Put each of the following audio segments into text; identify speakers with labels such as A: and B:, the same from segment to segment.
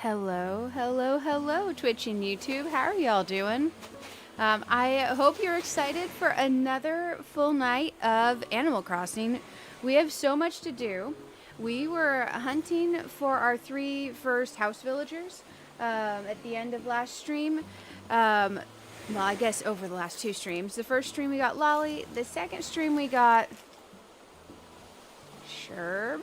A: Hello, hello, hello, Twitch and YouTube. How are y'all doing? I hope you're excited for another full night of Animal Crossing. We have so much to do. We were hunting for our 3 first house villagers at the end of last stream. Well, I guess over the last 2 streams. The first stream we got Lolly. The second stream we got Sherb.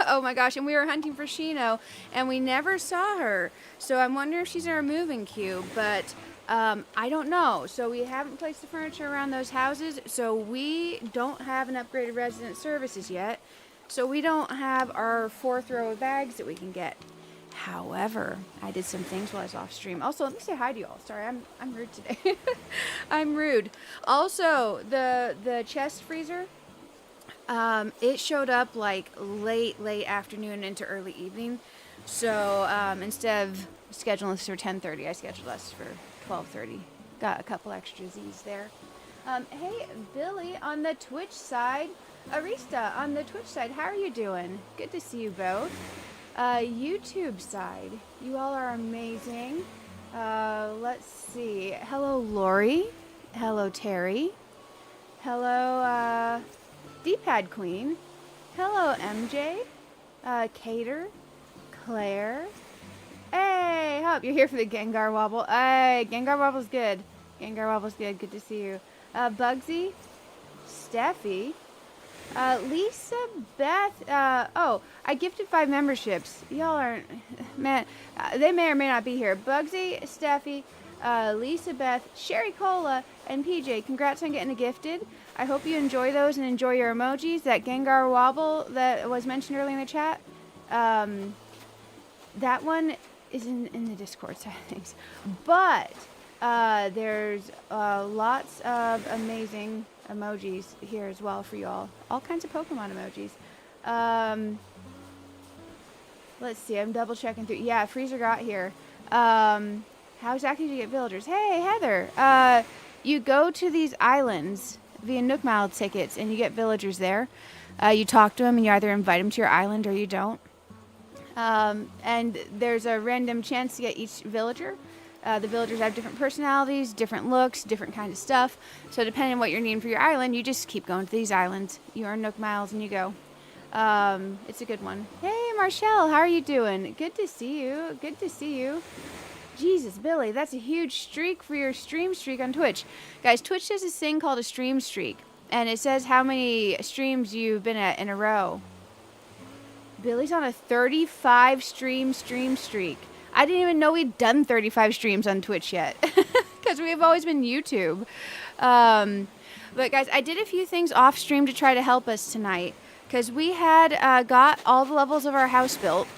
A: Oh my gosh, and we were hunting for Shino, and we never saw her. So I'm wondering if she's in our moving queue, but I don't know. So we haven't placed the furniture around those houses, so we don't have an upgraded resident services yet. So we don't have our 4th row of bags that we can get. However, I did some things while I was off stream. Also, let me say hi to y'all. Sorry, I'm rude today. I'm rude. Also, the chest freezer, it showed up like late afternoon into early evening. So instead of scheduling us for 10:30, I scheduled us for 12:30. Got a couple extra Z's there. Hey, Billy on the Twitch side. Arista on the Twitch side. How are you doing? Good to see you both. YouTube side. You all are amazing. Let's see. Hello, Lori. Hello, Terry. Hello, D-Pad Queen. Hello, MJ. Cater. Claire. Hey, Hop, you're here for the Gengar Wobble. Hey, Gengar Wobble's good. Gengar Wobble's good. Good to see you. Bugsy. Steffi. Lisa, Beth. Oh, I gifted 5 memberships. Y'all aren't, man, they may or may not be here. Bugsy, Steffi, Lisa, Beth, Sherry Cola, and PJ. Congrats on getting a gifted. I hope you enjoy those and enjoy your emojis. That Gengar Wobble that was mentioned earlier in the chat, that one is in the Discord side of things. But there's lots of amazing emojis here as well for y'all. All kinds of Pokemon emojis. Let's see. I'm double checking through. Yeah, Freezer got here. How exactly do you get villagers? Hey, Heather. You go to these islands via Nook Mile tickets, and you get villagers there. You talk to them, and you either invite them to your island or you don't. And there's a random chance to get each villager. The villagers have different personalities, different looks, different kinds of stuff. So depending on what you're needing for your island, you just keep going to these islands. You earn Nook Miles and you go. It's a good one. Hey, Marshall, how are you doing? Good to see you. Good to see you. Jesus, Billy, that's a huge streak for your stream streak on Twitch. Guys, Twitch does this thing called a stream streak. And it says how many streams you've been at in a row. Billy's on a 35 stream streak. I didn't even know we'd done 35 streams on Twitch yet. Because we've always been YouTube. But guys, I did a few things off stream to try to help us tonight. Because we had got all the levels of our house built.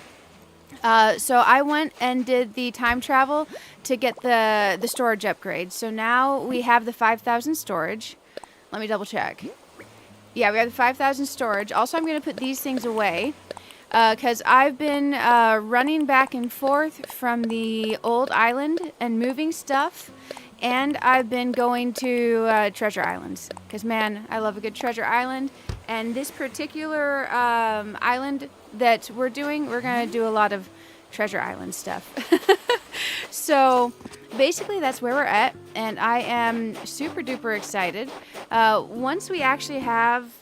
A: So I went and did the time travel to get the storage upgrade. So now we have the 5,000 storage. Let me double check. Yeah, we have the 5,000 storage. Also, I'm going to put these things away. Because I've been running back and forth from the old island and moving stuff. And I've been going to Treasure Islands. Because, man, I love a good Treasure Island. And this particular island that we're doing, we're going to do a lot of Treasure Island stuff. So, basically, that's where we're at. And I am super duper excited. Once we actually have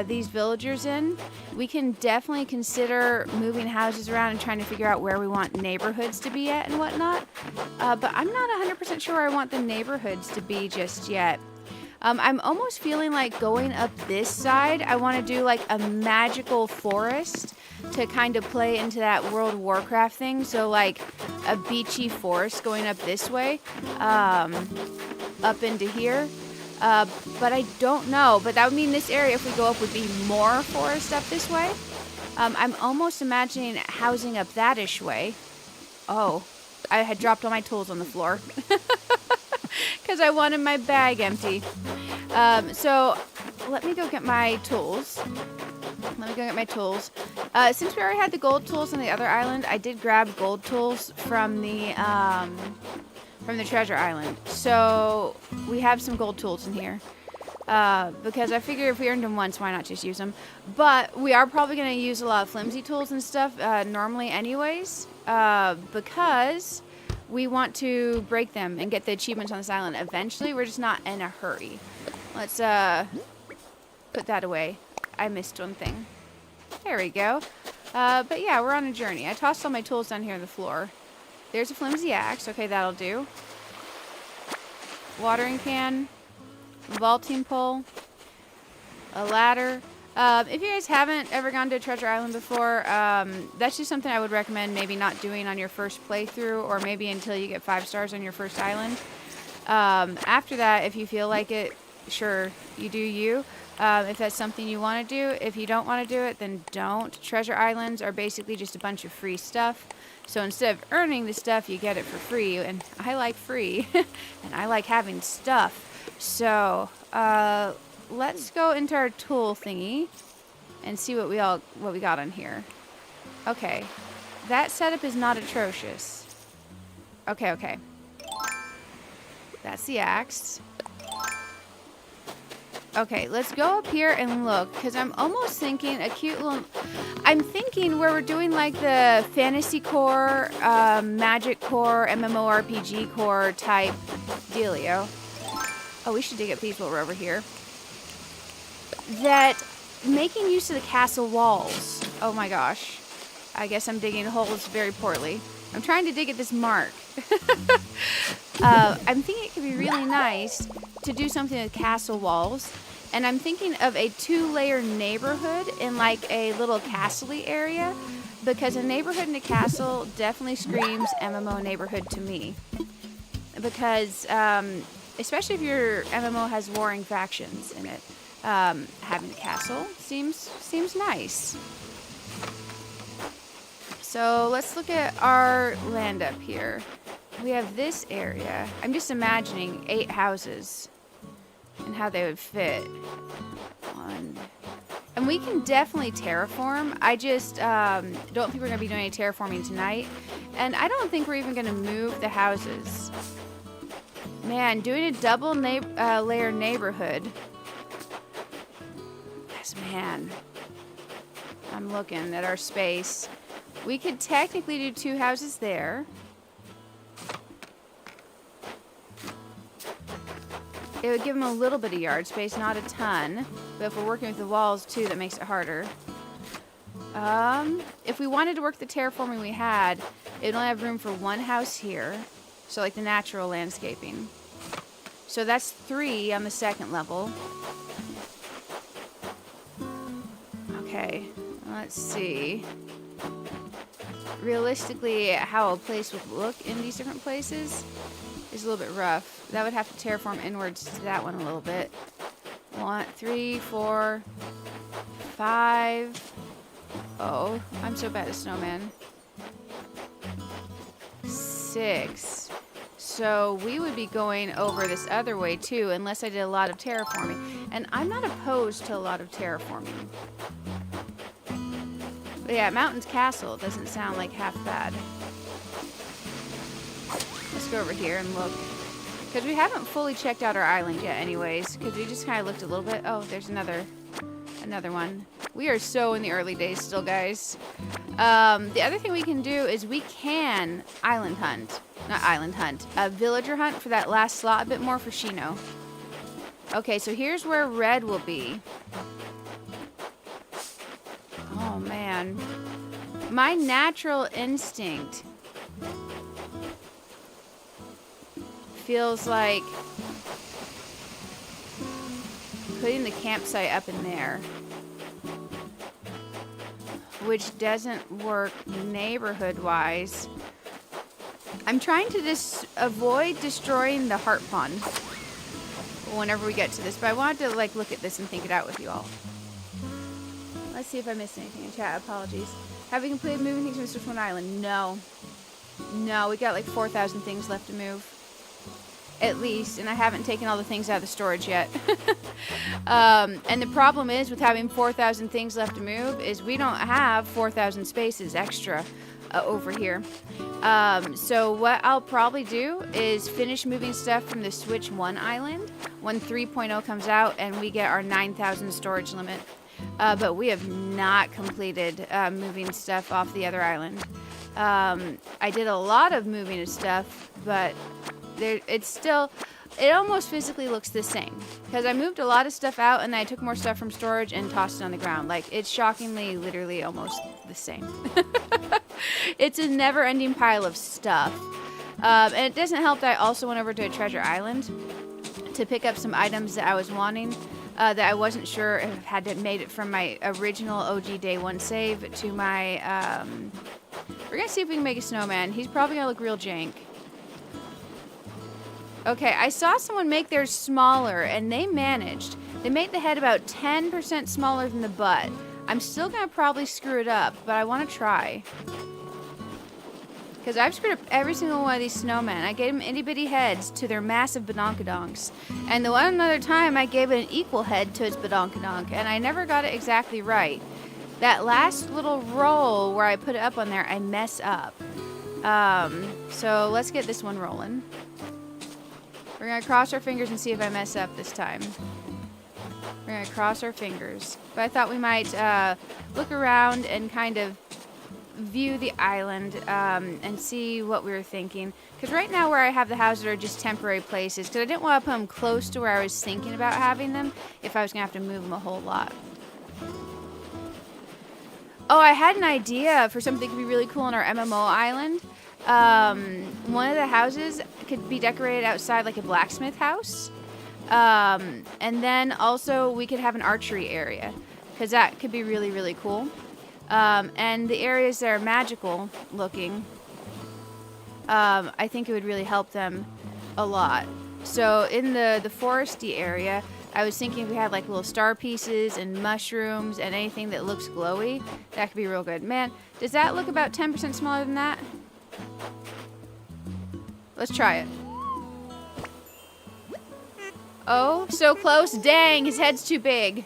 A: these villagers in, we can definitely consider moving houses around and trying to figure out where we want neighborhoods to be at and whatnot. But I'm not 100% sure where I want the neighborhoods to be just yet. I'm almost feeling like going up this side, I want to do like a magical forest to kind of play into that World of Warcraft thing. So like a beachy forest going up this way, up into here. But I don't know. But that would mean this area, if we go up, would be more forest up this way. I'm almost imagining housing up that-ish way. Oh, I had dropped all my tools on the floor. Because I wanted my bag empty. So let me go get my tools. Since we already had the gold tools on the other island, I did grab gold tools from the Treasure Island. So we have some gold tools in here. Because I figure if we earned them once, why not just use them? But we are probably going to use a lot of flimsy tools and stuff normally anyways, because we want to break them and get the achievements on this island eventually. We're just not in a hurry. Let's put that away. I missed one thing. There we go. But yeah, we're on a journey. I tossed all my tools down here on the floor. There's a flimsy axe. Okay, that'll do. Watering can. Vaulting pole. A ladder. If you guys haven't ever gone to Treasure Island before, that's just something I would recommend maybe not doing on your first playthrough, or maybe until you get 5 stars on your first island. After that, if you feel like it, sure, you do you. If that's something you want to do. If you don't want to do it, then don't. Treasure Islands are basically just a bunch of free stuff. So instead of earning the stuff, you get it for free. And I like free. And I like having stuff. So, let's go into our tool thingy and see what we got on here. Okay. That setup is not atrocious. Okay. That's the axe. Okay, let's go up here and look, because I'm almost thinking a cute little... I'm thinking where we're doing like the fantasy core, magic core, MMORPG core type dealio. Oh, we should dig up these while we're over here. That making use of the castle walls. Oh my gosh. I guess I'm digging holes very poorly. I'm trying to dig at this mark. I'm thinking it could be really nice to do something with castle walls. And I'm thinking of a 2-layer neighborhood in like a little castle-y area. Because a neighborhood and a castle definitely screams MMO neighborhood to me. Because, especially if your MMO has warring factions in it, having a castle seems nice. So let's look at our land up here. We have this area. I'm just imagining 8 houses and how they would fit. And we can definitely terraform. I just don't think we're going to be doing any terraforming tonight. And I don't think we're even going to move the houses. Man, doing a double layer neighborhood. Yes, man. I'm looking at our space. We could technically do 2 houses there. It would give them a little bit of yard space, not a ton. But if we're working with the walls too, that makes it harder. If we wanted to work the terraforming we had, it would only have room for 1 house here. So like the natural landscaping. So that's 3 on the 2nd level. Okay, let's see. Realistically, how a place would look in these different places is a little bit rough. That would have to terraform inwards to that one a little bit. 1, 3, 4, 5. Oh, I'm so bad at snowman. 6. So we would be going over this other way too, unless I did a lot of terraforming. And I'm not opposed to a lot of terraforming. But yeah, Mountain's Castle doesn't sound like half bad. Let's go over here and look. Because we haven't fully checked out our island yet anyways. Because we just kind of looked a little bit. Oh, there's another one. We are so in the early days still, guys. The other thing we can do is we can island hunt. Not island hunt. Villager hunt for that last slot a bit more for Shino. Okay, so here's where red will be. Oh, man. My natural instinct feels like putting the campsite up in there, which doesn't work neighborhood-wise. I'm trying to avoid destroying the heart pond whenever we get to this, but I wanted to like look at this and think it out with you all. Let's see if I missed anything in chat. Apologies. Have we completed moving things from this one island? No. No, we got like 4,000 things left to move. At least, and I haven't taken all the things out of the storage yet. And the problem is with having 4,000 things left to move is we don't have 4,000 spaces extra over here. So what I'll probably do is finish moving stuff from the Switch 1 island when 3.0 comes out and we get our 9,000 storage limit. But we have not completed moving stuff off the other island. I did a lot of moving of stuff, but it almost physically looks the same. Because I moved a lot of stuff out and then I took more stuff from storage and tossed it on the ground. Like, it's shockingly, literally almost the same. It's a never-ending pile of stuff. And it doesn't help that I also went over to a treasure island to pick up some items that I was wanting. That I wasn't sure if I had made it from my original OG Day 1 save to my, we're gonna see if we can make a snowman. He's probably gonna look real jank. Okay, I saw someone make theirs smaller, and they managed. They made the head about 10% smaller than the butt. I'm still gonna probably screw it up, but I wanna try. Because I've screwed up every single one of these snowmen. I gave them itty-bitty heads to their massive badonkadonks. And the one other time, I gave it an equal head to its badonkadonk. And I never got it exactly right. That last little roll where I put it up on there, I mess up. So let's get this one rolling. We're going to cross our fingers and see if I mess up this time. We're going to cross our fingers. But I thought we might look around and kind of view the island and see what we were thinking, because right now where I have the houses are just temporary places, because I didn't want to put them close to where I was thinking about having them if I was gonna have to move them a whole lot. Oh, I had an idea for something that could be really cool on our MMO island. One of the houses could be decorated outside like a blacksmith house, and then also we could have an archery area, because that could be really, really cool. And the areas that are magical looking, I think it would really help them a lot. So in the foresty area, I was thinking if we had like little star pieces and mushrooms and anything that looks glowy, that could be real good. Man, does that look about 10% smaller than that? Let's try it. Oh, so close. Dang, his head's too big.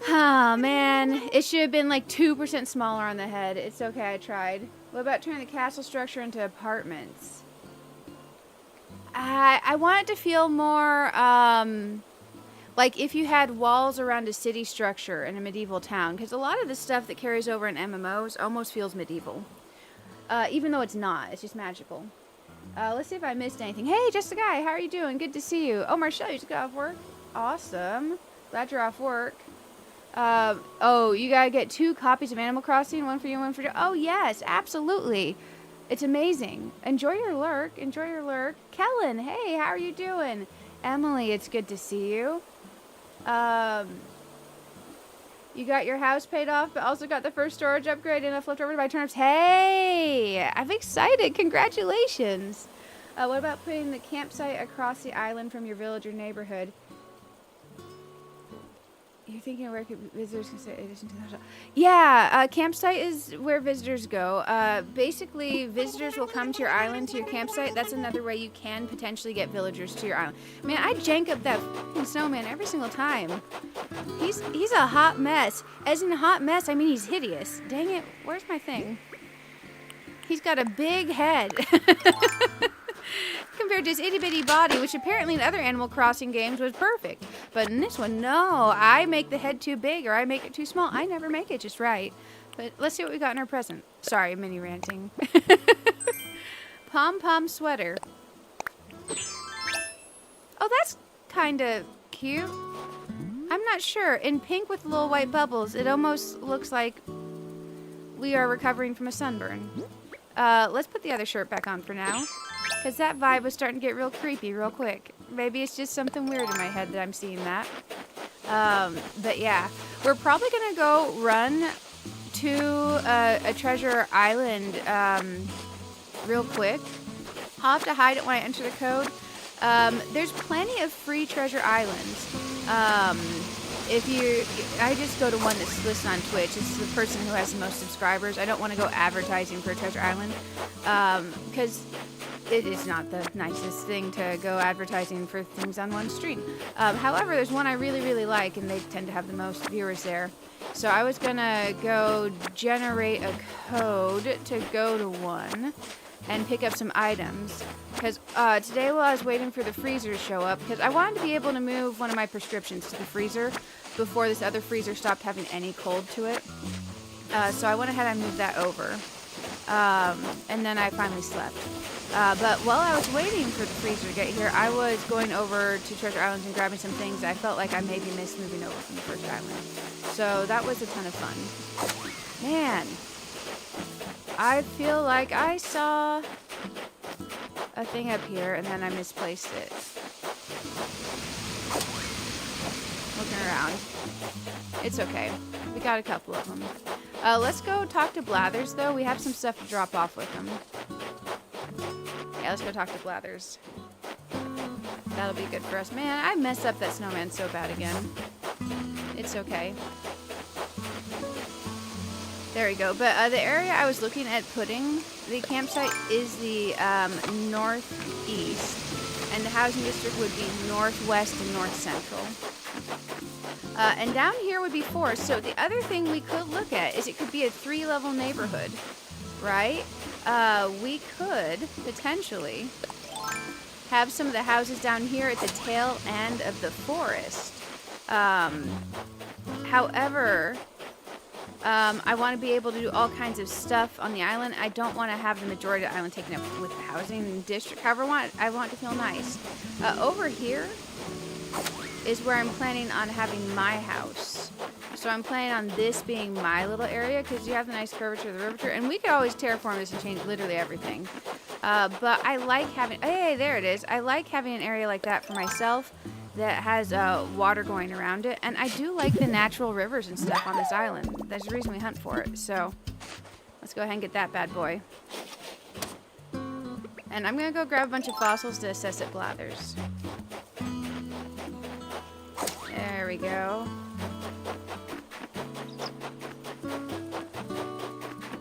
A: Oh, man. It should have been like 2% smaller on the head. It's okay, I tried. What about turning the castle structure into apartments? I want it to feel more, like if you had walls around a city structure in a medieval town. Because a lot of the stuff that carries over in MMOs almost feels medieval. Even though it's not. It's just magical. Let's see if I missed anything. Hey, just a guy. How are you doing? Good to see you. Oh, Marshall, you just got off work? Awesome. Glad you're off work. Oh, you gotta get 2 copies of Animal Crossing, one for you, one for you. Oh, yes, absolutely. It's amazing. Enjoy your lurk. Enjoy your lurk. Kellen, hey, how are you doing? Emily, it's good to see you. You got your house paid off, but also got the first storage upgrade and a flipped over to buy turnips. Hey, I'm excited. Congratulations. What about putting the campsite across the island from your village or neighborhood? You're thinking of where visitors can stay in addition to the hotel. Yeah, campsite is where visitors go. Basically, visitors will come to your island, to your campsite. That's another way you can potentially get villagers to your island. Man, I jank up that f***ing snowman every single time. He's a hot mess. As in a hot mess, I mean he's hideous. Dang it, where's my thing? He's got a big head. Compared to his itty-bitty body, which apparently in other Animal Crossing games was perfect. But in this one, no. I make the head too big or I make it too small. I never make it just right. But let's see what we got in our present. Sorry, mini ranting. Pom-pom sweater. Oh, that's kind of cute. I'm not sure. In pink with little white bubbles, it almost looks like we are recovering from a sunburn. Let's put the other shirt back on for now. Because that vibe was starting to get real creepy real quick. Maybe it's just something weird in my head that I'm seeing that. But yeah, we're probably going to go run to a treasure island real quick. I'll have to hide it when I enter the code. There's plenty of free treasure islands. I just go to one that's listed on Twitch. It's the person who has the most subscribers. I don't want to go advertising for a treasure island. Because it is not the nicest thing to go advertising for things on one stream. However, there's one I really, really like, and they tend to have the most viewers there. So I was gonna go generate a code to go to one and pick up some items. Because today while I was waiting for the freezer to show up, because I wanted to be able to move one of my prescriptions to the freezer before this other freezer stopped having any cold to it. So I went ahead and moved that over. And then I finally slept. But while I was waiting for the freezer to get here, I was going over to Treasure Island and grabbing some things I felt like I maybe missed moving over from the first island. So that was a ton of fun. Man, I feel like I saw a thing up here and then I misplaced it. Looking around. It's okay. We got a couple of them. Let's go talk to Blathers, though. We have some stuff to drop off with him. Yeah, let's go talk to Blathers. That'll be good for us. Man, I messed up that snowman so bad again. It's okay. There we go. But the area I was looking at putting the campsite is the northeast. And the housing district would be northwest and north central. And down here would be forest. So the other thing we could look at is it could be a 3-level neighborhood, right? We could potentially have some of the houses down here at the tail end of the forest. However, I want to be able to do all kinds of stuff on the island. I don't want to have the majority of the island taken up with the housing district. However, I want it to feel nice. Over here is where I'm planning on having my house. So I'm planning on this being my little area because you have the nice curvature of the river, and we could always terraform this and change literally everything. But I like having, hey, there it is. I like having an area like that for myself that has water going around it, and I do like the natural rivers and stuff on this island. There's a reason we hunt for it. So let's go ahead and get that bad boy. And I'm gonna go grab a bunch of fossils to assess at Blathers. There we go.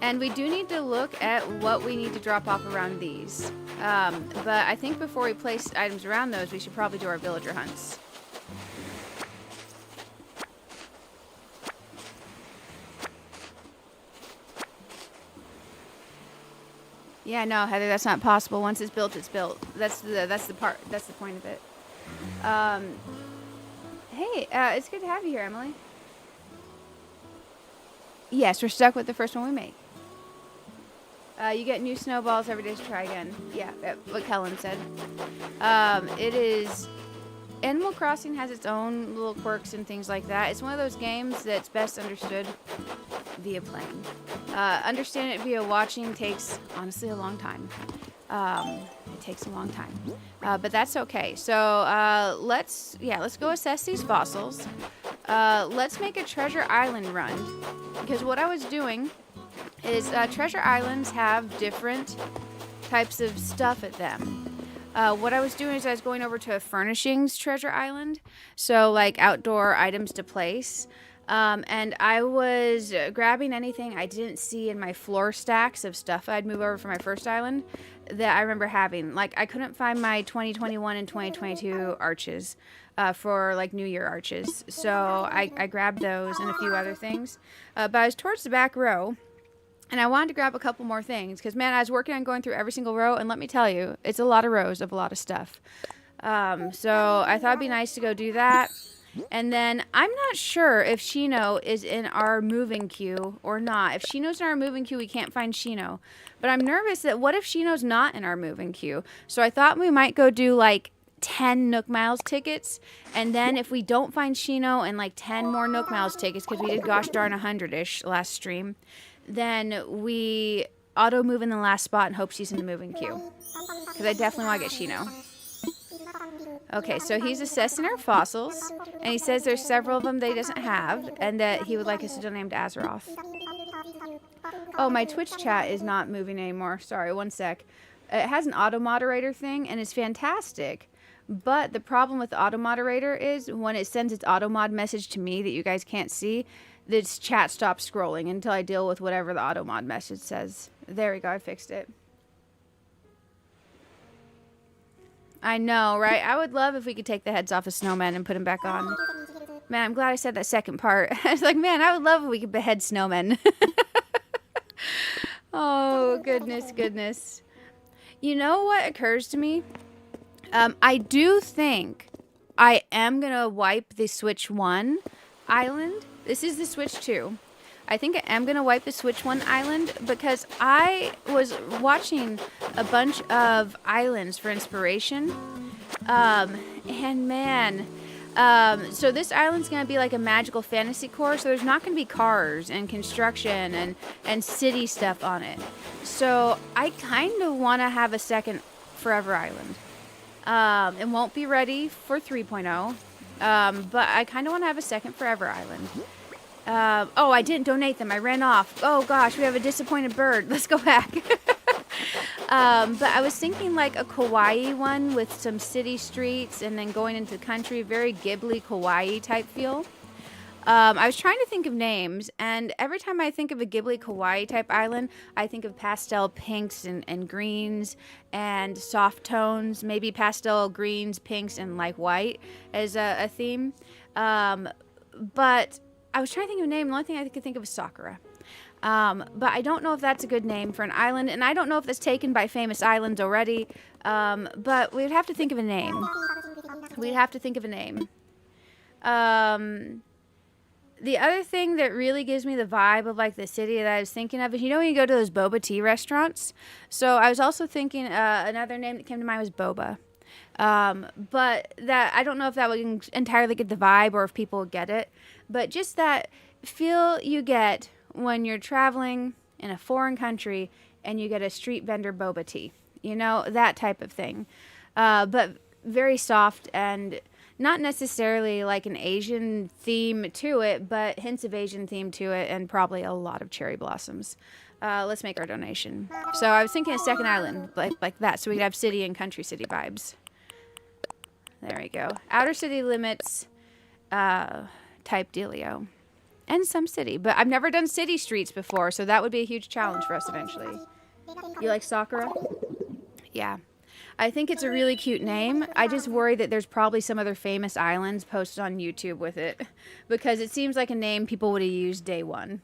A: And we do need to look at what we need to drop off around these. But I think before we place items around those, we should probably do our villager hunts. Yeah, no, Heather, that's not possible. Once it's built, it's built. That's the point of it. Hey, it's good to have you here, Emily. Yes, we're stuck with the first one we make. You get new snowballs every day to try again. Yeah, what Kellen said. It is... Animal Crossing has its own little quirks and things like that. It's one of those games that's best understood via playing. Understanding it via watching takes, honestly, a long time. It takes a long time. But that's okay. So let's go assess these fossils. Let's make a Treasure Island run. Because what I was doing is Treasure Islands have different types of stuff at them. What I was doing is I was going over to a furnishings Treasure Island. So like outdoor items to place. And I was grabbing anything I didn't see in my floor stacks of stuff I'd move over from my first island that I remember having. Like, I couldn't find my 2021 and 2022 arches for, like, New Year arches. So I grabbed those and a few other things. But I was towards the back row, and I wanted to grab a couple more things. Because, man, I was working on going through every single row, and let me tell you, it's a lot of rows of a lot of stuff. So I thought it'd be nice to go do that. And then I'm not sure if Shino is in our moving queue or not. If Shino's in our moving queue, we can't find Shino. But I'm nervous that what if Shino's not in our moving queue? So I thought we might go do like 10 Nook Miles tickets. And then if we don't find Shino and like 10 more Nook Miles tickets, because we did gosh darn 100-ish last stream, then we auto move in the last spot and hope she's in the moving queue. Because I definitely want to get Shino. Okay, so he's assessing our fossils, and he says there's several of them that he doesn't have, and that he would like us to donate them to Azeroth. Oh, my Twitch chat is not moving anymore. Sorry, one sec. It has an auto-moderator thing, and it's fantastic. But the problem with the auto-moderator is when it sends its auto-mod message to me that you guys can't see, this chat stops scrolling until I deal with whatever the auto-mod message says. There we go, I fixed it. I know, right? I would love if we could take the heads off of snowmen and put them back on. Man, I'm glad I said that second part. I was like, man, I would love if we could behead snowmen. Oh, goodness, goodness. You know what occurs to me? I do think I am going to wipe the Switch 1 island. This is the Switch 2. I think I am going to wipe the Switch 1 island because I was watching a bunch of islands for inspiration. And man, so this island's going to be like a magical fantasy core. So there's not going to be cars and construction and city stuff on it. So I kind of want to have a second Forever Island. It won't be ready for 3.0. But I kind of want to have a second Forever Island. Oh, I didn't donate them. I ran off. Oh gosh, we have a disappointed bird. Let's go back. But I was thinking like a kawaii one with some city streets and then going into the country, very Ghibli kawaii type feel. I was trying to think of names, and every time I think of a Ghibli kawaii type island, I think of pastel pinks and greens and soft tones, maybe pastel greens, pinks, and like white as a theme. But I was trying to think of a name. The only thing I could think of was Sakura. But I don't know if that's a good name for an island, and I don't know if that's taken by famous islands already. But we'd have to think of a name. We'd have to think of a name. The other thing that really gives me the vibe of like the city that I was thinking of is, you know, when you go to those boba tea restaurants. So I was also thinking another name that came to mind was Boba. But that I don't know if that would entirely get the vibe or if people would get it. But just that feel you get when you're traveling in a foreign country and you get a street vendor boba tea. You know, that type of thing. But very soft and not necessarily like an Asian theme to it, but hints of Asian theme to it and probably a lot of cherry blossoms. Let's make our donation. So I was thinking a second island like that, so we could have city and country city vibes. There we go. Outer city limits type dealio. And some city. But I've never done city streets before, so that would be a huge challenge for us eventually. You like Sakura? Yeah. I think it's a really cute name. I just worry that there's probably some other famous islands posted on YouTube with it. Because it seems like a name people would have used day one.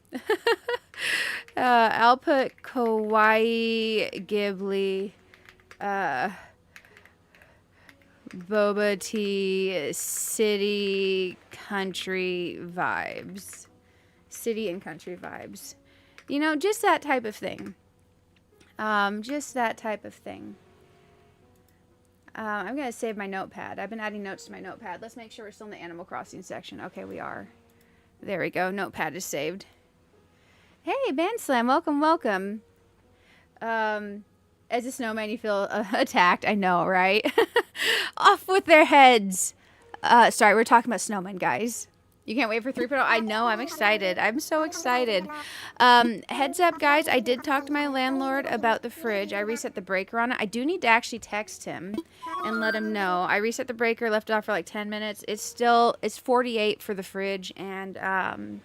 A: I'll put Kawaii Ghibli boba tea city country vibes. City and country vibes. You know, just that type of thing. Just that type of thing. I'm going to save my notepad. I've been adding notes to my notepad. Let's make sure we're still in the Animal Crossing section. Okay, we are. There we go. Notepad is saved. Hey, Banslam. Welcome, welcome. As a snowman, you feel attacked. I know, right? Off with their heads. Sorry, we're talking about snowmen, guys. You can't wait for 3.0? I know, I'm excited. I'm so excited. Heads up, guys, I did talk to my landlord about the fridge. I reset the breaker on it. I do need to actually text him and let him know. I reset the breaker, left it off for like 10 minutes. It's 48 for the fridge and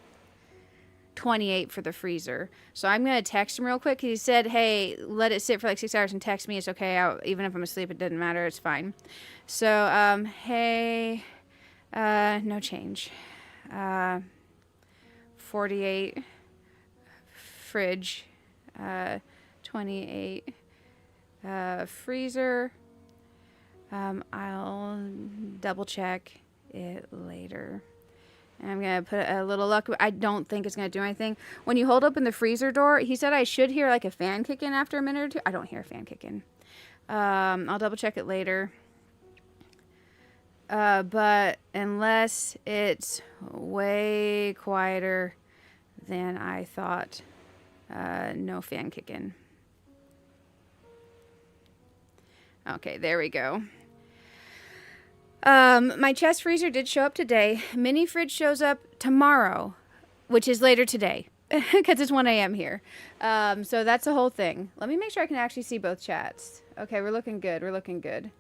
A: 28 for the freezer. So I'm going to text him real quick. He said, hey, let it sit for like 6 hours and text me. It's okay. Even if I'm asleep, it doesn't matter. It's fine. So, hey, no change. 48 fridge, 28 freezer. I'll double check it later. And I'm going to put a little luck. I don't think it's going to do anything. When you hold open the freezer door, he said I should hear like a fan kick in after a minute or two. I don't hear a fan kick in. I'll double check it later. But unless it's way quieter than I thought, no fan kick in. Okay, there we go. My chest freezer did show up today. Mini fridge shows up tomorrow, which is later today, because it's 1 a.m. here. So that's the whole thing. Let me make sure I can actually see both chats. Okay, we're looking good. We're looking good.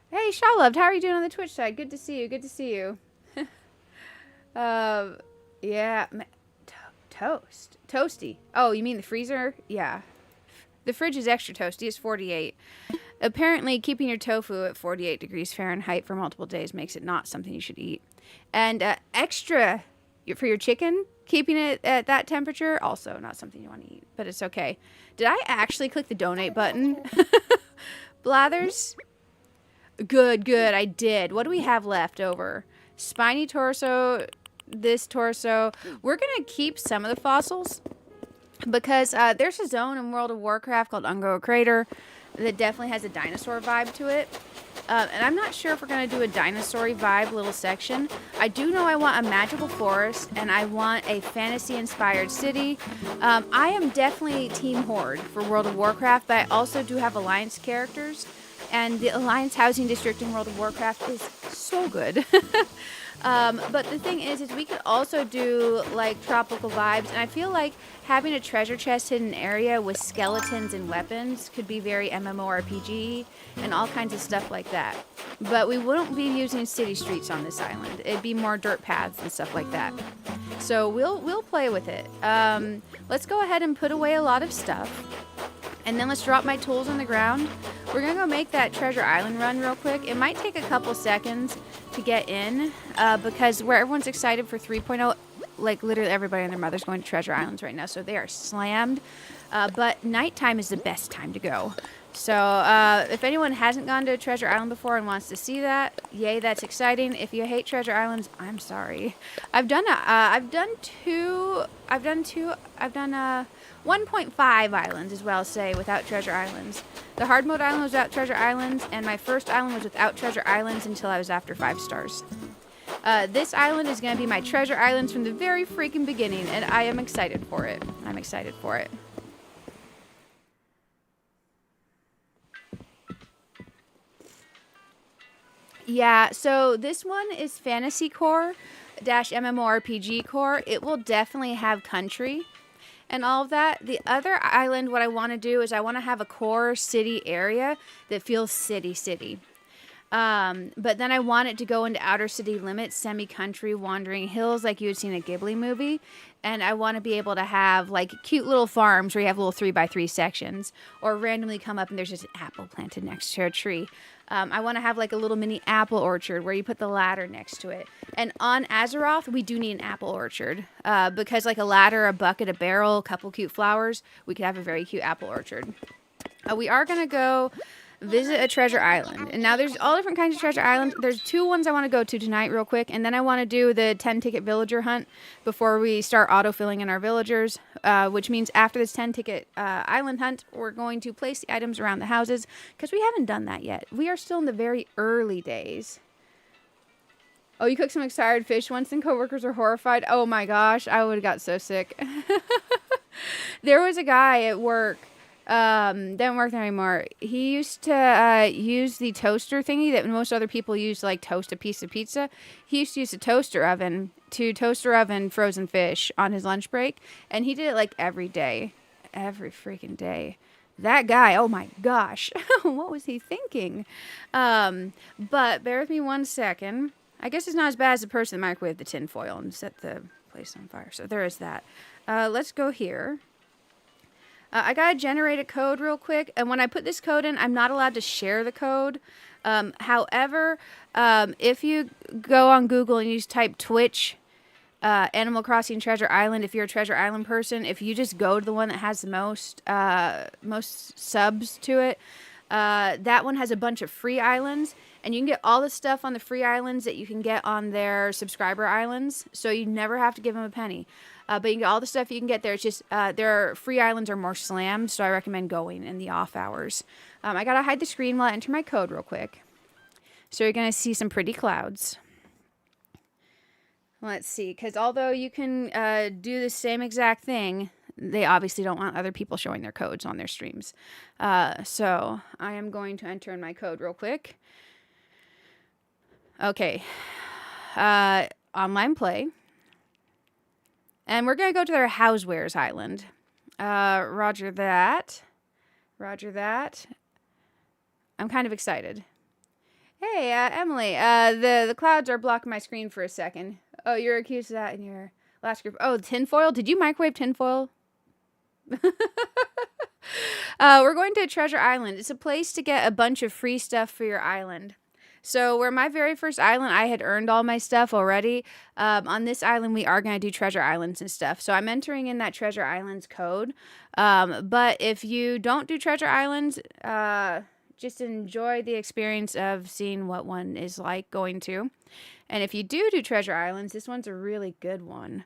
A: Hey, Shawloved, how are you doing on the Twitch side? Good to see you. Good to see you. Yeah. Toast. Toasty. Oh, you mean the freezer? Yeah. The fridge is extra toasty. It's 48. Apparently, keeping your tofu at 48 degrees Fahrenheit for multiple days makes it not something you should eat. And extra for your chicken, keeping it at that temperature, also not something you want to eat. But it's okay. Did I actually click the donate button? Blathers? Good, good, I did. What do we have left over? Spiny torso, this torso. We're going to keep some of the fossils because there's a zone in World of Warcraft called Ungo Crater that definitely has a dinosaur vibe to it. And I'm not sure if we're going to do a dinosaur vibe little section. I do know I want a magical forest and I want a fantasy-inspired city. I am definitely Team Horde for World of Warcraft, but I also do have Alliance characters. And the Alliance Housing District in World of Warcraft is so good. But the thing is we could also do like tropical vibes, and I feel like having a treasure chest hidden area with skeletons and weapons could be very MMORPG and all kinds of stuff like that. But we wouldn't be using city streets on this island. It'd be more dirt paths and stuff like that. So we'll play with it. Let's go ahead and put away a lot of stuff. And then let's drop my tools on the ground. We're going to go make that Treasure Island run real quick. It might take a couple seconds to get in because where everyone's excited for 3.0, like literally everybody and their mother's going to Treasure Islands right now, so they are slammed. But nighttime is the best time to go. So if anyone hasn't gone to Treasure Island before and wants to see that, yay, that's exciting. If you hate Treasure Islands, I'm sorry. I've done 1.5 islands as well, say, without Treasure Islands. The hard mode island was without Treasure Islands, and my first island was without Treasure Islands until I was after 5 stars. This island is going to be my Treasure Islands from the very freaking beginning, and I am excited for it. I'm excited for it. Yeah, so this one is Fantasy Core dash MMORPG Core. It will definitely have country and all of that. The other island, what I want to do is I want to have a core city area that feels city. But then I want it to go into outer city limits, semi-country, wandering hills like you would see in a Ghibli movie. And I want to be able to have like cute little farms where you have little 3x3 sections, or randomly come up and there's just an apple planted next to a tree. I want to have like a little mini apple orchard where you put the ladder next to it. And on Azeroth, we do need an apple orchard because like a ladder, a bucket, a barrel, a couple cute flowers, we could have a very cute apple orchard. We are going to go visit a treasure island. And now there's all different kinds of treasure islands. There's 2 ones I want to go to tonight real quick. And then I want to do the 10-ticket villager hunt before we start auto-filling in our villagers. Which means after this 10-ticket island hunt, we're going to place the items around the houses. Because we haven't done that yet. We are still in the very early days. Oh, you cooked some expired fish once and coworkers are horrified? Oh my gosh, I would have got so sick. There was a guy at work. Doesn't work there anymore. He used to use the toaster thingy that most other people use to like toast a piece of pizza. He used to use a toaster oven to toaster oven frozen fish on his lunch break, and he did it like every day, every freaking day. That guy, oh my gosh, what was he thinking? But bear with me 1 second. I guess it's not as bad as the person that microwaved the tin foil and set the place on fire. So there is that. Let's go here. I gotta generate a code real quick, and when I put this code in, I'm not allowed to share the code. However, if you go on Google and you just type Twitch, Animal Crossing Treasure Island, if you're a Treasure Island person, if you just go to the one that has the most subs to it, that one has a bunch of free islands, and you can get all the stuff on the free islands that you can get on their subscriber islands, so you never have to give them a penny. But you can get all the stuff you can get there. It's just their free islands are more slammed, so I recommend going in the off hours. I gotta hide the screen while I enter my code real quick. So you're gonna see some pretty clouds. Let's see, because although you can do the same exact thing, they obviously don't want other people showing their codes on their streams. So I am going to enter in my code real quick. Okay. Online play. And we're going to go to their Housewares Island. Roger that. Roger that. I'm kind of excited. Hey, Emily, the clouds are blocking my screen for a second. Oh, you're accused of that in your last group. Oh, tinfoil? Did you microwave tinfoil? We're going to Treasure Island. It's a place to get a bunch of free stuff for your island. So where my very first island, I had earned all my stuff already. On this island, we are going to do treasure islands and stuff. So I'm entering in that treasure islands code. But if you don't do treasure islands, just enjoy the experience of seeing what one is like going to. And if you do treasure islands, this one's a really good one.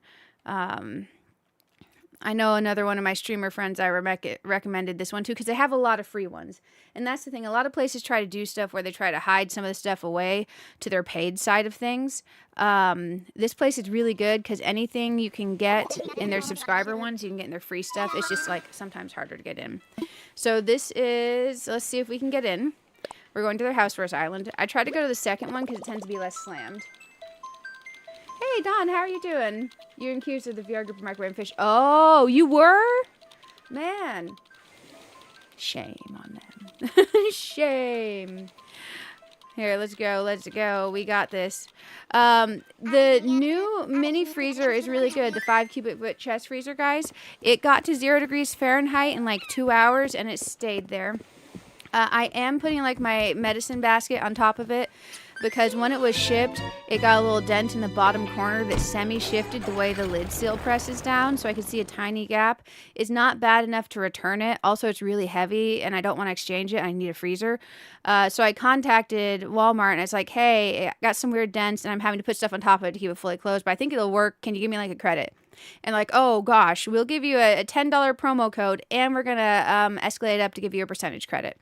A: I know another one of my streamer friends I recommended this one too because they have a lot of free ones. And that's the thing. A lot of places try to do stuff where they try to hide some of the stuff away to their paid side of things. This place is really good because anything you can get in their subscriber ones, you can get in their free stuff. It's just like sometimes harder to get in. So this is, let's see if we can get in. We're going to their house first island. I tried to go to the second one because it tends to be less slammed. Hey, Don, how are you doing? You're accused of the VR group of microwave fish. Oh, you were? Man. Shame on them. Shame. Here, let's go. Let's go. We got this. The new mini freezer is really good. The 5 cubic foot chest freezer, guys. It got to 0 degrees Fahrenheit in like 2 hours, and it stayed there. I am putting like my medicine basket on top of it because when it was shipped, it got a little dent in the bottom corner that semi-shifted the way the lid seal presses down, so I could see a tiny gap. It's not bad enough to return it. Also, it's really heavy, and I don't want to exchange it. I need a freezer. So I contacted Walmart, and it's like, hey, I got some weird dents, and I'm having to put stuff on top of it to keep it fully closed, but I think it'll work. Can you give me like a credit? And like, oh gosh, we'll give you a $10 promo code, and we're gonna escalate it up to give you a percentage credit.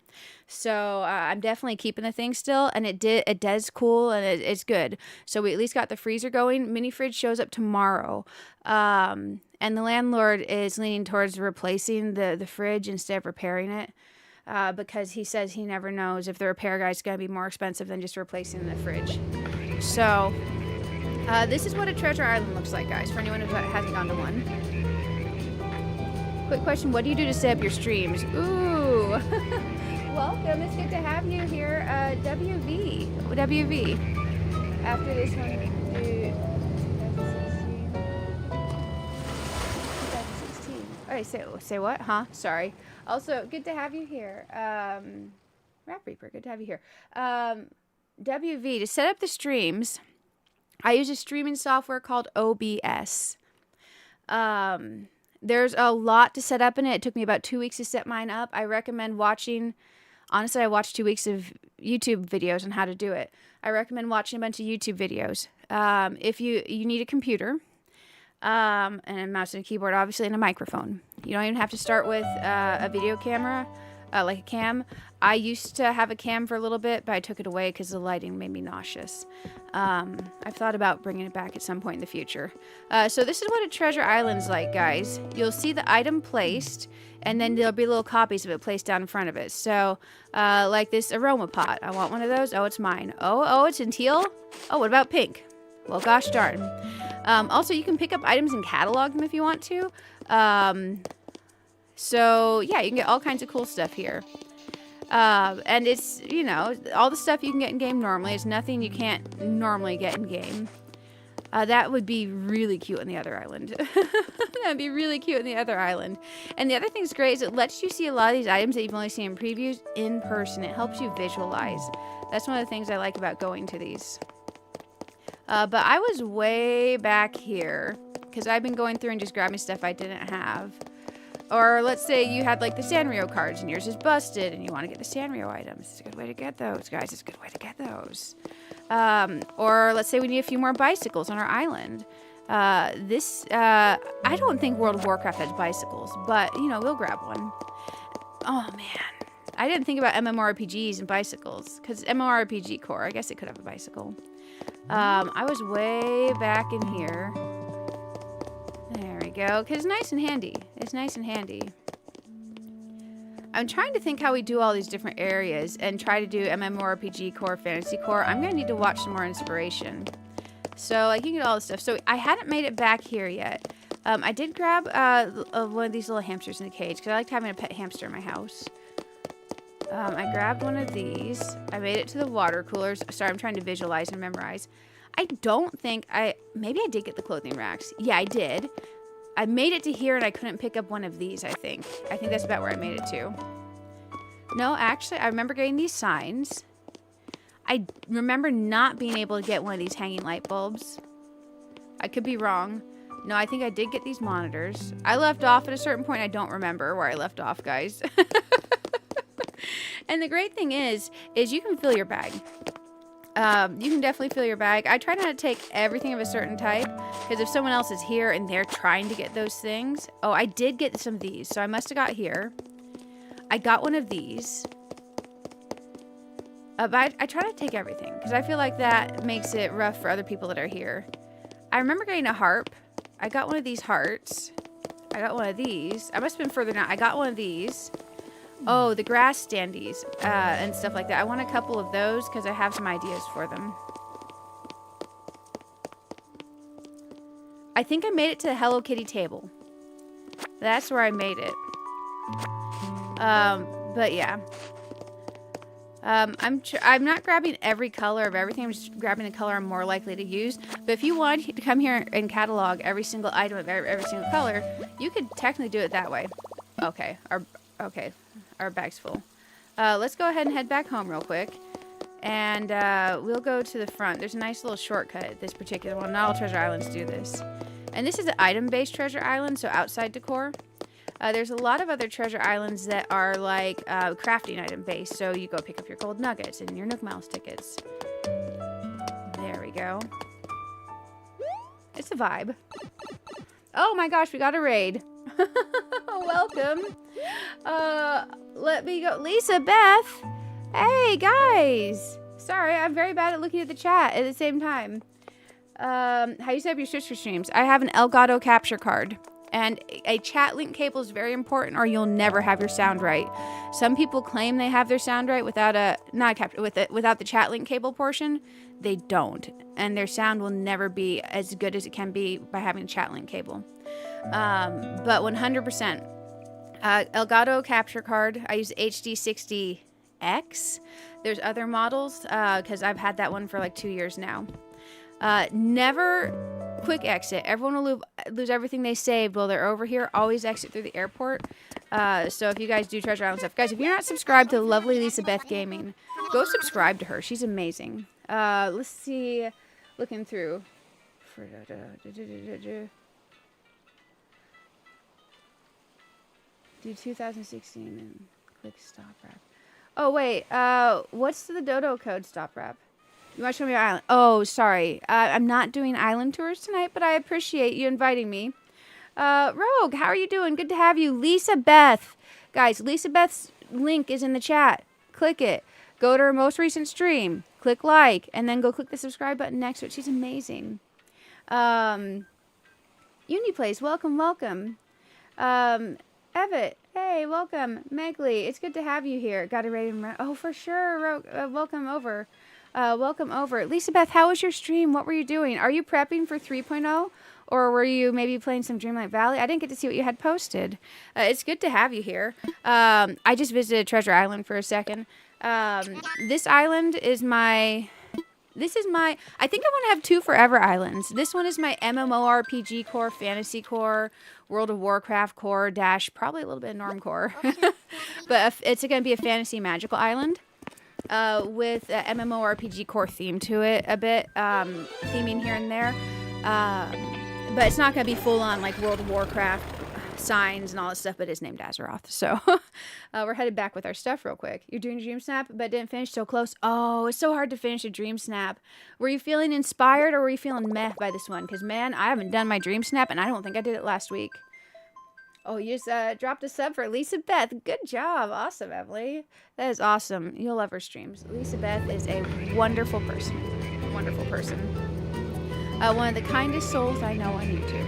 A: So I'm definitely keeping the thing still, and it does cool, and it's good. So we at least got the freezer going. Mini fridge shows up tomorrow, and the landlord is leaning towards replacing the fridge instead of repairing it, because he says he never knows if the repair guy's gonna be more expensive than just replacing the fridge. So. This is what a treasure island looks like, guys, for anyone who hasn't gone to one. Quick question, what do you do to set up your streams? Ooh, welcome, it's good to have you here, WV. After this one, dude, 2016. Okay, say what? Huh? Sorry. Also, good to have you here. Rap Reaper, good to have you here. WV, to set up the streams, I use a streaming software called OBS. There's a lot to set up in it. It took me about 2 weeks to set mine up. I recommend watching, honestly, I watched 2 weeks of YouTube videos on how to do it. I recommend watching a bunch of YouTube videos. If you need a computer, and a mouse and a keyboard, obviously, and a microphone. You don't even have to start with a video camera, like a cam. I used to have a cam for a little bit, but I took it away because the lighting made me nauseous. I've thought about bringing it back at some point in the future. So this is what a treasure island's like, guys. You'll see the item placed, and then there'll be little copies of it placed down in front of it. So, like this aroma pot. I want one of those. Oh, it's mine. Oh, it's in teal? Oh, what about pink? Well, gosh darn. Also, you can pick up items and catalog them if you want to. So, yeah, you can get all kinds of cool stuff here. And it's, you know, all the stuff you can get in game normally. It's nothing you can't normally get in game. That would be really cute on the other island. That'd be really cute on the other island. And the other thing that's great is it lets you see a lot of these items that you've only seen in previews in person. It helps you visualize. That's one of the things I like about going to these. But I was way back here because I've been going through and just grabbing stuff I didn't have. Or let's say you had like the Sanrio cards and yours is busted and you want to get the Sanrio items. It's a good way to get those, guys. It's a good way to get those. Or let's say we need a few more bicycles on our island. I don't think World of Warcraft has bicycles, but, you know, we'll grab one. Oh, man. I didn't think about MMORPGs and bicycles because MMORPG core, I guess it could have a bicycle. I was way back in here. There we go, because it's nice and handy. It's nice and handy. I'm trying to think how we do all these different areas and try to do MMORPG core, fantasy core. I'm going to need to watch some more inspiration. So, like, you can get all this stuff. So, I hadn't made it back here yet. I did grab one of these little hamsters in the cage, because I liked having a pet hamster in my house. I grabbed one of these. I made it to the water coolers. Sorry, I'm trying to visualize and memorize. I don't think maybe I did get the clothing racks. Yeah, I did. I made it to here and I couldn't pick up one of these, I think. I think that's about where I made it to. No, actually, I remember getting these signs. I remember not being able to get one of these hanging light bulbs. I could be wrong. No, I think I did get these monitors. I left off at a certain point. I don't remember where I left off, guys. And the great thing is you can fill your bag. You can definitely fill your bag. I try not to take everything of a certain type, because if someone else is here and they're trying to get those things. Oh, I did get some of these, so I must have got here. I got one of these. But I try not to take everything, because I feel like that makes it rough for other people that are here. I remember getting a harp. I got one of these hearts. I got one of these. I must have been further down. I got one of these. Oh, the grass standees and stuff like that. I want a couple of those because I have some ideas for them. I think I made it to the Hello Kitty table. That's where I made it. But yeah. I'm not grabbing every color of everything. I'm just grabbing the color I'm more likely to use. But if you want to come here and catalog every single item of every single color, you could technically do it that way. Okay. Our bag's full. Let's go ahead and head back home real quick. And we'll go to the front. There's a nice little shortcut at this particular one. Not all treasure islands do this. And this is an item-based treasure island, so outside decor. There's a lot of other treasure islands that are like crafting item based. So you go pick up your gold nuggets and your Nook Miles tickets. There we go. It's a vibe. Oh my gosh, we got a raid. Welcome. Let me go. Lisa Beth. Hey guys. Sorry, I'm very bad at looking at the chat at the same time. How you set up your Twitch streams? I have an Elgato capture card. And a chat link cable is very important, or you'll never have your sound right. Some people claim they have their sound right without without the chat link cable portion. They don't, and their sound will never be as good as it can be by having a chat link cable. But 100%, Elgato capture card. I use HD60X. There's other models because I've had that one for like 2 years now. Never quick exit. Everyone will lose everything they saved while they're over here. Always exit through the airport. So if you guys do Treasure Island stuff, guys, if you're not subscribed to the lovely Lisa Beth Gaming, go subscribe to her. She's amazing. Let's see. Looking through. Do 2016 and click stop wrap. Oh wait. What's the dodo code stop wrap? You want to show me your island? Oh, sorry. I'm not doing island tours tonight, but I appreciate you inviting me. Rogue, how are you doing? Good to have you. Lisa Beth. Guys, Lisa Beth's link is in the chat. Click it. Go to her most recent stream. Click like, and then go click the subscribe button next to it. She's amazing. Uniplace, welcome, welcome. Evett, hey, welcome. Megley, it's good to have you here. Got a rating. Oh, for sure. Rogue, welcome over. Welcome over. Lisa Beth, how was your stream? What were you doing? Are you prepping for 3.0? Or were you maybe playing some Dreamlight Valley? I didn't get to see what you had posted. It's good to have you here. I just visited Treasure Island for a second. This island is my... I think I want to have two forever islands. This one is my MMORPG core, fantasy core, World of Warcraft core, dash probably a little bit of Norm core. But it's going to be a fantasy magical island. With a MMORPG core theme to it a bit, theming here and there. But it's not going to be full on like World of Warcraft signs and all that stuff, but it's named Azeroth. So we're headed back with our stuff real quick. You're doing Dream Snap, but didn't finish so close. Oh, it's so hard to finish a Dream Snap. Were you feeling inspired or were you feeling meh by this one? Because, man, I haven't done my Dream Snap, and I don't think I did it last week. Oh, you just dropped a sub for Lisa Beth. Good job. Awesome, Emily. That is awesome. You'll love her streams. Lisa Beth is a wonderful person. Wonderful person. One of the kindest souls I know on YouTube.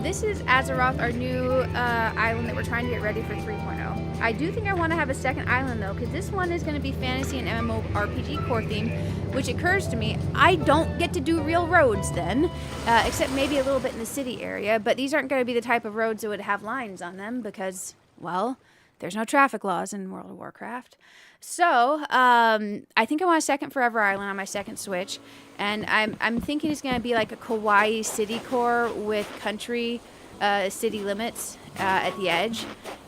A: This is Azeroth, our new island that we're trying to get ready for 3.0. I do think I want to have a second island, though, because this one is going to be fantasy and MMORPG core theme, which occurs to me, I don't get to do real roads then, except maybe a little bit in the city area, but these aren't going to be the type of roads that would have lines on them because, well, There's no traffic laws in World of Warcraft. So, I think I want a second Forever Island on my second Switch. And I'm thinking it's going to be like a kawaii city core with country city limits at the edge.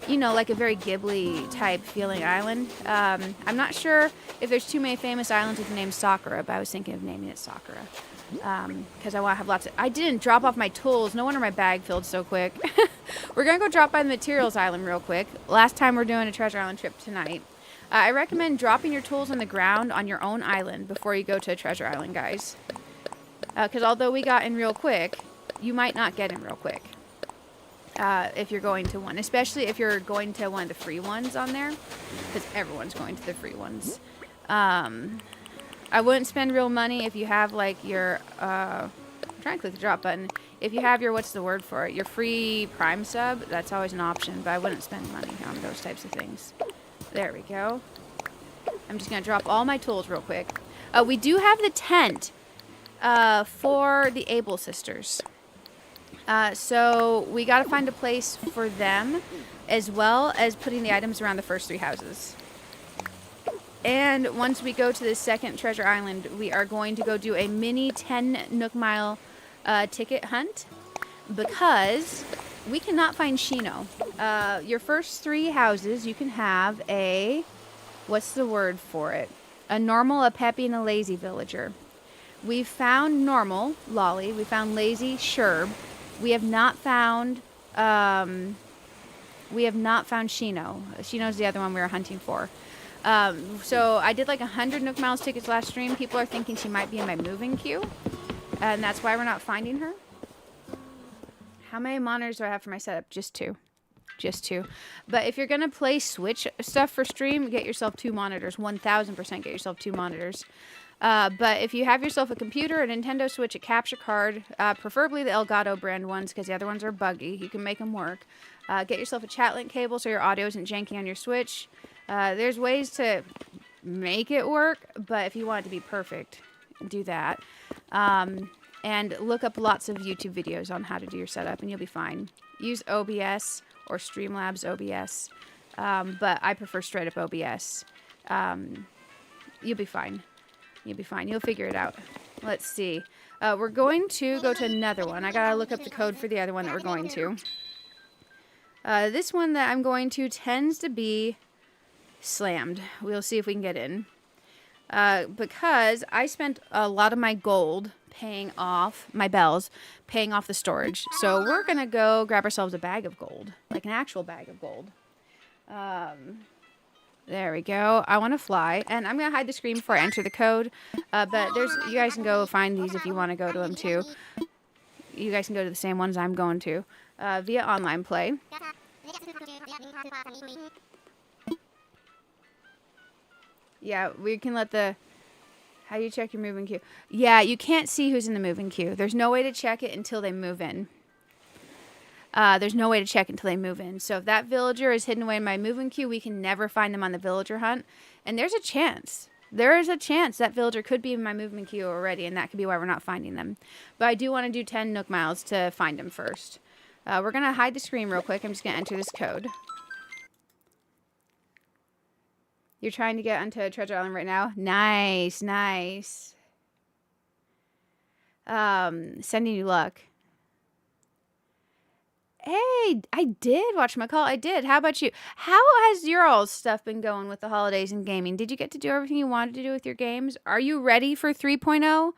A: You know, like a very Ghibli type feeling island. I'm not sure if there's too many famous islands with the name Sakura, but I was thinking of naming it Sakura. Because I want to have lots of... I didn't drop off my tools. No wonder my bag filled so quick. We're going to go drop by the materials island real quick. Last time we're doing a treasure island trip tonight. I recommend dropping your tools on the ground on your own island before you go to a treasure island, guys. Because although we got in real quick, you might not get in real quick. If you're going to one. Especially if you're going to one of the free ones on there. Because everyone's going to the free ones. I wouldn't spend real money if you have like your, I'm trying to click the drop button. If you have your, what's the word for it? Your free Prime sub, that's always an option, but I wouldn't spend money on those types of things. There we go. I'm just going to drop all my tools real quick. We do have the tent for the Able sisters. So we got to find a place for them as well as putting the items around the first 3 houses. And once we go to the second treasure island, we are going to go do a mini 10 Nook Mile ticket hunt because we cannot find Shino. Your first 3 houses, you can have a, what's the word for it? A normal, a peppy, and a lazy villager. We found normal, Lolly. We found lazy, Sherb. We have not found Shino. Shino's the other one we were hunting for. So I did like 100 Nook Miles tickets last stream. People are thinking she might be in my moving queue. And that's why we're not finding her. How many monitors do I have for my setup? Just 2. Just 2. But if you're going to play Switch stuff for stream, get yourself 2 monitors. 1000% get yourself 2 monitors. But if you have yourself a computer, a Nintendo Switch, a capture card, preferably the Elgato brand ones because the other ones are buggy. You can make them work. Get yourself a chat link cable so your audio isn't janky on your Switch. There's ways to make it work, but if you want it to be perfect, do that. And look up lots of YouTube videos on how to do your setup, and you'll be fine. Use OBS or Streamlabs OBS, but I prefer straight up OBS. You'll be fine. You'll be fine. You'll figure it out. Let's see. We're going to go to another one. I gotta look up the code for the other one that we're going to. This one that I'm going to tends to be slammed. We'll see if we can get in. Because I spent a lot of my gold paying off my bells, paying off the storage. So we're going to go grab ourselves a bag of gold, like an actual bag of gold. There we go. I want to fly, and I'm going to hide the screen before I enter the code. But you guys can go find these if you want to go to them too. You guys can go to the same ones I'm going to via online play. Yeah, we can let the... How do you check your moving queue? Yeah, you can't see who's in the moving queue. There's no way to check it until they move in. There's no way to check until they move in. So if that villager is hidden away in my moving queue, we can never find them on the villager hunt. And there's a chance. There is a chance that villager could be in my movement queue already, and that could be why we're not finding them. But I do want to do 10 Nook Miles to find them first. We're going to hide the screen real quick. I'm just going to enter this code. You're trying to get onto Treasure Island right now? Nice, nice. Sending you luck. Hey, I did watch my call. I did. How about you? How has your all stuff been going with the holidays and gaming? Did you get to do everything you wanted to do with your games? Are you ready for 3.0?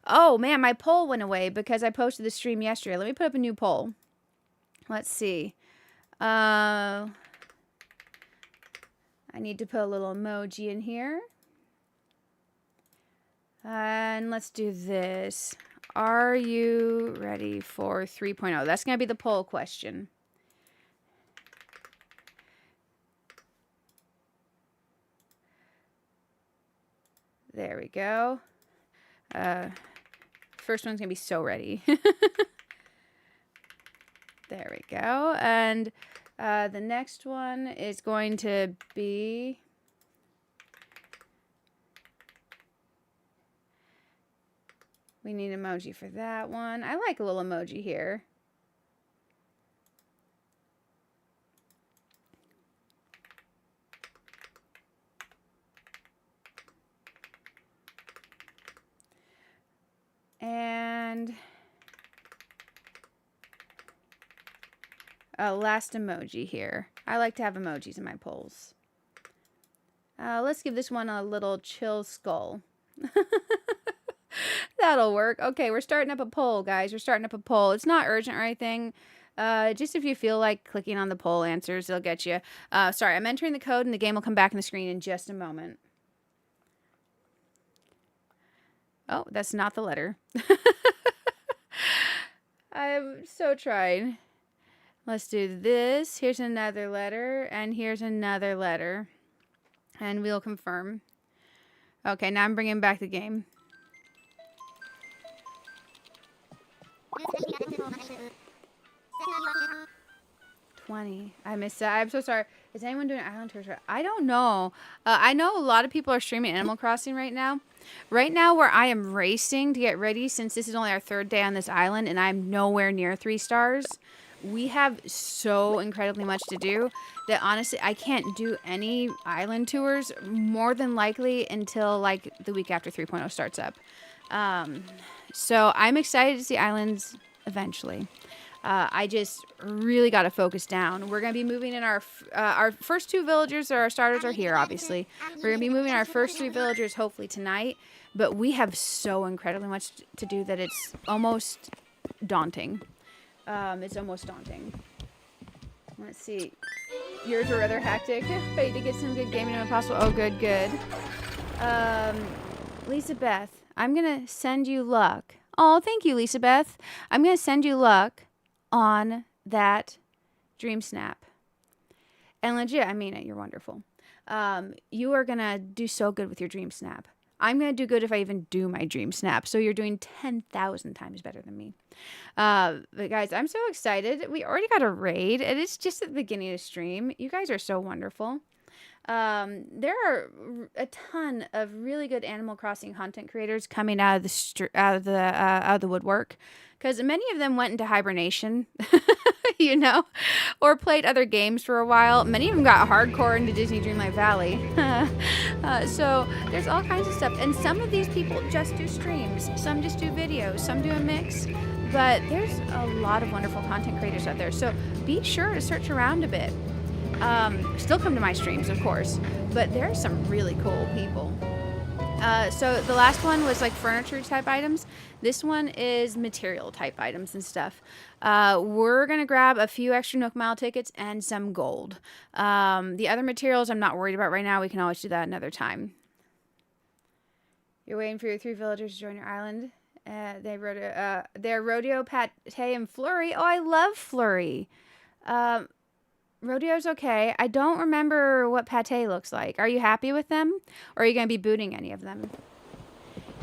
A: Oh, man, my poll went away because I posted the stream yesterday. Let me put up a new poll. Let's see. I need to put a little emoji in here. And let's do this. Are you ready for 3.0? That's going to be the poll question. There we go. First one's going to be so ready. There we go. And the next one is going to be... We need an emoji for that one. I like a little emoji here. last emoji here. I like to have emojis in my polls. Let's give this one a little chill skull. That'll work. Okay, we're starting up a poll, guys. We're starting up a poll. It's not urgent or anything. Just if you feel like clicking on the poll answers, it'll get you. Sorry, I'm entering the code and the game will come back on the screen in just a moment. Oh, that's not the letter. I have so tried. Let's do this. Here's another letter, and here's another letter. And we'll confirm. Okay, now I'm bringing back the game. 20. I missed that. I'm so sorry. Is anyone doing island tours? I don't know. I know a lot of people are streaming Animal Crossing right now. Right now, where I am racing to get ready, since this is only our 3rd day on this island, and I'm nowhere near 3 stars. We have so incredibly much to do that honestly I can't do any island tours more than likely until like the week after 3.0 starts up. So I'm excited to see islands eventually. I just really got to focus down. We're going to be moving in our first 2 villagers, or our starters are here, obviously. We're going to be moving our first 3 villagers hopefully tonight, but we have so incredibly much to do that it's almost daunting. It's almost daunting. Let's see. Yours were rather hectic. Ready to get some good gaming if possible. Oh, good, good. Lisa Beth, I'm going to send you luck. Oh, thank you, Lisa Beth. I'm going to send you luck on that dream snap. And legit, I mean it. You're wonderful. You are going to do so good with your dream snap. I'm going to do good if I even do my dream snap. So you're doing 10,000 times better than me. But guys, I'm so excited. We already got a raid, and it's just at the beginning of the stream. You guys are so wonderful. There are a ton of really good Animal Crossing content creators coming out of the woodwork, because many of them went into hibernation, you know, or played other games for a while. Many of them got hardcore into Disney Dreamlight Valley. So there's all kinds of stuff, and some of these people just do streams, some just do videos, some do a mix. But there's a lot of wonderful content creators out there, so be sure to search around a bit. Still come to my streams, of course, but there are some really cool people. So the last one was like furniture type items. This one is material type items and stuff. We're going to grab a few extra Nook Mile tickets and some gold. The other materials I'm not worried about right now. We can always do that another time. You're waiting for your 3 villagers to join your island. They're Rodeo, Pate, and Flurry. Oh, I love Flurry. Rodeo's okay. I don't remember what Pate looks like. Are you happy with them? Or are you going to be booting any of them?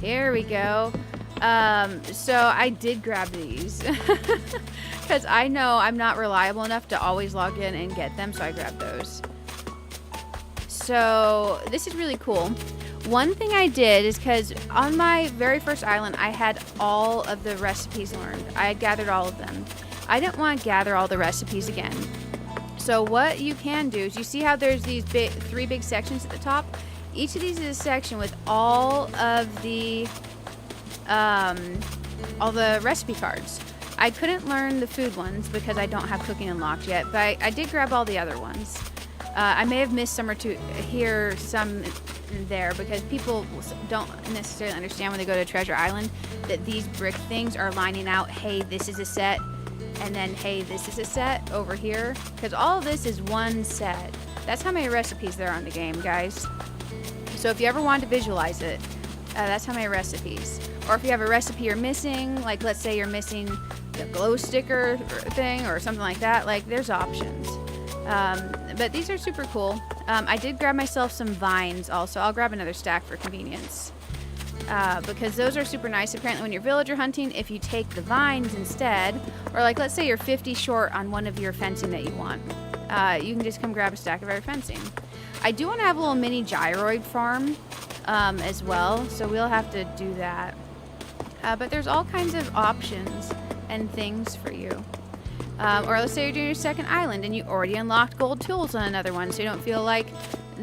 A: Here we go. So I did grab these. Because I know I'm not reliable enough to always log in and get them. So I grabbed those. So this is really cool. One thing I did is because on my very first island, I had all of the recipes learned. I had gathered all of them. I didn't want to gather all the recipes again. So what you can do is, you see how there's these 3 big sections at the top? Each of these is a section with all of the recipe cards. I couldn't learn the food ones because I don't have cooking unlocked yet, but I did grab all the other ones. I may have missed some or two here, some there, because people don't necessarily understand when they go to Treasure Island that these brick things are lining out, hey, this is a set, and then, hey, this is a set over here, because all of this is one set. That's how many recipes there are on the game, guys. So if you ever want to visualize it, that's how many recipes. Or if you have a recipe you're missing, like let's say you're missing the glow sticker thing or something like that, like there's options. But these are super cool. I did grab myself some vines also. I'll grab another stack for convenience. Because those are super nice. Apparently when you're villager hunting, if you take the vines instead, or like let's say you're 50 short on one of your fencing that you want, you can just come grab a stack of our fencing. I do want to have a little mini gyroid farm as well, so we'll have to do that. But there's all kinds of options and things for you. Or let's say you're doing your second island and you already unlocked gold tools on another one, so you don't feel like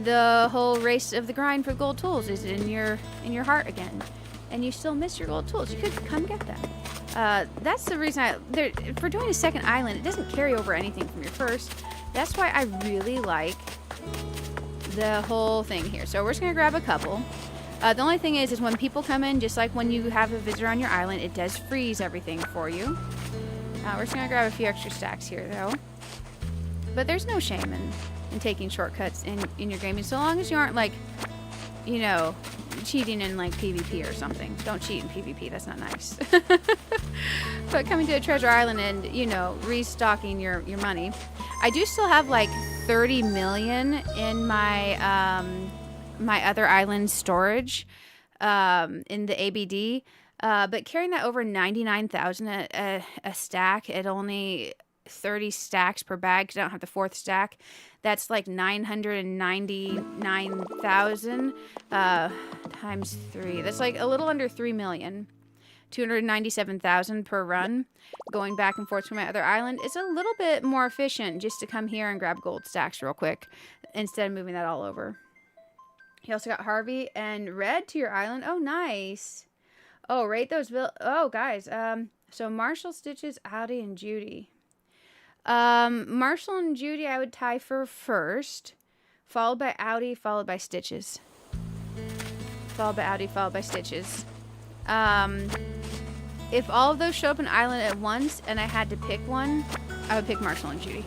A: the whole race of the grind for gold tools is in your heart again, and you still miss your gold tools. You could come get them. That's the reason for doing a second island, it doesn't carry over anything from your first. That's why I really like the whole thing here. So we're just gonna grab a couple. The only thing is when people come in, just like when you have a visitor on your island, it does freeze everything for you. We're just gonna grab a few extra stacks here though. But there's no shame in taking shortcuts in your gaming, so long as you aren't like, you know, cheating in like PvP or something. Don't cheat in PvP, that's not nice. But coming to a treasure island and, you know, restocking your money. I do still have like 30 million in my my other island storage in the ABD, but carrying that over 99,000 a stack at only 30 stacks per bag, because I don't have the fourth stack. That's like 999,000 times 3. That's like a little under 3 million. 297,000 per run. Going back and forth to my other island is a little bit more efficient just to come here and grab gold stacks real quick instead of moving that all over. You also got Harvey and Red to your island. Oh, nice. Oh, rate those. Oh, guys. So Marshall, Stitches, Audi, and Judy. Marshall and Judy I would tie for first, followed by Audi, followed by Stitches. Followed by Audi, followed by Stitches. If all of those show up an island at once and I had to pick one, I would pick Marshall and Judy.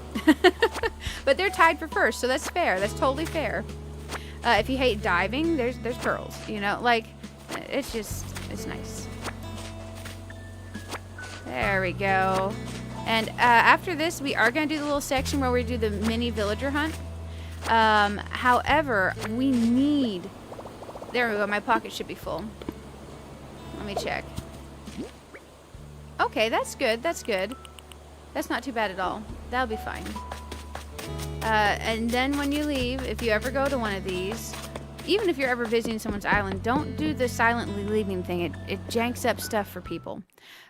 A: But they're tied for first, so that's fair. That's totally fair. If you hate diving, there's pearls, you know, like, it's nice. There we go. And after this, we are going to do the little section where we do the mini villager hunt. However, we need... There we go. My pocket should be full. Let me check. Okay, that's good. That's good. That's not too bad at all. That'll be fine. And then when you leave, if you ever go to one of these, even if you're ever visiting someone's island, don't do the silently leaving thing. It janks up stuff for people.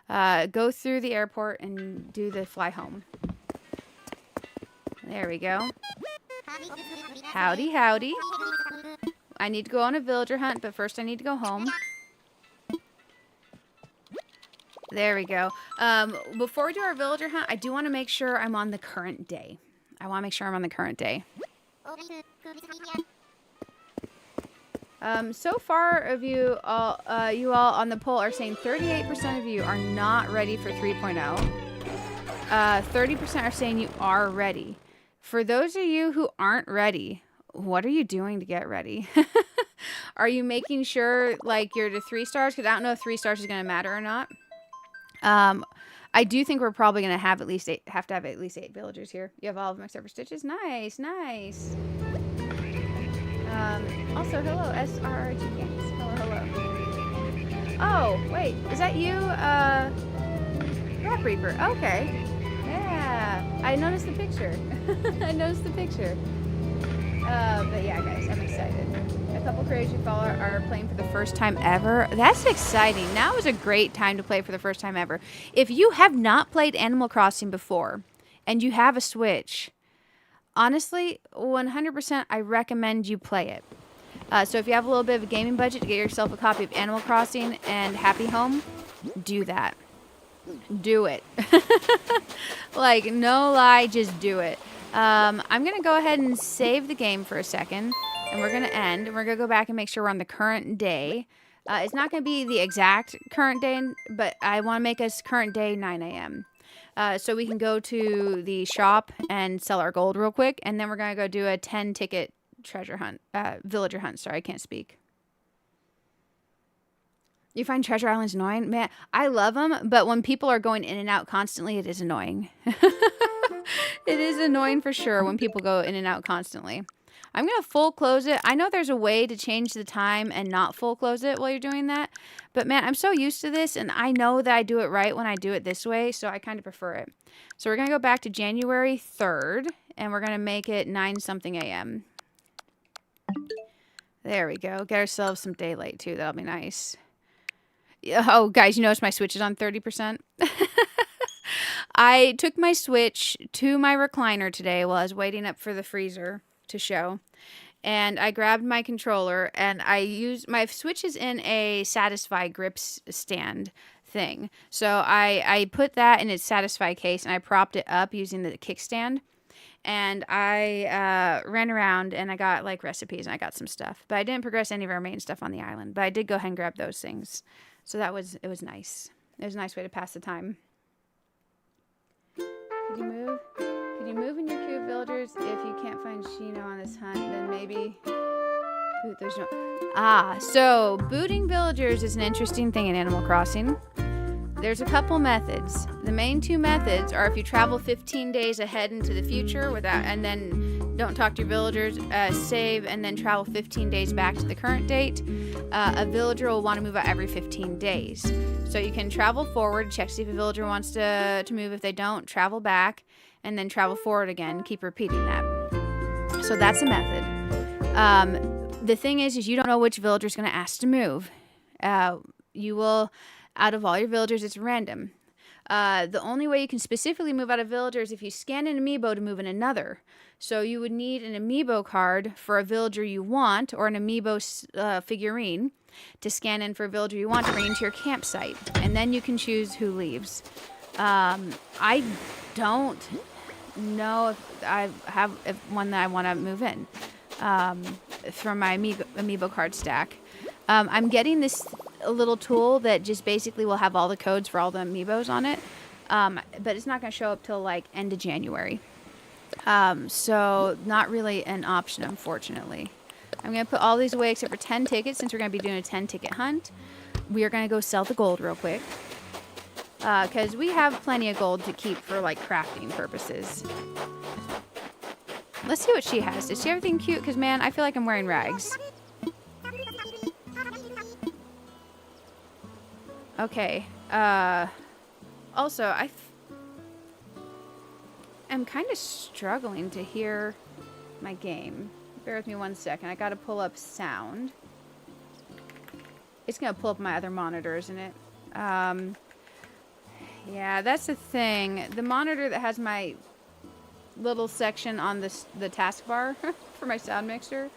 A: Go through the airport and do the fly home. There we go. Howdy, howdy. I need to go on a villager hunt, but first I need to go home. There we go. Before we do our villager hunt, I do want to make sure I'm on the current day. I want to make sure I'm on the current day. So far of you all on the poll are saying 38% of you are not ready for 3.0. 30% are saying you are ready. For those of you who aren't ready, what are you doing to get ready? Are you making sure like you're to 3 stars? Because I don't know if 3 stars is going to matter or not. I do think we're probably going to have at least 8 villagers here. You have all of them except for Stitches. Nice, nice. Also, hello, SRRG Games. Hello. Oh, wait, is that you, Rock Reaper? Okay. Yeah, I noticed the picture. I noticed the picture. But yeah, guys, I'm excited. A couple crazy followers are playing for the first time ever. That's exciting. Now is a great time to play for the first time ever. If you have not played Animal Crossing before and you have a Switch, honestly, 100% I recommend you play it. So if you have a little bit of a gaming budget to get yourself a copy of Animal Crossing and Happy Home, do that. Do it. Like, no lie, just do it. I'm going to go ahead and save the game for a second, and we're going to end, and we're going to go back and make sure we're on the current day. It's not going to be the exact current day, but I want to make us current day 9 a.m. So we can go to the shop and sell our gold real quick, and then we're going to go do a 10-ticket treasure hunt, villager hunt. Sorry, I can't speak. You find treasure islands annoying? Man, I love them, but when people are going in and out constantly, it is annoying. It is annoying for sure when people go in and out constantly. I'm going to full close it. I know there's a way to change the time and not full close it while you're doing that. But man, I'm so used to this, and I know that I do it right when I do it this way, so I kind of prefer it. So we're going to go back to January 3rd, and we're going to make it 9-something a.m. There we go. Get ourselves some daylight, too. That'll be nice. Oh, guys, you notice my Switch is on 30%? I took my Switch to my recliner today while I was waiting up for the freezer to show. And I grabbed my controller, and I used... My Switch is in a Satisfy grips stand thing. So I put that in its satisfy case, and I propped it up using the kickstand. And I ran around, and I got like recipes, and I got some stuff. But I didn't progress any of our main stuff on the island. But I did go ahead and grab those things. So it was nice. It was a nice way to pass the time. Could you move? Could you move in your queue of villagers? If you can't find Shino on this hunt, then maybe... Ooh, there's no... Ah, so booting villagers is an interesting thing in Animal Crossing. There's a couple methods. The main two methods are if you travel 15 days ahead into the future without, and then don't talk to your villagers, save, and then travel 15 days back to the current date. A villager will want to move out every 15 days. So you can travel forward, check see if a villager wants to move. If they don't, travel back, and then travel forward again. Keep repeating that. So that's a method. The thing is you don't know which villager is going to ask to move. You will... Out of all your villagers, it's random. The only way you can specifically move out of villager is if you scan an amiibo to move in another. So you would need an amiibo card for a villager you want, or an amiibo figurine to scan in for a villager you want to bring into your campsite. And then you can choose who leaves. I don't know if I have one that I want to move in from my amiibo card stack. I'm getting this little tool that just basically will have all the codes for all the amiibos on it, but it's not going to show up till like end of January, so not really an option, unfortunately. I'm going to put all these away except for 10 tickets, since we're going to be doing a 10 ticket hunt. We are going to go sell the gold real quick, because we have plenty of gold to keep for like crafting purposes. Let's see what she has. Does she have everything cute? Because man, I feel like I'm wearing rags. Okay, also, I'm kind of struggling to hear my game. Bear with me 1 second. I gotta pull up sound. It's gonna pull up my other monitor, isn't it? Yeah, that's the thing. The monitor that has my little section on the taskbar for my sound mixer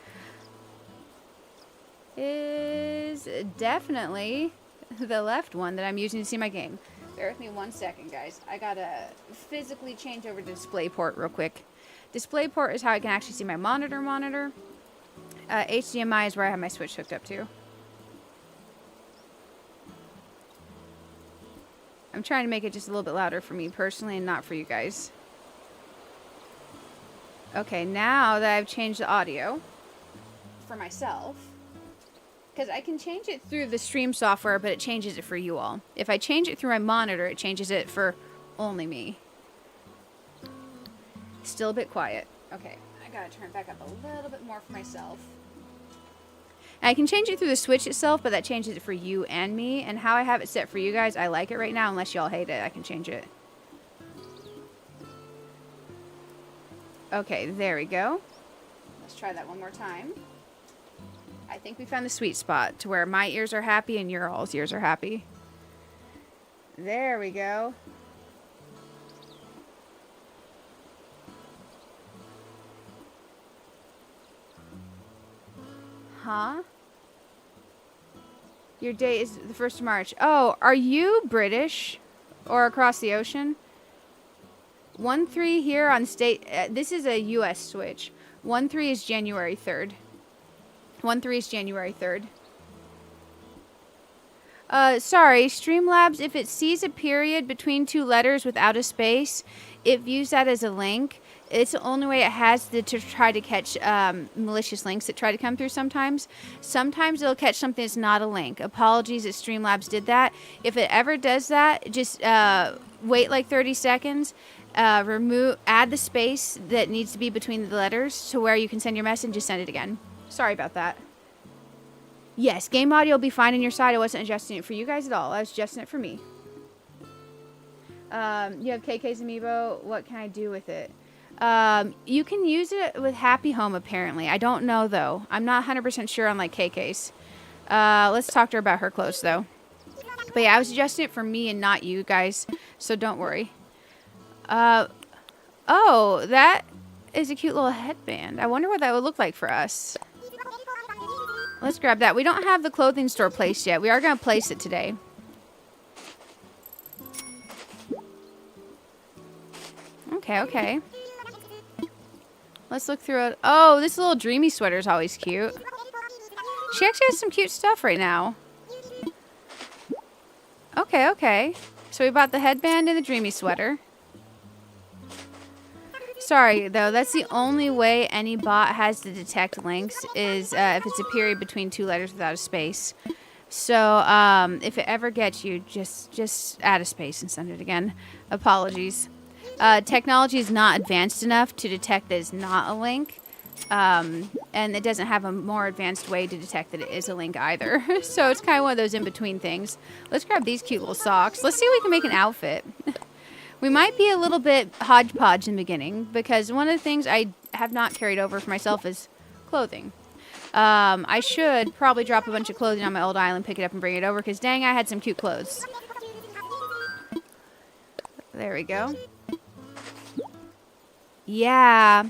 A: is definitely... the left one that I'm using to see my game. Bear with me 1 second, guys. I gotta physically change over to DisplayPort real quick. DisplayPort is how I can actually see my monitor. HDMI is where I have my Switch hooked up to. I'm trying to make it just a little bit louder for me personally and not for you guys. Okay, now that I've changed the audio for myself, because I can change it through the stream software, but it changes it for you all. If I change it through my monitor, it changes it for only me. Still a bit quiet. Okay, I gotta turn it back up a little bit more for myself. And I can change it through the Switch itself, but that changes it for you and me. And how I have it set for you guys, I like it right now. Unless y'all hate it, I can change it. Okay, there we go. Let's try that one more time. I think we found the sweet spot to where my ears are happy and your all's ears are happy. There we go. Huh? Your date is the 1st of March. Oh, are you British or across the ocean? 1-3 here on state. This is a U.S. Switch. 1-3 is January 3rd. 1-3 is January 3rd. Sorry, Streamlabs, if it sees a period between 2 letters without a space, it views that as a link. It's the only way it has to try to catch malicious links that try to come through sometimes. Sometimes it'll catch something that's not a link. Apologies that Streamlabs did that. If it ever does that, just wait like 30 seconds. Add the space that needs to be between the letters to where you can send your message and just send it again. Sorry about that. Yes, game audio will be fine on your side. I wasn't adjusting it for you guys at all. I was adjusting it for me. You have KK's amiibo. What can I do with it? You can use it with Happy Home, apparently. I don't know, though. I'm not 100% sure on, like, KK's. Let's talk to her about her clothes, though. But, yeah, I was adjusting it for me and not you guys, so don't worry. Oh, that is a cute little headband. I wonder what that would look like for us. Let's grab that. We don't have the clothing store placed yet. We are going to place it today. Okay, okay. Let's look through it. Oh, this little dreamy sweater is always cute. She actually has some cute stuff right now. Okay, okay. So we bought the headband and the dreamy sweater. Sorry, though, that's the only way any bot has to detect links is if it's a period between 2 letters without a space. So, if it ever gets you, just add a space and send it again. Apologies. Technology is not advanced enough to detect that it's not a link. And it doesn't have a more advanced way to detect that it is a link either. So it's kind of one of those in-between things. Let's grab these cute little socks. Let's see if we can make an outfit. We might be a little bit hodgepodge in the beginning because one of the things I have not carried over for myself is clothing. I should probably drop a bunch of clothing on my old island, pick it up and bring it over because dang, I had some cute clothes. There we go. Yeah,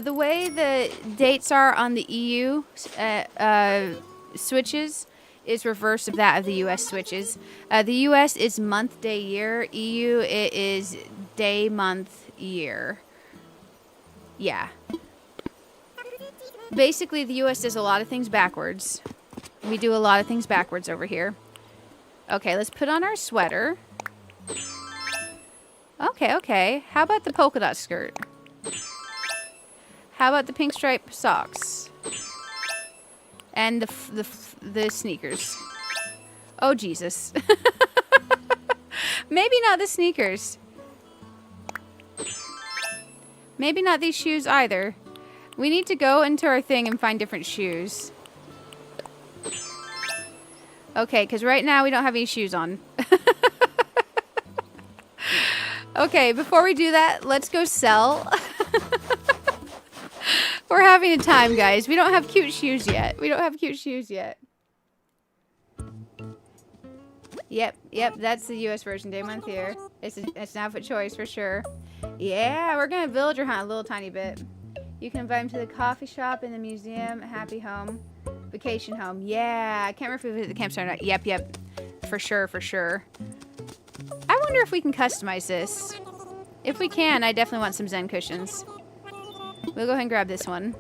A: the way the dates are on the EU switches is reverse of that of the US switches. The US is month, day, year. EU, it is day, month, year. Yeah. Basically, the US does a lot of things backwards. We do a lot of things backwards over here. Okay, let's put on our sweater. Okay, okay. How about the polka dot skirt? How about the pink stripe socks? And the sneakers. Oh, Jesus. Maybe not the sneakers. Maybe not these shoes either. We need to go into our thing and find different shoes. Okay, because right now we don't have any shoes on. Okay, before we do that, let's go sell. We're having a time, guys. We don't have cute shoes yet. We don't have cute shoes yet. Yep, that's the US version. Day, month, year. It's an outfit choice for sure. Yeah, we're going to villager hunt a little tiny bit. You can invite them to the coffee shop, in the museum, happy home, vacation home. Yeah, I can't remember if we visit the campsite or not. Yep. For sure, for sure. I wonder if we can customize this. If we can, I definitely want some Zen cushions. We'll go ahead and grab this one.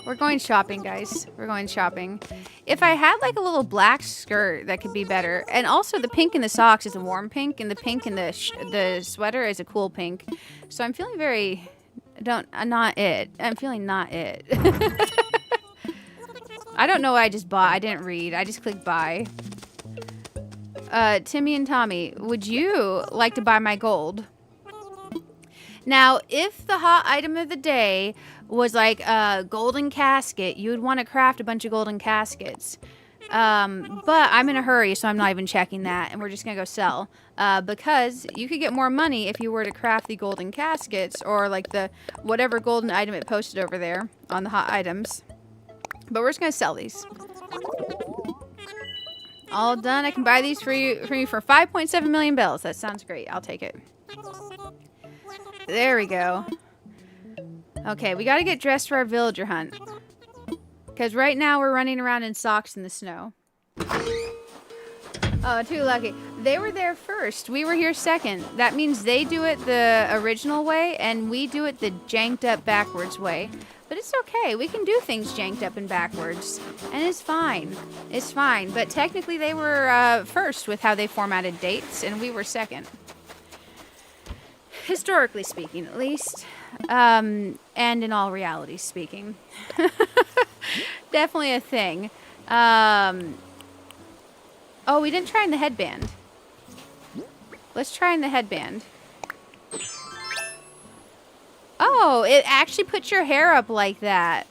A: We're going shopping, guys. We're going shopping. If I had like a little black skirt, that could be better. And also the pink in the socks is a warm pink, and the pink in the sweater is a cool pink. So I'm feeling very... not it. I'm feeling not it. I don't know what I just bought. I didn't read. I just clicked buy. Timmy and Tommy, would you like to buy my gold? Now, if the hot item of the day was like a golden casket, you would want to craft a bunch of golden caskets. But I'm in a hurry, so I'm not even checking that, and we're just going to go sell. Because you could get more money if you were to craft the golden caskets, or like the whatever golden item it posted over there on the hot items. But we're just going to sell these. All done. I can buy these for you for 5.7 million bells. That sounds great. I'll take it. There we go. Okay, we got to get dressed for our villager hunt. Because right now we're running around in socks in the snow. Oh, too lucky. They were there first. We were here second. That means they do it the original way, and we do it the janked up backwards way. But it's okay. We can do things janked up and backwards. And it's fine. It's fine. But technically they were first with how they formatted dates, and we were second. Historically speaking, at least. And in all reality speaking. Definitely a thing. Oh, we didn't try in the headband. Let's try in the headband. Oh, it actually puts your hair up like that.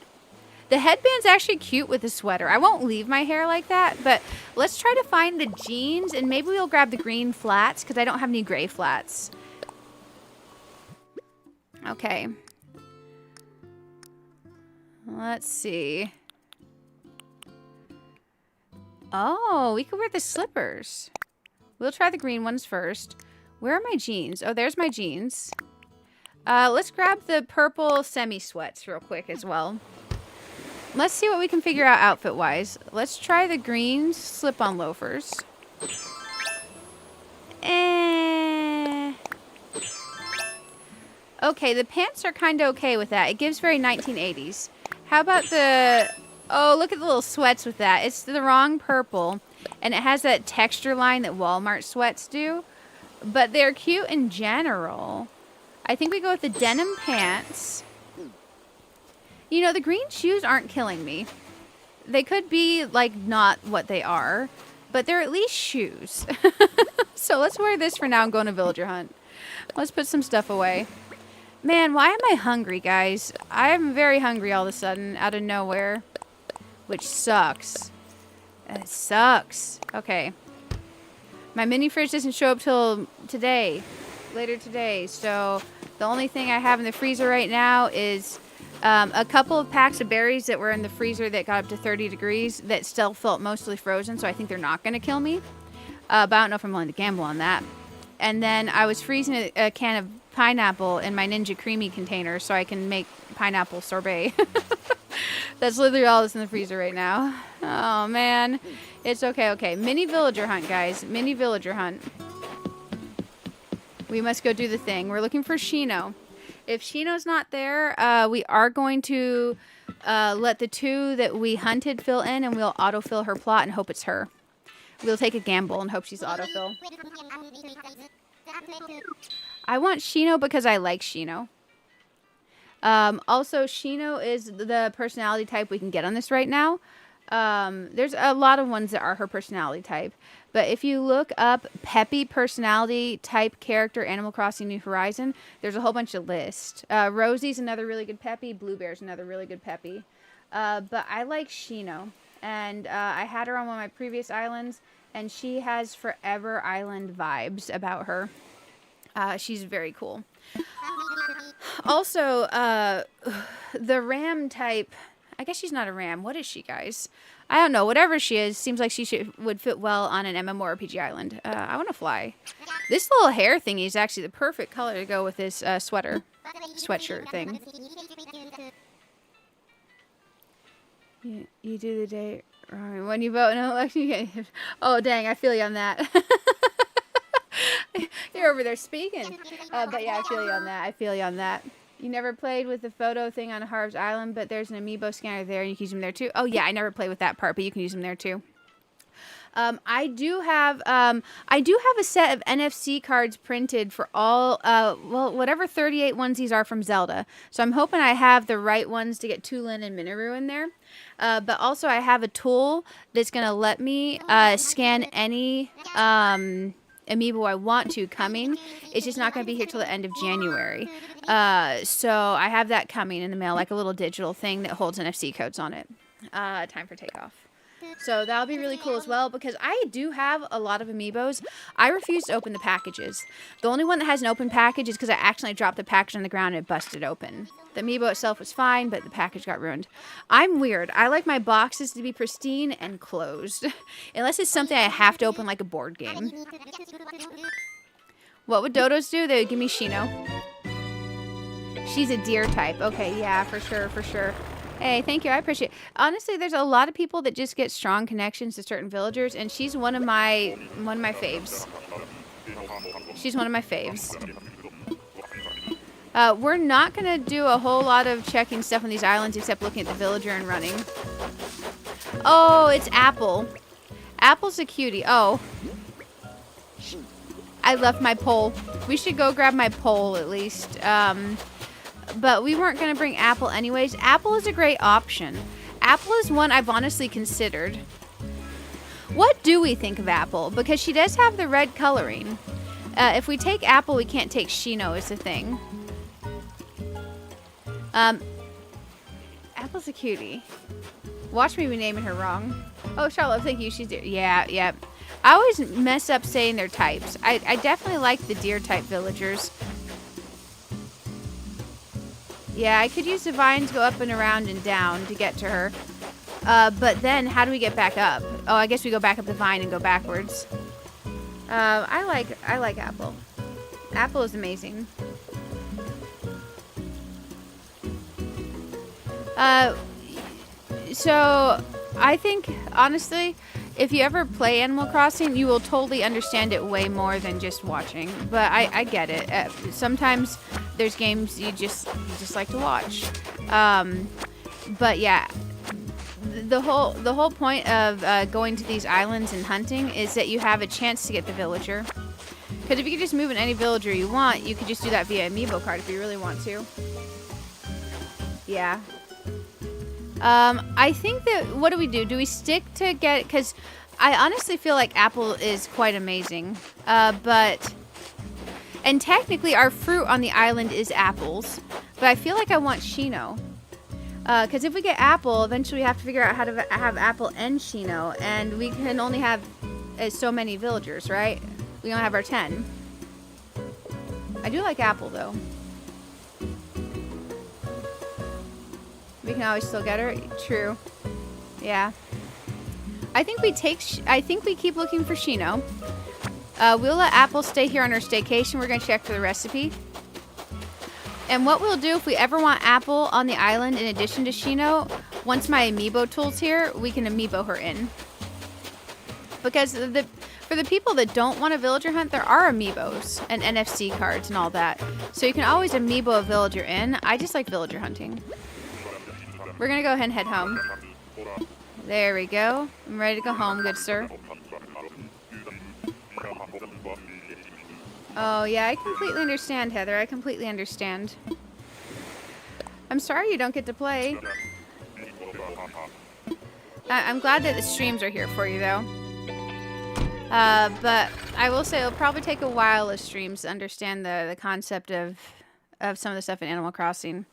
A: The headband's actually cute with the sweater. I won't leave my hair like that, but let's try to find the jeans, and maybe we'll grab the green flats, because I don't have any gray flats. Okay. Let's see. Oh, we could wear the slippers. We'll try the green ones first. Where are my jeans? Oh, there's my jeans. Let's grab the purple semi-sweats real quick as well. Let's see what we can figure out outfit-wise. Let's try the green slip-on loafers. Okay, the pants are kind of okay with that. It gives very 1980s. How about the... Oh, look at the little sweats with that. It's the wrong purple. And it has that texture line that Walmart sweats do. But they're cute in general. I think we go with the denim pants. You know, the green shoes aren't killing me. They could be, like, not what they are. But they're at least shoes. So let's wear this for now and go on a villager hunt. Let's put some stuff away. Man, why am I hungry, guys? I'm very hungry all of a sudden, out of nowhere. Which sucks. It sucks. Okay. My mini fridge doesn't show up till today. Later today. So the only thing I have in the freezer right now is a couple of packs of berries that were in the freezer that got up to 30 degrees that still felt mostly frozen. So I think they're not going to kill me. But I don't know if I'm willing to gamble on that. And then I was freezing a can of pineapple in my Ninja Creamy container so I can make pineapple sorbet. That's literally all that's in the freezer right now. Oh, man. It's okay, okay. Mini villager hunt, guys. Mini villager hunt. We must go do the thing. We're looking for Shino. If Shino's not there, we are going to let the two that we hunted fill in, and we'll autofill her plot and hope it's her. We'll take a gamble and hope she's autofill. I want Shino because I like Shino. Also, Shino is the personality type we can get on this right now. There's a lot of ones that are her personality type. But if you look up Peppy personality type character Animal Crossing New Horizon, there's a whole bunch of lists. Rosie's another really good Peppy. Bluebear's another really good Peppy. But I like Shino. And I had her on one of my previous islands. And she has Forever Island vibes about her. She's very cool. Also, the ram type, I guess she's not a ram. What is she, guys? I don't know. Whatever she is, seems like she would fit well on an MMORPG island. I want to fly. This little hair thingy is actually the perfect color to go with this sweatshirt thing. You do the day when you vote in an election. Oh, dang, I feel you on that. You're over there speaking. But yeah, I feel you on that. I feel you on that. You never played with the photo thing on Harv's Island, but there's an amiibo scanner there, and you can use them there too. Oh yeah, I never played with that part, but you can use them there too. I do have a set of NFC cards printed for all, well, whatever 38 ones these are from Zelda. So I'm hoping I have the right ones to get Tulin and Minoru in there. But also I have a tool that's going to let me scan any amiibo I want to coming. It's just not going to be here till the end of January. So I have that coming in the mail, like a little digital thing that holds NFC codes on it. Time for takeoff. So that'll be really cool as well, because I do have a lot of amiibos. I refuse to open the packages. The only one that has an open package is because I accidentally dropped the package on the ground and it busted open. The amiibo itself was fine, but the package got ruined. I'm weird. I like my boxes to be pristine and closed. Unless it's something I have to open, like a board game. What would dodos do? They would give me Shino. She's a deer type. Okay, yeah, for sure, for sure. Hey, thank you. I appreciate it. Honestly, there's a lot of people that just get strong connections to certain villagers, and she's one of my faves. She's one of my faves. We're not going to do a whole lot of checking stuff on these islands except looking at the villager and running. Oh, it's Apple. Apple's a cutie. Oh. I left my pole. We should go grab my pole at least. But we weren't going to bring Apple anyways. Apple is a great option. Apple is one I've honestly considered. What do we think of Apple? Because she does have the red coloring. If we take Apple, we can't take Shino is the thing. Apple's a cutie. Watch me be naming her wrong. Oh, Charlotte, thank you. She's deer. Yeah, yeah. I always mess up saying their types. I definitely like the deer type villagers. Yeah, I could use the vines, go up and around and down to get to her. But then, how do we get back up? Oh, I guess we go back up the vine and go backwards. I like Apple. Apple is amazing. So, I think, honestly, if you ever play Animal Crossing, you will totally understand it way more than just watching. But I get it. Sometimes there's games you just like to watch. But yeah, the whole point of going to these islands and hunting is that you have a chance to get the villager. Because if you could just move in any villager you want, you could just do that via amiibo card if you really want to. Yeah. I think that, what do we do? Do we stick to get, because I honestly feel like apple is quite amazing. And technically our fruit on the island is apples. But I feel like I want Shino. Because if we get apple, eventually we have to figure out how to have apple and Shino. And we can only have so many villagers, right? We only have our 10. I do like apple, though. We can always still get her. True. Yeah. I think we keep looking for Shino. We'll let Apple stay here on her staycation. We're going to check for the recipe. And what we'll do if we ever want Apple on the island in addition to Shino, once my amiibo tool's here, we can amiibo her in. Because for the people that don't want a villager hunt, there are amiibos and NFC cards and all that. So you can always amiibo a villager in. I just like villager hunting. We're going to go ahead and head home. There we go. I'm ready to go home, good sir. Oh, yeah, I completely understand, Heather. I completely understand. I'm sorry you don't get to play. I'm glad that the streams are here for you, though. But I will say it'll probably take a while of streams to understand the concept of some of the stuff in Animal Crossing.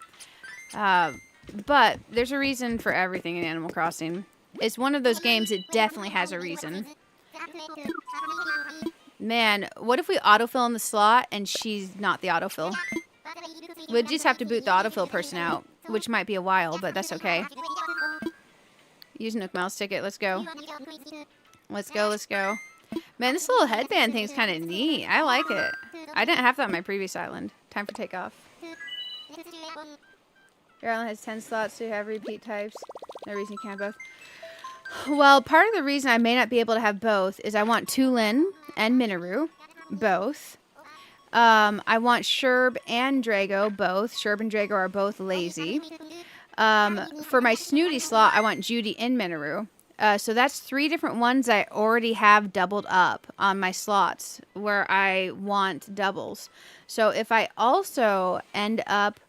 A: But there's a reason for everything in Animal Crossing. It's one of those games that definitely has a reason. Man, what if we autofill in the slot and she's not the autofill? We'd just have to boot the autofill person out, which might be a while, but that's okay. Use Nook Mouse ticket. Let's go. Let's go, let's go. Man, this little headband thing's kind of neat. I like it. I didn't have that on my previous island. Time for takeoff. Your island has 10 slots, so you have repeat types. No reason you can't have both. Well, part of the reason I may not be able to have both is I want Tulin and Minoru, both. I want Sherb and Drago, both. Sherb and Drago are both lazy. For my Snooty slot, I want Judy and Minoru. So that's 3 different ones I already have doubled up on my slots where I want doubles. So if I also end up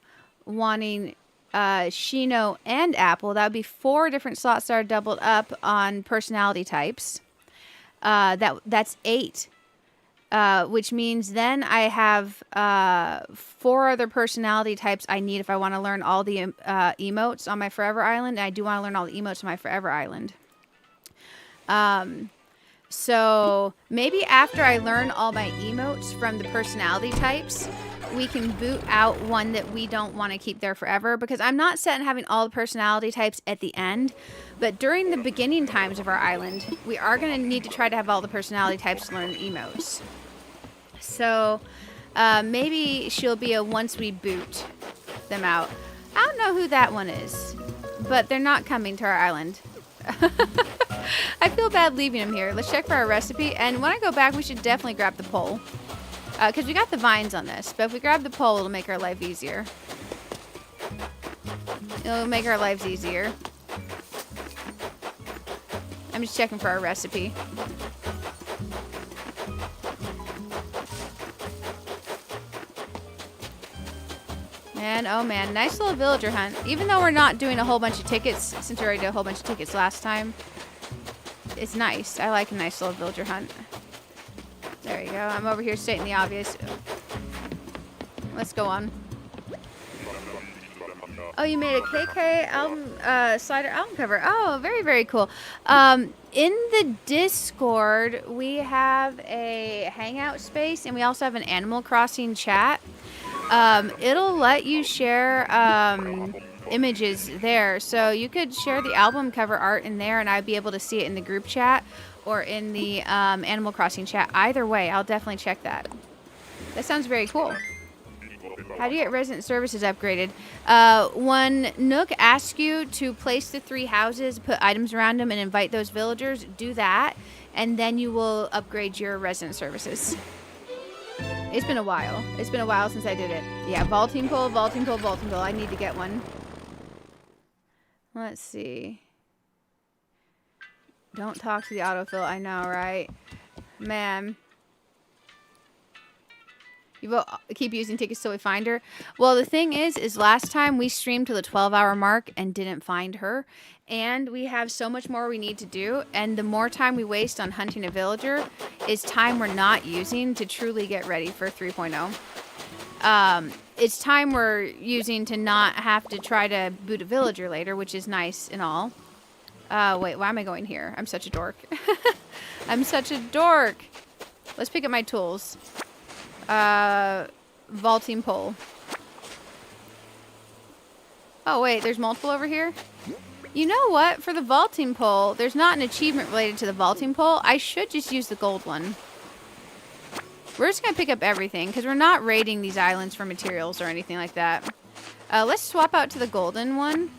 A: wanting Shino and Apple, that would be 4 different slots that are doubled up on personality types. That's 8. Which means then I have 4 other personality types I need if I want to learn all the emotes on my Forever Island. And I do want to learn all the emotes on my Forever Island. So maybe after I learn all my emotes from the personality types, we can boot out one that we don't want to keep there forever, because I'm not set on having all the personality types at the end, but during the beginning times of our island, we are going to need to try to have all the personality types to learn the emotes. So maybe she'll be a once we boot them out. I don't know who that one is, but they're not coming to our island. I feel bad leaving them here. Let's check for our recipe, and when I go back, we should definitely grab the pole. Because we got the vines on this, but if we grab the pole, it'll make our life easier. It'll make our lives easier. I'm just checking for our recipe. Man, oh man, nice little villager hunt. Even though we're not doing a whole bunch of tickets, since we already did a whole bunch of tickets last time, it's nice. I like a nice little villager hunt. There you go. I'm over here stating the obvious. Let's go on. Oh, you made a KK album, slider album cover. Oh, very, very cool. In the Discord, we have a hangout space, and we also have an Animal Crossing chat. It'll let you share images there. So you could share the album cover art in there, and I'd be able to see it in the group chat or in the Animal Crossing chat. Either way, I'll definitely check that. That sounds very cool. How do you get resident services upgraded? When Nook asks you to place the 3 houses, put items around them, and invite those villagers, do that, and then you will upgrade your resident services. It's been a while. It's been a while since I did it. Yeah, vaulting pole, vaulting pole, vaulting pole. I need to get one. Let's see. Don't talk to the autofill. I know, right? Man. You keep using tickets till we find her. Well, the thing is last time we streamed to the 12-hour mark and didn't find her. And we have so much more we need to do. And the more time we waste on hunting a villager is time we're not using to truly get ready for 3.0. It's time we're using to not have to try to boot a villager later, which is nice and all. Wait, why am I going here? I'm such a dork. I'm such a dork. Let's pick up my tools. Vaulting pole. Oh, wait, there's multiple over here? You know what? For the vaulting pole, there's not an achievement related to the vaulting pole. I should just use the gold one. We're just going to pick up everything, because we're not raiding these islands for materials or anything like that. Let's swap out to the golden one.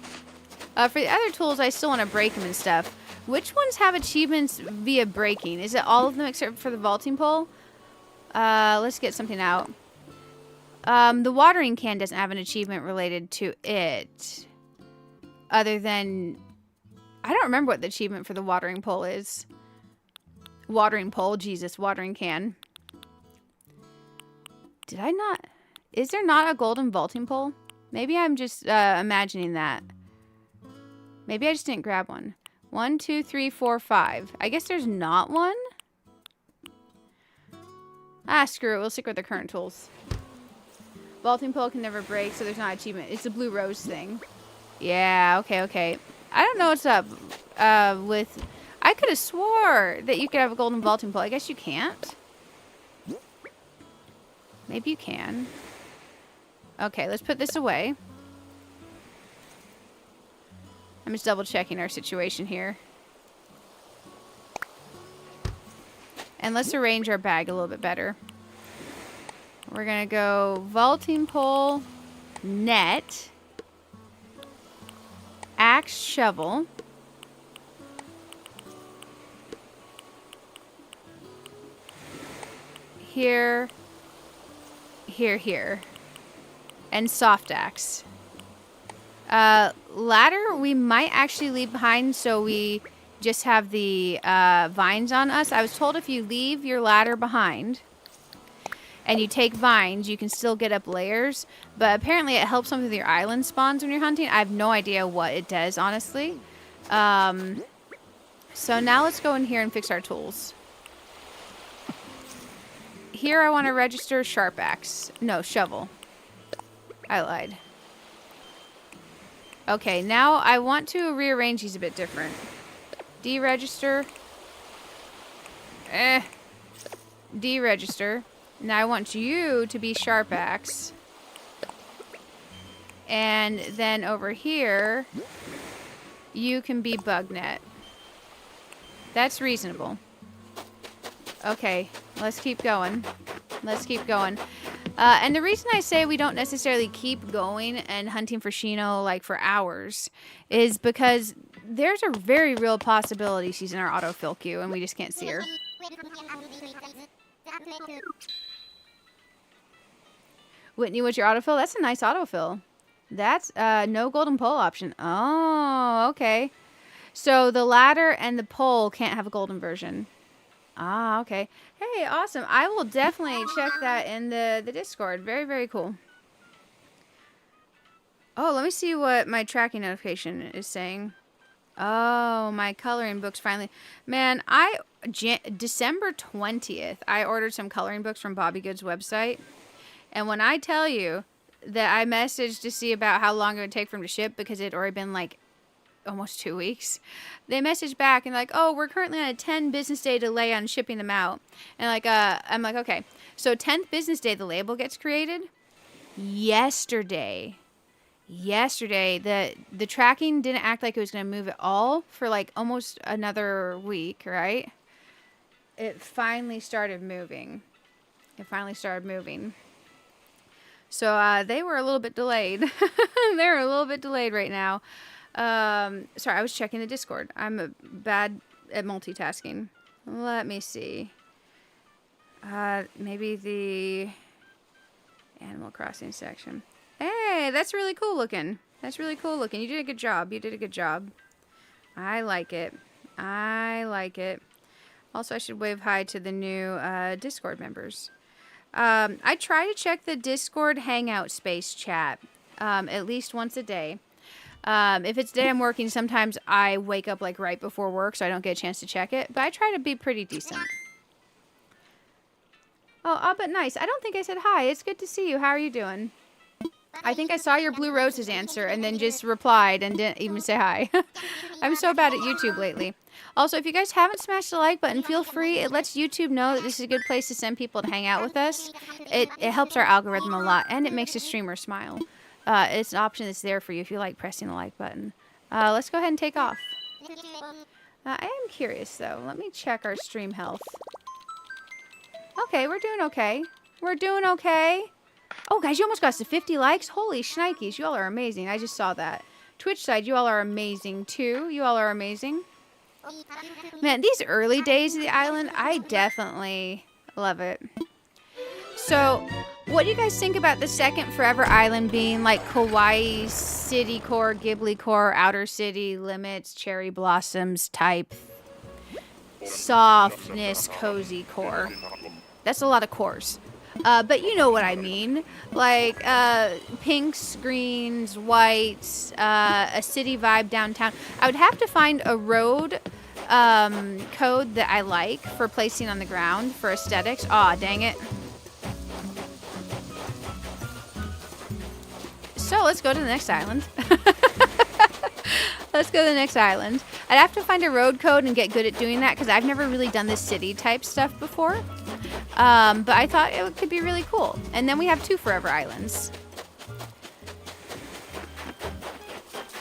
A: For the other tools, I still want to break them and stuff. Which ones have achievements via breaking? Is it all of them except for the vaulting pole? Let's get something out. The watering can doesn't have an achievement related to it. Other than... I don't remember what the achievement for the watering pole is. Watering pole? Jesus, watering can. Did I not... Is there not a golden vaulting pole? Maybe I'm just imagining that. Maybe I just didn't grab one. 1, 2, 3, 4, 5. I guess there's not one? Ah, screw it. We'll stick with the current tools. Vaulting pole can never break, so there's not an achievement. It's a blue rose thing. Yeah, okay, okay. I don't know what's up with... I could have swore that you could have a golden vaulting pole. I guess you can't. Maybe you can. Okay, let's put this away. I'm just double checking our situation here. And let's arrange our bag a little bit better. We're going to go vaulting pole, net, axe, shovel, here, here, here, and soft axe. Ladder we might actually leave behind so we just have the vines on us. I was told if you leave your ladder behind and you take vines, you can still get up layers. But apparently it helps some with your island spawns when you're hunting. I have no idea what it does, honestly. So now let's go in here and fix our tools. Here I want to register sharp axe. No, shovel. I lied. Okay, now I want to rearrange these a bit different. Deregister. Deregister. Now I want you to be sharp axe. And then over here, you can be bug net. That's reasonable. Okay, let's keep going. Let's keep going. And the reason I say we don't necessarily keep going and hunting for Shino like for hours is because there's a very real possibility she's in our autofill queue and we just can't see her. Whitney, what's your autofill? That's a nice autofill. That's no golden pole option. Oh, okay. So the ladder and the pole can't have a golden version. Ah, okay. Hey, awesome. I will definitely check that in the Discord. Very, very cool. Oh, let me see what my tracking notification is saying. Oh, my coloring books finally. Man, December 20th, I ordered some coloring books from Bobby Good's website. And when I tell you that I messaged to see about how long it would take for them to ship because it had already been like almost 2 weeks, they messaged back and like, oh, we're currently on a 10 business day delay on shipping them out. And like, I'm like, okay, so 10th business day, the label gets created. Yesterday, the tracking didn't act like it was going to move at all for like almost another week, right? It finally started moving. So they were a little bit delayed. They're a little bit delayed right now. Sorry, I was checking the Discord. I'm bad at multitasking. Let me see. Maybe the Animal Crossing section. Hey, that's really cool looking. That's really cool looking. You did a good job. You did a good job. I like it. I like it. Also, I should wave hi to the new Discord members. I try to check the Discord Hangout space chat at least once a day. If it's day I'm working, sometimes I wake up like right before work, so I don't get a chance to check it. But I try to be pretty decent. Oh, but nice. I don't think I said hi. It's good to see you. How are you doing? I think I saw your Blue Roses answer and then just replied and didn't even say hi. I'm so bad at YouTube lately. Also, if you guys haven't smashed the like button, feel free. It lets YouTube know that this is a good place to send people to hang out with us. It helps our algorithm a lot, and it makes the streamer smile. It's an option that's there for you if you like pressing the like button. Let's go ahead and take off. I am curious, though. Let me check our stream health. Okay, we're doing okay. We're doing okay. Oh, guys, you almost got us to 50 likes. Holy shnikes, you all are amazing. I just saw that. Twitch side, you all are amazing, too. You all are amazing. Man, these early days of the island, I definitely love it. So, what do you guys think about the second Forever Island being like Kawaii City Core, Ghibli Core, Outer City, Limits, Cherry Blossoms type softness, cozy core? That's a lot of cores. But you know what I mean. Like, pinks, greens, whites, a city vibe downtown. I would have to find a road code that I like for placing on the ground for aesthetics. Aw, dang it. So, let's go to the next island. Let's go to the next island. I'd have to find a road code and get good at doing that because I've never really done this city type stuff before. But I thought it could be really cool. And then we have 2 Forever Islands.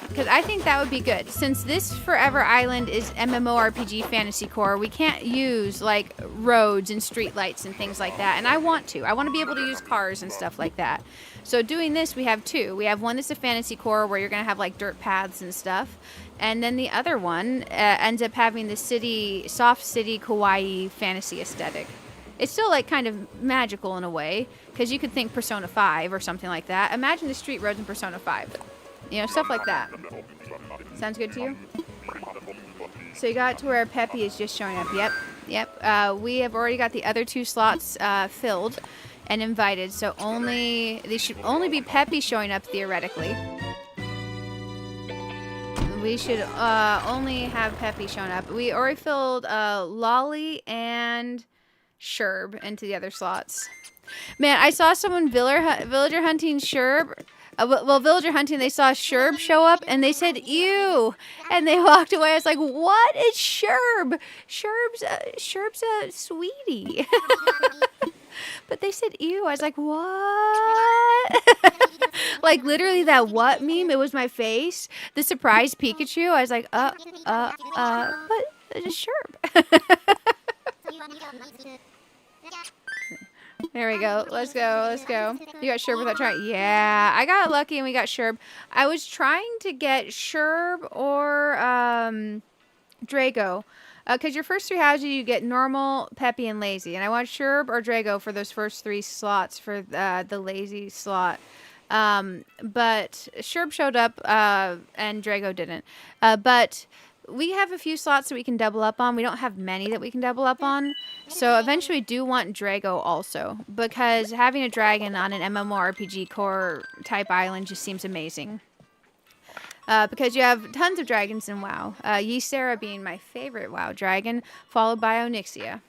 A: Because I think that would be good. Since this Forever Island is MMORPG Fantasy Core, we can't use like roads and streetlights and things like that. And I want to. I want to be able to use cars and stuff like that. So doing this, we have 2. We have one that's a Fantasy Core where you're going to have like dirt paths and stuff. And then the other one ends up having the city, soft city, kawaii fantasy aesthetic. It's still like kind of magical in a way, because you could think Persona 5 or something like that. Imagine the street roads in Persona 5. You know, stuff like that. Sounds good to you? So you got to where Peppy is just showing up. Yep. We have already got the other 2 slots filled and invited, so they should only be Peppy showing up theoretically. We should only have Peppy showing up. We already filled Lolly and Sherb into the other slots. Man, I saw someone villager hunting Sherb. Well, villager hunting, they saw Sherb show up, and they said, ew, and they walked away. I was like, what is Sherb? Sherb's a sweetie. But they said, ew. I was like, what? Like, literally that what meme, it was my face. The surprise Pikachu, I was like, but it's Sherb. There we go. Let's go. You got Sherb without trying. Yeah, I got lucky and we got Sherb. I was trying to get Sherb or Drago. Because your first 3 houses, you get normal, peppy, and lazy. And I want Sherb or Drago for those first 3 slots for the lazy slot. But Sherb showed up and Drago didn't. But we have a few slots that we can double up on. We don't have many that we can double up on. So eventually we do want Drago also. Because having a dragon on an MMORPG core type island just seems amazing. Because you have tons of dragons in WoW. Ysera being my favorite WoW dragon, followed by Onyxia.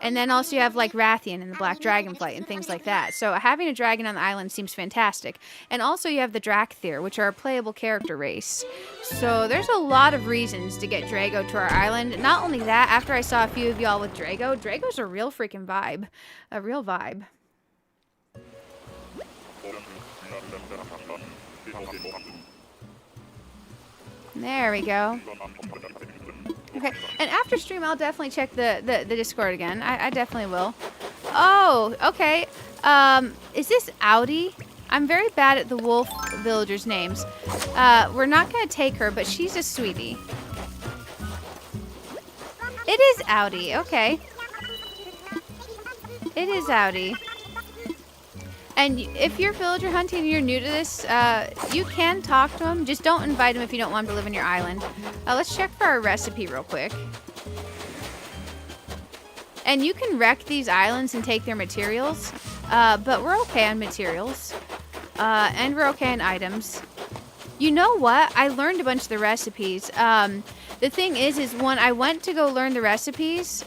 A: And then also you have like Rathian and the Black Dragonflight and things like that. So having a dragon on the island seems fantastic. And also you have the Drakthir, which are a playable character race. So there's a lot of reasons to get Drago to our island. Not only that, after I saw a few of y'all with Drago, Drago's a real freaking vibe. A real vibe. There we go. Okay, and after stream, I'll definitely check the Discord again. I definitely will. Oh, okay. Is this Audi? I'm very bad at the wolf villagers' names. We're not gonna take her, but she's a sweetie. It is Audi, okay. It is Audi. And if you're villager hunting and you're new to this, you can talk to him. Just don't invite him if you don't want him to live on your island. Let's check for our recipe real quick. And you can wreck these islands and take their materials, but we're okay on materials. And we're okay on items. You know what? I learned a bunch of the recipes. The thing is when I went to go learn the recipes,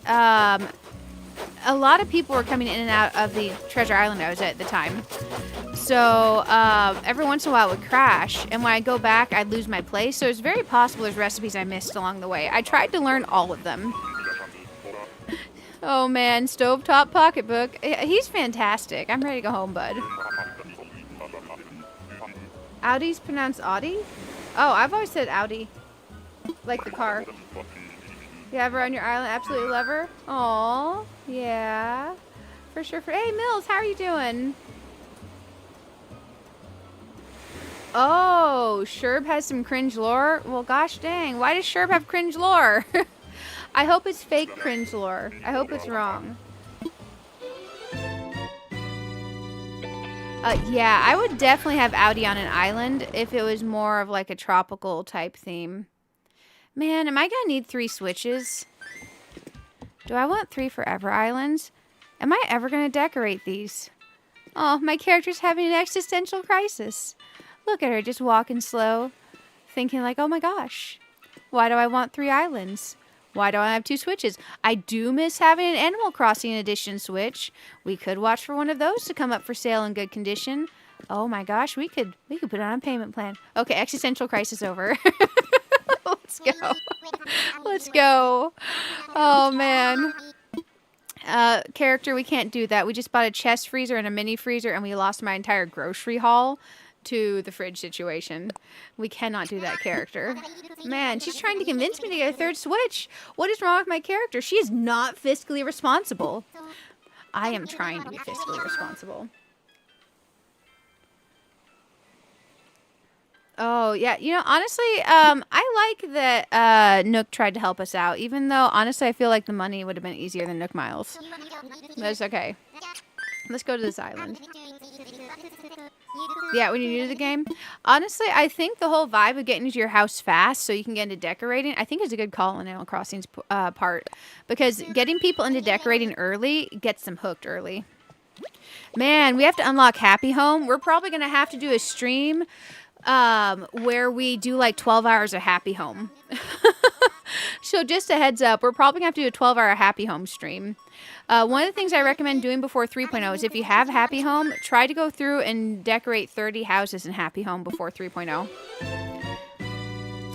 A: a lot of people were coming in and out of the treasure island I was at the time. So every once in a while it would crash, and when I go back I'd lose my place. So it's very possible there's recipes I missed along the way. I tried to learn all of them. Oh man, stovetop pocketbook. He's fantastic. I'm ready to go home, bud. Audi's pronounced Audi? Oh, I've always said Audi. Like the car. You have her on your island? Absolutely love her? Aww. Yeah. For sure. Hey, Mills, how are you doing? Oh, Sherb has some cringe lore? Well, gosh dang. Why does Sherb have cringe lore? I hope it's fake cringe lore. I hope it's wrong. Yeah, I would definitely have Audi on an island if it was more of like a tropical type theme. Man, am I gonna need 3 switches? Do I want 3 forever islands? Am I ever gonna decorate these? Oh, my character's having an existential crisis. Look at her just walking slow, thinking like, oh my gosh, why do I want 3 islands? Why don't I have 2 switches? I do miss having an Animal Crossing edition switch. We could watch for one of those to come up for sale in good condition. Oh my gosh, we could put it on a payment plan. Okay, existential crisis over. Let's go. Let's go. Oh man. Character, we can't do that. We just bought a chest freezer and a mini freezer and we lost my entire grocery haul to the fridge situation. We cannot do that, character. Man, she's trying to convince me to get a 3rd switch. What is wrong with my character? She is not fiscally responsible. I am trying to be fiscally responsible. Oh, yeah. You know, honestly, I like that Nook tried to help us out, even though, honestly, I feel like the money would have been easier than Nook Miles. That's okay. Let's go to this island. Yeah, when you're new to the game. Honestly, I think the whole vibe of getting into your house fast so you can get into decorating, I think is a good call on Animal Crossing's part. Because getting people into decorating early gets them hooked early. Man, we have to unlock Happy Home. We're probably going to have to do a stream where we do like 12 hours of Happy Home. So just a heads up, we're probably going to have to do a 12-hour Happy Home stream. One of the things I recommend doing before 3.0 is if you have Happy Home, try to go through and decorate 30 houses in Happy Home before 3.0.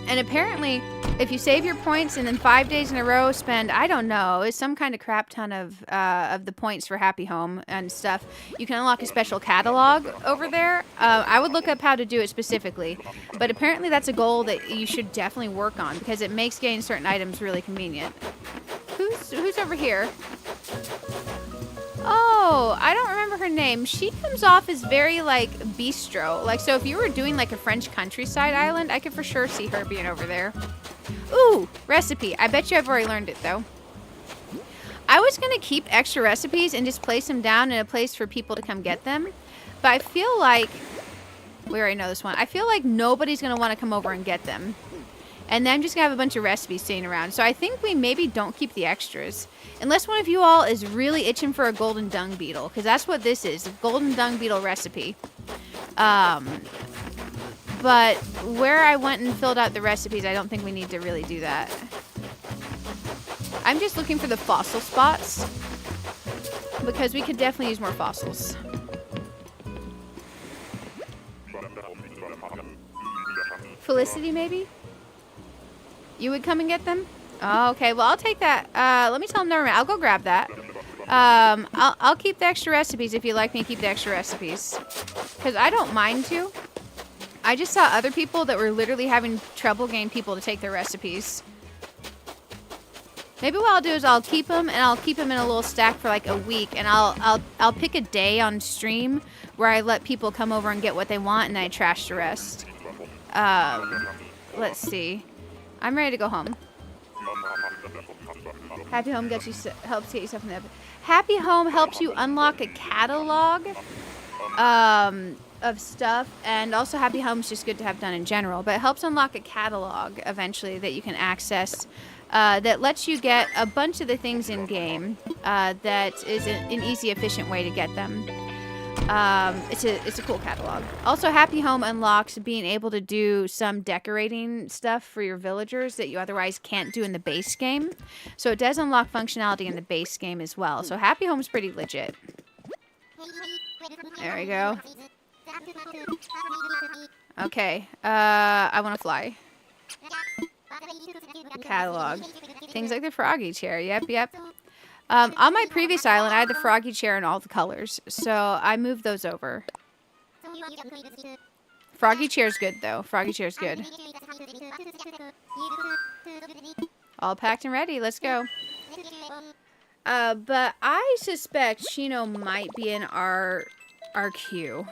A: And apparently, if you save your points and then 5 days in a row spend, I don't know, it's some kind of crap ton of the points for Happy Home and stuff, you can unlock a special catalog over there. I would look up how to do it specifically. But apparently that's a goal that you should definitely work on because it makes getting certain items really convenient. Who's over here? Oh, I don't remember her name. She comes off as very, like, bistro. Like, so if you were doing, like, a French countryside island, I could for sure see her being over there. Ooh, recipe. I bet you I've already learned it, though. I was going to keep extra recipes and just place them down in a place for people to come get them. But I feel like... We already know this one. I feel like nobody's going to want to come over and get them. And then I'm just going to have a bunch of recipes sitting around. So I think we maybe don't keep the extras. Unless one of you all is really itching for a golden dung beetle. Because that's what this is. A golden dung beetle recipe. But where I went and filled out the recipes, I don't think we need to really do that. I'm just looking for the fossil spots. Because we could definitely use more fossils. Felicity, maybe? You would come and get them? Oh, okay, well, I'll take that. Let me tell them never mind. I'll go grab that. I'll keep the extra recipes if you'd like me to keep the extra recipes. Because I don't mind to. I just saw other people that were literally having trouble getting people to take their recipes. Maybe what I'll do is I'll keep them, and I'll keep them in a little stack for like a week, and I'll pick a day on stream where I let people come over and get what they want, and I trash the rest. Let's see. I'm ready to go home. Happy Home gets you helps get you stuff in the Happy Home helps you unlock a catalog of stuff, and also Happy Home's just good to have done in general, but it helps unlock a catalog eventually that you can access that lets you get a bunch of the things in game that is an easy, efficient way to get them. It's a cool catalog. Also, Happy Home unlocks being able to do some decorating stuff for your villagers that you otherwise can't do in the base game. So it does unlock functionality in the base game as well. So Happy Home's pretty legit. There we go. Okay, I want to fly. Catalog. Things like the froggy chair. Yep. On my previous island, I had the froggy chair in all the colors, so I moved those over. Froggy chair's good, though. Froggy chair's good. All packed and ready. Let's go. But I suspect Shino might be in our queue.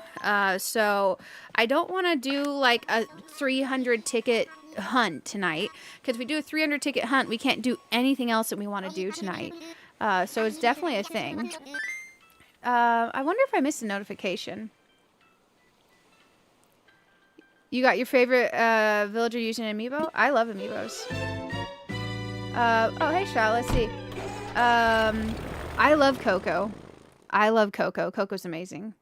A: So I don't want to do like a 300 ticket hunt tonight, because if we do a 300 ticket hunt, we can't do anything else that we want to do tonight. So it's definitely a thing. I wonder if I missed a notification. You got your favorite villager using an amiibo? I love amiibos. Oh, hey, Shaw, let's see. I love Coco. Coco's amazing.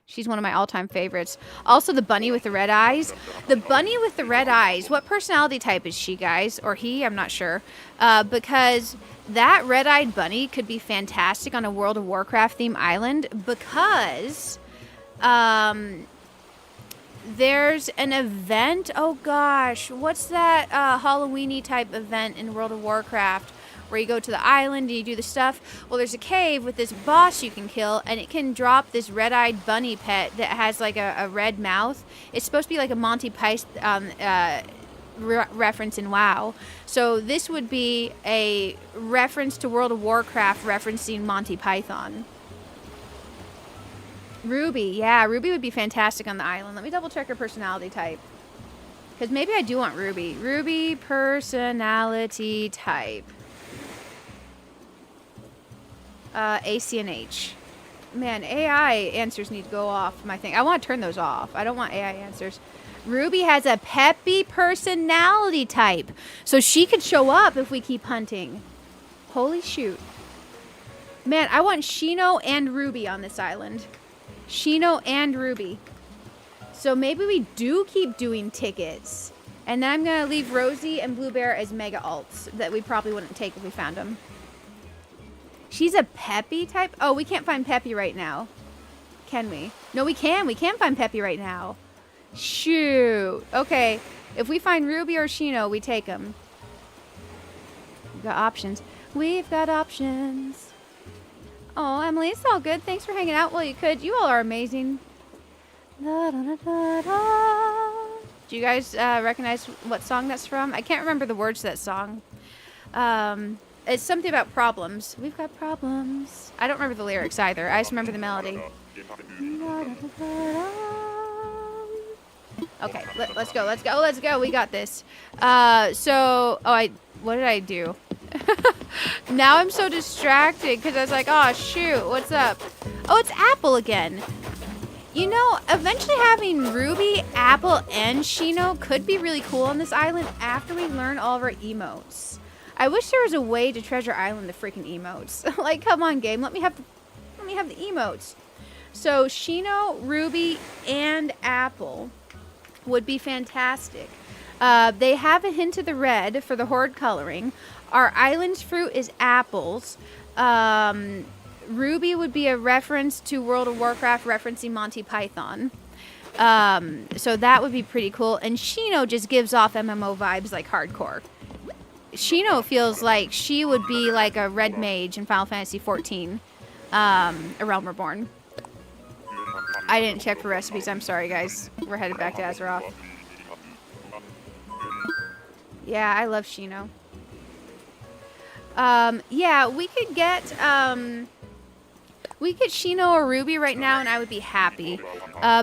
A: She's one of my all-time favorites. Also, the bunny with the red eyes. The bunny with the red eyes. What personality type is she, guys? Or he? I'm not sure. Because that red-eyed bunny could be fantastic on a World of Warcraft theme island. Because there's an event. Oh, gosh. What's that Halloween-y type event in World of Warcraft? Where you go to the island and you do the stuff. Well, there's a cave with this boss you can kill, and it can drop this red-eyed bunny pet that has like a red mouth. It's supposed to be like a Monty Python reference in WoW. So this would be a reference to World of Warcraft referencing Monty Python. Ruby, yeah, Ruby would be fantastic on the island. Let me double check her personality type. Because maybe I do want Ruby. Ruby personality type. ACNH. Man, AI answers need to go off my thing. I want to turn those off. I don't want AI answers. Ruby has a peppy personality type. So she could show up if we keep hunting. Holy shoot. Man, I want Shino and Ruby on this island. Shino and Ruby. So maybe we do keep doing tickets. And then I'm going to leave Rosie and Blue Bear as mega alts that we probably wouldn't take if we found them. She's a Peppy type? Oh, we can't find Peppy right now. Can we? No, we can. We can find Peppy right now. Shoot. Okay. If we find Ruby or Shino, we take them. We've got options. We've got options. Oh, Emily, it's all good. Thanks for hanging out while you could. You all are amazing. Da, da, da, da, da. Do you guys recognize what song that's from? I can't remember the words to that song. It's something about problems. We've got problems. I don't remember the lyrics either. I just remember the melody. Okay, let's go. Let's go. Let's go. We got this. What did I do? Now I'm so distracted because I was like, oh, shoot. What's up? Oh, it's Apple again. You know, eventually having Ruby, Apple, and Shino could be really cool on this island after we learn all of our emotes. I wish there was a way to Treasure Island the freaking emotes. Like, come on, game. Let me have the emotes. So, Shino, Ruby, and Apple would be fantastic. They have a hint of the red for the horde coloring. Our island's fruit is apples. Ruby would be a reference to World of Warcraft referencing Monty Python. So that would be pretty cool. And Shino just gives off MMO vibes like hardcore. Shino feels like she would be like a red mage in Final Fantasy XIV, A Realm Reborn. I didn't check for recipes. I'm sorry, guys. We're headed back to Azeroth. Yeah, I love Shino. Yeah, we could get Shino or Ruby right now, and I would be happy.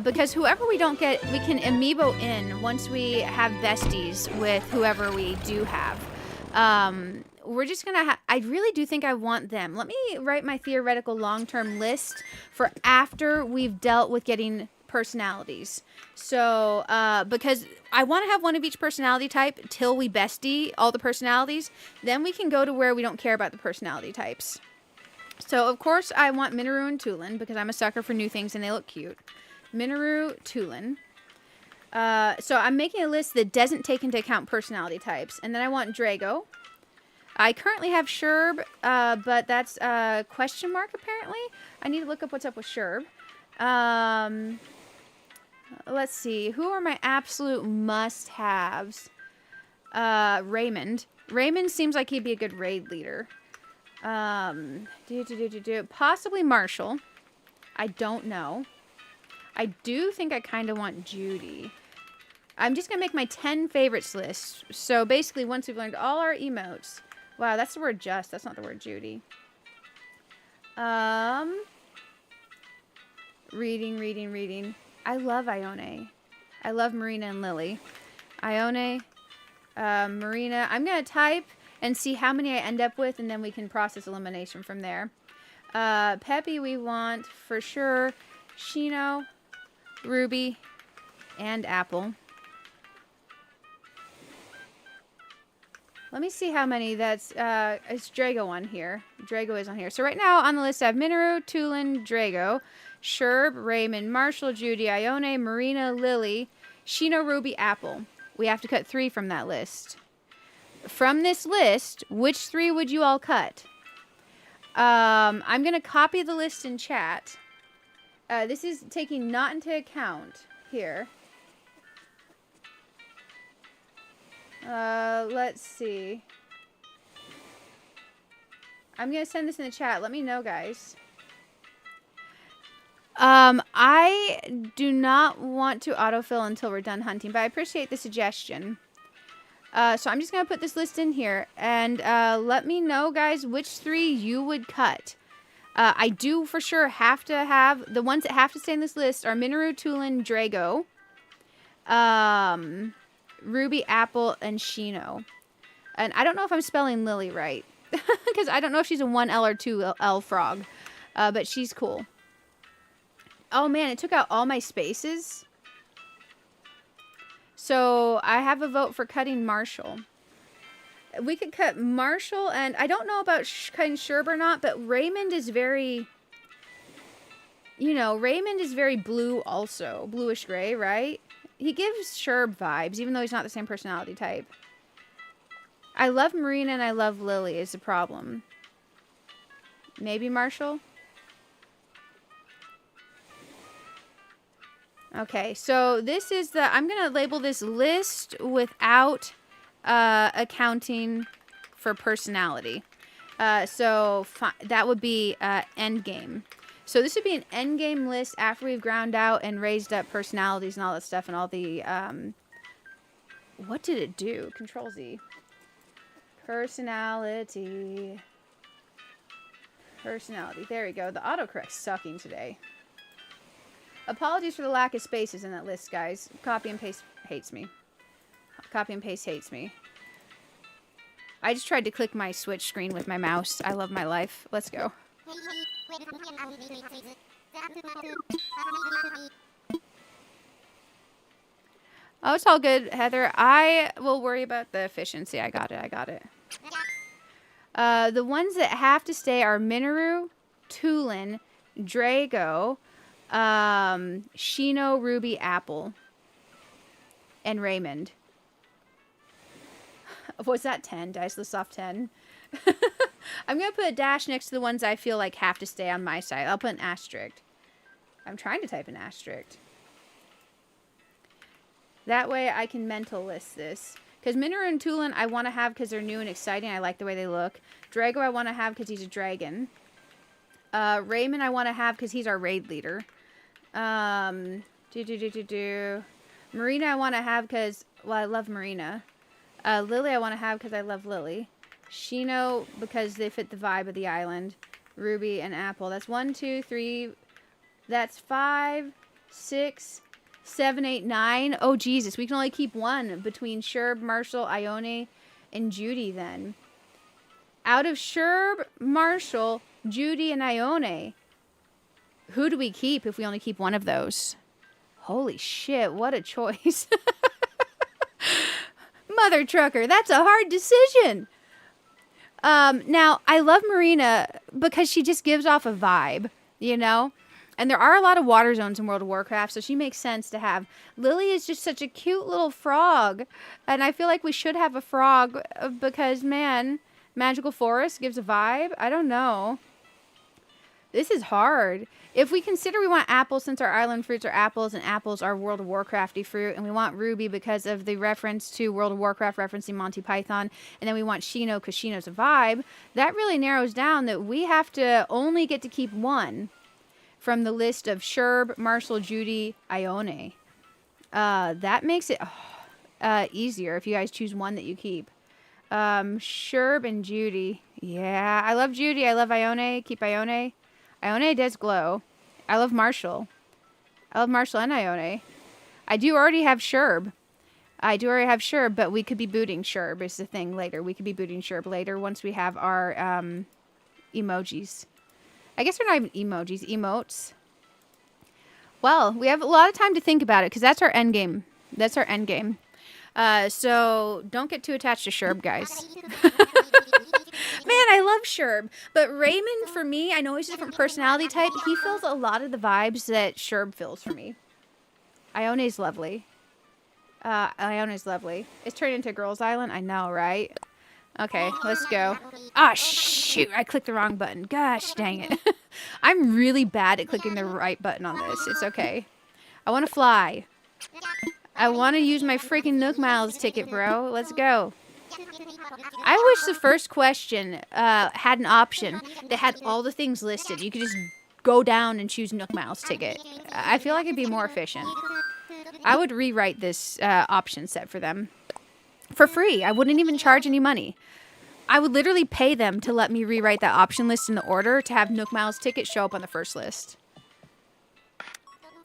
A: Because whoever we don't get, we can amiibo in once we have besties with whoever we do have. We're just gonna I really do think I want them. Let me write my theoretical long-term list for after we've dealt with getting personalities. So, because I want to have one of each personality type till we bestie all the personalities. Then we can go to where we don't care about the personality types. So, of course, I want Minoru and Tulin because I'm a sucker for new things and they look cute. Minoru, Tulin. So I'm making a list that doesn't take into account personality types. And then I want Drago. I currently have Sherb, but that's a question mark apparently. I need to look up what's up with Sherb. Let's see. Who are my absolute must-haves? Raymond. Raymond seems like he'd be a good raid leader. Possibly Marshall. I don't know. I do think I kind of want Judy. I'm just going to make my 10 favorites list. So basically, once we've learned all our emotes. Wow, that's the word just. That's not the word Judy. Reading. I love Ione. I love Marina and Lily. Ione, Marina. I'm going to type and see how many I end up with, and then we can process elimination from there. Peppy, we want for sure Shino, Ruby, and Apple. Let me see how many that's, it's Drago on here. Drago is on here. So right now on the list I have Minoru, Tulin, Drago, Sherb, Raymond, Marshall, Judy, Ione, Marina, Lily, Shino, Ruby, Apple. We have to cut 3 from that list. From this list, which 3 would you all cut? I'm going to copy the list in chat. This is taking not into account here. Let's see. I'm going to send this in the chat. Let me know, guys. I do not want to autofill until we're done hunting, but I appreciate the suggestion. So I'm just going to put this list in here, and let me know, guys, which 3 you would cut. I do for sure have to have, the ones that have to stay in this list are Minoru, Tulin, Drago, Ruby, Apple, and Shino. And I don't know if I'm spelling Lily right, because I don't know if she's a 1L or 2L frog, but she's cool. Oh man, it took out all my spaces. So I have a vote for cutting Marshall. We could cut Marshall, and I don't know about cutting Sherb or not, but Raymond is very, you know, Raymond is very blue also. Bluish gray, right? He gives Sherb vibes, even though he's not the same personality type. I love Marina and I love Lily is the problem. Maybe Marshall? Okay, so this is the, I'm going to label this list without accounting for personality. So that would be endgame. So this would be an endgame list after we've ground out and raised up personalities and all that stuff and all the, what did it do? Control Z. Personality. There we go. The autocorrect's sucking today. Apologies for the lack of spaces in that list, guys. Copy and paste hates me. Copy and paste hates me. I just tried to click my Switch screen with my mouse. I love my life. Let's go. Oh, it's all good, Heather. I will worry about the efficiency. I got it. The ones that have to stay are Minoru, Tulin, Drago, Shino, Ruby, Apple, and Raymond. Was that 10? Did I list off 10? I'm going to put a dash next to the ones I feel like have to stay on my side. I'll put an asterisk. I'm trying to type an asterisk. That way I can mental list this. Because Minoru and Tulin I want to have because they're new and exciting. I like the way they look. Drago I want to have because he's a dragon. Raymond I want to have because he's our raid leader. Marina I want to have because, well, I love Marina. Lily I want to have because I love Lily. Shino, because they fit the vibe of the island. Ruby and Apple. That's 1, 2, 3. That's 5, 6, 7, 8, 9. Oh, Jesus. We can only keep one between Sherb, Marshall, Ione, and Judy then. Out of Sherb, Marshall, Judy, and Ione, who do we keep if we only keep one of those? Holy shit, what a choice. Mother trucker, that's a hard decision. Now, I love Marina because she just gives off a vibe, you know? And there are a lot of water zones in World of Warcraft, so she makes sense to have. Lily is just such a cute little frog. And I feel like we should have a frog because, man, Magical Forest gives a vibe. I don't know. This is hard. If we consider we want apples since our island fruits are apples and apples are World of Warcrafty fruit, and we want Ruby because of the reference to World of Warcraft referencing Monty Python, and then we want Shino because Shino's a vibe, that really narrows down that we have to only get to keep one from the list of Sherb, Marshall, Judy, Ione. That makes it easier if you guys choose one that you keep. Sherb and Judy. Yeah, I love Judy. I love Ione. Keep Ione. Ione does glow. I love Marshall. I love Marshall and Ione. I do already have Sherb. But we could be booting Sherb is the thing later. We could be booting Sherb later once we have our emojis. I guess they're not even emojis. Emotes. Well, we have a lot of time to think about it because that's our end game. That's our end game. So don't get too attached to Sherb, guys. Man, I love Sherb. But Raymond, for me, I know he's a different personality type. He feels a lot of the vibes that Sherb feels for me. Ione's lovely. Ione's lovely. It's turned into Girls Island. I know, right? Okay, let's go. Ah, shoot. I clicked the wrong button. Gosh, dang it. I'm really bad at clicking the right button on this. It's okay. I want to fly. I want to use my freaking Nook Miles ticket, bro. Let's go. I wish the first question had an option that had all the things listed. You could just go down and choose Nook Miles ticket. I feel like it'd be more efficient. I would rewrite this option set for them. For free. I wouldn't even charge any money. I would literally pay them to let me rewrite that option list in the order to have Nook Miles ticket show up on the first list.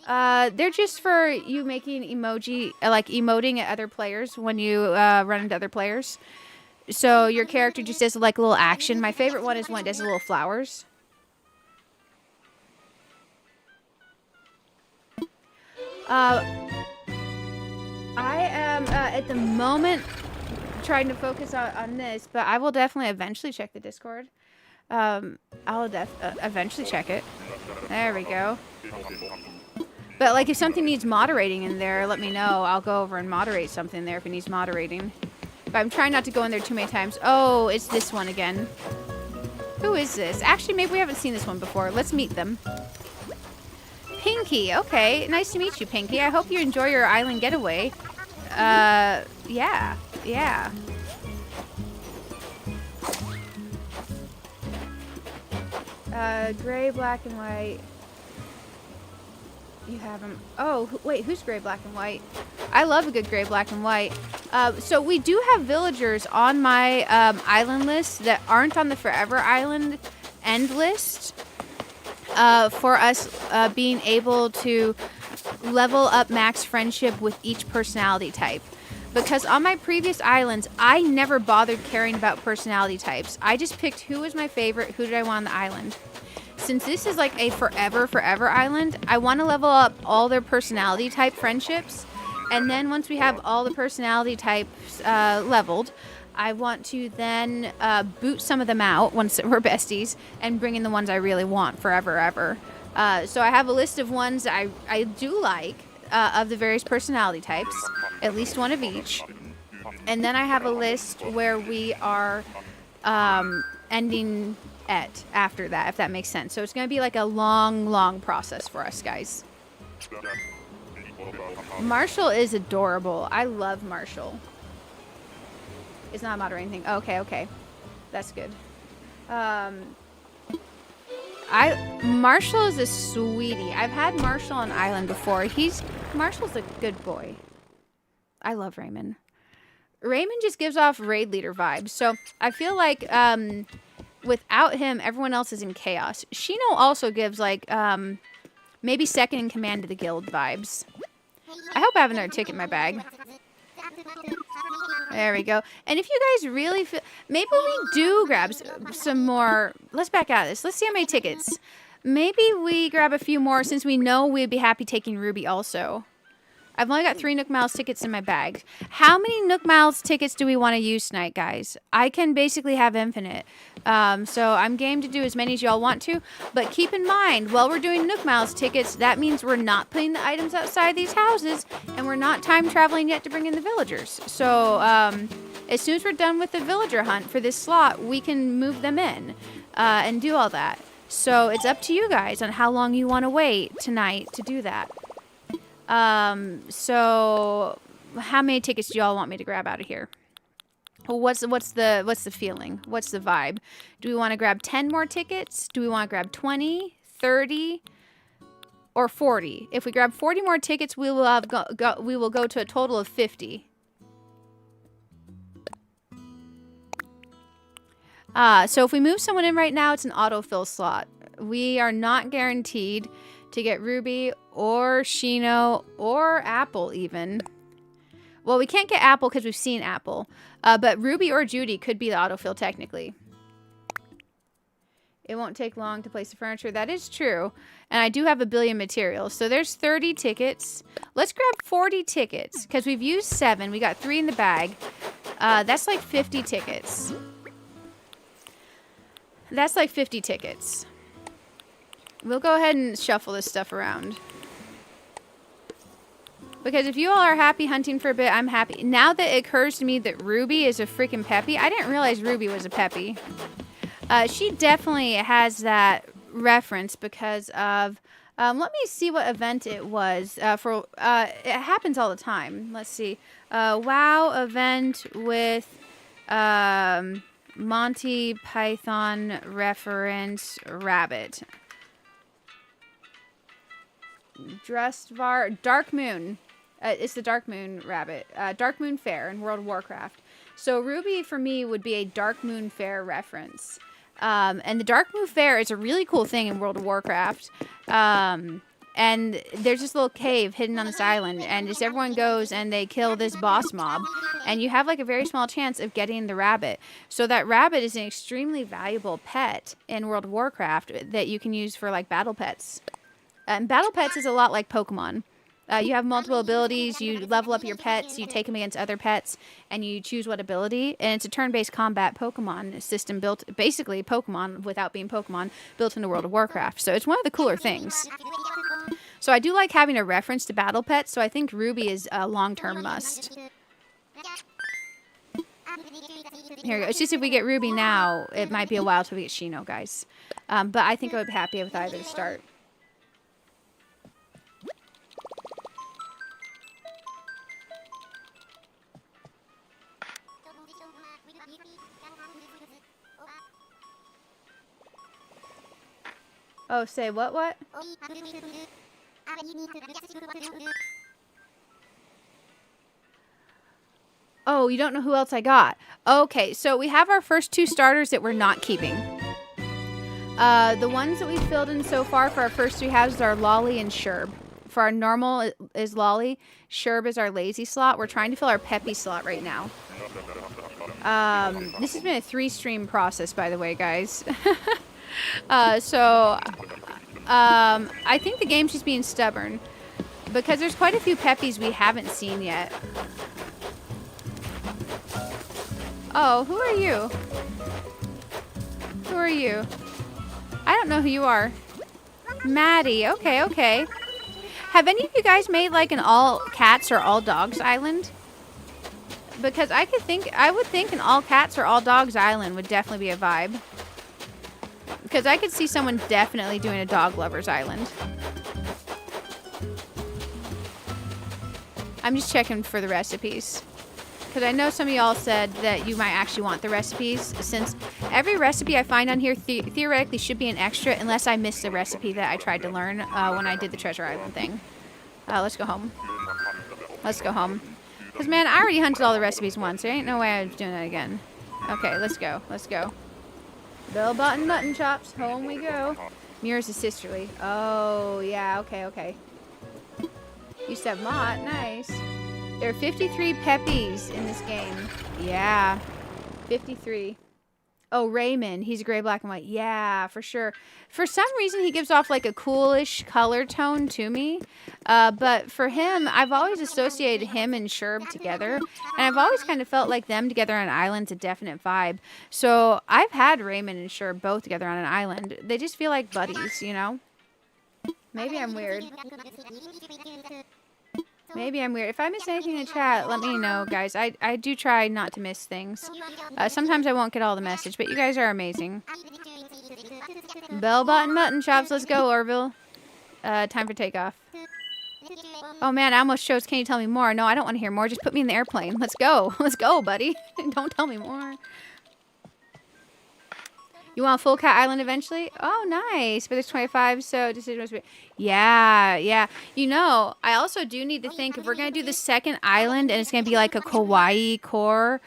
A: They're just for you making emoji, like emoting at other players when you run into other players. So your character just does like a little action. My favorite one is when it does the little flowers. I am at the moment trying to focus on this, but I will definitely eventually check the Discord. I'll eventually check it. There we go. But like if something needs moderating in there, let me know. I'll go over and moderate something there if it needs moderating. But I'm trying not to go in there too many times. Oh, it's this one again. Who is this? Actually, maybe we haven't seen this one before. Let's meet them. Pinky. Okay, nice to meet you, Pinky. I hope you enjoy your island getaway. Yeah. Gray, black, and white. You have them. Oh, wait, who's gray, black, and white? I love a good gray, black, and white. So we do have villagers on my island list that aren't on the Forever Island end list for us being able to level up max friendship with each personality type. Because on my previous islands, I never bothered caring about personality types. I just picked who was my favorite, who did I want on the island. Since this is like a forever island, I want to level up all their personality type friendships. And then once we have all the personality types leveled, I want to then boot some of them out once we're besties and bring in the ones I really want forever. So I have a list of ones I do like of the various personality types, at least one of each. And then I have a list where we are ending after that, if that makes sense. So it's going to be like a long process for us, guys. Marshall is adorable. I love Marshall. It's not a mod or anything. Okay. That's good. Marshall is a sweetie. I've had Marshall on Island before. Marshall's a good boy. I love Raymond. Raymond just gives off raid leader vibes. So I feel like without him, everyone else is in chaos. Shino also gives like maybe second in command to the guild vibes. I hope I have another ticket in my bag. There we go. And if you guys really feel... Maybe we do grab some more... Let's back out of this. Let's see how many tickets. Maybe we grab a few more since we know we'd be happy taking Ruby also. I've only got 3 Nook Miles tickets in my bag. How many Nook Miles tickets do we want to use tonight, guys? I can basically have infinite. So I'm game to do as many as y'all want to. But keep in mind, while we're doing Nook Miles tickets, that means we're not putting the items outside these houses. And we're not time traveling yet to bring in the villagers. So as soon as we're done with the villager hunt for this slot, we can move them in and do all that. So it's up to you guys on how long you want to wait tonight to do that. So how many tickets do y'all want me to grab out of here? Well, what's the feeling? What's the vibe? Do we want to grab 10 more tickets? Do we want to grab 20, 30, or 40? If we grab 40 more tickets, we will go to a total of 50. So if we move someone in right now, it's an autofill slot. We are not guaranteed to get Ruby or Shino or Apple even. Well, we can't get Apple because we've seen Apple. But Ruby or Judy could be the autofill technically. It won't take long to place the furniture. That is true. And I do have a billion materials. So there's 30 tickets. Let's grab 40 tickets because we've used 7. We got 3 in the bag. That's like 50 tickets. That's like 50 tickets. We'll go ahead and shuffle this stuff around. Because if you all are happy hunting for a bit, I'm happy. Now that it occurs to me that Ruby is a freaking peppy. I didn't realize Ruby was a peppy. She definitely has that reference because of... let me see what event it was. It happens all the time. Let's see. WoW event with... Monty Python reference rabbit. Drustvar Dark Moon. It's the Dark Moon rabbit. Dark Moon Fair in World of Warcraft. So Ruby for me would be a Dark Moon Fair reference. And the Dark Moon Fair is a really cool thing in World of Warcraft. And there's this little cave hidden on this island, and just everyone goes and they kill this boss mob, and you have like a very small chance of getting the rabbit. So that rabbit is an extremely valuable pet in World of Warcraft that you can use for like battle pets. And battle pets is a lot like Pokemon. You have multiple abilities, you level up your pets, you take them against other pets, and you choose what ability. And it's a turn-based combat Pokemon system built, basically Pokemon without being Pokemon, built into World of Warcraft. So it's one of the cooler things. So I do like having a reference to battle pets, so I think Ruby is a long-term must. Here we go. It's just if we get Ruby now, it might be a while till we get Shino, guys. But I think I would be happy with either to start. Oh, say what? Oh, you don't know who else I got. Okay, so we have our first 2 starters that we're not keeping. The ones that we filled in so far for our first 3 houses are Lolly and Sherb. For our normal is Lolly. Sherb is our lazy slot. We're trying to fill our peppy slot right now. This has been a 3-stream process, by the way, guys. I think the game's just being stubborn because there's quite a few peppies we haven't seen yet. Oh, who are you? Who are you? I don't know who you are. Maddie. Okay. Have any of you guys made like an all cats or all dogs island? Because I would think an all cats or all dogs island would definitely be a vibe. Because I could see someone definitely doing a dog lover's island. I'm just checking for the recipes. Because I know some of y'all said that you might actually want the recipes. Since every recipe I find on here theoretically should be an extra. Unless I missed the recipe that I tried to learn when I did the Treasure Island thing. Let's go home. Let's go home. Because, man, I already hunted all the recipes once. There ain't no way I was doing that again. Okay, let's go. Let's go. Bell button, mutton chops. Home we go. Mirrors is sisterly. Oh, yeah. Okay, okay. Used to have Mott. Nice. There are 53 Peppies in this game. Yeah. 53. Oh, Raymond. He's gray, black, and white. Yeah, for sure. For some reason, he gives off like a coolish color tone to me. But for him, I've always associated him and Sherb together. And I've always kind of felt like them together on an island's a definite vibe. So I've had Raymond and Sherb both together on an island. They just feel like buddies, you know? Maybe I'm weird. Maybe I'm weird. If I miss anything in the chat, let me know, guys. I do try not to miss things. Sometimes I won't get all the message, but you guys are amazing. Bell button mutton chops. Let's go, Orville. Time for takeoff. Oh, man, I almost chose Can You Tell Me More? No, I don't want to hear more. Just put me in the airplane. Let's go. Let's go, buddy. Don't tell me more. You want Full Cat Island eventually? Oh, nice. But there's 25, so decision was... Yeah, yeah. You know, I also do need to think if we're going to do the second island and it's going to be like a kawaii core,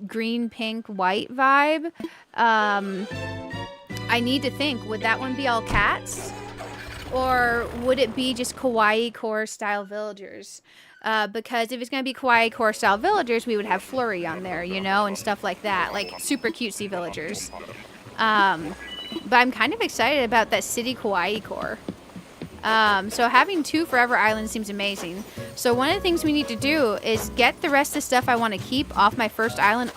A: green, pink, white vibe, I need to think, would that one be all cats? Or would it be just kawaii core style villagers? Because if it's going to be kawaii core style villagers, we would have Flurry on there, you know, and stuff like that. Like super cutesy villagers. But I'm kind of excited about that city kawaii core. So having 2 forever islands seems amazing. So one of the things we need to do is get the rest of the stuff I want to keep off my first island.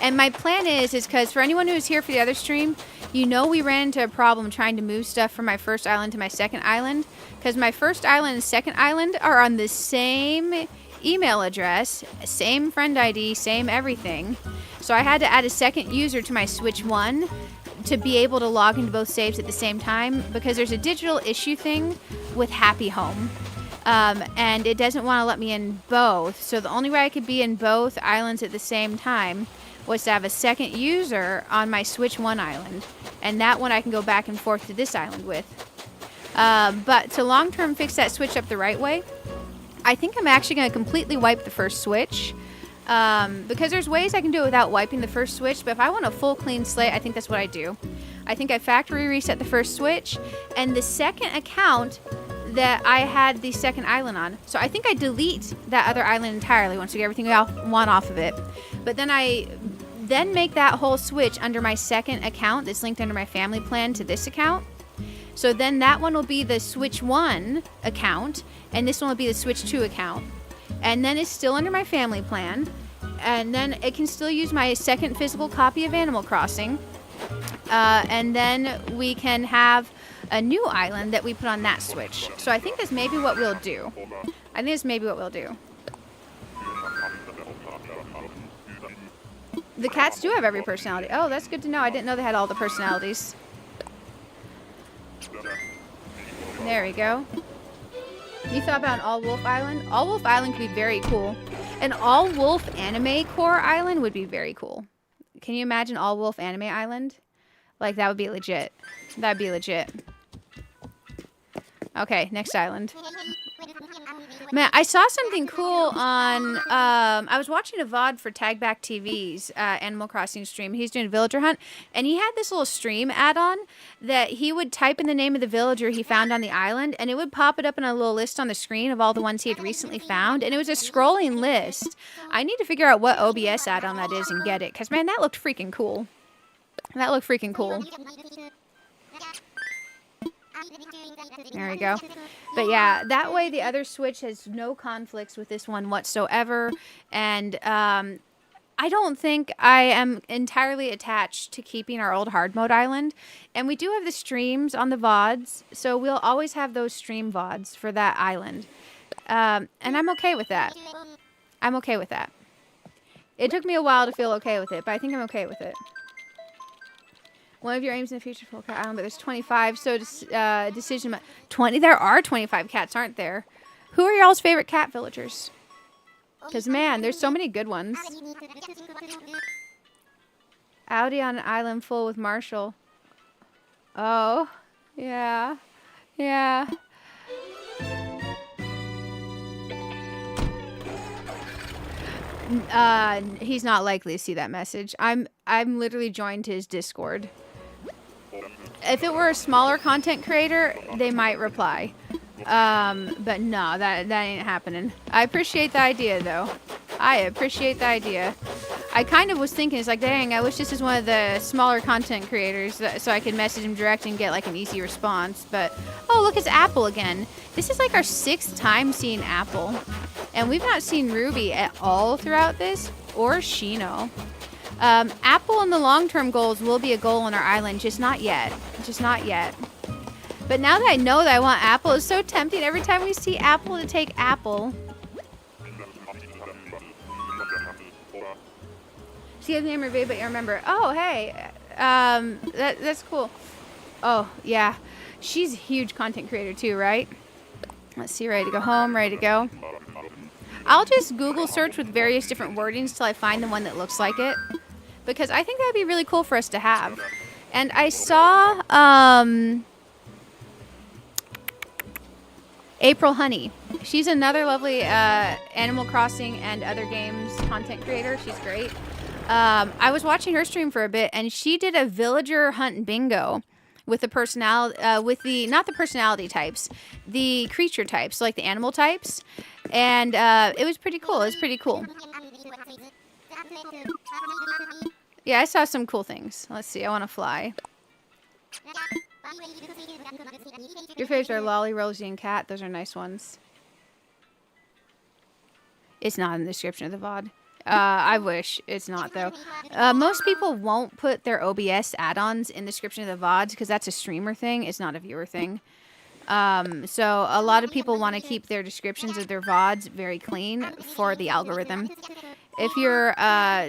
A: And my plan is because for anyone who was here for the other stream, you know we ran into a problem trying to move stuff from my first island to my second island. Because my first island and second island are on the same email address, same friend ID, same everything. So I had to add a second user to my Switch 1 to be able to log into both saves at the same time because there's a digital issue thing with Happy Home. And it doesn't want to let me in both. So the only way I could be in both islands at the same time was to have a second user on my Switch 1 island. And that one I can go back and forth to this island with. But to long-term fix that Switch up the right way, I think I'm actually going to completely wipe the first Switch. Because there's ways I can do it without wiping the first Switch, but if I want a full clean slate, I think that's what I do. I think I factory reset the first Switch, and the second account that I had the second island on. So I think I delete that other island entirely once we get everything I want off of it. But then I make that whole Switch under my second account that's linked under my family plan to this account. So then that one will be the Switch 1 account, and this one will be the Switch 2 account. And then it's still under my family plan. And then it can still use my second physical copy of Animal Crossing. And then we can have a new island that we put on that Switch. So I think that's maybe what we'll do. The cats do have every personality. Oh, that's good to know. I didn't know they had all the personalities. There we go. You thought about an all-wolf island? All-wolf island could be very cool. An all-wolf anime core island would be very cool. Can you imagine all-wolf anime island? Like, that would be legit. That'd be legit. Okay, next island. Man, I saw something cool on, I was watching a VOD for Tagback TV's Animal Crossing stream. He's doing a villager hunt, and he had this little stream add-on that he would type in the name of the villager he found on the island, and it would pop it up in a little list on the screen of all the ones he had recently found, and it was a scrolling list. I need to figure out what OBS add-on that is and get it, because, man, that looked freaking cool. That looked freaking cool. There we go. But yeah, that way the other Switch has no conflicts with this one whatsoever. And I don't think I am entirely attached to keeping our old hard mode island. And we do have the streams on the VODs, so we'll always have those stream VODs for that island. And I'm okay with that. I'm okay with that. It took me a while to feel okay with it, but I think I'm okay with it. One of your aims in the future for Cat Island, but there's 25, so decision... 20? There are 25 cats, aren't there? Who are y'all's favorite cat villagers? Because, man, there's so many good ones. Audi on an island full with Marshall. Oh, yeah. Yeah. He's not likely to see that message. I'm literally joined to his Discord. If it were a smaller content creator, they might reply. But no, that ain't happening. I appreciate the idea, though. I appreciate the idea. I kind of was thinking, it's like, dang, I wish this was one of the smaller content creators so I could message him direct and get like an easy response. But, oh, look, it's Apple again. This is like our 6th time seeing Apple. And we've not seen Ruby at all throughout this, or Shino. Apple in the long-term goals will be a goal on our island, just not yet. Just not yet. But now that I know that I want Apple, it's so tempting every time we see Apple to take Apple. See the name review, but you remember. Oh, hey. That's cool. Oh, yeah. She's a huge content creator too, right? Let's see, ready to go home, ready to go. I'll just Google search with various different wordings till I find the one that looks like it. Because I think that'd be really cool for us to have. And I saw, April Honey. She's another lovely Animal Crossing and other games content creator. She's great. I was watching her stream for a bit, and she did a villager hunt bingo with the personality, not the personality types, the creature types, like the animal types, and it was pretty cool. It was pretty cool. Yeah, I saw some cool things. Let's see. I want to fly. Your favorites are Lolly, Rosie, and Cat. Those are nice ones. It's not in the description of the VOD. I wish it's not, though. Most people won't put their OBS add-ons in the description of the VODs because that's a streamer thing. It's not a viewer thing. So a lot of people want to keep their descriptions of their VODs very clean for the algorithm. If your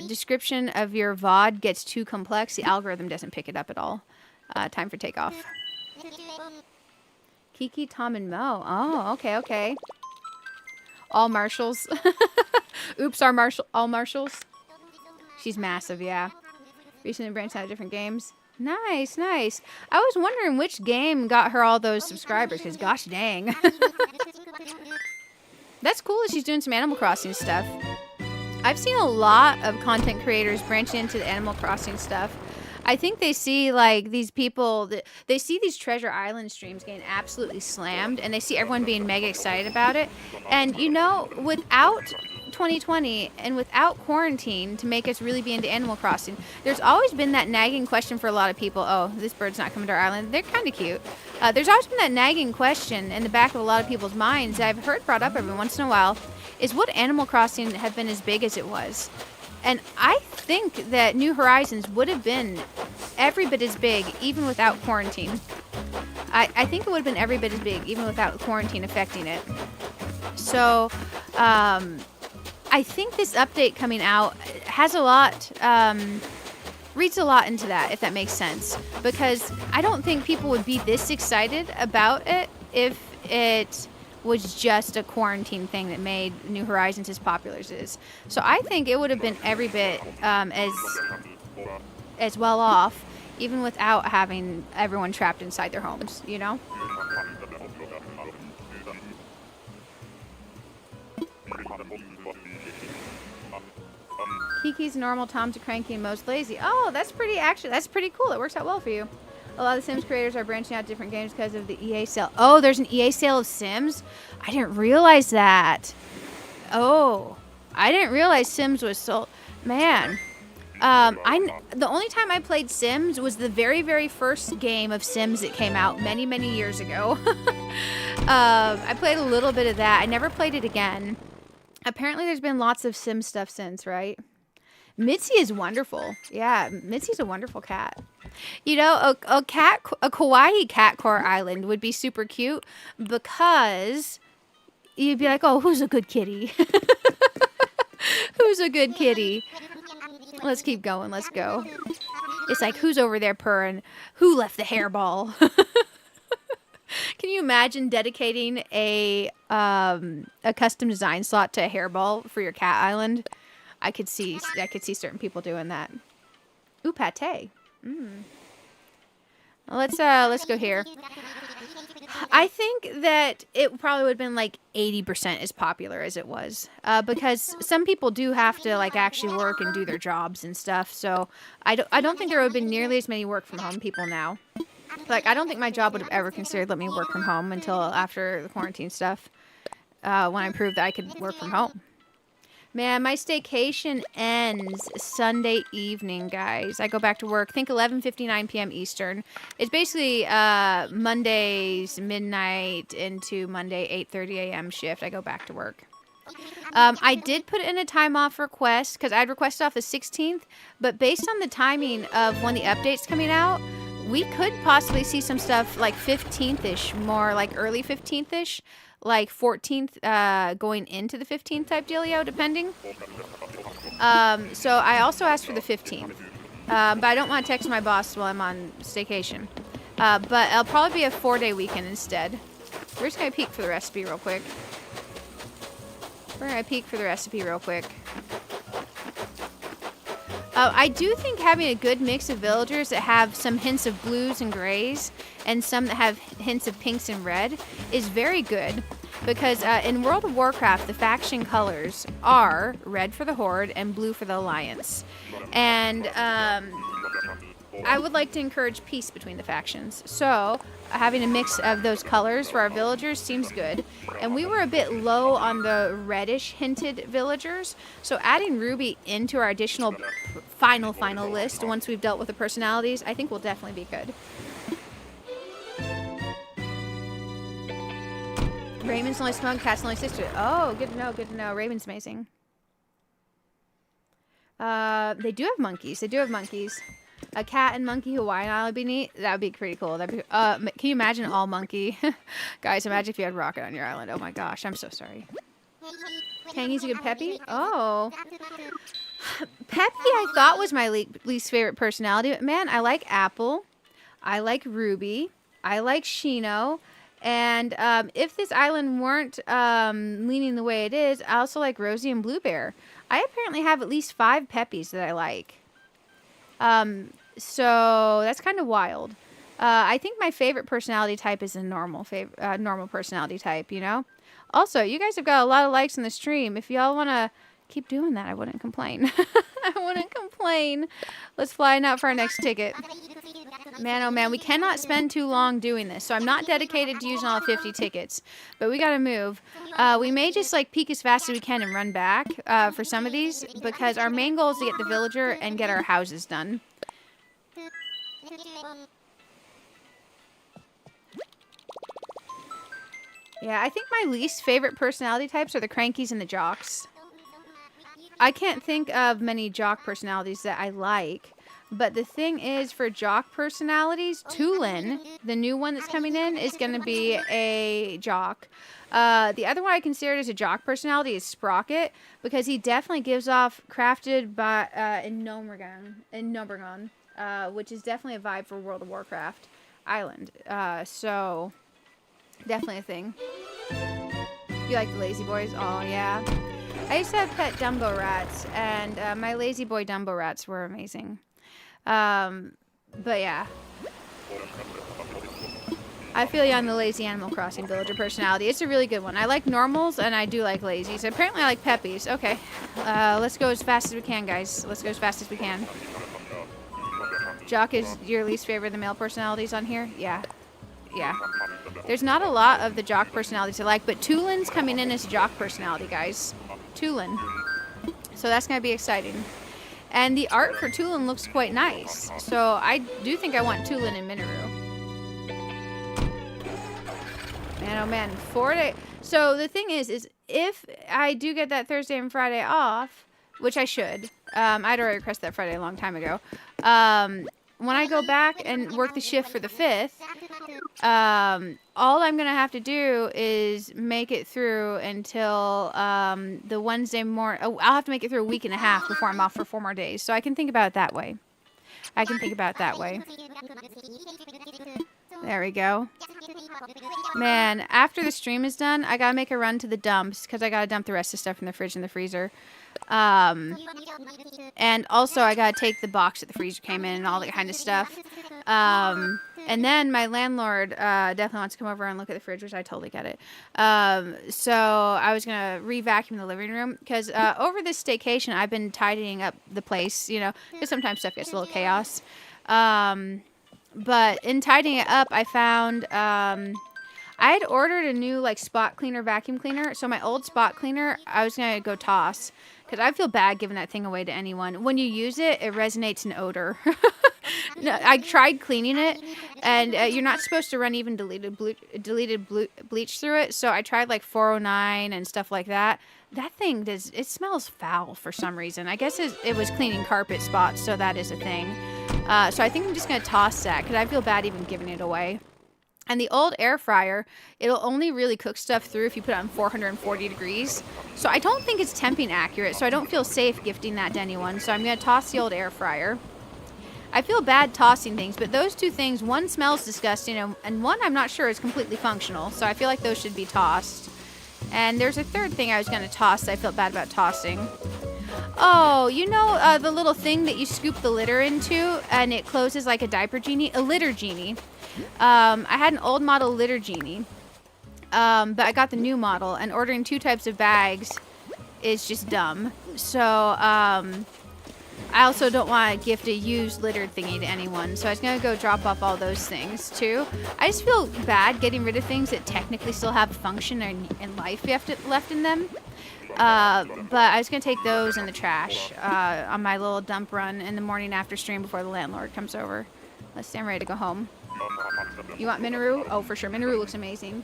A: description of your VOD gets too complex, the algorithm doesn't pick it up at all. Time for takeoff. Kiki, Tom, and Mo. Oh, okay, okay. All marshals. Oops, all marshals. She's massive, yeah. Recently branched out of different games. Nice, nice. I was wondering which game got her all those subscribers, because gosh dang. That's cool that she's doing some Animal Crossing stuff. I've seen a lot of content creators branching into the Animal Crossing stuff. I think they see, like, these people, they see these Treasure Island streams getting absolutely slammed, and they see everyone being mega excited about it. And, you know, without 2020 and without quarantine to make us really be into Animal Crossing, there's always been that nagging question for a lot of people. Oh, this bird's not coming to our island. They're kind of cute. There's always been that nagging question in the back of a lot of people's minds that I've heard brought up every once in a while, is would Animal Crossing have been as big as it was? And I think that New Horizons would have been every bit as big, even without quarantine. I think it would have been every bit as big, even without quarantine affecting it. So, I think this update coming out has a lot, reads a lot into that, if that makes sense. Because I don't think people would be this excited about it if it was just a quarantine thing that made New Horizons as popular as it is. So I think it would have been every bit as well off, even without having everyone trapped inside their homes, you know? Kiki's normal, Tom's a cranky, and Mo's lazy. Oh, that's pretty, actually, that's pretty cool. It works out well for you. A lot of the Sims creators are branching out different games because of the EA sale. Oh, there's an EA sale of Sims? I didn't realize that. Oh, I didn't realize Sims was sold. Man, the only time I played Sims was the very, very first game of Sims that came out many, many years ago. I played a little bit of that. I never played it again. Apparently there's been lots of Sim stuff since, right? Mitzi is wonderful. Yeah, Mitzi's a wonderful cat. You know, a kawaii cat core island would be super cute because you'd be like, oh, who's a good kitty? Who's a good kitty? Let's keep going. Let's go. It's like, who's over there purring? Who left the hairball? Can you imagine dedicating a custom design slot to a hairball for your cat island? I could see certain people doing that. Ooh, pate. Let's go here. I think that it probably would have been like 80% as popular as it was, because some people do have to like actually work and do their jobs and stuff. So I don't think there would have been nearly as many work from home people now. Like, I don't think my job would have ever considered let me work from home until after the quarantine stuff, when I proved that I could work from home. Man, my staycation ends Sunday evening, guys. I go back to work. Think 11:59 p.m. Eastern. It's basically Monday's midnight into Monday 8:30 a.m. shift. I go back to work. I did put in a time off request because I'd requested off the 16th, but based on the timing of when the update's coming out, we could possibly see some stuff like 15th-ish, more like early 15th-ish. Like 14th going into the 15th type dealio, depending. So I also asked for the 15th. But I don't want to text my boss while I'm on staycation. But it'll probably be a 4-day weekend instead. We're just going to peek for the recipe real quick. I do think having a good mix of villagers that have some hints of blues and grays and some that have hints of pinks and red is very good, because in World of Warcraft the faction colors are red for the Horde and blue for the Alliance, and I would like to encourage peace between the factions, so having a mix of those colors for our villagers seems good. And we were a bit low on the reddish hinted villagers, so adding Ruby into our additional final list once we've dealt with the personalities, I think will definitely be good. Raven's only smug, Cat's only sister. Oh, good to know, good to know. Raven's amazing. They do have monkeys. A cat and monkey Hawaiian Island would be neat. That would be pretty cool. That'd be, can you imagine all monkey? Guys, imagine if you had Rocket on your island. Oh my gosh, I'm so sorry. Tangy's a good Peppy? Oh. Peppy I thought was my least favorite personality. But man, I like Apple. I like Ruby. I like Shino. And if this island weren't leaning the way it is, I also like Rosie and Blue Bear. I apparently have at least 5 Peppies that I like. So that's kind of wild. I think my favorite personality type is a normal personality type, you know? Also, you guys have got a lot of likes in the stream. If y'all want to keep doing that, I wouldn't complain. I wouldn't complain. Let's fly out for our next ticket. Man, oh man, we cannot spend too long doing this. So I'm not dedicated to using all 50 tickets, but we got to move. We may just like peek as fast as we can and run back for some of these, because our main goal is to get the villager and get our houses done. Yeah, I think my least favorite personality types are the crankies and the jocks. I can't think of many jock personalities that I like. But the thing is, for jock personalities, Tulin, the new one that's coming in, is going to be a jock. The other one I considered as a jock personality is Sprocket, because he definitely gives off crafted by in Nomergon, which is definitely a vibe for World of Warcraft Island. So, definitely a thing. You like the lazy boys? Oh, yeah. I used to have pet Dumbo rats, and my lazy boy Dumbo rats were amazing. But yeah. I feel you on the lazy Animal Crossing villager personality. It's a really good one. I like normals, and I do like lazies. Apparently I like peppies. Okay. Let's go as fast as we can, guys. Let's go as fast as we can. Jock is your least favorite of the male personalities on here? Yeah. Yeah. There's not a lot of the jock personalities I like, but Tulin's coming in as a jock personality, guys. Tulin. So that's going to be exciting. And the art for Tulin looks quite nice. So I do think I want Tulin and Minoru. Man, oh man. 4 days. So the thing is if I do get that Thursday and Friday off, which I should. I'd already requested that Friday a long time ago. When I go back and work the shift for the 5th, all I'm going to have to do is make it through until the Wednesday morning. Oh, I'll have to make it through a week and a half before I'm off for 4 more days. So I can think about it that way. There we go. Man, after the stream is done, I gotta make a run to the dumps because I gotta dump the rest of the stuff in the fridge and the freezer. And also I gotta take the box that the freezer came in and all that kind of stuff. And then my landlord definitely wants to come over and look at the fridge, which I totally get it. So I was gonna re-vacuum the living room because over this staycation I've been tidying up the place, you know, because sometimes stuff gets a little chaos. But in tidying it up, I found I had ordered a new like spot cleaner vacuum cleaner. So my old spot cleaner, I was gonna go toss because I feel bad giving that thing away to anyone. When you use it, it resonates in odor. No, I tried cleaning it, and you're not supposed to run even deleted bleach through it. So I tried like 409 and stuff like that. That thing it smells foul for some reason. I guess it was cleaning carpet spots, so that is a thing. So I think I'm just gonna toss that because I feel bad even giving it away. And the old air fryer, it'll only really cook stuff through if you put it on 440 degrees. So I don't think it's temping accurate, so I don't feel safe gifting that to anyone. So I'm going to toss the old air fryer. I feel bad tossing things, but those two things, one smells disgusting, and one I'm not sure is completely functional. So I feel like those should be tossed. And there's a third thing I was going to toss that I felt bad about tossing. Oh, you know the little thing that you scoop the litter into, and it closes like a diaper genie? A litter genie. I had an old model litter genie, but I got the new model, and ordering 2 types of bags is just dumb. So, I also don't want to gift a used litter thingy to anyone, so I was going to go drop off all those things, too. I just feel bad getting rid of things that technically still have a function and life left in them. But I was going to take those in the trash on my little dump run in the morning after stream before the landlord comes over. Let's see, I'm ready to go home. You want Minoru? Oh, for sure. Minoru looks amazing.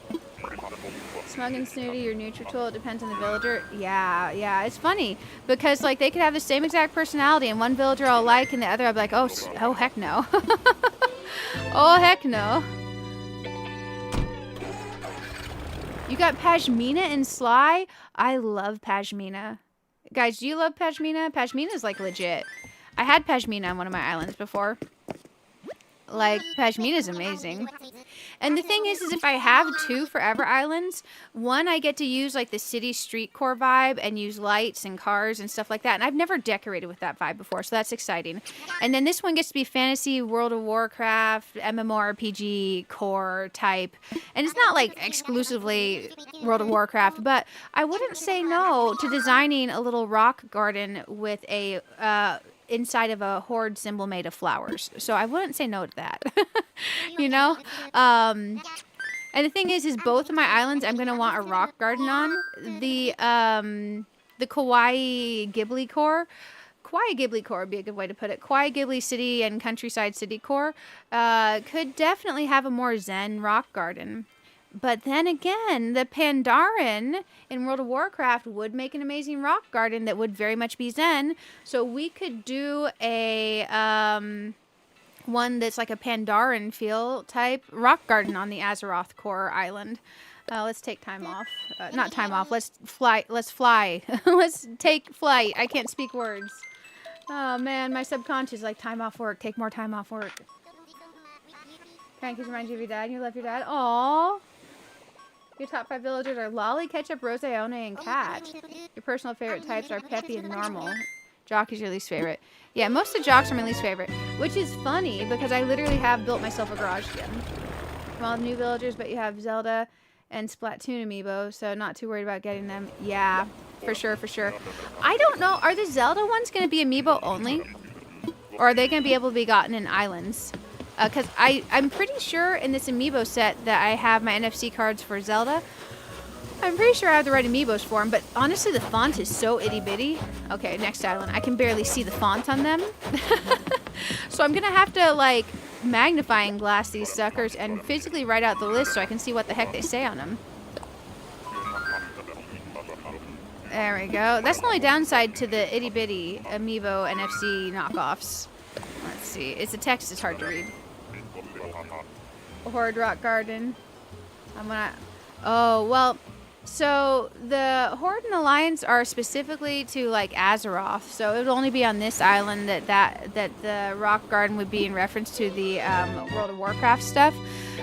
A: Smug and snooty, your neutral tool, it depends on the villager. Yeah. It's funny because like they could have the same exact personality and one villager I'll like and the other I'll be like, oh heck no. Oh, heck no. You got Pashmina and Sly? I love Pashmina. Guys, do you love Pashmina? Pashmina is like legit. I had Pashmina on one of my islands before. Like, Pashmina is amazing. And the thing is if I have 2 forever islands, one I get to use like the city street core vibe and use lights and cars and stuff like that. And I've never decorated with that vibe before, so that's exciting. And then this one gets to be fantasy, World of Warcraft, MMORPG core type. And it's not like exclusively World of Warcraft, but I wouldn't say no to designing a little rock garden with a inside of a horde symbol made of flowers. So I wouldn't say no to that. You know? And the thing is both of my islands I'm going to want a rock garden on. The Kawaii Ghibli core. Kawaii Ghibli core would be a good way to put it. Kawaii Ghibli City and Countryside City core could definitely have a more zen rock garden. But then again, the Pandaren in World of Warcraft would make an amazing rock garden that would very much be zen. So we could do a one that's like a Pandaren feel type rock garden on the Azeroth core island. Let's take time off. Not time off. Let's fly. Let's fly. Let's take flight. I can't speak words. Oh man, my subconscious is like time off work. Take more time off work. Crankies remind you of your dad and you love your dad. Aww. Your top 5 villagers are Lolly, Ketchup, Rose, Ione, and Cat. Your personal favorite types are Peppy and Normal. Jock is your least favorite. Yeah, most of the Jocks are my least favorite. Which is funny, because I literally have built myself a garage gym. Well, new villagers, but you have Zelda and Splatoon amiibo, so not too worried about getting them. Yeah, for sure, for sure. I don't know, are the Zelda ones going to be amiibo only? Or are they going to be able to be gotten in islands? Because I'm pretty sure in this amiibo set that I have my NFC cards for Zelda. I'm pretty sure I have the right amiibos for them, but honestly the font is so itty bitty. Okay, next island. I can barely see the font on them. So I'm going to have to like magnifying glass these suckers and physically write out the list so I can see what the heck they say on them. There we go. That's the only downside to the itty bitty amiibo NFC knockoffs. Let's see. It's the text is hard to read. Horde Rock Garden. Oh, well, so the Horde and Alliance are specifically to like Azeroth, so it would only be on this island that the Rock Garden would be in reference to the World of Warcraft stuff.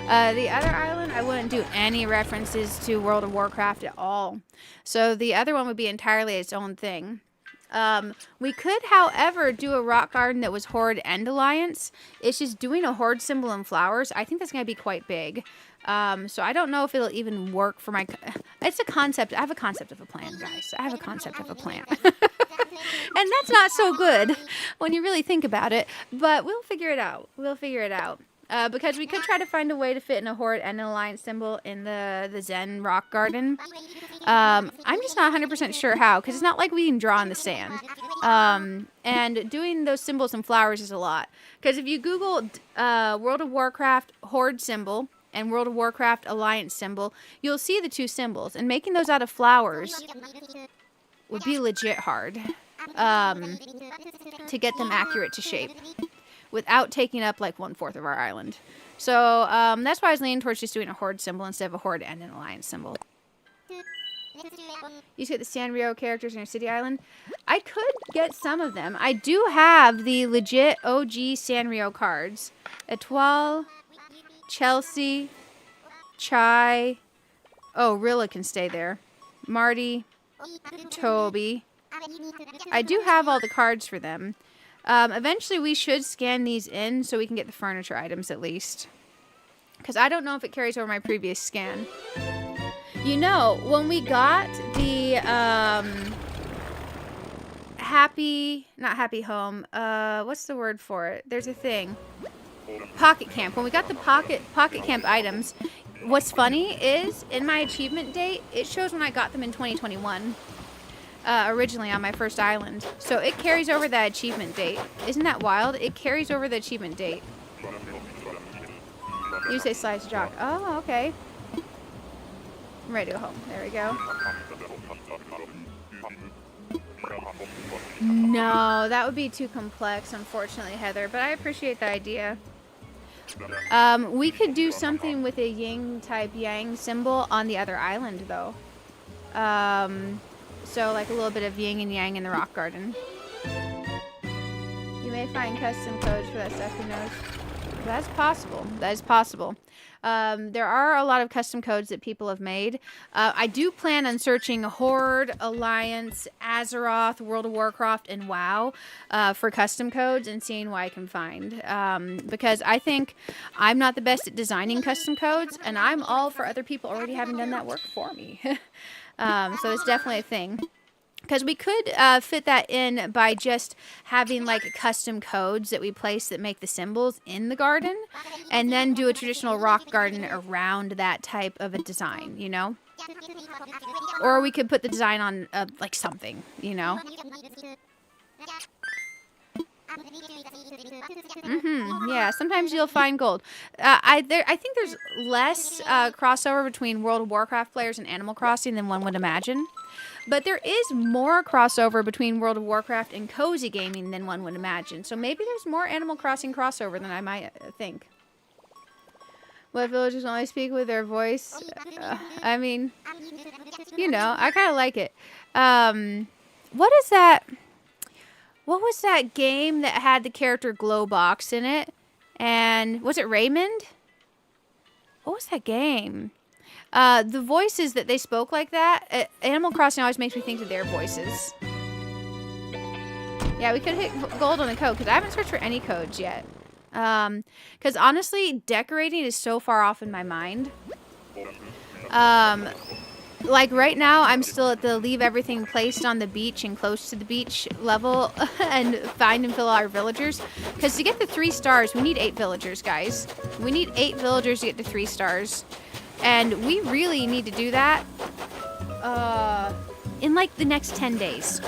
A: The other island, I wouldn't do any references to World of Warcraft at all. So the other one would be entirely its own thing. We could, however, do a rock garden that was Horde and Alliance. It's just doing a Horde symbol and flowers. I think that's going to be quite big. So I don't know if it'll even work for my... It's a concept. I have a concept of a plan, guys. I have a concept of a plan. And that's not so good when you really think about it. But we'll figure it out. We'll figure it out. Because we could try to find a way to fit in a Horde and an Alliance symbol in the Zen rock garden. I'm just not 100% sure how, because it's not like we can draw in the sand. And doing those symbols and flowers is a lot. Because if you Google World of Warcraft Horde symbol and World of Warcraft Alliance symbol, you'll see the two symbols. And making those out of flowers would be legit hard to get them accurate to shape, without taking up like 1/4 of our island. So that's why I was leaning towards just doing a Horde symbol instead of a Horde and an Alliance symbol. You get the Sanrio characters in your city island. I could get some of them. I do have the legit OG Sanrio cards. Etoile, Chelsea, Chai. Oh, Rilla can stay there. Marty, Toby. I do have all the cards for them. Eventually we should scan these in so we can get the furniture items at least. Because I don't know if it carries over my previous scan. You know, when we got the not happy home, what's the word for it? There's a thing. Pocket camp. When we got the pocket camp items, what's funny is in my achievement date, it shows when I got them in 2021. Originally on my first island. So it carries over that achievement date. Isn't that wild? It carries over the achievement date. You say slice jock. Oh, okay. I'm ready to go home. There we go. No, that would be too complex, unfortunately, Heather. But I appreciate the idea. We could do something with a yin type yang symbol on the other island, though. So like a little bit of yin and yang in the rock garden. You may find custom codes for that stuff, who knows? That's possible. That is possible. There are a lot of custom codes that people have made. I do plan on searching Horde, Alliance, Azeroth, World of Warcraft, and WoW for custom codes and seeing what I can find. Because I think I'm not the best at designing custom codes, and I'm all for other people already having done that work for me. So it's definitely a thing. Because we could fit that in by just having like custom codes that we place that make the symbols in the garden, and then do a traditional rock garden around that type of a design, you know? Or we could put the design on like something, you know? Yeah, sometimes you'll find gold. I think there's less crossover between World of Warcraft players and Animal Crossing than one would imagine. But there is more crossover between World of Warcraft and Cozy Gaming than one would imagine. So maybe there's more Animal Crossing crossover than I might think. What villagers only speak with their voice? I mean, you know, I kind of like it. What is that? What was that game that had the character Glowbox in it? And was it Raymond? What was that game? The voices that they spoke like that, Animal Crossing always makes me think of their voices. Yeah, we could hit gold on the code, because I haven't searched for any codes yet. Because honestly, decorating is so far off in my mind. Like right now, I'm still at the leave everything placed on the beach and close to the beach level and find and fill our villagers. Because to get the 3 stars, we need 8 villagers, guys. We need 8 villagers to get to 3 stars. And we really need to do that in like the next 10 days.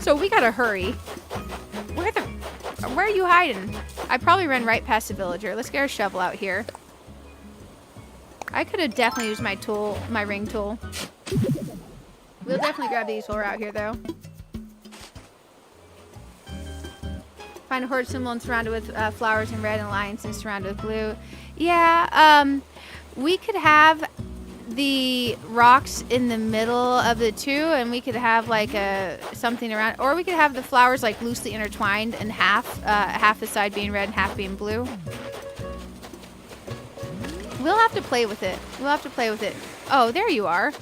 A: So we gotta hurry. Where are you hiding? I probably ran right past the villager. Let's get our shovel out here. I could have definitely used my tool, my ring tool. We'll definitely grab these while we're out here, though. Find a horde symbol and surround it with flowers in red and alliance and surround it with blue. Yeah, we could have the rocks in the middle of the two, and we could have like something around, or we could have the flowers like loosely intertwined and half the side being red and half being blue. We'll have to play with it. We'll have to play with it. Oh, there you are.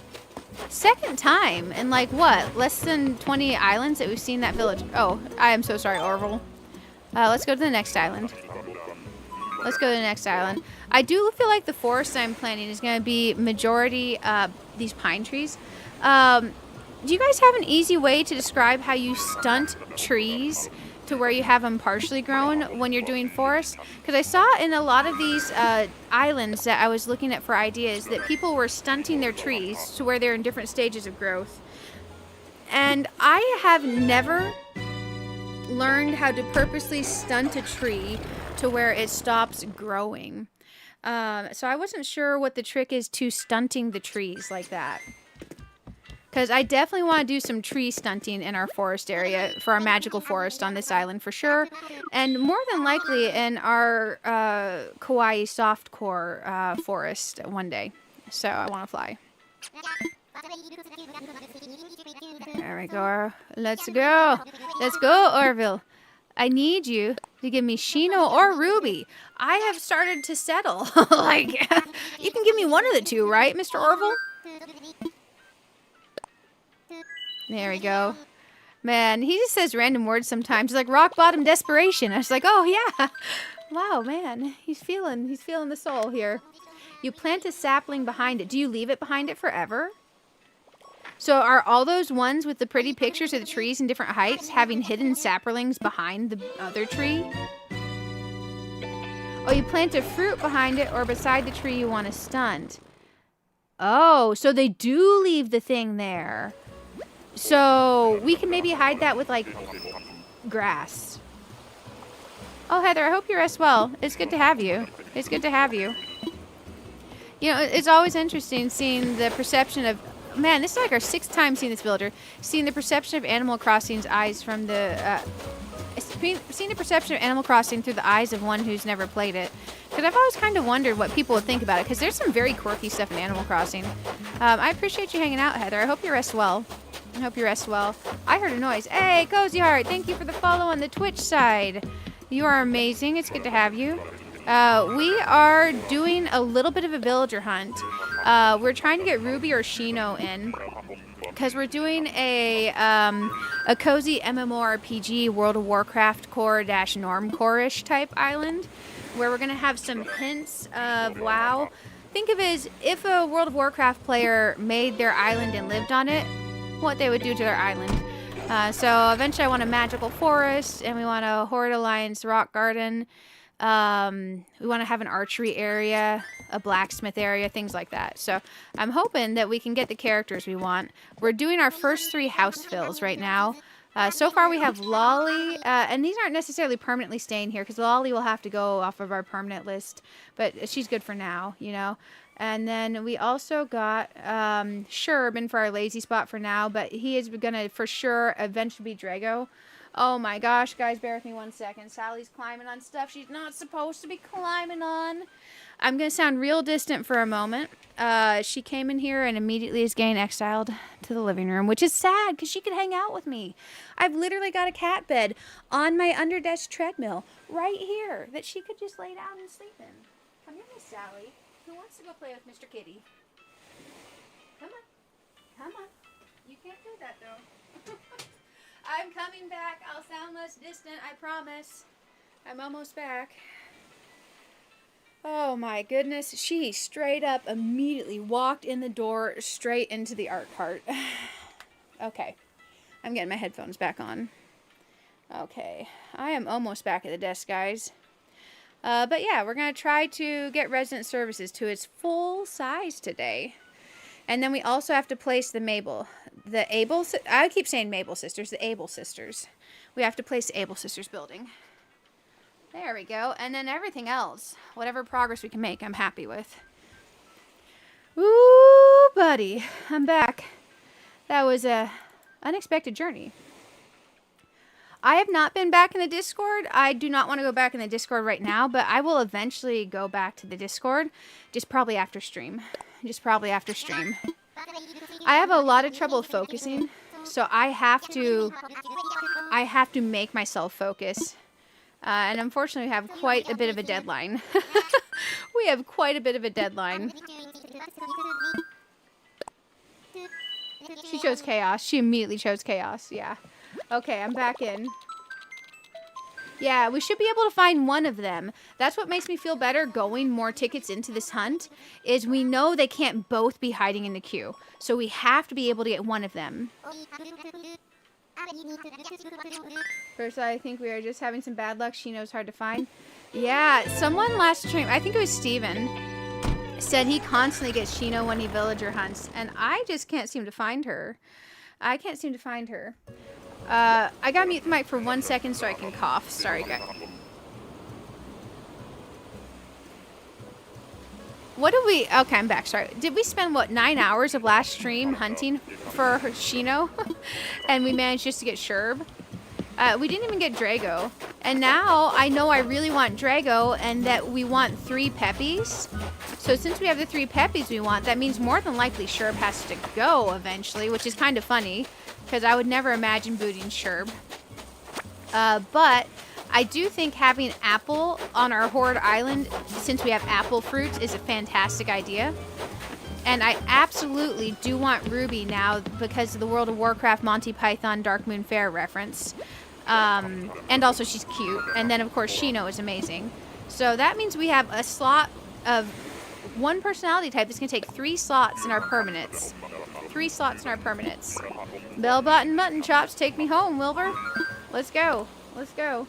A: Second time in like what? Less than 20 islands that we've seen that village. Oh, I am so sorry, Orville. Let's go to the next island. Let's go to the next island. I do feel like the forest I'm planning is going to be majority these pine trees. Do you guys have an easy way to describe how you stunt trees to where you have them partially grown when you're doing forest? Because I saw in a lot of these islands that I was looking at for ideas that people were stunting their trees to where they're in different stages of growth. And I have never learned how to purposely stunt a tree to where it stops growing. So I wasn't sure what the trick is to stunting the trees like that. Because I definitely want to do some tree stunting in our forest area for our magical forest on this island for sure. And more than likely in our kawaii softcore forest one day. So I want to fly. There we go. Let's go. Let's go, Orville. I need you to give me Shino or Ruby. I have started to settle. Like, you can give me one of the two, right, Mr. Orville? There we go. Man, he just says random words sometimes. He's like rock bottom desperation. I was like, oh yeah. Wow, man. He's feeling the soul here. You plant a sapling behind it. Do you leave it behind it forever? So are all those ones with the pretty pictures of the trees in different heights having hidden saplings behind the other tree? Oh, you plant a fruit behind it or beside the tree you want to stunt. Oh, so they do leave the thing there. So we can maybe hide that with like grass. Oh, Heather, I hope you rest well. It's good to have you. It's good to have you. You know, it's always interesting seeing the perception of... Man, this is like our 6th time seeing this villager. Seeing the perception of Animal Crossing's eyes from the... seeing the perception of Animal Crossing through the eyes of one who's never played it. Because I've always kind of wondered what people would think about it. Because there's some very quirky stuff in Animal Crossing. I appreciate you hanging out, Heather. I hope you rest well. I hope you rest well. I heard a noise. Hey, Cozy Heart, thank you for the follow on the Twitch side. You are amazing. It's good to have you. We are doing a little bit of a villager hunt. We're trying to get Ruby or Shino in. Because we're doing a cozy MMORPG World of Warcraft core-normcore-ish type island. Where we're going to have some hints of WoW. Think of it as if a World of Warcraft player made their island and lived on it, what they would do to their island. So eventually I want a magical forest, and we want a Horde Alliance rock garden. We want to have an archery area, a blacksmith area, things like that. So I'm hoping that we can get the characters we want. We're doing our first 3 house fills right now. So far we have Lolly, and these aren't necessarily permanently staying here because Lolly will have to go off of our permanent list, but she's good for now, you know. And then we also got Sherb for our lazy spot for now, but he is going to for sure eventually be Drago. Oh my gosh, guys, bear with me 1 second. Sally's climbing on stuff she's not supposed to be climbing on. I'm going to sound real distant for a moment. She came in here and immediately is getting exiled to the living room, which is sad because she could hang out with me. I've literally got a cat bed on my under-desk treadmill right here that she could just lay down and sleep in. Come here, Miss Sally. Who wants to go play with Mr. Kitty? Come on. Come on. You can't do that, though. I'm coming back. I'll sound less distant, I promise. I'm almost back. Oh my goodness. She straight up immediately walked in the door straight into the art cart. Okay. I'm getting my headphones back on. Okay. I am almost back at the desk, guys. But yeah, we're going to try to get resident services to its full size today. And then we also have to place the I keep saying Mabel sisters, the Able sisters. We have to place the Able sisters building. There we go. And then everything else, whatever progress we can make, I'm happy with. Ooh, buddy, I'm back. That was a unexpected journey. I have not been back in the Discord. I do not want to go back in the Discord right now, but I will eventually go back to the Discord, just probably after stream. I have a lot of trouble focusing, so I have to make myself focus. And unfortunately, we have quite a bit of a deadline. We have quite a bit of a deadline. She chose chaos. She immediately chose chaos. Yeah. Okay, I'm back in. Yeah, we should be able to find one of them. That's what makes me feel better going more tickets into this hunt, is we know they can't both be hiding in the queue. So we have to be able to get one of them. First, I think we are just having some bad luck. Shino's hard to find. Yeah, someone last stream, I think it was Steven, said he constantly gets Shino when he villager hunts, and I just can't seem to find her. I can't seem to find her. I gotta mute the mic for 1 second so I can cough. Sorry, guys. What did we... Okay, I'm back. Sorry. Did we spend, what, 9 hours of last stream hunting for Shino? And we managed just to get Sherb? We didn't even get Drago. And now I know I really want Drago and that we want 3 Peppies. So since we have the 3 Peppies we want, that means more than likely Sherb has to go eventually, which is kind of funny. Because I would never imagine booting Sherb. But I do think having apple on our Horde Island, since we have apple fruits, is a fantastic idea. And I absolutely do want Ruby now because of the World of Warcraft Monty Python Dark Moon Fair reference. And also she's cute. And then of course Shino is amazing. So that means we have a slot of 1 personality type that's going to take 3 slots in our permanents. 3 slots in our permanents. Bell button mutton chops, take me home, Wilbur. Let's go. Let's go.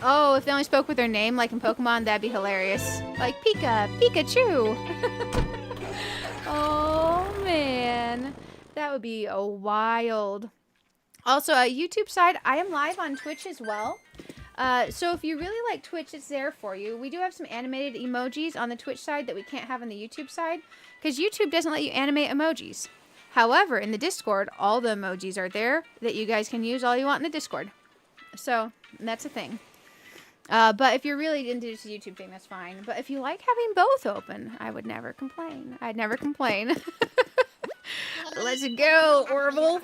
A: Oh, if they only spoke with their name like in Pokemon, that'd be hilarious. Like Pikachu. Oh man, that would be a wild. Also, YouTube side, I am live on Twitch as well. So if you really like Twitch, it's there for you. We do have some animated emojis on the Twitch side that we can't have on the YouTube side, because YouTube doesn't let you animate emojis. However, in the Discord, all the emojis are there that you guys can use all you want in the Discord. So, that's a thing. But if you're really into this YouTube thing, that's fine. But if you like having both open, I would never complain. I'd never complain. Let's go, Orville.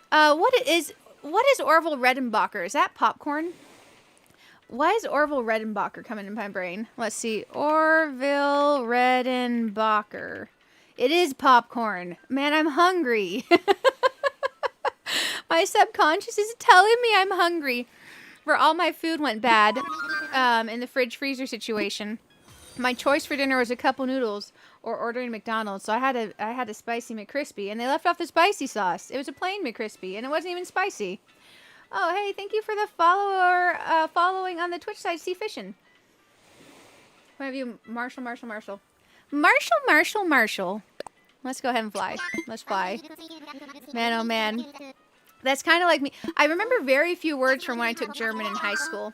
A: What is Orville Redenbacher? Is that popcorn? Why is Orville Redenbacher coming in my brain? Let's see. Orville Redenbacher. It is popcorn. Man, I'm hungry. My subconscious is telling me I'm hungry. For all my food went bad in the fridge freezer situation. My choice for dinner was a couple noodles or ordering McDonald's. So I had a spicy McCrispy, and they left off the spicy sauce. It was a plain McCrispy, and it wasn't even spicy. Oh, hey, thank you for the following on the Twitch side, Sea Fishin'. Point of view, Marshall. Let's go ahead and fly. Let's fly. Man, oh man. That's kind of like me. I remember very few words from when I took German in high school.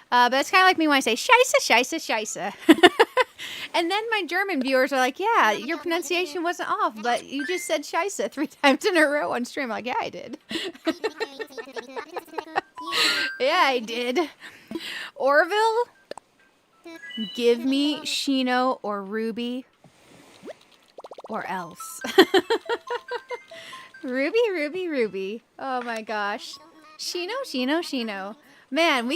A: But it's kind of like me when I say Scheiße. And then my German viewers are like, yeah, your pronunciation wasn't off, but you just said Scheiße 3 times in a row on stream. I'm like, yeah, I did. Yeah, I did. Orville, give me Shino or Ruby or else. Ruby. Oh my gosh. Shino. Man,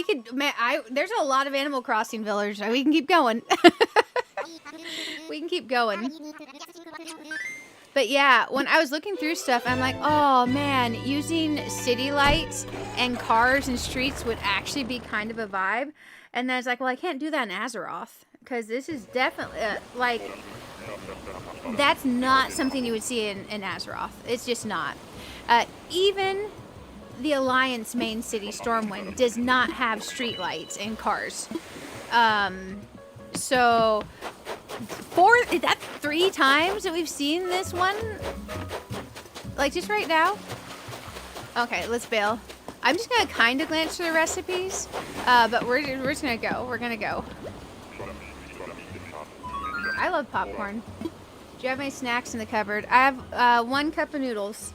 A: there's a lot of Animal Crossing villagers. We can keep going. We can keep going. But yeah, when I was looking through stuff, I'm like, oh man, using city lights and cars and streets would actually be kind of a vibe. And then I was like, well, I can't do that in Azeroth. Because this is definitely, that's not something you would see in Azeroth. It's just not. Even the Alliance main city, Stormwind, does not have streetlights and cars. So, is that 3 times that we've seen this one? Like, just right now? Okay, let's bail. I'm just going to kind of glance through the recipes, but we're just going to go. We're going to go. I love popcorn. Do you have any snacks in the cupboard? I have 1 cup of noodles.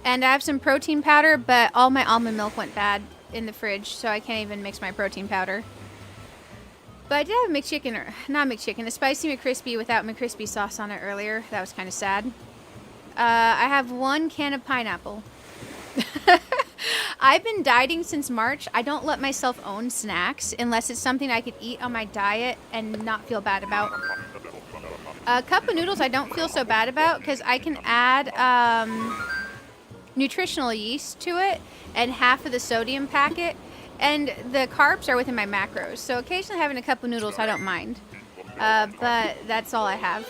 A: And I have some protein powder, but all my almond milk went bad in the fridge, so I can't even mix my protein powder. But I did have a a spicy McCrispy without McCrispy sauce on it earlier. That was kind of sad. I have 1 can of pineapple. I've been dieting since March. I don't let myself own snacks unless it's something I could eat on my diet and not feel bad about. A cup of noodles I don't feel so bad about because I can add nutritional yeast to it and half of the sodium packet, and the carbs are within my macros. So occasionally having a cup of noodles I don't mind, but that's all I have.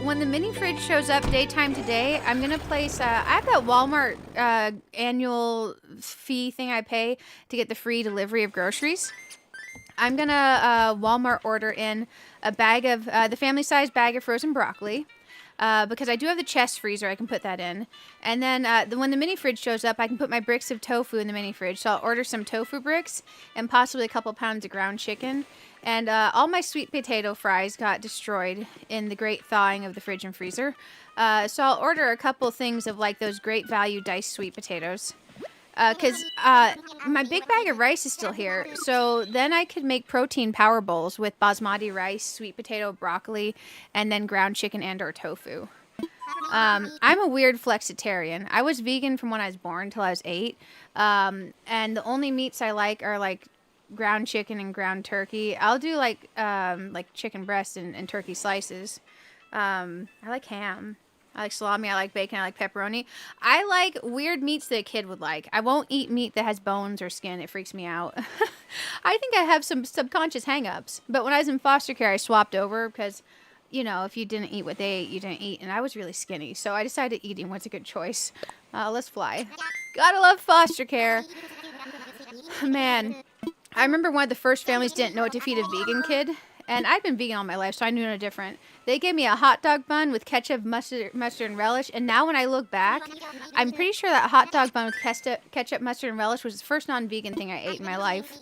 A: When the mini fridge shows up daytime today, I'm gonna place, I have that Walmart annual fee thing I pay to get the free delivery of groceries. I'm gonna Walmart order in a bag of, the family size bag of frozen broccoli, because I do have the chest freezer, I can put that in. And then when the mini fridge shows up, I can put my bricks of tofu in the mini fridge. So I'll order some tofu bricks and possibly a couple pounds of ground chicken. And all my sweet potato fries got destroyed in the great thawing of the fridge and freezer. So I'll order a couple things of like those great value diced sweet potatoes. Because my big bag of rice is still here. So then I could make protein power bowls with basmati rice, sweet potato, broccoli, and then ground chicken and or tofu. I'm a weird flexitarian. I was vegan from when I was born till I was 8. And the only meats I like are like ground chicken and ground turkey. I'll do like chicken breast and turkey slices. I like ham. I like salami, I like bacon, I like pepperoni. I like weird meats that a kid would like. I won't eat meat that has bones or skin. It freaks me out. I think I have some subconscious hang-ups. But when I was in foster care, I swapped over because, you know, if you didn't eat what they ate, you didn't eat. And I was really skinny. So I decided eating was a good choice. Let's fly. Gotta love foster care. Man, I remember one of the first families didn't know what to feed a vegan kid. And I've been vegan all my life, so I knew no different. They gave me a hot dog bun with ketchup, mustard, and relish. And now when I look back, I'm pretty sure that hot dog bun with ketchup, mustard, and relish was the first non-vegan thing I ate in my life.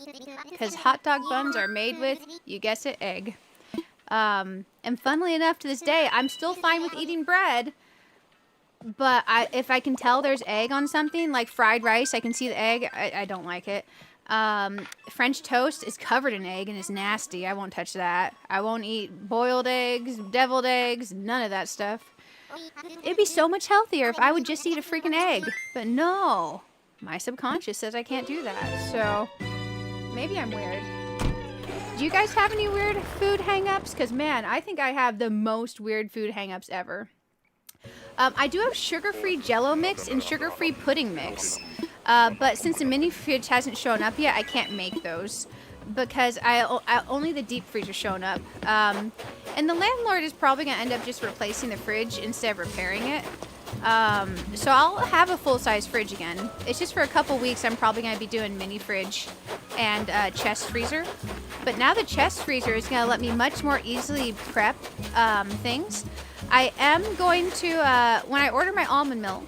A: Because hot dog buns are made with, you guess it, egg. And funnily enough, to this day, I'm still fine with eating bread. But if I can tell there's egg on something, like fried rice, I can see the egg, I don't like it. French toast is covered in egg and is nasty. I won't touch that. I won't eat boiled eggs, deviled eggs, none of that stuff. It'd be so much healthier if I would just eat a freaking egg. But no, my subconscious says I can't do that. So maybe I'm weird. Do you guys have any weird food hang-ups? Because man, I think I have the most weird food hang-ups ever. I do have sugar-free Jell-O mix and sugar-free pudding mix. But since the mini fridge hasn't shown up yet, I can't make those because only the deep freezer's shown up. And the landlord is probably going to end up just replacing the fridge instead of repairing it. So I'll have a full-size fridge again. It's just for a couple weeks I'm probably going to be doing mini fridge and chest freezer. But now the chest freezer is going to let me much more easily prep things. I am going to, when I order my almond milk,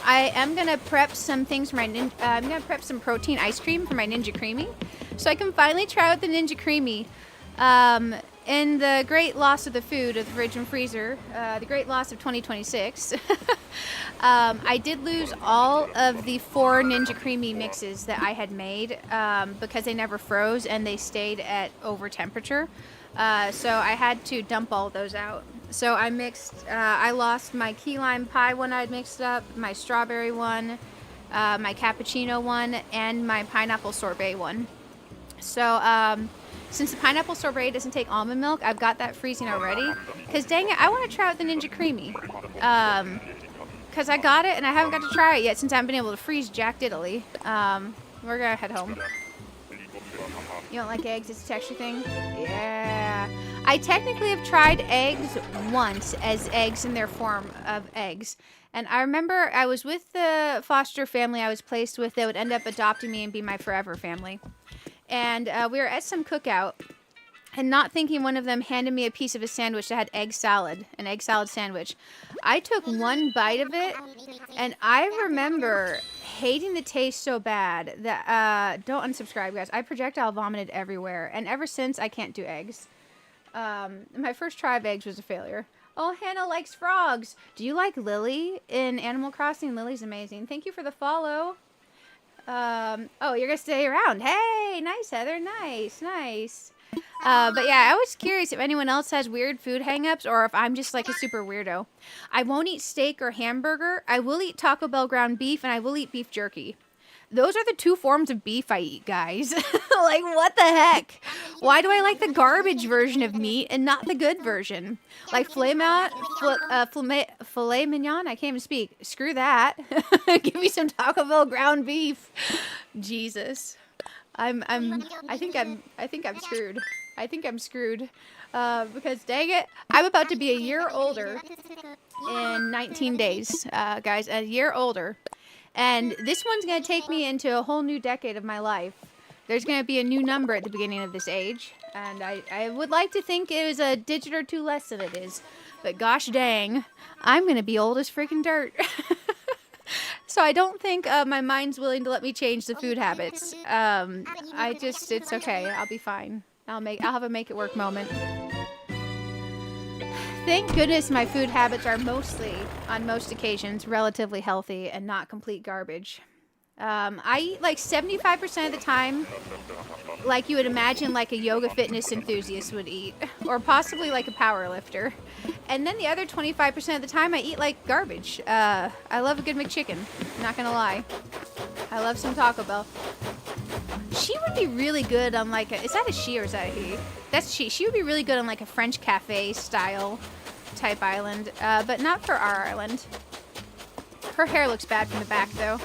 A: I am going to prep some things for my, I'm going to prep some protein ice cream for my Ninja Creamy. So I can finally try out the Ninja Creamy. In the great loss of the food of the fridge and freezer, the great loss of 2026, I did lose all of the 4 Ninja Creamy mixes that I had made because they never froze and they stayed at over temperature. So I had to dump all those out. So I mixed, I lost my key lime pie one I'd mixed up, my strawberry one, my cappuccino one, and my pineapple sorbet one. So since the pineapple sorbet doesn't take almond milk, I've got that freezing already. Because dang it, I want to try out the Ninja Creamy. Because I got it and I haven't got to try it yet since I haven't been able to freeze Jack Diddley. We're going to head home. You don't like eggs? It's a texture thing? Yeah. I technically have tried eggs once as eggs in their form of eggs. And I remember I was with the foster family I was placed with that would end up adopting me and be my forever family. And we were at some cookout and not thinking one of them handed me a piece of a sandwich that had egg salad, an egg salad sandwich. I took one bite of it and I remember hating the taste so bad that, don't unsubscribe guys, I projectile vomited everywhere. And ever since I can't do eggs. My first try of eggs was a failure. Oh, Hannah likes frogs. Do you like Lily in Animal Crossing? Lily's amazing. Thank you for the follow. Oh, you're going to stay around. Hey, nice, Heather. Nice, nice. But yeah, I was curious if anyone else has weird food hangups or if I'm just like a super weirdo. I won't eat steak or hamburger. I will eat Taco Bell ground beef, and I will eat beef jerky. Those are the 2 forms of beef I eat, guys. Like, what the heck? Why do I like the garbage version of meat and not the good version? Like filet mignon? I can't even speak. Screw that. Give me some Taco Bell ground beef. Jesus. I think I'm screwed. I think I'm screwed. Because dang it, I'm about to be a year older in 19 days, guys. A year older. And this one's going to take me into a whole new decade of my life. There's going to be a new number at the beginning of this age. And I would like to think it was a digit or 2 less than it is. But gosh dang, I'm going to be old as freaking dirt. So I don't think my mind's willing to let me change the food habits. It's okay. I'll be fine. I'll have a make it work moment. Thank goodness my food habits are mostly, on most occasions, relatively healthy and not complete garbage. I eat like 75% of the time like you would imagine like a yoga fitness enthusiast would eat, or possibly like a power lifter. And then the other 25% of the time I eat like garbage. I love a good McChicken, not gonna lie. I love some Taco Bell. She would be really good on like is that a she or is that a he? That's she. She would be really good on like a French cafe style type island, but not for our island. Her hair looks bad from the back though.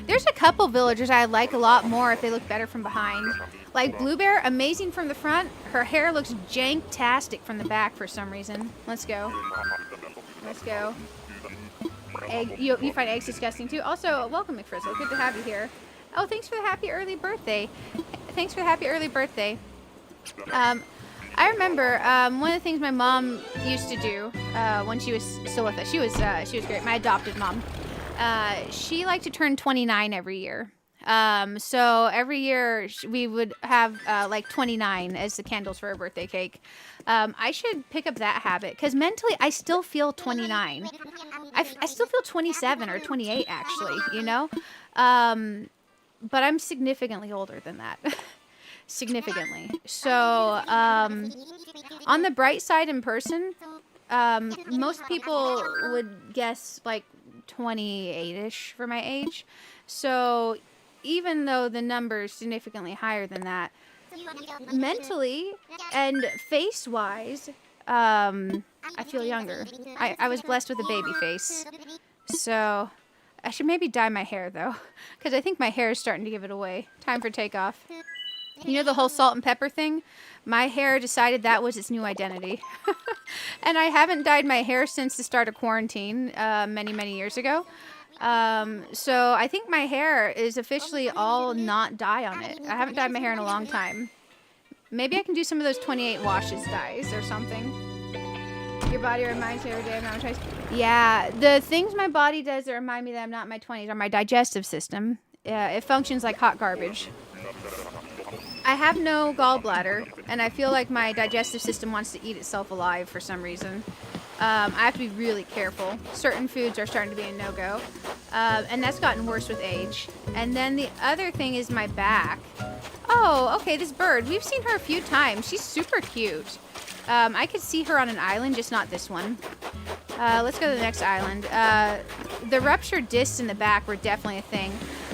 A: There's a couple villagers I like a lot more if they look better from behind. Like Blue Bear, amazing from the front. Her hair looks jank-tastic from the back for some reason. Let's go. Let's go. Egg, you find eggs disgusting too. Also, welcome McFrizzle. Good to have you here. Oh, thanks for the happy early birthday. Thanks for the happy early birthday. I remember one of the things my mom used to do when she was still with us. She was great. My adopted mom. She liked to turn 29 every year. So every year we would have like 29 as the candles for her birthday cake. I should pick up that habit because mentally I still feel 29. I still feel 27 or 28 actually, you know? But I'm significantly older than that. Significantly. So on the bright side in person, most people would guess like 28-ish for my age. So even though the number is significantly higher than that, mentally and face-wise, I feel younger. I was blessed with a baby face. So I should maybe dye my hair though, because I think my hair is starting to give it away. Time for takeoff. You know the whole salt and pepper thing? My hair decided that was its new identity. And I haven't dyed my hair since the start of quarantine many, many years ago. So I think my hair is officially all not dye on it. I haven't dyed my hair in a long time. Maybe I can do some of those 28 washes dyes or something. Your body reminds me every day I'm not in my 20s. Yeah, the things my body does that remind me that I'm not in my 20s are my digestive system. It functions like hot garbage. I have no gallbladder, and I feel like my digestive system wants to eat itself alive for some reason. I have to be really careful. Certain foods are starting to be a no-go, and that's gotten worse with age. And then the other thing is my back. Oh, okay, this bird. We've seen her a few times. She's super cute. I could see her on an island, just not this one. Let's go to the next island. The ruptured discs in the back were definitely a thing.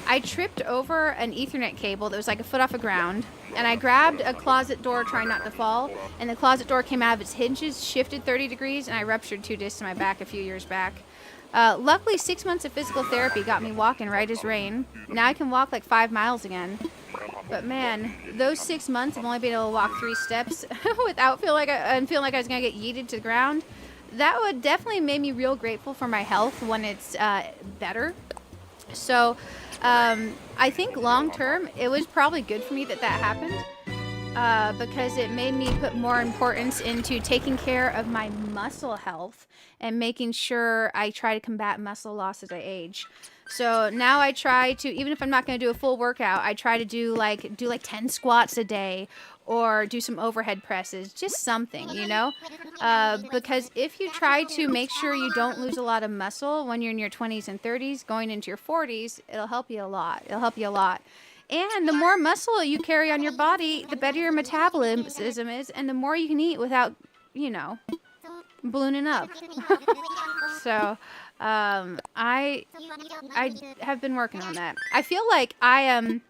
A: I tripped over an Ethernet cable that was like a foot off the ground, and I grabbed a closet door trying not to fall, and the closet door came out of its hinges, shifted 30 degrees, and I ruptured 2 discs in my back a few years back. Luckily, 6 months of physical therapy got me walking right as rain. Now I can walk like 5 miles again. But man, those 6 months of only being able to walk 3 steps without feeling like I was going to get yeeted to the ground, that would definitely make me real grateful for my health when it's better. So I think long term, it was probably good for me that happened because it made me put more importance into taking care of my muscle health and making sure I try to combat muscle loss as I age. So now I try to, even if I'm not going to do a full workout, I try to do like 10 squats a day or do some overhead presses, just something, you know, because if you try to make sure you don't lose a lot of muscle when you're in your 20s and 30s, going into your 40s, it'll help you a lot. It'll help you a lot. And the more muscle you carry on your body, the better your metabolism is, and the more you can eat without, you know, ballooning up. So, I have been working on that. I feel like I am,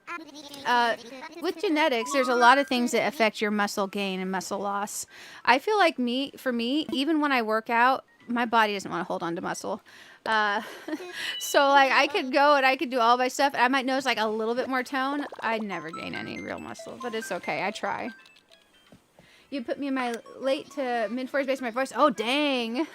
A: with genetics, there's a lot of things that affect your muscle gain and muscle loss. I feel like for me, even when I work out, my body doesn't want to hold on to muscle. So like I could go and I could do all my stuff and I might notice like a little bit more tone. I'd never gain any real muscle, but it's okay. I try. You put me in my late to mid-40s based on my voice. Oh, dang.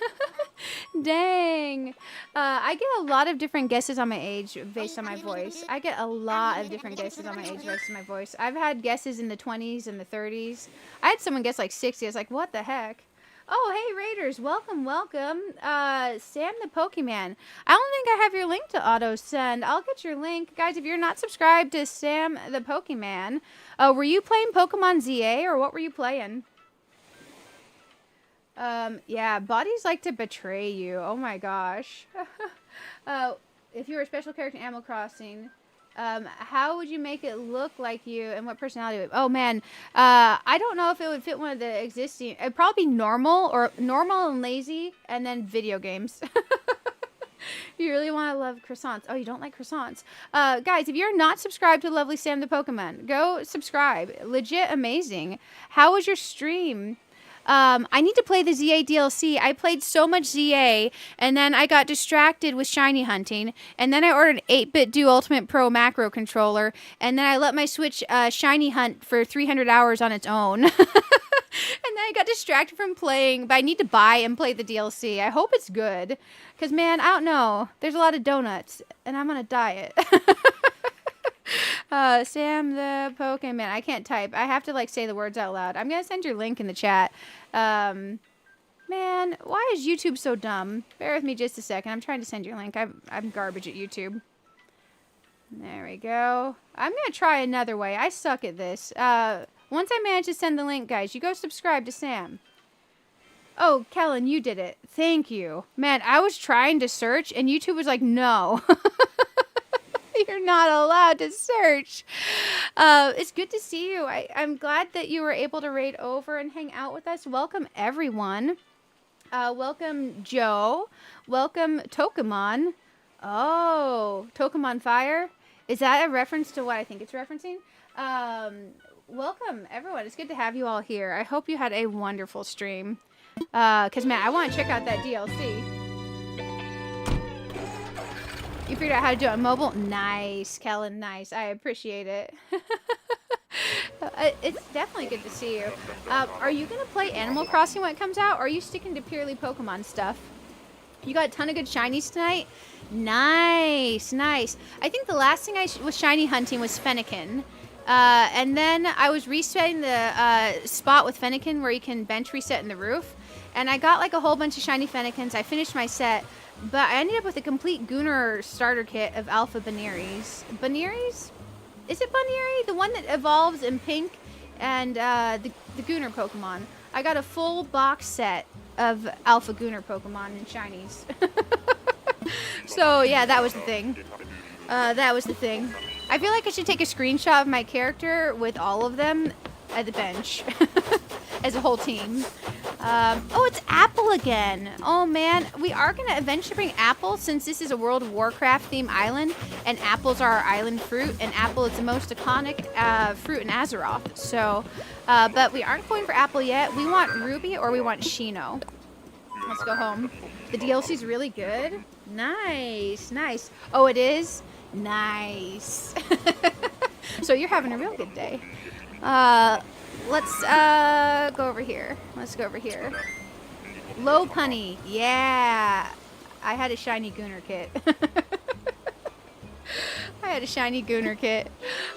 A: Dang. I get a lot of different guesses on my age based on my voice. I get a lot of different guesses on my age based on my voice. I've had guesses in the 20s and the 30s. I had someone guess like 60. I was like, what the heck? Oh, hey, Raiders. Welcome, welcome. Sam the Pokemon. I don't think I have your link to auto-send. I'll get your link. Guys, if you're not subscribed to Sam the Pokemon, were you playing Pokemon ZA or what were you playing? Yeah, bodies like to betray you. Oh, my gosh. If you were a special character in Animal Crossing... how would you make it look like you and what personality would... Oh, man. I don't know if it would fit one of the existing... It'd probably be normal and lazy and then video games. You really want to love croissants. Oh, you don't like croissants. Guys, if you're not subscribed to Lovely Sam the Pokemon, go subscribe. Legit amazing. How was your stream? I need to play the ZA DLC. I played so much ZA, and then I got distracted with shiny hunting, and then I ordered 8-Bit Do Ultimate Pro macro controller, and then I let my Switch shiny hunt for 300 hours on its own. And then I got distracted from playing, but I need to buy and play the DLC. I hope it's good, because, man, I don't know. There's a lot of donuts, and I'm on a diet. Sam the Pokemon. I can't type. I have to like say the words out loud. I'm gonna send your link in the chat. Man, why is YouTube so dumb? Bear with me just a second. I'm trying to send your link. I'm garbage at YouTube. There we go. I'm gonna try another way. I suck at this. Once I manage to send the link, guys, you go subscribe to Sam. Oh, Kellen, you did it. Thank you. Man, I was trying to search and YouTube was like, no. You're not allowed to search. It's good to see you. I'm glad that you were able to raid over and hang out with us. Welcome, everyone. Welcome, Joe. Welcome, Tokemon. Oh, Tokemon Fire? Is that a reference to what I think it's referencing? Welcome, everyone. It's good to have you all here. I hope you had a wonderful stream. Because, man, I want to check out that DLC. You figured out how to do it on mobile? Nice, Kellen, nice. I appreciate it. It's definitely good to see you. Are you going to play Animal Crossing when it comes out, or are you sticking to purely Pokemon stuff? You got a ton of good shinies tonight? Nice, nice. I think the last thing I was shiny hunting was Fennekin. And then I was resetting the spot with Fennekin where you can bench reset in the roof. And I got like a whole bunch of shiny Fennekins. I finished my set. But I ended up with a complete Gunnar starter kit of Alpha Banneries. Banneries? Is it Bannery? The one that evolves in pink and the Gunnar Pokemon. I got a full box set of Alpha Gunnar Pokemon and shinies. So, yeah, that was the thing. That was the thing. I feel like I should take a screenshot of my character with all of them at the bench. As a whole team. Oh, it's Apple again. Oh, man. We are going to eventually bring Apple since this is a World of Warcraft themed island. And apples are our island fruit. And apple is the most iconic fruit in Azeroth. So, but we aren't going for Apple yet. We want Ruby or we want Shino. Let's go home. The DLC's really good. Nice, nice. Oh, it is? Nice. So you're having a real good day. Let's go over here. Let's go over here. Low punny. Yeah. I had a shiny Gunnar kit. I had a shiny Gunnar kit.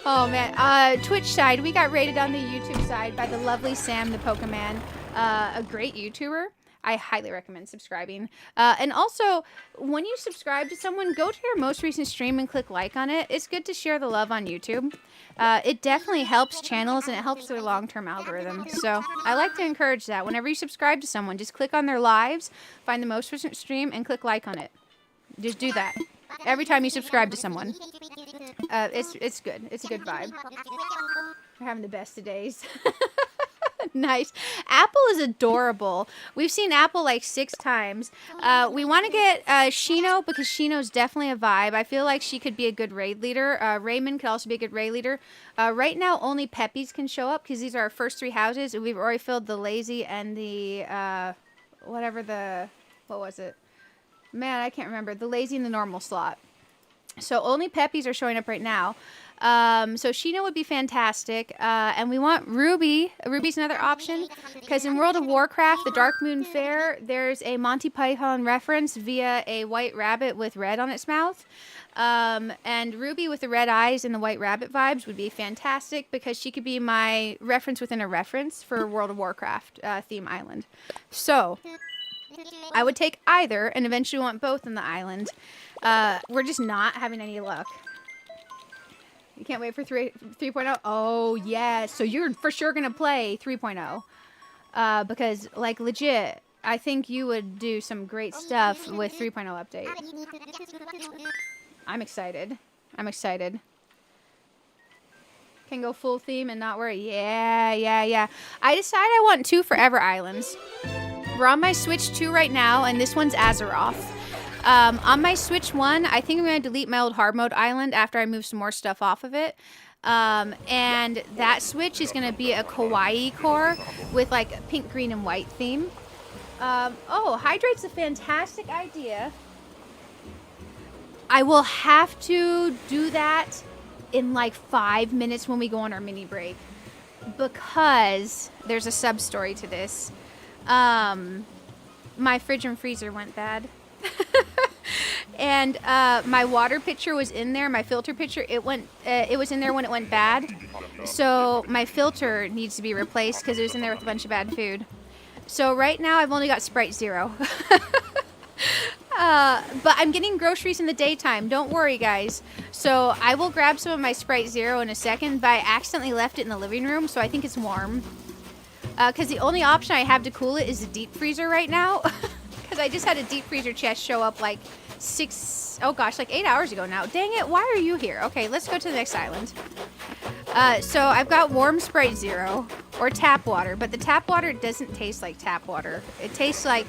A: Oh, man. Twitch side. We got rated on the YouTube side by the lovely Sam the Pokemon. A great YouTuber. I highly recommend subscribing. And also, when you subscribe to someone, go to your most recent stream and click like on it. It's good to share the love on YouTube. It definitely helps channels and it helps their long-term algorithm. So I like to encourage that. Whenever you subscribe to someone, just click on their lives, find the most recent stream, and click like on it. Just do that every time you subscribe to someone. It's good. It's a good vibe. We're having the best of days. Nice. Apple is adorable. We've seen Apple like 6 times. We want to get Shino because Shino's definitely a vibe. I feel like she could be a good raid leader. Ramen could also be a good raid leader. Right now, only Peppies can show up because these are our first 3 houses. We've already filled the lazy and the what was it? Man, I can't remember. The lazy and the normal slot. So only Peppies are showing up right now. So Sheena would be fantastic. And we want Ruby. Ruby's another option. Because in World of Warcraft, the Dark Moon Fair, there's a Monty Python reference via a white rabbit with red on its mouth. And Ruby with the red eyes and the white rabbit vibes would be fantastic because she could be my reference within a reference for World of Warcraft theme island. So I would take either and eventually want both in the island. We're just not having any luck. You can't wait for 3.0? Oh, yes. So you're for sure going to play 3.0. Because, like, legit, I think you would do some great stuff with 3.0 update. I'm excited. I'm excited. Can go full theme and not worry. Yeah. I decided I want 2 forever islands. We're on my Switch 2 right now, and this one's Azeroth. On my Switch 1, I think I'm going to delete my old hard mode island after I move some more stuff off of it. And that Switch is going to be a kawaii core with like a pink, green, and white theme. Oh, Hydrate's a fantastic idea. I will have to do that in like 5 minutes when we go on our mini break. Because there's a sub-story to this. My fridge and freezer went bad. And my water pitcher was in there. My filter pitcher, it was in there when it went bad. So my filter needs to be replaced because it was in there with a bunch of bad food. So right now I've only got Sprite Zero. But I'm getting groceries in the daytime. Don't worry, guys. So I will grab some of my Sprite Zero in a second, but I accidentally left it in the living room, so I think it's warm. Because the only option I have to cool it is the deep freezer right now. Because I just had a deep freezer chest show up like 8 hours ago now. Dang it, why are you here? Okay, let's go to the next island. So I've got warm Sprite Zero or tap water, but the tap water doesn't taste like tap water. It tastes like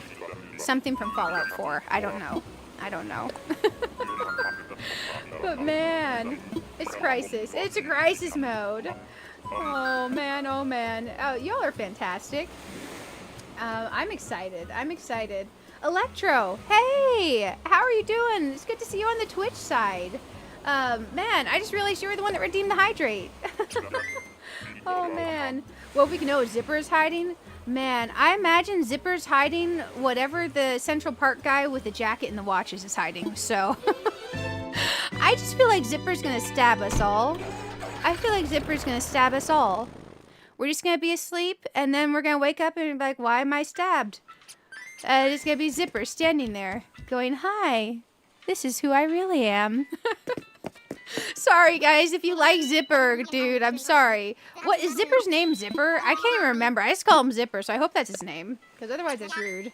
A: something from Fallout 4. I don't know. But man, it's crisis. It's a crisis mode. Oh man. Oh, y'all are fantastic. I'm excited. Electro, hey, how are you doing? It's good to see you on the Twitch side. Man, I just realized you were the one that redeemed the hydrate. Oh man. Well, we can know Zipper is hiding. Man, I imagine Zipper's hiding whatever the Central Park guy with the jacket and the watches is hiding. So I just feel like Zipper's gonna stab us all. We're just gonna be asleep, and then we're gonna wake up and be like, why am I stabbed? It's gonna be Zipper standing there, going, hi, this is who I really am. Sorry, guys, if you like Zipper, dude, I'm sorry. What, is Zipper's name Zipper? I can't even remember. I just call him Zipper, so I hope that's his name, because otherwise that's rude.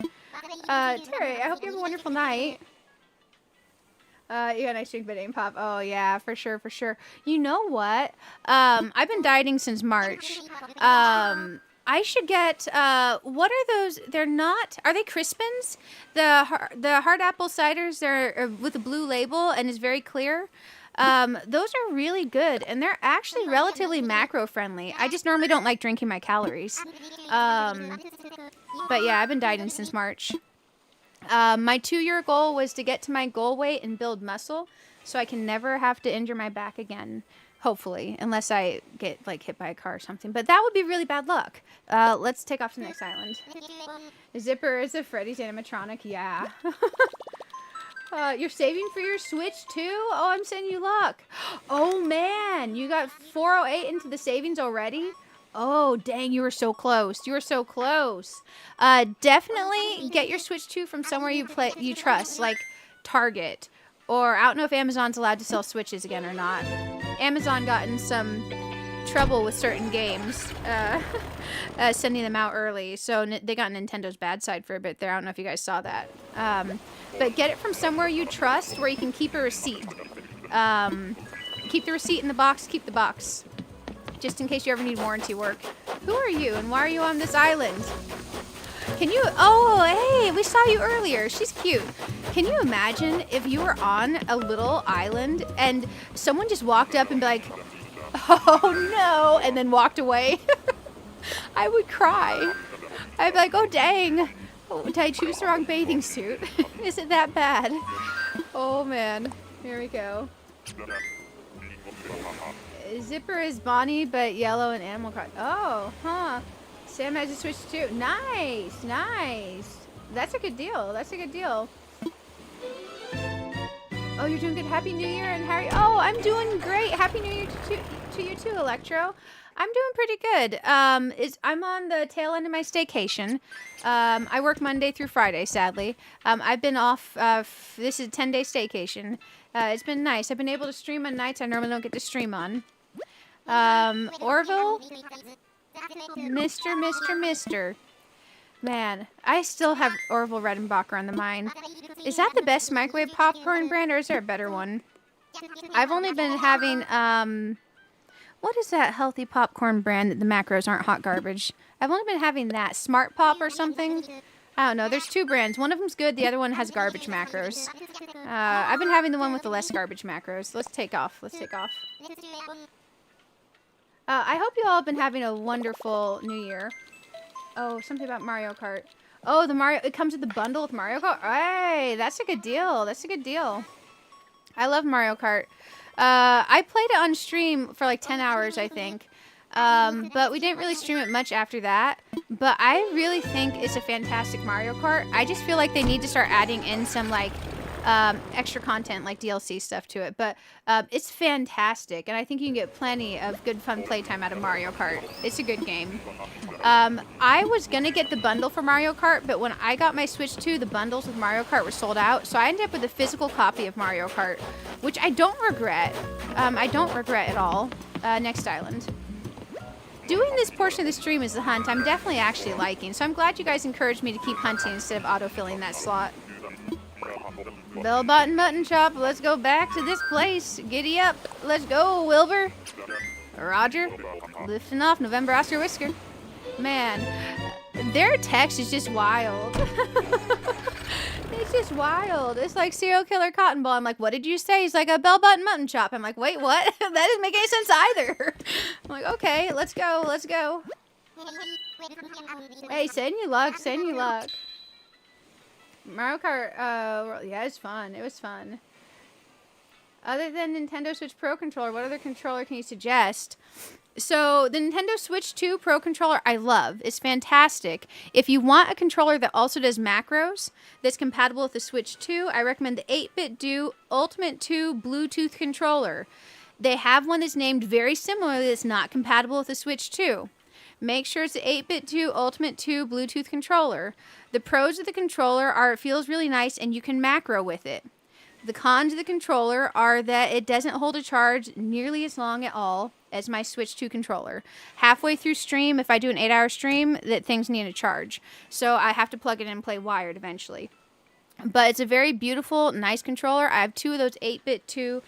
A: Terry, I hope you have a wonderful night. You got a nice drink, but ain't pop. Oh, yeah, for sure. You know what? I've been dieting since March. I should get, what are those? They're not, are they Crispins? The hard apple ciders, they're with a blue label and is very clear. Those are really good, and they're actually relatively macro-friendly. I just normally don't like drinking my calories. But yeah, I've been dieting since March. My 2-year goal was to get to my goal weight and build muscle so I can never have to injure my back again. Hopefully, unless I get like hit by a car or something. But that would be really bad luck. Let's take off to the next island. Zipper is a Freddy's animatronic. Yeah. You're saving for your Switch too? Oh, I'm sending you luck. Oh man, you got 408 into the savings already? Oh, dang, you were so close. Definitely get your Switch 2 from somewhere you trust, like Target. Or I don't know if Amazon's allowed to sell Switches again or not. Amazon got in some trouble with certain games, sending them out early. So they got Nintendo's bad side for a bit there. I don't know if you guys saw that. But get it from somewhere you trust where you can keep a receipt. Keep the receipt in the box. Keep the box. Just in case you ever need warranty work. Who are you and why are you on this island? Can you... Oh, hey, we saw you earlier. She's cute. Can you imagine if you were on a little island and someone just walked up and be like, oh, no, and then walked away? I would cry. I'd be like, oh, dang. Oh, did I choose the wrong bathing suit? Is it that bad? Oh, man. Here we go. Zipper is Bonnie, but yellow and Animal Crossing. Oh, huh. Sam has a Switch too. Nice, nice. That's a good deal. That's a good deal. Oh, you're doing good. Happy New Year, and Harry. Oh, I'm doing great. Happy New Year to you too, Electro. I'm doing pretty good. I'm on the tail end of my staycation. I work Monday through Friday, sadly. I've been off. This is a 10-day staycation. It's been nice. I've been able to stream on nights I normally don't get to stream on. Orville? Mister. Man, I still have Orville Redenbacher on the mind. Is that the best microwave popcorn brand, or is there a better one? I've only been having, what is that healthy popcorn brand that the macros aren't hot garbage? I've only been having that. Smart Pop or something? I don't know. There's two brands. One of them's good. The other one has garbage macros. I've been having the one with the less garbage macros. Let's take off. Let's take off. I hope you all have been having a wonderful New Year. Oh, something about Mario Kart. Oh, it comes with the bundle with Mario Kart. Hey, that's a good deal. That's a good deal. I love Mario Kart. I played it on stream for like 10 hours, I think. But we didn't really stream it much after that. But I really think it's a fantastic Mario Kart. I just feel like they need to start adding in some like extra content, like DLC stuff to it. But it's fantastic, and I think you can get plenty of good fun playtime out of Mario Kart. It's a good game. I was gonna get the bundle for Mario Kart, but when I got my Switch 2, the bundles with Mario Kart were sold out, so I ended up with a physical copy of Mario Kart, which I don't regret. I don't regret at all. Next island. Doing this portion of the stream as a hunt, I'm definitely actually liking, so I'm glad you guys encouraged me to keep hunting instead of auto-filling that slot. Bell button mutton chop, let's go back to this place. Giddy up. Let's go, Wilbur. Roger. Lifting off, November Oscar Whisker. Man, their text is just wild. It's just wild. It's like serial killer cotton ball. I'm like, what did you say? He's like, a bell button mutton chop. I'm like, wait, what? That doesn't make any sense either. I'm like, okay, let's go, let's go. Hey, send you luck, send you luck. Mario Kart, yeah, it's fun. It was fun. Other than Nintendo Switch Pro Controller, what other controller can you suggest? So, the Nintendo Switch 2 Pro Controller, I love. It's fantastic. If you want a controller that also does macros, that's compatible with the Switch 2, I recommend the 8-Bit Do Ultimate 2 Bluetooth controller. They have one that's named very similarly that's not compatible with the Switch 2. Make sure it's the 8-Bit 2 Ultimate 2 Bluetooth controller. The pros of the controller are it feels really nice and you can macro with it. The cons of the controller are that it doesn't hold a charge nearly as long at all as my Switch 2 controller. Halfway through stream, if I do an 8-hour stream, that things need a charge. So I have to plug it in and play wired eventually. But it's a very beautiful, nice controller. I have two of those 8-Bit 2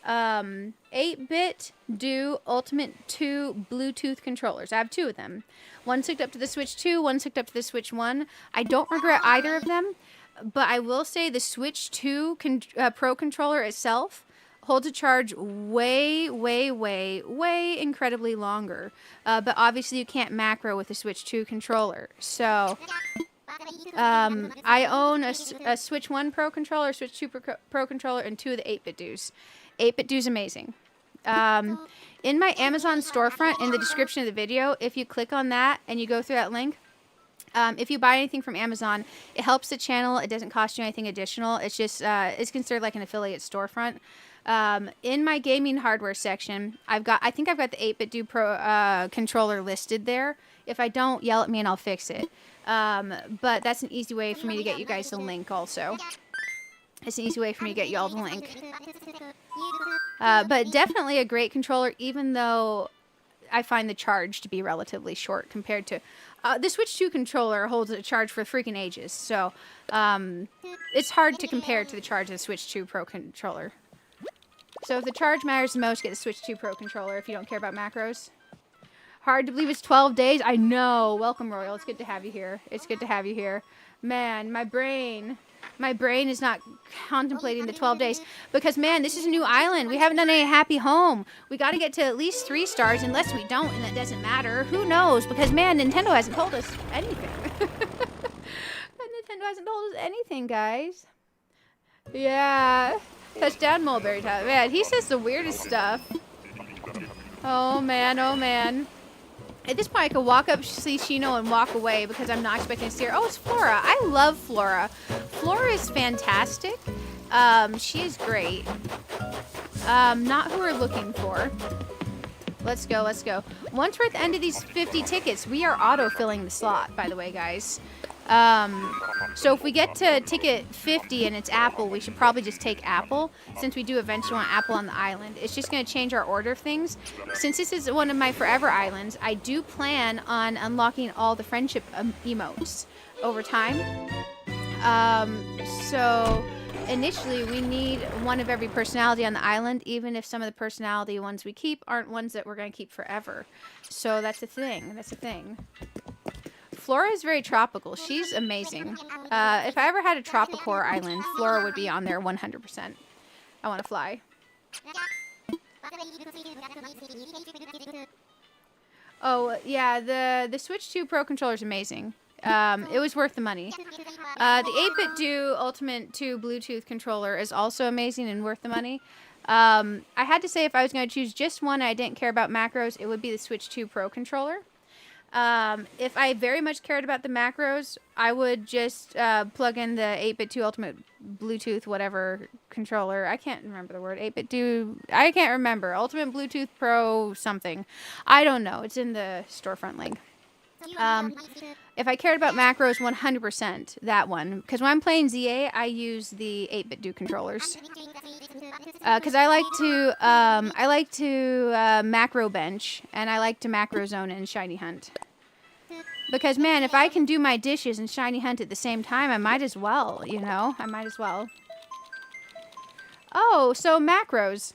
A: 8-Bit Do Ultimate 2 Bluetooth controllers. I have two of them. One's hooked up to the Switch 2, one's hooked up to the Switch 1. I don't regret either of them, but I will say the Switch 2 Pro controller itself holds a charge way incredibly longer. But obviously you can't macro with the Switch 2 controller. So I own a Switch 1 Pro controller, Switch 2 Pro controller, and two of the 8-Bit Do's. 8-Bit Do's amazing. In my Amazon storefront, in the description of the video, if you click on that and you go through that link, if you buy anything from Amazon, it helps the channel. It doesn't cost you anything additional. It's just, it's considered like an affiliate storefront. In my gaming hardware section, I think I've got the 8-Bit Do Pro controller listed there. If I don't, yell at me and I'll fix it. But that's an easy way for me to get you guys the link also. It's an easy way for me to get you all the link. But definitely a great controller, even though I find the charge to be relatively short compared to... the Switch 2 controller holds a charge for freaking ages, so it's hard to compare to the charge of the Switch 2 Pro controller. So if the charge matters the most, get the Switch 2 Pro controller if you don't care about macros. Hard to believe it's 12 days. I know. Welcome, Royal. It's good to have you here. It's good to have you here. Man, my brain is not contemplating the 12 days because, man, this is a new island. We haven't done any happy home. We got to get to at least 3 stars unless we don't, and that doesn't matter. Who knows? Because, man, Nintendo hasn't told us anything. Nintendo hasn't told us anything, guys. Yeah. Touchdown Mulberry Top. Man, he says the weirdest stuff. Oh, man. Oh, man. At this point, I could walk up, see Shino, and walk away because I'm not expecting to see her. Oh, it's Flora. I love Flora. Flora is fantastic. She is great. Not who we're looking for. Let's go, let's go. Once we're at the end of these 50 tickets, we are auto-filling the slot, by the way, guys. So if we get to ticket 50 and it's Apple, we should probably just take Apple, since we do eventually want Apple on the island. It's just going to change our order of things. Since this is one of my forever islands, I do plan on unlocking all the friendship emotes over time. So initially we need one of every personality on the island, even if some of the personality ones we keep aren't ones that we're going to keep forever. So that's a thing. That's a thing. Flora is very tropical. She's amazing. If I ever had a tropicore island, Flora would be on there 100%. I want to fly. Oh, yeah, the Switch 2 Pro controller is amazing. It was worth the money. The 8-bit Do Ultimate 2 Bluetooth controller is also amazing and worth the money. I had to say if I was going to choose just one and I didn't care about macros, it would be the Switch 2 Pro controller. If I very much cared about the macros, I would just plug in the 8-bit 2 Ultimate Bluetooth whatever controller. I can't remember the word. 8-bit 2. I can't remember. Ultimate Bluetooth Pro something. I don't know. It's in the storefront link. If I cared about macros, 100% that one. Because when I'm playing ZA, I use the 8-bit Do controllers. Because I like to macro bench, and I like to macro zone and shiny hunt. Because, man, if I can do my dishes and shiny hunt at the same time, I might as well, you know? I might as well. Oh, so macros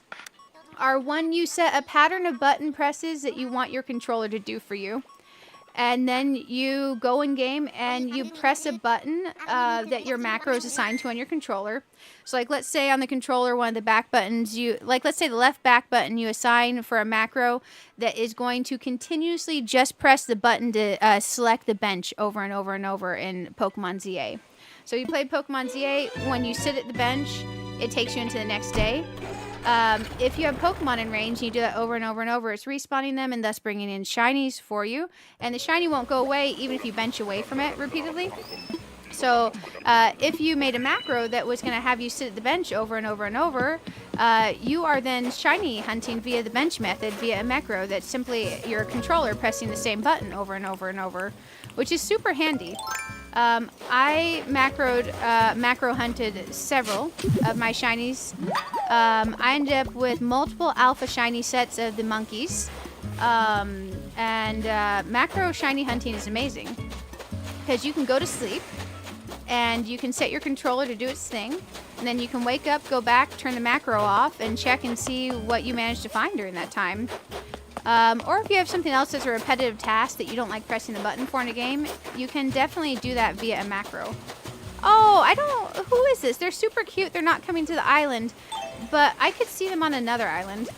A: are when you set a pattern of button presses that you want your controller to do for you. And then you go in game and you press a button that your macro is assigned to on your controller. So, like, let's say on the controller, one of the back buttons, let's say the left back button you assign for a macro that is going to continuously just press the button to select the bench over and over and over in Pokemon ZA. So you play Pokemon ZA, when you sit at the bench, it takes you into the next day. If you have Pokemon in range and you do that over and over and over, it's respawning them and thus bringing in shinies for you. And the shiny won't go away even if you bench away from it repeatedly. So if you made a macro that was going to have you sit at the bench over and over and over, you are then shiny hunting via the bench method via a macro that's simply your controller pressing the same button over and over and over, which is super handy. I macro hunted several of my shinies. I ended up with multiple alpha shiny sets of the monkeys. Macro shiny hunting is amazing because you can go to sleep and you can set your controller to do its thing, and then you can wake up, go back, turn the macro off, and check and see what you managed to find during that time. Or if you have something else that's a repetitive task that you don't like pressing the button for in a game, you can definitely do that via a macro. Oh, who is this? They're super cute. They're not coming to the island, but I could see them on another island.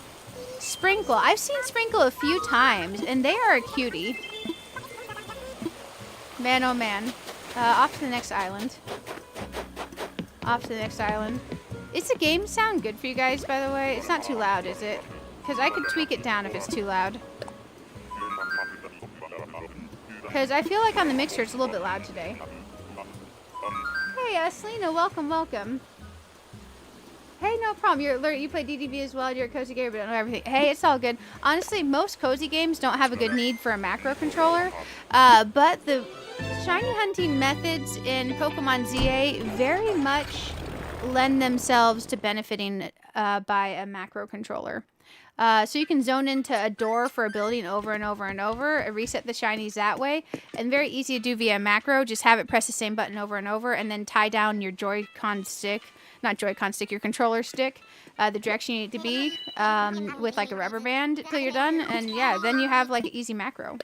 A: Sprinkle. I've seen Sprinkle a few times, and they are a cutie. Man, oh man. Off to the next island. Off to the next island. Is the game sound good for you guys, by the way? It's not too loud, is it? Because I could tweak it down if it's too loud. Because I feel like on the mixer it's a little bit loud today. Hey, Selena, welcome, welcome. Hey, no problem. You play DDV as well. You're a cozy gamer, but don't know everything. Hey, it's all good. Honestly, most cozy games don't have a good need for a macro controller. But the shiny hunting methods in Pokemon ZA very much lend themselves to benefiting by a macro controller. So you can zone into a door for a building over and over and over, reset the shinies that way, and very easy to do via macro. Just have it press the same button over and over, and then tie down your Joy-Con stick, not Joy-Con stick, your controller stick, the direction you need to be, with like a rubber band till you're done, and yeah, then you have like an easy macro.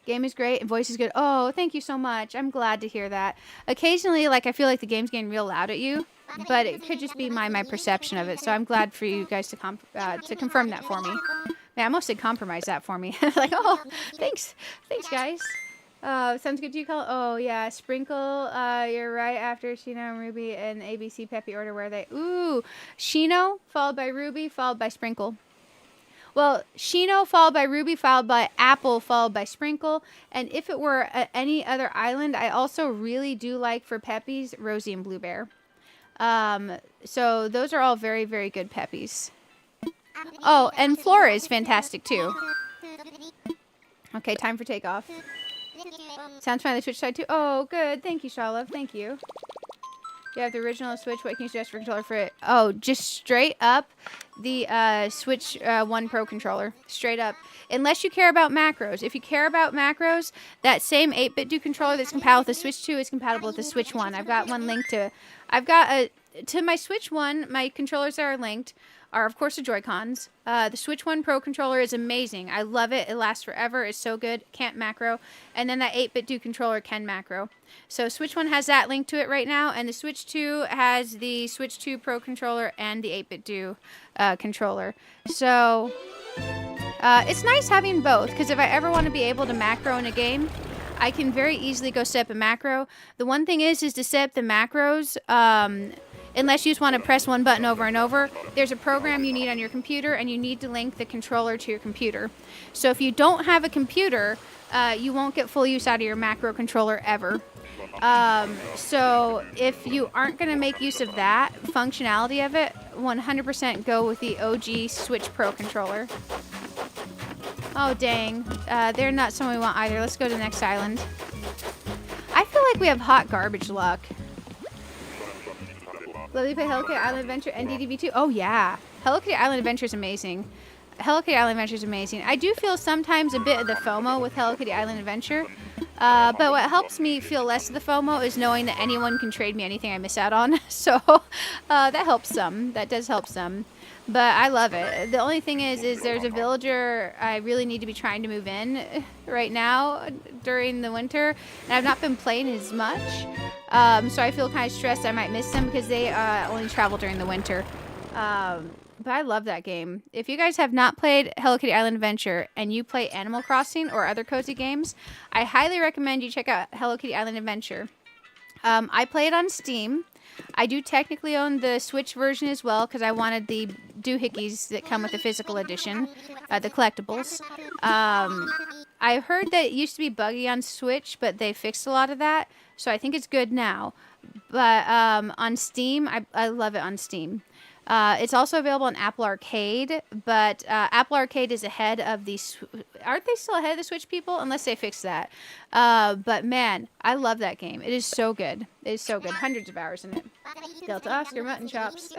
A: Game is great and voice is good. Oh, thank you so much. I'm glad to hear that. Occasionally, like, I feel like the game's getting real loud at you, but it could just be my perception of it. So I'm glad for you guys to confirm that for me. Yeah, I almost said compromise that for me. Like, oh, thanks. Thanks, guys. Sounds good to you, Colin? Oh, yeah. Sprinkle, you're right after Shino and Ruby and ABC Peppy order where they... Ooh, Shino, followed by Ruby, followed by Sprinkle. Well, Shino followed by Ruby, followed by Apple, followed by Sprinkle. And if it were any other island, I also really do like for Peppies, Rosie and Bluebear. So those are all very, very good Peppies. Oh, and Flora is fantastic too. Okay, time for takeoff. Sounds fine on the Switch side too. Oh, good. Thank you, Shalov. Thank you. You have the original Switch. What can you suggest for controller for it? Oh, just straight up the Switch 1 Pro controller. Straight up. Unless you care about macros. If you care about macros, that same 8-bit do controller that's compatible with the Switch 2 is compatible with the Switch 1. I've got one linked to... I've got to my Switch 1, my controllers that are linked are, of course, the Joy-Cons. The Switch 1 Pro controller is amazing. I love it. It lasts forever. It's so good. Can't macro. And then that 8-bit do controller can macro. So Switch 1 has that linked to it right now. And the Switch 2 has the Switch 2 Pro controller and the 8-bit do controller. So it's nice having both. Because if I ever want to be able to macro in a game, I can very easily go set up a macro. The one thing is to set up the macros... unless you just want to press one button over and over, there's a program you need on your computer, and you need to link the controller to your computer. So if you don't have a computer, you won't get full use out of your macro controller ever. So if you aren't going to make use of that functionality of it, 100% go with the OG Switch Pro controller. Oh, dang. They're not someone we want either. Let's go to the next island. I feel like we have hot garbage luck. Love to play Hello Kitty Island Adventure and DDV2. Oh, yeah. Hello Kitty Island Adventure is amazing. Hello Kitty Island Adventure is amazing. I do feel sometimes a bit of the FOMO with Hello Kitty Island Adventure. But what helps me feel less of the FOMO is knowing that anyone can trade me anything I miss out on. So that helps some. That does help some. But I love it. The only thing is there's a villager I really need to be trying to move in right now during the winter. And I've not been playing as much. So I feel kind of stressed I might miss them because they only travel during the winter. But I love that game. If you guys have not played Hello Kitty Island Adventure and you play Animal Crossing or other cozy games, I highly recommend you check out Hello Kitty Island Adventure. I play it on Steam. I do technically own the Switch version as well because I wanted the doohickeys that come with the physical edition, the collectibles. I heard that it used to be buggy on Switch, but they fixed a lot of that, so I think it's good now. But on Steam, I love it on Steam. It's also available on Apple Arcade, but Apple Arcade is ahead of the... Aren't they still ahead of the Switch people? Unless they fix that. But man, I love that game. It is so good. It is so good. Hundreds of hours in it. Delta Oscar Mutton Chops.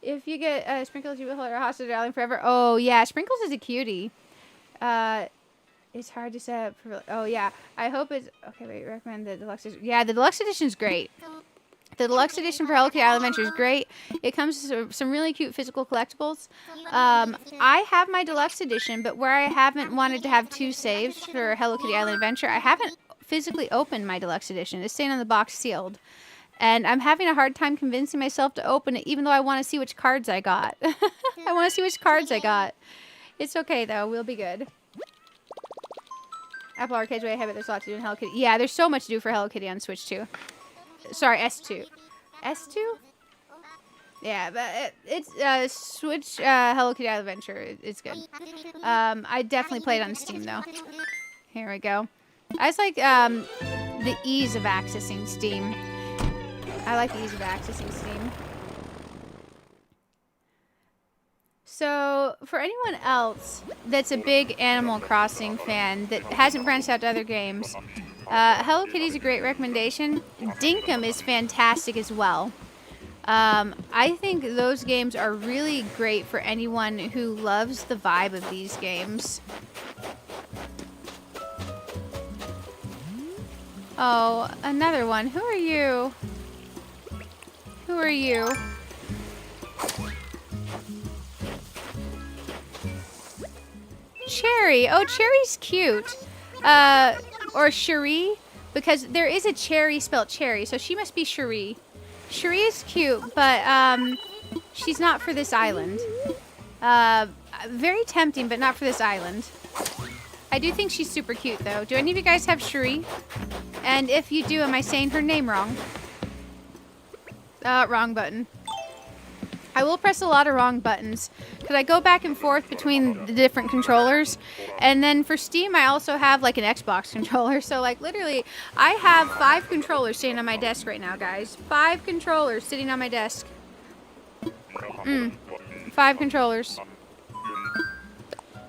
A: If you get Sprinkles, you will hold her hostage darling forever. Oh, yeah. Sprinkles is a cutie. It's hard to set up for... Oh, yeah. I hope it's... Okay, wait. Recommend the deluxe edition. Yeah, the deluxe edition is great. The deluxe edition for Hello Kitty Island Adventure is great. It comes with some really cute physical collectibles. I have my deluxe edition, but where I haven't wanted to have 2 saves for Hello Kitty Island Adventure, I haven't physically opened my deluxe edition. It's staying on the box sealed. And I'm having a hard time convincing myself to open it, even though I want to see which cards I got. I want to see which cards I got. It's okay, though. We'll be good. Apple Arcade's way ahead, but there's a lot to do in Hello Kitty. Yeah, there's so much to do for Hello Kitty on Switch, too. Sorry, S2. S2? Yeah, but it's Switch Hello Kitty Island Adventure. It's good. I definitely played on Steam, though. Here we go. I just like the ease of accessing Steam. I like the ease of accessing Steam. So, for anyone else that's a big Animal Crossing fan that hasn't branched out to other games, Hello Kitty is a great recommendation. Dinkum is fantastic as well. I think those games are really great for anyone who loves the vibe of these games. Oh, another one. Who are you? Who are you? Cherry. Oh, Cherry's cute. Or Cherie, because there is a cherry spelled cherry, so she must be Cherie. Cherie is cute, but she's not for this island. Very tempting, but not for this island. I do think she's super cute, though. Do any of you guys have Cherie? And if you do, am I saying her name wrong? Wrong button. I will press a lot of wrong buttons because I go back and forth between the different controllers. And then for Steam, I also have like an Xbox controller. So like literally, I have 5 controllers sitting on my desk right now, guys. 5 controllers sitting on my desk. 5 controllers.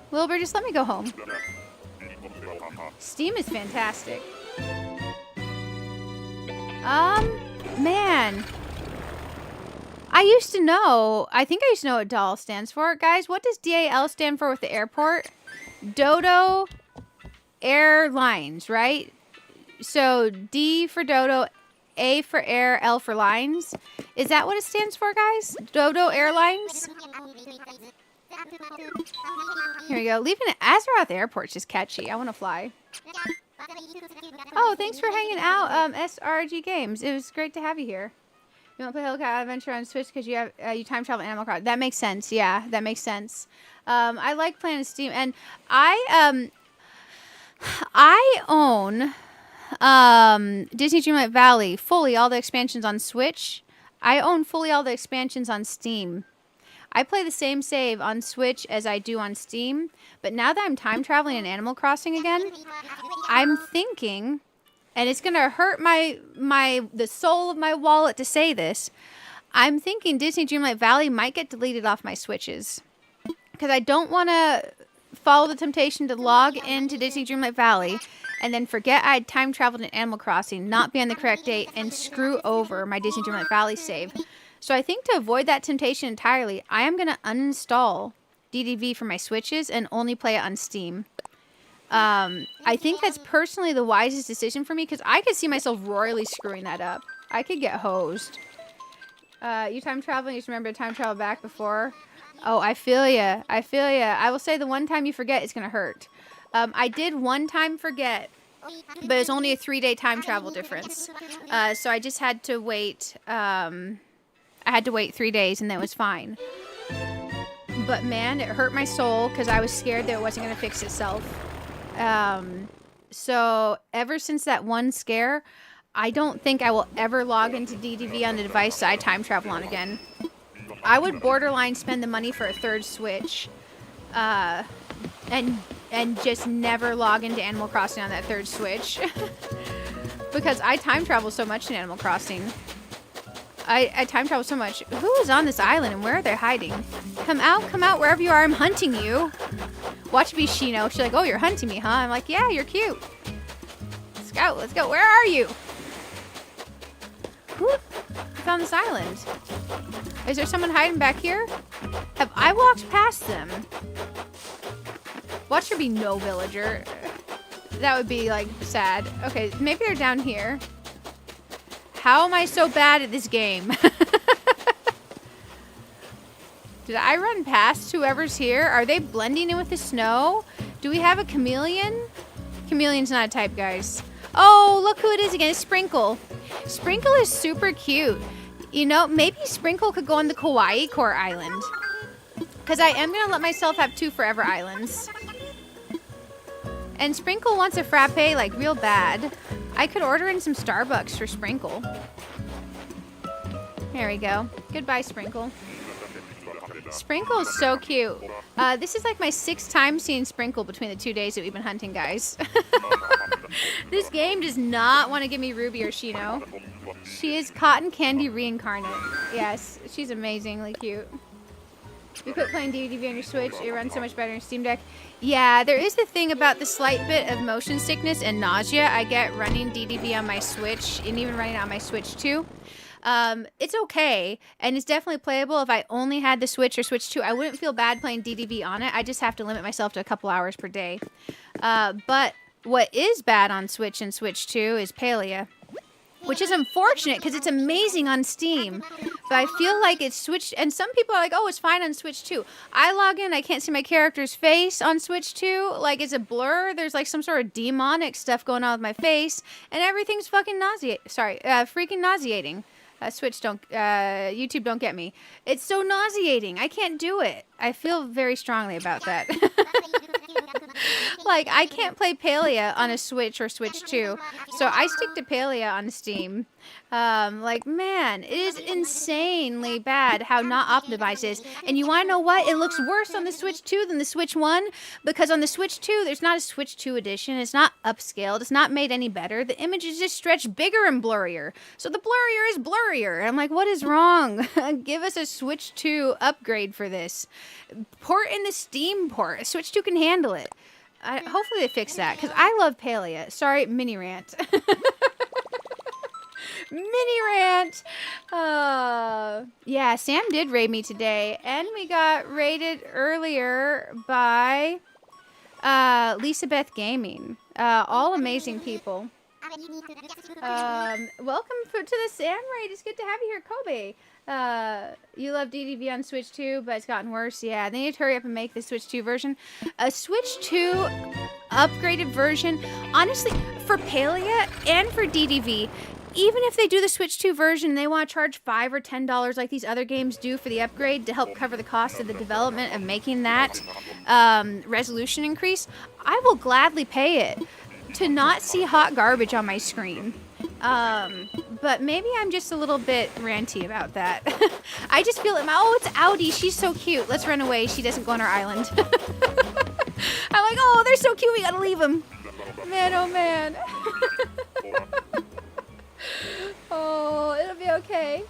A: Wilbur, just let me go home. Steam is fantastic. Man. I think I used to know what DAL stands for. Guys, what does DAL stand for with the airport? Dodo Airlines, right? So D for Dodo, A for air, L for lines. Is that what it stands for, guys? Dodo Airlines? Here we go. Leaving Azeroth Airport's just catchy. I want to fly. Oh, thanks for hanging out, SRG Games. It was great to have you here. You want to play Hellcat Adventure on Switch because you have you time travel Animal Crossing. That makes sense. Yeah, that makes sense. I like playing on Steam, and I own Disney Dreamlight Valley fully, all the expansions on Switch. I own fully all the expansions on Steam. I play the same save on Switch as I do on Steam, but now that I'm time traveling in Animal Crossing again, I'm thinking. And it's gonna hurt the soul of my wallet to say this. I'm thinking Disney Dreamlight Valley might get deleted off my Switches. Because I don't want to follow the temptation to log into Disney Dreamlight Valley and then forget I had time traveled in Animal Crossing, not be on the correct date, and screw over my Disney Dreamlight Valley save. So I think to avoid that temptation entirely, I am gonna uninstall DDV for my Switches and only play it on Steam. I think that's personally the wisest decision for me because I could see myself royally screwing that up. I could get hosed. You time traveling, you just remember to time travel back before. Oh, I feel ya. I feel ya. I will say the one time you forget, it's going to hurt. I did one time forget, but it was only a 3-day time travel difference. So I just had to wait. I had to wait 3 days and that was fine. But man, it hurt my soul because I was scared that it wasn't going to fix itself. So ever since that one scare, I don't think I will ever log into DDV on the device that I time travel on again. I would borderline spend the money for a 3rd Switch, and just never log into Animal Crossing on that 3rd Switch. Because I time travel so much in Animal Crossing. I time travel so much. Who is on this island and where are they hiding? Come out wherever you are. I'm hunting you. Watch me, Shino. She's like, oh, you're hunting me, huh? I'm like, yeah, you're cute. Let's go. Where are you? Who's on this island? Is there someone hiding back here? Have I walked past them? Watch there be no villager. That would be, like, sad. Okay, maybe they're down here. How am I so bad at this game? Did I run past whoever's here? Are they blending in with the snow? Do we have a chameleon? Chameleon's not a type, guys. Oh, look who it is again. It's Sprinkle. Sprinkle is super cute. You know, maybe Sprinkle could go on the Kawaii Core Island. Because I am going to let myself have 2 forever islands. And Sprinkle wants a frappe, like, real bad. I could order in some Starbucks for Sprinkle. There we go. Goodbye, Sprinkle. Sprinkle is so cute. This is like my 6th time seeing Sprinkle between the 2 days that we've been hunting, guys. This game does not want to give me Ruby or Shino. She is cotton candy reincarnate. Yes, she's amazingly cute. You quit playing DDV on your Switch, it runs so much better in Steam Deck. Yeah, there is the thing about the slight bit of motion sickness and nausea I get running DDV on my Switch, and even running on my Switch too. It's okay, and it's definitely playable. If I only had the Switch or Switch 2, I wouldn't feel bad playing DDV on it. I just have to limit myself to a couple hours per day. But what is bad on Switch and Switch 2 is Palia, which is unfortunate because it's amazing on Steam. But I feel like it's Switch, and some people are like, oh, it's fine on Switch 2. I log in, I can't see my character's face on Switch 2. Like, it's a blur. There's like some sort of demonic stuff going on with my face, and everything's fucking freaking nauseating. YouTube don't get me. It's so nauseating. I can't do it. I feel very strongly about that. Like, I can't play Palia on a Switch or Switch 2, so I stick to Palia on Steam. Like, man, it is insanely bad how not optimized it is. And you want to know what? It looks worse on the Switch 2 than the Switch 1, because on the Switch 2, there's not a Switch 2 edition. It's not upscaled. It's not made any better. The image is just stretched bigger and blurrier. So the blurrier is blurrier. And I'm like, what is wrong? Give us a Switch 2 upgrade for this. Port in the Steam port. Switch 2 can handle it. Hopefully they fix that, because I love Palia. Sorry, mini rant. Mini rant. Yeah, Sam did raid me today, and we got raided earlier by Lisabeth Gaming. All amazing people. Welcome to the Sam raid. It's good to have you here, Kobe. You love DDV on Switch 2, but it's gotten worse. Yeah, they need to hurry up and make the Switch 2 version. A Switch 2 upgraded version, honestly, for Palia and for DDV, even if they do the Switch 2 version and they want to charge $5 or $10 like these other games do for the upgrade to help cover the cost of the development of making that resolution increase, I will gladly pay it to not see hot garbage on my screen. But maybe I'm just a little bit ranty about that. I just feel it. Oh, it's Audi. She's so cute. Let's run away. She doesn't go on our island. I'm like, oh, they're so cute. We gotta leave them. Man, oh man. Oh, it'll be okay.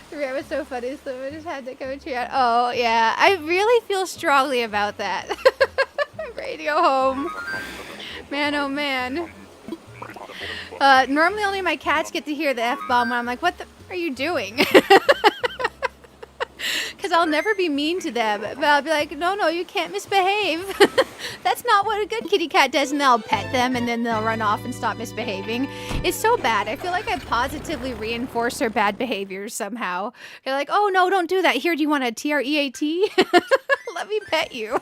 A: That was so funny. So I just had to come and chat. Oh, yeah. I really feel strongly about that. I'm ready to go home. Man, oh man. Normally only my cats get to hear the F-bomb when I'm like, what the are you doing? Because I'll never be mean to them. But I'll be like, no, you can't misbehave. That's not what a good kitty cat does. And then I'll pet them and then they'll run off and stop misbehaving. It's so bad. I feel like I positively reinforce their bad behaviors somehow. They're like, oh, no, don't do that. Here, do you want a TREAT? Let me pet you.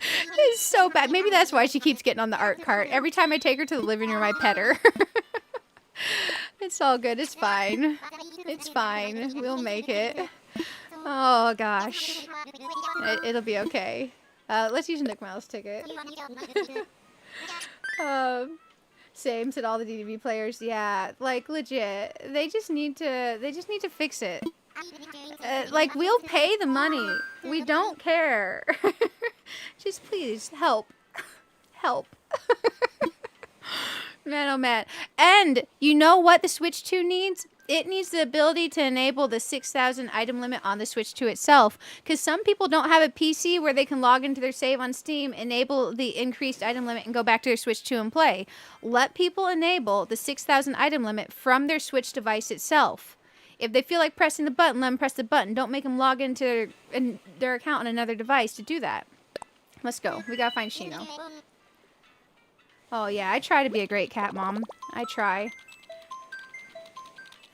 A: It's so bad. Maybe that's why she keeps getting on the art cart. Every time I take her to the living room, I pet her. It's all good. It's fine. It's fine. We'll make it. Oh, gosh. It'll be okay. Let's use a Nick Miles ticket. Same, said all the DDV players. Yeah, like, legit. They just need to fix it. Like, we'll pay the money. We don't care. Just please, help. Help. Man, oh man. And you know what the Switch 2 needs? It needs the ability to enable the 6,000 item limit on the Switch 2 itself. Because some people don't have a PC where they can log into their save on Steam, enable the increased item limit, and go back to their Switch 2 and play. Let people enable the 6,000 item limit from their Switch device itself. If they feel like pressing the button, let them press the button. Don't make them log into their account on another device to do that. Let's go. We gotta find Shino. Oh, yeah. I try to be a great cat mom. I try.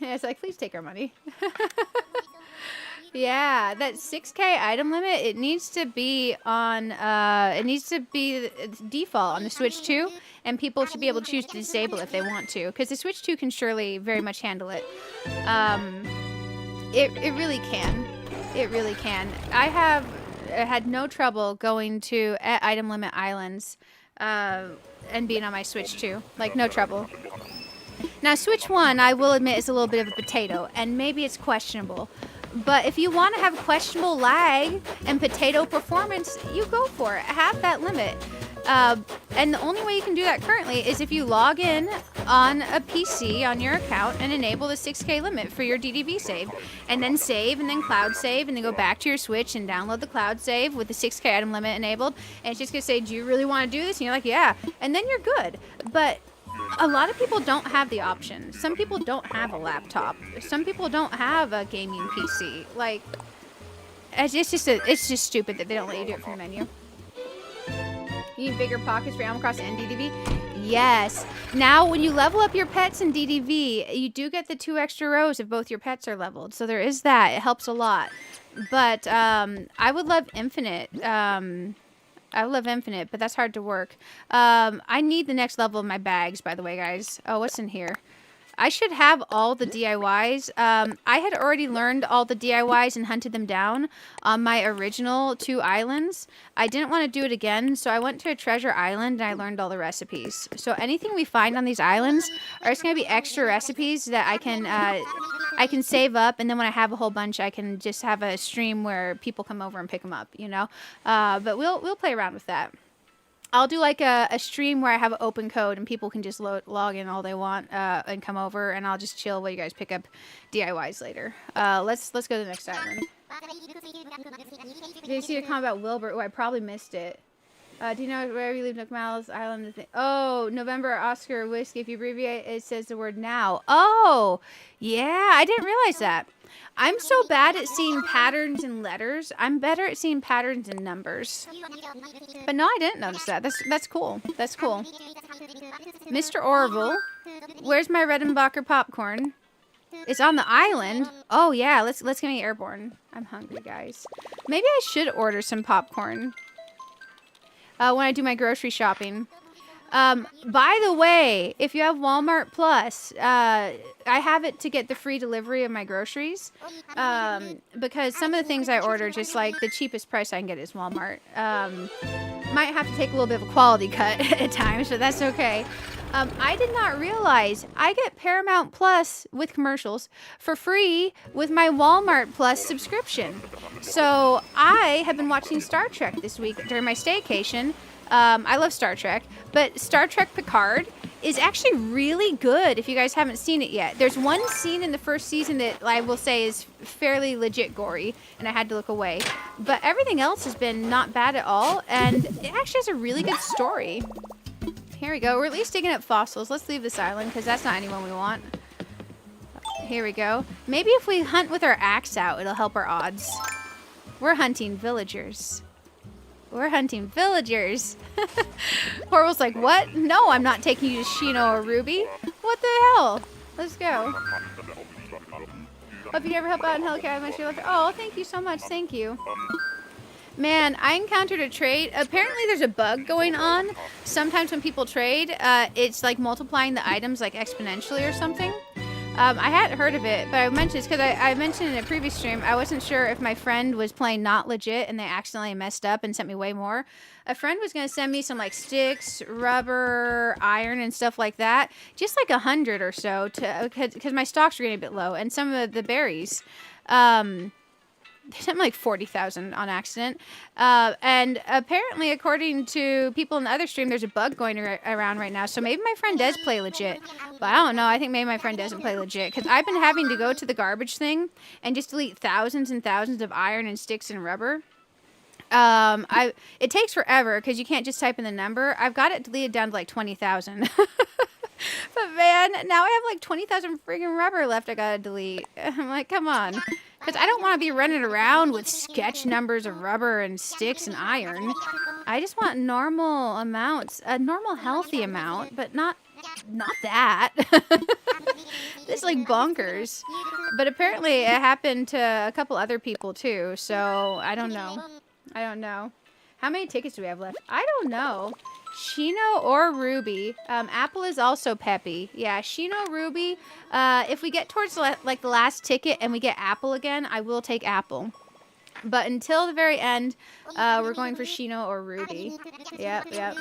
A: Yeah, it's like, please take our money. Yeah, that 6K item limit, it needs to be on, it needs to be default on the Switch 2, and people should be able to choose to disable it if they want to, because the Switch 2 can surely very much handle it. It really can. It really can. I have had no trouble going to item limit islands, and being on my Switch 2. Like, no trouble. Now, Switch 1, I will admit, is a little bit of a potato, and maybe it's questionable. But if you want to have questionable lag and potato performance, you go for it. Have that limit. And the only way you can do that currently is if you log in on a PC on your account and enable the 6K limit for your DDV save. And then save, and then cloud save, and then go back to your Switch and download the cloud save with the 6K item limit enabled. And it's just going to say, do you really want to do this? And you're like, yeah. And then you're good. But a lot of people don't have the option. Some people don't have a laptop. Some people don't have a gaming PC. Like, it's just stupid that they don't let you do it from the menu. You need bigger pockets for Animal Crossing and DDV? Yes. Now, when you level up your pets in DDV, you do get the 2 extra rows if both your pets are leveled. So there is that. It helps a lot. But I would love Infinite. I love Infinite, but that's hard to work. I need the next level of my bags, by the way, guys. Oh, what's in here? I should have all the DIYs. I had already learned all the DIYs and hunted them down on my original 2 islands. I didn't want to do it again, so I went to a treasure island and I learned all the recipes. So anything we find on these islands are just going to be extra recipes that I can save up, and then when I have a whole bunch, I can just have a stream where people come over and pick them up, you know? But we'll play around with that. I'll do like a stream where I have an open code and people can just log in all they want and come over, and I'll just chill while you guys pick up DIYs later. Let's go to the next island. Did you see a comment about Wilbur? Oh, I probably missed it. Do you know where you leave Nook Malice Island? Oh, November Oscar Whiskey. If you abbreviate, it says the word now. Oh, yeah, I didn't realize that. I'm so bad at seeing patterns in letters. I'm better at seeing patterns in numbers. But no, I didn't notice that. That's cool. That's cool. Mr. Orville, where's my Redenbacher popcorn? It's on the island. Oh yeah, let's get me airborne. I'm hungry, guys. Maybe I should order some popcorn when I do my grocery shopping. By the way, if you have Walmart Plus, I have it to get the free delivery of my groceries, because some of the things I order, just like the cheapest price I can get is Walmart. Might have to take a little bit of a quality cut at times, but that's okay. I did not realize I get Paramount Plus with commercials for free with my Walmart Plus subscription. So I have been watching Star Trek this week during my staycation. I love Star Trek, but Star Trek Picard is actually really good if you guys haven't seen it yet. There's one scene in the first season that I will say is fairly legit gory, and I had to look away. But everything else has been not bad at all, and it actually has a really good story. Here we go. We're at least digging up fossils. Let's leave this island, because that's not anyone we want. Here we go. Maybe if we hunt with our axe out, it'll help our odds. We're hunting villagers. We're hunting villagers. Horwell's like, what? No, I'm not taking you to Shino or Ruby. What the hell? Let's go. Hope you never help out in Hellcat much. Oh, thank you so much. Thank you. Man, I encountered a trade. Apparently there's a bug going on. Sometimes when people trade, it's like multiplying the items like exponentially or something. I hadn't heard of it, but I mentioned it because I mentioned in a previous stream, I wasn't sure if my friend was playing not legit and they accidentally messed up and sent me way more. A friend was going to send me some like sticks, rubber, iron, and stuff like that. Just like 100 or so, because my stocks are getting a bit low. And some of the berries. They sent me like 40,000 on accident. And apparently, according to people in the other stream, there's a bug going around right now. So maybe my friend does play legit. But I don't know. I think maybe my friend doesn't play legit. Because I've been having to go to the garbage thing and just delete thousands and thousands of iron and sticks and rubber. It takes forever because you can't just type in the number. I've got it deleted down to like 20,000. But man, now I have like 20,000 friggin' rubber left I gotta delete. I'm like, come on. Because I don't want to be running around with sketch numbers of rubber and sticks and iron. I just want normal amounts. A normal healthy amount, but not that. This is like bonkers. But apparently it happened to a couple other people too, so I don't know. I don't know. How many tickets do we have left? I don't know. Shino or Ruby. Apple is also peppy. Yeah, Shino, Ruby. If we get towards like the last ticket and we get Apple again, I will take Apple. But until the very end, we're going for Shino or Ruby. Yep.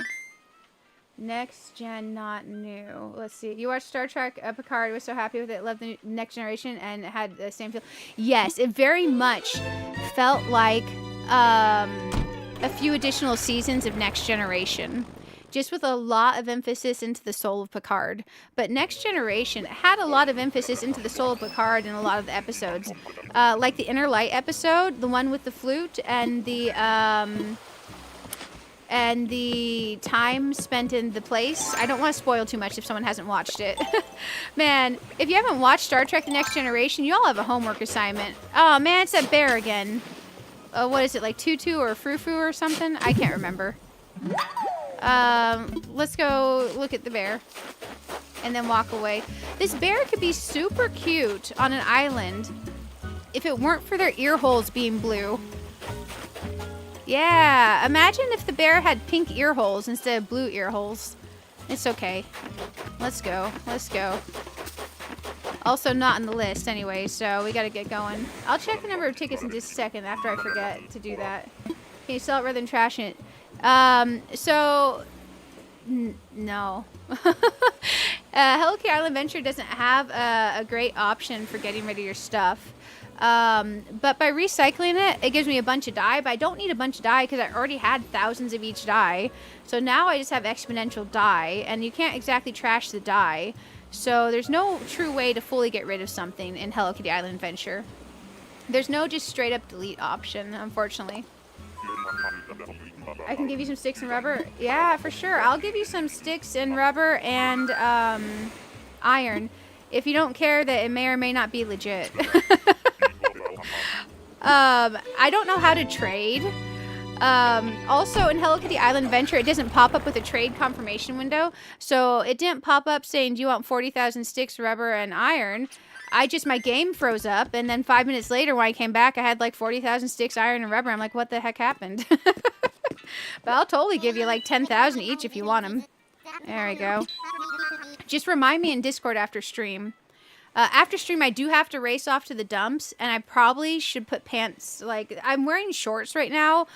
A: Next gen, not new. Let's see. You watched Star Trek Picard. Was so happy with it. Loved the Next Generation and it had the same feel. Yes, it very much felt like a few additional seasons of Next Generation. Just with a lot of emphasis into the soul of Picard. But Next Generation had a lot of emphasis into the soul of Picard in a lot of the episodes. Like the Inner Light episode, the one with the flute, and the and the time spent in the place. I don't want to spoil too much if someone hasn't watched it. Man, if you haven't watched Star Trek The Next Generation, you all have a homework assignment. Oh man, it's that bear again. What is it, like Tutu or Frou-Frou or something? I can't remember. Let's go look at the bear and then walk away. This bear could be super cute on an island if it weren't for their ear holes being blue. Yeah, imagine if the bear had pink ear holes instead of blue ear holes. It's okay. Let's go. Let's go. Also not on the list anyway, so we gotta get going. I'll check the number of tickets in just a second after I forget to do that. Can you sell it rather than trash it? No. Hello Kitty Island Venture doesn't have a great option for getting rid of your stuff. But by recycling it, it gives me a bunch of dye, but I don't need a bunch of dye because I already had thousands of each dye. So now I just have exponential dye, and you can't exactly trash the dye. So there's no true way to fully get rid of something in Hello Kitty Island Adventure. There's no just straight up delete option, unfortunately. I can give you some sticks and rubber. Yeah, for sure. I'll give you some sticks and rubber and iron. If you don't care that it may or may not be legit. I don't know how to trade. Also, in Hello Kitty Island Adventure, it doesn't pop up with a trade confirmation window. So it didn't pop up saying, do you want 40,000 sticks, rubber, and iron? My game froze up, and then 5 minutes later when I came back, I had like 40,000 sticks, iron, and rubber. I'm like, what the heck happened? But I'll totally give you like 10,000 each if you want them. There we go. Just remind me in Discord after stream. After stream, I do have to race off to the dumps, and I probably should put pants, like, I'm wearing shorts right now.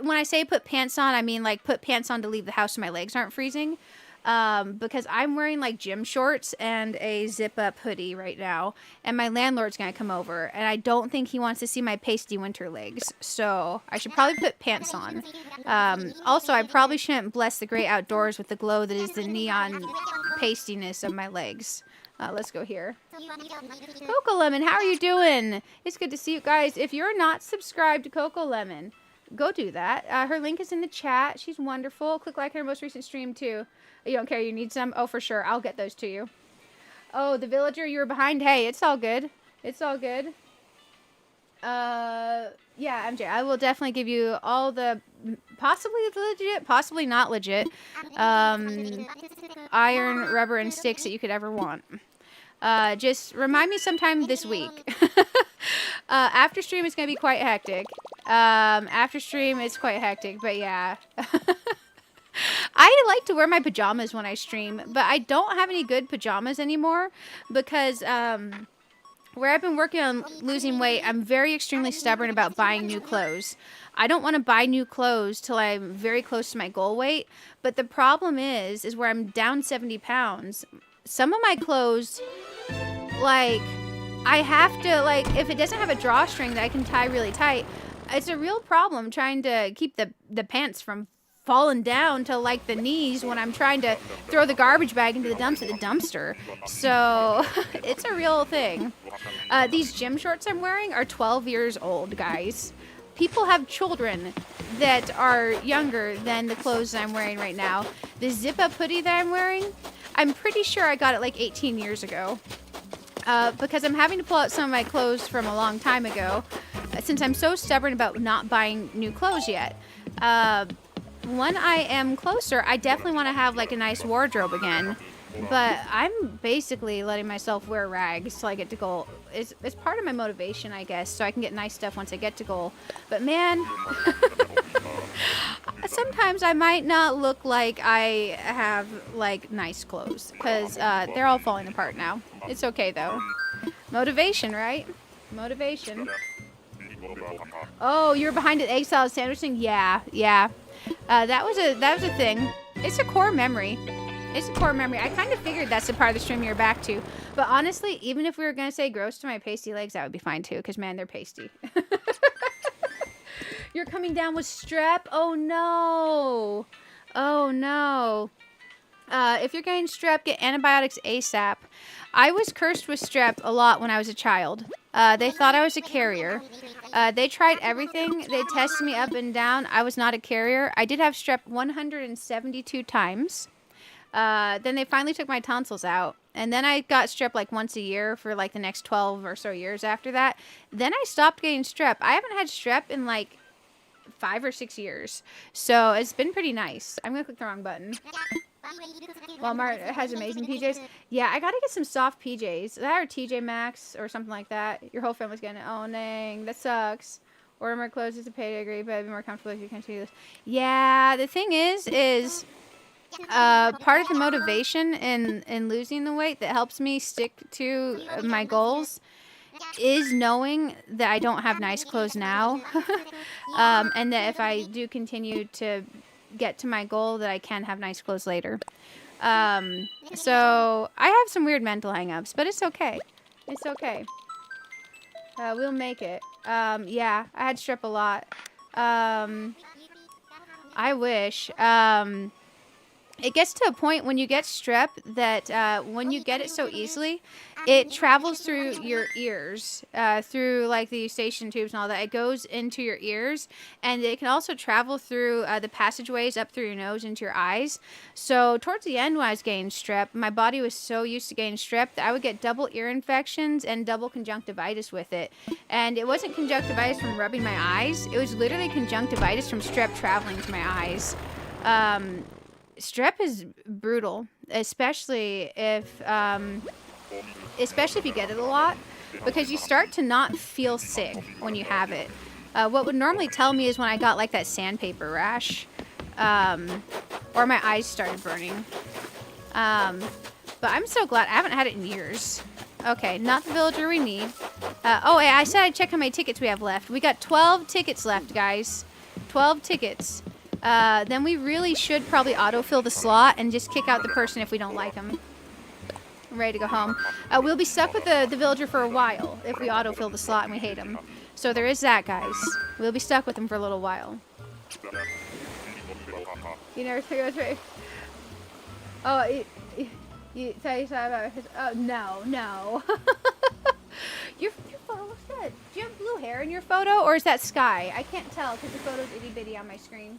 A: When I say put pants on, I mean, like, put pants on to leave the house so my legs aren't freezing. Because I'm wearing, like, gym shorts and a zip-up hoodie right now, and my landlord's gonna come over, and I don't think he wants to see my pasty winter legs, so I should probably put pants on. Also, I probably shouldn't bless the great outdoors with the glow that is the neon pastiness of my legs. Let's go here. Coco Lemon, how are you doing? It's good to see you guys. If you're not subscribed to Coco Lemon, go do that. Her link is in the chat. She's wonderful. Click like her most recent stream too. You don't care, you need some? Oh, for sure. I'll get those to you. Oh, the villager you were behind. Hey, it's all good. It's all good. Yeah, MJ, I will definitely give you all the possibly legit, possibly not legit, iron, rubber, and sticks that you could ever want. Just remind me sometime this week. After stream, it's going to be quite hectic. After stream, it's quite hectic, but yeah. I like to wear my pajamas when I stream, but I don't have any good pajamas anymore because, where I've been working on losing weight, I'm very extremely stubborn about buying new clothes. I don't want to buy new clothes till I'm very close to my goal weight, but the problem is where I'm down 70 pounds, some of my clothes, like, I have to, like, if it doesn't have a drawstring that I can tie really tight, it's a real problem trying to keep the pants from falling down to like the knees when I'm trying to throw the garbage bag into the dumps at the dumpster. So it's a real thing. These gym shorts I'm wearing are 12 years old, guys. People have children that are younger than the clothes I'm wearing right now. The zip-up hoodie that I'm wearing, I'm pretty sure I got it like 18 years ago. Because I'm having to pull out some of my clothes from a long time ago, since I'm so stubborn about not buying new clothes yet. When I am closer, I definitely want to have like a nice wardrobe again. But I'm basically letting myself wear rags till I get to goal. It's part of my motivation, I guess, so I can get nice stuff once I get to goal. But man, sometimes I might not look like I have like nice clothes because they're all falling apart now. It's okay though. Motivation, right? Motivation. Oh, you're behind an egg salad sandwich thing? Yeah, yeah. That was a thing. It's a core memory. It's a core memory. I kind of figured that's the part of the stream you're back to. But honestly, even if we were going to say gross to my pasty legs, that would be fine too. Because, man, they're pasty. You're coming down with strep? Oh, no. Oh, no. If you're getting strep, get antibiotics ASAP. I was cursed with strep a lot when I was a child. They thought I was a carrier. They tried everything. They tested me up and down. I was not a carrier. I did have strep 172 times. Then they finally took my tonsils out. And then I got strep like once a year for like the next 12 or so years after that. Then I stopped getting strep. I haven't had strep in like 5 or 6 years. So it's been pretty nice. I'm going to click the wrong button. Walmart has amazing PJs. Yeah, I gotta get some soft PJs. That or TJ Maxx or something like that. Your whole family's getting it. Oh, dang. That sucks. Order more clothes is a pay to agree, but I'd be more comfortable if you continue this. Yeah, the thing is part of the motivation in losing the weight that helps me stick to my goals is knowing that I don't have nice clothes now. And that if I do continue to get to my goal, that I can have nice clothes later. So I have some weird mental hang-ups, but it's okay. It's okay. We'll make it. Yeah, I had strep a lot. I wish. It gets to a point when you get strep that when you get it so easily, it travels through your ears, through like the eustachian tubes and all that. It goes into your ears, and it can also travel through the passageways up through your nose into your eyes. So towards the end when I was getting strep, my body was so used to getting strep that I would get double ear infections and double conjunctivitis with it. And it wasn't conjunctivitis from rubbing my eyes. It was literally conjunctivitis from strep traveling to my eyes. Strep is brutal, especially if you get it a lot, because you start to not feel sick when you have it. What would normally tell me is when I got like that sandpaper rash, or my eyes started burning. But I'm so glad I haven't had it in years. Okay, not the villager we need. Oh, I said I'd check how many tickets we have left. We got 12 tickets left, guys. 12 tickets. Then we really should probably autofill the slot and just kick out the person if we don't like them. I'm ready to go home. We'll be stuck with the villager for a while if we autofill the slot and we hate him. So there is that, guys. We'll be stuck with him for a little while. You never figure out right. Oh, you tell you something about his. Oh, no. Your photo looks good. Do you have blue hair in your photo, or is that sky? I can't tell because the photo's itty bitty on my screen.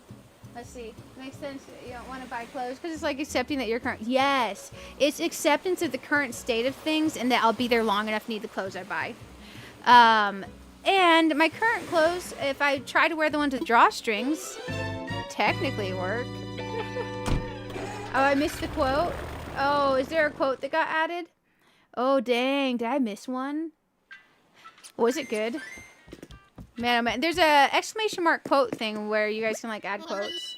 A: Let's see. Makes sense. You don't want to buy clothes because it's like accepting that you're current. Yes, it's acceptance of the current state of things and that I'll be there long enough to need the clothes I buy. And my current clothes, if I try to wear the ones with drawstrings, technically work. Oh, I missed the quote. Oh, is there a quote that got added? Oh, dang. Did I miss one? Was it good? Man, oh man. There's a exclamation mark quote thing where you guys can like add quotes.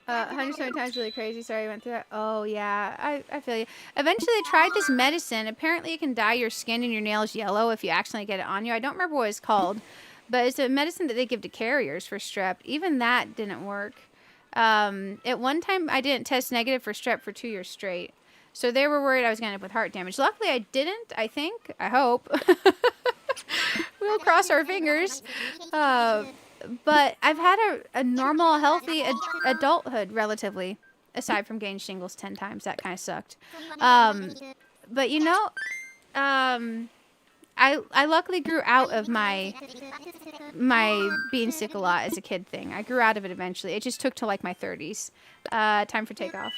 A: 107 times really crazy. Sorry I went through that. Oh, yeah. I feel you. Eventually, I tried this medicine. Apparently, it can dye your skin and your nails yellow if you accidentally get it on you. I don't remember what it's called. But it's a medicine that they give to carriers for strep. Even that didn't work. At one time, I didn't test negative for strep for 2 years straight. So they were worried I was going to end up with heart damage. Luckily, I didn't, I think. I hope. We'll cross our fingers. But I've had a normal, healthy adulthood, relatively. Aside from getting shingles 10 times. That kind of sucked. But, you know, I luckily grew out of my being sick a lot as a kid thing. I grew out of it eventually. It just took till like my 30s. Time for takeoff.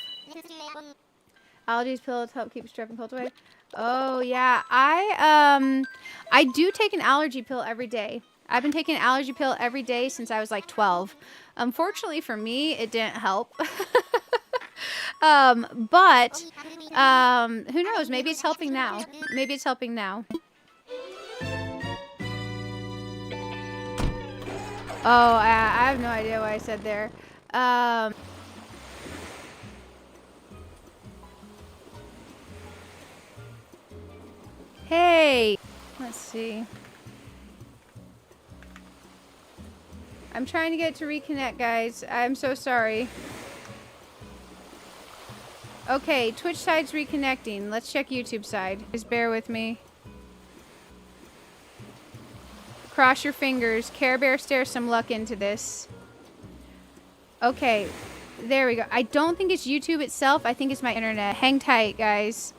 A: Allergies pill to help keep strep and cold away. Oh yeah, I do take an allergy pill every day. I've been taking an allergy pill every day since I was like 12. Unfortunately for me, it didn't help. But who knows? Maybe it's helping now. Maybe it's helping now. Oh, I have no idea what I said there. Hey, let's see. I'm trying to get to reconnect, guys. I'm so sorry. Okay, Twitch side's reconnecting. Let's check YouTube side. Just bear with me. Cross your fingers. Care Bear stare some luck into this. Okay, there we go. I don't think it's YouTube itself. I think it's my internet. Hang tight, guys.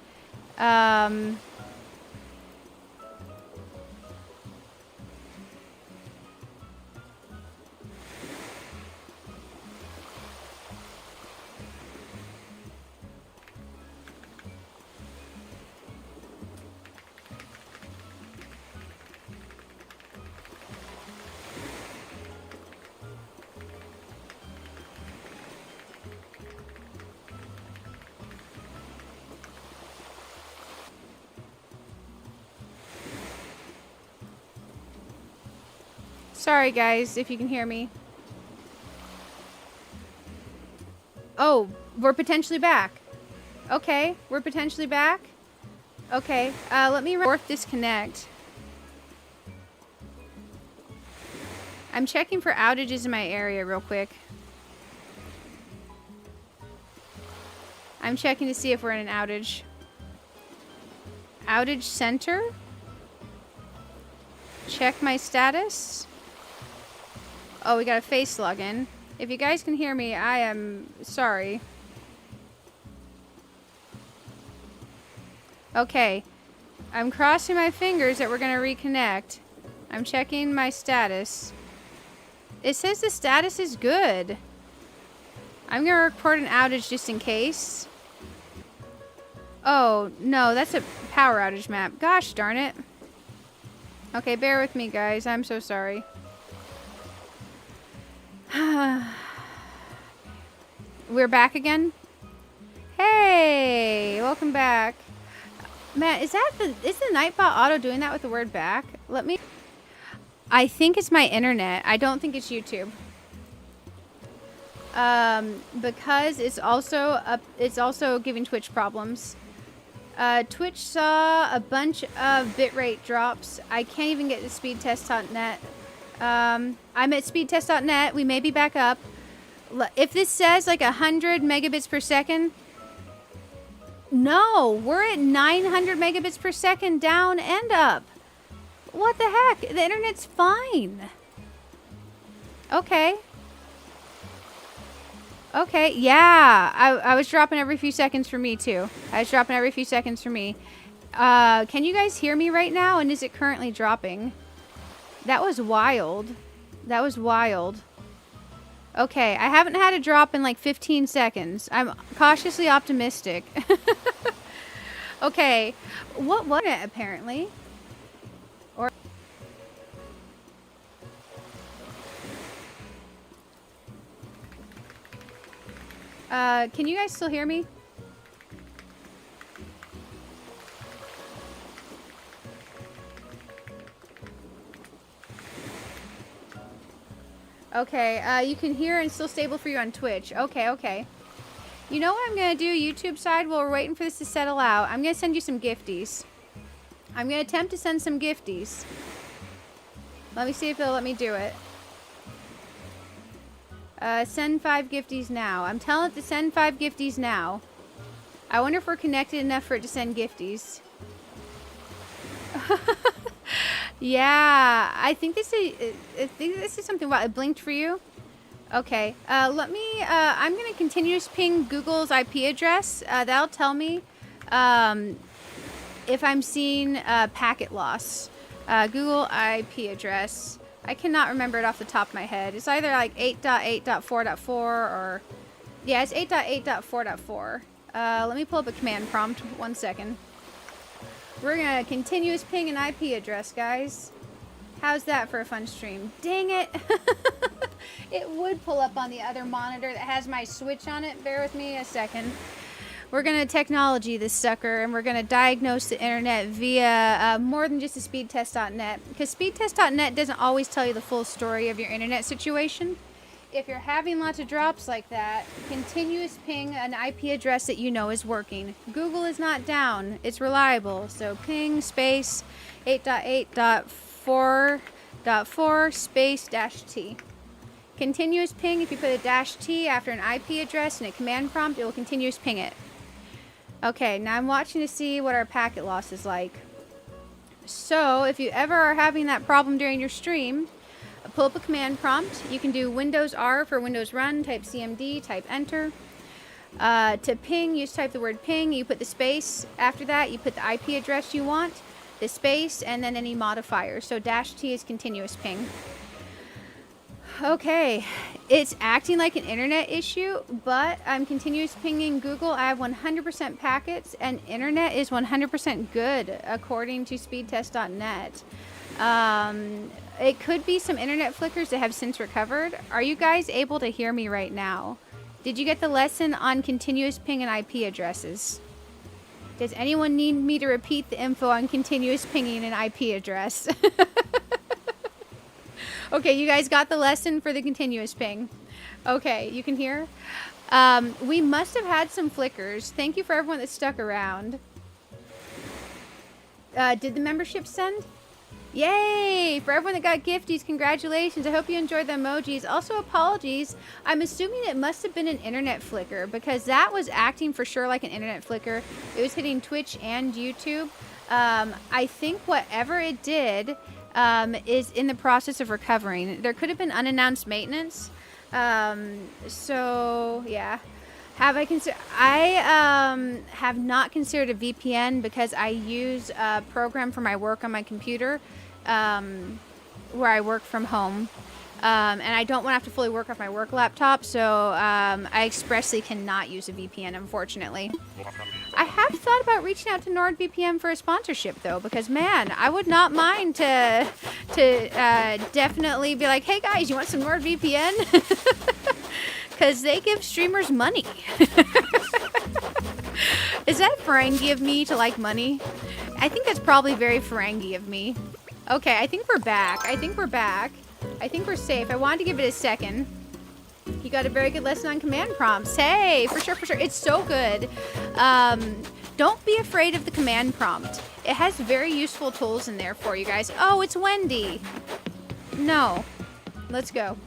A: Sorry, guys, if you can hear me. Oh, we're potentially back. Okay, we're potentially back. Okay, let me fourth disconnect. I'm checking for outages in my area real quick. I'm checking to see if we're in an outage. Outage center? Check my status. Oh, we got a face login. If you guys can hear me, I am sorry. Okay. I'm crossing my fingers that we're going to reconnect. I'm checking my status. It says the status is good. I'm going to report an outage just in case. Oh, no, that's a power outage map. Gosh darn it. Okay, bear with me, guys. I'm so sorry. We're back again? Hey, welcome back. Matt, is the Nightbot auto doing that with the word back? Let me... I think it's my internet. I don't think it's YouTube. Because it's also giving Twitch problems. Twitch saw a bunch of bitrate drops. I can't even get to speedtest.net. I'm at speedtest.net. We may be back up. If this says like 100 megabits per second, no, we're at 900 megabits per second down and up. What the heck? The internet's fine. Okay. Okay, yeah. I was dropping every few seconds for me, too. I was dropping every few seconds for me. Can you guys hear me right now? And is it currently dropping? That was wild. That was wild. Okay, I haven't had a drop in like 15 seconds. I'm cautiously optimistic. Okay, what was it apparently? Or... can you guys still hear me? Okay, you can hear and still stable for you on Twitch. Okay, okay. You know what I'm going to do, YouTube side, while we're waiting for this to settle out? I'm going to send you some gifties. I'm going to attempt to send some gifties. Let me see if it'll let me do it. Send 5 gifties now. I'm telling it to send 5 gifties now. I wonder if we're connected enough for it to send gifties. Yeah, I think this is something wild. It blinked for you? Okay, let me, I'm going to continuous ping Google's IP address. That'll tell me if I'm seeing packet loss. Google IP address. I cannot remember it off the top of my head. It's either like 8.8.4.4 or... Yeah, it's 8.8.4.4. Let me pull up a command prompt. 1 second. We're going to continuous ping an IP address, guys. How's that for a fun stream? Dang it! It would pull up on the other monitor that has my switch on it. Bear with me a second. We're going to technology this sucker, and we're going to diagnose the internet via more than just a speedtest.net. Because speedtest.net doesn't always tell you the full story of your internet situation. If you're having lots of drops like that, continuous ping an IP address that you know is working. Google is not down. It's reliable. So ping space 8.8.4.4 space -t. Continuous ping, if you put a -t after an IP address and a command prompt, it will continuous ping it. Okay, now I'm watching to see what our packet loss is like. So, if you ever are having that problem during your stream, pull up a command prompt. You can do Windows R for Windows Run, type CMD, type Enter. To ping, you just type the word ping, you put the space. After that, you put the IP address you want, the space, and then any modifiers. So -t is continuous ping. Okay, it's acting like an internet issue, but I'm continuous pinging Google. I have 100% packets, and internet is 100% good, according to speedtest.net. It could be some internet flickers that have since recovered. Are you guys able to hear me right now? Did you get the lesson on continuous ping and IP addresses? Does anyone need me to repeat the info on continuous pinging an IP address? Okay, you guys got the lesson for the continuous ping. Okay, you can hear? We must have had some flickers. Thank you for everyone that stuck around. Did the membership send? Yay! For everyone that got gifties, congratulations. I hope you enjoyed the emojis. Also, apologies. I'm assuming it must have been an internet flicker because that was acting for sure like an internet flicker. It was hitting Twitch and YouTube. I think whatever it did is in the process of recovering. There could have been unannounced maintenance. So, yeah. Have I considered? I have not considered a VPN because I use a program for my work on my computer, where I work from home, and I don't want to have to fully work off my work laptop. So I expressly cannot use a VPN, unfortunately. I have thought about reaching out to NordVPN for a sponsorship though, because man, I would not mind to definitely be like, hey guys, you want some NordVPN? Because they give streamers money. Is that Ferengi of me to like money? I think that's probably very Ferengi of me. Okay, I think we're back. I think we're back. I think we're safe. I wanted to give it a second. You got a very good lesson on command prompts. Hey, for sure, for sure. It's so good. Don't be afraid of the command prompt. It has very useful tools in there for you guys. Oh, it's Wendy. No. Let's go.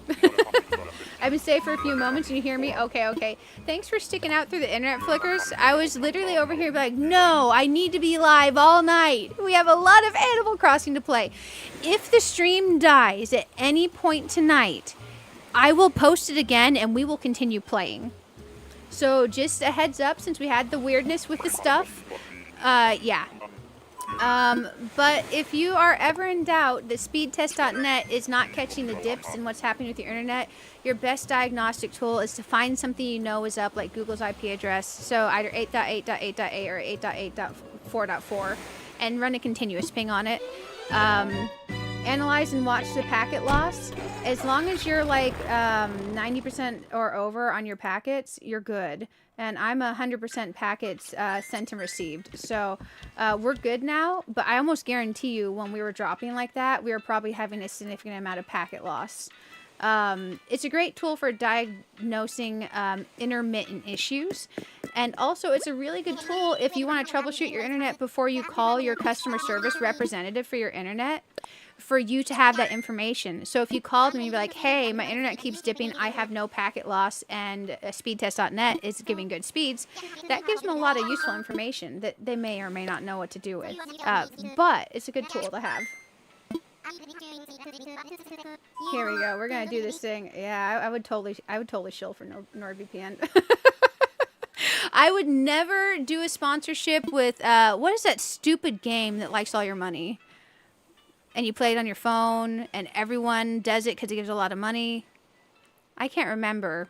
A: I've been safe for a few moments. You hear me? Okay, okay. Thanks for sticking out through the internet flickers. I was literally over here like, no, I need to be live all night. We have a lot of Animal Crossing to play. If the stream dies at any point tonight, I will post it again and we will continue playing. So just a heads up, since we had the weirdness with the stuff, yeah. But if you are ever in doubt that speedtest.net is not catching the dips in what's happening with your internet, your best diagnostic tool is to find something you know is up, like Google's IP address, so either 8.8.8.8 or 8.8.4.4, and run a continuous ping on it. Analyze and watch the packet loss. As long as you're like 90% or over on your packets, you're good. And I'm 100% packets sent and received. So we're good now, but I almost guarantee you when we were dropping like that, we were probably having a significant amount of packet loss. It's a great tool for diagnosing intermittent issues. And also, it's a really good tool if you want to troubleshoot your internet before you call your customer service representative for your internet, for you to have that information. So if you called me and be like, hey, my internet keeps dipping, I have no packet loss, and speedtest.net is giving good speeds, that gives them a lot of useful information that they may or may not know what to do with. But it's a good tool to have. Here we go. We're gonna do this thing. Yeah, I would totally shill for NordVPN. I would never do a sponsorship with what is that stupid game that likes all your money? And you play it on your phone, and everyone does it because it gives a lot of money. I can't remember.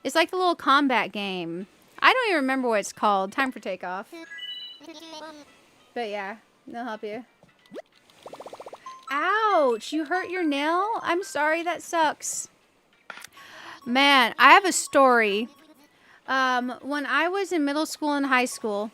A: It's like the little combat game. I don't even remember what it's called. Time for takeoff. But yeah, they'll help you. Ouch! You hurt your nail? I'm sorry, that sucks. Man, I have a story. When I was in middle school and high school,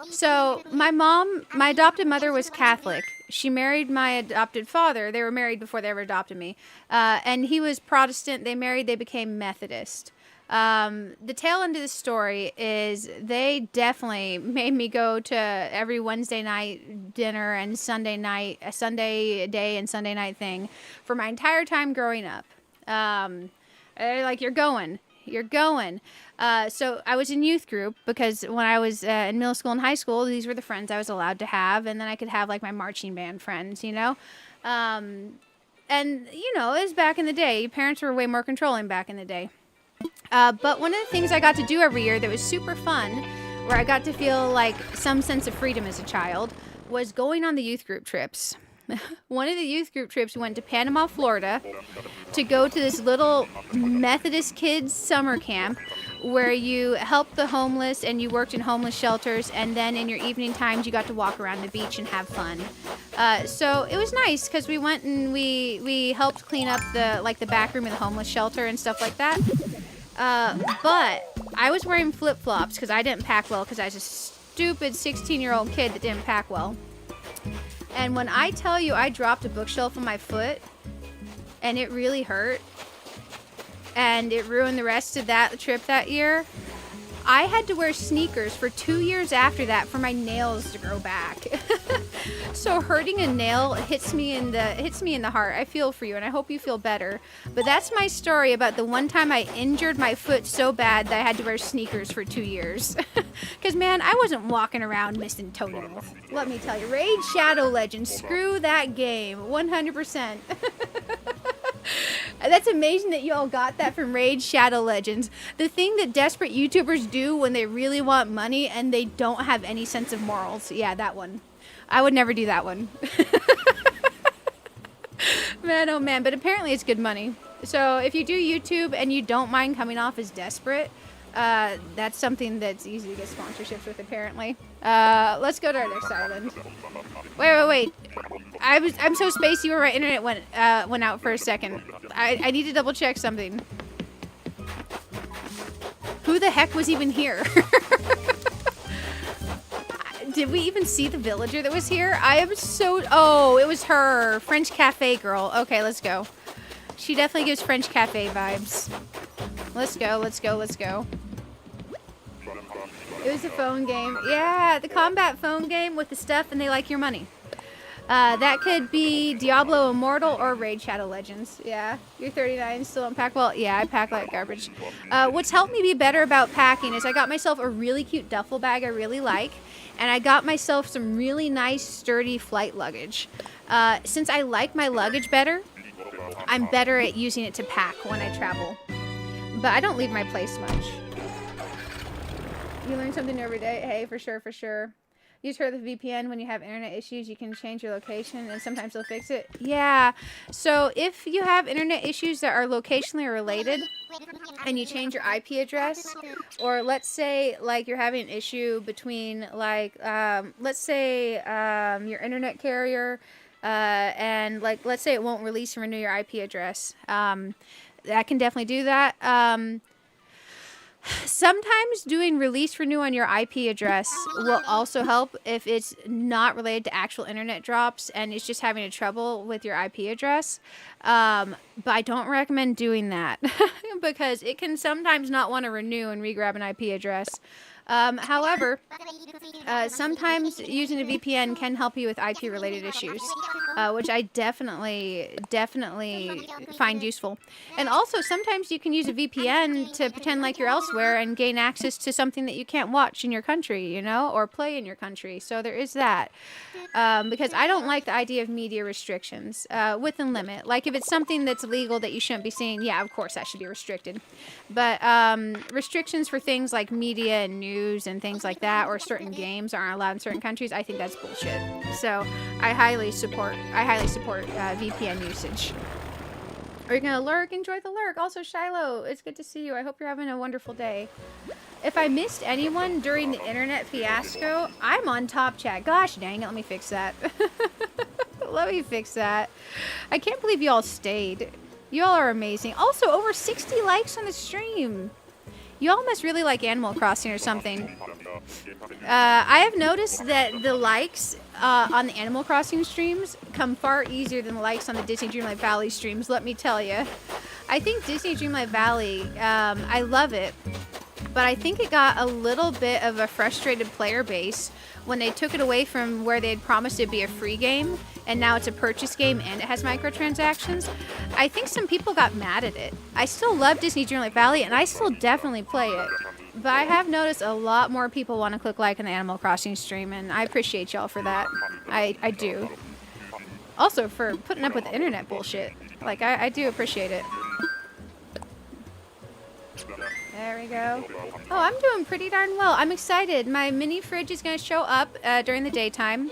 A: so my adopted mother was Catholic. She married my adopted father. They were married before they ever adopted me. And he was Protestant. They married, they became Methodist. The tail end of the story is they definitely made me go to every Wednesday night dinner and Sunday night, a Sunday day and Sunday night thing for my entire time growing up. They're like, you're going. So I was in youth group because when I was in middle school and high school, these were the friends I was allowed to have. And then I could have like my marching band friends, you know? And, you know, it was back in the day. Your parents were way more controlling back in the day. But one of the things I got to do every year that was super fun, where I got to feel like some sense of freedom as a child, was going on the youth group trips. One of the youth group trips went to Panama, Florida, to go to this little Methodist kids summer camp where you helped the homeless and you worked in homeless shelters, and then in your evening times you got to walk around the beach and have fun. So it was nice because we went and we helped clean up the back room of the homeless shelter and stuff like that. But I was wearing flip-flops because I didn't pack well because I was a stupid 16-year-old kid that didn't pack well. And when I tell you I dropped a bookshelf on my foot, and it really hurt, and it ruined the rest of that trip that year, I had to wear sneakers for 2 years after that for my nails to grow back. So hurting a nail hits me in the heart. I feel for you, and I hope you feel better. But that's my story about the one time I injured my foot so bad that I had to wear sneakers for 2 years. Because, man, I wasn't walking around missing toenails. Let me tell you, Raid Shadow Legends, screw that game, 100%. That's amazing that you all got that from Raid Shadow Legends. The thing that desperate YouTubers do when they really want money and they don't have any sense of morals. Yeah, that one. I would never do that one. Man, oh man, but apparently it's good money. So if you do YouTube and you don't mind coming off as desperate, that's something that's easy to get sponsorships with, apparently. Let's go to our next island. Wait. I'm so spacey where my internet went out for a second. I need to double check something. Who the heck was even here? Did we even see the villager that was here? I am so... Oh, it was her. French cafe girl. Okay, let's go. She definitely gives French cafe vibes. Let's go. It was a phone game. Yeah, the combat phone game with the stuff and they like your money. That could be Diablo Immortal or Raid Shadow Legends. Yeah, you're 39, still don't pack well. Yeah, I pack like garbage. What's helped me be better about packing is I got myself a really cute duffel bag I really like. And I got myself some really nice, sturdy flight luggage. Since I like my luggage better, I'm better at using it to pack when I travel. But I don't leave my place much. You learn something new every day. Hey, for sure. Use her with VPN when you have internet issues. You can change your location and sometimes they'll fix it. Yeah. So if you have internet issues that are locationally related and you change your IP address, or let's say like you're having an issue between like, let's say your internet carrier and like, let's say it won't release and renew your IP address. That can definitely do that. Sometimes doing release renew on your IP address will also help if it's not related to actual internet drops and it's just having a trouble with your IP address. But I don't recommend doing that because it can sometimes not want to renew and re-grab an IP address. However, sometimes using a VPN can help you with IP related issues, which I definitely find useful. And also sometimes you can use a VPN to pretend like you're elsewhere and gain access to something that you can't watch in your country, you know, or play in your country. So there is that. Because I don't like the idea of media restrictions, within limit. Like if it's something that's illegal that you shouldn't be seeing, yeah, of course that should be restricted. But restrictions for things like media and news and things like that, or certain games aren't allowed in certain countries, I think that's bullshit. So I highly support VPN usage. Are you gonna lurk? Enjoy the lurk. Also, Shiloh, it's good to see you. I hope you're having a wonderful day. If I missed anyone during the internet fiasco, I'm on top chat. Gosh dang it, let me fix that. Let me fix that. I can't believe you all stayed. You all are amazing. Also, over 60 likes on the stream. You all must really like Animal Crossing or something. I have noticed that the likes on the Animal Crossing streams come far easier than the likes on the Disney Dreamlight Valley streams, let me tell you. I think Disney Dreamlight Valley, I love it, but I think it got a little bit of a frustrated player base when they took it away from where they had promised it'd be a free game, and now it's a purchase game and it has microtransactions. I think some people got mad at it. I still love Disney Dreamlight Valley, and I still definitely play it. But I have noticed a lot more people want to click like on the Animal Crossing stream, and I appreciate y'all for that. I do. Also, for putting up with internet bullshit. Like, I do appreciate it. There we go. Oh, I'm doing pretty darn well. I'm excited. My mini fridge is going to show up during the daytime.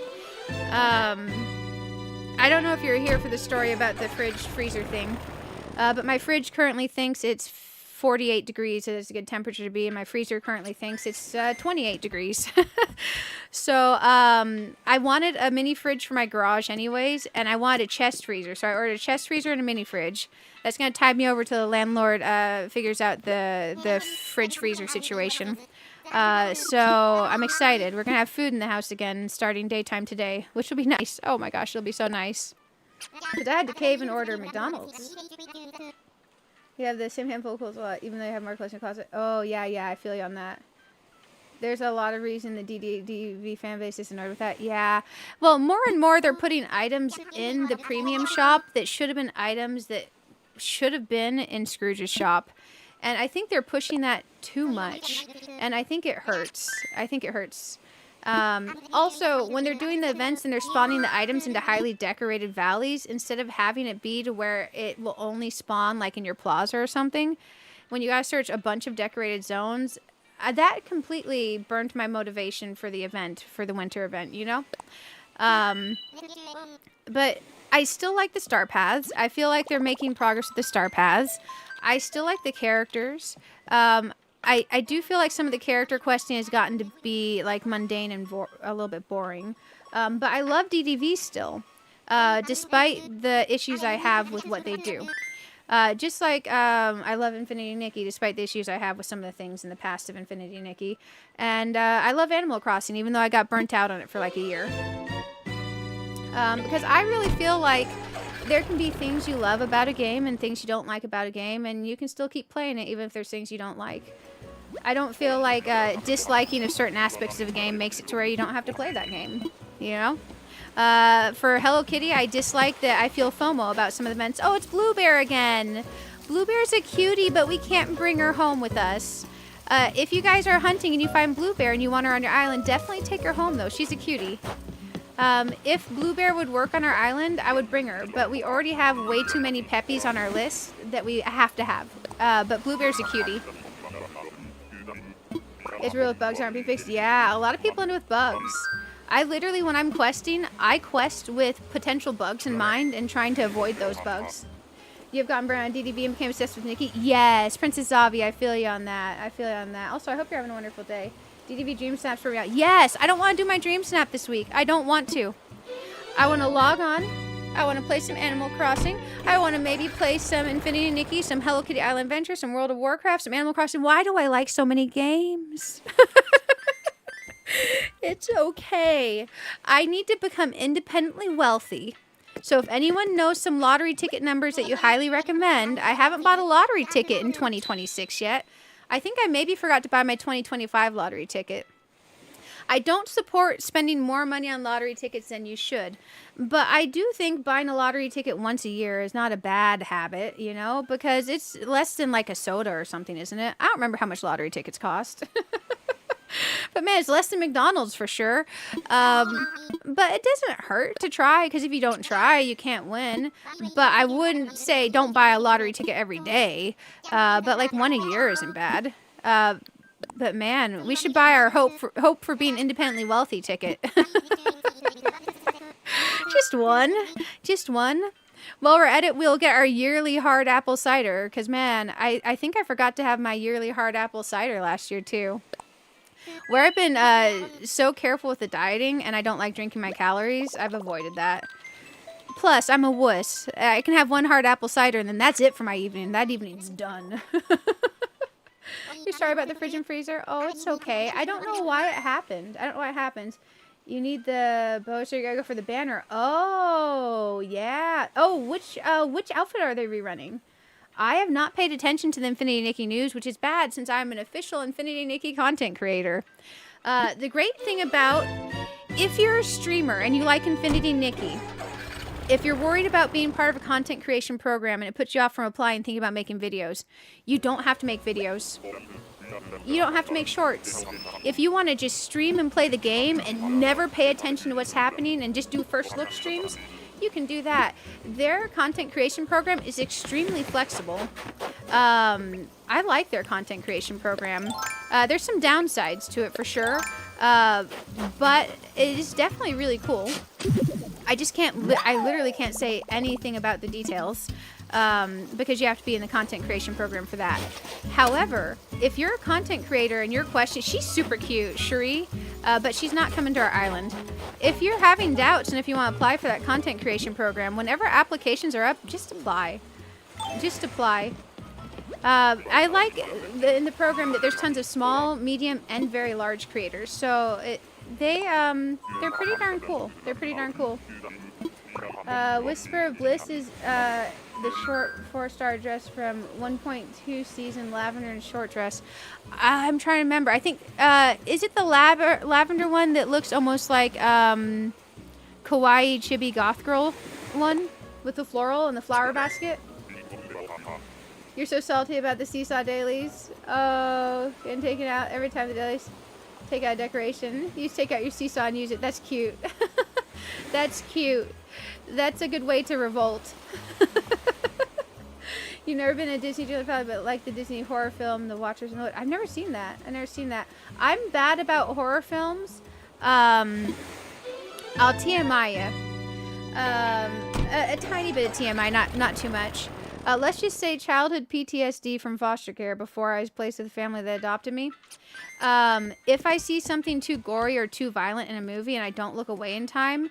A: I don't know if you're here for the story about the fridge freezer thing, but my fridge currently thinks it's 48 degrees. So it's a good temperature to be, and my freezer currently thinks it's 28 degrees. So I wanted a mini fridge for my garage anyways, and I wanted a chest freezer. So I ordered a chest freezer and a mini fridge. That's going to tide me over till the landlord figures out the fridge freezer situation. So I'm excited. We're going to have food in the house again starting daytime today, which will be nice. Oh my gosh, it'll be so nice. Because I had to cave and order McDonald's. You have the same handful of clothes a lot, even though you have more clothes in your closet. Oh, yeah, I feel you on that. There's a lot of reason the DDV fanbase isn't annoyed with that. Yeah. Well, more and more they're putting items in the premium shop that should have been items that should have been in Scrooge's shop. And I think they're pushing that too much. And I think it hurts. Also, when they're doing the events and they're spawning the items into highly decorated valleys, instead of having it be to where it will only spawn like in your plaza or something, when you guys search a bunch of decorated zones, that completely burned my motivation for the event, for the winter event, you know? But I still like the star paths. I feel like they're making progress with the star paths. I still like the characters. I do feel like some of the character questing has gotten to be like mundane and a little bit boring. But I love DDV still, despite the issues I have with what they do. Just like I love Infinity Nikki, despite the issues I have with some of the things in the past of Infinity Nikki. And I love Animal Crossing, even though I got burnt out on it for like a year. Because I really feel like there can be things you love about a game and things you don't like about a game, and you can still keep playing it even if there's things you don't like. I don't feel like disliking of certain aspects of a game makes it to where you don't have to play that game, you know? For Hello Kitty, I dislike that I feel FOMO about some of the events. Oh, it's Blue Bear again. Blue Bear's a cutie, but we can't bring her home with us. If you guys are hunting and you find Blue Bear and you want her on your island, definitely take her home, though. She's a cutie. If Blue Bear would work on our island, I would bring her. But we already have way too many Peppies on our list that we have to have. But Blue Bear's a cutie. It's real if bugs aren't being fixed. Yeah, a lot of people end with bugs. I literally, when I'm questing, I quest with potential bugs in mind and trying to avoid those bugs. You've gotten burned on DDV and became obsessed with Nikki? Yes, Princess Zavi, I feel you on that. Also, I hope you're having a wonderful day. DDV Dream Snaps for me out. Yes, I don't want to do my Dream Snap this week. I don't want to. I want to log on. I want to play some Animal Crossing. I want to maybe play some Infinity Nikki, some Hello Kitty Island Adventure, some World of Warcraft, some Animal Crossing. Why do I like so many games? It's okay. I need to become independently wealthy. So if anyone knows some lottery ticket numbers that you highly recommend, I haven't bought a lottery ticket in 2026 yet. I think I maybe forgot to buy my 2025 lottery ticket. I don't support spending more money on lottery tickets than you should. But I do think buying a lottery ticket once a year is not a bad habit, you know, because it's less than like a soda or something, isn't it? I don't remember how much lottery tickets cost. But man, it's less than McDonald's for sure. But it doesn't hurt to try, because if you don't try, you can't win. But I wouldn't say don't buy a lottery ticket every day. But like one a year isn't bad. But man, we should buy our hope for being independently wealthy ticket. Just one. While we're at it, we'll get our yearly hard apple cider. Because man, I think I forgot to have my yearly hard apple cider last year too. Where I've been so careful with the dieting and I don't like drinking my calories, I've avoided that. Plus, I'm a wuss. I can have one hard apple cider and then that's it for my evening. That evening's done. You're sorry about the fridge and freezer? Oh, it's okay. I don't know why it happened. I don't know why it happens. You need the bow, so you gotta go for the banner. Oh, yeah. Oh, which outfit are they rerunning? I have not paid attention to the Infinity Nikki news, which is bad since I'm an official Infinity Nikki content creator. The great thing about, if you're a streamer and you like Infinity Nikki, if you're worried about being part of a content creation program and it puts you off from applying and thinking about making videos, you don't have to make videos. You don't have to make shorts. If you want to just stream and play the game and never pay attention to what's happening and just do first look streams, you can do that. Their content creation program is extremely flexible. I like their content creation program. There's some downsides to it for sure, but it is definitely really cool. I literally can't say anything about the details because you have to be in the content creation program for that. However, if you're a content creator and your question, she's super cute, Cherie, but she's not coming to our island. If you're having doubts and if you want to apply for that content creation program, whenever applications are up, just apply. Just apply. I like in the program that there's tons of small, medium, and very large creators. So they're pretty darn cool. They're pretty darn cool. Whisper of Bliss is the short 4-star dress from 1.2 season lavender and short dress. I'm trying to remember. I think is it the lavender one that looks almost like kawaii chibi goth girl one with the floral and the flower basket? You're so salty about the seesaw dailies. Oh, getting taken out every time the dailies take out a decoration. You just take out your seesaw and use it. That's cute. That's cute. That's a good way to revolt. You've never been a Disney Junior fan, but like the Disney horror film, The Watchers and the... I've never seen that. I've never seen that. I'm bad about horror films. I'll TMI you. A tiny bit of TMI, not too much. Let's just say childhood PTSD from foster care before I was placed with a family that adopted me. If I see something too gory or too violent in a movie and I don't look away in time,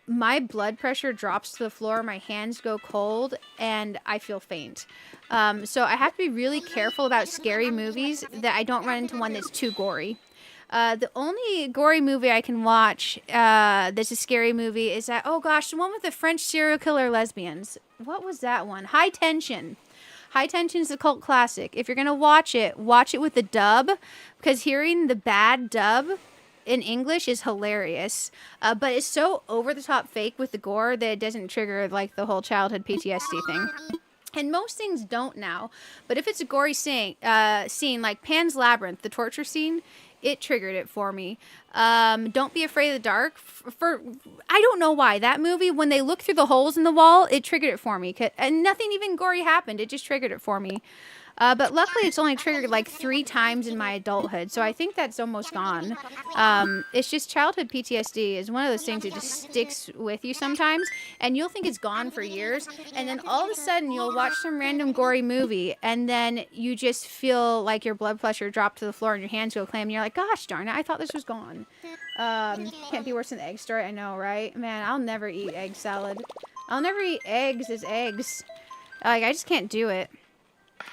A: my blood pressure drops to the floor, my hands go cold, and I feel faint. So I have to be really careful about scary movies that I don't run into one that's too gory. The only gory movie I can watch that's a scary movie is that, oh gosh, the one with the French serial killer lesbians. What was that one? High Tension. High Tension is a cult classic. If you're going to watch it with the dub, because hearing the bad dub in English is hilarious. But it's so over-the-top fake with the gore that it doesn't trigger like the whole childhood PTSD thing. And most things don't now. But if it's a gory scene like Pan's Labyrinth, the torture scene, it triggered it for me. Don't Be Afraid of the Dark. I don't know why. That movie, when they look through the holes in the wall, it triggered it for me. And nothing even gory happened. It just triggered it for me. But luckily, it's only triggered like 3 times in my adulthood. So I think that's almost gone. It's just childhood PTSD is one of those things that just sticks with you sometimes. And you'll think it's gone for years. And then all of a sudden, you'll watch some random gory movie. And then you just feel like your blood pressure dropped to the floor and your hands go clam. And you're like, gosh darn it, I thought this was gone. Can't be worse than the egg story. I know, right? Man, I'll never eat egg salad. I'll never eat eggs as eggs. Like, I just can't do it.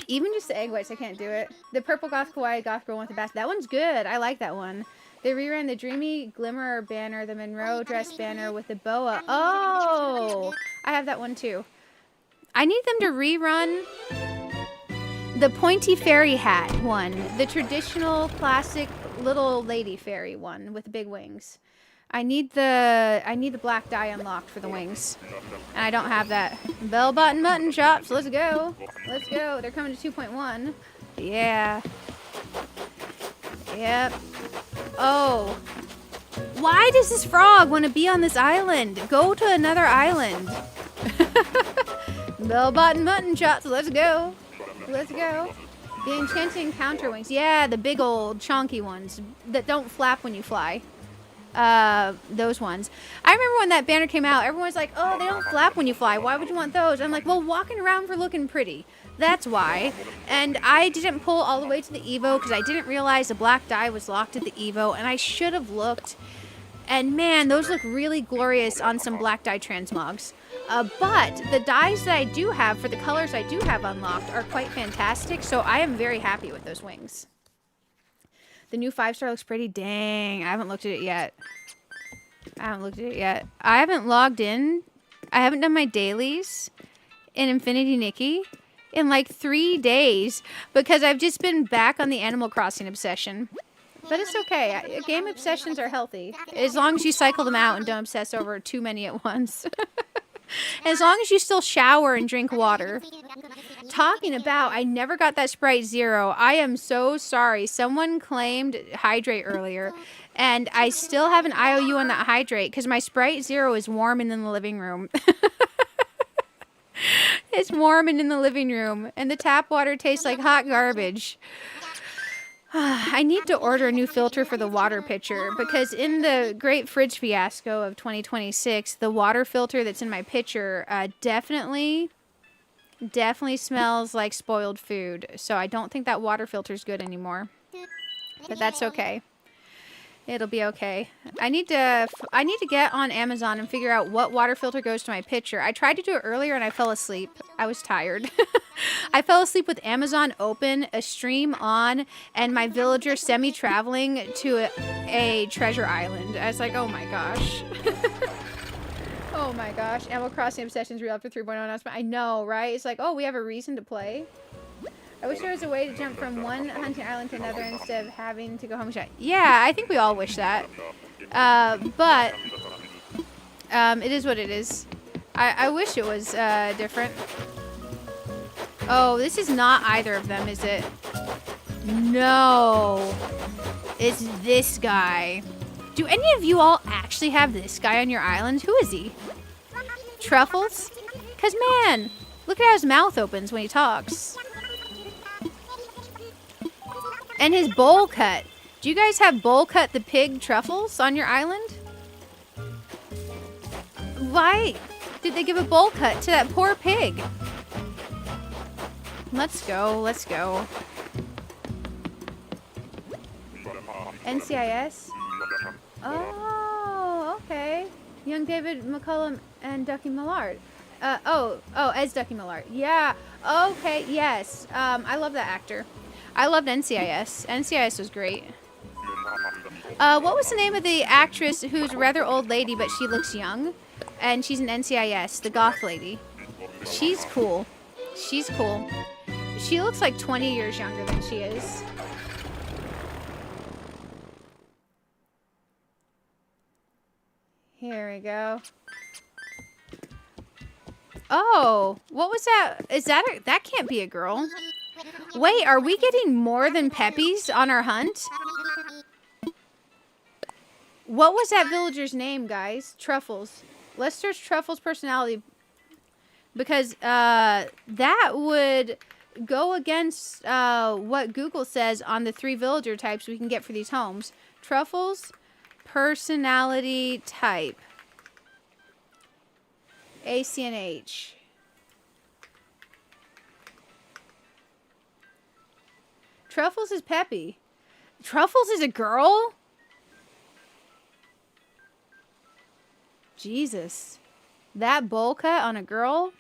A: Even just the egg whites, I can't do it. The purple goth kawaii goth girl with the basket. That one's good. I like that one. They reran the Dreamy Glimmer banner, the Monroe dress banner with the boa. Oh! I have that one too. I need them to rerun the pointy fairy hat one. The traditional classic little lady fairy one with the big wings. I need the black dye unlocked for the wings. And I don't have that. Bell button mutton chops. Let's go. Let's go. They're coming to 2.1. Yeah. Yep. Oh. Why does this frog want to be on this island? Go to another island. Bell button mutton chops. Let's go. Let's go. The enchanted encounter wings. Yeah, the big old chonky ones that don't flap when you fly. Those ones. I remember when that banner came out, everyone was like, oh, they don't flap when you fly. Why would you want those? I'm like, well, walking around for looking pretty. That's why. And I didn't pull all the way to the Evo because I didn't realize the black dye was locked at the Evo, and I should have looked. And man, those look really glorious on some black dye transmogs. But the dyes that I do have for the colors I do have unlocked are quite fantastic, so I am very happy with those wings. The new 5-star looks pretty. Dang, I haven't looked at it yet. I haven't logged in. I haven't done my dailies in Infinity Nikki in like 3 days because I've just been back on the Animal Crossing obsession. But it's okay. Game obsessions are healthy. As long as you cycle them out and don't obsess over too many at once. As long as you still shower and drink water. Talking about, I never got that Sprite Zero. I am so sorry. Someone claimed Hydrate earlier, and I still have an IOU on that Hydrate because my Sprite Zero is warming in the living room. It's warming in the living room, and the tap water tastes like hot garbage. I need to order a new filter for the water pitcher because in the great fridge fiasco of 2026, the water filter that's in my pitcher definitely smells like spoiled food. So I don't think that water filter is good anymore. But that's okay. It'll be okay. I need to get on Amazon and figure out what water filter goes to my pitcher. I tried to do it earlier and I fell asleep. I was tired. I fell asleep with Amazon open, a stream on, and my villager semi-traveling to a treasure island. I was like, oh my gosh. Oh my gosh. Animal Crossing Obsession's real after 3.0 announcement. I know, right? It's like, oh, we have a reason to play. I wish there was a way to jump from one hunting island to another instead of having to go home and shot. Yeah, I think we all wish that. But it is what it is. I wish it was different. Oh, this is not either of them, is it? No. It's this guy. Do any of you all actually have this guy on your island? Who is he? Truffles? Because, man, look at how his mouth opens when he talks. And his bowl cut. Do you guys have bowl cut the pig Truffles on your island? Why did they give a bowl cut to that poor pig? Let's go. Let's go. NCIS? Oh, okay. Young David McCullum and Ducky Millard. As Ducky Millard. Yeah. Okay, yes. I love that actor. I loved NCIS. NCIS was great. What was the name of the actress who's a rather old lady, but she looks young? And she's an NCIS, the goth lady. She's cool. She's cool. She looks like 20 years younger than she is. Here we go. Oh, what was that? Is that that can't be a girl. Wait, are we getting more than peppies on our hunt? What was that villager's name, guys? Truffles. Let's search Truffles' personality. Because that would go against what Google says on the 3 villager types we can get for these homes. Truffles, personality type. ACNH. Truffles is peppy. Truffles is a girl? Jesus. That bowl cut on a girl?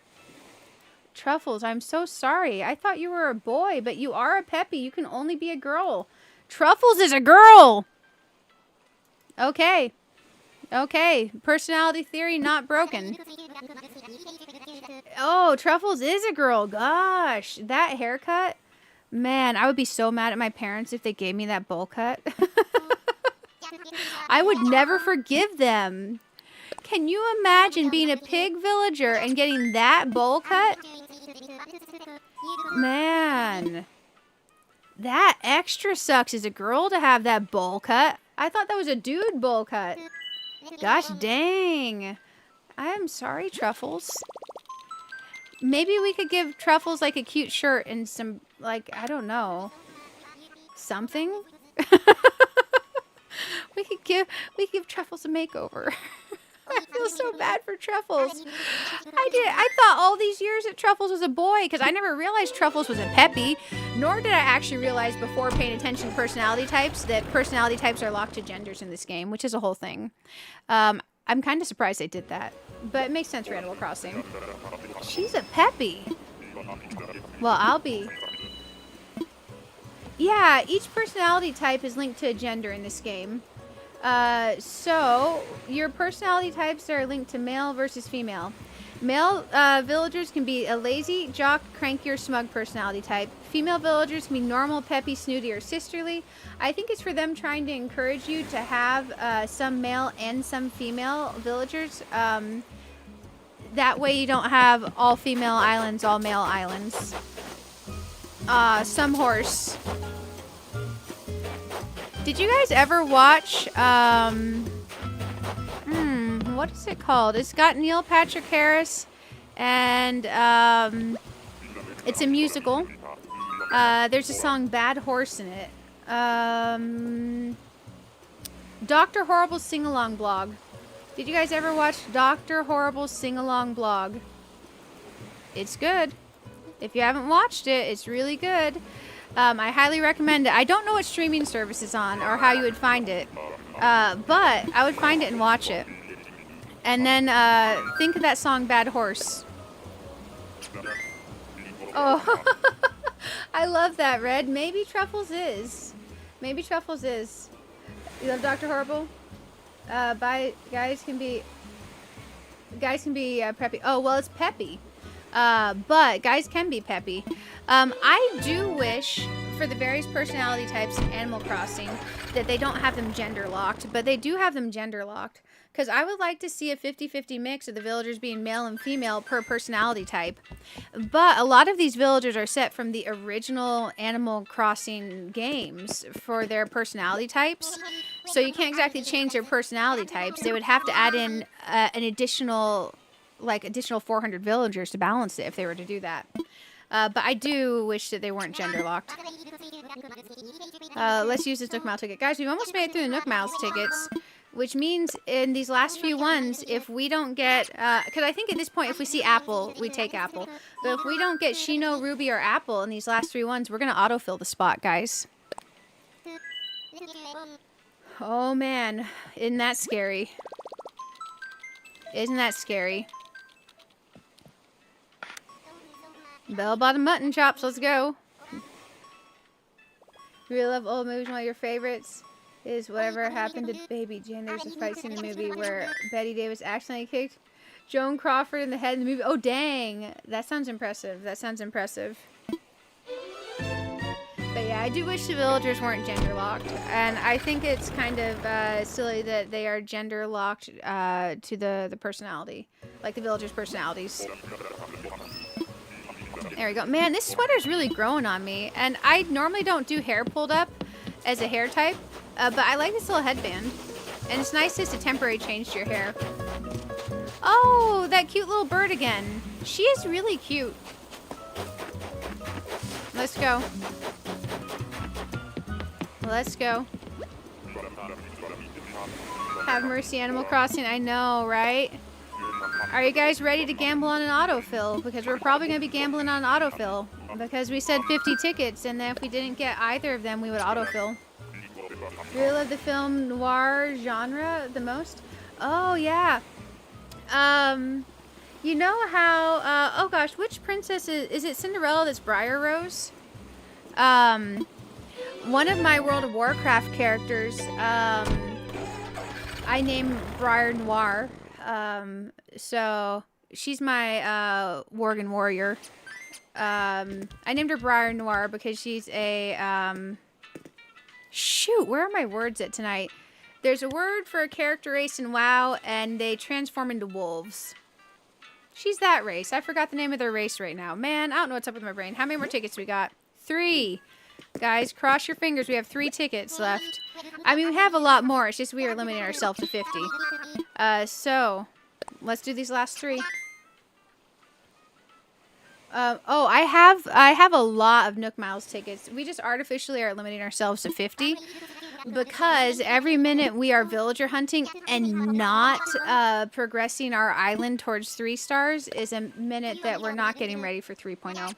A: Truffles, I'm so sorry. I thought you were a boy, but you are a peppy. You can only be a girl. Truffles is a girl! Okay. Okay. Personality theory not broken. Oh, Truffles is a girl. Gosh. That haircut? Man, I would be so mad at my parents if they gave me that bowl cut. I would never forgive them. Can you imagine being a pig villager and getting that bowl cut? Man. That extra sucks as a girl to have that bowl cut. I thought that was a dude bowl cut. Gosh dang. I am sorry, Truffles. Maybe we could give Truffles like a cute shirt and some, like, I don't know, something. we could give Truffles a makeover. I feel so bad for Truffles. I thought all these years that Truffles was a boy because I never realized Truffles was a peppy, nor did I actually realize before paying attention to personality types that personality types are locked to genders in this game, which is a whole thing. I'm kind of surprised they did that, but it makes sense for Animal Crossing. She's a peppy. Well, I'll be. Yeah, each personality type is linked to a gender in this game. So your personality types are linked to male versus female. Male villagers can be a lazy, jock, cranky, or smug personality type. Female villagers can be normal, peppy, snooty, or sisterly. I think it's for them trying to encourage you to have some male and some female villagers. That way you don't have all female islands, all male islands. Some horse. Did you guys ever watch, what is it called? It's got Neil Patrick Harris, and, it's a musical. There's a song, Bad Horse, in it. Dr. Horrible's Sing-Along Blog. Did you guys ever watch Dr. Horrible's Sing-Along Blog? It's good. If you haven't watched it, it's really good. I highly recommend it. I don't know what streaming service it's on or how you would find it, but I would find it and watch it. And then think of that song, Bad Horse. Oh, I love that, Red. Maybe Truffles is. Maybe Truffles is. You love Dr. Horrible? Guys can be preppy. Oh, well, it's peppy. But guys can be peppy. I do wish for the various personality types in Animal Crossing that they don't have them gender locked, but they do have them gender locked. Because I would like to see a 50-50 mix of the villagers being male and female per personality type. But a lot of these villagers are set from the original Animal Crossing games for their personality types. So you can't exactly change their personality types. They would have to add in an additional 400 villagers to balance it if they were to do that. But I do wish that they weren't gender locked. Let's use this Nook Miles ticket. Guys, we've almost made it through the Nook Miles tickets. Which means in these last few ones, if we don't get... because I think at this point, if we see Apple, we take Apple. But if we don't get Shino, Ruby, or Apple in these last 3 ones, we're going to autofill the spot, guys. Oh, man. Isn't that scary? Isn't that scary? Bell-bottom mutton chops, let's go. Really love old movies, one of your favorites is whatever happened to Baby Jane. There's this fight scene in the movie where Betty Davis accidentally kicked Joan Crawford in the head in the movie. Oh, dang. That sounds impressive. That sounds impressive. But yeah, I do wish the villagers weren't gender locked. And I think it's kind of silly that they are gender locked to the personality. Like the villagers' personalities. There we go. Man, this sweater's really growing on me. And I normally don't do hair pulled up as a hair type. But I like this little headband. And it's nice as a temporary change to your hair. Oh, that cute little bird again. She is really cute. Let's go. Let's go. Have mercy, Animal Crossing. I know, right? Are you guys ready to gamble on an autofill? Because we're probably going to be gambling on an autofill. Because we said 50 tickets, and then if we didn't get either of them, we would autofill. Do you love the film noir genre the most? Oh, yeah. You know how, oh gosh, which princess is it Cinderella that's Briar Rose? One of my World of Warcraft characters, I named Briar Noir. So she's my, Worgen warrior. I named her Briar Noir because she's a, shoot, where are my words at tonight? There's a word for a character race in WoW, and they transform into wolves. She's that race. I forgot the name of their race right now. Man, I don't know what's up with my brain. How many more tickets we got? 3. Guys, cross your fingers. We have 3 tickets left. I mean, we have a lot more. It's just we are limiting ourselves to 50. So, let's do these last 3. Oh, I have a lot of Nook Miles tickets. We just artificially are limiting ourselves to 50 because every minute we are villager hunting and not progressing our island towards 3 stars is a minute that we're not getting ready for 3.0.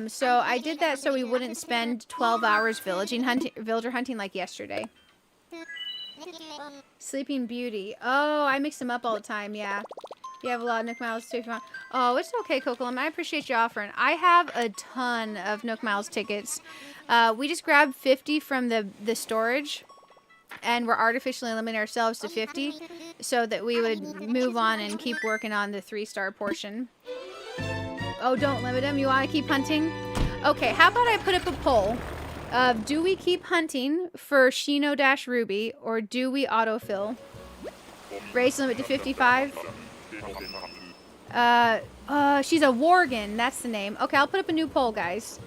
A: So I did that so we wouldn't spend 12 hours villager hunting like yesterday. Sleeping Beauty. Oh, I mix them up all the time, yeah. You have a lot of Nook Miles too if you want. Oh, it's okay, Cocolim. I appreciate you offering. I have a ton of Nook Miles tickets. We just grabbed 50 from the storage, and we're artificially limiting ourselves to 50 so that we would move on and keep working on the 3-star portion. Oh, don't limit them. You want to keep hunting? Okay, how about I put up a poll of do we keep hunting for Shino-Ruby or do we autofill? Race limit to 55. She's a Worgen. That's the name. Okay, I'll put up a new poll, guys.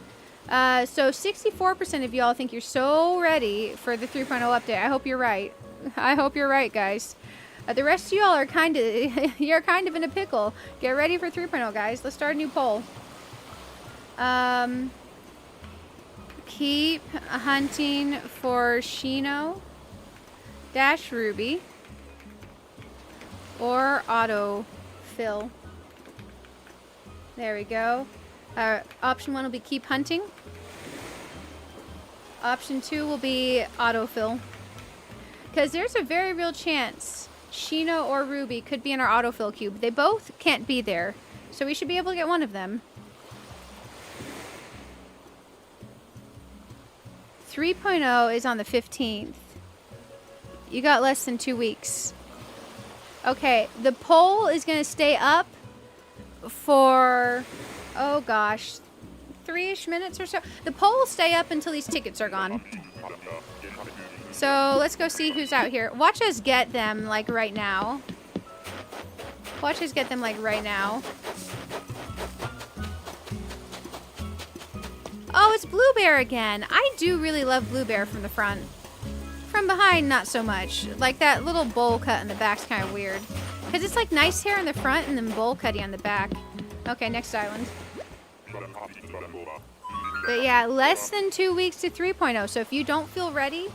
A: So 64% of y'all think you're so ready for the 3.0 update. I hope you're right. I hope you're right, guys. The rest of y'all are kind of, you're kind of in a pickle. Get ready for 3.0, guys. Let's start a new poll. Keep hunting for Shino-Ruby or autofill. There we go. Option 1 will be keep hunting. Option 2 will be autofill. Because there's a very real chance Shino or Ruby could be in our autofill cube. They both can't be there. So we should be able to get one of them. 3.0 is on the 15th. You got less than 2 weeks. Okay, the poll is going to stay up for, oh gosh, 3-ish minutes or so. The poll will stay up until these tickets are gone. So let's go see who's out here. Watch us get them like right now. Watch us get them like right now. Oh, it's Blue Bear again. I do really love Blue Bear from the front. From behind, not so much. Like that little bowl cut in the back's kind of weird. Because it's like nice hair in the front and then bowl cutty on the back. Okay, next island. But yeah, less than 2 weeks to 3.0. So if you don't feel ready,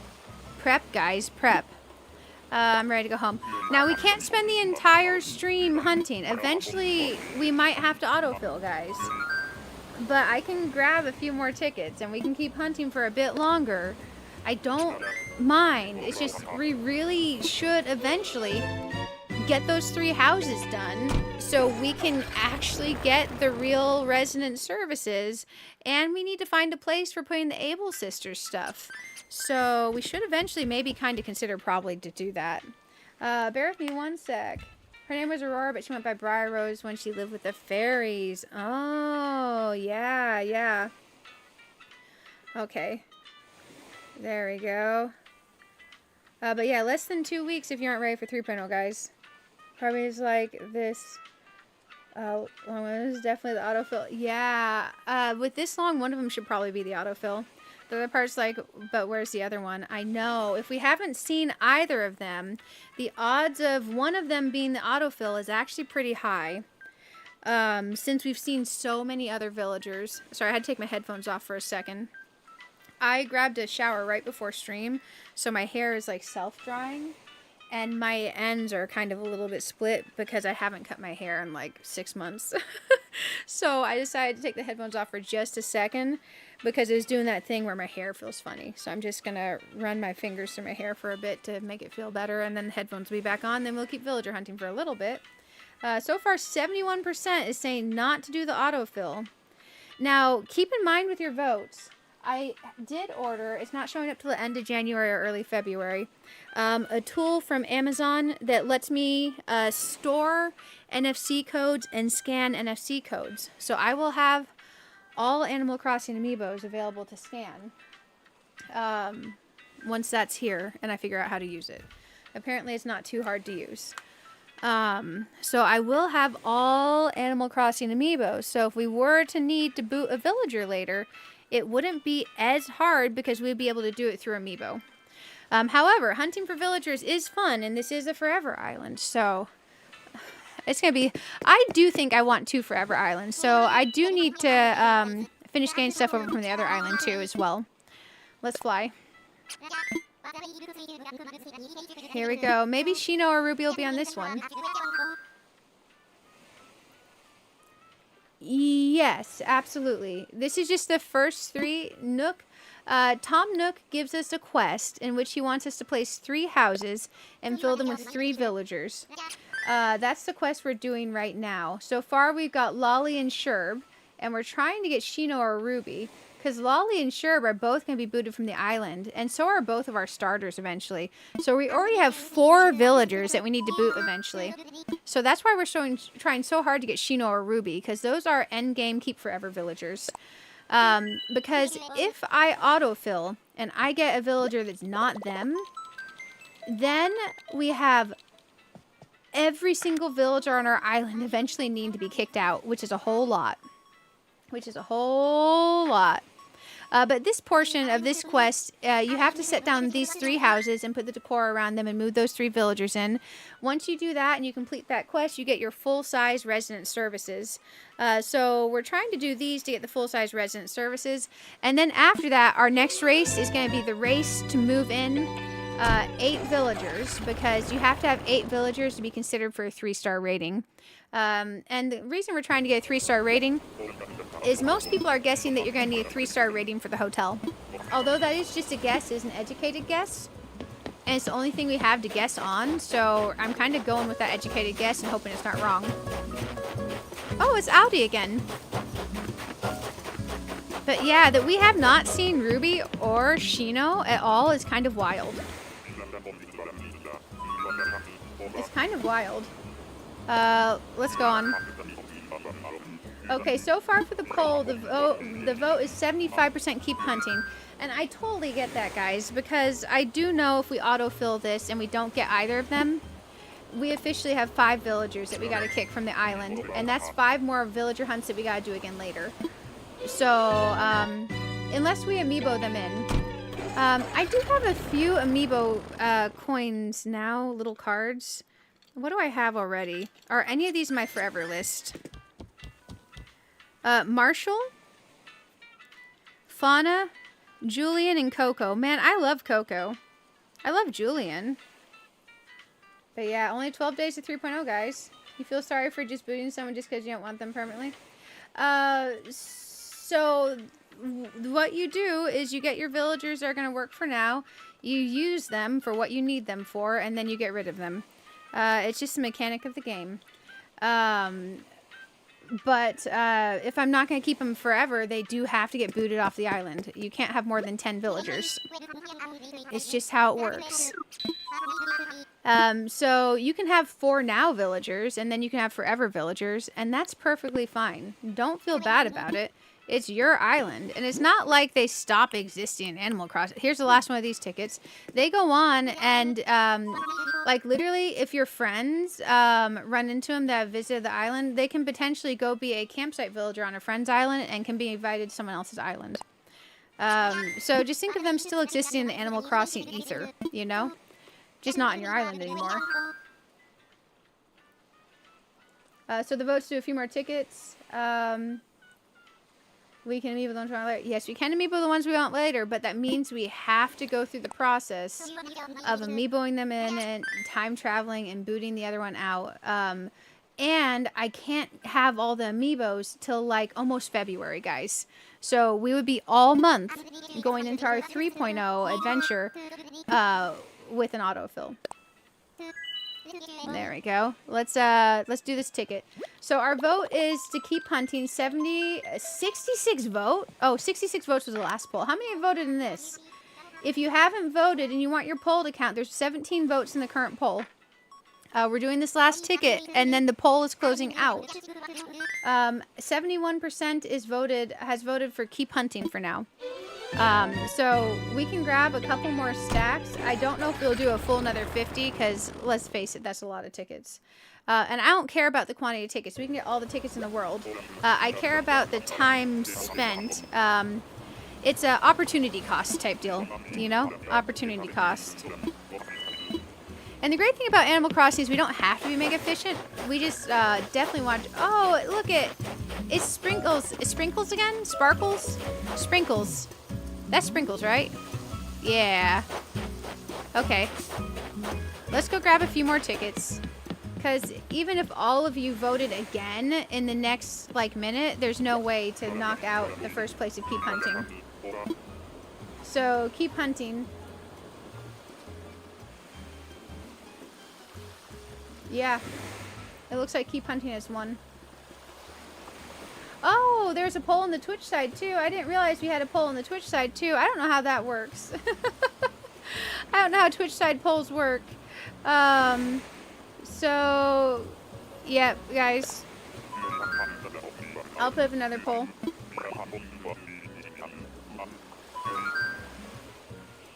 A: prep, guys, prep. I'm ready to go home. Now, we can't spend the entire stream hunting. Eventually, we might have to autofill, guys. But I can grab a few more tickets and we can keep hunting for a bit longer. I don't mind. It's just we really should eventually get those 3 houses done so we can actually get the real resident services, and we need to find a place for putting the Able Sisters stuff. So we should eventually maybe kind of consider probably to do that. Bear with me one sec. Her name was Aurora, but she went by Briar Rose when she lived with the fairies. Oh, yeah, yeah. Okay. There we go. But yeah, less than 2 weeks if you aren't ready for 3.0, guys. Probably is like this. Long one is definitely the autofill. Yeah. With this long, one of them should probably be the autofill. The other part's like, but where's the other one? I know. If we haven't seen either of them, the odds of one of them being the autofill is actually pretty high. Since we've seen so many other villagers. Sorry, I had to take my headphones off for a second. I grabbed a shower right before stream, so my hair is like self-drying. And my ends are kind of a little bit split because I haven't cut my hair in like 6 months. So I decided to take the headphones off for just a second because it was doing that thing where my hair feels funny. So I'm just going to run my fingers through my hair for a bit to make it feel better. And then the headphones will be back on. Then we'll keep villager hunting for a little bit. So far, 71% is saying not to do the autofill. Now, keep in mind with your votes. I did order, it's not showing up till the end of January or early February, a tool from Amazon that lets me store NFC codes and scan NFC codes. So I will have all Animal Crossing amiibos available to scan once that's here and I figure out how to use it. Apparently it's not too hard to use. So I will have all Animal Crossing amiibos. So if we were to need to boot a villager later, it wouldn't be as hard because we'd be able to do it through Amiibo. However, hunting for villagers is fun, and this is a forever island, so it's going to be... I do think I want 2 forever islands, so I do need to finish getting stuff over from the other island, too, as well. Let's fly. Here we go. Maybe Shino or Ruby will be on this one. Yes, absolutely. This is just the first 3. Nook. Tom Nook gives us a quest in which he wants us to place 3 houses and fill them with 3 villagers. That's the quest we're doing right now. So far, we've got Lolly and Sherb, and we're trying to get Shino or Ruby, because Lolly and Sherb are both going to be booted from the island, and so are both of our starters eventually. So we already have 4 villagers that we need to boot eventually. So that's why we're trying so hard to get Shino or Ruby, because those are endgame keep forever villagers. Because if I autofill and I get a villager that's not them, then we have every single villager on our island eventually needing to be kicked out, which is a whole lot. But this portion of this quest, you have to set down these 3 houses and put the decor around them and move those 3 villagers in. Once you do that and you complete that quest, you get your full-size resident services. So we're trying to do these to get the full-size resident services. And then after that, our next race is going to be the race to move in 8 villagers, because you have to have 8 villagers to be considered for a 3-star rating. And the reason we're trying to get a 3-star rating is most people are guessing that you're going to need a 3-star rating for the hotel. Although that is just a guess, is an educated guess. And it's the only thing we have to guess on, so I'm kind of going with that educated guess and hoping it's not wrong. Oh, it's Audi again. But yeah, that we have not seen Ruby or Shino at all is kind of wild. It's kind of wild. Let's go on. Okay, so far for the poll, the vote is 75% keep hunting. And I totally get that, guys, because I do know if we autofill this and we don't get either of them, we officially have 5 villagers that we got to kick from the island. And that's 5 more villager hunts that we got to do again later. So, unless we amiibo them in. I do have a few amiibo coins now, little cards. What do I have already? Are any of these my forever list? Marshall, Fauna, Julian, and Coco. Man, I love Coco. I love Julian. But yeah, only 12 days to 3.0, guys. You feel sorry for just booting someone just because you don't want them permanently? So what you do is you get your villagers that are going to work for now. You use them for what you need them for, and then you get rid of them. It's just a mechanic of the game. But if I'm not going to keep them forever, they do have to get booted off the island. You can't have more than 10 villagers. It's just how it works. So you can have 4 now villagers, and then you can have forever villagers, and that's perfectly fine. Don't feel bad about it. It's your island, and it's not like they stop existing in Animal Crossing. Here's the last one of these tickets. They go on, and like literally, if your friends run into them that have visited the island, they can potentially go be a campsite villager on a friend's island and can be invited to someone else's island. So just think of them still existing in the Animal Crossing ether, you know? Just not on your island anymore. So the votes do a few more tickets. We can amiibo the ones we want later. Yes, we can amiibo the ones we want later, but that means we have to go through the process of amiiboing them in and time traveling and booting the other one out. And I can't have all the amiibos till like almost February, guys. So we would be all month going into our 3.0 adventure with an autofill. There we go. Let's do this ticket. So our vote is to keep hunting. 66 vote. Oh, 66 votes was the last poll. How many have voted in this? If you haven't voted and you want your poll to count, there's 17 votes in the current poll. We're doing this last ticket, and then the poll is closing out. 71% has voted for keep hunting for now. So we can grab a couple more stacks. I don't know if we'll do a full another 50 because let's face it, that's a lot of tickets. And I don't care about the quantity of tickets. We can get all the tickets in the world. I care about the time spent. It's a opportunity cost type deal, you know? Opportunity cost. And the great thing about Animal Crossing is we don't have to be mega efficient. We just definitely want to... Oh, look it. It's Sprinkles. It's Sprinkles again? Sparkles? Sprinkles. That's Sprinkles, right? Yeah. Okay. Let's go grab a few more tickets. Because even if all of you voted again in the next, like, minute, there's no way to knock out the first place of Keep Hunting. So, Keep Hunting. Yeah. It looks like Keep Hunting has won. Oh, there's a poll on the Twitch side, too. I didn't realize we had a poll on the Twitch side, too. I don't know how that works. I don't know how Twitch side polls work. So, yeah, guys. I'll put up another poll.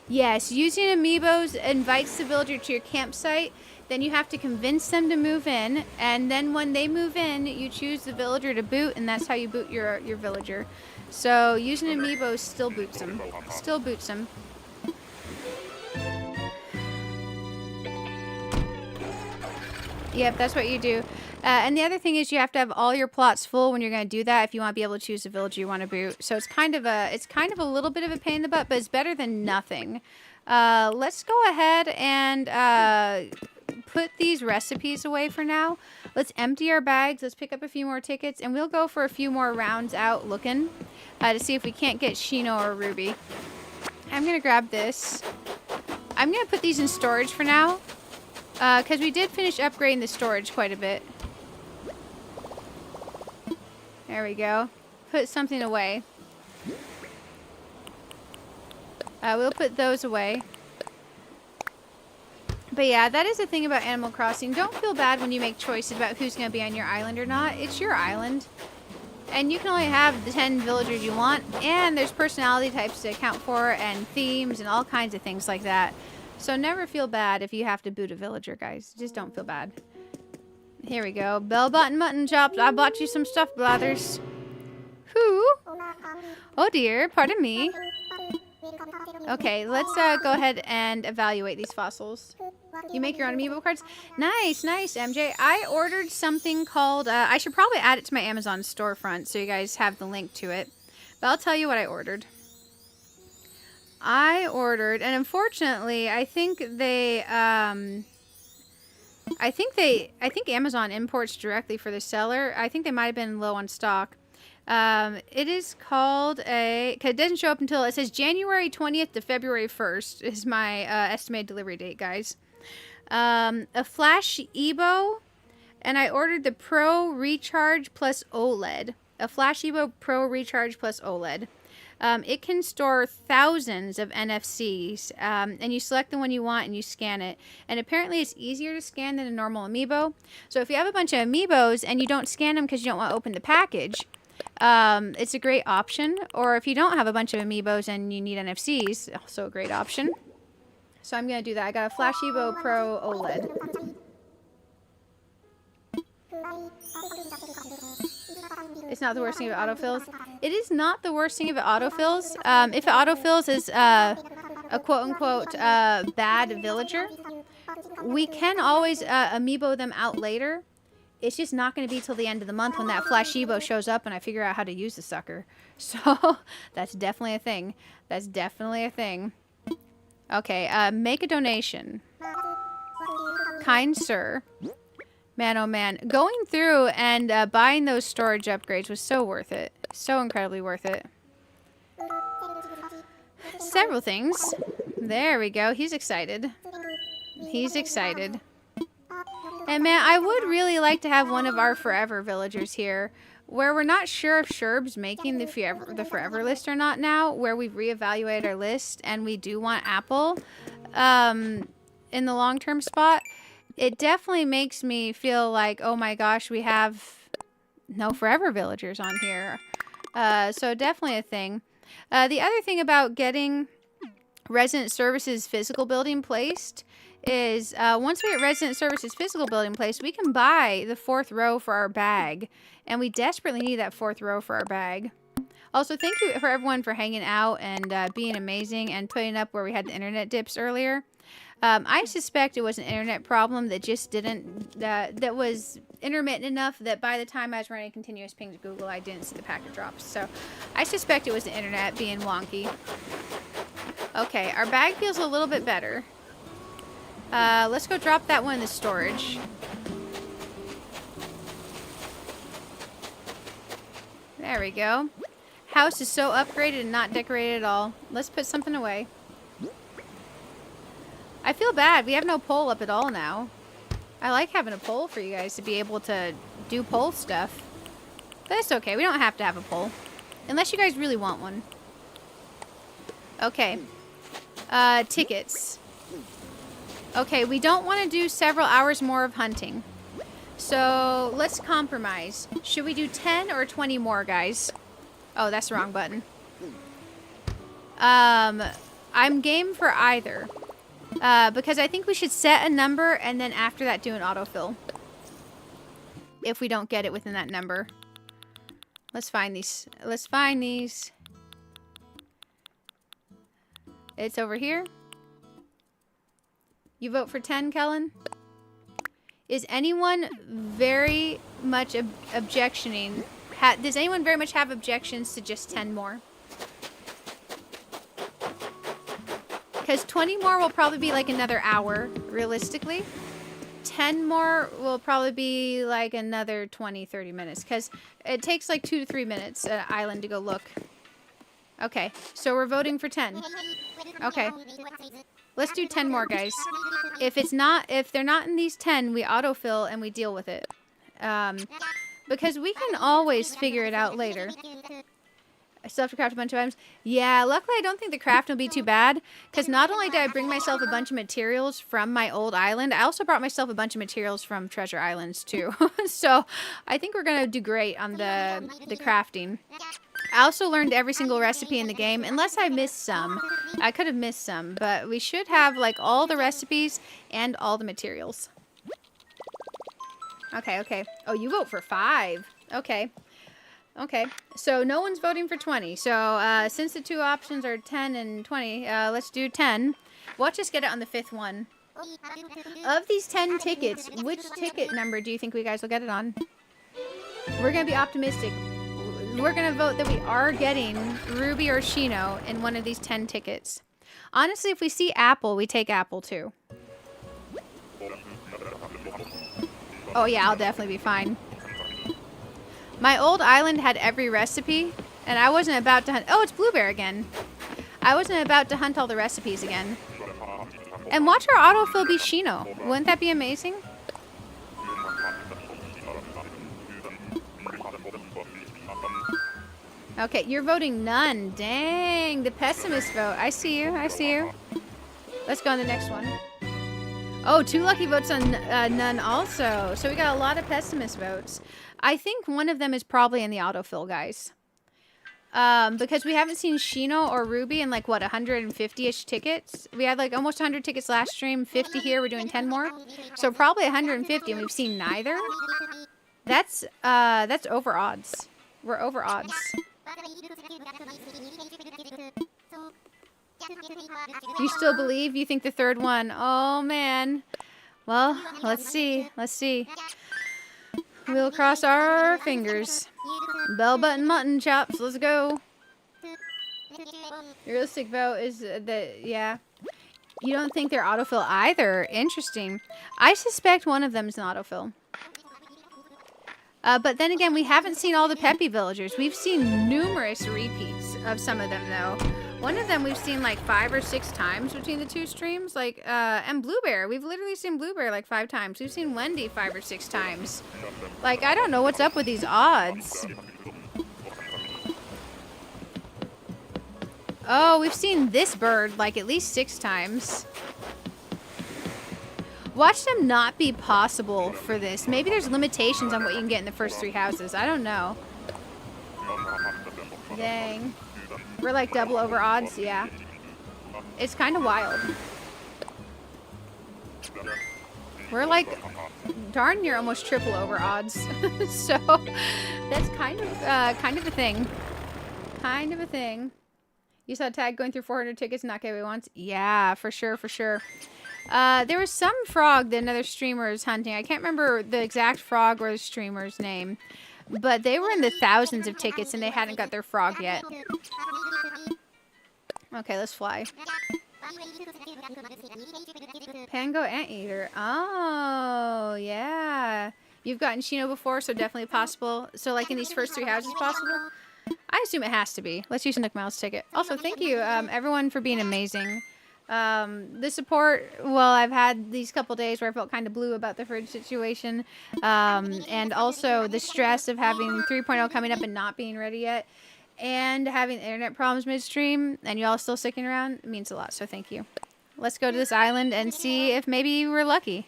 A: Yes, using amiibos invites the villager to your campsite. Then you have to convince them to move in, and then when they move in, you choose the villager to boot, and that's how you boot your villager. So using amiibos still boots them. Still boots them. Yep, that's what you do. And the other thing is you have to have all your plots full when you're going to do that if you want to be able to choose the villager you want to boot. So it's kind of a little bit of a pain in the butt, but it's better than nothing. Let's go ahead and put these recipes away for now. Let's empty our bags. Let's pick up a few more tickets, and we'll go for a few more rounds out looking to see if we can't get Shino or Ruby. I'm going to grab this. I'm going to put these in storage for now. Because we did finish upgrading the storage quite a bit. There we go. Put something away. We'll put those away. But yeah, that is the thing about Animal Crossing. Don't feel bad when you make choices about who's going to be on your island or not. It's your island. And you can only have the 10 villagers you want. And there's personality types to account for and themes and all kinds of things like that. So never feel bad if you have to boot a villager, guys. Just don't feel bad. Here we go. Bell button mutton chops. I bought you some stuff, blathers. Who? Oh dear, pardon me. Okay, let's go ahead and evaluate these fossils. You make your own amiibo cards? Nice, nice, MJ. I ordered something called... I should probably add it to my Amazon storefront so you guys have the link to it. But I'll tell you what I ordered. I ordered, and unfortunately, I think they... I think Amazon imports directly for the seller. I think they might have been low on stock. It is called a, cause it doesn't show up until, it says January 20th to February 1st is my estimated delivery date, guys. A Flash Evo, and I ordered the Pro Recharge plus OLED. A Flash Evo Pro Recharge plus OLED. It can store thousands of NFCs, and you select the one you want and you scan it. And apparently it's easier to scan than a normal amiibo. So if you have a bunch of amiibos and you don't scan them because you don't want to open the package, it's a great option. Or if you don't have a bunch of amiibos and you need NFCs, also a great option. So I'm going to do that. I got a Flash Evo Pro OLED. It's not the worst thing if it autofills. It is not the worst thing if it autofills. If it autofills as a quote-unquote bad villager, we can always amiibo them out later. It's just not going to be till the end of the month when that Flash Evo shows up and I figure out how to use the sucker. So that's definitely a thing. That's definitely a thing. Okay, make a donation. Kind sir. Man, oh man. Going through and buying those storage upgrades was so worth it. So incredibly worth it. Several things. There we go. He's excited. He's excited. And man, I would really like to have one of our forever villagers here. Where we're not sure if Sherb's making the forever list or not now. Where we've reevaluated our list and we do want Apple in the long-term spot. It definitely makes me feel like, oh my gosh, we have no forever villagers on here. So definitely a thing. The other thing about getting Resident Services physical building placed is once we get Resident Services physical building placed, we can buy the 4th row for our bag. And we desperately need that 4th row for our bag. Also, thank you for everyone for hanging out and being amazing and putting up where we had the internet dips earlier. I suspect it was an internet problem that just didn't, that was intermittent enough that by the time I was running continuous pings to Google, I didn't see the packet drops. So I suspect it was the internet being wonky. Okay, our bag feels a little bit better. Let's go drop that one in the storage. There we go. House is so upgraded and not decorated at all. Let's put something away. I feel bad. We have no poll up at all now. I like having a poll for you guys to be able to do poll stuff. But it's okay. We don't have to have a poll. Unless you guys really want one. Okay. Tickets. Okay, we don't want to do several hours more of hunting. So, let's compromise. Should we do 10 or 20 more, guys? Oh, that's the wrong button. I'm game for either. Because I think we should set a number and then after that do an autofill. If we don't get it within that number. Let's find these. Let's find these. It's over here. You vote for 10, Kellen? Is anyone very much objectioning? Does anyone very much have objections to just 10 more? Because 20 more will probably be like another hour, realistically. 10 more will probably be like another 20, 30 minutes. Because it takes like 2 to 3 minutes at Island to go look. Okay, so we're voting for 10. Okay. Let's do 10 more, guys. If they're not in these 10, we autofill and we deal with it. Because we can always figure it out later. I still have to craft a bunch of items. Yeah, luckily I don't think the craft will be too bad. Because not only did I bring myself a bunch of materials from my old island, I also brought myself a bunch of materials from Treasure Islands too. So I think we're going to do great on the crafting. I also learned every single recipe in the game, unless I missed some. I could have missed some, but we should have like all the recipes and all the materials. Okay, okay. Oh, you vote for 5. Okay. Okay. So no one's voting for 20. So since the 2 options are 10 and 20, let's do 10. Watch us get it on the 5th one. Of these 10 tickets, which ticket number do you think we guys will get it on? We're going to be optimistic. We're going to vote that we are getting Ruby or Shino in one of these 10 tickets. Honestly, if we see Apple, we take Apple too. Oh yeah, I'll definitely be fine. My old island had every recipe, and I wasn't about to hunt. Oh, it's Bluebear again. I wasn't about to hunt all the recipes again. And watch our autofill be Shino. Wouldn't that be amazing? Okay, you're voting none. Dang, the pessimist vote. I see you. I see you. Let's go on the next one. Oh, 2 lucky votes on none also. So we got a lot of pessimist votes. I think one of them is probably in the autofill, guys. Because we haven't seen Shino or Ruby in like, what, 150-ish tickets? We had like almost 100 tickets last stream, 50 here. We're doing 10 more. So probably 150, and we've seen neither. That's over odds. We're over odds. You still believe? You think the 3rd one? Oh, man. Well, let's see. Let's see. We'll cross our fingers. Bell button mutton chops. Let's go. Realistic vote is that, yeah. You don't think they're autofill either. Interesting. I suspect one of them is an autofill. But then again, we haven't seen all the Peppy villagers. We've seen numerous repeats of some of them, though. One of them we've seen like 5 or 6 times between the 2 streams. Like, and Bluebear. We've literally seen Bluebear like 5 times. We've seen Wendy 5 or 6 times. Like, I don't know what's up with these odds. Oh, we've seen this bird like at least 6 times. Watch them not be possible for this. Maybe there's limitations on what you can get in the first 3 houses. I don't know. Dang. We're like double over odds, yeah. It's kind of wild. We're like darn near almost triple over odds. So that's kind of a thing. Kind of a thing. You saw Tag going through 400 tickets and not get what he wants? Yeah, for sure, for sure. There was some frog that another streamer is hunting. I can't remember the exact frog or the streamer's name. But they were in the thousands of tickets and they hadn't got their frog yet. Okay, let's fly. Pango Anteater. Oh, yeah. You've gotten Shino before, so definitely possible. So, like, in these first 3 houses possible? I assume it has to be. Let's use a Nook Mouse ticket. Also, thank you, everyone, for being amazing. The support, well, I've had these couple days where I felt kind of blue about the fridge situation. And also the stress of having 3.0 coming up and not being ready yet. And having internet problems midstream, and y'all still sticking around, it means a lot, so thank you. Let's go to this island and see if maybe we're lucky.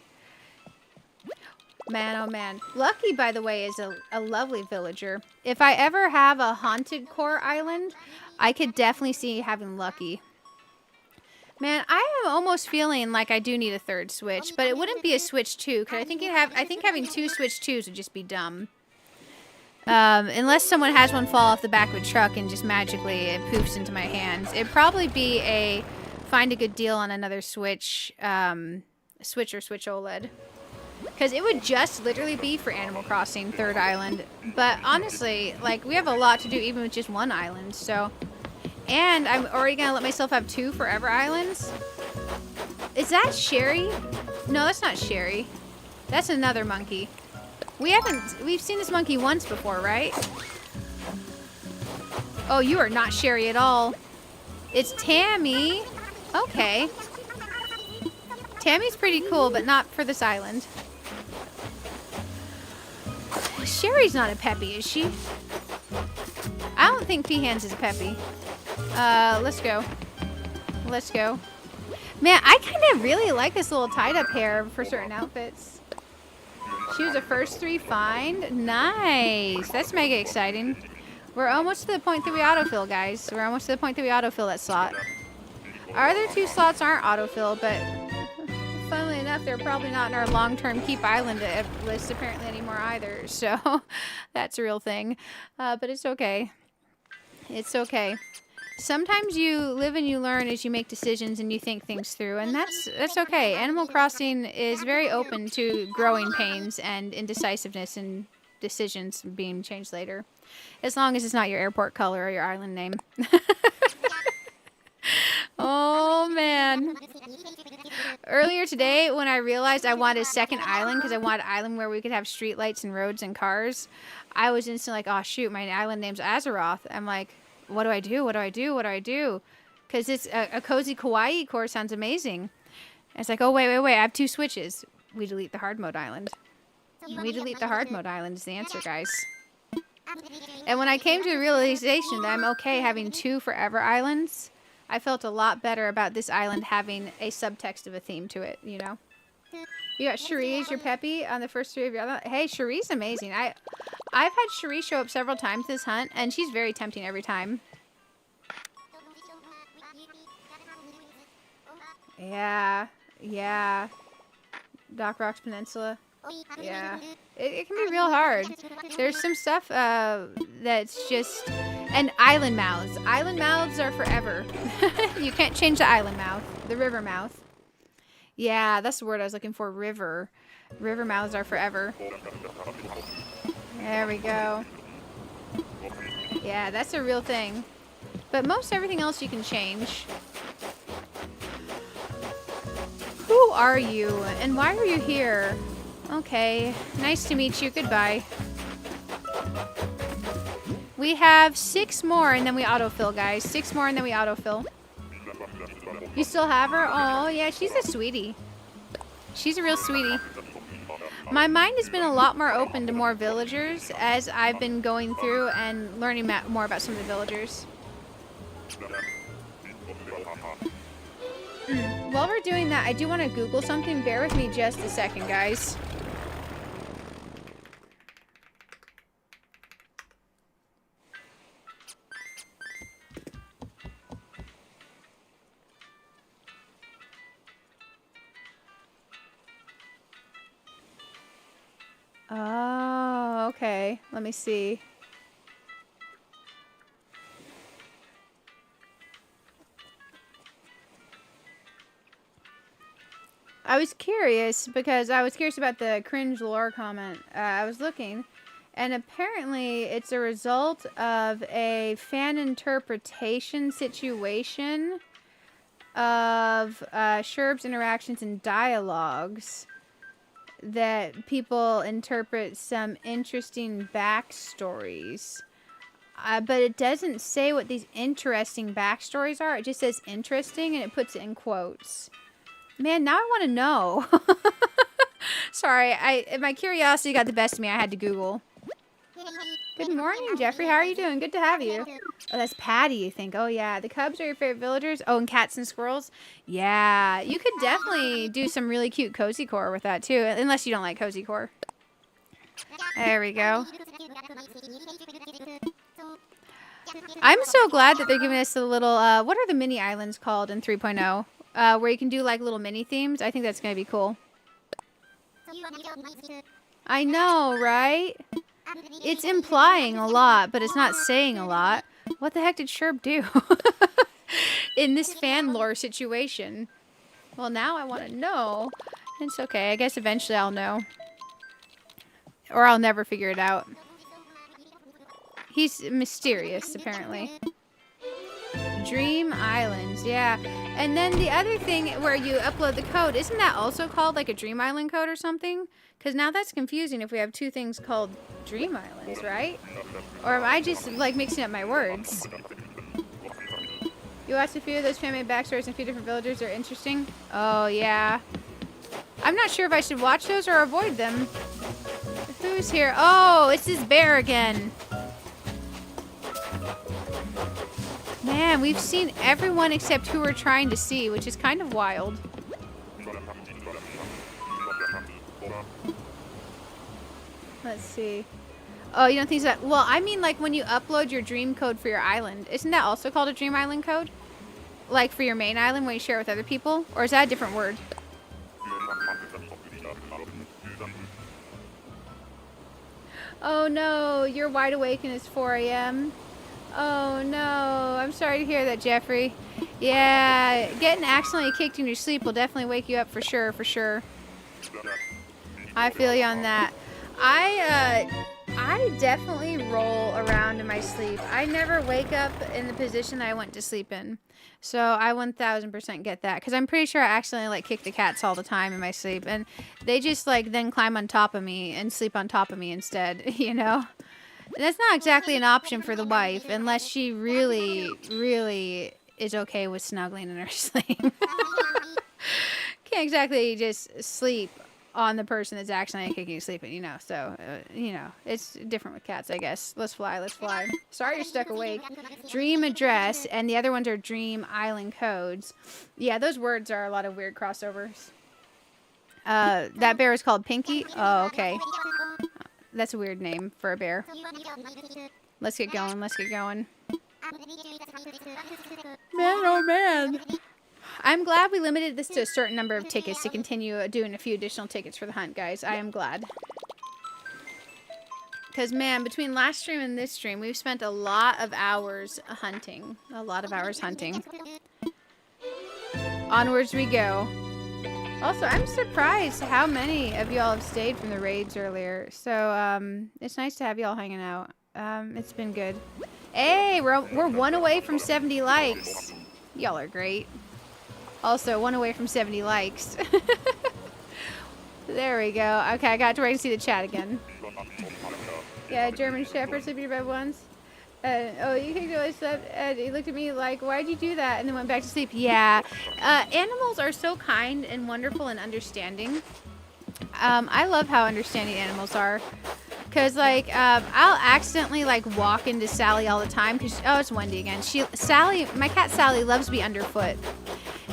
A: Man, oh man. Lucky, by the way, is a lovely villager. If I ever have a haunted core island, I could definitely see having Lucky. Man, I am almost feeling like I do need a 3rd switch, but it wouldn't be a switch 2, because I think having 2 switch 2s would just be dumb. Unless someone has one fall off the back of a truck and just magically it poofs into my hands. It'd probably be a find a good deal on another Switch, Switch or Switch OLED. Because it would just literally be for Animal Crossing 3rd island. But honestly, like, we have a lot to do even with just 1 island, so... And I'm already going to let myself have 2 forever islands. Is that Sherry? No, that's not Sherry. That's another monkey. We've seen this monkey once before, right? Oh, you are not Sherry at all. It's Tammy. Okay. Tammy's pretty cool, but not for this island. Sherry's not a Peppy, is she? I don't think Peahans is peppy. Let's go. Let's go. Man, I kind of really like this little tied-up hair for certain outfits. She was a first 3 find. Nice. That's mega exciting. We're almost to the point that we autofill, guys. We're almost to the point that we autofill that slot. Our other 2 slots aren't autofill, but funnily enough, they're probably not in our long-term Keep Island list apparently anymore either. So that's a real thing. But it's okay. It's okay. Sometimes you live and you learn as you make decisions and you think things through, and that's okay. Animal Crossing is very open to growing pains and indecisiveness and decisions being changed later, as long as it's not your airport color or your island name. Oh man. Earlier today, when I realized I wanted a second island because I wanted an island where we could have streetlights and roads and cars, I was instantly like, oh shoot, my island name's Azeroth. I'm like, what do I do? What do I do? What do I do? Because it's a cozy kawaii core sounds amazing. And it's like, oh, wait. I have 2 switches. We delete the hard mode island. We delete the hard mode island is the answer, guys. And when I came to the realization that I'm okay having 2 forever islands, I felt a lot better about this island having a subtext of a theme to it, you know? You got Cherie as your peppy on the first 3 of your other. Hey, Cherie's amazing. I've had Cherie show up several times this hunt, and she's very tempting every time. Yeah. Dock Rocks Peninsula. Yeah. It can be real hard. There's some stuff that's just... And island mouths. Island mouths are forever. You can't change the island mouth. The river mouth. Yeah, that's the word I was looking for. River. River mouths are forever. There we go. Yeah, that's a real thing. But most everything else you can change. Who are you? And why are you here? Okay. Nice to meet you. Goodbye. We have 6 more and then we autofill, guys. 6 more and then we autofill. You still have her? Oh, yeah, she's a sweetie. She's a real sweetie. My mind has been a lot more open to more villagers as I've been going through and learning more about some of the villagers. While we're doing that, I do want to Google something. Bear with me just a second, guys. Oh, okay. Let me see. I was curious because I was curious about the cringe lore comment. I was looking, and apparently it's a result of a fan interpretation situation of Sherb's interactions and dialogues that people interpret some interesting backstories. But it doesn't say what these interesting backstories are. It just says interesting, and it puts it in quotes. Man, now I want to know. Sorry, my curiosity got the best of me. I had to Google. Good morning, Jeffrey. How are you doing? Good to have you. Oh, that's Patty, you think. Oh, yeah. The Cubs are your favorite villagers? Oh, and cats and squirrels? Yeah. You could definitely do some really cute cozy core with that, too. Unless you don't like cozy core. There we go. I'm so glad that they're giving us a little... what are the mini islands called in 3.0? Where you can do, like, little mini themes. I think that's going to be cool. I know, right? It's implying a lot, but it's not saying a lot. What the heck did Sherb do in this fan lore situation? Well, now I want to know. It's okay. I guess eventually I'll know. Or I'll never figure it out. He's mysterious, apparently. Dream Islands, yeah. And then the other thing where you upload the code, isn't that also called like a Dream Island code or something? Because now that's confusing if we have 2 things called Dream Islands, right? Or am I just like mixing up my words? You watched a few of those fan-made backstories and a few different villagers are interesting. Oh, yeah. I'm not sure if I should watch those or avoid them. Who's here? Oh, it's this bear again. Man, we've seen everyone except who we're trying to see, which is kind of wild. Let's see. Oh, you don't think so? Well, I mean, like, when you upload your dream code for your island, isn't that also called a dream island code? Like, for your main island when you share it with other people? Or is that a different word? Oh, no. You're wide awake and it's 4 a.m. Oh, no. I'm sorry to hear that, Jeffrey. Yeah, getting accidentally kicked in your sleep will definitely wake you up for sure, for sure. I feel you on that. I definitely roll around in my sleep. I never wake up in the position that I went to sleep in. So I 1000% get that. Because I'm pretty sure I accidentally, like, kick the cats all the time in my sleep. And they just, like, then climb on top of me and sleep on top of me instead, you know? And that's not exactly an option for the wife. Unless she really, really is okay with snuggling in her sleep. Can't exactly just sleep on the person that's actually kicking you sleeping, you know. So, you know, it's different with cats, I guess. Let's fly, let's fly. Sorry you're stuck awake. Dream address, and the other ones are dream island codes. Yeah, those words are a lot of weird crossovers. That bear is called Pinky. Oh, okay. That's a weird name for a bear. Let's get going, let's get going. Man, oh man. I'm glad we limited this to a certain number of tickets to continue doing a few additional tickets for the hunt, guys. I am glad. Because, man, between last stream and this stream, we've spent a lot of hours hunting. A lot of hours hunting. Onwards we go. Also, I'm surprised how many of y'all have stayed from the raids earlier. So, it's nice to have y'all hanging out. It's been good. Hey, we're 1 away from 70 likes. Y'all are great. Also, 1 away from 70 likes. There we go. Okay, I got to wait and see the chat again. Yeah, German Shepherd sleep in your bed once. Oh, you kicked away slept, and he looked at me like, why'd you do that? And then went back to sleep. Yeah. Animals are so kind and wonderful and understanding. I love how understanding animals are. Because, like, I'll accidentally, like, walk into Sally all the time. Cause, oh, it's Wendy again. Sally, my cat Sally loves to be underfoot.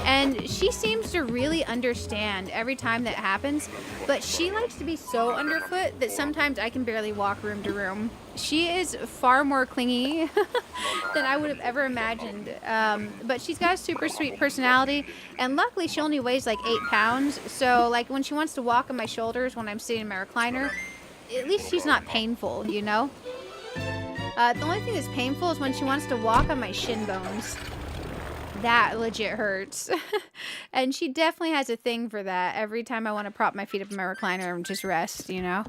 A: And she seems to really understand every time that happens. But she likes to be so underfoot that sometimes I can barely walk room to room. She is far more clingy than I would have ever imagined. But she's got a super sweet personality. And luckily, she only weighs, like, 8 pounds. So, like, when she wants to walk on my shoulders when I'm sitting in my recliner, at least she's not painful, you know? The only thing that's painful is when she wants to walk on my shin bones. That legit hurts. And she definitely has a thing for that. Every time I want to prop my feet up in my recliner and just rest, you know?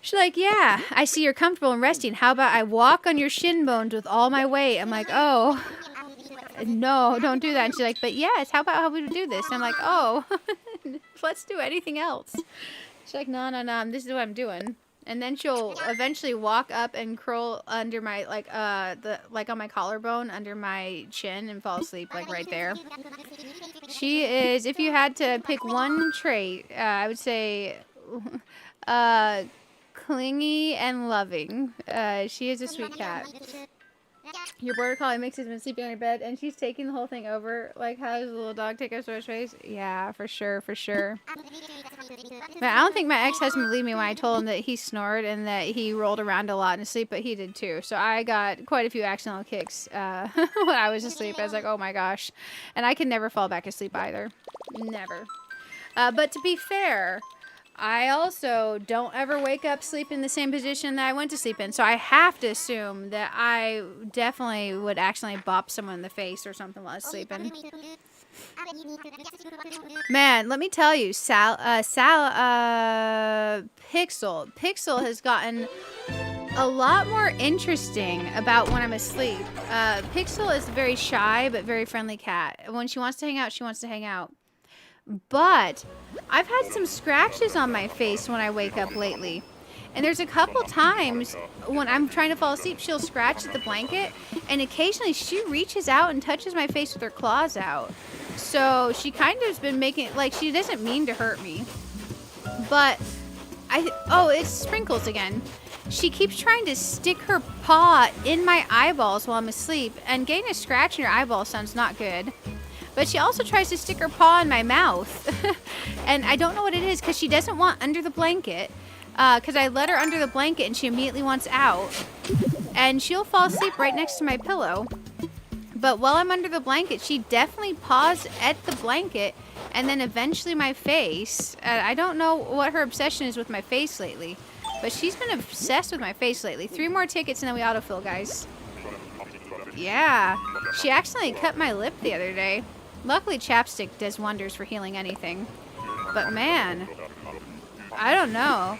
A: She's like, yeah, I see you're comfortable and resting. How about I walk on your shin bones with all my weight? I'm like, oh, no, don't do that. And she's like, but yes, how about how we do this? And I'm like, oh, let's do anything else. She's like, no, this is what I'm doing. And then she'll eventually walk up and curl under my, like, on my collarbone, under my chin and fall asleep, like, right there. She is, if you had to pick one trait, I would say, clingy and loving. She is a sweet cat. Your border collie mix has been sleeping on your bed, and she's taking the whole thing over. Like, how does the little dog take up so much space? Yeah, for sure, for sure. But I don't think my ex-husband believed me when I told him that he snored and that he rolled around a lot in his sleep, but he did too. So I got quite a few accidental kicks when I was asleep. I was like, oh my gosh. And I can never fall back asleep either. Never. But to be fair, I also don't ever wake up sleep in the same position that I went to sleep in. So I have to assume that I definitely would accidentally bop someone in the face or something while I was sleeping. Man, let me tell you, Pixel has gotten a lot more interesting about when I'm asleep. Pixel is a very shy but very friendly cat. When she wants to hang out, she wants to hang out. But I've had some scratches on my face when I wake up lately. And there's a couple times when I'm trying to fall asleep, she'll scratch at the blanket. And occasionally she reaches out and touches my face with her claws out. So she kind of has been making, like, she doesn't mean to hurt me. But, oh, it's Sprinkles again. she keeps trying to stick her paw in my eyeballs while I'm asleep, and getting a scratch in your eyeball sounds not good. But she also tries to stick her paw in my mouth. And I don't know what it is, because she doesn't want under the blanket. Because I let her under the blanket and she immediately wants out. And she'll fall asleep right next to my pillow. But while I'm under the blanket, she definitely paws at the blanket and then eventually my face. I don't know what her obsession is with my face lately. But she's been obsessed with my face lately. 3 more tickets and then we autofill, guys. Yeah. She accidentally cut my lip the other day. Luckily, chapstick does wonders for healing anything. But man, I don't know.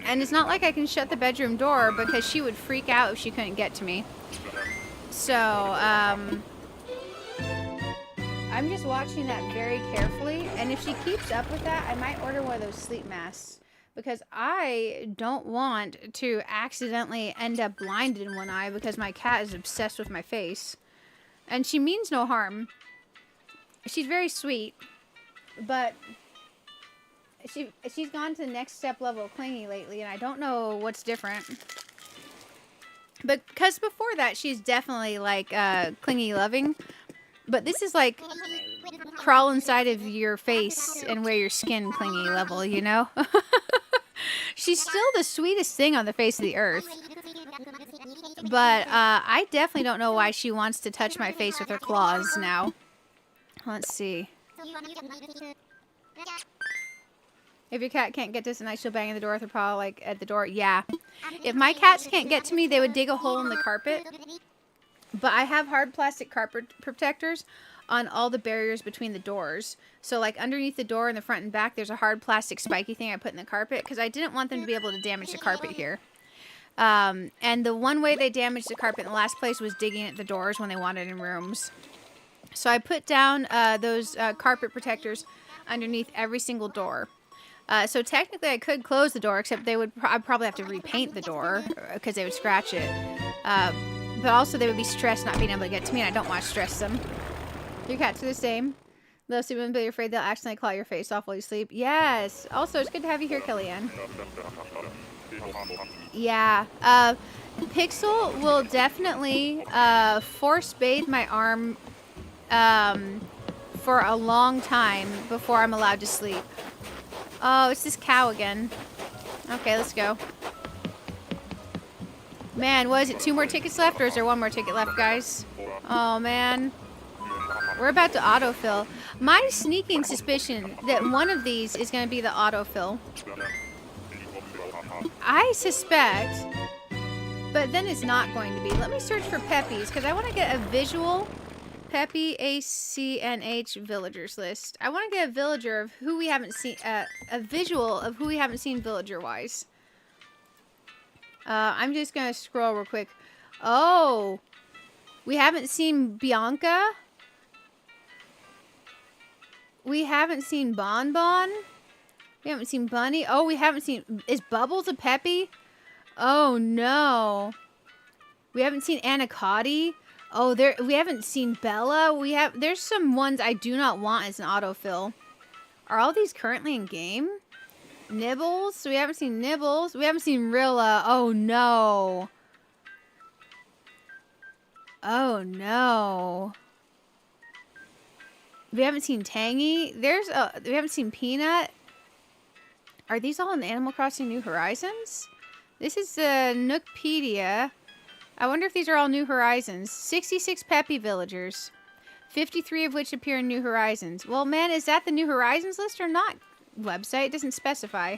A: And it's not like I can shut the bedroom door because she would freak out if she couldn't get to me. So, I'm just watching that very carefully. And if she keeps up with that, I might order one of those sleep masks. Because I don't want to accidentally end up blinded in one eye because my cat is obsessed with my face. And she means no harm. She's very sweet. But she's gone to the next step level of clingy lately, and I don't know what's different. But because before that, she's definitely like clingy loving. But this is like crawl inside of your face and wear your skin clingy level, you know? She's still the sweetest thing on the face of the earth. But I definitely don't know why she wants to touch my face with her claws now. Let's see. If your cat can't get to us at night, she'll bang in the door with her paw, like, at the door. Yeah. If my cats can't get to me, they would dig a hole in the carpet. But I have hard plastic carpet protectors on all the barriers between the doors. So, like, underneath the door in the front and back, there's a hard plastic spiky thing I put in the carpet because I didn't want them to be able to damage the carpet here. And the one way they damaged the carpet in the last place was digging at the doors when they wanted in rooms. So I put down those carpet protectors underneath every single door. So technically I could close the door, except I'd probably have to repaint the door because they would scratch it. But also they would be stressed not being able to get to me, and I don't want to stress them. Your cats are the same. They'll sleep but you're afraid they'll accidentally claw your face off while you sleep. Yes. Also, it's good to have you here, Kellyanne. Yeah. Pixel will definitely force bathe my arm for a long time before I'm allowed to sleep. Oh, it's this cow again. Okay, let's go. Man, what is it? 2 more tickets left, or is there 1 more ticket left, guys? Oh, man. We're about to autofill. My sneaking suspicion that one of these is going to be the autofill. I suspect, but then it's not going to be. Let me search for Peppies, because I want to get a visual Peppy ACNH villagers list. I want to get a villager of who we haven't seen, a visual of who we haven't seen villager-wise. I'm just going to scroll real quick. Oh, we haven't seen Bianca. We haven't seen Bonbon. We haven't seen Bunny. Oh, we haven't seen... Is Bubbles a Peppy? Oh, no. We haven't seen Anacotti. Oh, we haven't seen Bella. There's some ones I do not want as an autofill. Are all these currently in game? Nibbles? We haven't seen Nibbles. We haven't seen Rilla. Oh, no. Oh, no. We haven't seen Tangy. We haven't seen Peanut. Are these all in Animal Crossing New Horizons? This is Nookpedia. I wonder if these are all New Horizons. 66 Peppy villagers. 53 of which appear in New Horizons. Well, man, is that the New Horizons list or not? Website doesn't specify.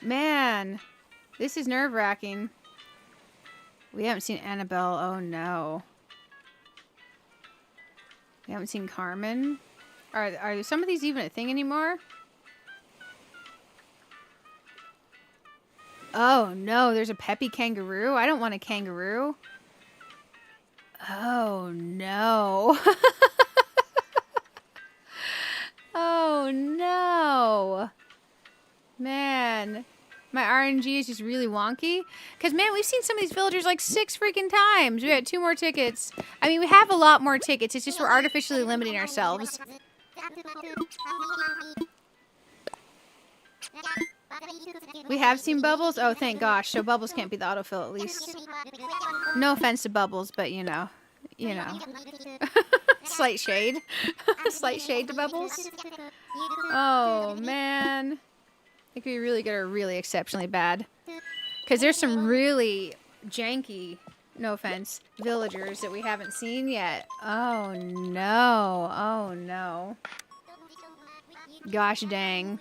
A: Man, this is nerve-wracking. We haven't seen Annabelle. Oh, no. We haven't seen Carmen. Are some of these even a thing anymore? Oh, no. There's a Peppy kangaroo. I don't want a kangaroo. Oh, no. Oh, no. Man. My RNG is just really wonky. Because, man, we've seen some of these villagers like 6 freaking times. We got 2 more tickets. I mean, we have a lot more tickets. It's just we're artificially limiting ourselves. We have seen Bubbles? Oh, thank gosh. So Bubbles can't be the autofill at least. No offense to Bubbles, but you know. You know. Slight shade. Slight shade to Bubbles. Oh, man. It could be really good or really exceptionally bad. Because there's some really janky, no offense, villagers that we haven't seen yet. Oh, no. Oh, no. Gosh dang.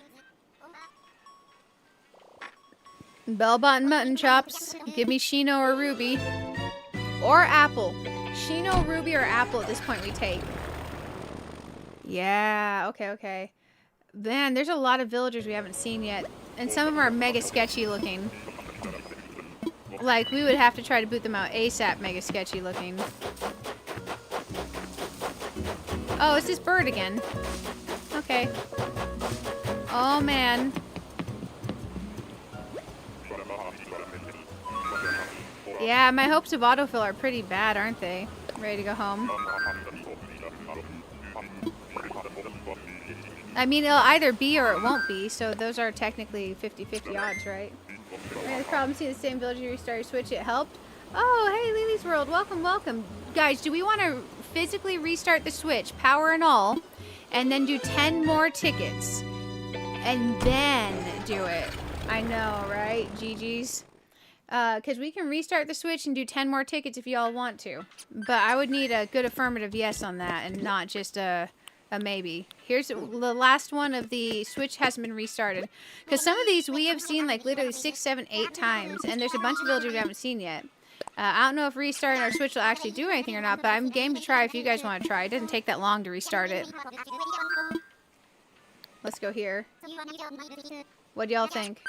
A: Bellbot and mutton chops. Give me Shino or Ruby. Or Apple. Shino, Ruby, or Apple at this point we take. Yeah, okay, okay. Man, there's a lot of villagers we haven't seen yet. And some of them are mega sketchy looking. Like, we would have to try to boot them out ASAP mega sketchy looking. Oh, it's this bird again. Okay. Oh, man. Yeah, my hopes of autofill are pretty bad, aren't they? Ready to go home. I mean, it'll either be or it won't be, so those are technically 50-50 odds, right? I had a problem seeing the same villager restart your Switch. It helped. Oh, hey, Lily's World. Welcome, welcome. Guys, do we want to physically restart the Switch, power and all, and then do 10 more tickets? And then do it. I know, right? GG's. Because we can restart the Switch and do 10 more tickets if y'all want to. But I would need a good affirmative yes on that and not just a maybe. Here's the last one of the Switch hasn't been restarted. Because some of these we have seen like literally 6, 7, 8 times. And there's a bunch of villagers we haven't seen yet. I don't know if restarting our Switch will actually do anything or not. But I'm game to try if you guys want to try. It doesn't take that long to restart it. Let's go here. What do y'all think?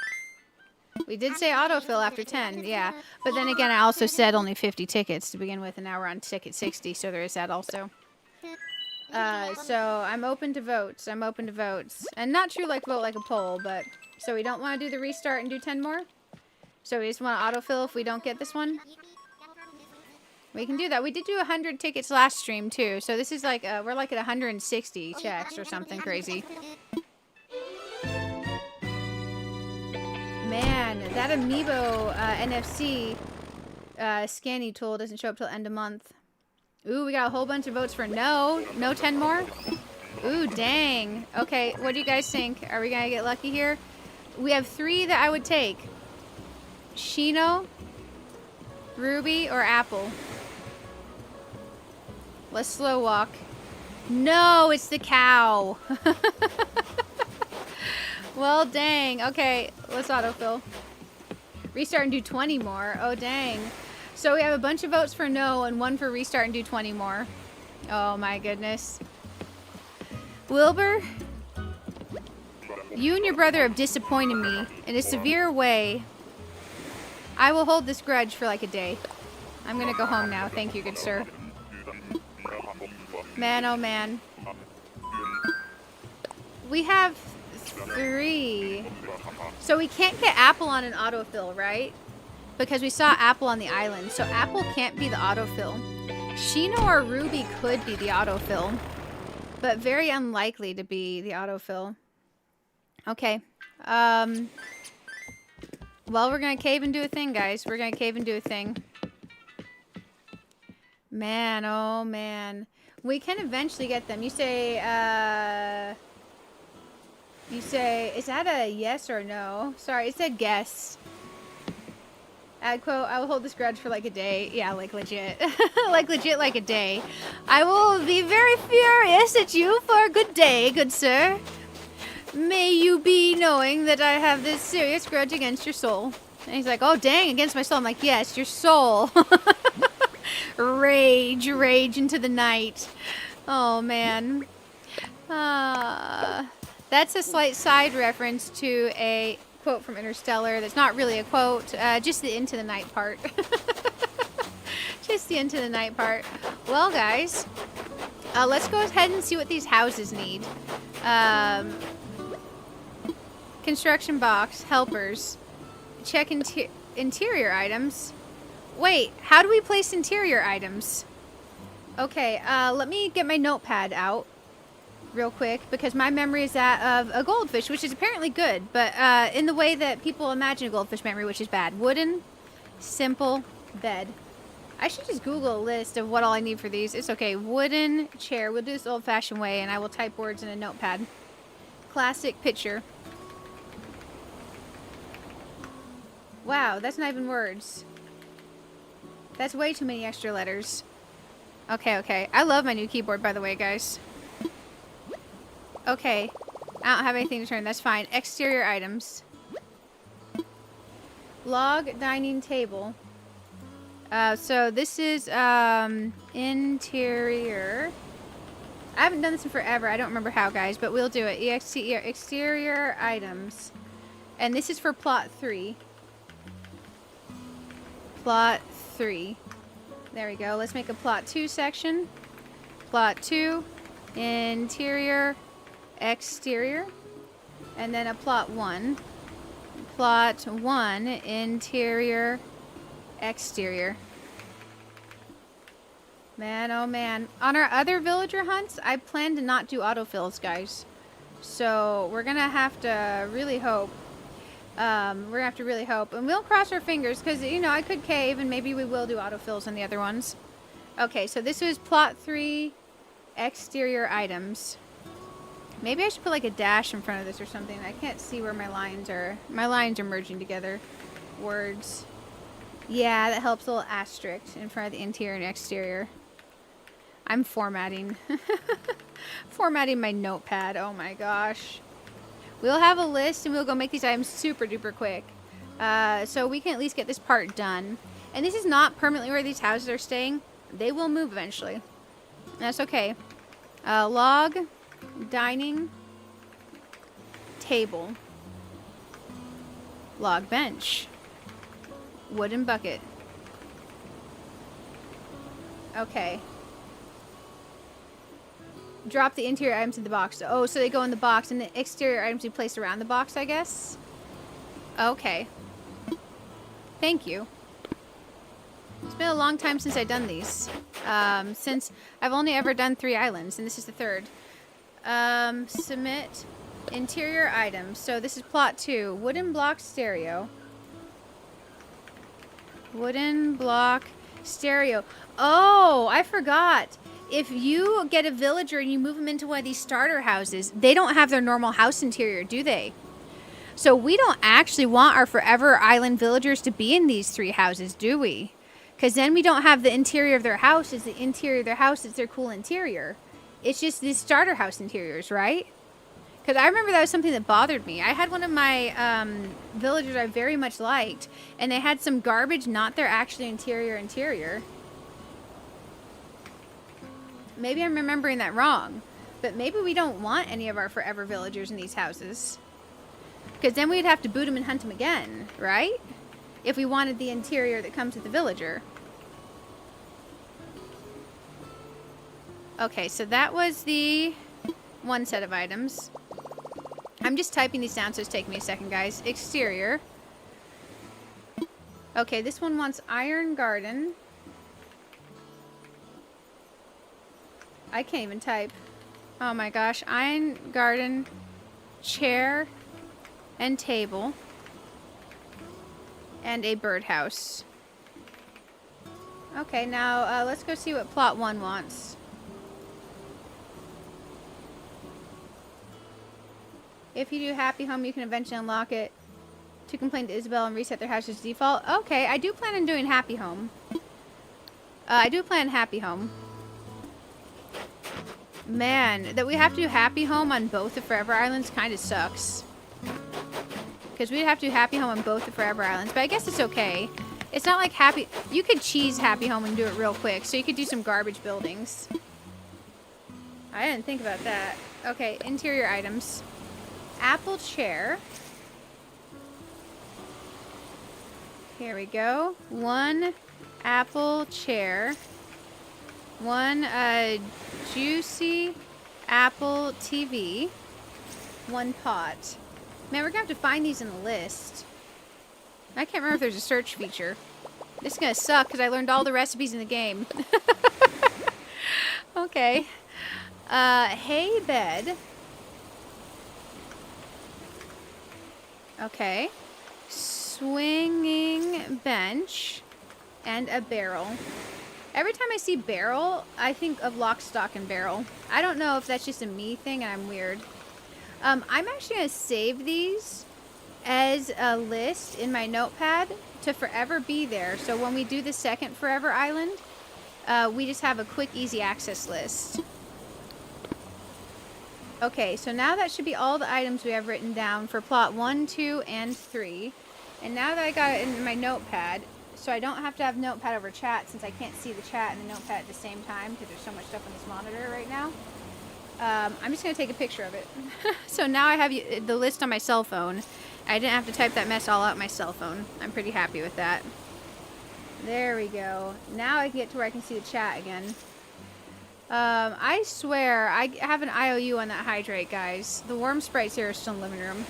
A: We did say autofill after 10, yeah. But then again, I also said only 50 tickets to begin with, and now we're on ticket 60, so there is that also. So I'm open to votes. I'm open to votes. And not true like vote like a poll, but... So we don't want to do the restart and do 10 more? So we just want to autofill if we don't get this one? We can do that. We did do 100 tickets last stream, too. So this is like, we're like at 160 checks or something crazy. Man, that Amiibo NFC scanning tool doesn't show up till end of month. Ooh, we got a whole bunch of votes for no. No 10 more? Ooh, dang. Okay, what do you guys think? Are we going to get lucky here? We have 3 that I would take. Shino, Ruby, or Apple. Let's slow walk. No, it's the cow. Well, dang. Okay, let's autofill. Restart and do 20 more. Oh, dang. So we have a bunch of votes for no and 1 for restart and do 20 more. Oh, my goodness. Wilbur, you and your brother have disappointed me in a severe way. I will hold this grudge for like a day. I'm going to go home now. Thank you, good sir. Man, oh, man. We have... 3. So we can't get Apple on an autofill, right? Because we saw Apple on the island. So Apple can't be the autofill. Shino or Ruby could be the autofill. But very unlikely to be the autofill. Okay. Well, we're going to cave and do a thing, guys. We're going to cave and do a thing. Man, oh man. We can eventually get them. You say, is that a yes or no? Sorry, it said guess. Ad quote, I will hold this grudge for like a day. Yeah, like legit. Like legit like a day. I will be very furious at you for a good day, good sir. May you be knowing that I have this serious grudge against your soul. And he's like, oh dang, against my soul. I'm like, yes, your soul. Rage, rage into the night. Oh man. That's a slight side reference to a quote from Interstellar. That's not really a quote, just the into the night part. Just the into the night part. Well, guys, let's go ahead and see what these houses need. Construction box, helpers, check interior items. Wait, how do we place interior items? Okay, let me get my notepad out. real quick because my memory is that of a goldfish, which is apparently good, but in the way that people imagine a goldfish memory, which is bad. Wooden, simple bed. I should just Google a list of what all I need for these. It's okay. Wooden chair. We'll do this old-fashioned way, and I will type words in a notepad. Classic picture. Wow, that's not even words. That's way too many extra letters. Okay, okay. I love my new keyboard, by the way, guys. Okay. I don't have anything to turn. That's fine. Exterior items. Log dining table. So this is interior. I haven't done this in forever. I don't remember how, guys, but we'll do it. Exterior items. And this is for plot 3. Plot 3. There we go. Let's make a plot 2 section. Plot 2. Interior. Exterior. And then a plot 1. Plot 1. Interior. Exterior. Man, oh man. On our other villager hunts, I plan to not do autofills, guys. So we're gonna have to really hope. And we'll cross our fingers because, you know, I could cave and maybe we will do autofills on the other ones. Okay, so this was plot 3, exterior items. Maybe I should put like a dash in front of this or something. I can't see where my lines are. My lines are merging together. Words. Yeah, that helps. A little asterisk in front of the interior and exterior. I'm formatting. Formatting my notepad. Oh my gosh. We'll have a list and we'll go make these items super duper quick. So we can at least get this part done. And this is not permanently where these houses are staying. They will move eventually. That's okay. Log, dining, table, log bench, wooden bucket. Okay. Drop the interior items in the box. Oh, so they go in the box and the exterior items we place around the box, I guess? Okay. Thank you. It's been a long time since I've done these. Since I've only ever done 3 islands, and this is the 3rd. Submit interior items. So this is plot 2. Wooden block stereo. Wooden block stereo. Oh, I forgot. If you get a villager and you move them into one of these starter houses, they don't have their normal house interior, do they? So we don't actually want our forever island villagers to be in these 3 houses, do we? Because then we don't have the interior of their house as the interior of their house. It's their cool interior. It's just these starter house interiors, right? Because I remember that was something that bothered me. I had one of my villagers I very much liked, and they had some garbage, not their actual interior. Maybe I'm remembering that wrong. But maybe we don't want any of our forever villagers in these houses. Because then we'd have to boot them and hunt them again, right? If we wanted the interior that comes with the villager. Okay, so that was the 1 set of items. I'm just typing these down, so it's taking me a second, guys. Exterior. Okay, this one wants iron garden. I can't even type. Oh my gosh. Iron garden, chair, and table. And a birdhouse. Okay, now let's go see what plot 1 wants. If you do happy home, you can eventually unlock it to complain to Isabelle and reset their house as default. Okay, I do plan on doing happy home. I do plan happy home. Man, that we have to do happy home on both the Forever Islands kind of sucks. Because we'd have to do happy home on both the Forever Islands. But I guess it's okay. It's not like happy... You could cheese happy home and do it real quick. So you could do some garbage buildings. I didn't think about that. Okay, interior items. Apple chair. Here we go. 1 apple chair. 1 juicy apple TV. 1 pot. Man, we're gonna have to find these in the list. I can't remember if there's a search feature. This is gonna suck because I learned all the recipes in the game. Okay. Hay bed. Okay. Swinging bench. And a barrel. Every time I see barrel, I think of lock, stock, and barrel. I don't know if that's just a me thing and I'm weird. I'm actually going to save these as a list in my notepad to forever be there. So when we do the second Forever Island, we just have a quick, easy access list. Okay, so now that should be all the items we have written down for plot 1, 2, and 3. And now that I got it in my notepad, so I don't have to have notepad over chat since I can't see the chat and the notepad at the same time because there's so much stuff on this monitor right now. I'm just going to take a picture of it. So now I have the list on my cell phone. I didn't have to type that mess all out on my cell phone. I'm pretty happy with that. There we go. Now I can get to where I can see the chat again. I swear, I have an IOU on that hydrate, guys. The worm sprites here are still in the living room.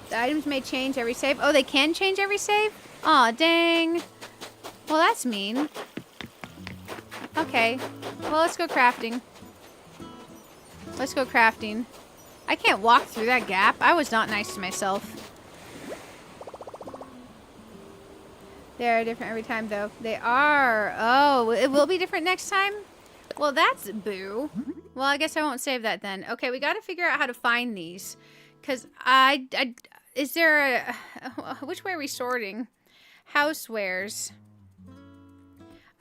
A: The items may change every save. Oh, they can change every save? Aw, dang. Well, that's mean. Okay. Well, let's go crafting. Let's go crafting. I can't walk through that gap. I was not nice to myself. They are different every time, though. They are. Oh, it will be different next time? Well, that's boo. Well, I guess I won't save that then. Okay, we got to figure out how to find these. Because is there a... Which way are we sorting? Housewares.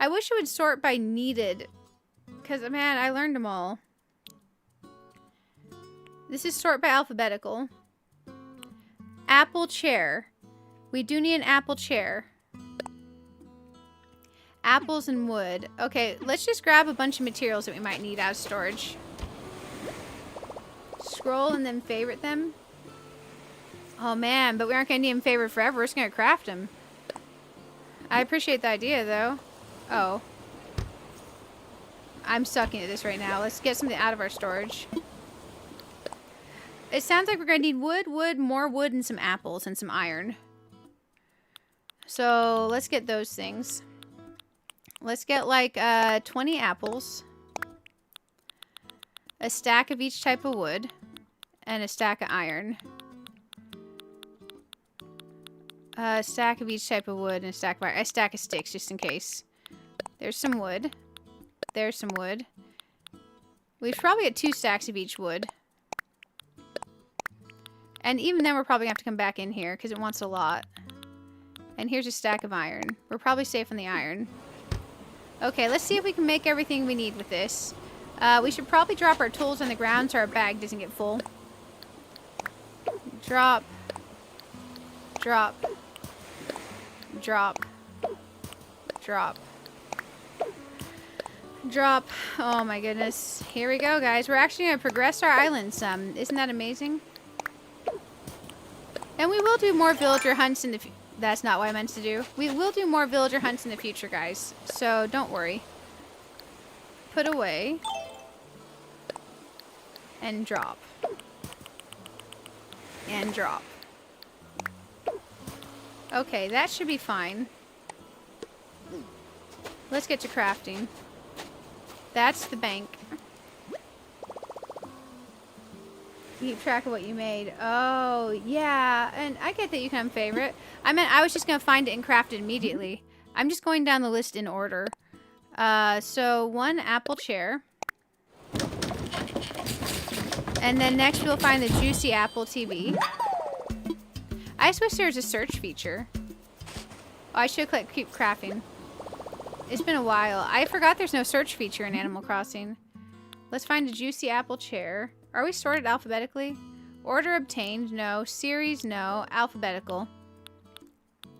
A: I wish it would sort by needed. Because, man, I learned them all. This is sort by alphabetical. Apple chair. We do need an apple chair. Apples and wood. Okay, let's just grab a bunch of materials that we might need out of storage. Scroll and then favorite them. Oh man, but we aren't going to need them favorite forever. We're just going to craft them. I appreciate the idea though. Oh. I'm sucking at this right now. Let's get something out of our storage. It sounds like we're going to need wood, more wood, and some apples and some iron. So let's get those things. Let's get like 20 apples, a stack of each type of wood, and a stack of iron. A stack of each type of wood and a stack of iron. A stack of sticks just in case. There's some wood. There's some wood. We should probably get 2 stacks of each wood. And even then we're probably going to have to come back in here because it wants a lot. And here's a stack of iron. We're probably safe on the iron. Okay, let's see if we can make everything we need with this. We should probably drop our tools on the ground so our bag doesn't get full. Drop. Drop. Drop. Drop. Drop. Oh my goodness. Here we go, guys. We're actually going to progress our island some. Isn't that amazing? And we will do more villager hunts in the future. That's not what I meant to do. We will do more villager hunts in the future, guys. So don't worry. Put away. And drop. And drop. Okay, that should be fine. Let's get to crafting. That's the bank. Keep track of what you made. Oh, yeah. And I get that you can favorite. I meant I was just going to find it and craft it immediately. I'm just going down the list in order. So 1 apple chair. And then next we'll find the juicy apple TV. I just wish there was a search feature. Oh, I should click keep crafting. It's been a while. I forgot there's no search feature in Animal Crossing. Let's find a juicy apple chair. Are we sorted alphabetically? Order obtained, no. Series, no. Alphabetical.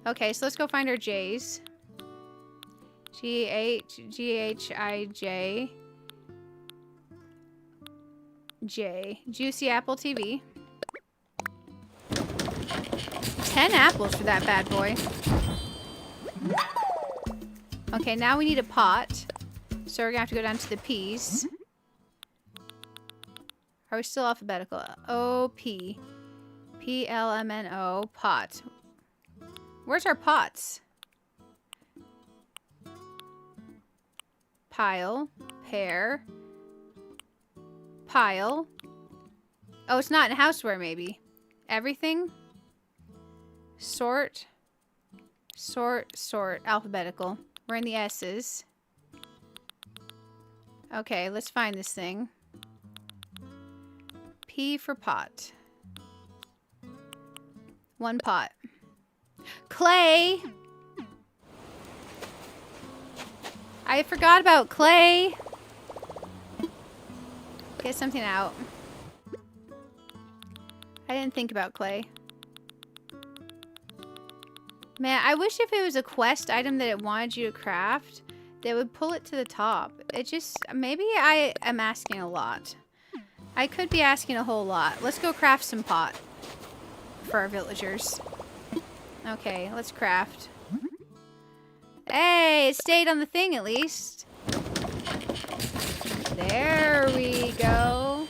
A: Okay, so let's go find our J's. G-H-I-J. J. Juicy apple TV. 10 apples for that bad boy. Okay, now we need a pot. So we're gonna have to go down to the P's. Are we still alphabetical? O-P. P-L-M-N-O. Pot. Where's our pots? Pile. Pear. Pile. Oh, it's not in houseware, maybe. Everything. Sort. Sort. Sort. Alphabetical. We're in the S's. Okay, let's find this thing. P for pot. 1 pot. Clay! I forgot about clay. Get something out. I didn't think about clay. Man, I wish if it was a quest item that it wanted you to craft, they would pull it to the top. It just, maybe I am asking a lot. I could be asking a whole lot. Let's go craft some pot for our villagers. Okay, let's craft. Hey, it stayed on the thing at least. There we go.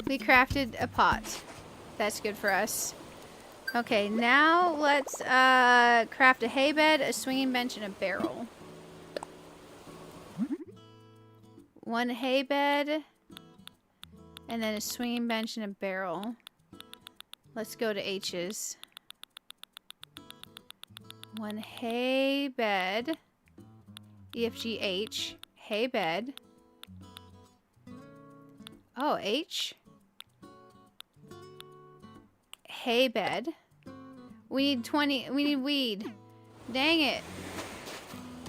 A: We crafted a pot. That's good for us. Okay, now let's craft a hay bed, a swinging bench, and a barrel. 1 hay bed, and then a swinging bench and a barrel. Let's go to H's. 1 hay bed, EFGH, hay bed. Oh, H. Hay bed. We need 20. We need weed. Dang it.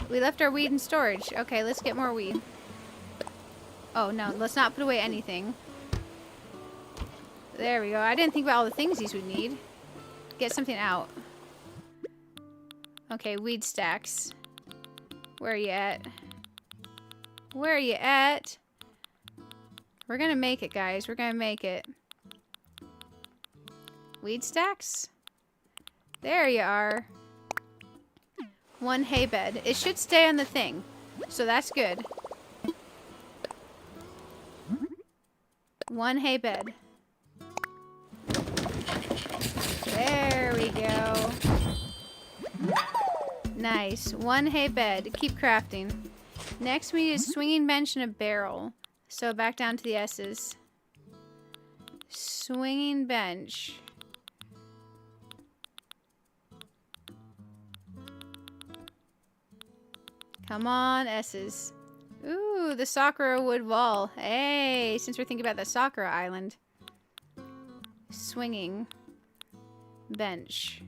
A: We left our weed in storage. Okay, let's get more weed. Oh, no. Let's not put away anything. There we go. I didn't think about all the things these would need. Get something out. Okay, weed stacks. Where are you at? Where are you at? We're gonna make it, guys. We're gonna make it. Weed stacks? There you are. 1 hay bed. It should stay on the thing. So that's good. 1 hay bed. There we go. Nice. 1 hay bed. Keep crafting. Next we need a swinging bench and a barrel. So back down to the S's. Swinging bench. Come on, S's. Ooh, the Sakura wood wall. Hey, since we're thinking about the Sakura island. Swinging bench.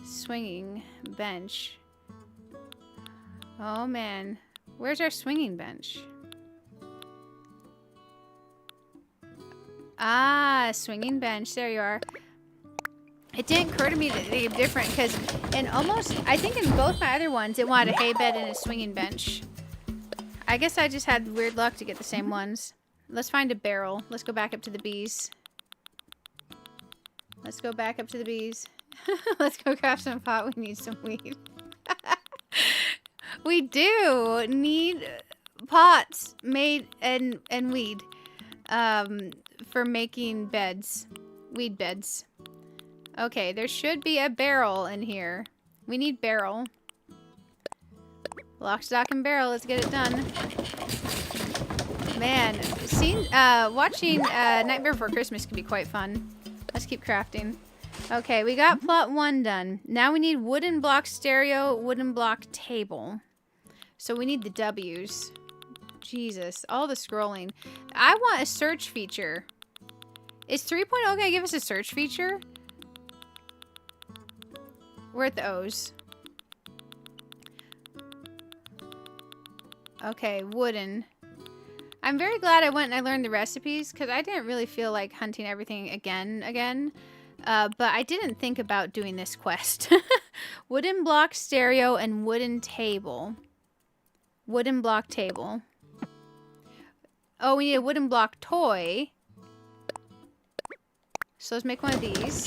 A: Swinging bench. Oh, man. Where's our swinging bench? Ah, swinging bench. There you are. It didn't occur to me that they're different because in almost, I think in both my other ones, it wanted a hay bed and a swinging bench. I guess I just had weird luck to get the same ones. Let's find a barrel. Let's go back up to the bees. Let's go back up to the bees. Let's go craft some pot. We need some weed. We do need pots made and weed for making beds. Weed beds. Okay, there should be a barrel in here. We need barrel. Lock, stock, and barrel. Let's get it done. Man, watching Nightmare Before Christmas can be quite fun. Let's keep crafting. Okay, we got plot 1 done. Now we need wooden block stereo, wooden block table. So we need the W's. Jesus, all the scrolling. I want a search feature. Is 3.0 gonna give us a search feature? We're at the O's. Okay, wooden. I'm very glad I went and I learned the recipes because I didn't really feel like hunting everything again. But I didn't think about doing this quest. Wooden block stereo and wooden table. Wooden block table. Oh, we need a wooden block toy. So let's make one of these.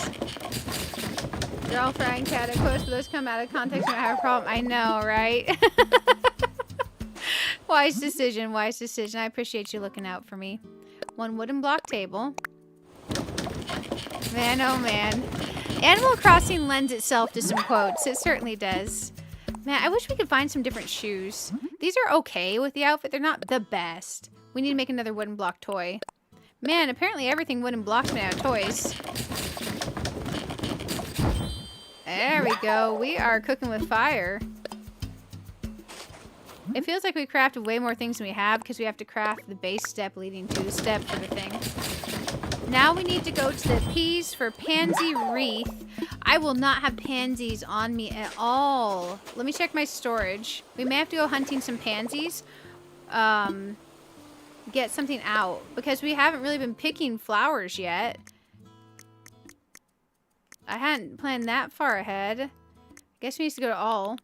A: They're all frying cat quotes, but those come out of context when I have a problem. I know, right? Wise decision, wise decision. I appreciate you looking out for me. 1 wooden block table. Man, oh man. Animal Crossing lends itself to some quotes. It certainly does. Man, I wish we could find some different shoes. These are okay with the outfit. They're not the best. We need to make another wooden block toy. Man, apparently everything wooden blocks made out of toys. There we go. We are cooking with fire. It feels like we crafted way more things than we have because we have to craft the base step leading to the step for the thing. Now we need to go to the peas for pansy wreath. I will not have pansies on me at all. Let me check my storage. We may have to go hunting some pansies. Get something out because we haven't really been picking flowers yet. I hadn't planned that far ahead. Guess we need to go to all.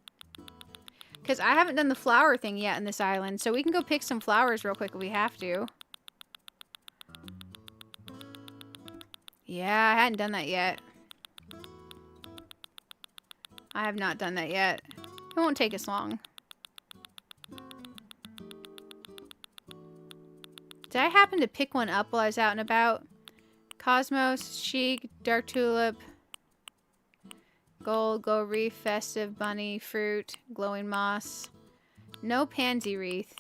A: Because I haven't done the flower thing yet in this island. So we can go pick some flowers real quick if we have to. Yeah, I hadn't done that yet. I have not done that yet. It won't take us long. Did I happen to pick one up while I was out and about? Cosmos, Chic, Dark Tulip, Gold, Gold Reef, Festive, Bunny, Fruit, Glowing Moss. No pansy wreath.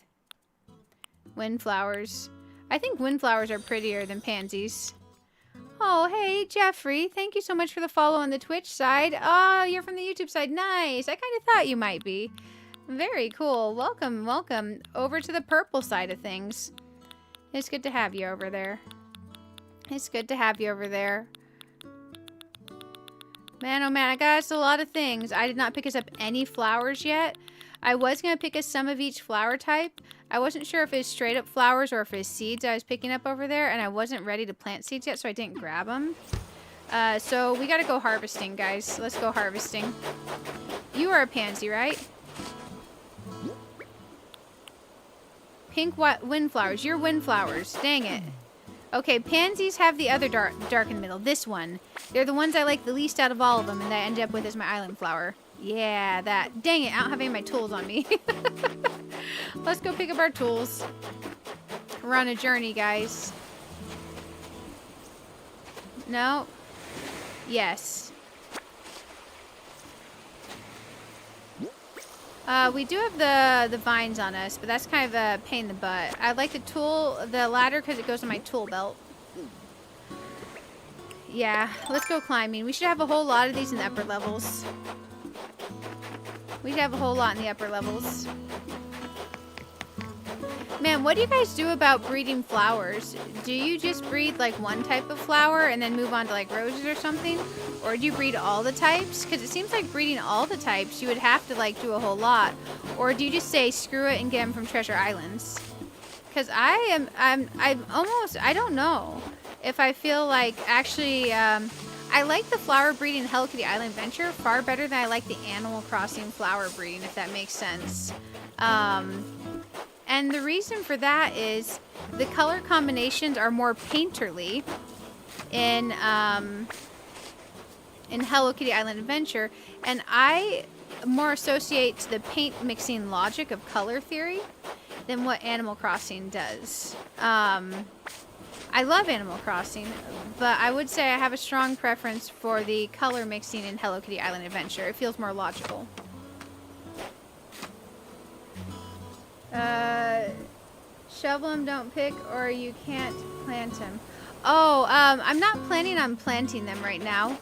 A: Windflowers. I think windflowers are prettier than pansies. Oh, hey, Jeffrey. Thank you so much for the follow on the Twitch side. Oh, you're from the YouTube side. Nice. I kind of thought you might be. Very cool. Welcome, welcome over to the purple side of things. It's good to have you over there. It's good to have you over there. Man, oh man, I got us a lot of things. I did not pick us up any flowers yet. I was going to pick us some of each flower type. I wasn't sure if it's straight up flowers or if it's seeds I was picking up over there. And I wasn't ready to plant seeds yet, so I didn't grab them. So we got to go harvesting, guys. Let's go harvesting. You are a pansy, right? Pink windflowers. You're windflowers. Dang it. Okay, pansies have the other dark in the middle. This one. They're the ones I like the least out of all of them, and that I end up with as my island flower. Yeah, that. Dang it, I don't have any of my tools on me. Let's go pick up our tools. We're on a journey, guys. No. Yes. We do have the vines on us, but that's kind of a pain in the butt. I like the ladder because it goes on my tool belt. Yeah, let's go climbing. We should have a whole lot of these in the upper levels. We should have a whole lot in the upper levels. Man, what do you guys do about breeding flowers? Do you just breed like one type of flower and then move on to like roses or something? Or do you breed all the types? Because it seems like breeding all the types, you would have to like do a whole lot. Or do you just say screw it and get them from Treasure Islands? Because I'm almost, I don't know if I feel like actually, I like the flower breeding in Hello Kitty Island Adventure far better than I like the Animal Crossing flower breeding, if that makes sense. And the reason for that is the color combinations are more painterly in Hello Kitty Island Adventure, and I more associate the paint mixing logic of color theory than what Animal Crossing does. I love Animal Crossing, but I would say I have a strong preference for the color mixing in Hello Kitty Island Adventure. It feels more logical. Shovel them, don't pick, or you can't plant them. Oh, I'm not planning on planting them right now.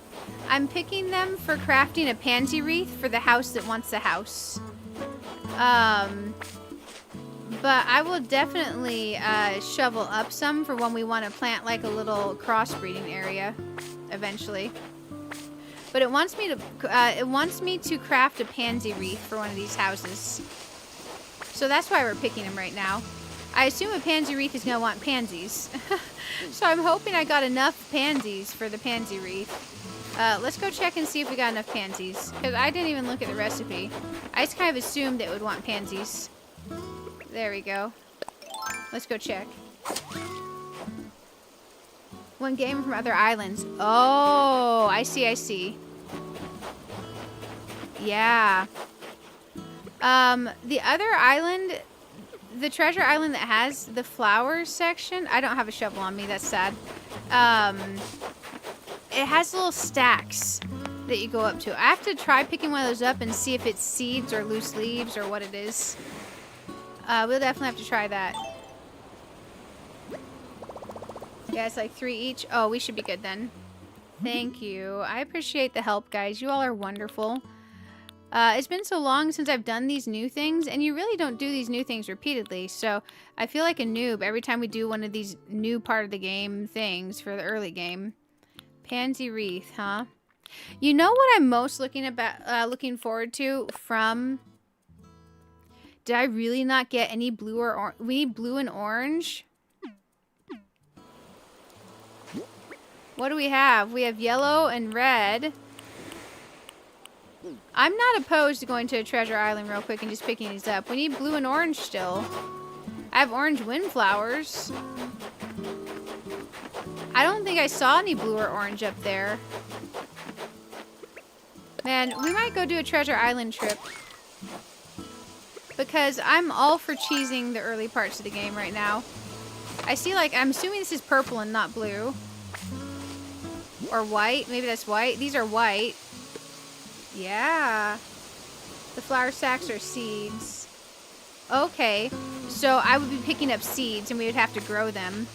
A: I'm picking them for crafting a pansy wreath for the house that wants the house. But I will definitely shovel up some for when we want to plant like a little crossbreeding area eventually. But it wants me to craft a pansy wreath for one of these houses. So that's why we're picking them right now. I assume a pansy wreath is going to want pansies. So I'm hoping I got enough pansies for the pansy wreath. Let's go check and see if we got enough pansies. Because I didn't even look at the recipe. I just kind of assumed it would want pansies. There we go. Let's go check. One game from other islands. Oh, I see, I see. Yeah. The other island, the treasure island that has the flowers section, I don't have a shovel on me, that's sad. It has little stacks that you go up to. I have to try picking one of those up and see if it's seeds or loose leaves or what it is. We'll definitely have to try that. Yeah, it's like 3 each. Oh, we should be good then. Thank you. I appreciate the help, guys. You all are wonderful. It's been so long since I've done these new things, and you really don't do these new things repeatedly, so I feel like a noob every time we do one of these new part of the game things for the early game. Pansy wreath, huh? You know what I'm most looking forward to from... Did I really not get any blue or orange? We need blue and orange. What do we have? We have yellow and red. I'm not opposed to going to a treasure island real quick and just picking these up. We need blue and orange still. I have orange windflowers. I don't think I saw any blue or orange up there. Man, we might go do a treasure island trip. Because I'm all for cheesing the early parts of the game right now. I see, like, I'm assuming this is purple and not blue. Or white. Maybe that's white. These are white. Yeah. The flour sacks are seeds. Okay. So I would be picking up seeds and we would have to grow them.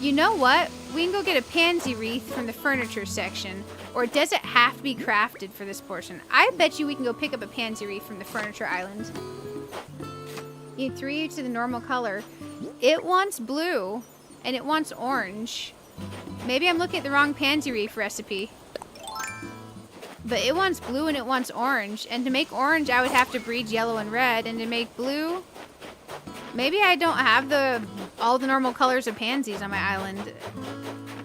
A: You know what? We can go get a pansy wreath from the furniture section. Or does it have to be crafted for this portion? I bet you we can go pick up a pansy wreath from the furniture island. You need 3 each of the normal color. It wants blue. And it wants orange. Maybe I'm looking at the wrong pansy wreath recipe. But it wants blue and it wants orange. And to make orange, I would have to breed yellow and red. And to make blue... Maybe I don't have all the normal colors of pansies on my island.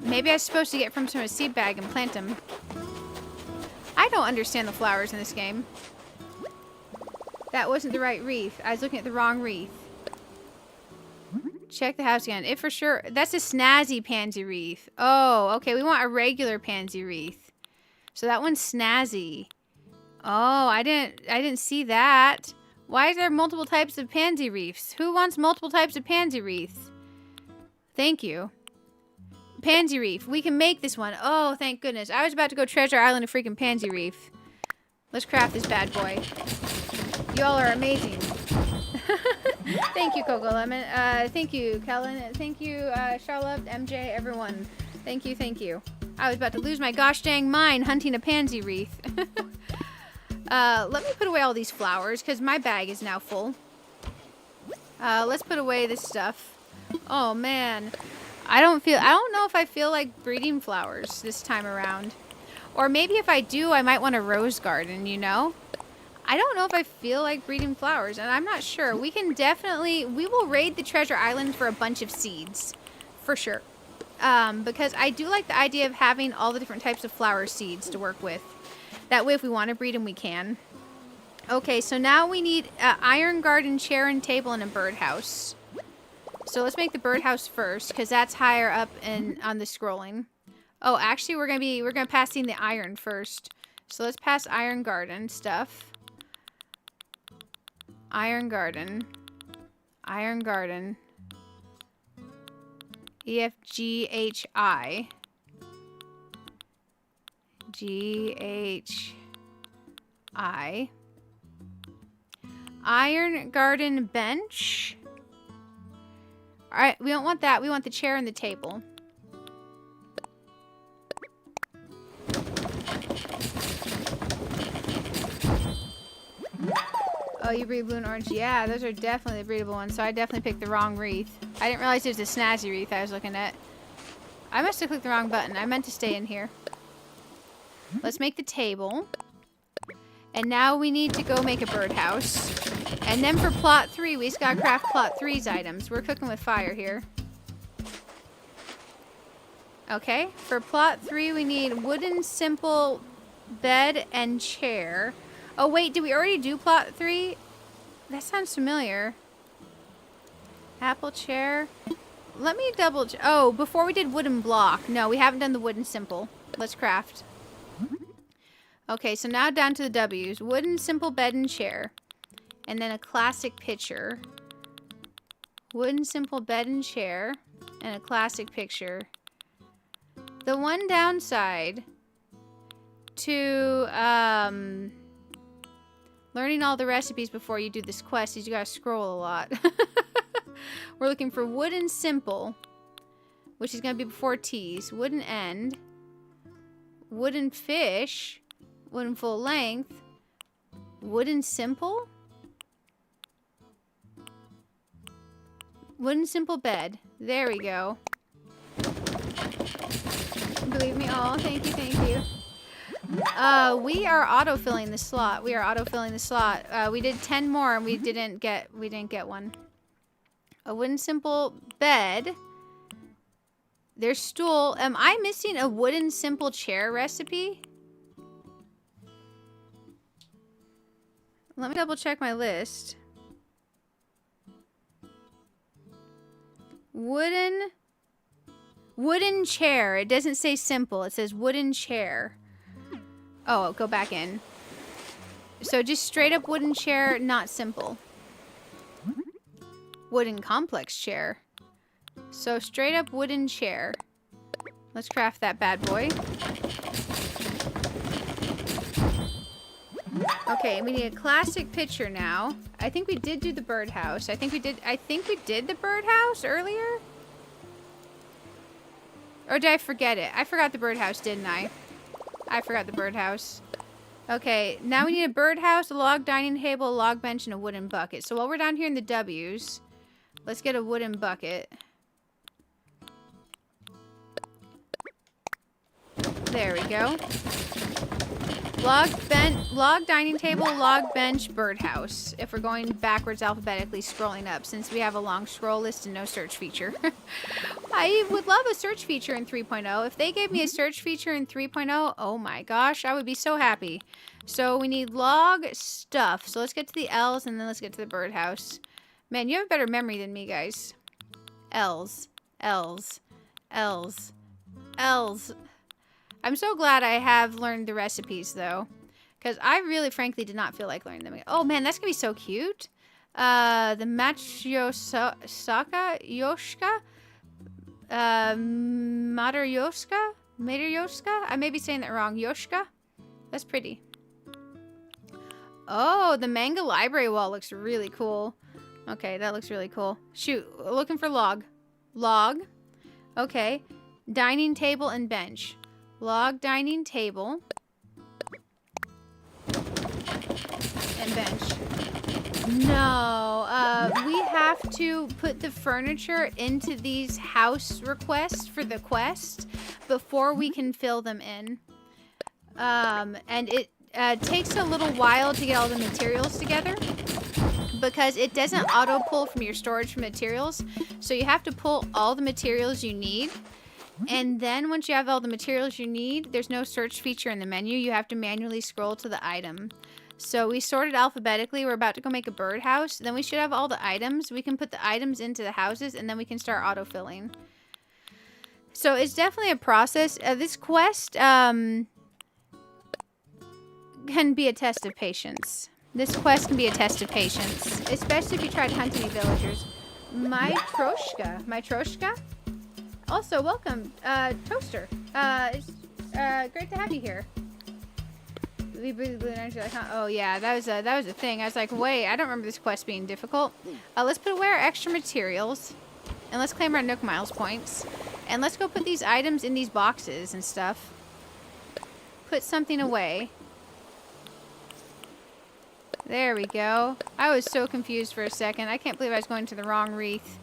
A: Maybe I'm supposed to get from a seed bag and plant them. I don't understand the flowers in this game. That wasn't the right wreath. I was looking at the wrong wreath. Check the house again. It for sure... That's a snazzy pansy wreath. Oh, okay. We want a regular pansy wreath. So that one's snazzy. Oh, I didn't see that. Why is there multiple types of pansy wreaths? Who wants multiple types of pansy wreaths? Thank you. Pansy wreath. We can make this one. Oh, thank goodness. I was about to go treasure island a freaking pansy wreath. Let's craft this bad boy. Y'all are amazing. Thank you, Coco Lemon. Thank you, Kellen. Thank you, Charlotte, MJ, everyone. Thank you, thank you. I was about to lose my gosh dang mind hunting a pansy wreath. Let me put away all these flowers, because my bag is now full. Let's put away this stuff. Oh, man. I don't know if I feel like breeding flowers this time around. Or maybe if I do, I might want a rose garden, you know? I don't know if I feel like breeding flowers, and I'm not sure. We will raid the treasure island for a bunch of seeds. For sure. Because I do like the idea of having all the different types of flower seeds to work with. That way, if we want to breed them, we can. Okay, so now we need an iron garden chair and table and a birdhouse. So let's make the birdhouse first, because that's higher up on the scrolling. Oh, actually, we're gonna pass in the iron first. So let's pass iron garden stuff. Iron garden. Iron garden. EFGHI. GHI. Iron garden bench. Alright, we don't want that. We want the chair and the table. Oh, you breed blue and orange. Yeah, those are definitely the breedable ones. So I definitely picked the wrong wreath. I didn't realize it was a snazzy wreath I was looking at. I must have clicked the wrong button. I meant to stay in here. Let's make the table. And now we need to go make a birdhouse. And then for plot 3, we just gotta craft plot 3's items. We're cooking with fire here. Okay, for plot 3 we need wooden simple bed and chair. Oh wait, did we already do plot 3? That sounds familiar. Apple chair. Let me double check. Oh, before we did wooden block. No, we haven't done the wooden simple. Let's craft. Okay, so now down to the W's. Wooden simple bed and chair. And then a classic picture. Wooden simple bed and chair. And a classic picture. The one downside to learning all the recipes before you do this quest is you gotta scroll a lot. We're looking for wooden simple which is going to be before T's. Wooden end. Wooden fish. Wooden full length. Wooden simple. Wooden simple bed. There we go. Believe me all. Thank you, thank you. We are auto-filling the slot. We are auto-filling the slot. We did 10 more and we didn't get one. A wooden simple bed. There's stool. Am I missing a wooden simple chair recipe? Let me double check my list. Wooden chair. It doesn't say simple. It says wooden chair. Oh, go back in. So just straight up wooden chair, not simple. Wooden complex chair. So straight up wooden chair. Let's craft that bad boy. Okay, we need a classic picture now. I think we did do the birdhouse. I think we did the birdhouse earlier. Or did I forget it? I forgot the birdhouse, didn't I? I forgot the birdhouse. Okay, now we need a birdhouse, a log dining table, a log bench, and a wooden bucket. So while we're down here in the W's, let's get a wooden bucket. There we go. Log dining table, log bench, birdhouse. If we're going backwards alphabetically, scrolling up, since we have a long scroll list and no search feature. I would love a search feature in 3.0. If they gave me a search feature in 3.0, oh my gosh, I would be so happy. So we need log stuff. So let's get to the L's and then let's get to the birdhouse. Man, you have a better memory than me, guys. L's. L's. L's. L's. I'm so glad I have learned the recipes, though. Because I really, frankly, did not feel like learning them. Oh, man, that's going to be so cute. The Matryoshka? Matryoshka? I may be saying that wrong. Yoshka? That's pretty. Oh, the manga library wall looks really cool. Okay, that looks really cool. Shoot, looking for log. Log. Okay. Dining table and bench. Log dining table and bench. No, we have to put the furniture into these house requests for the quest before we can fill them in. And it takes a little while to get all the materials together because it doesn't auto pull from your storage for materials. So you have to pull all the materials you need. And then once you have all the materials you need, there's no search feature in the menu. You have to manually scroll to the item. So we sorted alphabetically. We're about to go make a birdhouse. Then we should have all the items. We can put the items into the houses and then we can start autofilling. So it's definitely a process. This quest can be a test of patience. This quest can be a test of patience, especially if you try to hunt any villagers. My Troshka. Also, welcome, Toaster. It's great to have you here. Oh yeah, that was a thing. I was like, wait, I don't remember this quest being difficult. Let's put away our extra materials, and let's claim our Nook Miles points, and let's go put these items in these boxes and stuff. Put something away. There we go. I was so confused for a second. I can't believe I was going to the wrong wreath.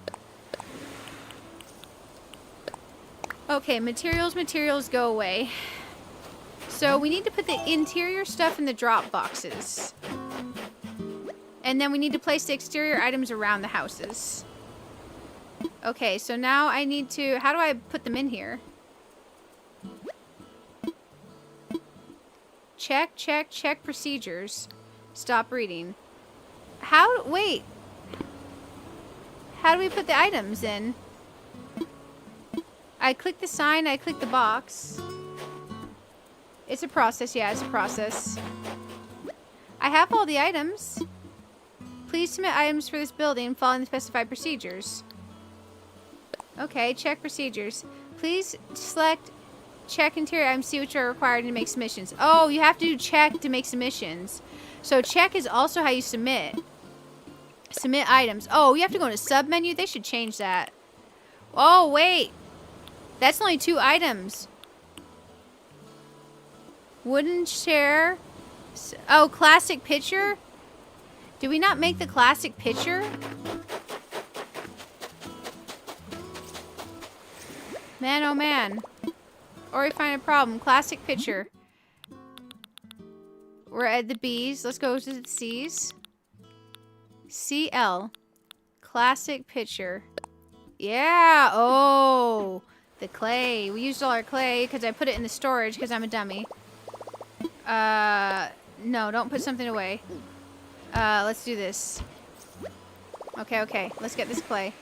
A: Okay, materials go away. So we need to put the interior stuff in the drop boxes. And then we need to place the exterior items around the houses. Okay, so now I need to... How do I put them in here? Check procedures. Stop reading. Wait. How do we put the items in? I click the sign, I click the box. It's a process, yeah, it's a process. I have all the items. Please submit items for this building following the specified procedures. Okay, check procedures. Please select check interior items, see which are required to make submissions. Oh, you have to do check to make submissions. So check is also how you submit. Submit items. Oh, you have to go into sub menu? They should change that. Oh, wait. That's only 2 items. Wooden chair. Oh, classic pitcher? Did we not make the classic pitcher? Man, oh man. Or we find a problem. Classic pitcher. We're at the B's. Let's go to the C's. CL. Classic pitcher. Yeah. Oh. The clay. We used all our clay because I put it in the storage because I'm a dummy. No, don't put something away. Let's do this. Okay. Let's get this clay.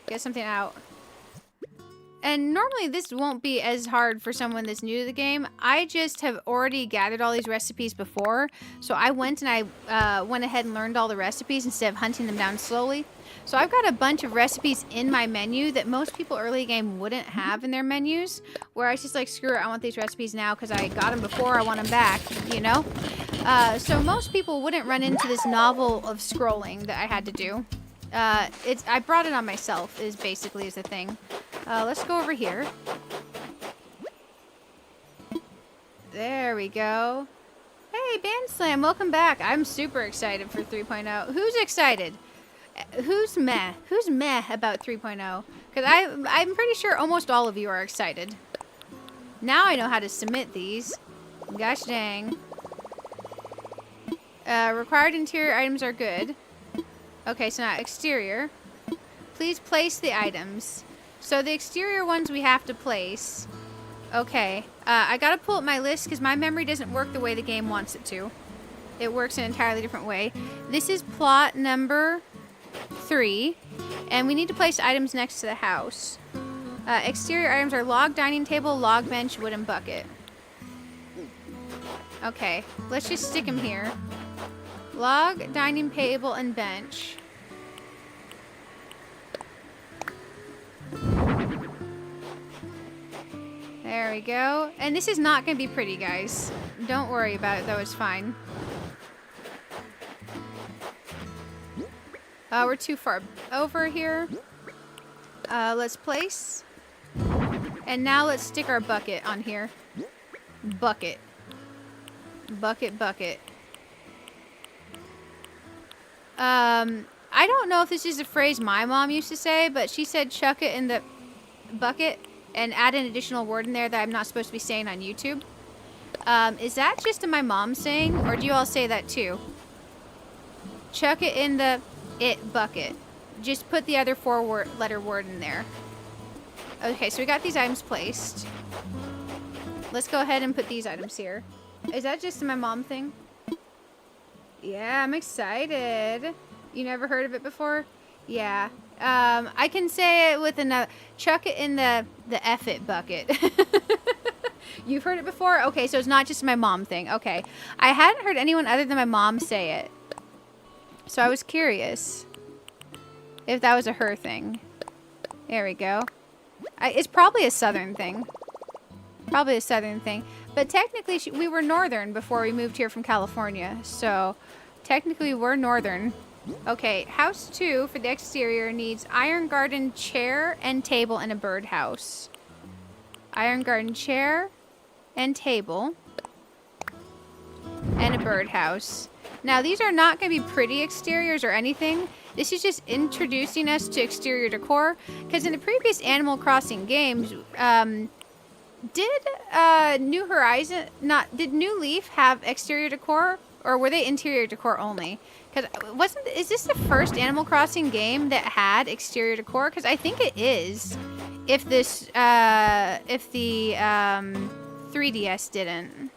A: Get something out. And normally this won't be as hard for someone that's new to the game. I just have already gathered all these recipes before. So I went and I went ahead and learned all the recipes instead of hunting them down slowly. So I've got a bunch of recipes in my menu that most people early game wouldn't have in their menus. Where I was just like, screw it, I want these recipes now because I got them before, I want them back, you know? So most people wouldn't run into this novel of scrolling that I had to do. I brought it on myself is basically the thing. Let's go over here. There we go. Hey, Band Slam, welcome back. I'm super excited for 3.0. Who's excited? Who's meh? Who's meh about 3.0? Because I'm pretty sure almost all of you are excited. Now I know how to submit these. Gosh dang. Required interior items are good. Okay, so now exterior. Please place the items. So the exterior ones we have to place. Okay. I gotta pull up my list because my memory doesn't work the way the game wants it to. It works an entirely different way. This is plot number 3. And we need to place items next to the house. Exterior items are log dining table, log bench, wooden bucket. Okay. Let's just stick them here. Log, dining table, and bench. There we go. And this is not going to be pretty, guys. Don't worry about it, though. It's fine. We're too far over here. Let's place. And now let's stick our bucket on here. Bucket. Bucket, bucket. I don't know if this is a phrase my mom used to say, but she said chuck it in the bucket and add an additional word in there that I'm not supposed to be saying on YouTube. Is that just my mom saying, or do you all say that too? Chuck it in the bucket. Just put the other 4-letter word in there. Okay, so we got these items placed. Let's go ahead and put these items here. Is that just my mom thing? Yeah, I'm excited. You never heard of it before? Yeah. I can say it with another. Chuck it in the F it bucket. You've heard it before? Okay, so it's not just my mom thing. Okay. I hadn't heard anyone other than my mom say it. So I was curious if that was a her thing. There we go. It's probably a southern thing. Probably a southern thing. But technically, we were northern before we moved here from California. So, technically, we're northern. Okay, house 2 for the exterior needs iron garden chair and table and a birdhouse. Iron garden chair and table and a birdhouse. Now, these are not going to be pretty exteriors or anything. This is just introducing us to exterior decor. Because in the previous Animal Crossing games, did did New Leaf have exterior decor, or were they interior decor only? Because is this the first Animal Crossing game that had exterior decor? Because I think it is. If the 3DS didn't.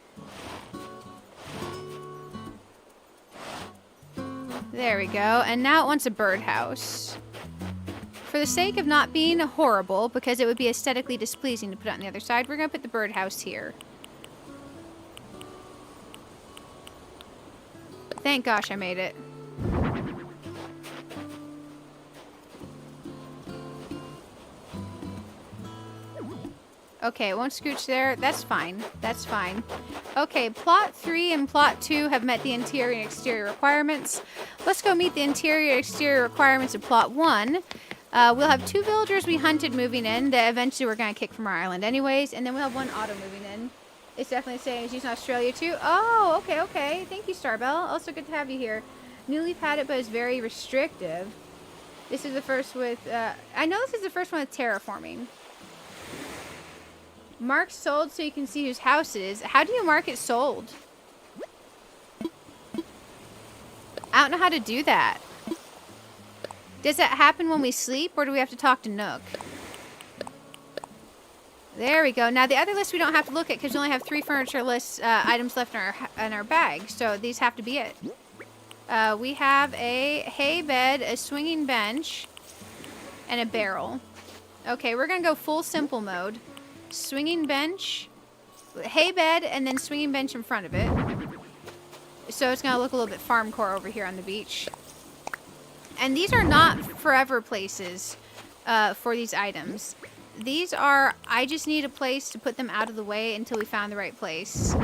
A: There we go. And now it wants a birdhouse. For the sake of not being horrible, because it would be aesthetically displeasing to put it on the other side, we're going to put the birdhouse here. Thank gosh I made it. Okay, it won't scooch there. That's fine. That's fine. Okay, plot 3 and plot 2 have met the interior and exterior requirements. Let's go meet the interior and exterior requirements of plot 1. We'll have 2 villagers we hunted moving in that eventually we're going to kick from our island anyways. And then we'll have 1 auto moving in. It's definitely saying she's in Australia too. Oh, okay, okay. Thank you, Starbell. Also good to have you here. New Leaf had it, but it's very restrictive. This is the first with... I know this is the first one with terraforming. Mark sold so you can see whose house it is. How do you mark it sold? I don't know how to do that. Does that happen when we sleep, or do we have to talk to Nook? There we go. Now, the other list we don't have to look at because we only have 3 furniture lists items left in our bag. So these have to be it. We have a hay bed, a swinging bench, and a barrel. Okay, we're going to go full simple mode. Swinging bench, hay bed, and then swinging bench in front of it. So it's going to look a little bit farmcore over here on the beach. And these are not forever places for these items. These are, I just need a place to put them out of the way until we found the right place.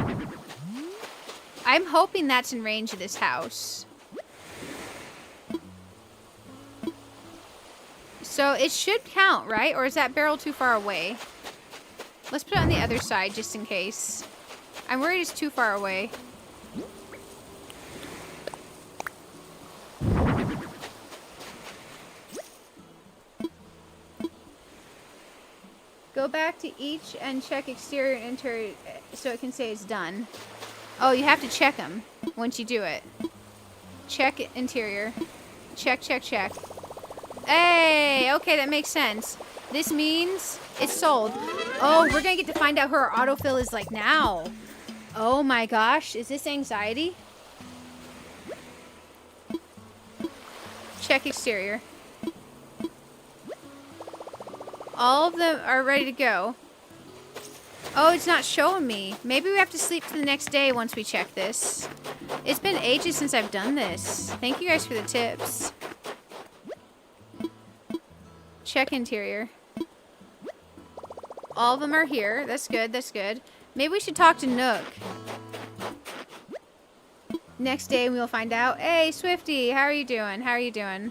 A: I'm hoping that's in range of this house. So it should count, right? Or is that barrel too far away? Let's put it on the other side just in case. I'm worried it's too far away. Go back to each and check exterior and interior so it can say it's done. Oh, you have to check them once you do it. Check interior. Check, check, check. Hey, okay, that makes sense. This means it's sold. Oh, we're gonna get to find out who our autofill is like now. Oh my gosh, is this anxiety? Check exterior. All of them are ready to go. Oh, it's not showing me. Maybe we have to sleep to the next day once we check this. It's been ages since I've done this. Thank you guys for the tips. Check interior. All of them are here. That's good, that's good. Maybe we should talk to Nook. Next day we'll find out. Hey, Swifty, how are you doing? How are you doing?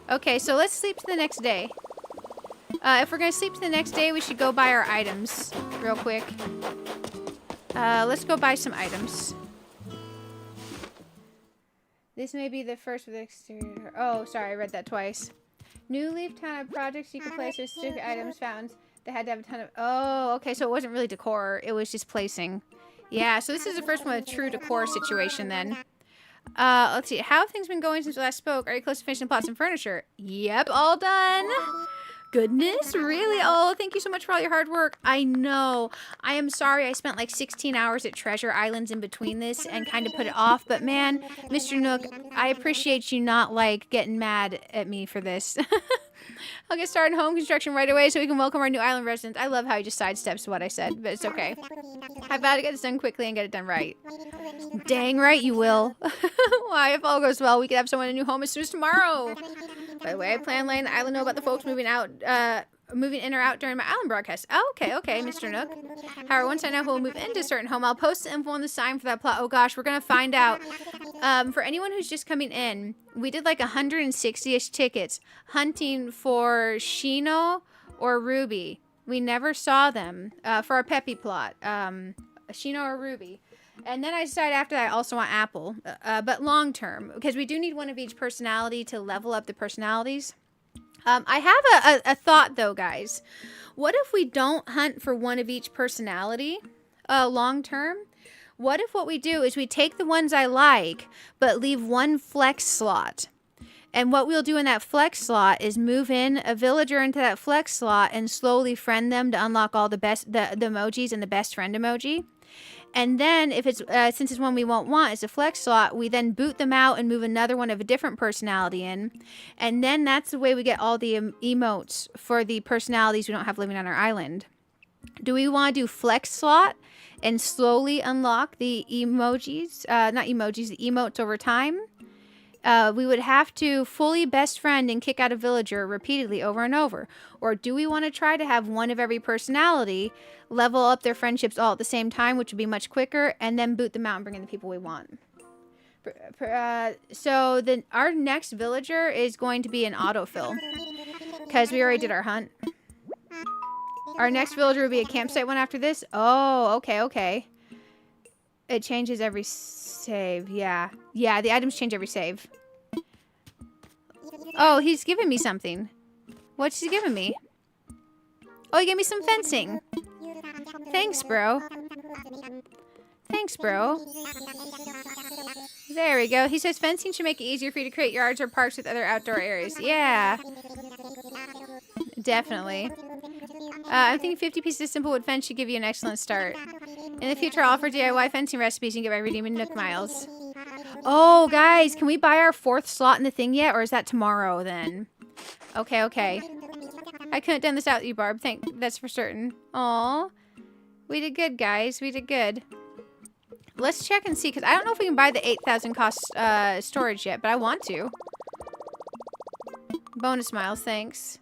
A: Okay, so let's sleep to the next day. If we're going to sleep to the next day, we should go buy our items real quick. Let's go buy some items. This may be the first with the exterior. Oh, sorry, I read that twice. New Leaf Town had projects you could place with specific items found that had to have a ton of... Oh, okay, so it wasn't really decor. It was just placing. Yeah, so this is the first one with a true decor situation then. Let's see. How have things been going since we last spoke? Are you close to finishing plots and furniture? Yep, all done. Goodness, really? Oh, thank you so much for all your hard work. I know. I am sorry I spent like 16 hours at Treasure Islands in between this and kind of put it off. But man, Mr. Nook, I appreciate you not like getting mad at me for this. I'll get started home construction right away so we can welcome our new island residents. I love how he just sidesteps what I said, but it's okay. I've got to get this done quickly and get it done right. Dang right you will. Why, if all goes well, we could have someone in a new home as soon as tomorrow. By the way, I plan on letting the island know about the folks moving in or out during my island broadcast. Oh, okay, Mr. Nook. However, once I know who will move into a certain home, I'll post the info on the sign for that plot. Oh gosh, we're gonna find out. For anyone who's just coming in, we did like 160-ish tickets hunting for Shino or Ruby. We never saw them for our Peppy plot. Shino or Ruby. And then I decided after that I also want Apple, but long term, because we do need one of each personality to level up the personalities. I have a thought though, guys. What if we don't hunt for one of each personality long term? What if what we do is we take the ones I like, but leave one flex slot? And what we'll do in that flex slot is move in a villager into that flex slot and slowly friend them to unlock all the emojis and the best friend emoji. And then if it's since it's one we won't want, it's a flex slot, we then boot them out and move another one of a different personality in. And then that's the way we get all the emotes for the personalities we don't have living on our island. Do we want to do flex slot and slowly unlock the emojis, not emojis, the emotes over time? We would have to fully best friend and kick out a villager repeatedly over and over. Or do we want to try to have one of every personality level up their friendships all at the same time, which would be much quicker, and then boot them out and bring in the people we want? So our next villager is going to be an autofill. Because we already did our hunt. Our next villager will be a campsite one after this. Oh, okay, okay. It changes every save. Yeah. Yeah, the items change every save. Oh, he's giving me something. What's he giving me? Oh, he gave me some fencing. Thanks, bro. Thanks, bro. There we go. He says fencing should make it easier for you to create yards or parks with other outdoor areas. Yeah. Definitely. I'm thinking 50 pieces of simple wood fence should give you an excellent start. In the future, I'll offer DIY fencing recipes you can get by redeeming Nook Miles. Oh, guys, can we buy our 4th slot in the thing yet? Or is that tomorrow, then? Okay, okay. I couldn't have done this without you, Barb. That's for certain. Aw. We did good, guys. We did good. Let's check and see, because I don't know if we can buy the 8,000 cost storage yet, but I want to. Bonus miles, thanks.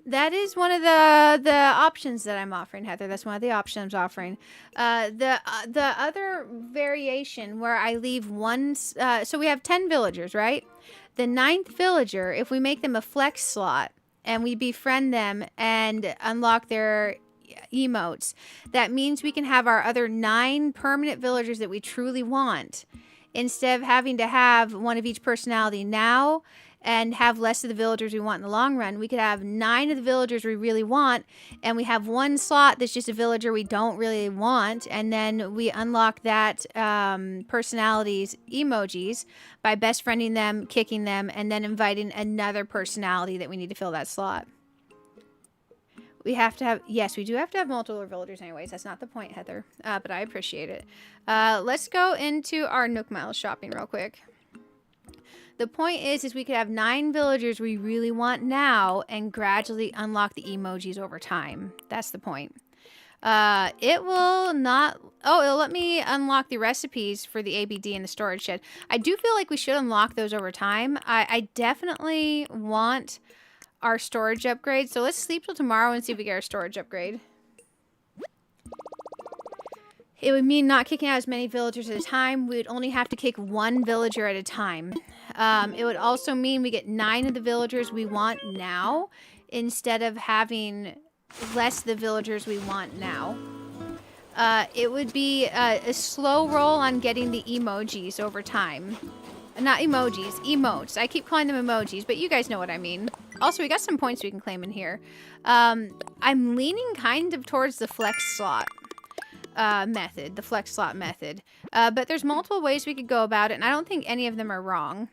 A: That is one of the options that I'm offering, Heather. That's one of the options I'm offering. The other variation where I leave one... so we have 10 villagers, right? The 9th villager, if we make them a flex slot and we befriend them and unlock their emotes, that means we can have our other 9 permanent villagers that we truly want. Instead of having to have one of each personality now... and have less of the villagers we want in the long run. We could have 9 of the villagers we really want, and we have 1 slot that's just a villager we don't really want, and then we unlock that personality's emojis by best friending them, kicking them, and then inviting another personality that we need to fill that slot. We have to have, yes, we do have to have multiple villagers anyways. That's not the point, Heather, but I appreciate it. Let's go into our Nook Miles shopping real quick. The point is we could have 9 villagers we really want now and gradually unlock the emojis over time. That's the point. It will not... Oh, it'll let me unlock the recipes for the ABD and the storage shed. I do feel like we should unlock those over time. I definitely want our storage upgrade. So let's sleep till tomorrow and see if we get our storage upgrade. It would mean not kicking out as many villagers at a time. We would only have to kick 1 villager at a time. It would also mean we get 9 of the villagers we want now instead of having less of the villagers we want now. It would be a slow roll on getting the emojis over time. Not emojis, emotes. I keep calling them emojis, but you guys know what I mean. Also, we got some points we can claim in here. I'm leaning kind of towards the flex slot. Method, the flex slot method. But there's multiple ways we could go about it, and I don't think any of them are wrong.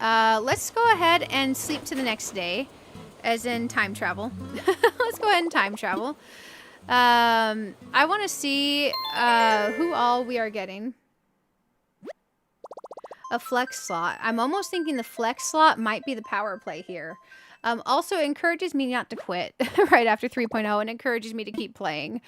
A: Let's go ahead and sleep to the next day, as in time travel. Let's go ahead and time travel. I want to see who all we are getting. A flex slot. I'm almost thinking the flex slot might be the power play here. Also, it encourages me not to quit right after 3.0 and encourages me to keep playing.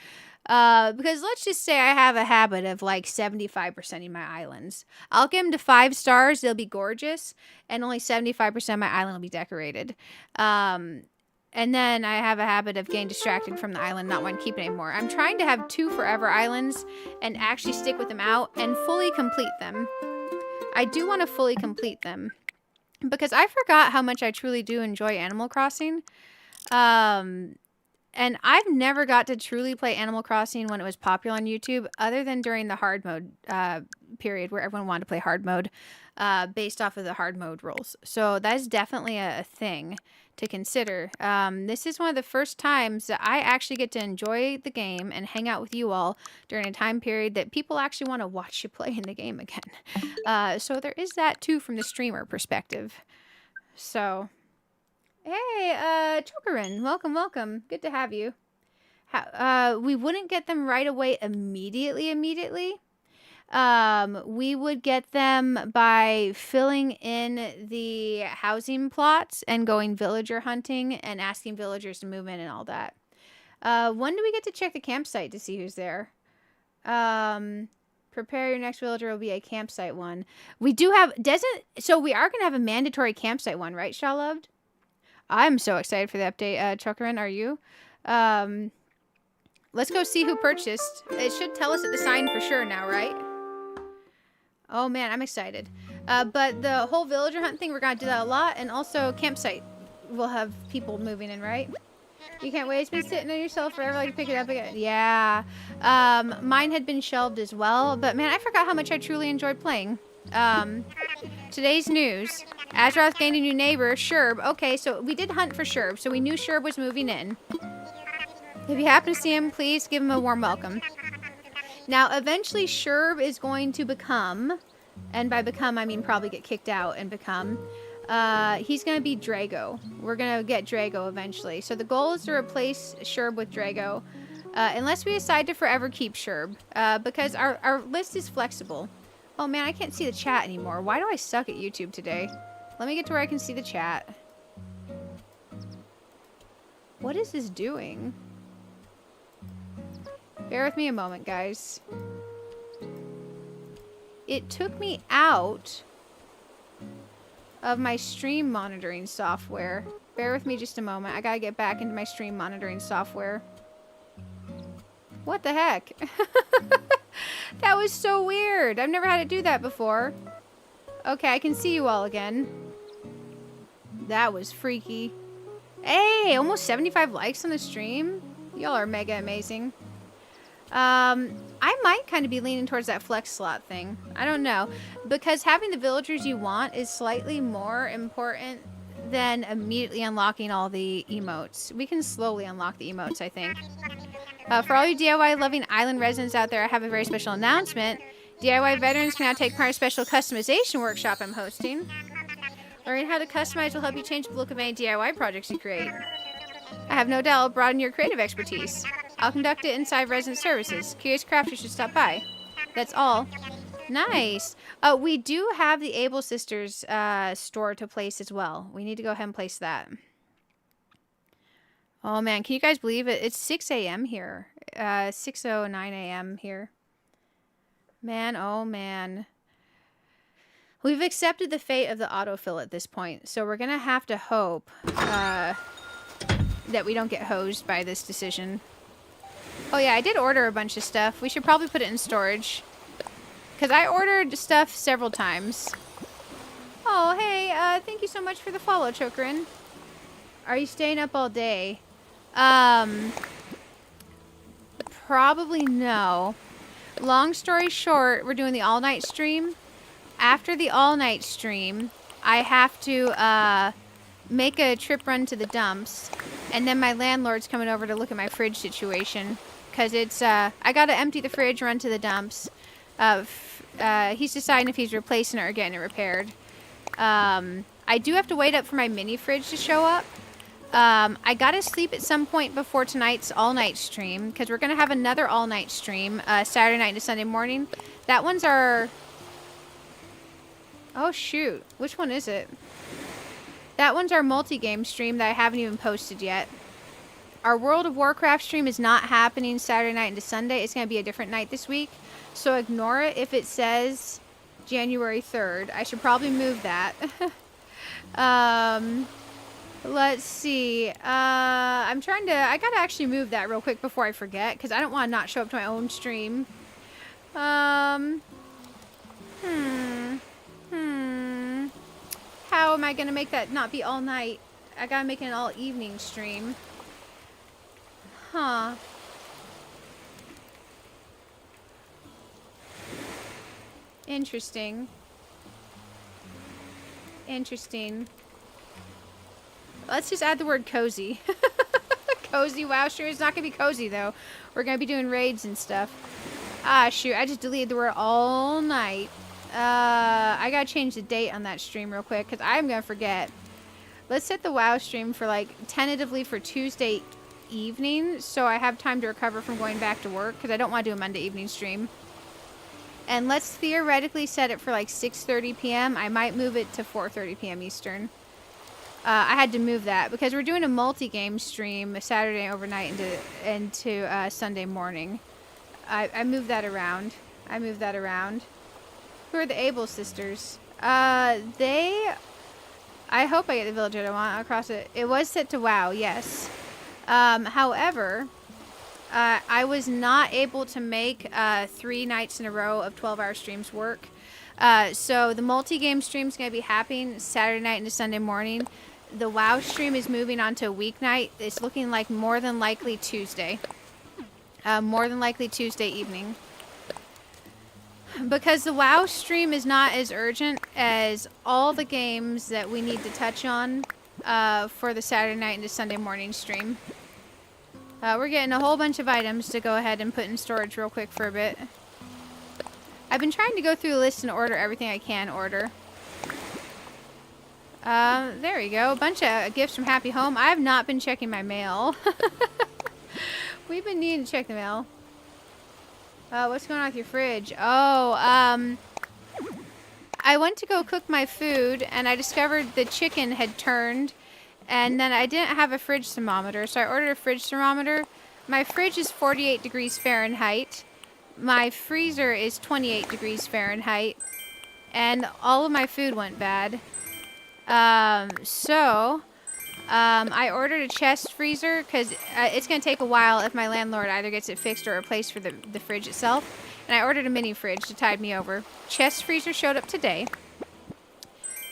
A: Because let's just say I have a habit of like 75%ing my islands. I'll give them to 5 stars, they'll be gorgeous, and only 75% of my island will be decorated. And then I have a habit of getting distracted from the island, not wanting to keep it anymore. I'm trying to have 2 forever islands and actually stick with them out and fully complete them. I do want to fully complete them. Because I forgot how much I truly do enjoy Animal Crossing. And I've never got to truly play Animal Crossing when it was popular on YouTube, other than during the hard mode period where everyone wanted to play hard mode based off of the hard mode rules. So that is definitely a thing to consider. This is one of the first times that I actually get to enjoy the game and hang out with you all during a time period that people actually want to watch you play in the game again. So there is that too from the streamer perspective. So... Hey, Chokerin, welcome, welcome. Good to have you. We wouldn't get them right away immediately. We would get them by filling in the housing plots and going villager hunting and asking villagers to move in and all that. When do we get to check the campsite to see who's there? Prepare your next villager will be a campsite one. We do have, so we are going to have a mandatory campsite one, right, Shaw Loved? I'm so excited for the update, Chokerin. Are you? let's go see who purchased. It should tell us at the sign for sure now, right? Oh man, I'm excited. But the whole villager hunt thing, we're gonna do that a lot, and also campsite. We'll have people moving in, right? You can't wait. It's been sitting on yourself forever, like to pick it up again. Yeah. Mine had been shelved as well, but man, I forgot how much I truly enjoyed playing. Today's news. Azeroth gained a new neighbor, Sherb. Okay, so we did hunt for Sherb, so we knew Sherb was moving in. If you happen to see him, please give him a warm welcome. Now, eventually, Sherb is going to become, and by become, I mean probably get kicked out and become, he's going to be Drago. We're going to get Drago eventually. So the goal is to replace Sherb with Drago, unless we decide to forever keep Sherb, because our list is flexible. Oh man, I can't see the chat anymore. Why do I suck at YouTube today? Let me get to where I can see the chat. What is this doing? Bear with me a moment, guys. It took me out of my stream monitoring software. Bear with me just a moment. I gotta get back into my stream monitoring software. What the heck? That was so weird. I've never had to do that before. Okay, I can see you all again. That was freaky. Hey, almost 75 likes on the stream. Y'all are mega amazing. I might kind of be leaning towards that flex slot thing. I don't know. Because having the villagers you want is slightly more important than immediately unlocking all the emotes. We can slowly unlock the emotes, I think. For all you DIY loving island residents out there, I have a very special announcement. DIY veterans can now take part in a special customization workshop I'm hosting. Learning how to customize will help you change the look of any DIY projects you create. I have no doubt it'll broaden your creative expertise. I'll conduct it inside Resident Services. Curious crafters should stop by. That's all. Nice. We do have the Able Sisters store to place as well. We need to go ahead and place that. Oh man, can you guys believe it? It's 6 a.m. here. 6:09 a.m. here. Man, oh man. We've accepted the fate of the autofill at this point, so we're gonna have to hope that we don't get hosed by this decision. Oh yeah, I did order a bunch of stuff. We should probably put it in storage. Because I ordered stuff several times. Oh, hey, thank you so much for the follow, Chokerin. Are you staying up all day? Probably no. Long story short, we're doing the all-night stream. After the all-night stream, I have to make a trip run to the dumps. And then my landlord's coming over to look at my fridge situation. Because it's, I gotta empty the fridge, run to the dumps. He's deciding if he's replacing it or getting it repaired. I do have to wait up for my mini fridge to show up. I gotta sleep at some point before tonight's all-night stream. Because we're gonna have another all-night stream, Saturday night to Sunday morning. That one's our... Oh shoot, which one is it? That one's our multi-game stream that I haven't even posted yet. Our World of Warcraft stream is not happening Saturday night into Sunday. It's going to be a different night this week. So ignore it if it says January 3rd. I should probably move that. Let's see. I got to actually move that real quick before I forget. Because I don't want to not show up to my own stream. How am I going to make that not be all night? I got to make it an all evening stream. Huh. Interesting. Interesting. Let's just add the word cozy. Cozy WoW stream. It's not going to be cozy, though. We're going to be doing raids and stuff. Ah, shoot. I just deleted the word all night. I got to change the date on that stream real quick, because I'm going to forget. Let's set the WoW stream for, like, tentatively for Tuesday evening, so I have time to recover from going back to work, because I don't want to do a Monday evening stream. And let's theoretically set it for like 6:30 p.m. I might move it to 4:30 p.m. Eastern. I had to move that because we're doing a multi-game stream Saturday overnight into Sunday morning. I moved that around. Who are the Able Sisters? I hope I get the village I want across it. It was set to WoW, yes. However, I was not able to make 3 nights in a row of 12-hour streams work. So the multi-game stream is going to be happening Saturday night into Sunday morning. The WoW stream is moving on to a weeknight. It's looking like more than likely Tuesday. More than likely Tuesday evening. Because the WoW stream is not as urgent as all the games that we need to touch on for the Saturday night into Sunday morning stream. We're getting a whole bunch of items to go ahead and put in storage real quick for a bit. I've been trying to go through the list and order everything I can order. There we go. A bunch of gifts from Happy Home. I have not been checking my mail. We've been needing to check the mail. What's going on with your fridge? Oh, I went to go cook my food and I discovered the chicken had turned and then I didn't have a fridge thermometer, so I ordered a fridge thermometer. My fridge is 48 degrees Fahrenheit. My freezer is 28 degrees Fahrenheit. And all of my food went bad. I ordered a chest freezer because it's going to take a while if my landlord either gets it fixed or replaced for the fridge itself. And I ordered a mini fridge to tide me over. Chest freezer showed up today.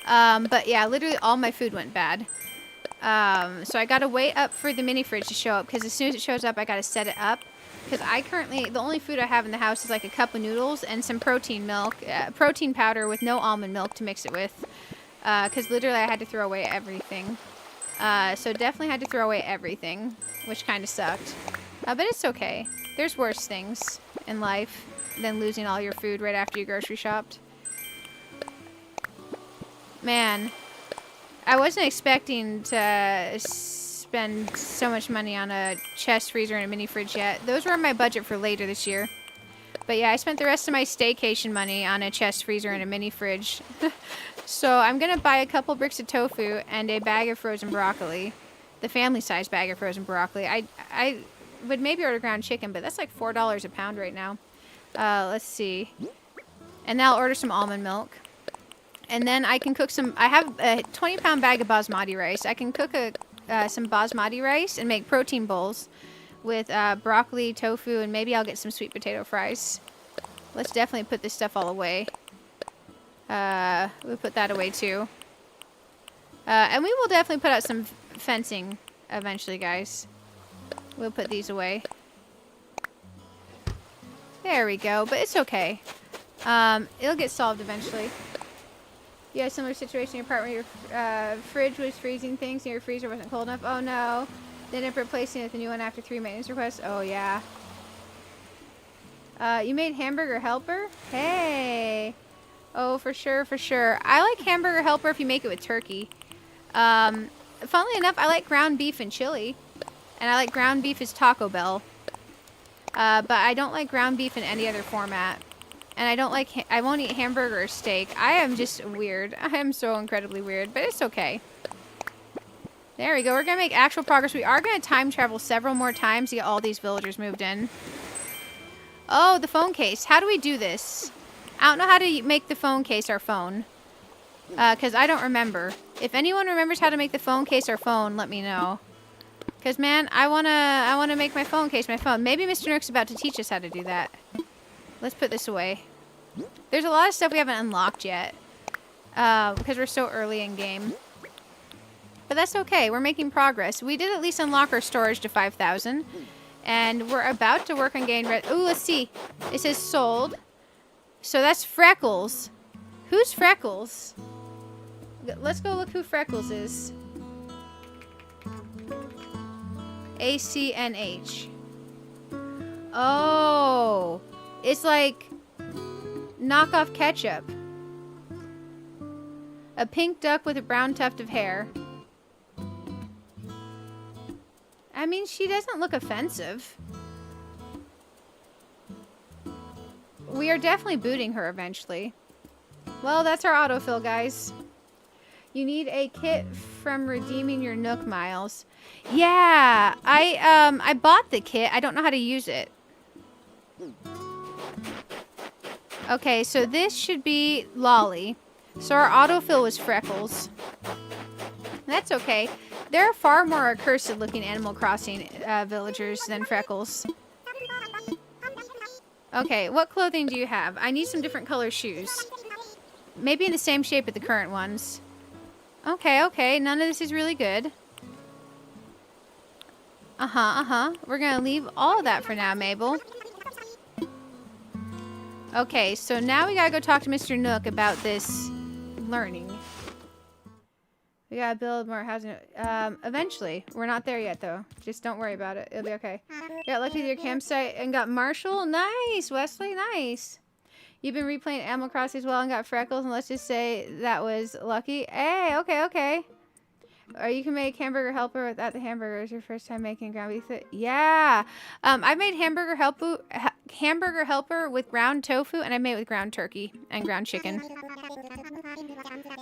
A: But yeah, literally all my food went bad. So I got to wait up for the mini fridge to show up because as soon as it shows up, I got to set it up. Because the only food I have in the house is like a cup of noodles and some protein milk, protein powder with no almond milk to mix it with. Because literally I had to throw away everything. So definitely had to throw away everything, which kind of sucked. But it's okay. There's worse things in life than losing all your food right after you grocery shopped. Man, I wasn't expecting to spend so much money on a chest freezer and a mini fridge yet. Those were in my budget for later this year. But yeah, I spent the rest of my staycation money on a chest freezer and a mini fridge. So I'm going to buy a couple bricks of tofu and a bag of frozen broccoli. The family-sized bag of frozen broccoli. I would maybe order ground chicken, but that's like $4 a pound right now. Let's see. And then I'll order some almond milk. And then I can cook some... I have a 20-pound bag of basmati rice. I can cook some basmati rice and make protein bowls with broccoli, tofu, and maybe I'll get some sweet potato fries. Let's definitely put this stuff all away. We'll put that away too. And we will definitely put out some fencing eventually, guys. We'll put these away. There we go, but it's okay. It'll get solved eventually. You had a similar situation in your apartment where your fridge was freezing things and your freezer wasn't cold enough. Oh no. Then end up replacing it with a new one after 3 maintenance requests. Oh yeah. You made hamburger helper? Hey. Oh, for sure, for sure. I like hamburger helper if you make it with turkey. Funnily enough, I like ground beef and chili. And I like ground beef as Taco Bell. But I don't like ground beef in any other format. And I don't like... I won't eat hamburger or steak. I am just weird. I am so incredibly weird. But it's okay. There we go. We're going to make actual progress. We are going to time travel several more times to get all these villagers moved in. Oh, the phone case. How do we do this? I don't know how to make the phone case our phone. Because I don't remember. If anyone remembers how to make the phone case our phone, let me know. Because, man, I wanna make my phone case my phone. Maybe Mr. Nook's about to teach us how to do that. Let's put this away. There's a lot of stuff we haven't unlocked yet. Because we're so early in game. But that's okay. We're making progress. We did at least unlock our storage to 5,000. And we're about to work on getting red. Ooh, let's see. It says sold. So that's Freckles. Who's Freckles? Let's go look who Freckles is. ACNH. Oh. It's like knockoff ketchup. A pink duck with a brown tuft of hair. I mean, she doesn't look offensive. We are definitely booting her eventually. Well, that's our autofill, guys. You need a kit from redeeming your Nook miles. Yeah, I bought the kit. I don't know how to use it. Okay, so this should be Lolly. So our autofill was Freckles. That's okay. There are far more accursed looking Animal Crossing villagers than Freckles. Okay, what clothing do you have? I need some different color shoes. Maybe in the same shape as the current ones. Okay, okay. None of this is really good. We're gonna leave all of that for now, Mabel. Okay, so now we gotta go talk to Mr. Nook about this learning. We gotta build more housing. Eventually. We're not there yet, though. Just don't worry about it. It'll be okay. Got lucky with your campsite and got Marshall. Nice, Wesley. Nice. You've been replaying Animal Crossing as well and got freckles, and let's just say that was lucky. Hey, okay, okay. Or you can make hamburger helper without the hamburger. Is your first time making ground beef? Yeah. I made hamburger helper with ground tofu, and I made it with ground turkey and ground chicken.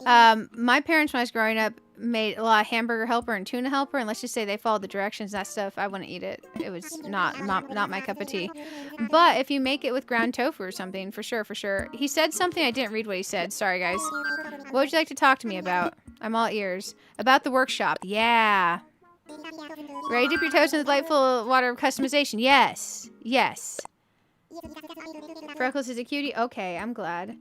A: My parents, when I was growing up, made a lot of hamburger helper and tuna helper, and let's just say they followed the directions and that stuff. I wouldn't eat it. It was not my cup of tea. But if you make it with ground tofu or something, for sure, for sure. He said something. I didn't read what he said. Sorry, guys. What would you like to talk to me about? I'm all ears. About the workshop. Yeah. Ready to dip your toes in the delightful water of customization? Yes. Yes. Freckles is a cutie? Okay, I'm glad.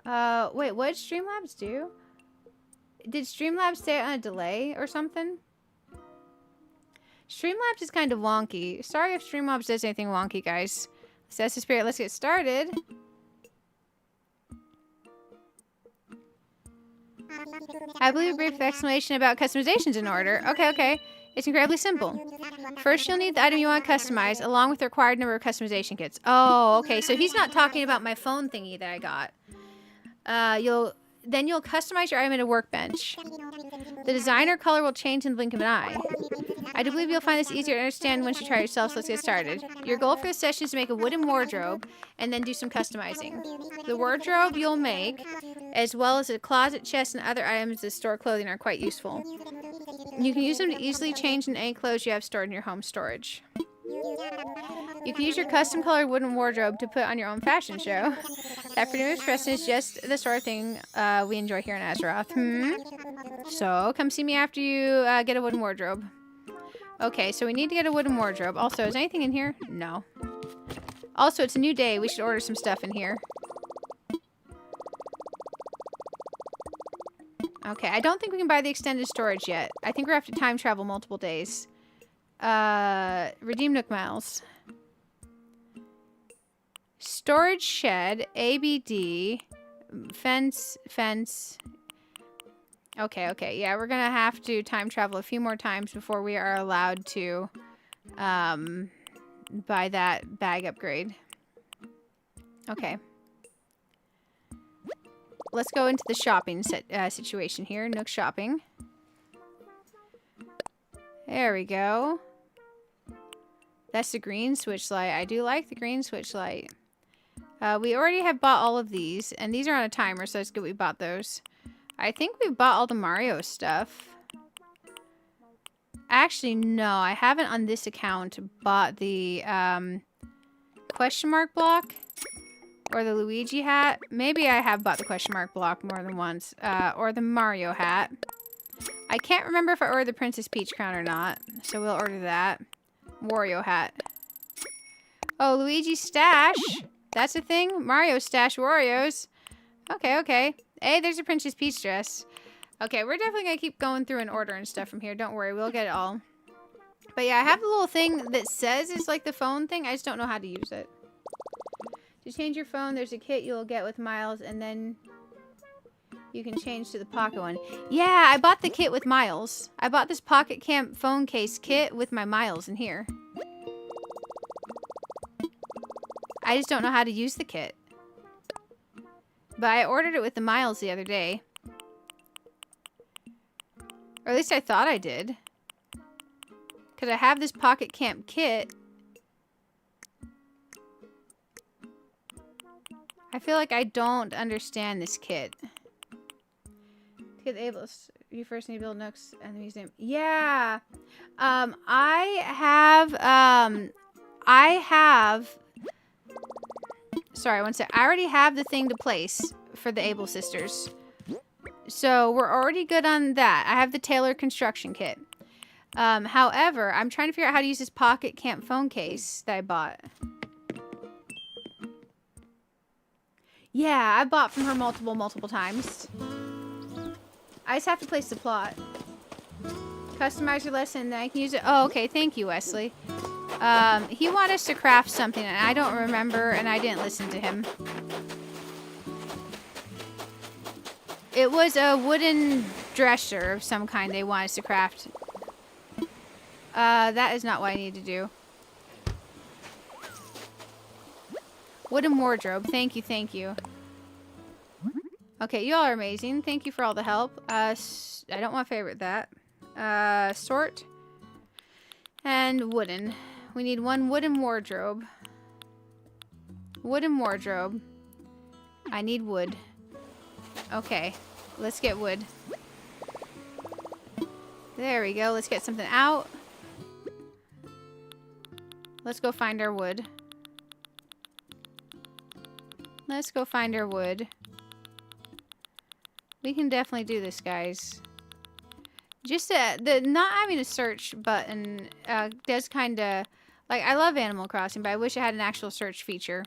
A: Wait, what did Streamlabs do? Did Streamlabs stay on a delay or something? Streamlabs is kind of wonky. Sorry if Streamlabs does anything wonky, guys. So that's the spirit. Let's get started. I believe a brief explanation about customizations in order. Okay, okay. It's incredibly simple. First, you'll need the item you want to customize, along with the required number of customization kits. Oh, okay. So he's not talking about my phone thingy that I got. Then you'll customize your item in a workbench. The design or color will change in the blink of an eye. I do believe you'll find this easier to understand once you try yourself, so let's get started. Your goal for this session is to make a wooden wardrobe and then do some customizing. The wardrobe you'll make, as well as a closet, chest, and other items that store clothing are quite useful. You can use them to easily change in any clothes you have stored in your home storage. You can use your custom colored wooden wardrobe to put on your own fashion show. That freedom of expression is just the sort of thing we enjoy here in Azeroth. So, come see me after you get a wooden wardrobe. Okay, so we need to get a wooden wardrobe. Also, is anything in here? No. Also, it's a new day. We should order some stuff in here. Okay, I don't think we can buy the extended storage yet. I think we're going to have to time travel multiple days. Redeem Nook Miles. Storage shed, ABD, fence. Okay, yeah, we're gonna have to time travel a few more times before we are allowed to, buy that bag upgrade. Okay. Let's go into the shopping situation here. Nook shopping. There we go. That's the green switch light. I do like the green switch light. We already have bought all of these, and these are on a timer, so it's good we bought those. I think we bought all the Mario stuff. Actually, no, I haven't on this account bought the question mark block or the Luigi hat. Maybe I have bought the question mark block more than once, or the Mario hat. I can't remember if I ordered the Princess Peach crown or not, so we'll order that. Wario hat. Oh, Luigi stash. That's a thing? Mario stash Wario's. Okay, okay. Hey, there's a Princess Peach dress. Okay, we're definitely going to keep going through and order and stuff from here. Don't worry, we'll get it all. But yeah, I have the little thing that says it's like the phone thing. I just don't know how to use it. To change your phone, there's a kit you'll get with Miles, and then you can change to the pocket one. Yeah, I bought the kit with Miles. I bought this Pocket Camp phone case kit with my Miles in here. I just don't know how to use the kit. But I ordered it with the Miles the other day. Or at least I thought I did. Because I have this Pocket Camp kit. I feel like I don't understand this kit. To get the Ables, you first need to build nooks and the museum. Yeah. I have... Sorry, one sec. I already have the thing to place for the Able sisters. So we're already good on that. I have the Taylor construction kit. However, I'm trying to figure out how to use this pocket camp phone case that I bought. Yeah, I bought from her multiple times. I just have to place the plot. Customize your lesson, then I can use it. Oh, okay. Thank you, Wesley. He wanted us to craft something, and I don't remember, and I didn't listen to him. It was a wooden dresser of some kind they wanted us to craft. That is not what I need to do. Wooden wardrobe. Thank you, thank you. Okay, you all are amazing. Thank you for all the help. I don't want to favorite that. Sort. And wooden. We need one wooden wardrobe. Wooden wardrobe. I need wood. Okay, let's get wood. There we go. Let's get something out. Let's go find our wood. Let's go find our wood. We can definitely do this, guys. Just the not having a search button does kind of... Like, I love Animal Crossing, but I wish it had an actual search feature.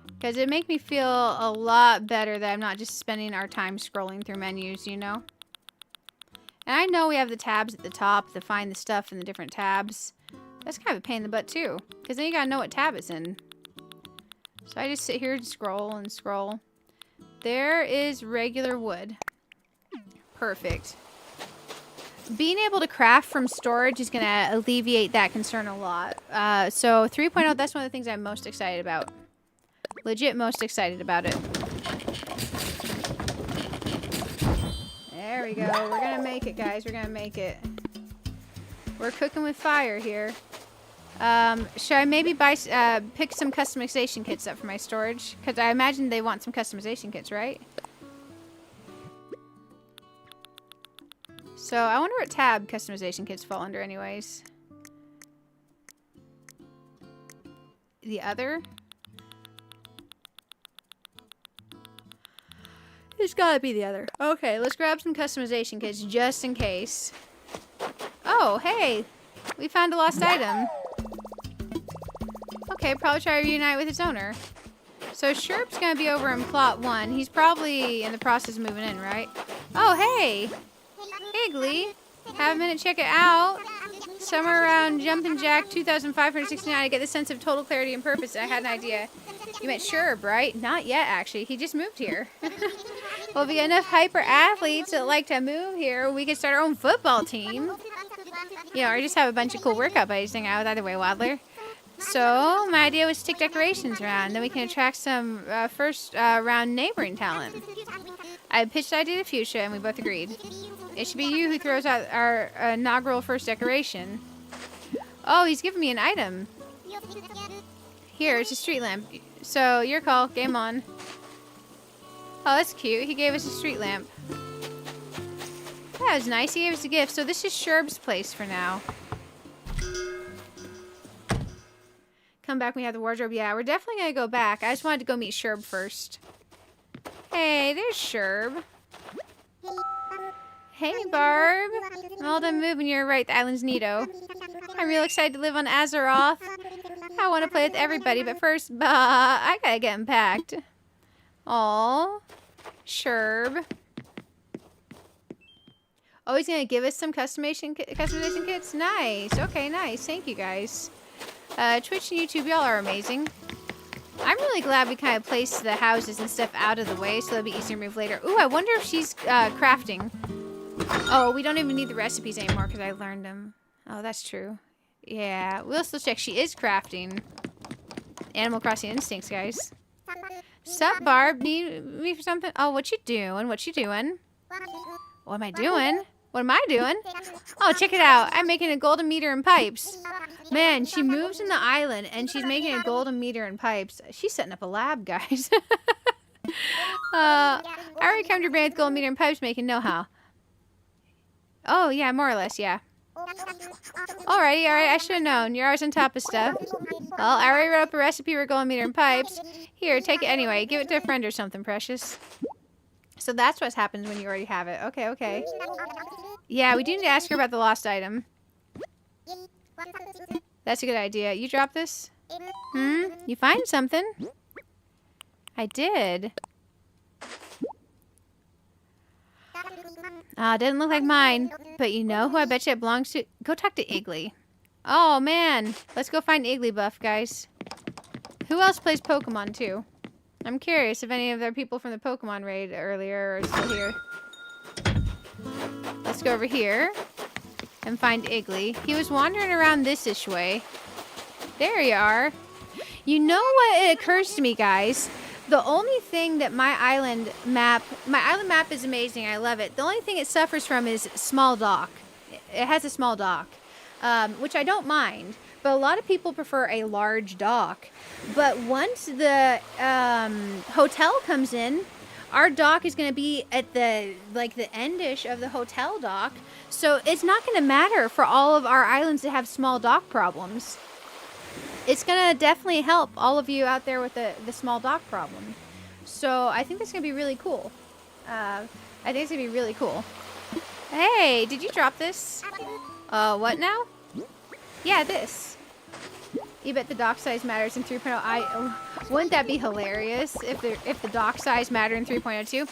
A: Because it make me feel a lot better that I'm not just spending our time scrolling through menus, you know? And I know we have the tabs at the top to find the stuff in the different tabs. That's kind of a pain in the butt, too. Because then you gotta know what tab it's in. So I just sit here and scroll and scroll. There is regular wood. Perfect. Being able to craft from storage is going to alleviate that concern a lot. So 3.0, that's one of the things I'm most excited about. Legit most excited about it. There we go. We're going to make it, guys. We're going to make it. We're cooking with fire here. Should I maybe pick some customization kits up for my storage? Because I imagine they want some customization kits, right? So I wonder what tab customization kits fall under anyways. The other? It's gotta be the other. Okay, let's grab some customization kits just in case. Oh, hey! We found a lost item. Okay, probably try to reunite with its owner. So Sherp's gonna be over in plot 1. He's probably in the process of moving in, right? Oh, hey! Higgly, have a minute, check it out. Somewhere around Jumpin' Jack 2569, I get the sense of total clarity and purpose. I had an idea. You meant Sherb, right? Not yet, actually. He just moved here. Well, if we get enough hyper athletes that like to move here, we could start our own football team. You know, or just have a bunch of cool workout buddies hang out with. Either way, Waddler. So, my idea was to stick decorations around. Then we can attract some first round neighboring talent. I pitched the idea to Fuchsia, and we both agreed. It should be you who throws out our inaugural first decoration. Oh, he's giving me an item. Here, it's a street lamp. So, your call. Game on. Oh, that's cute. He gave us a street lamp. That was nice. He gave us a gift. So, this is Sherb's place for now. Come back when we have the wardrobe. Yeah, we're definitely going to go back. I just wanted to go meet Sherb first. Hey, there's Sherb. Hey, Barb. I'm all done moving. You're right. The island's neato. I'm real excited to live on Azeroth. I want to play with everybody, but first, I gotta get unpacked. Aw. Sherb. Oh, he's gonna give us some customization kits? Nice. Okay, nice. Thank you, guys. Twitch and YouTube, y'all are amazing. I'm really glad we kind of placed the houses and stuff out of the way so they'll be easier to move later. Ooh, I wonder if she's crafting. Oh, we don't even need the recipes anymore because I learned them. Oh, that's true. Yeah, we'll still check. She is crafting. Animal Crossing instincts, guys. Sup, Barb? Need me for something? Oh, what you doing? What you doing? What am I doing? What am I doing? Oh, check it out. I'm making a golden meter and pipes. Man, she moves in the island and she's making a golden meter and pipes. She's setting up a lab, guys. I already come to your brain with golden meter and pipes making know-how. Oh, yeah, more or less, yeah. Alrighty, alright, I should have known. You're always on top of stuff. Well, I already wrote up a recipe for golden meter and pipes. Here, take it anyway. Give it to a friend or something, precious. So that's what happens when you already have it. Okay, okay. Yeah, we do need to ask her about the lost item. That's a good idea. You drop this? You find something? I did. Didn't look like mine. But you know who I bet you it belongs to? Go talk to Iggly. Oh, man. Let's go find Iggly Buff, guys. Who else plays Pokemon, too? I'm curious if any of the people from the Pokemon raid earlier are still here. Let's go over here and find Iggly. He was wandering around this-ish way. There you are. You know what it occurs to me, guys? The only thing that my island map is amazing. I love it. The only thing it suffers from is small dock. It has a small dock, which I don't mind. But a lot of people prefer a large dock. But once the hotel comes in, our dock is going to be at the endish of the hotel dock. So it's not going to matter for all of our islands to have small dock problems. It's going to definitely help all of you out there with the small dock problem. So I think that's going to be really cool. I think it's going to be really cool. Hey, did you drop this? What now? Yeah, this. You bet the dock size matters in 3.0. Wouldn't that be hilarious if the dock size mattered in 3.0 too?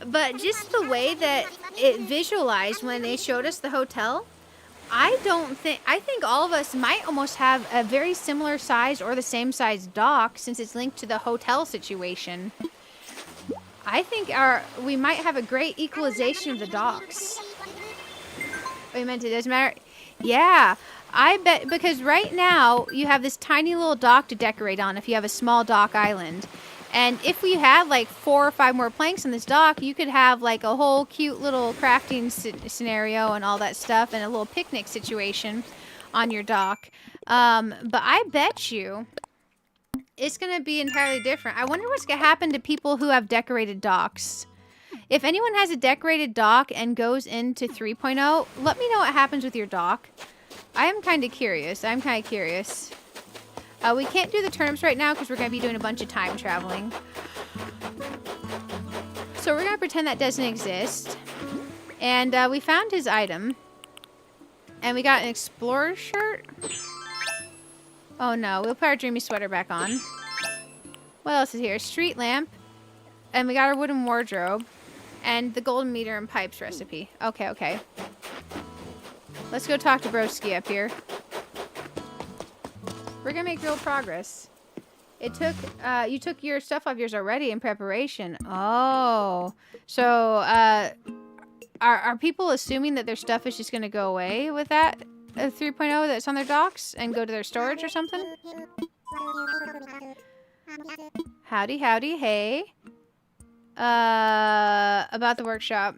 A: But just the way that it visualized when they showed us the hotel, I think all of us might almost have a very similar size or the same size dock since it's linked to the hotel situation. I think we might have a great equalization of the docks. Oh, you meant it doesn't matter? Yeah, I bet, because right now you have this tiny little dock to decorate on if you have a small dock island. And if we had like 4 or 5 more planks on this dock, you could have like a whole cute little crafting scenario and all that stuff and a little picnic situation on your dock. But I bet you it's going to be entirely different. I wonder what's going to happen to people who have decorated docks. If anyone has a decorated dock and goes into 3.0, let me know what happens with your dock. I am kind of curious. We can't do the turnips right now because we're going to be doing a bunch of time traveling. So we're going to pretend that doesn't exist. And we found his item. And we got an explorer shirt. Oh no, we'll put our dreamy sweater back on. What else is here? Street lamp. And we got our wooden wardrobe. And the golden meter and pipes recipe. Okay. Let's go talk to Broski up here. We're gonna make real progress. You took your stuff off yours already in preparation. Oh. So, are people assuming that their stuff is just gonna go away with that 3.0 that's on their docks and go to their storage or something? Howdy, hey. About the workshop.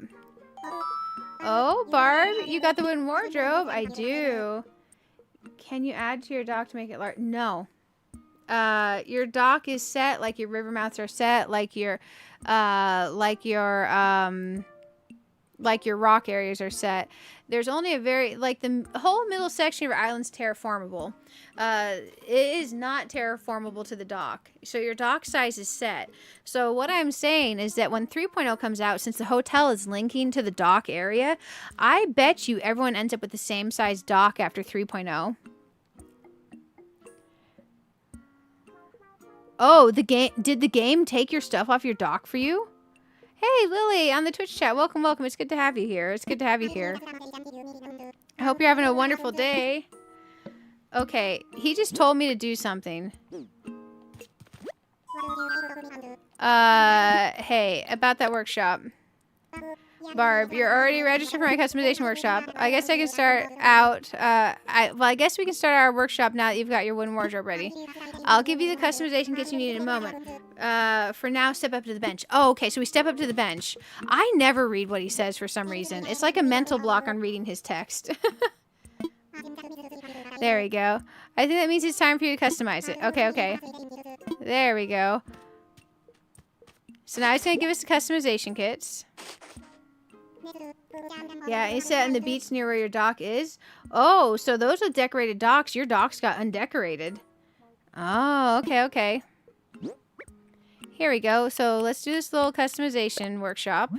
A: Oh, Barb, you got the wooden wardrobe? I do. Can you add to your dock to make it large? No. Your dock is set, like your river mouths are set, like your rock areas are set. There's only the whole middle section of your island's terraformable. It is not terraformable to the dock. So your dock size is set. So what I'm saying is that when 3.0 comes out, since the hotel is linking to the dock area, I bet you everyone ends up with the same size dock after 3.0. Oh, did the game take your stuff off your dock for you? Hey, Lily, on the Twitch chat. Welcome. It's good to have you here. I hope you're having a wonderful day. Okay, he just told me to do something. Hey, about that workshop. Barb, you're already registered for my customization workshop. I guess I can start out, I guess we can start our workshop now that you've got your wooden wardrobe ready. I'll give you the customization kits you need in a moment. For now, step up to the bench. Oh, okay, so we step up to the bench. I never read what he says for some reason. It's like a mental block on reading his text. There we go. I think that means it's time for you to customize it. Okay. There we go. So now he's going to give us the customization kits. Yeah, he said in the beach near where your dock is. Oh, so those are decorated docks. Your docks got undecorated. Oh, okay. Here we go. So let's do this little customization workshop.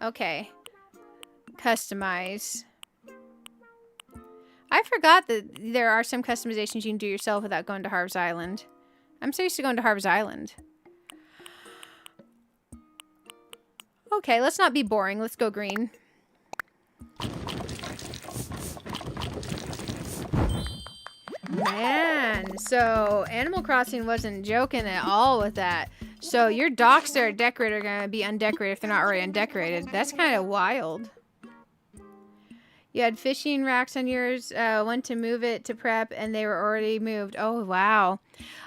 A: Okay. Customize. I forgot that there are some customizations you can do yourself without going to Harv's Island. I'm so used to going to Harv's Island. Okay, let's not be boring. Let's go green. Man, so Animal Crossing wasn't joking at all with that. So your docks that are decorated are going to be undecorated if they're not already undecorated. That's kind of wild. You had fishing racks on yours, went to move it to prep, and they were already moved. Oh, wow.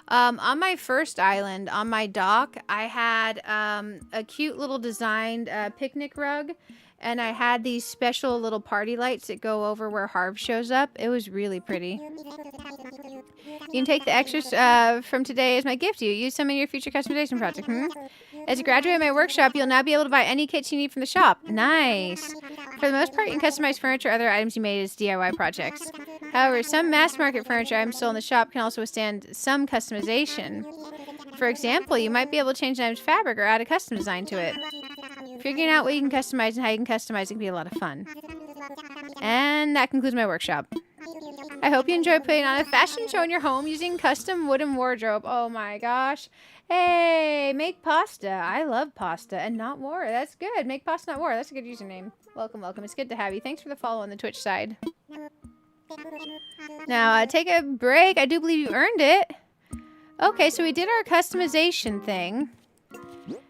A: On my first island, on my dock, I had a cute little designed picnic rug, and I had these special little party lights that go over where Harv shows up. It was really pretty. You can take the extras from today as my gift to you. Use some in your future customization project. As you graduate my workshop, you'll now be able to buy any kits you need from the shop. Nice. For the most part, you can customize furniture or other items you made as DIY projects. However, some mass market furniture items sold in the shop can also withstand some customization. For example, you might be able to change an item's fabric or add a custom design to it. Figuring out what you can customize and how you can customize it can be a lot of fun. And that concludes my workshop. I hope you enjoy putting on a fashion show in your home using custom wooden wardrobe. Oh my gosh. Hey, make pasta. I love pasta and not war. That's good. Make pasta, not war. That's a good username. Welcome, welcome. It's good to have you. Thanks for the follow on the Twitch side. Now, take a break. I do believe you earned it. Okay, so we did our customization thing.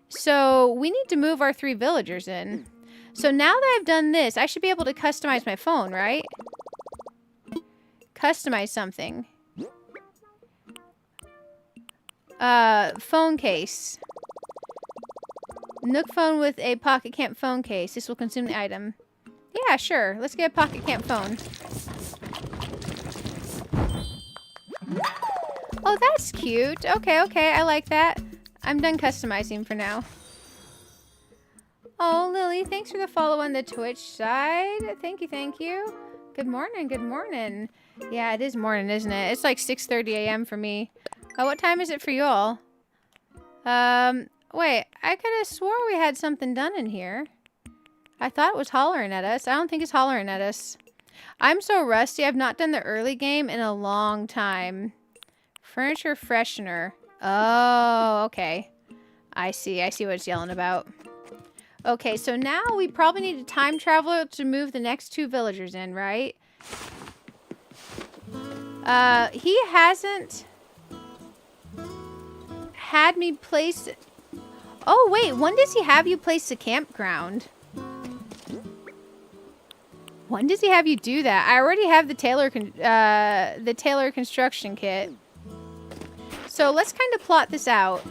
A: So we need to move our 3 villagers in. So now that I've done this, I should be able to customize my phone, right? Customize something. Phone case. Nook phone with a pocket camp phone case. This will consume the item. Yeah, sure. Let's get a pocket camp phone. Oh, that's cute. Okay, okay. I like that. I'm done customizing for now. Oh, Lily, thanks for the follow on the Twitch side. Thank you, thank you. Good morning, good morning. Yeah, it is morning, isn't it? It's like 6:30 a.m. for me. Oh, what time is it for you all? Wait, I could have swore we had something done in here. I thought it was hollering at us. I don't think it's hollering at us. I'm so rusty. I've not done the early game in a long time. Furniture freshener. Oh, okay. I see what it's yelling about. Okay, so now we probably need a time traveler to move the next 2 villagers in, right? He hasn't had me place... Oh, wait, when does he have you place the campground? When does he have you do that? I already have the Taylor construction kit. So let's kind of plot this out.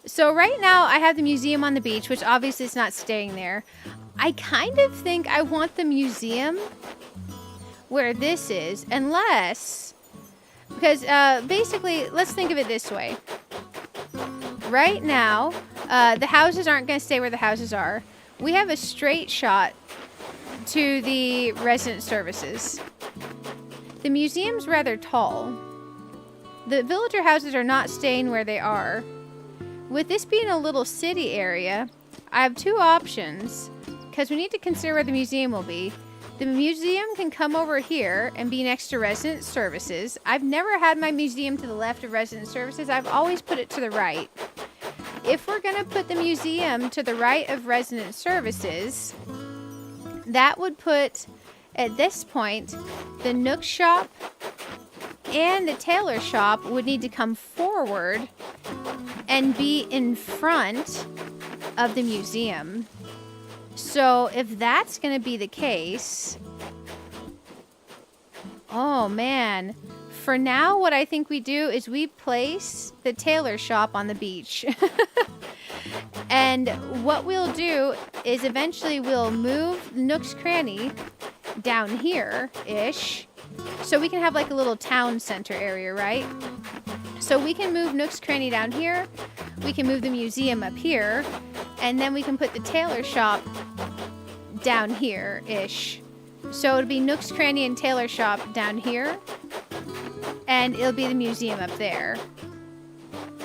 A: So right now I have the museum on the beach, which obviously is not staying there. I kind of think I want the museum where this is, unless, because basically, let's think of it this way. Right now, the houses aren't going to stay where the houses are. We have a straight shot to the resident services. The museum's rather tall. The villager houses are not staying where they are. With this being a little city area, I have 2 options, because we need to consider where the museum will be. The museum can come over here and be next to resident services. I've never had my museum to the left of resident services. I've always put it to the right. If we're going to put the museum to the right of resident services, that would put, at this point, the Nook shop and the tailor shop would need to come forward and be in front of the museum. So if that's going to be the case, oh man, for now what I think we do is we place the tailor shop on the beach. And what we'll do is eventually we'll move Nook's Cranny down here-ish, so we can have like a little town center area, right? So we can move Nook's Cranny down here, we can move the museum up here, and then we can put the tailor shop down here-ish. So it'll be Nook's Cranny and tailor shop down here, and it'll be the museum up there.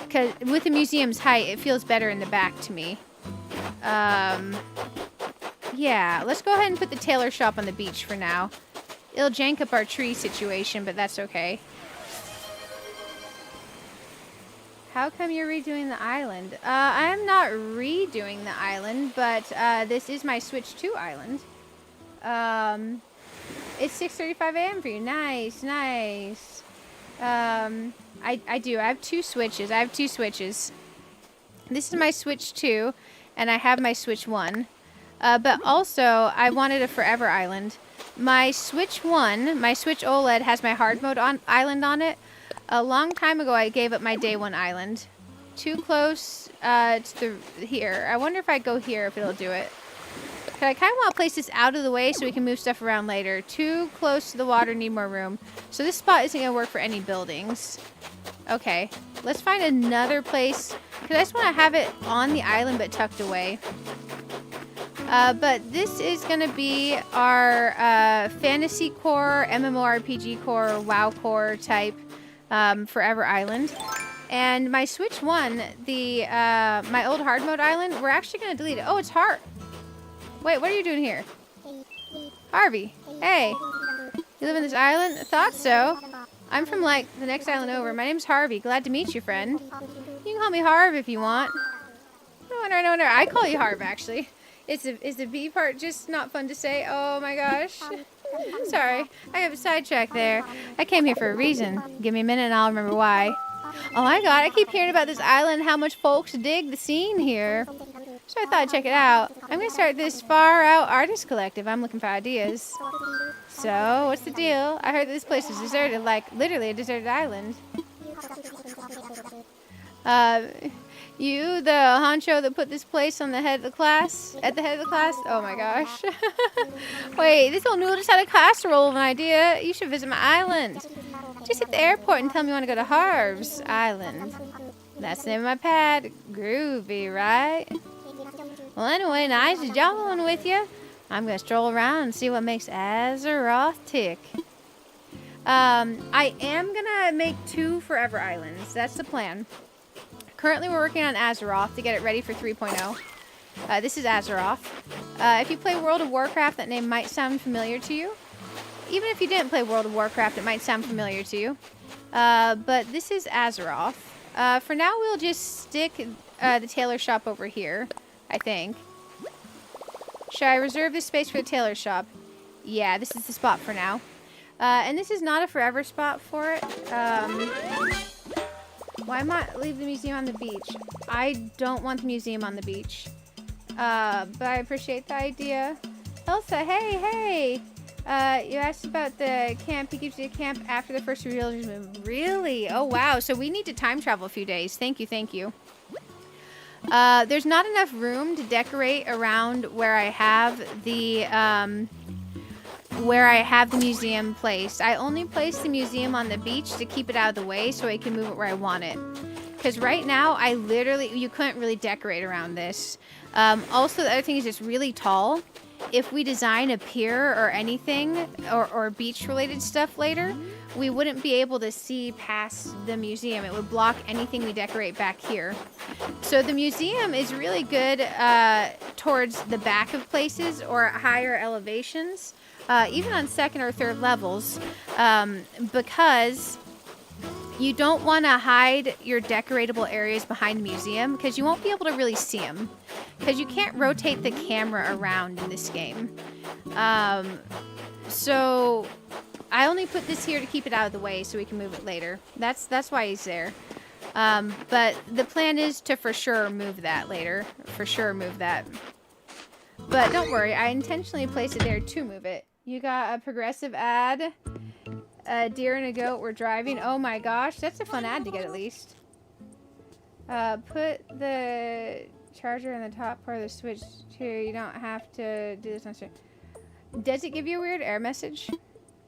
A: Because with the museum's height, it feels better in the back to me. Yeah, let's go ahead and put the tailor shop on the beach for now. It'll jank up our tree situation, but that's okay. How come you're redoing the island? I'm not redoing the island, but this is my Switch 2 island. It's 6:35 a.m. for you. Nice, nice. I do. I have two Switches. This is my Switch 2, and I have my Switch 1. But also, I wanted a forever island. My Switch 1, my Switch OLED, has my hard mode island on it. A long time ago, I gave up my day one island. Too close to here. I wonder if I go here, if it'll do it. But I kind of want to place this out of the way so we can move stuff around later. Too close to the water, need more room. So this spot isn't going to work for any buildings. Okay, let's find another place. Because I just want to have it on the island but tucked away. But this is going to be our fantasy core, MMORPG core, WoW core type forever island. And my Switch 1, my old hard mode island, we're actually going to delete it. Oh, it's hard. Wait, what are you doing here? Harvey, hey. You live in this island? I thought so. I'm from, like, the next island over. My name's Harvey. Glad to meet you, friend. You can call me Harv if you want. No wonder. I call you Harv, actually. Is the B part just not fun to say? Oh, my gosh. Sorry. I got sidetracked there. I came here for a reason. Give me a minute and I'll remember why. Oh, my God. I keep hearing about this island and how much folks dig the scene here. So I thought I'd check it out. I'm going to start this far-out artist collective. I'm looking for ideas. So, what's the deal? I heard that this place is deserted, like literally a deserted island. You, the honcho that put this place on the head of the class? At the head of the class? Oh my gosh. Wait, this old noodle just had a casserole of an idea. You should visit my island. Just hit the airport and tell me you want to go to Harv's Island. That's the name of my pad. Groovy, right? Well, anyway, nice jawing with you. I'm going to stroll around and see what makes Azeroth tick. I am going to make 2 forever islands. That's the plan. Currently, we're working on Azeroth to get it ready for 3.0. This is Azeroth. If you play World of Warcraft, that name might sound familiar to you. Even if you didn't play World of Warcraft, it might sound familiar to you. But this is Azeroth. For now, we'll just stick the tailor shop over here, I think. Should I reserve this space for the tailor shop? Yeah, this is the spot for now. And this is not a forever spot for it. Why not leave the museum on the beach? I don't want the museum on the beach. But I appreciate the idea. Elsa, hey! You asked about the camp. He gives you a camp after the first reveal. Really? Oh, wow. So we need to time travel a few days. Thank you. There's not enough room to decorate around where I have the museum placed. I only placed the museum on the beach to keep it out of the way so I can move it where I want it. Because right now, you couldn't really decorate around this. Also, the other thing is it's really tall. If we design a pier or anything, or beach-related stuff later, we wouldn't be able to see past the museum. It would block anything we decorate back here. So the museum is really good towards the back of places or at higher elevations, even on 2nd or 3rd levels, because you don't want to hide your decoratable areas behind the museum because you won't be able to really see them. Because you can't rotate the camera around in this game. So I only put this here to keep it out of the way so we can move it later. That's why he's there. But the plan is to for sure move that later. For sure move that. But don't worry, I intentionally placed it there to move it. You got a progressive ad. A deer and a goat were driving. Oh my gosh, that's a fun ad to get at least. Put the charger in the top part of the Switch too. You don't have to do this on stream. Does it give you a weird error message?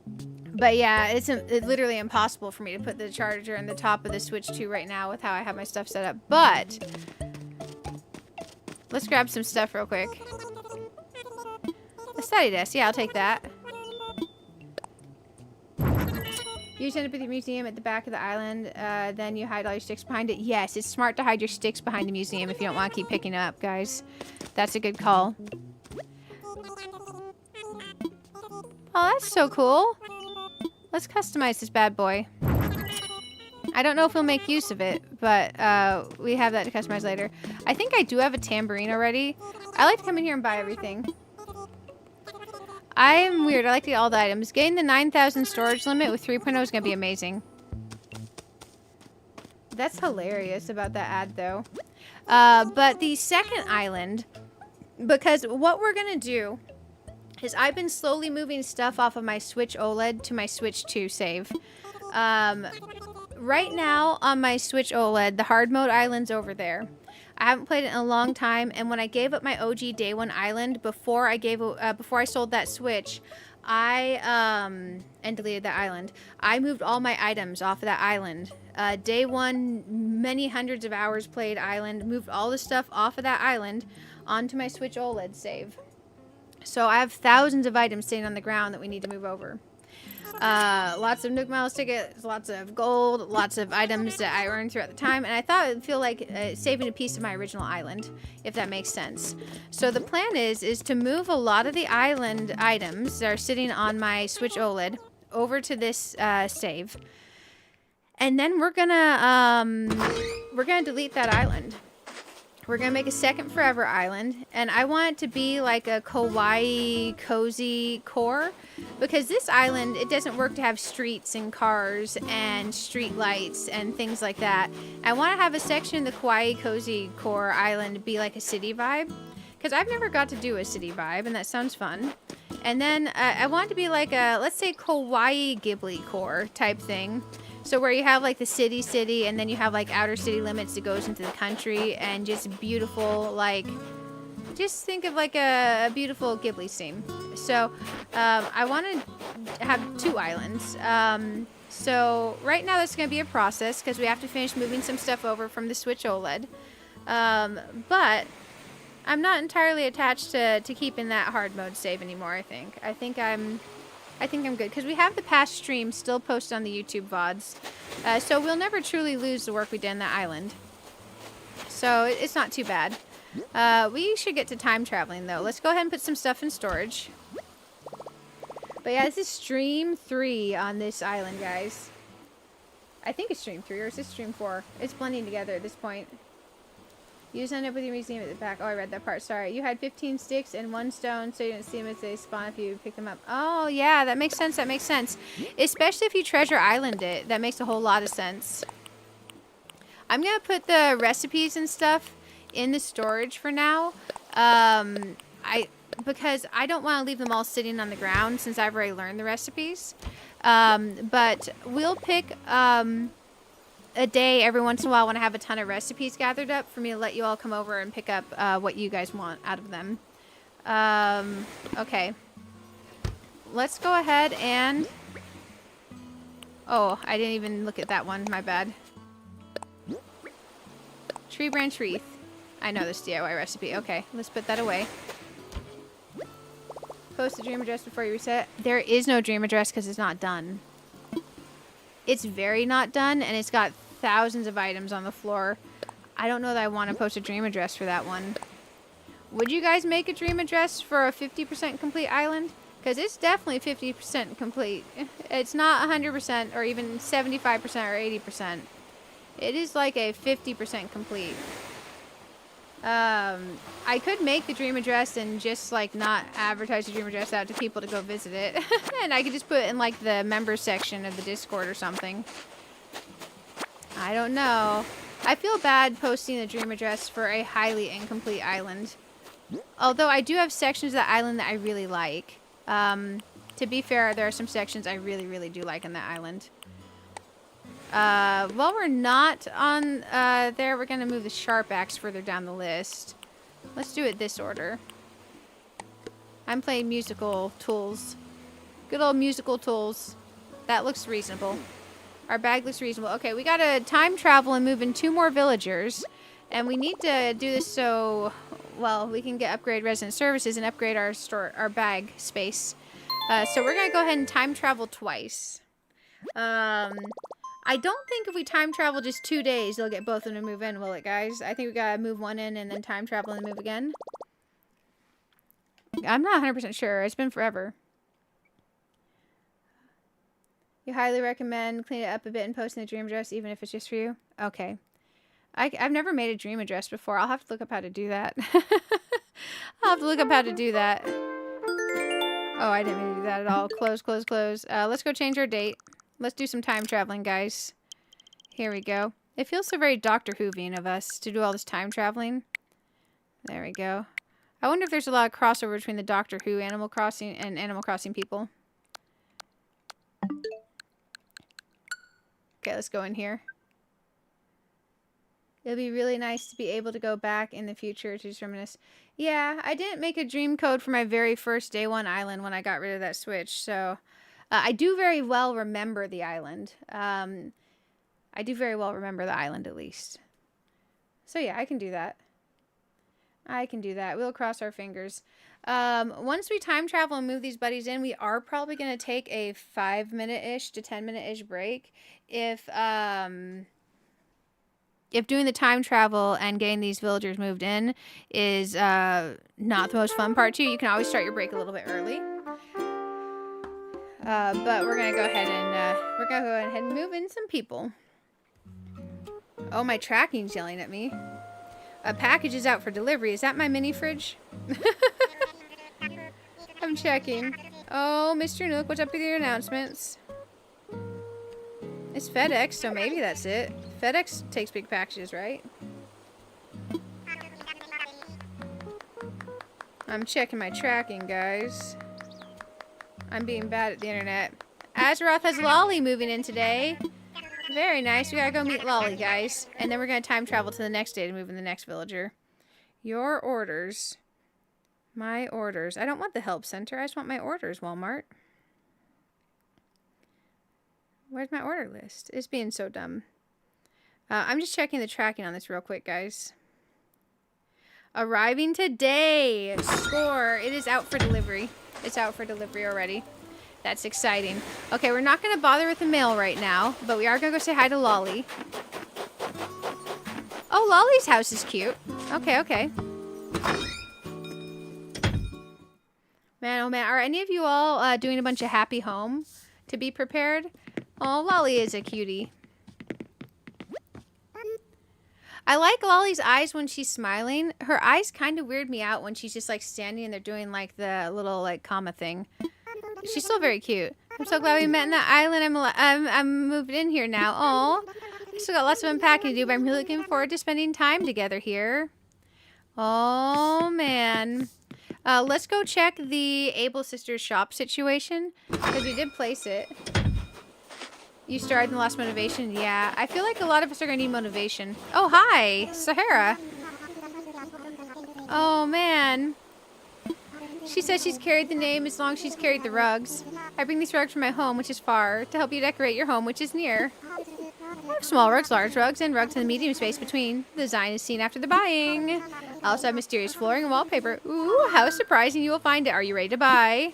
A: But yeah, it's literally impossible for me to put the charger in the top of the Switch 2 right now with how I have my stuff set up. But let's grab some stuff real quick. A study desk. Yeah, I'll take that. You just end up with your museum at the back of the island, then you hide all your sticks behind it. Yes, it's smart to hide your sticks behind the museum if you don't want to keep picking them up, guys. That's a good call. Oh, that's so cool. Let's customize this bad boy. I don't know if we'll make use of it, but we have that to customize later. I think I do have a tambourine already. I like to come in here and buy everything. I'm weird. I like to get all the items. Getting the 9,000 storage limit with 3.0 is going to be amazing. That's hilarious about that ad, though. But the second island, because what we're going to do is I've been slowly moving stuff off of my Switch OLED to my Switch 2 save. Right now on my Switch OLED, the hard mode island's over there. I haven't played it in a long time, and when I gave up my OG Day 1 island before I sold that Switch, and deleted that island, I moved all my items off of that island. Day 1, many hundreds of hours played island, moved all the stuff off of that island onto my Switch OLED save. So I have thousands of items sitting on the ground that we need to move over. Lots of Nook Miles tickets, lots of gold, lots of items that I earned throughout the time, and I thought it would feel like saving a piece of my original island, if that makes sense. So the plan is to move a lot of the island items that are sitting on my Switch OLED over to this save, and then we're gonna delete that island. We're gonna make a second forever island, and I want it to be like a kawaii, cozy core, because this island, it doesn't work to have streets and cars and street lights and things like that. I want to have a section in the kawaii, cozy core island be like a city vibe, because I've never got to do a city vibe, and that sounds fun. And then I want it to be like a, let's say, kawaii Ghibli core type thing. So where you have like the city, and then you have like outer city limits that goes into the country, and just beautiful, like, just think of like a beautiful Ghibli scene. So I want to have 2 islands. So right now that's going to be a process because we have to finish moving some stuff over from the Switch OLED. But I'm not entirely attached to keeping that hard mode save anymore, I think I'm good, because we have the past streams still posted on the YouTube VODs. So we'll never truly lose the work we did on that island. So it's not too bad. We should get to time traveling, though. Let's go ahead and put some stuff in storage. But yeah, this is stream 3 on this island, guys. I think it's stream 3, or is this stream 4? It's blending together at this point. You just end up with your museum at the back. Oh, I read that part. Sorry. You had 15 sticks and 1 stone, so you didn't see them as they spawn if you pick them up. Oh, yeah. That makes sense. That makes sense. Especially if you treasure island it. That makes a whole lot of sense. I'm going to put the recipes and stuff in the storage for now. Because I don't want to leave them all sitting on the ground since I've already learned the recipes. But we'll pick... a day every once in a while when I have a ton of recipes gathered up for me to let you all come over and pick up what you guys want out of them. Okay. Let's go ahead and... Oh, I didn't even look at that one. My bad. Tree branch wreath. I know this DIY recipe. Okay, let's put that away. Post the dream address before you reset. There is no dream address because it's not done. It's very not done, and it's got thousands of items on the floor. I don't know that I want to post a dream address for that one. Would you guys make a dream address for a 50% complete island? Because it's definitely 50% complete. It's not 100% or even 75% or 80%. It is like a 50% complete. I could make the dream address and just like not advertise the dream address out to people to go visit it. And I could just put it in like the members section of the Discord or something. I don't know. I feel bad posting the dream address for a highly incomplete island. Although I do have sections of the island that I really like. To be fair, there are some sections I really, really do like on that island. While we're not on there, we're going to move the sharp axe further down the list. Let's do it this order. I'm playing musical tools. Good old musical tools. That looks reasonable. Our bag looks reasonable. Okay, we got to time travel and move in 2 more villagers. And we need to do this so, well, we can get upgrade resident services and upgrade our bag space. So we're going to go ahead and time travel twice. I don't think if we time travel just 2 days, they'll get both of them to move in, will it, guys? I think we gotta move one in and then time travel and move again. I'm not 100% sure. It's been forever. You highly recommend clean it up a bit and post in the dream address, even if it's just for you. Okay. I've never made a dream address before. I'll have to look up how to do that. I'll have to look up how to do that. Oh, I didn't mean to do that at all. Close, close, close. Let's go change our date. Let's do some time traveling, guys. Here we go. It feels so very Doctor Whovian of us to do all this time traveling. There we go. I wonder if there's a lot of crossover between the Doctor Who Animal Crossing and Animal Crossing people. Okay, let's go in here. It'll be really nice to be able to go back in the future to just reminisce. Yeah, I didn't make a dream code for my very first day one island when I got rid of that switch, so I do very well remember the island. I do very well remember the island at least. So yeah, I can do that. I can do that. We'll cross our fingers. Once we time travel and move these buddies in, we are probably going to take a 5-minute-ish to 10-minute-ish break. If doing the time travel and getting these villagers moved in is not the most fun part to you, you can always start your break a little bit early. But we're going to go ahead and move in some people. Oh, my tracking's yelling at me. A package is out for delivery. Is that my mini fridge? I'm checking. Oh, Mr. Nook, what's up with your announcements? It's FedEx, so maybe that's it. FedEx takes big packages, right? I'm checking my tracking, guys. I'm being bad at the internet. Azeroth has Lolly moving in today. Very nice. We gotta go meet Lolly, guys. And then we're gonna time travel to the next day to move in the next villager. Your orders. My orders. I don't want the help center. I just want my orders, Walmart. Where's my order list? It's being so dumb. I'm just checking the tracking on this real quick, guys. Arriving today. Score. It is out for delivery. It's out for delivery already. That's exciting. Okay, we're not going to bother with the mail right now, but we are going to go say hi to Lolly. Oh, Lolly's house is cute. Okay, okay. Man, oh man, are any of you all doing a bunch of happy home to be prepared? Oh, Lolly is a cutie. I like Lolly's eyes when she's smiling. Her eyes kind of weird me out when she's just like standing and they're doing like the little like comma thing. She's still very cute. I'm so glad we met in that island. I'm moved in here now. Oh, I still got lots of unpacking to do, but I'm really looking forward to spending time together here. Oh man. Let's go check the Able Sisters shop situation because we did place it. You started and lost motivation? Yeah. I feel like a lot of us are going to need motivation. Oh, hi, Sahara. Oh, man. She says she's carried the name as long as she's carried the rugs. I bring these rugs from my home, which is far, to help you decorate your home, which is near. I have small rugs, large rugs, and rugs in the medium space between. The design is seen after the buying. I also have mysterious flooring and wallpaper. Ooh, how surprising you will find it. Are you ready to buy?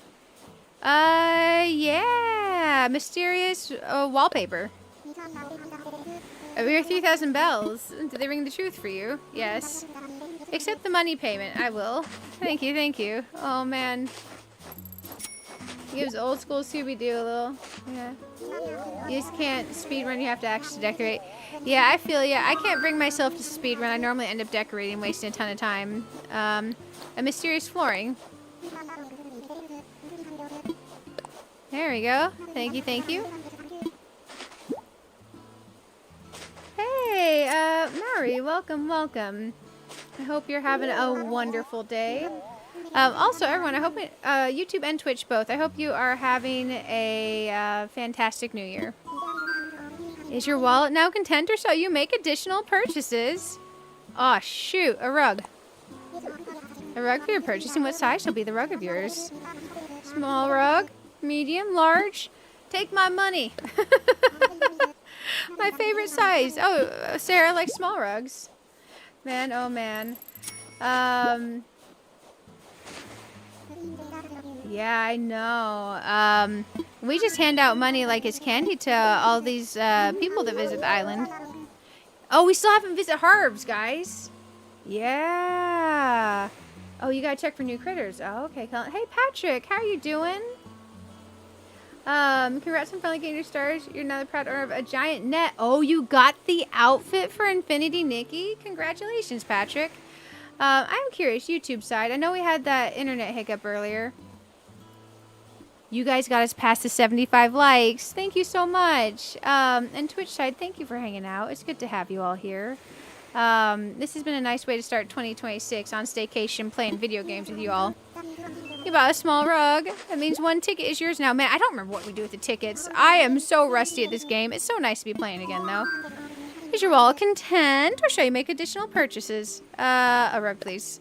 A: Yeah. Mysterious wallpaper. Over your 3,000 bells. Did they ring the truth for you? Yes. Accept the money payment. I will. Thank you, thank you. Oh, man. Gives old school Scooby-Doo a little. Yeah. You just can't speedrun. You have to actually decorate. Yeah, I feel ya. I can't bring myself to speedrun. I normally end up decorating, wasting a ton of time. A mysterious flooring. There we go. Thank you, thank you. Hey, Mari, welcome, welcome. I hope you're having a wonderful day. Also, everyone, I hope YouTube and Twitch both. I hope you are having a fantastic New Year. Is your wallet now content, or so you make additional purchases? Oh shoot, a rug. A rug for your purchasing. What size shall be the rug of yours? Small rug, medium, large. Take my money. My favorite size. Oh, Sarah likes small rugs. Man, oh man. Yeah, I know. We just hand out money like it's candy to all these people that visit the island. Oh, we still haven't visited Harbs, guys. Yeah. Oh, you gotta check for new critters. Oh, okay. Hey, Patrick, how are you doing? Congrats on finally getting your stars. You're now the proud owner of a giant net. Oh, you got the outfit for Infinity Nikki? Congratulations, Patrick. I'm curious, YouTube side. I know we had that internet hiccup earlier. You guys got us past the 75 likes. Thank you so much. And Twitch side, thank you for hanging out. It's good to have you all here. This has been a nice way to start 2026 on staycation playing video games with you all. You bought a small rug. That means one ticket is yours now. Man, I don't remember what we do with the tickets. I am so rusty at this game. It's so nice to be playing again, though. Is your wallet content, or shall you make additional purchases? A rug, please.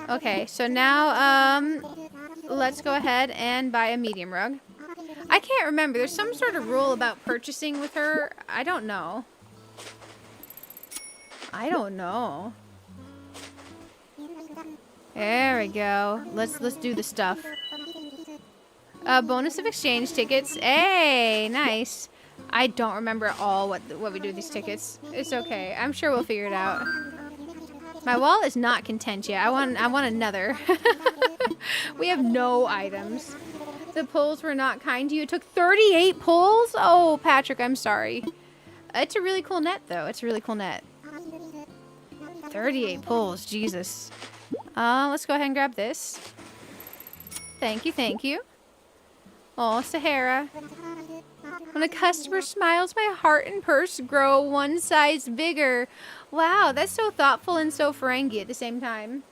A: Okay, so now, let's go ahead and buy a medium rug. I can't remember. There's some sort of rule about purchasing with her. I don't know. I don't know. There we go. Let's do the stuff. Bonus of exchange tickets. Hey, nice. I don't remember at all what we do with these tickets. It's okay. I'm sure we'll figure it out. My wallet is not content yet. I want another. We have no items. The pulls were not kind to you. It took 38 pulls? Oh, Patrick, I'm sorry. It's a really cool net, though. It's a really cool net. 38 pulls. Jesus. Let's go ahead and grab this. Thank you, thank you. Oh, Sahara. When a customer smiles, my heart and purse grow one size bigger. Wow, that's so thoughtful and so Ferengi at the same time.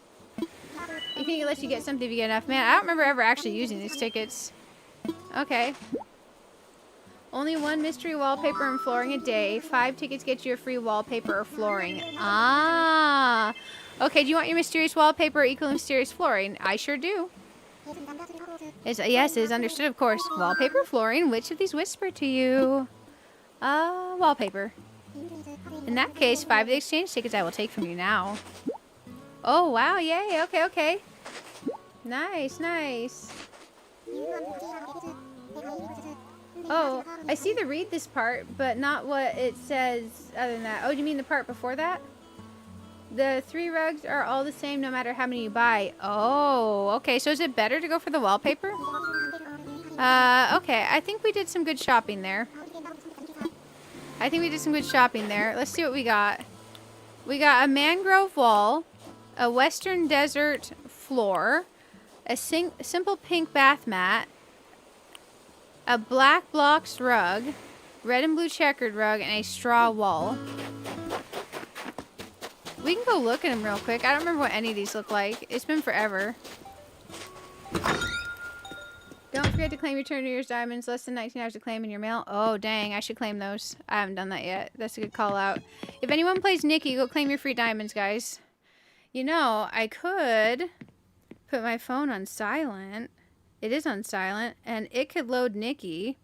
A: You think it lets you get something if you get enough? Man, I don't remember ever actually using these tickets. Okay. Only one mystery wallpaper and flooring a day. 5 tickets get you a free wallpaper or flooring. Ah. Okay, do you want your mysterious wallpaper equal to mysterious flooring? I sure do. Yes, it is understood, of course. Wallpaper, flooring, which of these whisper to you? Wallpaper. In that case, 5 of the exchange tickets I will take from you now. Oh, wow, yay, okay, okay. Nice, nice. Oh, I see the read this part, but not what it says other than that. Oh, do you mean the part before that? The 3 rugs are all the same no matter how many you buy. Oh, okay. So is it better to go for the wallpaper? Okay. I think we did some good shopping there. Let's see what we got. We got a mangrove wall, a western desert floor, a simple pink bath mat, a black blocks rug, red and blue checkered rug, and a straw wall. We can go look at them real quick. I don't remember what any of these look like. It's been forever. Don't forget to claim your turn to your diamonds. Less than 19 hours to claim in your mail. Oh, dang. I should claim those. I haven't done that yet. That's a good call out. If anyone plays Nikki, go claim your free diamonds, guys. You know, I could put my phone on silent. It is on silent. And it could load Nikki.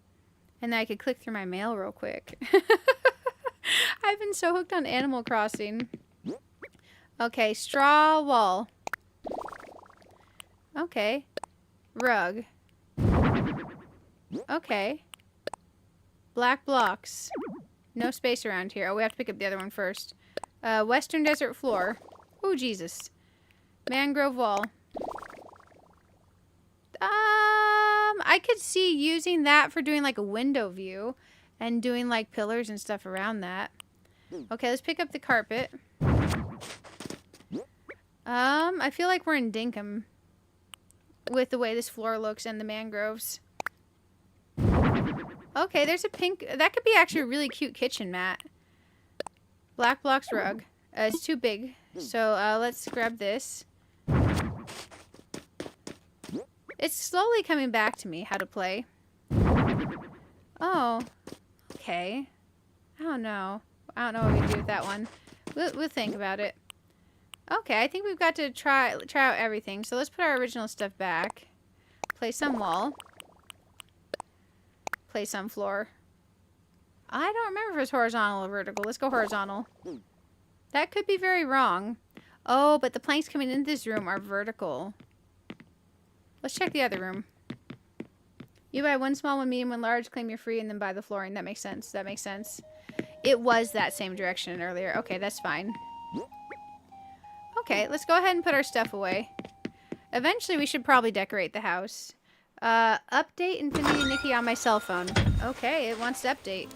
A: And then I could click through my mail real quick. I've been so hooked on Animal Crossing. Okay, straw wall. Okay. Rug. Okay. Black blocks. No space around here. Oh, we have to pick up the other one first. Western desert floor. Oh, Jesus. Mangrove wall. I could see using that for doing like a window view and doing like pillars and stuff around that. Okay, let's pick up the carpet. I feel like we're in Dinkum with the way this floor looks and the mangroves. Okay, there's a pink... That could be actually a really cute kitchen mat. Black blocks rug. It's too big. So, let's grab this. It's slowly coming back to me how to play. Oh. Okay. I don't know. I don't know what we do with that one. We'll think about it. Okay, I think we've got to try out everything. So let's put our original stuff back. Place on wall. Place on floor. I don't remember if it's horizontal or vertical. Let's go horizontal. That could be very wrong. Oh, but the planks coming into this room are vertical. Let's check the other room. You buy one small, one medium, one large, claim you're free, and then buy the flooring. That makes sense. That makes sense. It was that same direction earlier. Okay, that's fine. Okay, let's go ahead and put our stuff away. Eventually, we should probably decorate the house. Update Infinity Nikki on my cell phone. Okay, it wants to update.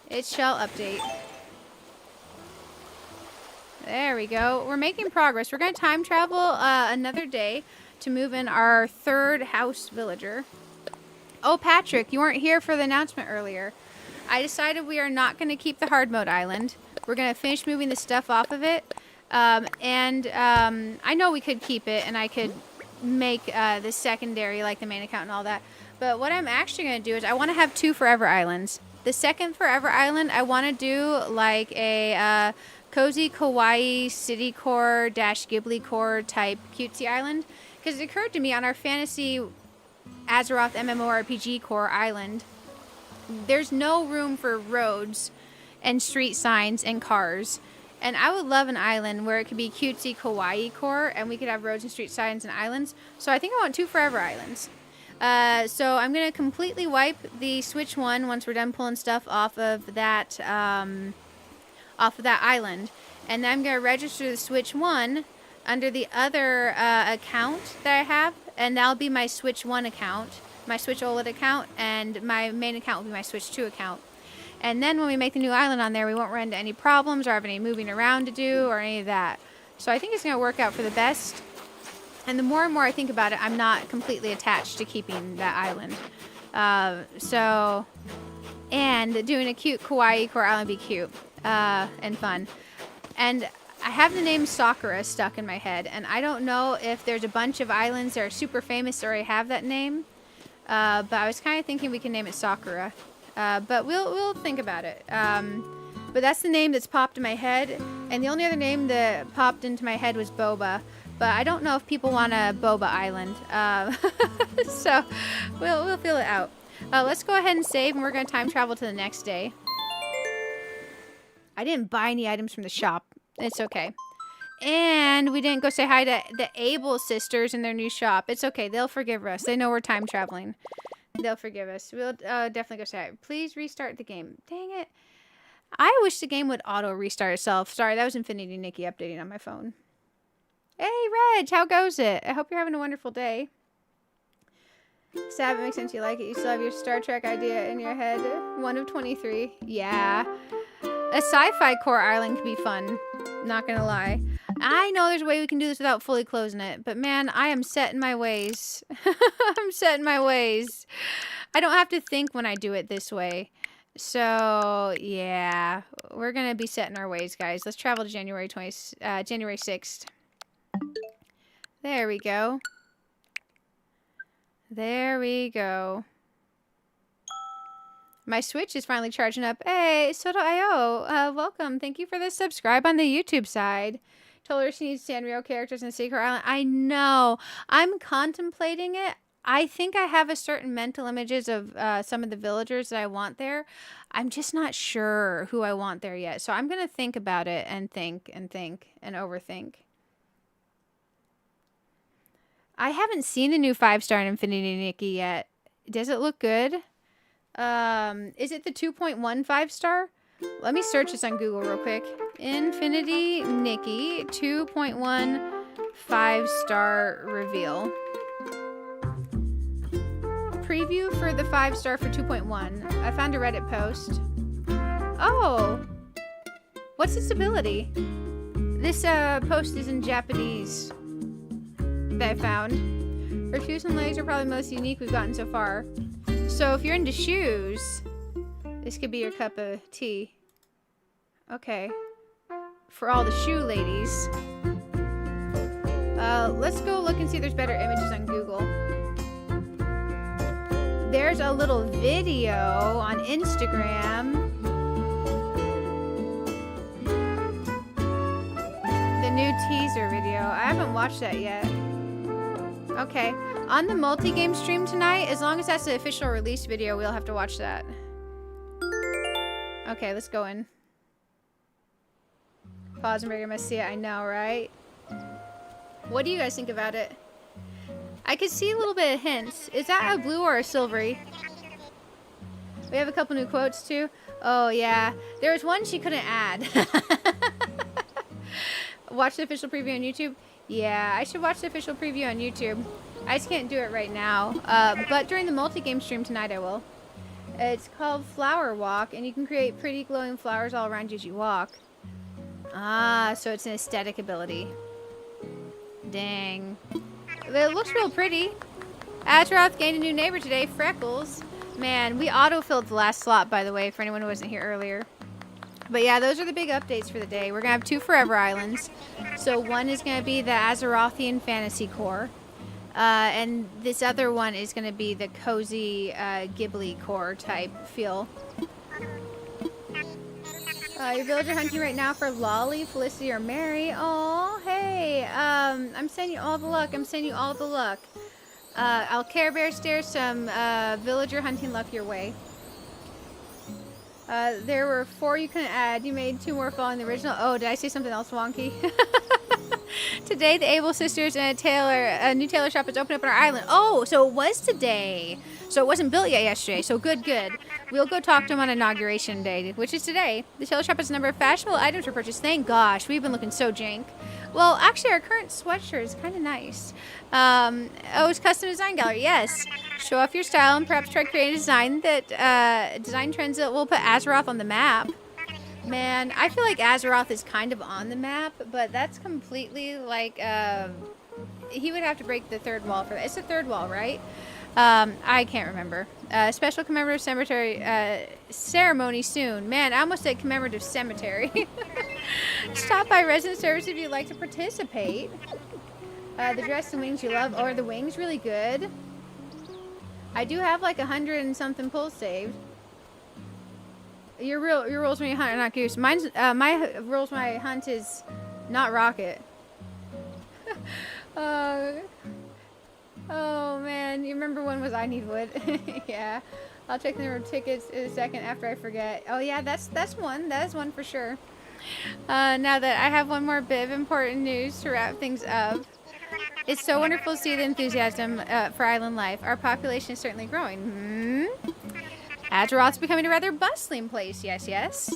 A: It shall update. There we go. We're making progress. We're going to time travel another day to move in our 3rd house villager. Oh, Patrick, you weren't here for the announcement earlier. I decided we are not going to keep the hard mode island. We're going to finish moving the stuff off of it. I know we could keep it, and I could make the secondary, like the main account and all that. But what I'm actually going to do is I want to have 2 forever islands. The second forever island, I want to do like a cozy kawaii city core dash Ghibli core type cutesy island. Because it occurred to me on our fantasy Azeroth MMORPG core island, there's no room for roads and street signs and cars. And I would love an island where it could be cutesy kawaii core and we could have roads and street signs and islands. So I think I want 2 forever islands. So I'm going to completely wipe the Switch 1 once we're done pulling stuff off of that island. And then I'm going to register the Switch 1 under the other account that I have. And that'll be my Switch 1 account, my Switch OLED account, and my main account will be my Switch 2 account. And then when we make the new island on there, we won't run into any problems or have any moving around to do or any of that. So I think it's going to work out for the best. And the more and more I think about it, I'm not completely attached to keeping that island. And doing a cute kawaii core island would be cute and fun. And I have the name Sakura stuck in my head. And I don't know if there's a bunch of islands that are super famous or I have that name. But I was kind of thinking we can name it Sakura. But we'll think about it. But that's the name that's popped in my head. And the only other name that popped into my head was Boba. But I don't know if people want a Boba Island. So we'll feel it out. Let's go ahead and save, and we're going to time travel to the next day. I didn't buy any items from the shop. It's okay. And we didn't go say hi to the Able sisters in their new shop. It's okay. They'll forgive us. They know we're time traveling. They'll forgive us. We'll definitely go say hi. Please restart the game. Dang it. I wish the game would auto restart itself. Sorry, that was Infinity Nikki updating on my phone. Hey, Reg, how goes it? I hope you're having a wonderful day. Sab, it makes sense you like it. You still have your Star Trek idea in your head. 1 of 23. Yeah. A sci-fi core island could be fun. Not gonna lie. I know there's a way we can do this without fully closing it. But man, I am set in my ways. I'm set in my ways. I don't have to think when I do it this way. So, yeah. We're gonna be set in our ways, guys. Let's travel to January 6th. There we go. There we go. My Switch is finally charging up. Hey, Soto.io, welcome. Thank you for the subscribe on the YouTube side. Told her she needs Sanrio characters in Secret Island. I know. I'm contemplating it. I think I have a certain mental images of some of the villagers that I want there. I'm just not sure who I want there yet. So I'm going to think about it and think and overthink. I haven't seen the new 5-star in Infinity Nikki yet. Does it look good? Is it the 2.15 star? Let me search this on Google real quick. Infinity Nikki 2.1 5-star reveal. Preview for the 5-star for 2.1. I found a Reddit post. Oh! What's its ability? This post is in Japanese. That I found. Her shoes and legs are probably the most unique we've gotten so far. So if you're into shoes, this could be your cup of tea. Okay. For all the shoe ladies. Let's go look and see if there's better images on Google. There's a little video on Instagram. The new teaser video. I haven't watched that yet. Okay, on the multi-game stream tonight, as long as that's the official release video, we'll have to watch that. Okay, let's go in. Pausenberger must see it, I know, right? What do you guys think about it? I could see a little bit of hints. Is that a blue or a silvery? We have a couple new quotes too. Oh yeah, there was one she couldn't add. Watch the official preview on YouTube. Yeah, I should watch the official preview on YouTube. I just can't do it right now. But during the multi-game stream tonight, I will. It's called Flower Walk, and you can create pretty glowing flowers all around you as you walk. Ah, so it's an aesthetic ability. Dang. It looks real pretty. Azeroth gained a new neighbor today, Freckles. Man, we auto-filled the last slot, by the way, for anyone who wasn't here earlier. But yeah, those are the big updates for the day. We're going to have 2 Forever Islands. So one is going to be the Azerothian Fantasy Core. And this other one is going to be the cozy Ghibli core type feel. Your villager hunting right now for Lolly, Felicity, or Mary. Oh, hey. I'm sending you all the luck. I'm sending you all the luck. I'll Care Bear stare some villager hunting luck your way. There were 4 you couldn't add. You made 2 more following the original. Oh, did I say something else wonky? Today, the Able Sisters and a new tailor shop is open up on our island. Oh, so it was today. So it wasn't built yet yesterday. So good, good. We'll go talk to them on Inauguration Day, which is today. The tailor shop has a number of fashionable items for purchase. Thank gosh, we've been looking so jank. Well, actually, our current sweatshirt is kind of nice. Oh, it's custom design gallery. Yes. Show off your style and perhaps try creating a design that design trends that will put Azeroth on the map. Man, I feel like Azeroth is kind of on the map, but that's completely like, he would have to break the 3rd wall for that. It's the 3rd wall, right? I can't remember. Special commemorative cemetery, ceremony soon. Man, I almost said commemorative cemetery. Stop by resident service if you'd like to participate. The dress and wings you love, or the wings really good. I do have like 100 and something pulls saved. Your rules when you hunt are not goose. Mine's my rules when I hunt is not rocket. Oh man, you remember when was I need wood? Yeah, I'll check the number of tickets in a second after I forget. Oh yeah, that's one. That is one for sure. Now that I have one more bit of important news to wrap things up. It's so wonderful to see the enthusiasm for island life. Our population is certainly growing. Azeroth's becoming a rather bustling place, yes, yes.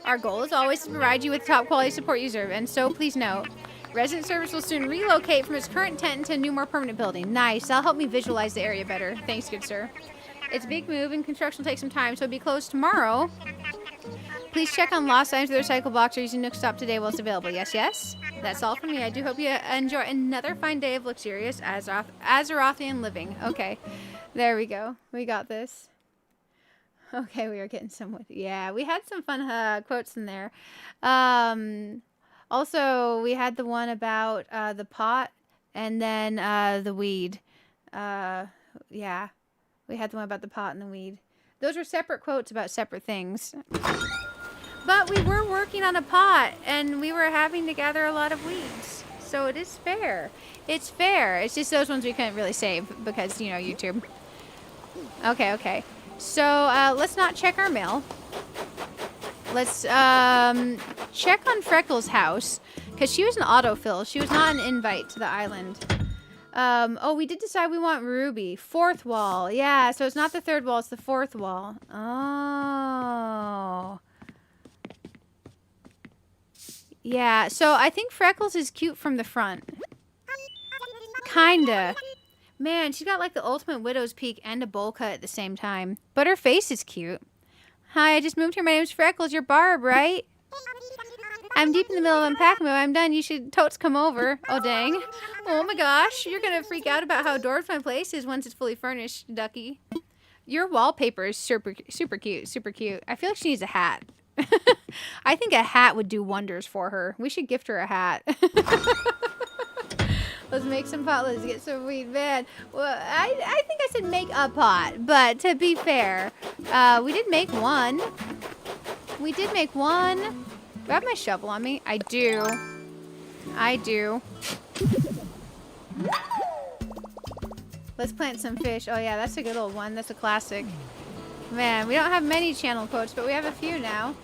A: Our goal is always to provide you with top quality support you deserve, and so please note, resident service will soon relocate from its current tent into a new, more permanent building. Nice, that'll help me visualize the area better. Thanks, good sir. It's a big move and construction will take some time, so it'll be closed tomorrow. Please check on lost items of the recycle box or using Nook Stop today while it's available. Yes, yes. That's all from me. I do hope you enjoy another fine day of luxurious Azerothian living. Okay, there we go. We got this. Okay, we are getting somewhat. Yeah, we had some fun quotes in there. Also, we had the one about the pot and then the weed. Yeah, we had the one about the pot and the weed. Those were separate quotes about separate things. But we were working on a pot and we were having to gather a lot of weeds. So it is fair. It's fair. It's just those ones we couldn't really save because, you know, YouTube. Okay, okay. So, let's not check our mail. Let's, check on Freckles' house. Because she was an autofill. She was not an invite to the island. Oh, we did decide we want Ruby. 4th wall. Yeah, so it's not the 3rd wall, it's the 4th wall. Oh. Yeah, so I think Freckles is cute from the front. Kinda. Man, she's got like the ultimate widow's peak and a bowl cut at the same time. But her face is cute. Hi, I just moved here. My name's Freckles. You're Barb, right? I'm deep in the middle of unpacking, but when I'm done, you should totes come over. Oh, dang. Oh my gosh. You're going to freak out about how adorbs my place is once it's fully furnished, Ducky. Your wallpaper is super, super cute. Super cute. I feel like she needs a hat. I think a hat would do wonders for her. We should gift her a hat. Let's make some pot. Let's get some weed, man. Well, I think I said make a pot, but to be fair, we did make one. We did make one. Do I have my shovel on me? I do. I do. Let's plant some fish. Oh yeah, that's a good old one. That's a classic. Man, we don't have many channel quotes, but we have a few now.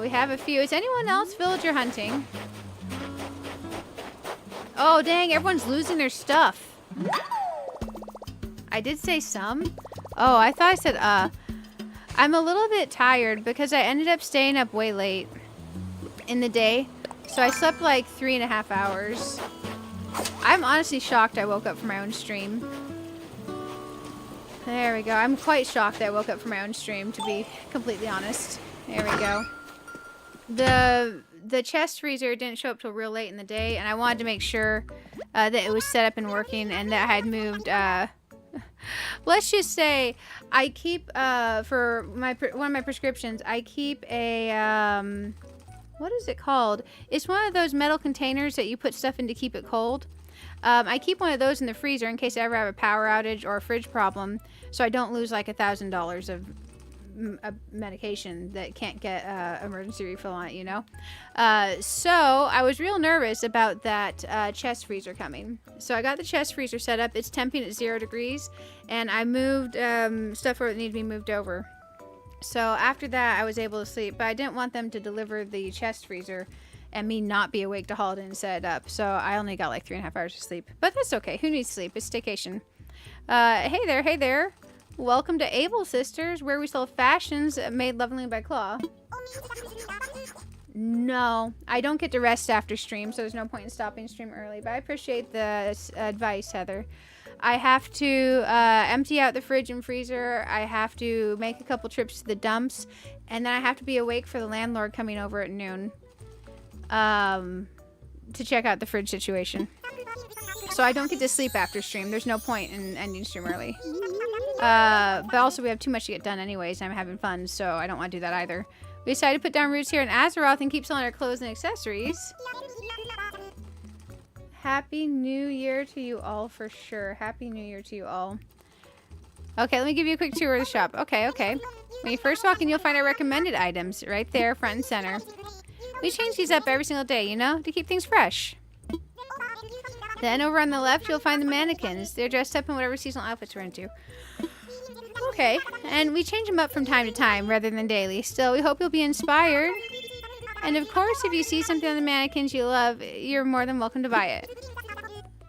A: We have a few. Is anyone else villager hunting? Oh, dang, everyone's losing their stuff. I did say some. Oh, I thought I said, I'm a little bit tired because I ended up staying up way late in the day. So I slept like 3.5 hours. I'm honestly shocked I woke up from my own stream. There we go. I'm quite shocked that I woke up from my own stream, to be completely honest. There we go. The chest freezer didn't show up till real late in the day, and I wanted to make sure that it was set up and working, and that I had moved. Let's just say I keep for one of my prescriptions. I keep a what is it called? It's one of those metal containers that you put stuff in to keep it cold. I keep one of those in the freezer in case I ever have a power outage or a fridge problem, so I don't lose like $1,000 of medication that can't get emergency refill on it, you know. So I was real nervous about that chest freezer coming. So I got the chest freezer set up. It's temping at 0 degrees, and I moved stuff where it needed to be moved over. So after that, I was able to sleep, but I didn't want them to deliver the chest freezer and me not be awake to haul it in and set it up. So I only got like 3.5 hours of sleep, but that's okay. Who needs sleep? It's staycation. Hey there, hey there. Welcome to Able Sisters, where we sell fashions made lovingly by Claw. No, I don't get to rest after stream, so there's no point in stopping stream early, but I appreciate the advice, Heather. I have to empty out the fridge and freezer. I have to make a couple trips to the dumps, and then I have to be awake for the landlord coming over at noon to check out the fridge situation. So I don't get to sleep after stream. There's no point in ending stream early. But also we have too much to get done anyways, and I'm having fun, so I don't want to do that either. We decided to put down roots here in Azeroth and keep selling our clothes and accessories. Happy New Year to you all, for sure. Happy New Year to you all. Okay, let me give you a quick tour of the shop. Okay, okay. When you first walk in, you'll find our recommended items right there, front and center. We change these up every single day, you know, to keep things fresh. Then over on the left, you'll find the mannequins. They're dressed up in whatever seasonal outfits we're into. Okay, and we change them up from time to time rather than daily. Still, we hope you'll be inspired. And of course, if you see something on the mannequins you love, you're more than welcome to buy it.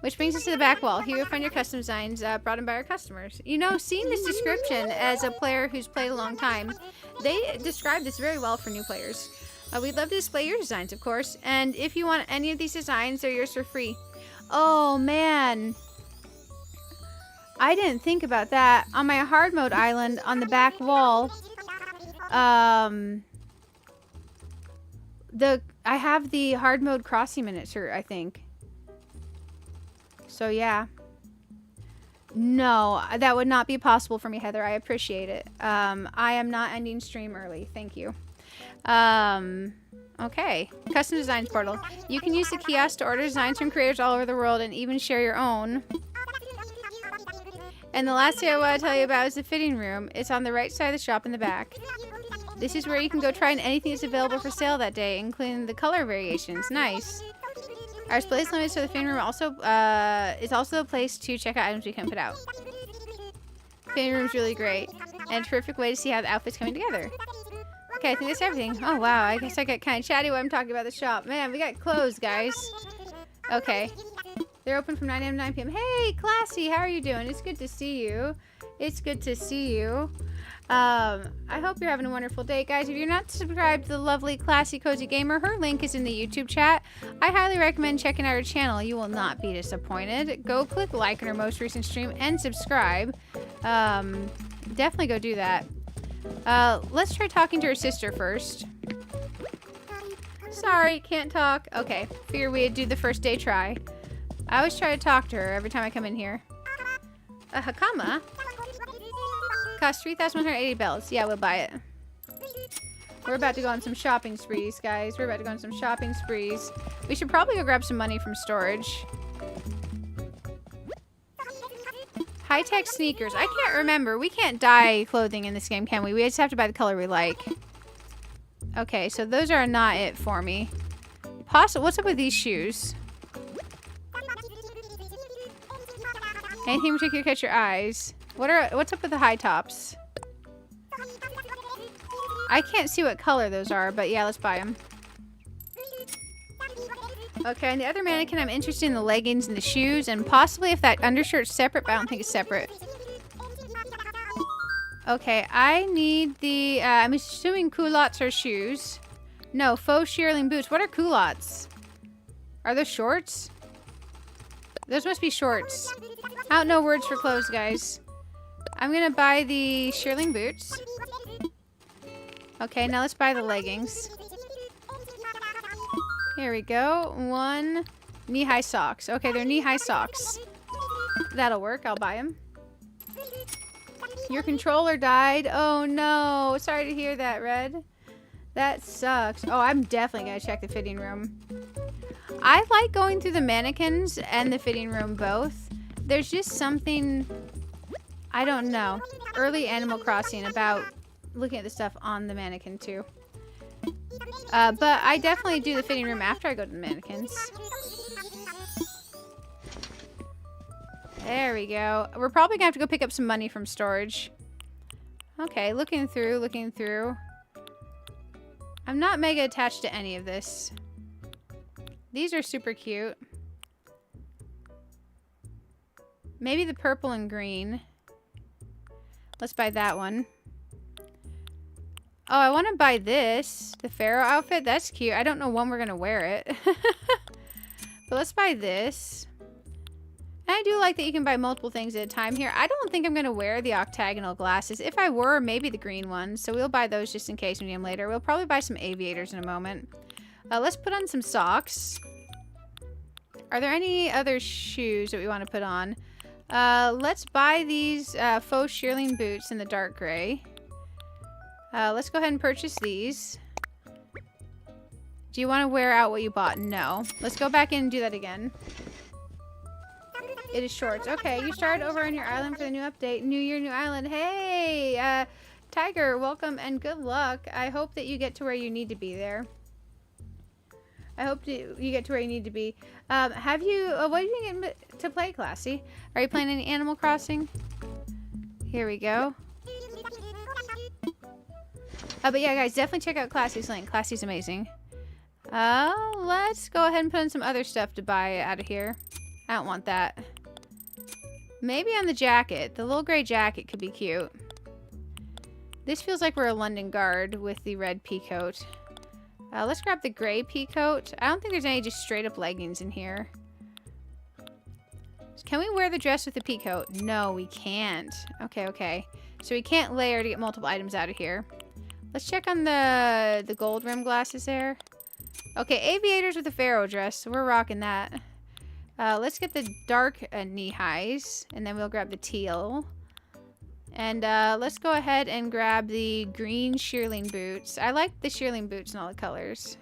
A: Which brings us to the back wall. Here you'll find your custom designs brought in by our customers. You know, seeing this description as a player who's played a long time, they describe this very well for new players. We'd love to display your designs, of course. And if you want any of these designs, they're yours for free. Oh, man. I didn't think about that. On my hard mode island, on the back wall, I have the hard mode crossing miniature, I think. So, yeah. No, that would not be possible for me, Heather. I appreciate it. I am not ending stream early. Thank you. Okay. Custom Designs Portal. You can use the kiosk to order designs from creators all over the world and even share your own. And the last thing I want to tell you about is the fitting room. It's on the right side of the shop in the back. This is where you can go try on anything that's available for sale that day, including the color variations. Nice. Our display is limited, so the fitting room is also a place to check out items we can put out. Fitting room's really great, and a terrific way to see how the outfit's coming together. Okay, I think that's everything. Oh wow, I guess I got kind of chatty when I'm talking about the shop. Man, we got closed, guys. Okay. They're open from 9 a.m. to 9 p.m. Hey, Classy, how are you doing? It's good to see you. It's good to see you. I hope you're having a wonderful day, guys. If you're not subscribed to the lovely Classy Cozy Gamer, her link is in the YouTube chat. I highly recommend checking out her channel. You will not be disappointed. Go click like on her most recent stream and subscribe. Definitely go do that. Let's try talking to her sister first. Sorry, can't talk. Okay, figure we'd do the first day try. I always try to talk to her every time I come in here. A Hakama? Costs 3,180 bells. Yeah, we'll buy it. We're about to go on some shopping sprees, guys. We're about to go on some shopping sprees. We should probably go grab some money from storage. High-tech sneakers. I can't remember. We can't dye clothing in this game, can we? We just have to buy the color we like. Okay, so those are not it for me. What's up with these shoes? Anything in particular catch your eyes? What's up with the high tops? I can't see what color those are, but yeah, let's buy them. Okay, and the other mannequin, I'm interested in the leggings and the shoes, and possibly if that undershirt's separate, but I don't think it's separate. Okay, I need the, I'm assuming culottes are shoes. No, faux shearling boots. What are culottes? Are those shorts? Those must be shorts. I don't know words for clothes, guys. I'm gonna buy the shearling boots. Okay, now let's buy the leggings. Here we go. 1 knee-high socks. Okay, they're knee-high socks. That'll work. I'll buy them. Your controller died. Oh no. Sorry to hear that, Red. That sucks. Oh, I'm definitely gonna check the fitting room. I like going through the mannequins and the fitting room both. There's just something, I don't know, early Animal Crossing about looking at the stuff on the mannequin too. But I definitely do the fitting room after I go to the mannequins. There we go. We're probably gonna have to go pick up some money from storage. Okay, looking through, looking through. I'm not mega attached to any of this. These are super cute. Maybe the purple and green. Let's buy that one. Oh, I want to buy this. The Pharaoh outfit. That's cute. I don't know when we're going to wear it. But let's buy this. And I do like that you can buy multiple things at a time here. I don't think I'm going to wear the octagonal glasses. If I were, maybe the green ones. So we'll buy those just in case we need them later. We'll probably buy some aviators in a moment. Let's put on some socks. Are there any other shoes that we want to put on? Let's buy these faux shearling boots in the dark gray. Let's go ahead and purchase these. Do you want to wear out what you bought? No. Let's go back in and do that again. It is shorts. Okay, you started over on your island for the new update. New year, new island. Hey, Tiger, welcome and good luck. I hope that you get to where you need to be there. I hope you get to where you need to be. Have you... what do you get to play, Classy? Are you playing any Animal Crossing? Here we go. But yeah, guys, definitely check out Classy's link. Classy's amazing. Let's go ahead and put in some other stuff to buy out of here. I don't want that. Maybe on the jacket. The little gray jacket could be cute. This feels like we're a London guard with the red pea coat. Let's grab the gray pea coat. I don't think there's any just straight up leggings in here. Can we wear the dress with the pea coat? No, we can't. Okay, okay. So we can't layer to get multiple items out of here. Let's check on the gold rim glasses there. Okay, aviators with the Pharaoh dress. So we're rocking that. Let's get the dark knee highs. And then we'll grab the teal. And let's go ahead and grab the green shearling boots. I like the shearling boots in all the colors.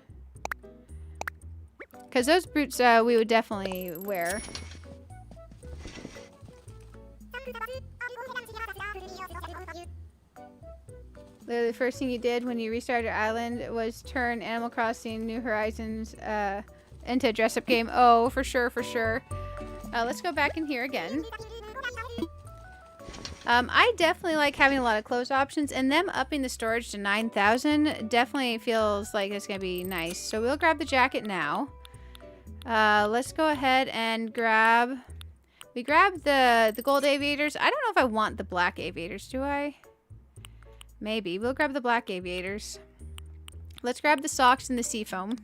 A: Because those boots we would definitely wear. Literally, the first thing you did when you restarted your island was turn Animal Crossing New Horizons into a dress-up game. Oh, for sure, for sure. Let's go back in here again. I definitely like having a lot of clothes options, and them upping the storage to 9,000 definitely feels like it's going to be nice. So we'll grab the jacket now. Let's go ahead and grab... We grabbed the gold aviators. I don't know if I want the black aviators, do I? Maybe. We'll grab the black aviators. Let's grab the socks and the seafoam.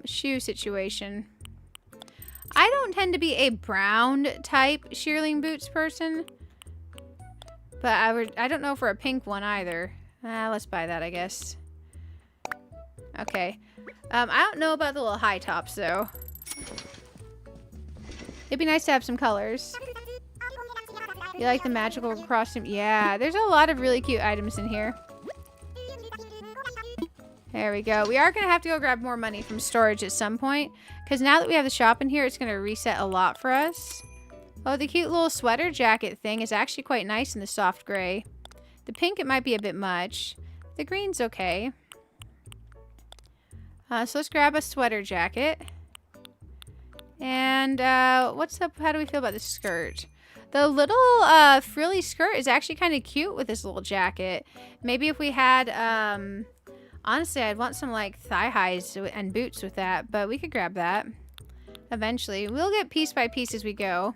A: Shoe situation. I don't tend to be a brown type shearling boots person. But I don't know for a pink one either. Let's buy that, I guess. Okay. I don't know about the little high tops, though. It'd be nice to have some colors. You like the magical costume? Yeah, there's a lot of really cute items in here. There we go. We are going to have to go grab more money from storage at some point. Because now that we have the shop in here, it's going to reset a lot for us. Oh, the cute little sweater jacket thing is actually quite nice in the soft gray. The pink, it might be a bit much. The green's okay. So let's grab a sweater jacket. And what's up? How do we feel about the skirt? The little frilly skirt is actually kind of cute with this little jacket. Maybe if we had, honestly, I'd want some like thigh highs and boots with that, but we could grab that eventually. We'll get piece by piece as we go.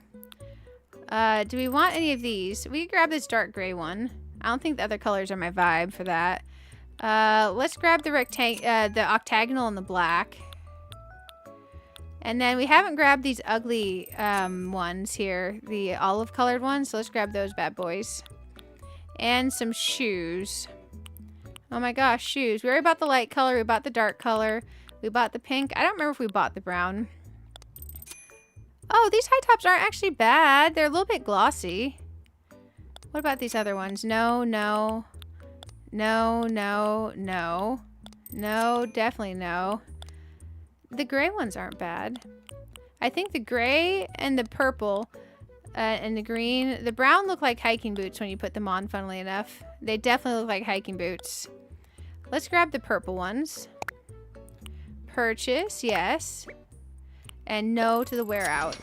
A: Do we want any of these? We could grab this dark gray one. I don't think the other colors are my vibe for that. Let's grab the octagonal and the black. And then we haven't grabbed these ugly ones here, the olive colored ones. So let's grab those bad boys. And some shoes. Oh my gosh, shoes. We already bought the light color. We bought the dark color. We bought the pink. I don't remember if we bought the brown. Oh, these high tops aren't actually bad. They're a little bit glossy. What about these other ones? No, no. No, no, no. No, definitely no. The gray ones aren't bad. I think the gray and the purple and the green, the brown look like hiking boots when you put them on, funnily enough. They definitely look like hiking boots. Let's grab the purple ones. Purchase, yes. And no to the wear out.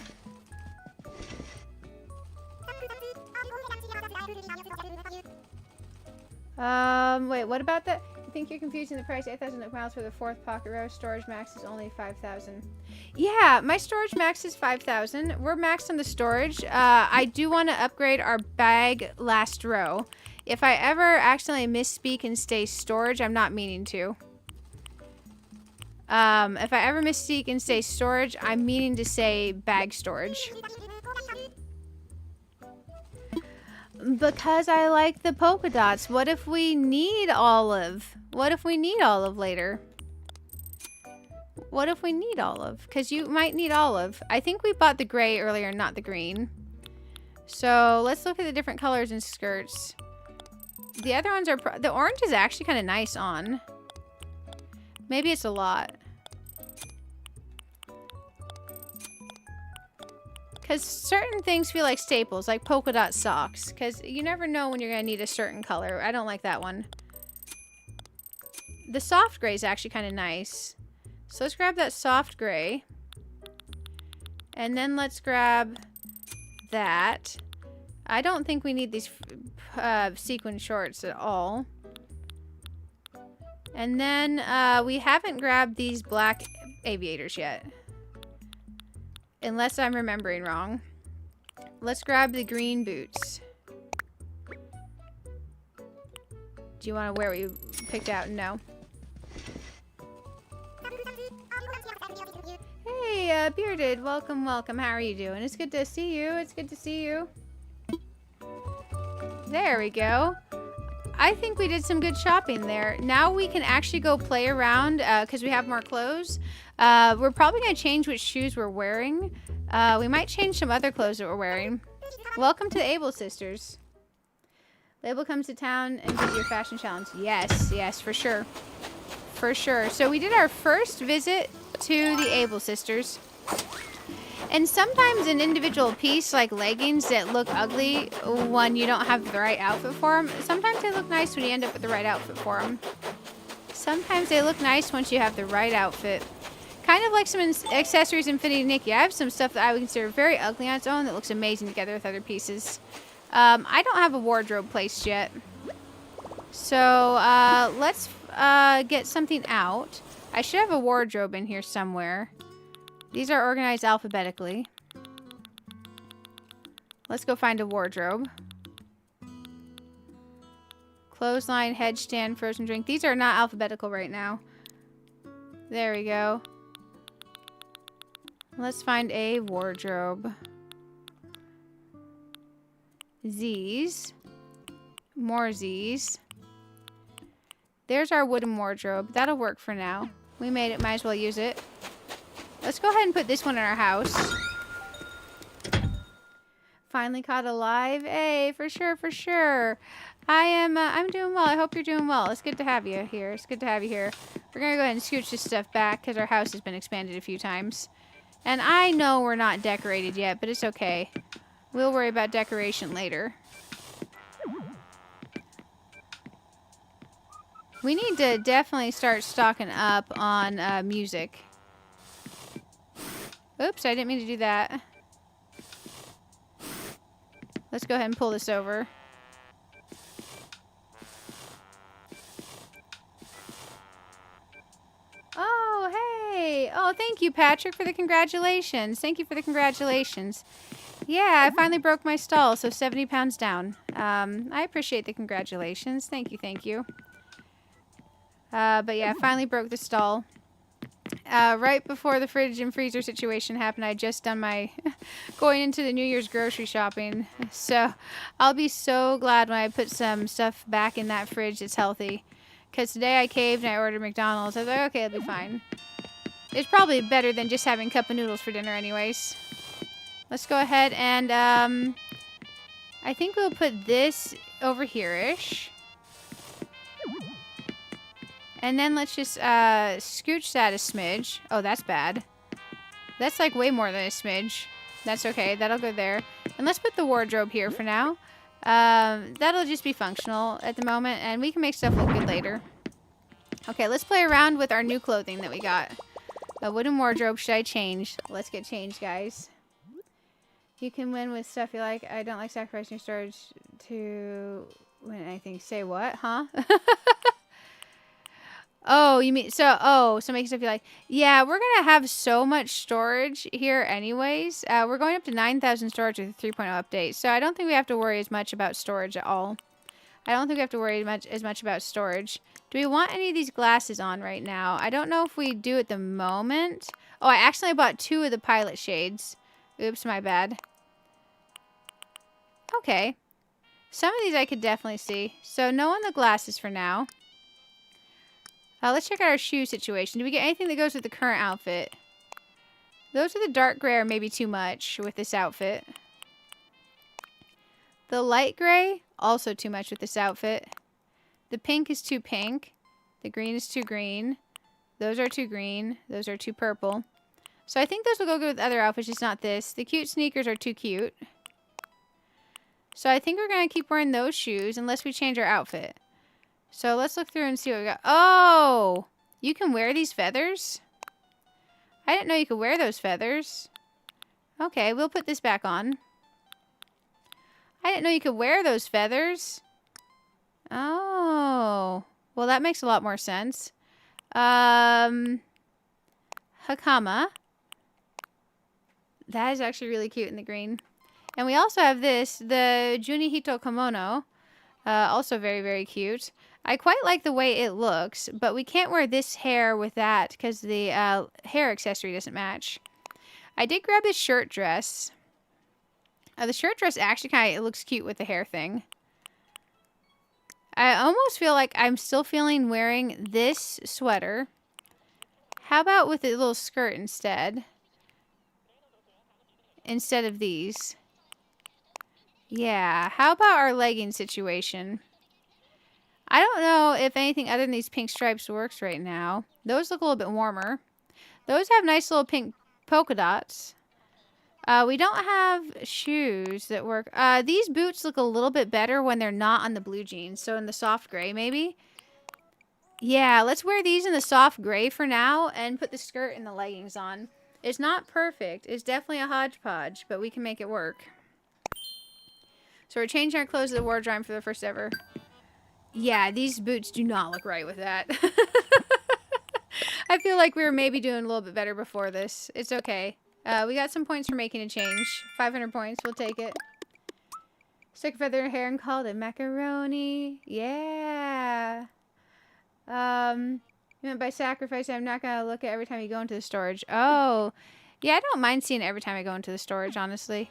A: Wait, what about that? I think you're confusing the price. 8,000 miles for the 4th pocket row. Storage max is only 5,000. Yeah, my storage max is 5,000. We're maxed on the storage. I do want to upgrade our bag last row. If I ever accidentally misspeak and say storage, I'm not meaning to. If I ever misspeak and say storage, I'm meaning to say bag storage. Because I like the polka dots. What if we need olive? What if we need olive later? What if we need olive? Because you might need olive. I think we bought the gray earlier, not the green. So let's look at the different colors and skirts. The other ones are... the orange is actually kind of nice on. Maybe it's a lot. Because certain things feel like staples, like polka dot socks. Because you never know when you're going to need a certain color. I don't like that one. The soft gray is actually kind of nice. So let's grab that soft gray. And then let's grab that. I don't think we need these sequin shorts at all. And then we haven't grabbed these black aviators yet. Unless I'm remembering wrong. Let's grab the green boots. Do you want to wear what you picked out? No. Hey, Bearded. Welcome, welcome. How are you doing? It's good to see you. It's good to see you. There we go. I think we did some good shopping there. Now we can actually go play around because we have more clothes. We're probably going to change which shoes we're wearing. We might change some other clothes that we're wearing. Welcome to the Able Sisters. Label comes to town and gives you a fashion challenge. Yes, yes, for sure. For sure. So we did our first visit to the Able Sisters. And sometimes an individual piece, like leggings that look ugly when you don't have the right outfit for them, sometimes they look nice when you end up with the right outfit for them. Sometimes they look nice once you have the right outfit. Kind of like some accessories in Infinity Nikki. I have some stuff that I would consider very ugly on its own that looks amazing together with other pieces. I don't have a wardrobe placed yet. So let's get something out. I should have a wardrobe in here somewhere. These are organized alphabetically. Let's go find a wardrobe. Clothesline, hedge stand, frozen drink. These are not alphabetical right now. There we go. Let's find a wardrobe. Z's. More Z's. There's our wooden wardrobe. That'll work for now. We made it. Might as well use it. Let's go ahead and put this one in our house. Finally caught alive. Hey, for sure, for sure. I'm doing well. I hope you're doing well. It's good to have you here. It's good to have you here. We're going to go ahead and scooch this stuff back because our house has been expanded a few times. And I know we're not decorated yet, but it's okay. We'll worry about decoration later. We need to definitely start stocking up on music. Oops, I didn't mean to do that. Let's go ahead and pull this over. Oh, hey. Oh, thank you, Patrick, for the congratulations. Thank you for the congratulations. Yeah, I finally broke my stall, so 70 pounds down. I appreciate the congratulations. Thank you, thank you. But yeah, I finally broke the stall. Right before the fridge and freezer situation happened, I had just done my going into the New Year's grocery shopping. So I'll be so glad when I put some stuff back in that fridge that's healthy. Because today I caved and I ordered McDonald's. I was like, okay, it'll be fine. It's probably better than just having a cup of noodles for dinner anyways. Let's go ahead and, I think we'll put this over here-ish. And then let's just, scooch that a smidge. Oh, that's bad. That's like way more than a smidge. That's okay. That'll go there. And let's put the wardrobe here for now. That'll just be functional at the moment, and we can make stuff look good later. Okay, let's play around with our new clothing that we got. A wooden wardrobe. Should I change? Let's get changed, guys. You can win with stuff you like. I don't like sacrificing your storage to win anything. Say what? Huh? Oh, you mean, so making stuff you like. Yeah, we're going to have so much storage here anyways. We're going up to 9,000 storage with the 3.0 update. So I don't think we have to worry as much about storage at all. I don't think we have to worry as much about storage. Do we want any of these glasses on right now? I don't know if we do at the moment. Oh, I accidentally bought 2 of the pilot shades. Oops, my bad. Okay. Some of these I could definitely see. So no on the glasses for now. Let's check out our shoe situation. Do we get anything that goes with the current outfit? Those are the dark gray are maybe too much with this outfit. The light gray, also too much with this outfit. The pink is too pink. The green is too green. Those are too green. Those are too purple. So I think those will go good with other outfits, just not this. The cute sneakers are too cute. So I think we're going to keep wearing those shoes unless we change our outfit. So let's look through and see what we got. Oh! You can wear these feathers? I didn't know you could wear those feathers. Okay, we'll put this back on. I didn't know you could wear those feathers. Oh. Well, that makes a lot more sense. Hakama. That is actually really cute in the green. And we also have this, the Junihito Kimono. Also very, very cute. I quite like the way it looks, but we can't wear this hair with that because the hair accessory doesn't match. I did grab this shirt dress. The shirt dress actually kind of looks cute with the hair thing. I almost feel like I'm still feeling wearing this sweater. How about with a little skirt instead? Instead of these. Yeah, how about our legging situation? I don't know if anything other than these pink stripes works right now. Those look a little bit warmer. Those have nice little pink polka dots. We don't have shoes that work. These boots look a little bit better when they're not on the blue jeans. So in the soft gray, maybe. Yeah, let's wear these in the soft gray for now and put the skirt and the leggings on. It's not perfect. It's definitely a hodgepodge, but we can make it work. So we're changing our clothes to the wardrobe for the first ever. Yeah, these boots do not look right with that. I feel like we were maybe doing a little bit better before this. It's okay. We got some points for making a change. 500 points. We'll take it. Stick a feather in her hair and called it macaroni. Yeah. You meant by sacrifice, I'm not going to look at every time you go into the storage. Oh. Yeah, I don't mind seeing it every time I go into the storage, honestly.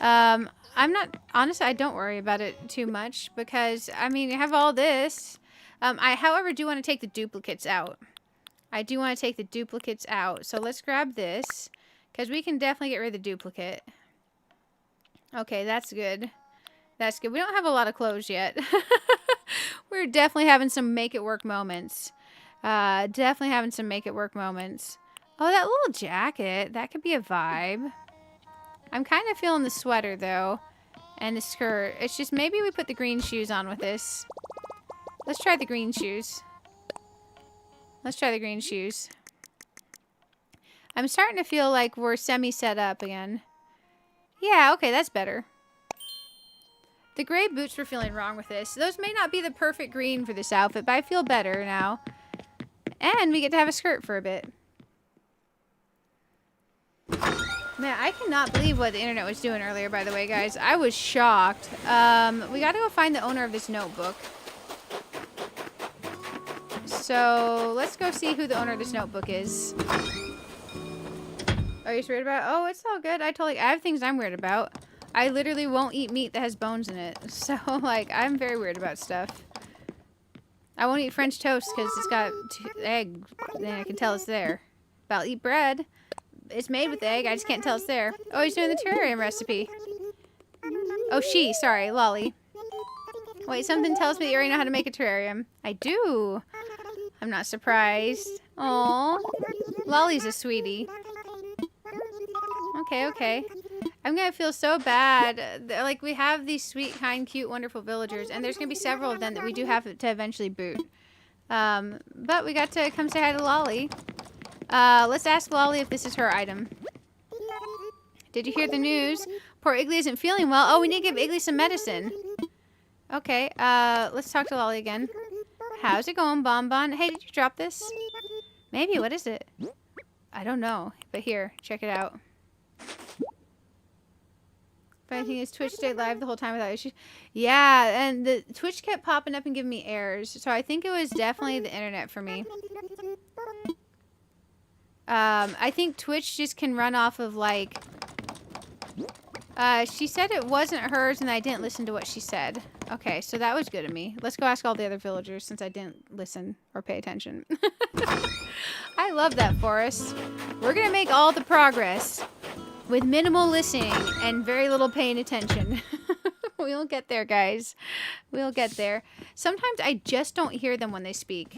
A: I'm not, honestly, I don't worry about it too much because, I mean, you have all this. I, however, do want to take the duplicates out. I do want to take the duplicates out. So let's grab this because we can definitely get rid of the duplicate. Okay, that's good. That's good. We don't have a lot of clothes yet. We're definitely having some make it work moments. Definitely having some make it work moments. Oh, that little jacket. That could be a vibe. I'm kind of feeling the sweater, though. And the skirt. It's just maybe we put the green shoes on with this. Let's try the green shoes. Let's try the green shoes. I'm starting to feel like we're semi-set up again. Yeah, okay, that's better. The gray boots were feeling wrong with this. Those may not be the perfect green for this outfit, but I feel better now. And we get to have a skirt for a bit. Man, I cannot believe what the internet was doing earlier, by the way, guys. I was shocked. We gotta go find the owner of this notebook. So let's go see who the owner of this notebook is. Are you worried about? Oh, it's all good. I have things I'm weird about. I literally won't eat meat that has bones in it. So, like, I'm very weird about stuff. I won't eat French toast because it's got egg. Then I can tell it's there. But I'll eat bread. It's made with egg. I just can't tell it's there. Oh, he's doing the terrarium recipe. Oh, sorry, Lolly. Wait, something tells me that you already know how to make a terrarium. I do. I'm not surprised. Aw. Lolly's a sweetie. Okay. I'm gonna feel so bad. Like, we have these sweet, kind, cute, wonderful villagers, and there's gonna be several of them that we do have to eventually boot. But we got to come say hi to Lolly. Let's ask Lolly if this is her item. Did you hear the news? Poor Iggly isn't feeling well. Oh, we need to give Iggly some medicine. Okay, let's talk to Lolly again. How's it going, Bonbon? Hey, did you drop this? Maybe, what is it? I don't know, but here, check it out. But I think it's Twitch stayed live the whole time without issues. Yeah, and the Twitch kept popping up and giving me errors. So I think it was definitely the internet for me. I think Twitch just can run off of, like... she said it wasn't hers and I didn't listen to what she said. Okay, so that was good of me. Let's go ask all the other villagers since I didn't listen or pay attention. I love that, Forrest. We're gonna make all the progress with minimal listening and very little paying attention. We'll get there, guys. We'll get there. Sometimes I just don't hear them when they speak.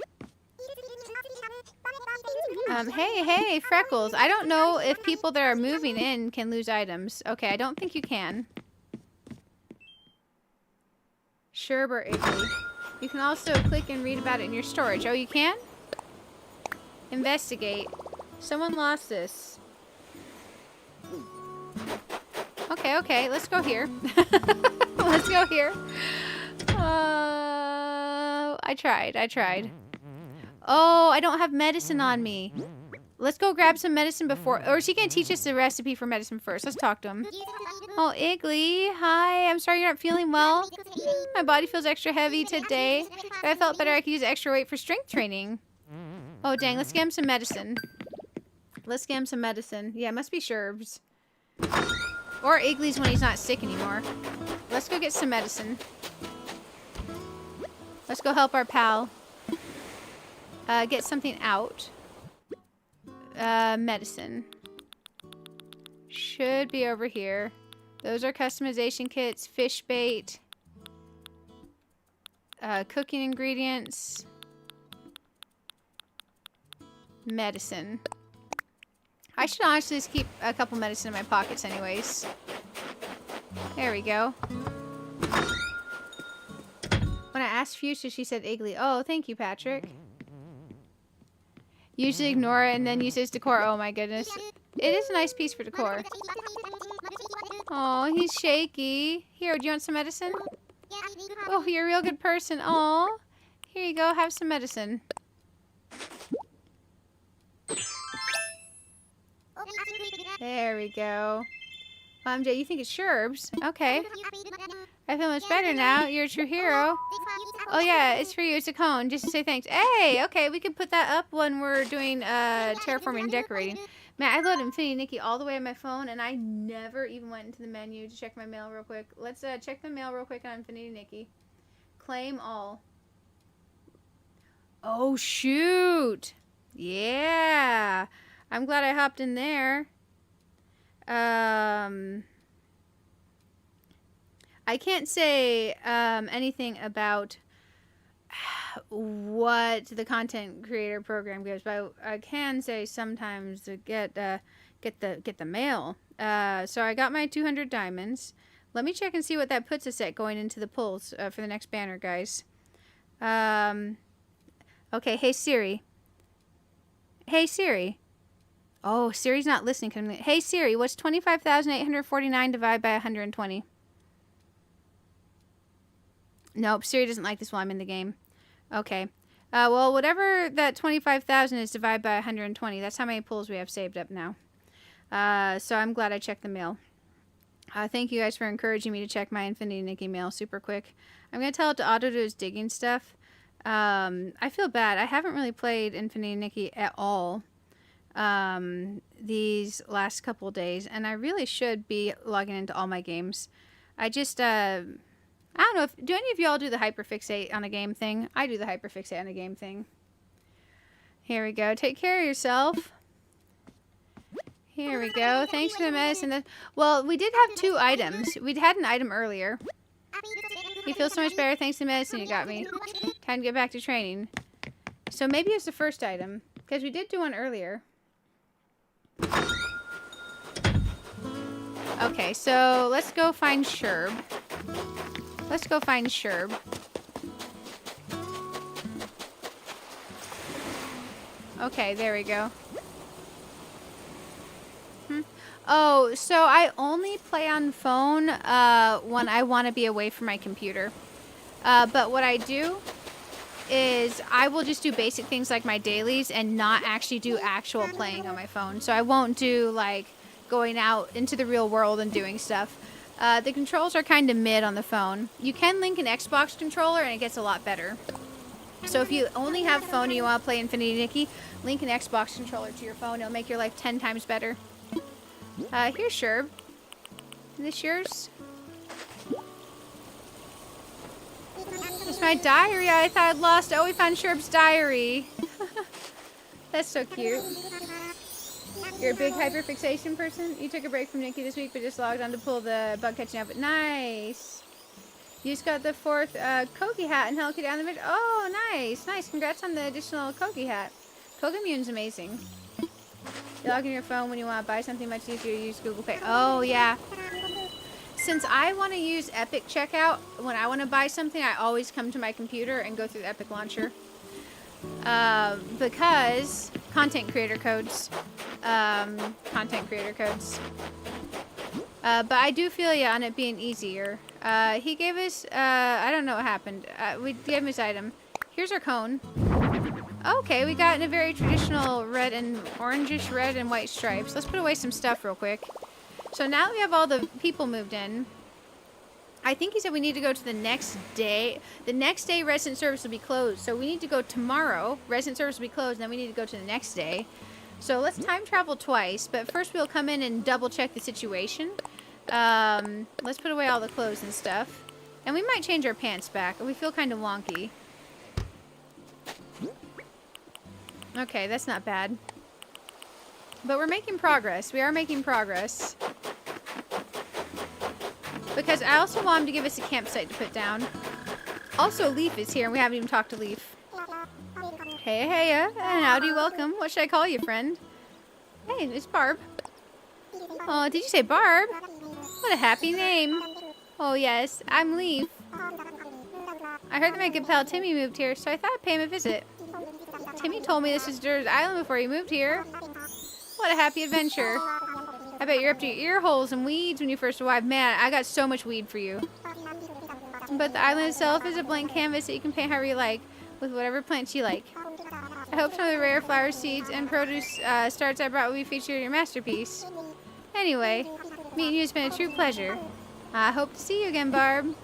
A: Hey, Freckles. I don't know if people that are moving in can lose items. Okay, I don't think you can. Sherbert Igloo. You can also click and read about it in your storage. Oh, you can? Investigate. Someone lost this. Okay. Let's go here. Let's go here. I tried. Oh, I don't have medicine on me. Let's go grab some medicine before... Or is he going to teach us the recipe for medicine first? Let's talk to him. Oh, Iggly. Hi. I'm sorry you're not feeling well. My body feels extra heavy today. If I felt better, I could use extra weight for strength training. Oh, dang. Let's get him some medicine. Yeah, it must be Sherbs. Or Iggly's when he's not sick anymore. Let's go get some medicine. Let's go help our pal. Get something out. Medicine. Should be over here. Those are customization kits, fish bait, cooking ingredients, medicine. I should honestly just keep a couple medicine in my pockets anyways. There we go. When I asked Fuchsia, she said Iggly. Oh, thank you, Patrick. Usually ignore it and then use it as decor. Oh my goodness. It is a nice piece for decor. Oh, he's shaky. Here, do you want some medicine? Oh, you're a real good person. Oh, here you go. Have some medicine. There we go. Jay, you think it's Sherbs? Okay. I feel much better now. You're a true hero. Oh yeah, it's for you. It's a cone. Just to say thanks. Hey, okay, we can put that up when we're doing terraforming and decorating. Man, I loaded Infinity Nikki all the way on my phone, and I never even went into the menu to check my mail real quick. Let's check the mail real quick on Infinity Nikki. Claim all. Oh, shoot. Yeah. I'm glad I hopped in there. I can't say anything about what the content creator program gives, but I can say sometimes to get the mail. So I got my 200 diamonds. Let me check and see what that puts us at going into the polls for the next banner, guys. Okay, hey Siri. Hey Siri. Oh, Siri's not listening. Hey Siri, what's 25,849 divided by 120? Nope, Siri doesn't like this while I'm in the game. Okay. Well, whatever that 25,000 is divided by 120, that's how many pulls we have saved up now. So I'm glad I checked the mail. Thank you guys for encouraging me to check my Infinity Nikki mail super quick. I'm going to tell it to auto do its digging stuff. I feel bad. I haven't really played Infinity Nikki at all these last couple days, and I really should be logging into all my games. I just, I don't know, do any of y'all do the hyperfixate on a game thing? I do the hyperfixate on a game thing. Here we go. Take care of yourself. Here we go. Thanks for the medicine. Well, we did have 2 items. We'd had an item earlier. You feel so much better thanks to the medicine you got me. Time to get back to training. So maybe it's the first item, because we did do one earlier. Okay, so let's go find Sherb. Let's go find Sherb. Okay, there we go. Oh, so I only play on phone when I want to be away from my computer. But what I do is I will just do basic things like my dailies and not actually do actual playing on my phone. So I won't do like going out into the real world and doing stuff. The controls are kind of mid on the phone. You can link an Xbox controller and it gets a lot better. So if you only have phone and you want to play Infinity Nikki, link an Xbox controller to your phone. It'll make your life 10 times better. Here's Sherb. Is this yours? It's my diary. I thought I'd lost. Oh, we found Sherb's diary. That's so cute. You're a big hyperfixation person? You took a break from Nikki this week, but just logged on to pull the bug catching up. Nice. You just got the 4th Kogi hat and Hello Kitty on the bridge. Oh, nice. Nice. Congrats on the additional Kogi hat. Kogimune's amazing. You log in your phone when you want to buy something, much easier to use Google Pay. Oh, yeah. Since I want to use Epic Checkout, when I want to buy something, I always come to my computer and go through the Epic Launcher. Because content creator codes. Content creator codes. But I do feel you on it being easier. He gave us, I don't know what happened. We gave him his item. Here's our cone. Okay, we got in a very traditional red and orangish red and white stripes. Let's put away some stuff real quick. So now that we have all the people moved in, I think he said we need to go to the next day. The next day, resident service will be closed. So we need to go tomorrow. Resident service will be closed, and then we need to go to the next day. So let's time travel twice, but first we'll come in and double check the situation. Let's put away all the clothes and stuff. And we might change our pants back. We feel kind of wonky. Okay, that's not bad. But we're making progress. We are making progress. Because I also want him to give us a campsite to put down. Also, Leaf is here, and we haven't even talked to Leaf. Hey, hey, and howdy, welcome. What should I call you, friend? Hey, it's Barb. Oh, did you say Barb? What a happy name. Oh, yes, I'm Leaf. I heard that my good pal Timmy moved here, so I thought I'd pay him a visit. Timmy told me this was Dur's Island before he moved here. What a happy adventure. I bet you're up to your ear holes in weeds when you first arrived. Man, I got so much weed for you. But the island itself is a blank canvas that you can paint however you like, with whatever plants you like. I hope some of the rare flower seeds and produce starts I brought will be featured in your masterpiece. Anyway, meeting you has been a true pleasure. I hope to see you again, Barb.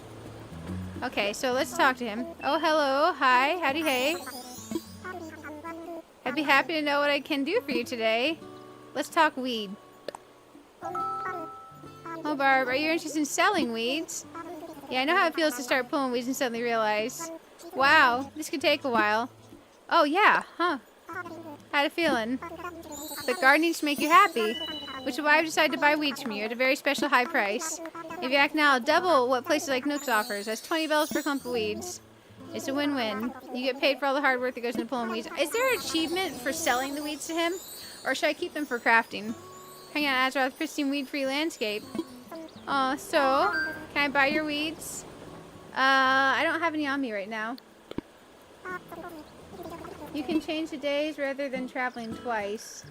A: Okay, so let's talk to him. Oh, hello. Hi. Howdy, hey. I'd be happy to know what I can do for you today. Let's talk weed. Oh, Barb, are you interested in selling weeds? Yeah, I know how it feels to start pulling weeds and suddenly realize, wow, this could take a while. Oh, yeah, huh. Had a feeling. But gardening should make you happy, which is why I've decided to buy weeds from you at a very special high price. If you act now, I'll double what places like Nook's offers. That's 20 bells per clump of weeds. It's a win-win. You get paid for all the hard work that goes into pulling weeds. Is there an achievement for selling the weeds to him? Or should I keep them for crafting? Hang on, Azeroth, pristine weed-free landscape. So, can I buy your weeds? I don't have any on me right now. You can change the days rather than traveling twice.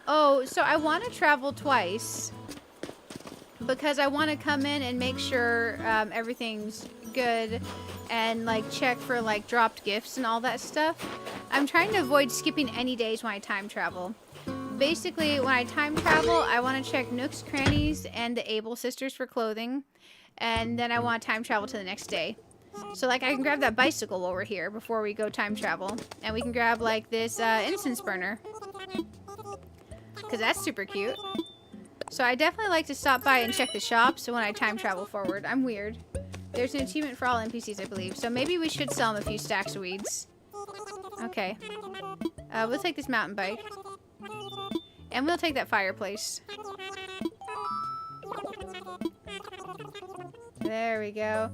A: Oh, so I want to travel twice. Because I want to come in and make sure everything's good and like check for like dropped gifts and all that stuff. I'm trying to avoid skipping any days when I time travel. Basically, when I time travel, I want to check Nook's Crannies and the Able Sisters for clothing. And then I want to time travel to the next day. So, like, I can grab that bicycle while we're here before we go time travel. And we can grab, like, this incense burner. Because that's super cute. So I definitely like to stop by and check the shops when I time travel forward. I'm weird. There's an achievement for all NPCs, I believe. So maybe we should sell them a few stacks of weeds. Okay. We'll take this mountain bike. And we'll take that fireplace. There we go.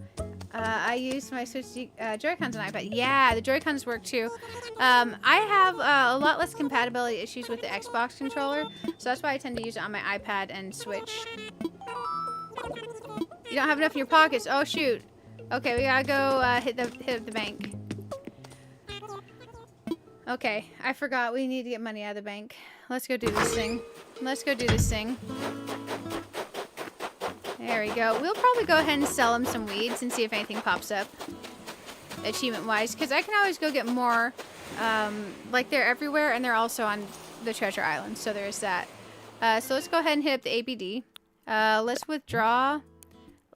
A: I used my Switch Joy-Cons on iPad. Yeah, the Joy-Cons work too. I have a lot less compatibility issues with the Xbox controller, so that's why I tend to use it on my iPad and Switch. You don't have enough in your pockets. Oh shoot. Okay, we gotta go hit the bank. Okay, I forgot we need to get money out of the bank. Let's go do this thing. Let's go do this thing. There we go. We'll probably go ahead and sell them some weeds and see if anything pops up. Achievement-wise. Because I can always go get more. Like, they're everywhere, and they're also on the treasure island. So there's that. So let's go ahead and hit up the ABD. Let's withdraw,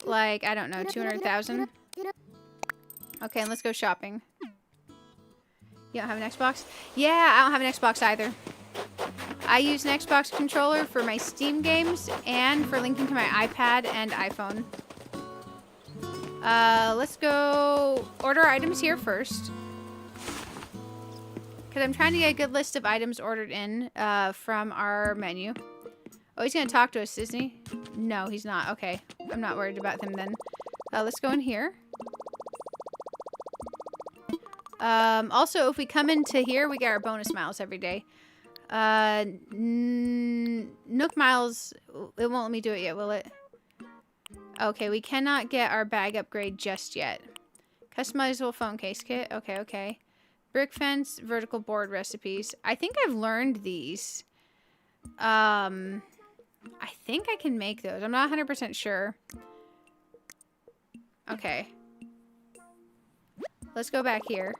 A: like, I don't know, 200,000. Okay, and let's go shopping. You don't have an Xbox? Yeah, I don't have an Xbox either. I use an Xbox controller for my Steam games and for linking to my iPad and iPhone. Let's go order items here first. Because I'm trying to get a good list of items ordered in from our menu. Oh, he's going to talk to us, isn't he? No, he's not. Okay. I'm not worried about him then. Let's go in here. Also, if we come into here, we get our bonus miles every day. Nook miles, it won't let me do it yet, will it? Okay, we cannot get our bag upgrade just yet. Customizable phone case kit. Okay, okay. Brick fence, vertical board recipes. I think I've learned these. I think I can make those. I'm not 100% sure. Okay. Let's go back here.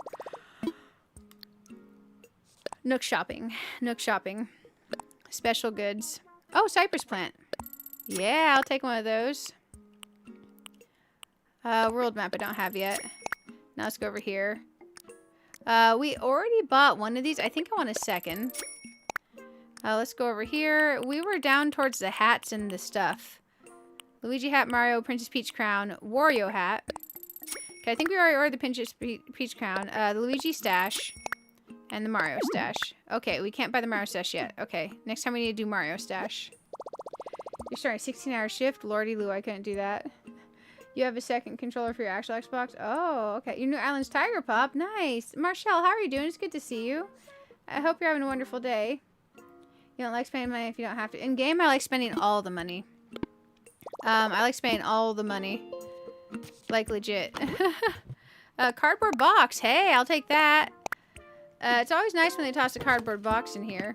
A: Nook shopping. Nook shopping. Special goods. Oh, cypress plant. Yeah, I'll take one of those. World map I don't have yet. Now let's go over here. We already bought one of these. I think I want a second. Let's go over here. We were down towards the hats and the stuff. Luigi hat, Mario, Princess Peach crown, Wario hat. Okay, I think we already ordered the Princess Peach crown. The Luigi stash. And the Mario stash. Okay, we can't buy the Mario stash yet. Okay, next time we need to do Mario stash. You're starting a 16-hour shift? Lordy Lou, I couldn't do that. You have a second controller for your actual Xbox? Oh, okay. Your new Island's Tiger Pop. Nice. Marshall, how are you doing? It's good to see you. I hope you're having a wonderful day. You don't like spending money if you don't have to. In game, I like spending all the money. I like spending all the money. Like, legit. Cardboard box. Hey, I'll take that. It's always nice when they toss a cardboard box in here.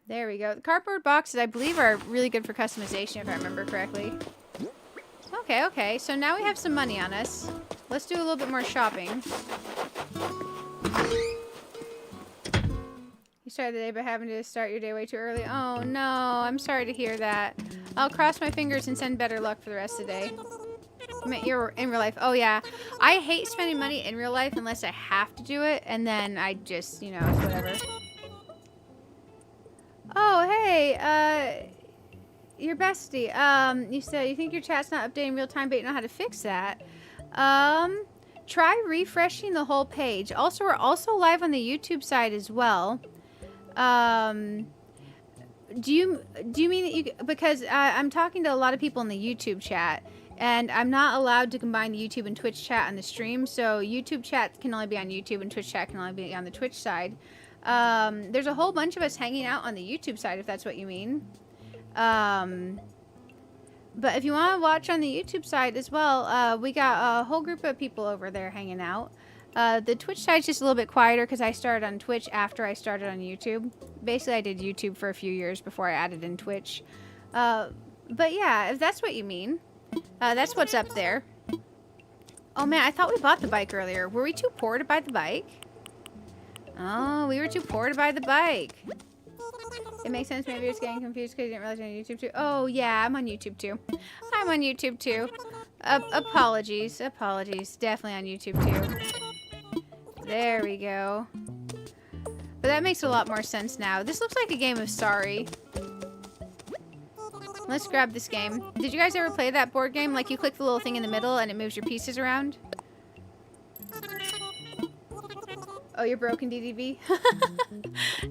A: There we go. The cardboard boxes, I believe, are really good for customization, if I remember correctly. Okay, okay. So now we have some money on us. Let's do a little bit more shopping. You started the day by having to start your day way too early. Oh, no. I'm sorry to hear that. I'll cross my fingers and send better luck for the rest of the day. You're in real life. Oh, yeah. I hate spending money in real life unless I have to do it. And then I just, you know, whatever. Oh, hey. Your bestie. You said you think your chat's not updating real time, but you know how to fix that. Try refreshing the whole page. Also, we're also live on the YouTube side as well. Do you mean that you, because I'm talking to a lot of people in the YouTube chat. And I'm not allowed to combine the YouTube and Twitch chat on the stream. So YouTube chat can only be on YouTube and Twitch chat can only be on the Twitch side. There's a whole bunch of us hanging out on the YouTube side, if that's what you mean. But if you want to watch on the YouTube side as well, we got a whole group of people over there hanging out. The Twitch side's just a little bit quieter because I started on Twitch after I started on YouTube. Basically, I did YouTube for a few years before I added in Twitch. But yeah, if that's what you mean. That's what's up there. Oh man, I thought we bought the bike earlier. Were we too poor to buy the bike? Oh, we were too poor to buy the bike. It makes sense. Maybe it's getting confused because you didn't realize you're on YouTube too. Oh yeah, I'm on YouTube too. I'm on YouTube too. Apologies. Apologies. Definitely on YouTube too. There we go. But that makes a lot more sense now. This looks like a game of Sorry. Let's grab this game. Did you guys ever play that board game? Like you click the little thing in the middle and it moves your pieces around? Oh, you're broken, DDB?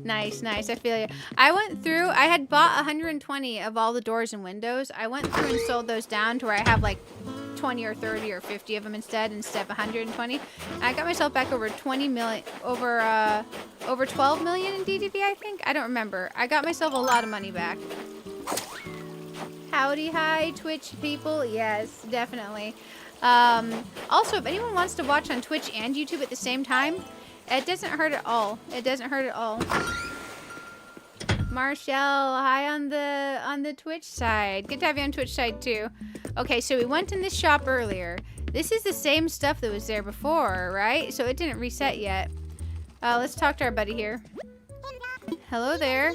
A: Nice, nice. I feel you. I went through, I had bought 120 of all the doors and windows. I went through and sold those down to where I have like 20 or 30 or 50 of them instead of 120. And I got myself back over 20 million, over 12 million in DDB, I think. I don't remember. I got myself a lot of money back. Howdy, hi, Twitch people. Yes, definitely. Also, if anyone wants to watch on Twitch and YouTube at the same time, it doesn't hurt at all. It doesn't hurt at all. Marshall, hi on the Twitch side. Good to have you on Twitch side too. Okay, so we went in this shop earlier. This is the same stuff that was there before, right? So it didn't reset yet. Let's talk to our buddy here. Hello there.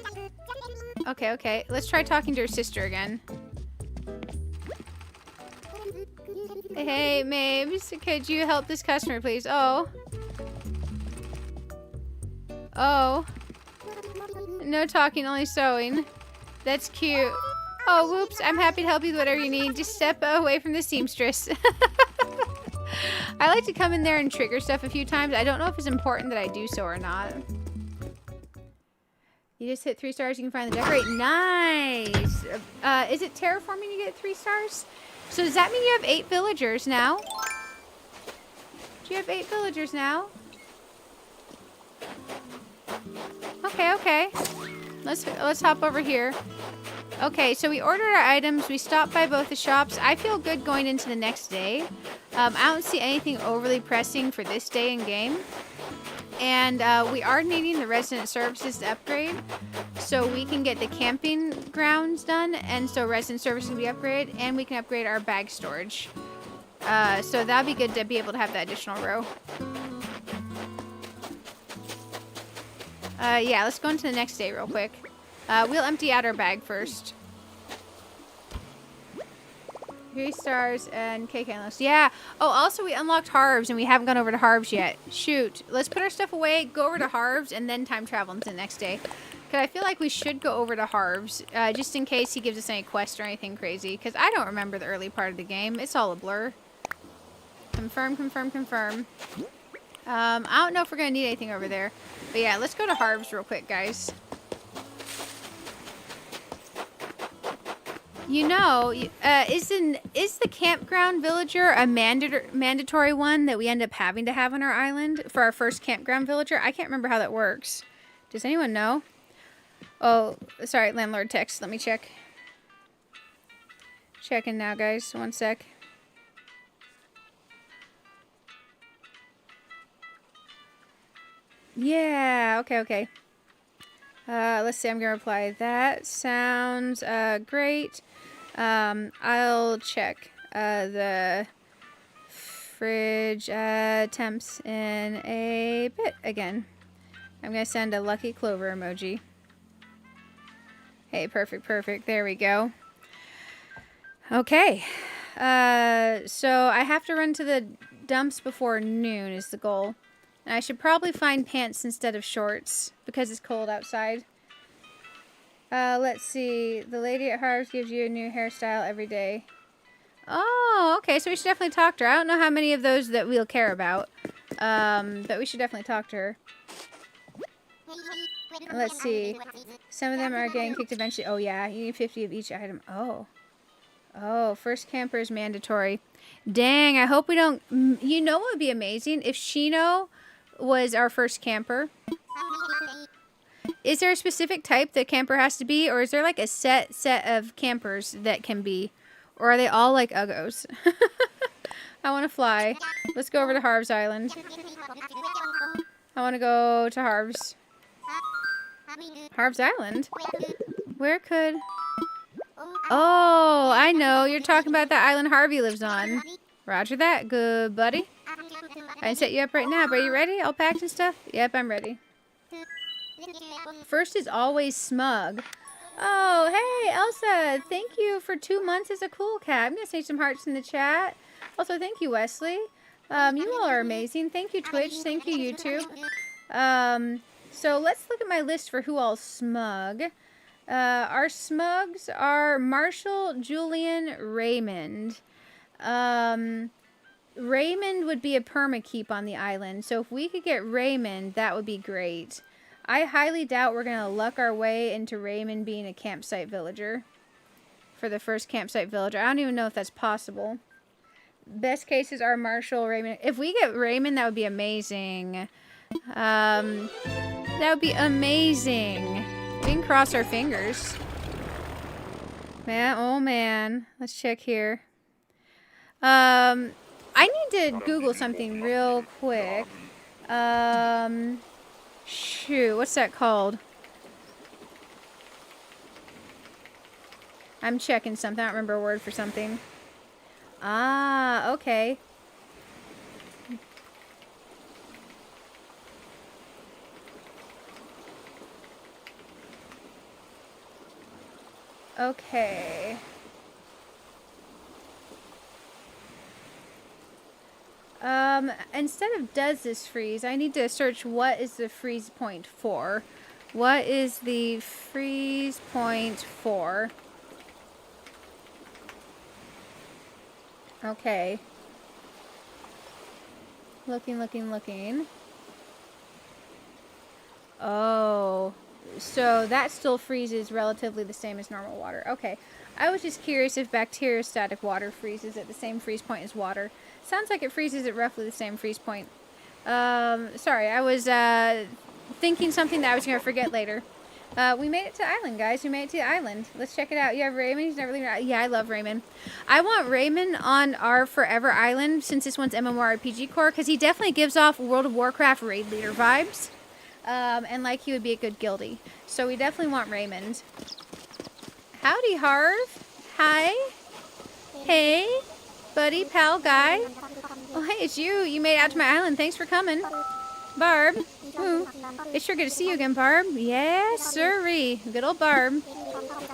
A: Okay, okay. Let's try talking to her sister again. Hey, Mabes, could you help this customer, please? Oh. Oh. No talking, only sewing. That's cute. Oh, whoops. I'm happy to help you with whatever you need. Just step away from the seamstress. I like to come in there and trigger stuff a few times. I don't know if it's important that I do so or not. You just hit 3 stars, you can find the decorate. Nice! Is it terraforming you get 3 stars? So does that mean you have 8 villagers now? Do you have 8 villagers now? Okay, okay. Let's hop over here. Okay, so we ordered our items. We stopped by both the shops. I feel good going into the next day. I don't see anything overly pressing for this day in game. And we are needing the resident services to upgrade so we can get the camping grounds done, and so resident services can be upgraded, and we can upgrade our bag storage. So that'd be good to be able to have that additional row. Yeah, let's go into the next day real quick. We'll empty out our bag first. 3 stars and cake analyst. Yeah. Oh, also we unlocked Harbs and we haven't gone over to Harbs yet. Shoot. Let's put our stuff away, go over to Harbs, and then time travel into the next day. Because I feel like we should go over to Harbs, just in case he gives us any quest or anything crazy. Because I don't remember the early part of the game. It's all a blur. Confirm, confirm, confirm. I don't know if we're going to need anything over there. But yeah, let's go to Harbs real quick, guys. You know, is the campground villager a mandatory one that we end up having to have on our island for our first campground villager? I can't remember how that works. Does anyone know? Oh, sorry, landlord text. Let me check. Checking now, guys. 1 sec. Yeah, okay, okay. Let's see, I'm going to reply. That sounds great. I'll check the fridge temps in a bit again. I'm going to send a lucky clover emoji. Hey, perfect, perfect. There we go. Okay. So I have to run to the dumps before noon is the goal. And I should probably find pants instead of shorts because it's cold outside. Let's see. The lady at Harv's gives you a new hairstyle every day. Oh, okay. So we should definitely talk to her. I don't know how many of those that we'll care about. But we should definitely talk to her. Let's see. Some of them are getting kicked eventually. Oh, yeah. You need 50 of each item. Oh. Oh, first camper is mandatory. Dang, I hope we don't... You know what would be amazing? If Shino was our first camper. Is there a specific type that camper has to be? Or is there like a set of campers that can be? Or are they all like Uggos? I want to fly. Let's go over to Harv's Island. I want to go to Harv's. Harv's Island? Where could... Oh, I know. You're talking about that island Harvey lives on. Roger that. Good, buddy. I can set you up right now. But are you ready? All packed and stuff? Yep, I'm ready. First is always smug. Oh, hey, Elsa. Thank you for 2 months as a cool cat. I'm going to say some hearts in the chat. Also, thank you, Wesley. You all are amazing. Thank you, Twitch. Thank you, YouTube. So let's look at my list for who all's smug. Our smugs are Marshall, Julian, Raymond. Raymond would be a permakeep on the island. So if we could get Raymond, that would be great. I highly doubt we're going to luck our way into Raymond being a campsite villager. For the first campsite villager. I don't even know if that's possible. Best cases are Marshall, Raymond. If we get Raymond, that would be amazing. That would be amazing. We can cross our fingers. Man, oh man. Let's check here. I need to Google something real quick. Shoot, what's that called? I'm checking something. I don't remember a word for something. Ah, okay. Okay. Instead of does this freeze, I need to search what is the freeze point for. What is the freeze point for? Okay. Looking. Oh. So that still freezes relatively the same as normal water. Okay. I was just curious if bacteriostatic water freezes at the same freeze point as water. Sounds like it freezes at roughly the same freeze point. Sorry, I was thinking something that I was going to forget later. We made it to Island, guys. We made it to the island. Let's check it out. You have Raymond. He's never leaving. Yeah, I love Raymond. I want Raymond on our Forever Island since this one's MMORPG core because he definitely gives off World of Warcraft raid leader vibes. And like he would be a good guildie. So we definitely want Raymond. Howdy, Harv. Hi. Hey. Buddy, pal, guy. Oh, hey, it's you. You made it out to my island. Thanks for coming. Barb. Ooh. It's sure good to see you again, Barb. Yes, sirree. Good old Barb.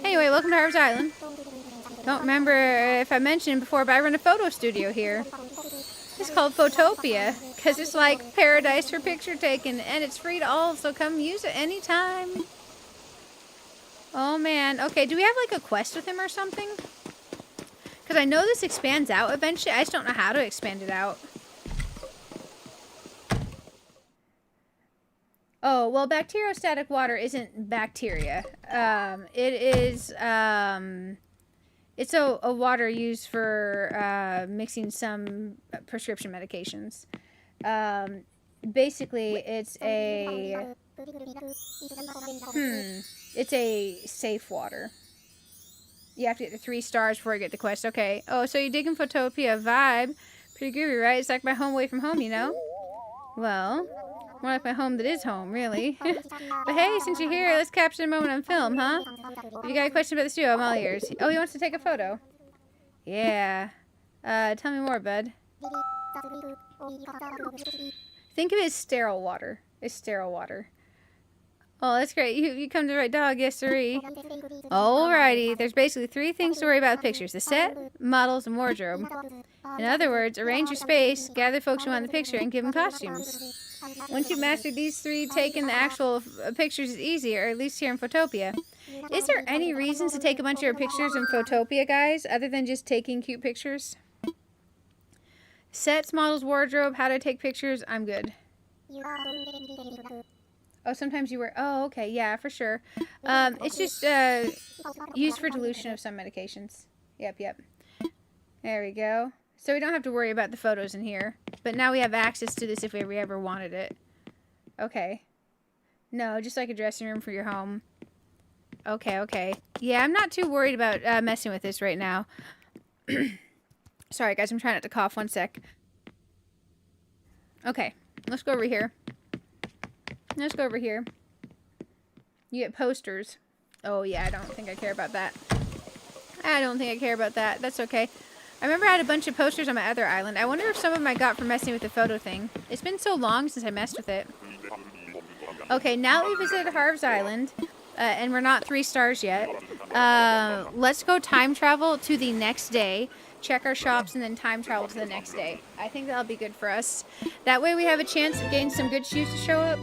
A: Anyway, welcome to Harv's Island. Don't remember if I mentioned before, but I run a photo studio here. It's called Photopia, because it's like paradise for picture taking, and it's free to all, so come use it anytime. Oh, man. Okay, do we have, like, a quest with him or something? Because I know this expands out eventually. I just don't know how to expand it out. Oh, well, bacteriostatic water isn't bacteria. It is, it's a water used for mixing some prescription medications. Basically, it's a... It's a safe water. You have to get the 3 stars before you get the quest. Okay. Oh, so you're digging Photopia vibe. Pretty groovy, right? It's like my home away from home, you know? Well, more like my home that is home, really. But hey, since you're here, let's capture the moment on film, huh? If you got a question about the studio, I'm all ears. Oh, he wants to take a photo. Yeah. Tell me more, bud. Think of it as sterile water. It's sterile water. Oh, that's great. You come to the right dog, yes, sirree. Alrighty. There's basically 3 things to worry about with pictures. The set, models, and wardrobe. In other words, arrange your space, gather folks who want the picture, and give them costumes. Once you've mastered these 3, taking the actual pictures is easier, or at least here in Photopia. Is there any reasons to take a bunch of your pictures in Photopia, guys, other than just taking cute pictures? Sets, models, wardrobe, how to take pictures, I'm good. Oh, sometimes you wear... Oh, okay. Yeah, for sure. It's just used for dilution of some medications. Yep. There we go. So we don't have to worry about the photos in here. But now we have access to this if we ever wanted it. Okay. No, just like a dressing room for your home. Okay. Yeah, I'm not too worried about messing with this right now. Sorry, guys. I'm trying not to cough. 1 sec. Okay. Let's go over here. Let's go over here. You get posters. Oh, yeah, I don't think I care about that. That's okay. I remember I had a bunch of posters on my other island. I wonder if some of them I got from messing with the photo thing. It's been so long since I messed with it. Okay, now that we visited Harv's Island, and we're not 3 stars yet, let's go time travel to the next day check our shops, and then time travel to the next day. I think that'll be good for us. That way we have a chance of getting some good shoes to show up.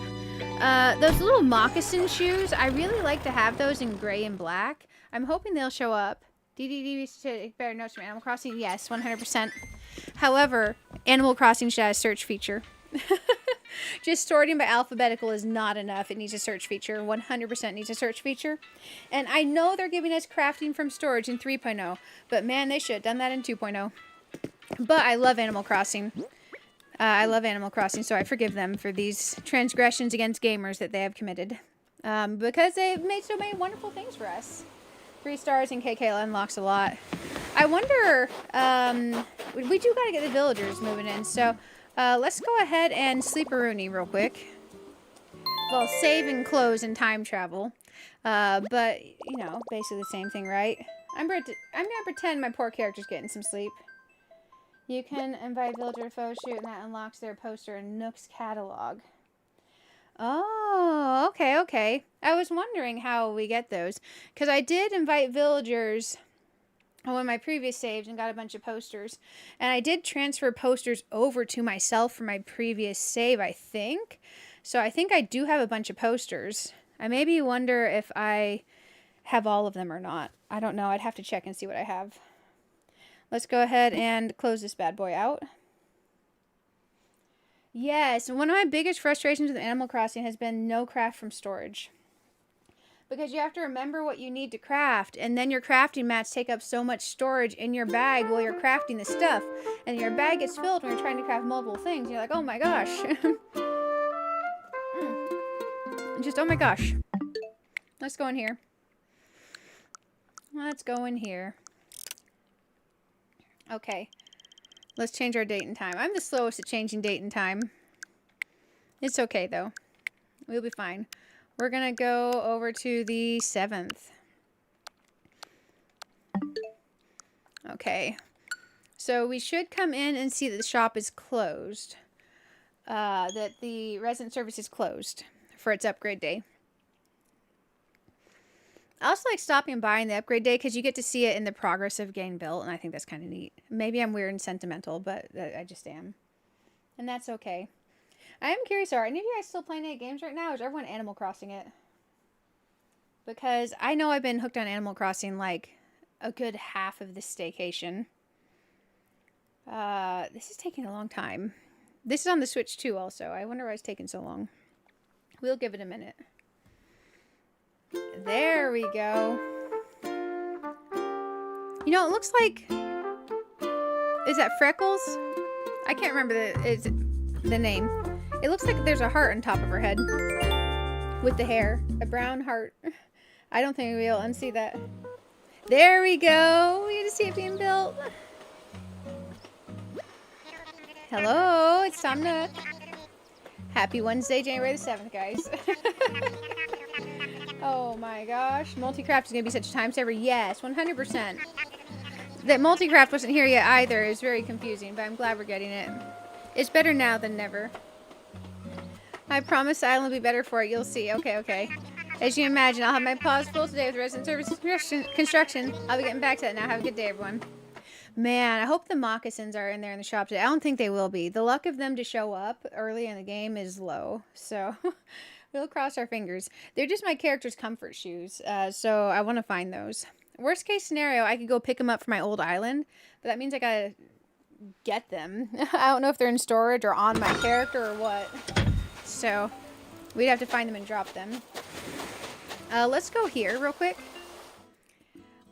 A: Those little moccasin shoes, I really like to have those in gray and black. I'm hoping they'll show up. DDD better notes from Animal Crossing? Yes, 100%. However, Animal Crossing should have a search feature. Just sorting by alphabetical is not enough. It needs a search feature. 100% needs a search feature. And I know they're giving us crafting from storage in 3.0, but man, they should have done that in 2.0. But I love Animal Crossing. I love Animal Crossing, so I forgive them for these transgressions against gamers that they have committed. Because they've made so many wonderful things for us. 3 stars and KK unlocks a lot. I wonder, we do gotta get the villagers moving in, so let's go ahead and sleep-a-rooney real quick. Well, save and close and time travel. But, you know, basically the same thing, right? I'm gonna pretend my poor character's getting some sleep. You can invite villager to photo shoot, and that unlocks their poster in Nook's catalog. Oh, okay, okay. I was wondering how we get those. Because I did invite villagers on one of my previous saves and got a bunch of posters. And I did transfer posters over to myself from my previous save, I think. So I think I do have a bunch of posters. I maybe wonder if I have all of them or not. I don't know. I'd have to check and see what I have. Let's go ahead and close this bad boy out. Yes, one of my biggest frustrations with Animal Crossing has been no craft from storage. Because you have to remember what you need to craft, and then your crafting mats take up so much storage in your bag while you're crafting the stuff. And your bag gets filled when you're trying to craft multiple things. And you're like, oh my gosh. Just, oh my gosh. Let's go in here. Let's go in here. Okay. Let's change our date and time. I'm the slowest at changing date and time. It's okay, though. We'll be fine. We're going to go over to the 7th. Okay. So we should come in and see that the shop is closed. That the resident service is closed for its upgrade day. I also like stopping by in the upgrade day because you get to see it in the progress of getting built, and I think that's kind of neat. Maybe I'm weird and sentimental, but I just am. And that's okay. I am curious, are any of you guys still playing any games right now, or is everyone Animal Crossing it? Because I know I've been hooked on Animal Crossing like a good half of this staycation. This is taking a long time. This is on the Switch too also. I wonder why it's taking so long. We'll give it a minute. There we go. You know, it looks like... Is that Freckles? I can't remember the name. It looks like there's a heart on top of her head. With the hair. A brown heart. I don't think we'll unsee that. There we go. We get to see it being built. Hello, it's Tom Nook. Happy Wednesday, January the 7th, guys. Oh my gosh. Multicraft is going to be such a time saver. Yes, 100%. That Multicraft wasn't here yet either is very confusing, but I'm glad we're getting it. It's better now than never. I promise Island will be better for it. You'll see. Okay, okay. As you imagine, I'll have my paws full today with resident service construction. I'll be getting back to that now. Have a good day, everyone. Man, I hope the moccasins are in there in the shop today. I don't think they will be. The luck of them to show up early in the game is low. So... We'll cross our fingers. They're just my character's comfort shoes, so I want to find those. Worst case scenario, I could go pick them up for my old island, but that means I gotta get them. I don't know if they're in storage or on my character or what. So, we'd have to find them and drop them. Let's go here real quick.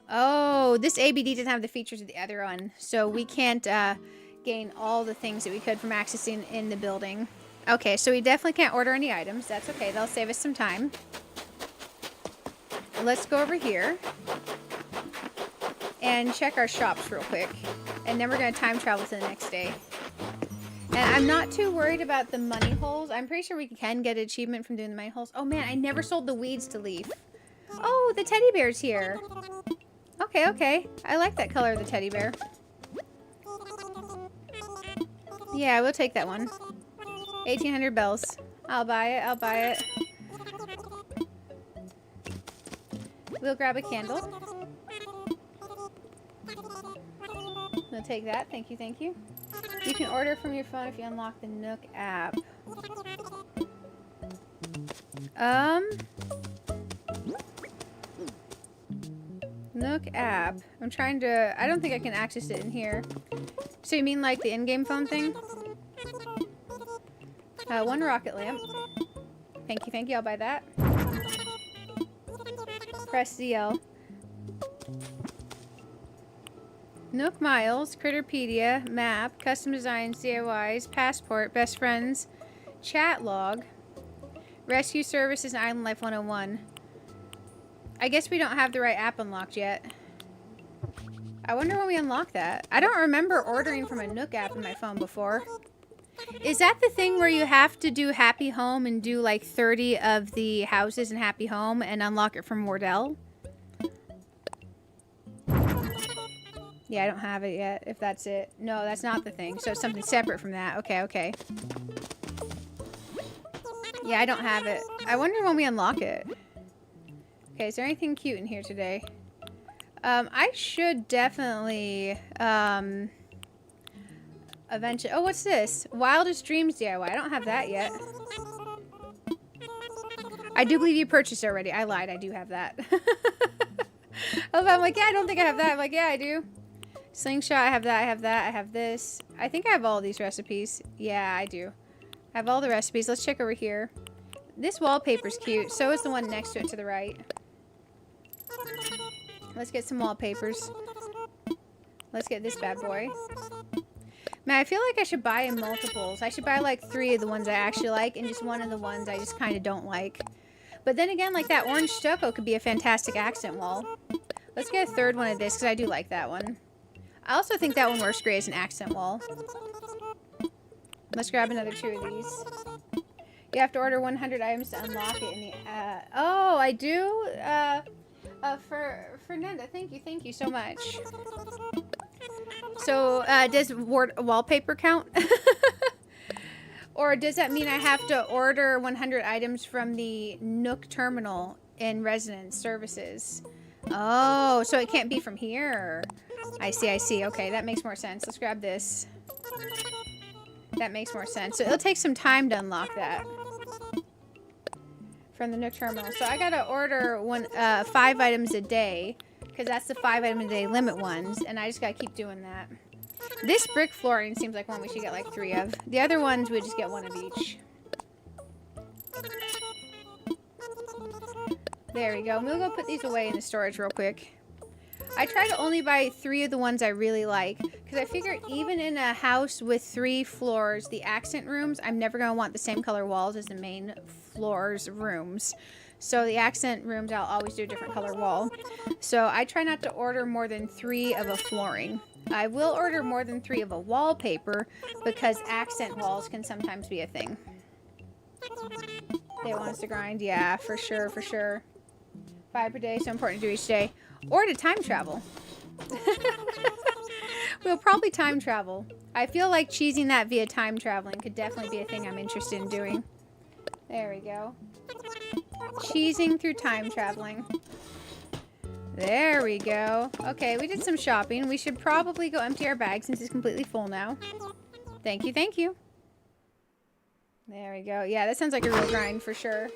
A: Oh, this ABD doesn't have the features of the other one, so we can't gain all the things that we could from accessing in the building. Okay, so we definitely can't order any items. That's okay. That'll save us some time. Let's go over here and check our shops real quick. And then we're going to time travel to the next day. And I'm not too worried about the money holes. I'm pretty sure we can get an achievement from doing the money holes. Oh man, I never sold the weeds to Leaf. Oh, the teddy bear's here. Okay, okay. I like that color of the teddy bear. Yeah, we'll take that one. 1,800 bells. I'll buy it. I'll buy it. We'll grab a candle. I'll take that. Thank you, thank you. You can order from your phone if you unlock the Nook app. Nook app. I'm trying to... I don't think I can access it in here. So you mean like the in-game phone thing? One rocket lamp. Thank you, thank you. I'll buy that. Press ZL. Nook Miles, Critterpedia, Map, Custom Designs, DIYs, Passport, Best Friends, Chat Log, Rescue Services, and Island Life 101. I guess we don't have the right app unlocked yet. I wonder when we unlock that. I don't remember ordering from a Nook app in my phone before. Is that the thing where you have to do Happy Home and do like 30 of the houses in Happy Home and unlock it from Wardell? Yeah, I don't have it yet, if that's it. No, that's not the thing. So it's something separate from that. Okay, okay. Yeah, I don't have it. I wonder when we unlock it. Okay, is there anything cute in here today? I should definitely, eventually... Oh, what's this? Wildest Dreams DIY. I don't have that yet. I do believe you purchased it already. I lied. I do have that. I'm like, yeah, I don't think I have that. I'm like, yeah, I do. Slingshot, I have that, I have that, I have this. I think I have all these recipes. Yeah, I do. I have all the recipes. Let's check over here. This wallpaper's cute. So is the one next to it to the right. Let's get some wallpapers. Let's get this bad boy. Man, I feel like I should buy in multiples. I should buy like 3 of the ones I actually like and just 1 of the ones I just kind of don't like. But then again, like that orange stucco could be a fantastic accent wall. Let's get a 3rd one of this because I do like that one. I also think that one works great as an accent wall. Let's grab another 2 of these. You have to order 100 items to unlock it in the... oh, I do? Fernanda, thank you so much. So, does wallpaper count? Or does that mean I have to order 100 items from the Nook terminal in Resident Services? Oh, so it can't be from here. I see, I see. Okay, that makes more sense. Let's grab this. That makes more sense. So it'll take some time to unlock that from the Nook terminal. So I gotta order 5 items a day because that's the 5 item a day limit ones, and I just gotta keep doing that. This brick flooring seems like one we should get like 3 of. The other ones we just get 1 of each. There we go. We'll go put these away in the storage real quick. I try to only buy 3 of the ones I really like because I figure even in a house with 3 floors, the accent rooms, I'm never going to want the same color walls as the main floors rooms. So the accent rooms, I'll always do a different color wall. So I try not to order more than 3 of a flooring. I will order more than 3 of a wallpaper because accent walls can sometimes be a thing. They want us to grind? Yeah, for sure, for sure. 5 per day, so important to do each day. Or to time travel. We'll probably time travel. I feel like cheesing that via time traveling could definitely be a thing I'm interested in doing. There we go. Cheesing through time traveling. There we go. Okay, we did some shopping. We should probably go empty our bag since it's completely full now. Thank you, thank you. There we go. Yeah, that sounds like a real grind for sure.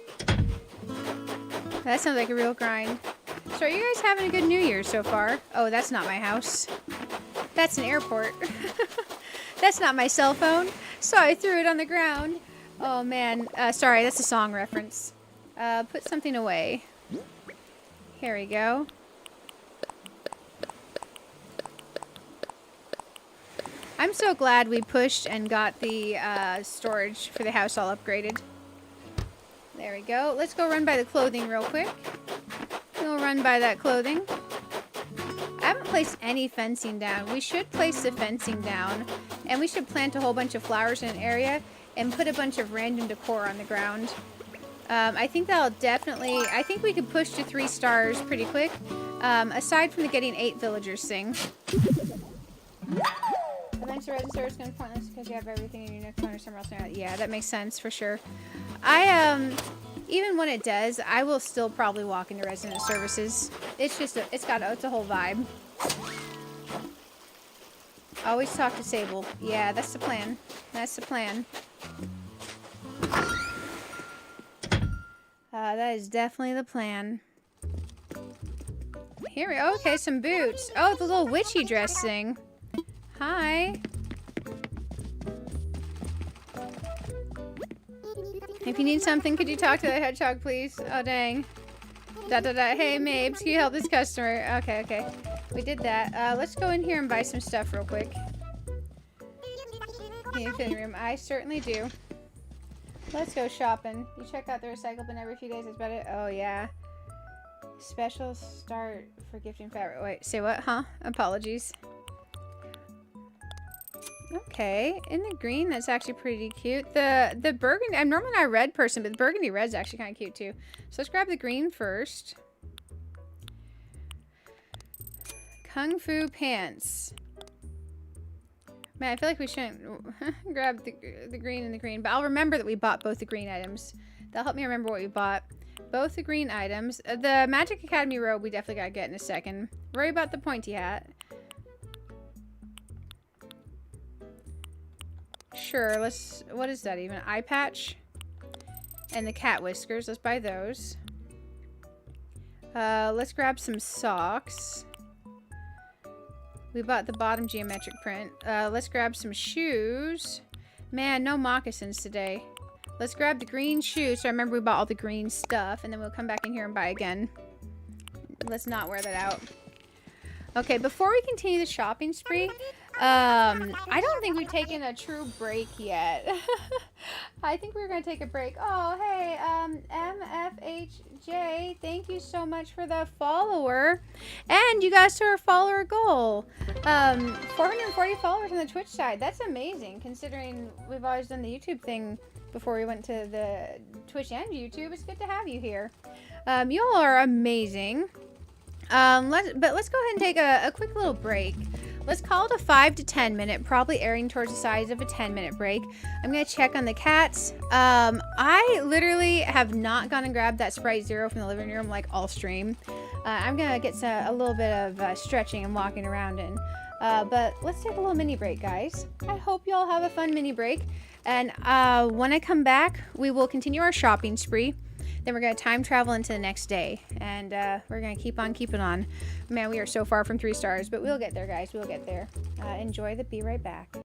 A: That sounds like a real grind. So are you guys having a good New Year so far? Oh, that's not my house. That's an airport. That's not my cell phone. So I threw it on the ground. Oh, man. Sorry, that's a song reference. Put something away. Here we go. I'm so glad we pushed and got the storage for the house all upgraded. There we go. Let's go run by the clothing real quick. We'll run by that clothing. I haven't placed any fencing down. We should place the fencing down. And we should plant a whole bunch of flowers in an area and put a bunch of random decor on the ground. I think that'll definitely... I think we could push to 3 stars pretty quick. Aside from the getting 8 villagers thing. Eventually, Resident Service is going to be pointless because you have everything in your next one or somewhere else. Yeah, that makes sense for sure. Even when it does, I will still probably walk into Resident Services. It's just it's a whole vibe. Always talk to Sable. Yeah, that's the plan. That's the plan. That is definitely the plan. Here we go. Okay, some boots. Oh, the little witchy dress thing. Hi. If you need something, could you talk to the hedgehog, please? Oh, dang. Hey, Mabes, can you help this customer? Okay, okay. We did that. Let's go in here and buy some stuff real quick. In the fitting room. I certainly do. Let's go shopping. You check out the recycle bin every few days. That's about it. Oh, yeah. Special start for gifting fabric. Wait, say what? Huh? Apologies. Okay, in the green, that's actually pretty cute. The burgundy, I'm normally not a red person, but the burgundy red's actually kind of cute too. So let's grab the green first. Kung Fu pants. Man, I feel like we shouldn't grab the green and the green, but I'll remember that we bought both the green items. That'll help me remember what we bought. Both the green items. The Magic Academy robe we definitely gotta get in a second. Worry about the pointy hat. Sure, let's... What is that even? Eye patch? And the cat whiskers. Let's buy those. Let's grab some socks. We bought the bottom geometric print. Let's grab some shoes. Man, no moccasins today. Let's grab the green shoes. So I remember we bought all the green stuff. And then we'll come back in here and buy again. Let's not wear that out. Okay, before we continue the shopping spree... I don't think we've taken a true break yet. I think we're going to take a break. Oh, hey, MFHJ, thank you so much for the follower. And you guys to our follower goal. 440 followers on the Twitch side. That's amazing, considering we've always done the YouTube thing before we went to the Twitch and YouTube. It's good to have you here. You all are amazing. Let's go ahead and take a quick little break. Let's call it a 5 to 10 minute, probably airing towards the size of a 10-minute break. I'm going to check on the cats. I literally have not gone and grabbed that Sprite Zero from the living room like all stream. I'm going to get a little bit of stretching and walking around in. But let's take a little mini break, guys. I hope you all have a fun mini break. And when I come back, we will continue our shopping spree. Then we're going to time travel into the next day. And we're going to keep on keeping on. Man, we are so far from 3 stars. But we'll get there, guys. We'll get there. Enjoy the Be Right Back.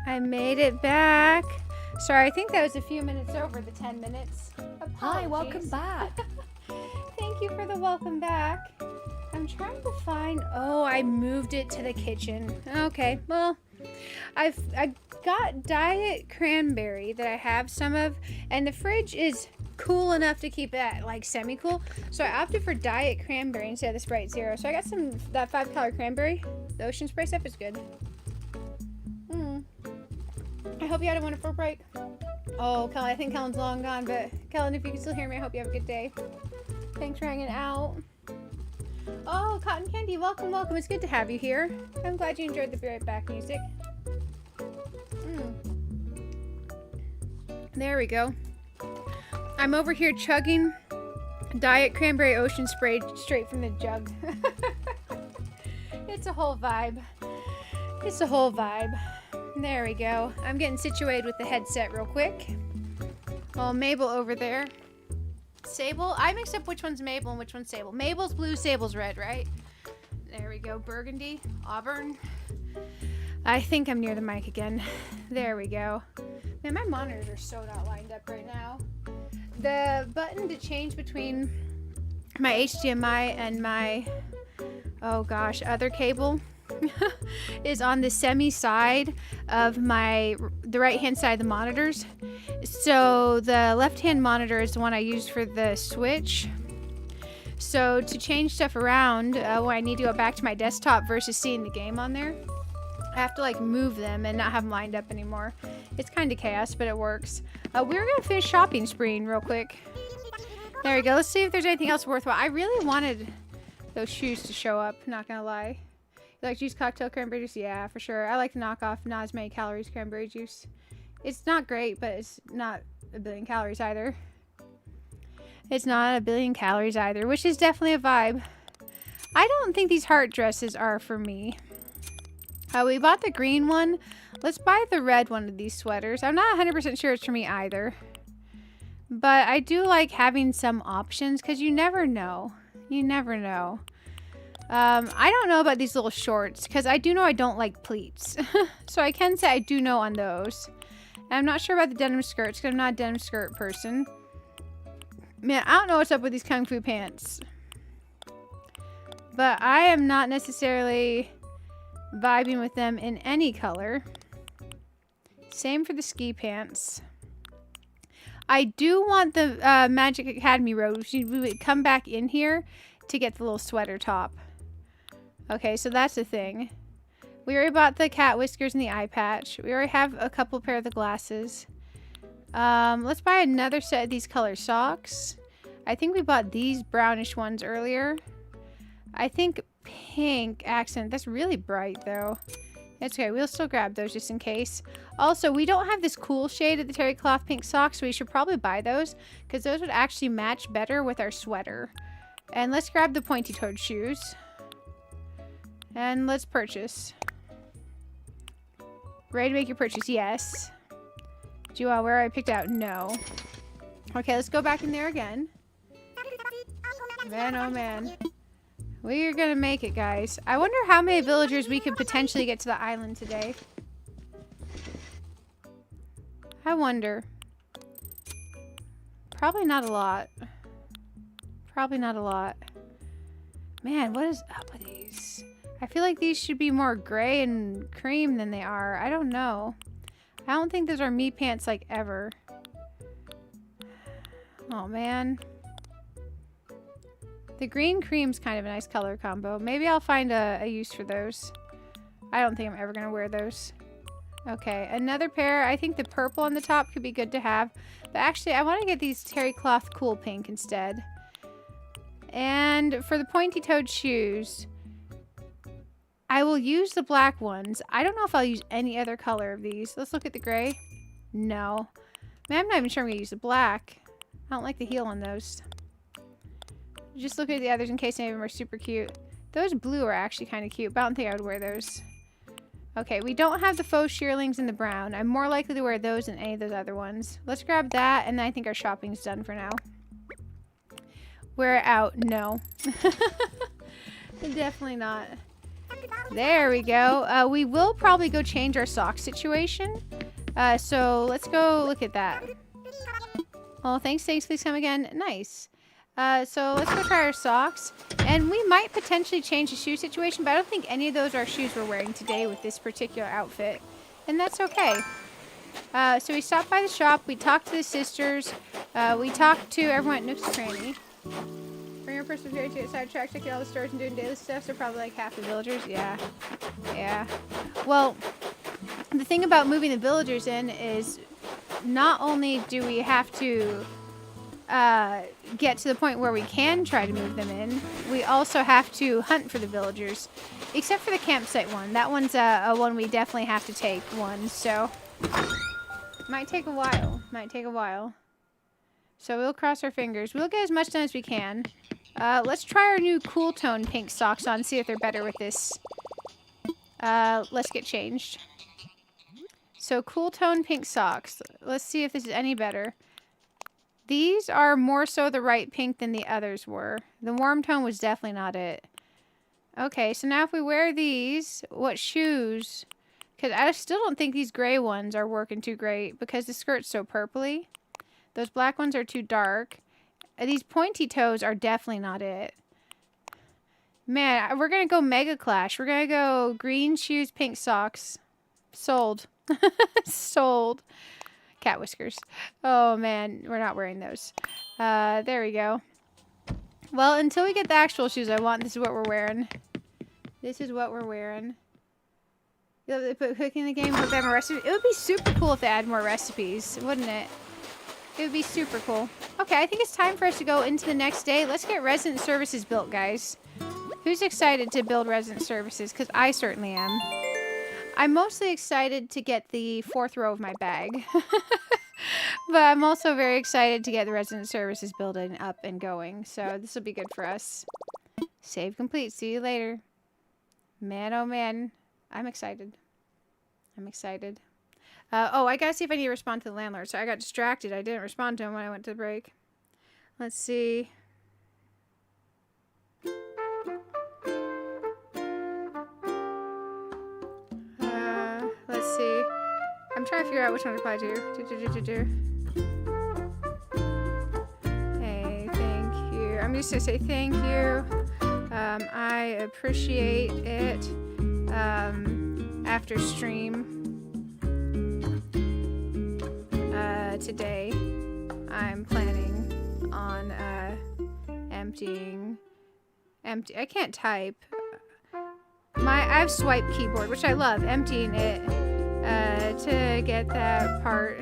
A: I made it back. Sorry, I think that was a few minutes over the 10 minutes. Apologies.
B: Hi, welcome back.
A: Thank you for the welcome back. I'm trying to find... Oh, I moved it to the kitchen. Okay, well, I got diet cranberry that I have some of, and the fridge is cool enough to keep it like semi-cool. So I opted for diet cranberry instead of the Sprite Zero. So I got some that 5-color cranberry. The ocean spray stuff is good. I hope you had a wonderful break. Oh, Kellen, I think Kellen's long gone, but Kellen, if you can still hear me, I hope you have a good day. Thanks for hanging out. Oh, Cotton Candy, welcome, welcome. It's good to have you here. I'm glad you enjoyed the Be Right Back music. There we go. I'm over here chugging diet cranberry ocean spray straight from the jug. It's a whole vibe. It's a whole vibe. There we go. I'm getting situated with the headset real quick. Oh, Mabel over there. Sable? I mixed up which one's Mabel and which one's Sable. Mabel's blue, Sable's red, right? There we go. Burgundy, Auburn. I think I'm near the mic again. There we go. Man, my monitors are so not lined up right now. The button to change between my HDMI and my, oh gosh, other cable is on the semi side of the right hand side of the monitors. So the left hand monitor is the one I use for the Switch. So to change stuff around when I need to go back to my desktop versus seeing the game on there, I have to like move them and not have them lined up anymore. It's kind of chaos, but it works. We're gonna finish shopping spreeing real quick. There we go. Let's see if there's anything else worthwhile. I really wanted those shoes to show up, not gonna lie. You like juice cocktail cranberry juice? Yeah, for sure. I like the knockoff, not as many calories cranberry juice. It's not great, but it's not a billion calories either. It's not a billion calories either, which is definitely a vibe. I don't think these heart dresses are for me. We bought the green one. Let's buy the red one of these sweaters. I'm not 100% sure it's for me either. But I do like having some options because you never know. You never know. I don't know about these little shorts because I do know I don't like pleats. So I can say I do know on those. And I'm not sure about the denim skirts because I'm not a denim skirt person. Man, I don't know what's up with these Kung Fu pants. But I am not necessarily vibing with them in any color. Same for the ski pants. I do want the Magic Academy robe. We would come back in here to get the little sweater top. Okay, so that's the thing. We already bought the cat whiskers and the eye patch. We already have a couple pair of the glasses. Let's buy another set of these color socks. I think we bought these brownish ones earlier. I think pink accent. That's really bright though. It's okay. We'll still grab those just in case. Also, we don't have this cool shade of the terry cloth pink socks, so we should probably buy those because those would actually match better with our sweater. And let's grab the pointy-toed shoes. And let's purchase. Ready to make your purchase? Yes. Do you want where I picked out? No. Okay, let's go back in there again. Man, oh man. We're gonna make it, guys. I wonder how many villagers we could potentially get to the island today. I wonder. Probably not a lot. Probably not a lot. Man, what is up with these? I feel like these should be more gray and cream than they are. I don't know. I don't think those are me pants like ever. Oh, man. The green cream's kind of a nice color combo. Maybe I'll find a use for those. I don't think I'm ever going to wear those. Okay, another pair. I think the purple on the top could be good to have. But actually, I want to get these terry cloth cool pink instead. And for the pointy-toed shoes, I will use the black ones. I don't know if I'll use any other color of these. Let's look at the gray. No. Man, I'm not even sure I'm going to use the black. I don't like the heel on those. Just look at the others in case any of them are super cute. Those blue are actually kind of cute, but I don't think I would wear those. Okay, we don't have the faux shearlings in the brown. I'm more likely to wear those than any of those other ones. Let's grab that, and then I think our shopping's done for now. Wear it out. No. Definitely not. There we go. We will probably go change our sock situation. So let's go look at that. Oh, thanks. Please come again. Nice. So let's go try our socks. And we might potentially change the shoe situation, but I don't think any of those are shoes we're wearing today with this particular outfit. And that's okay. So we stopped by the shop. We talked to the sisters. We talked to everyone at Nook's Cranny. Bring your person here to get sidetracked, checking all the stores and doing daily stuff. So probably like half the villagers. Yeah. Yeah. Well, the thing about moving the villagers in is not only do we have to get to the point where we can try to move them in, we also have to hunt for the villagers. Except for the campsite one. That one's a one we definitely have to take one. So might take a while. Might take a while. So we'll cross our fingers. We'll get as much done as we can. Let's try our new cool tone pink socks on. See if they're better with this. Let's get changed. So cool tone pink socks. Let's see if this is any better. These are more so the right pink than the others were. The warm tone was definitely not it. Okay, so now if we wear these, what shoes? Because I still don't think these gray ones are working too great because the skirt's so purpley. Those black ones are too dark. These pointy toes are definitely not it. Man, we're going to go Mega Clash. We're going to go green shoes, pink socks. Sold. Sold. Cat whiskers. Oh, man. We're not wearing those. There we go. Well, until we get the actual shoes I want, this is what we're wearing. This is what we're wearing. They put cooking in the game, put more recipes. It would be super cool if they add more recipes, wouldn't it? It would be super cool. Okay, I think it's time for us to go into the next day. Let's get resident services built, guys. Who's excited to build resident services? Because I certainly am. I'm mostly excited to get the 4th row of my bag. But I'm also very excited to get the resident services building up and going. So this will be good for us. Save complete. See you later. Man, oh man. I'm excited. I'm excited. Oh, I gotta see if I need to respond to the landlord. So I got distracted. I didn't respond to him when I went to the break. Let's see. Let's see. I'm trying to figure out which one to reply to. Hey, thank you. I'm just gonna say thank you. I appreciate it. After stream today, I'm planning on emptying. I can't type. I have swipe keyboard, which I love. Emptying it to get that part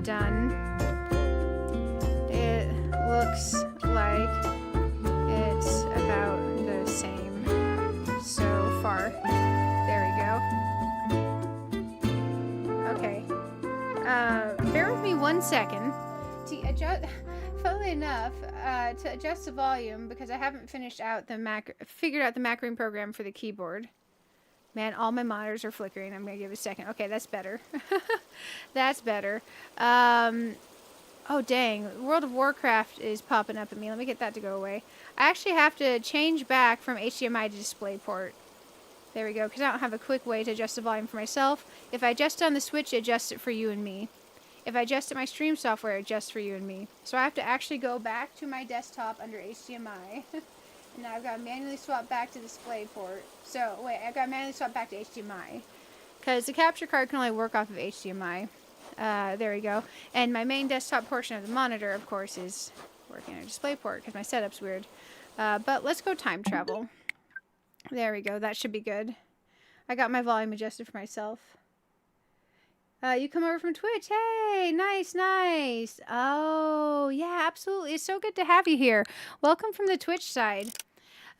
A: done. It looks like it's about the same so far. There we go. Okay. Bear with me 1 second to adjust. Funnily enough, to adjust the volume because I haven't figured out the macroing program for the keyboard. Man, all my monitors are flickering. I'm gonna give it a second. Okay, that's better. That's better. Oh dang, World of Warcraft is popping up at me. Let me get that to go away. I actually have to change back from HDMI to DisplayPort. There we go, because I don't have a quick way to adjust the volume for myself. If I adjust it on the Switch, it adjusts it for you and me. If I adjust it my stream software, it adjusts for you and me. So I have to actually go back to my desktop under HDMI. And now I've got to manually swap back to DisplayPort. So, wait, I've got to manually swap back to HDMI. Because the capture card can only work off of HDMI. There we go. And my main desktop portion of the monitor, of course, is working on DisplayPort because my setup's weird. But let's go time travel. There we go. That should be good. I got my volume adjusted for myself. You come over from Twitch. Hey, nice, nice. Oh, yeah, absolutely. It's so good to have you here. Welcome from the Twitch side.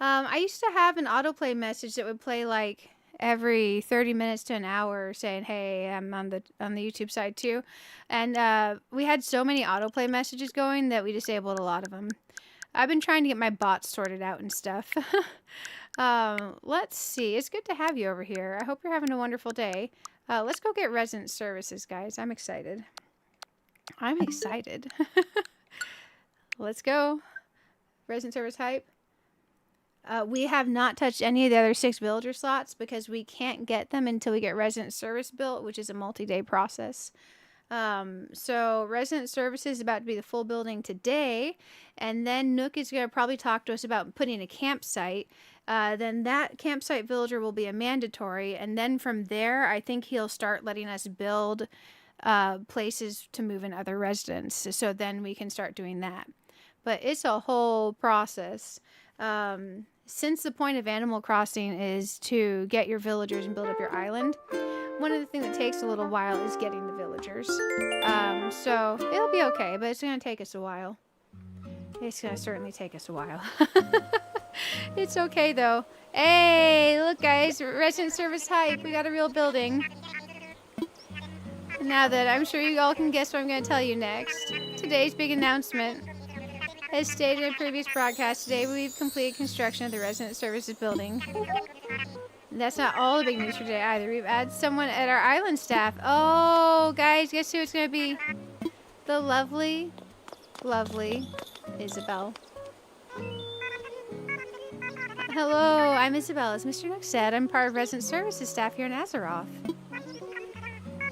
A: I used to have an autoplay message that would play like every 30 minutes to an hour saying, hey, I'm on the YouTube side too. And we had so many autoplay messages going that we disabled a lot of them. I've been trying to get my bots sorted out and stuff. Let's see. It's good to have you over here. I hope you're having a wonderful day. Let's go get resident services, guys. I'm excited. I'm excited. Let's go. Resident service hype. We have not touched any of the other 6 villager slots because we can't get them until we get resident service built, which is a multi-day process. So resident services is about to be the full building today, and then Nook is going to probably talk to us about putting a campsite. Then that campsite villager will be a mandatory, and then from there, I think he'll start letting us build places to move in other residents. So then we can start doing that. But it's a whole process. Since the point of Animal Crossing is to get your villagers and build up your island, one of the things that takes a little while is getting the villagers. So it'll be okay, but it's going to take us a while. It's going to certainly take us a while. It's okay, though. Hey, look, guys. Resident service hype. We got a real building. Now that I'm sure you all can guess what I'm going to tell you next. Today's big announcement. As stated in a previous broadcast, today we've completed construction of the resident services building. That's not all the big news for today either. We've added someone at our island staff. Oh, guys, guess who it's going to be? The lovely, lovely Isabelle. Hello, I'm Isabelle. As Mr. Nook said, I'm part of resident services staff here in Azeroth.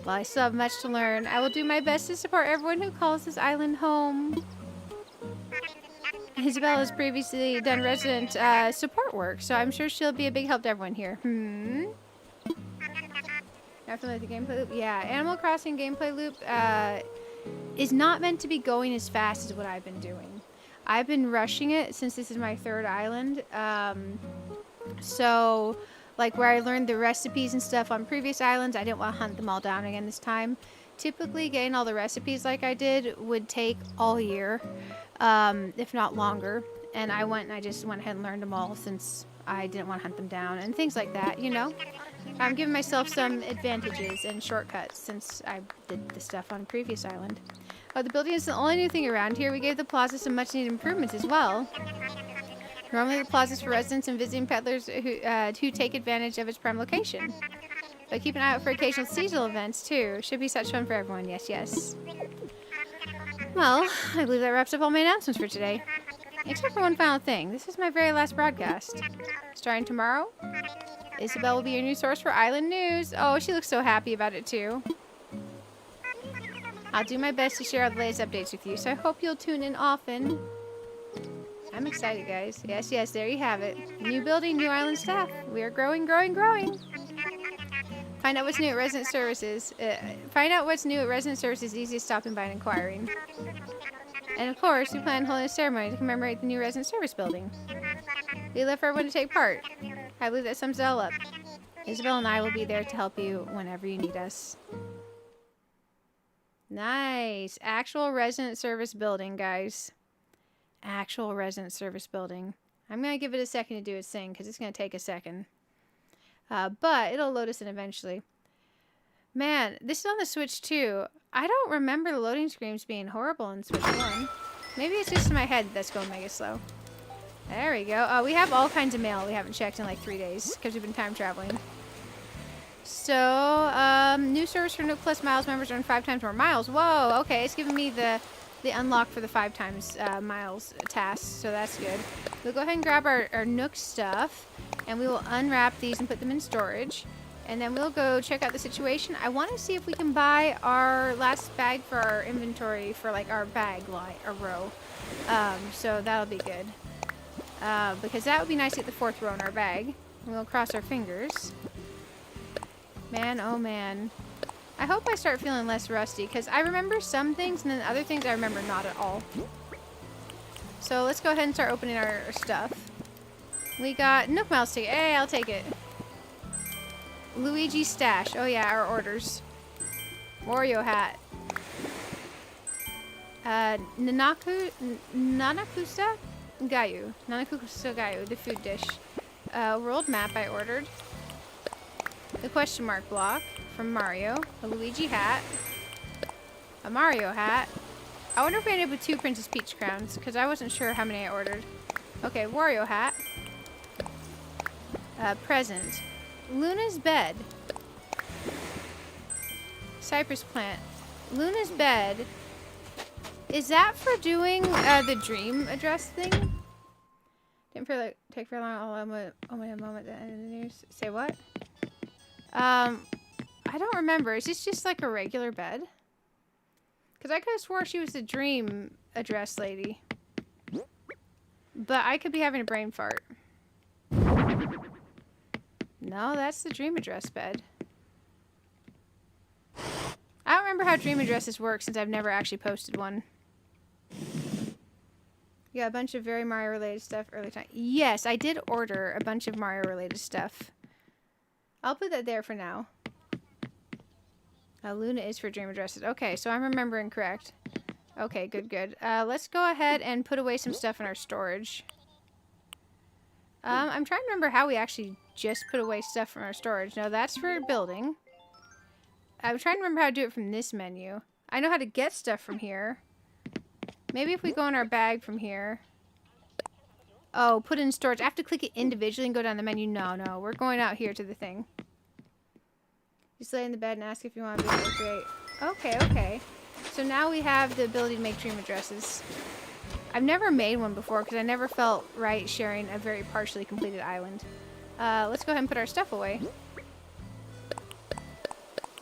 A: While I still have much to learn, I will do my best to support everyone who calls this island home. Isabelle has previously done resident support work, so I'm sure she'll be a big help to everyone here. After the gameplay loop? Yeah, Animal Crossing gameplay loop is not meant to be going as fast as what I've been doing. I've been rushing it since this is my 3rd island. So, like where I learned the recipes and stuff on previous islands, I didn't want to hunt them all down again this time. Typically, getting all the recipes like I did would take all year. If not longer, and I just went ahead and learned them all since I didn't want to hunt them down and things like that, you know. I'm giving myself some advantages and shortcuts since I did the stuff on previous island. Oh, the building is the only new thing around here. We gave the plaza some much needed improvements as well. Normally the plaza is for residents and visiting peddlers who take advantage of its prime location. But keep an eye out for occasional seasonal events too. Should be such fun for everyone. Yes, yes. Well, I believe that wraps up all my announcements for today. Except for one final thing. This is my very last broadcast. Starting tomorrow, Isabelle will be your new source for island news. Oh, she looks so happy about it too. I'll do my best to share all the latest updates with you, so I hope you'll tune in often. I'm excited, guys. Yes, yes, there you have it. New building, new island staff. We are growing, growing, growing. Find out what's new at Resident Services. Find out what's new at Resident Services. Easiest stopping by and inquiring. And of course, we plan on holding a ceremony to commemorate the new Resident Service building. We love for everyone to take part. I believe that sums it all up. Isabelle and I will be there to help you whenever you need us. Nice. Actual Resident Service building, guys. Actual Resident Service building. I'm going to give it a second to do its thing because it's going to take a second. But it'll load us in eventually. Man, this is on the Switch too. I don't remember the loading screens being horrible in Switch 1. Maybe it's just in my head that's going mega slow. There we go. Oh, we have all kinds of mail we haven't checked in like 3 days because we've been time traveling. So, new service for Nook Plus Miles members earn 5 times more miles. Whoa, okay, it's giving me the unlock for the 5 times miles task, so that's good. We'll go ahead and grab our Nook stuff, and we will unwrap these and put them in storage. And then we'll go check out the situation. I want to see if we can buy our last bag for our inventory for like our bag row. So that'll be good. Because that would be nice to get the 4th row in our bag. We'll cross our fingers. Man, oh man. I hope I start feeling less rusty because I remember some things and then other things I remember not at all. So let's go ahead and start opening our stuff. We got Nook Mouse ticket. Hey, I'll take it. Luigi stash. Oh yeah, our orders. Wario hat. Nanakusa Gayu. Nanakusa Gayu, the food dish. World map I ordered. The question mark block from Mario. A Luigi hat. A Mario hat. I wonder if we ended up with 2 Princess Peach crowns, because I wasn't sure how many I ordered. Okay, Wario hat. Present. Luna's bed. Cypress plant. Luna's bed. Is that for doing the dream address thing? Take for long. Only a moment to end the news. Say what? I don't remember. Is this just like a regular bed? Because I could have swore she was the dream address lady. But I could be having a brain fart. No, that's the dream address bed. I don't remember how dream addresses work since I've never actually posted one. Yeah, a bunch of very Mario related stuff early time. Yes, I did order a bunch of Mario related stuff. I'll put that there for now. Luna is for dream addresses. Okay, so I'm remembering correct. Okay, good. Let's go ahead and put away some stuff in our storage. I'm trying to remember how we actually just put away stuff from our storage. No, that's for building. I'm trying to remember how to do it from this menu. I know how to get stuff from here. Maybe if we go in our bag from here. Oh, put in storage. I have to click it individually and go down the menu. No. We're going out here to the thing. Just lay in the bed and ask if you want to be able to create. Okay. So now we have the ability to make dream addresses. I've never made one before because I never felt right sharing a very partially completed island. Let's go ahead and put our stuff away.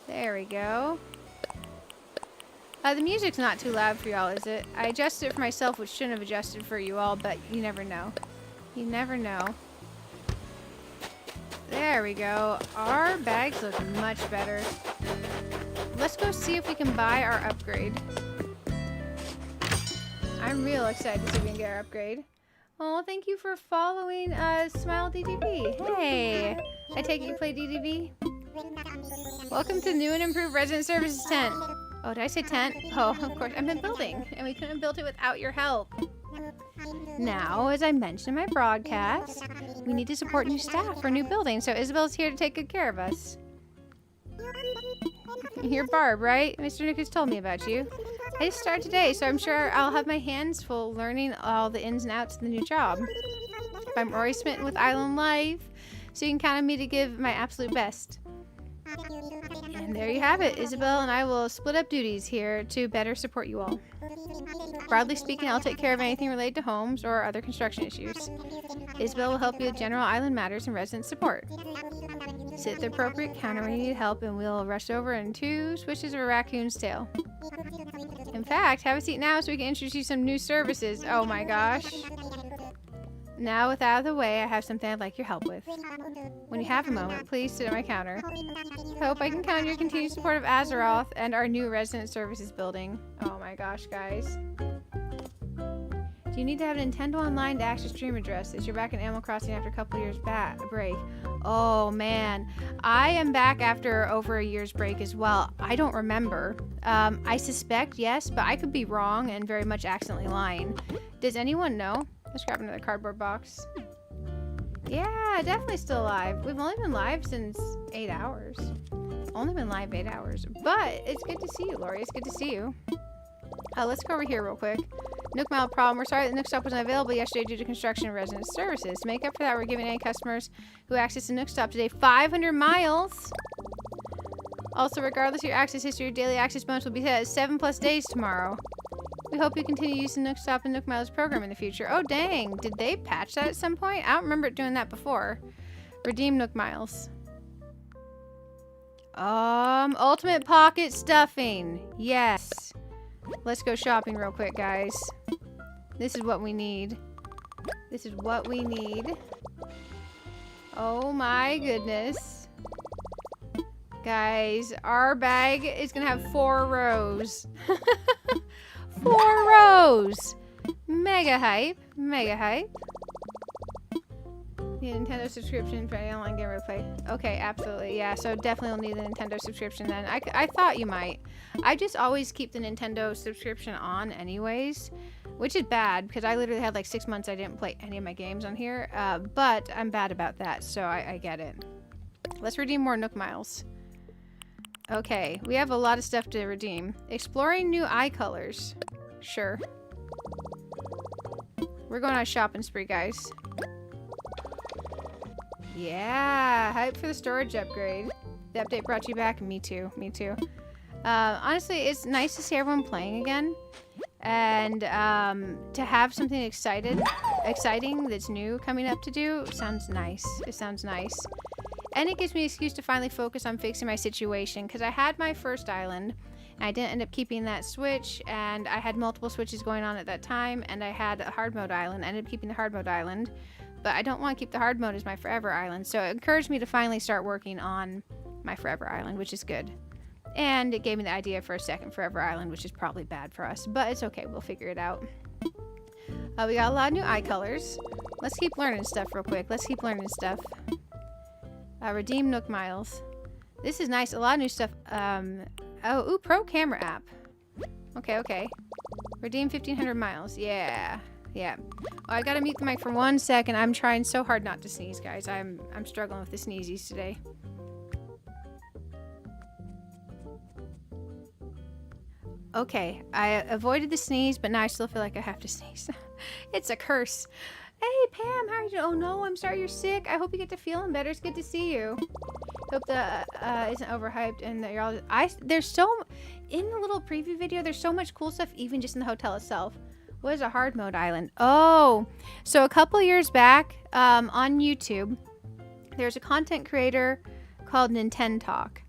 A: There we go. The music's not too loud for y'all, is it? I adjusted it for myself, which shouldn't have adjusted for you all, but you never know. You never know. There we go. Our bags look much better. Let's go see if we can buy our upgrade. I'm real excited to see if we can get our upgrade. Oh, thank you for following Smile DDV. Hey, I take it you play DDV? Welcome to new and improved resident services tent. Oh, did I say tent? Oh, of course. I've been building, and we couldn't have built it without your help. Now, as I mentioned in my broadcast, we need to support new staff for new buildings, so Isabelle's here to take good care of us. You're Barb, right? Mr. Nick has told me about you. I just started today, so I'm sure I'll have my hands full learning all the ins and outs of the new job. I'm already smitten with island life, so you can count on me to give my absolute best. And there you have it. Isabelle and I will split up duties here to better support you all. Broadly speaking, I'll take care of anything related to homes or other construction issues. Isabelle will help you with general island matters and resident support. Sit at the appropriate counter when you need help and we'll rush over in 2 swishes of a raccoon's tail. In fact, have a seat now so we can introduce you to some new services. Oh my gosh. Now, with out of the way, I have something I'd like your help with. When you have a moment, please sit at my counter. I hope I can count on your continued support of Azeroth and our new resident services building. Oh my gosh, guys. Do you need to have Nintendo Online to access Dream addresses? You're back in Animal Crossing after a couple years break. Oh man, I am back after over a year's break as well. I don't remember. I suspect yes, but I could be wrong and very much accidentally lying. Does anyone know? Let's grab another cardboard box. Yeah, definitely still alive. We've only been live since 8 hours. Only been live 8 hours. But it's good to see you, Lori. It's good to see you. Let's go over here real quick. Nook Mile problem. We're sorry that Nook Stop wasn't available yesterday due to construction and resident services. To make up for that, we're giving any customers who access the Nook Stop today 500 miles. Also, regardless of your access history, your daily access bonus will be set at 7+ days tomorrow. We hope you continue using Nook Stop and Nook Miles program in the future. Oh, dang. Did they patch that at some point? I don't remember it doing that before. Redeem Nook Miles. Ultimate pocket stuffing. Yes. Let's go shopping real quick, guys. This is what we need. This is what we need. Oh my goodness. Guys, our bag is gonna have 4 rows. 4 rows! Mega hype. Mega hype. Need a Nintendo subscription for any online game we play. Okay, absolutely. Yeah, so definitely will need the Nintendo subscription then. I thought you might. I just always keep the Nintendo subscription on anyways, which is bad because I literally had like 6 months I didn't play any of my games on here. But I'm bad about that, so I get it. Let's redeem more Nook Miles. Okay, we have a lot of stuff to redeem. Exploring new eye colors. Sure. We're going on a shopping spree, guys. Yeah, hype for the storage upgrade. The update brought you back. Me too. Me too. Honestly, it's nice to see everyone playing again. And to have something exciting that's new coming up to do sounds nice. It sounds nice. And it gives me an excuse to finally focus on fixing my situation, because I had my first island and I didn't end up keeping that switch, and I had multiple switches going on at that time, and I had a hard mode island. I ended up keeping the hard mode island, but I don't want to keep the hard mode as my forever island, so it encouraged me to finally start working on my forever island, which is good. And it gave me the idea for a second forever island, which is probably bad for us, but it's okay, we'll figure it out. We got a lot of new eye colors. Let's keep learning stuff real quick. Let's keep learning stuff. Redeem Nook Miles. This is nice. A lot of new stuff. Oh, ooh, Pro Camera app. Okay. Redeem 1,500 miles. Yeah. Oh, I gotta mute the mic for 1 second. I'm trying so hard not to sneeze, guys. I'm struggling with the sneezies today. Okay, I avoided the sneeze, but now I still feel like I have to sneeze. It's a curse. Hey, Pam, how are you doing? Oh, no, I'm sorry you're sick. I hope you get to feeling better. It's good to see you. Hope the isn't overhyped and that you're all... There's so... In the little preview video, there's so much cool stuff, even just in the hotel itself. What is a hard mode island? Oh, so a couple years back on YouTube, there's a content creator called Nintendo Talk.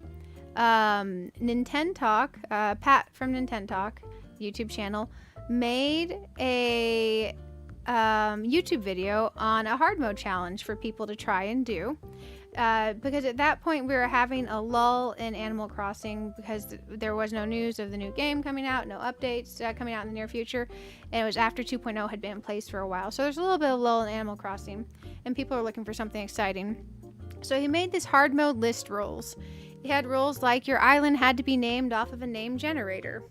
A: Nintendo Talk, Pat from Nintendo Talk YouTube channel, made a YouTube video on a hard mode challenge for people to try and do, because at that point we were having a lull in Animal Crossing because there was no news of the new game coming out, no updates coming out in the near future, and it was after 2.0 had been in place for a while, so there's a little bit of lull in Animal Crossing and people are looking for something exciting. So he made this hard mode list rules. He had rules like your island had to be named off of a name generator.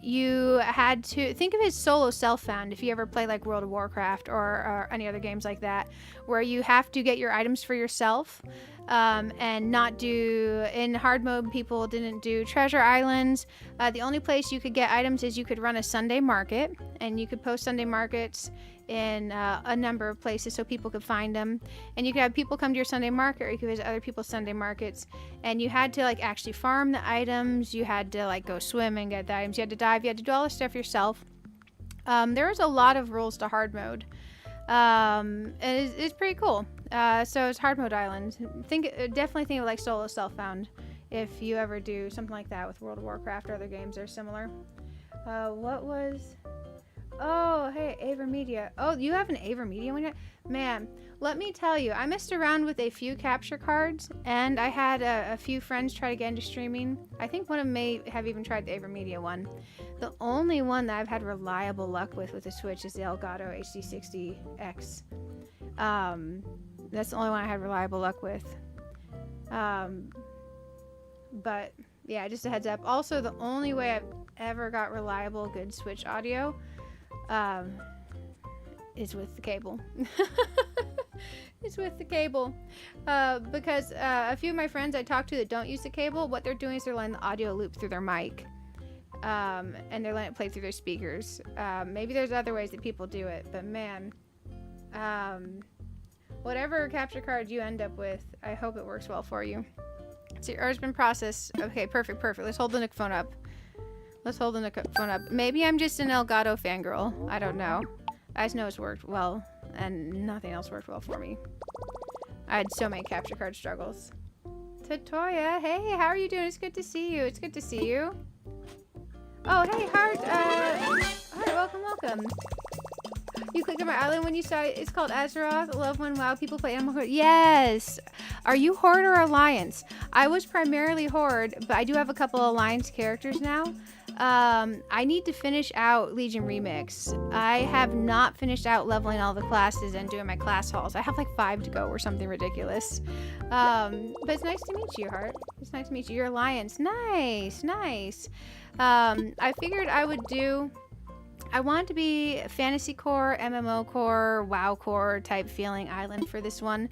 A: You had to think of it as solo self-found if you ever play like World of Warcraft or any other games like that, where you have to get your items for yourself, and not do... In hard mode, people didn't do treasure islands. The only place you could get items is you could run a Sunday market, and you could post Sunday markets in a number of places so people could find them, and you could have people come to your Sunday market, or you could visit other people's Sunday markets, and you had to like actually farm the items, you had to like go swim and get the items, you had to dive, you had to do all this stuff yourself. There was a lot of rules to hard mode, and it's pretty cool. So it's hard mode island. Definitely think of like solo self-found if you ever do something like that with World of Warcraft or other games that are similar. What was... Oh, hey, Avermedia. Oh, you have an Avermedia one yet? Man, let me tell you, I messed around with a few capture cards, and I had a few friends try to get into streaming. I think one of them may have even tried the Avermedia one. The only one that I've had reliable luck with the Switch is the Elgato HD60X. That's the only one I had reliable luck with. But, yeah, just a heads up. Also, the only way I've ever got reliable good Switch audio is with the cable. It's with the cable, because a few of my friends I talk to that don't use the cable, what they're doing is they're letting the audio loop through their mic, and they're letting it play through their speakers. Maybe there's other ways that people do it, but man, whatever capture card you end up with, I hope it works well for you. So your order's been processed. Okay, perfect. Let's hold the Nook phone up. Maybe I'm just an Elgato fangirl. I don't know. I just know it's worked well, and nothing else worked well for me. I had so many capture card struggles. Tatoya, hey, how are you doing? It's good to see you. Oh, hey, Heart. Hi, welcome. You clicked on my island when you saw it. It's called Azeroth. Love when WoW people play Animal Crossing. Yes. Are you Horde or Alliance? I was primarily Horde, but I do have a couple Alliance characters now. I need to finish out Legion Remix. I have not finished out leveling all the classes and doing my class hauls. I have like 5 to go or something ridiculous. But it's nice to meet you, Heart. It's nice to meet you. You're Alliance. Nice. I figured I would do... I want to be fantasy core, MMO core, WoW core type feeling island for this one.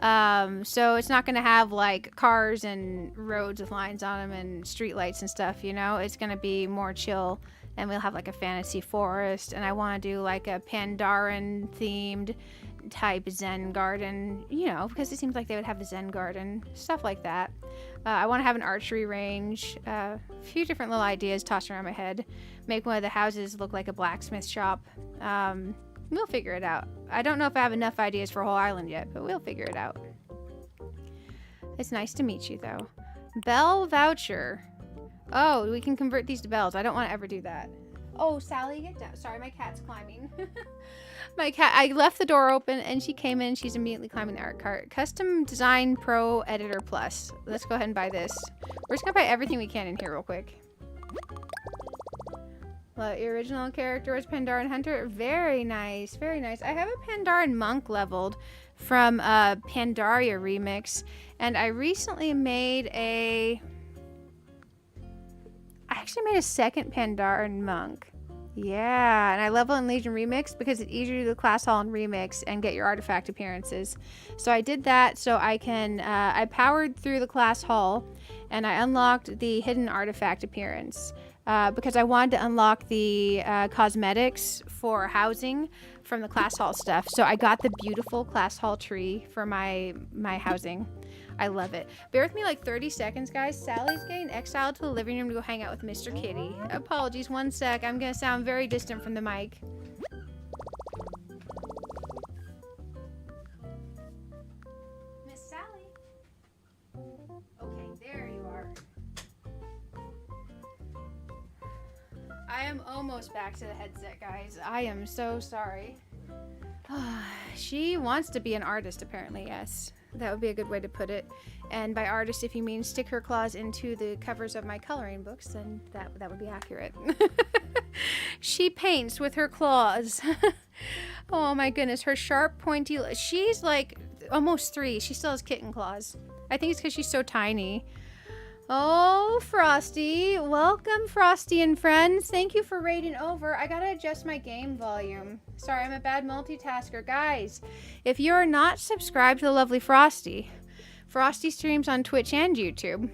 A: So it's not going to have like cars and roads with lines on them and street lights and stuff, you know? It's going to be more chill and we'll have like a fantasy forest, and I want to do like a Pandaren themed type Zen garden, you know, because it seems like they would have a Zen garden, stuff like that. I want to have an archery range, a few different little ideas tossed around my head. Make one of the houses look like a blacksmith shop. We'll figure it out. I don't know if I have enough ideas for a whole island yet, but we'll figure it out. It's nice to meet you, though. Bell voucher. Oh, we can convert these to bells. I don't want to ever do that. Oh, Sally, get down. Sorry, my cat's climbing. My cat, I left the door open and she came in. She's immediately climbing the art cart. Custom Design Pro Editor Plus. Let's go ahead and buy this. We're just going to buy everything we can in here real quick. Well, your original character was Pandaren Hunter. Very nice. Very nice. I have a Pandaren Monk leveled from Pandaria Remix. And I recently made a... I actually made a second Pandaren Monk. Yeah, and I level in Legion Remix because it's easier to do the class hall in Remix and get your artifact appearances. So I did that so I can, I powered through the class hall and I unlocked the hidden artifact appearance because I wanted to unlock the cosmetics for housing from the class hall stuff. So I got the beautiful class hall tree for my housing. I love it. Bear with me like 30 seconds, guys. Sally's getting exiled to the living room to go hang out with Mr. Kitty. Apologies, one sec. I'm going to sound very distant from the mic. Miss Sally? Okay, there you are. I am almost back to the headset, guys. I am so sorry. She wants to be an artist, apparently, yes. That would be a good way to put it. And by artist, if you mean stick her claws into the covers of my coloring books, then that would be accurate. She paints with her claws. Oh my goodness, her sharp, pointy... She's like almost 3. She still has kitten claws. I think it's because she's so tiny. Oh, Frosty. Welcome, Frosty and friends. Thank you for raiding over. I gotta adjust my game volume. Sorry, I'm a bad multitasker. Guys, if you're not subscribed to the lovely Frosty, Frosty streams on Twitch and YouTube.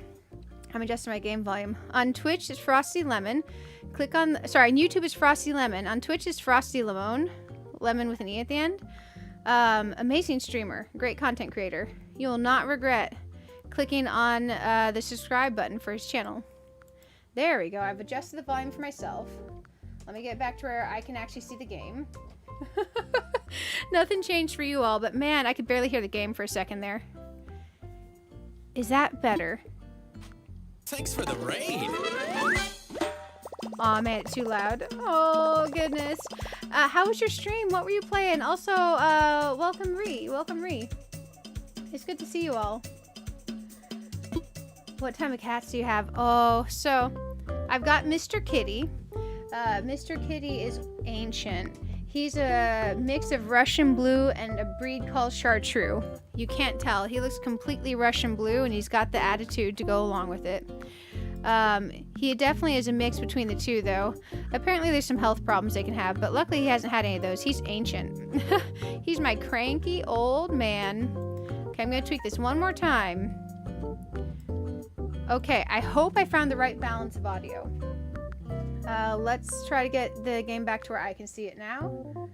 A: I'm adjusting my game volume. On Twitch, it's Frosty Lemon. Click on... Sorry, on YouTube, it's Frosty Lemon. On Twitch, it's Frosty Lemon. Lemon with an E at the end. Amazing streamer. Great content creator. You will not regret clicking on the subscribe button for his channel. There we go. I've adjusted the volume for myself. Let me get back to where I can actually see the game. Nothing changed for you all, but man, I could barely hear the game for a second there. Is that better?
B: Thanks for the raid.
A: Aw, man, it's too loud. Oh, goodness. How was your stream? What were you playing? Also, welcome, Ree. Welcome, Ree. It's good to see you all. What type of cats do you have? Oh, so I've got Mr. Kitty. Mr. Kitty is ancient. He's a mix of Russian blue and a breed called Chartreux. You can't tell. He looks completely Russian blue and he's got the attitude to go along with it. He definitely is a mix between the two, though. Apparently there's some health problems they can have, but luckily he hasn't had any of those. He's ancient. He's my cranky old man. Okay, I'm going to tweak this one more time. Okay, I hope I found the right balance of audio. Let's try to get the game back to where I can see it now.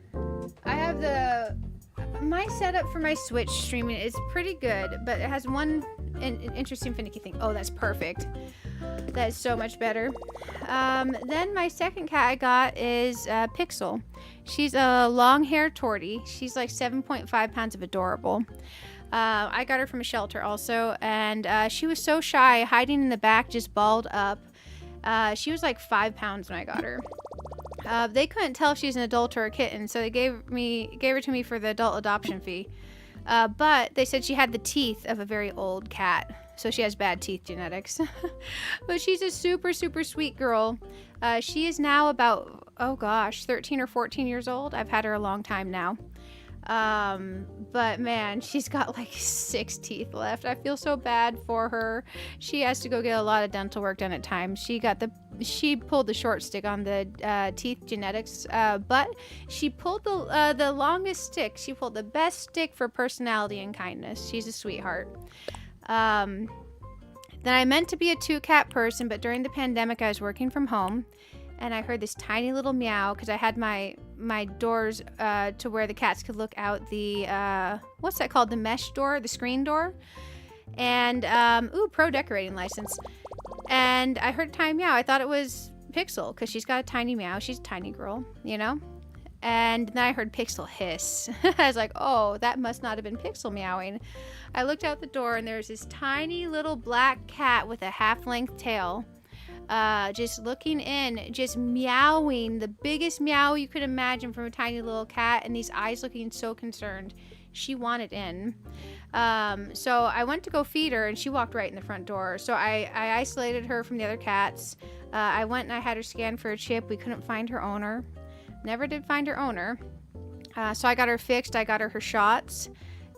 A: I have my setup for my Switch streaming is pretty good, but it has one interesting finicky thing. Oh, that's perfect. That is so much better. Then my second cat I got is Pixel. She's a long-haired tortie. She's like 7.5 pounds of adorable. I got her from a shelter also, and she was so shy, hiding in the back, just balled up. She was like 5 pounds when I got her. They couldn't tell if she's an adult or a kitten, so they gave her to me for the adult adoption fee. But they said she had the teeth of a very old cat, so she has bad teeth genetics. But she's a super, super sweet girl. She is now about, oh gosh, 13 or 14 years old. I've had her a long time now. But man, she's got like 6 teeth left. I feel so bad for her. She has to go get a lot of dental work done at times. She pulled the short stick on the teeth genetics, but she pulled the longest stick. She pulled the best stick for personality and kindness. She's a sweetheart. Then I meant to be a 2-cat person, but during the pandemic I was working from home. and I heard this tiny little meow because I had my doors to where the cats could look out the what's that called? The mesh door, the screen door. And ooh, pro decorating license. And I heard a tiny meow. I thought it was Pixel because she's got a tiny meow. She's a tiny girl, you know. And then I heard Pixel hiss. I was like, oh, that must not have been Pixel meowing. I looked out the door and there's this tiny little black cat with a half-length tail. Just looking in, just meowing, the biggest meow you could imagine from a tiny little cat, and these eyes looking so concerned. She wanted in. So I went to go feed her, and she walked right in the front door. So I isolated her from the other cats. I went and I had her scanned for a chip. We couldn't find her owner. Never did find her owner. So I got her fixed. I got her shots.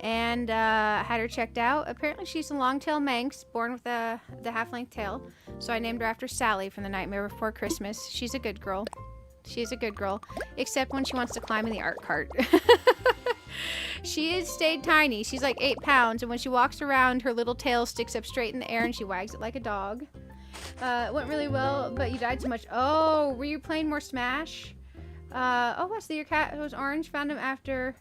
A: And had her checked out. Apparently she's a long-tailed Manx, born with the half-length tail. So I named her after Sally from The Nightmare Before Christmas. She's a good girl. She's a good girl. Except when she wants to climb in the art cart. She has stayed tiny. She's like 8 pounds. And when she walks around, her little tail sticks up straight in the air and she wags it like a dog. It went really well, but you died so much. Oh, were you playing more Smash? Oh, so your cat was orange. Found him after...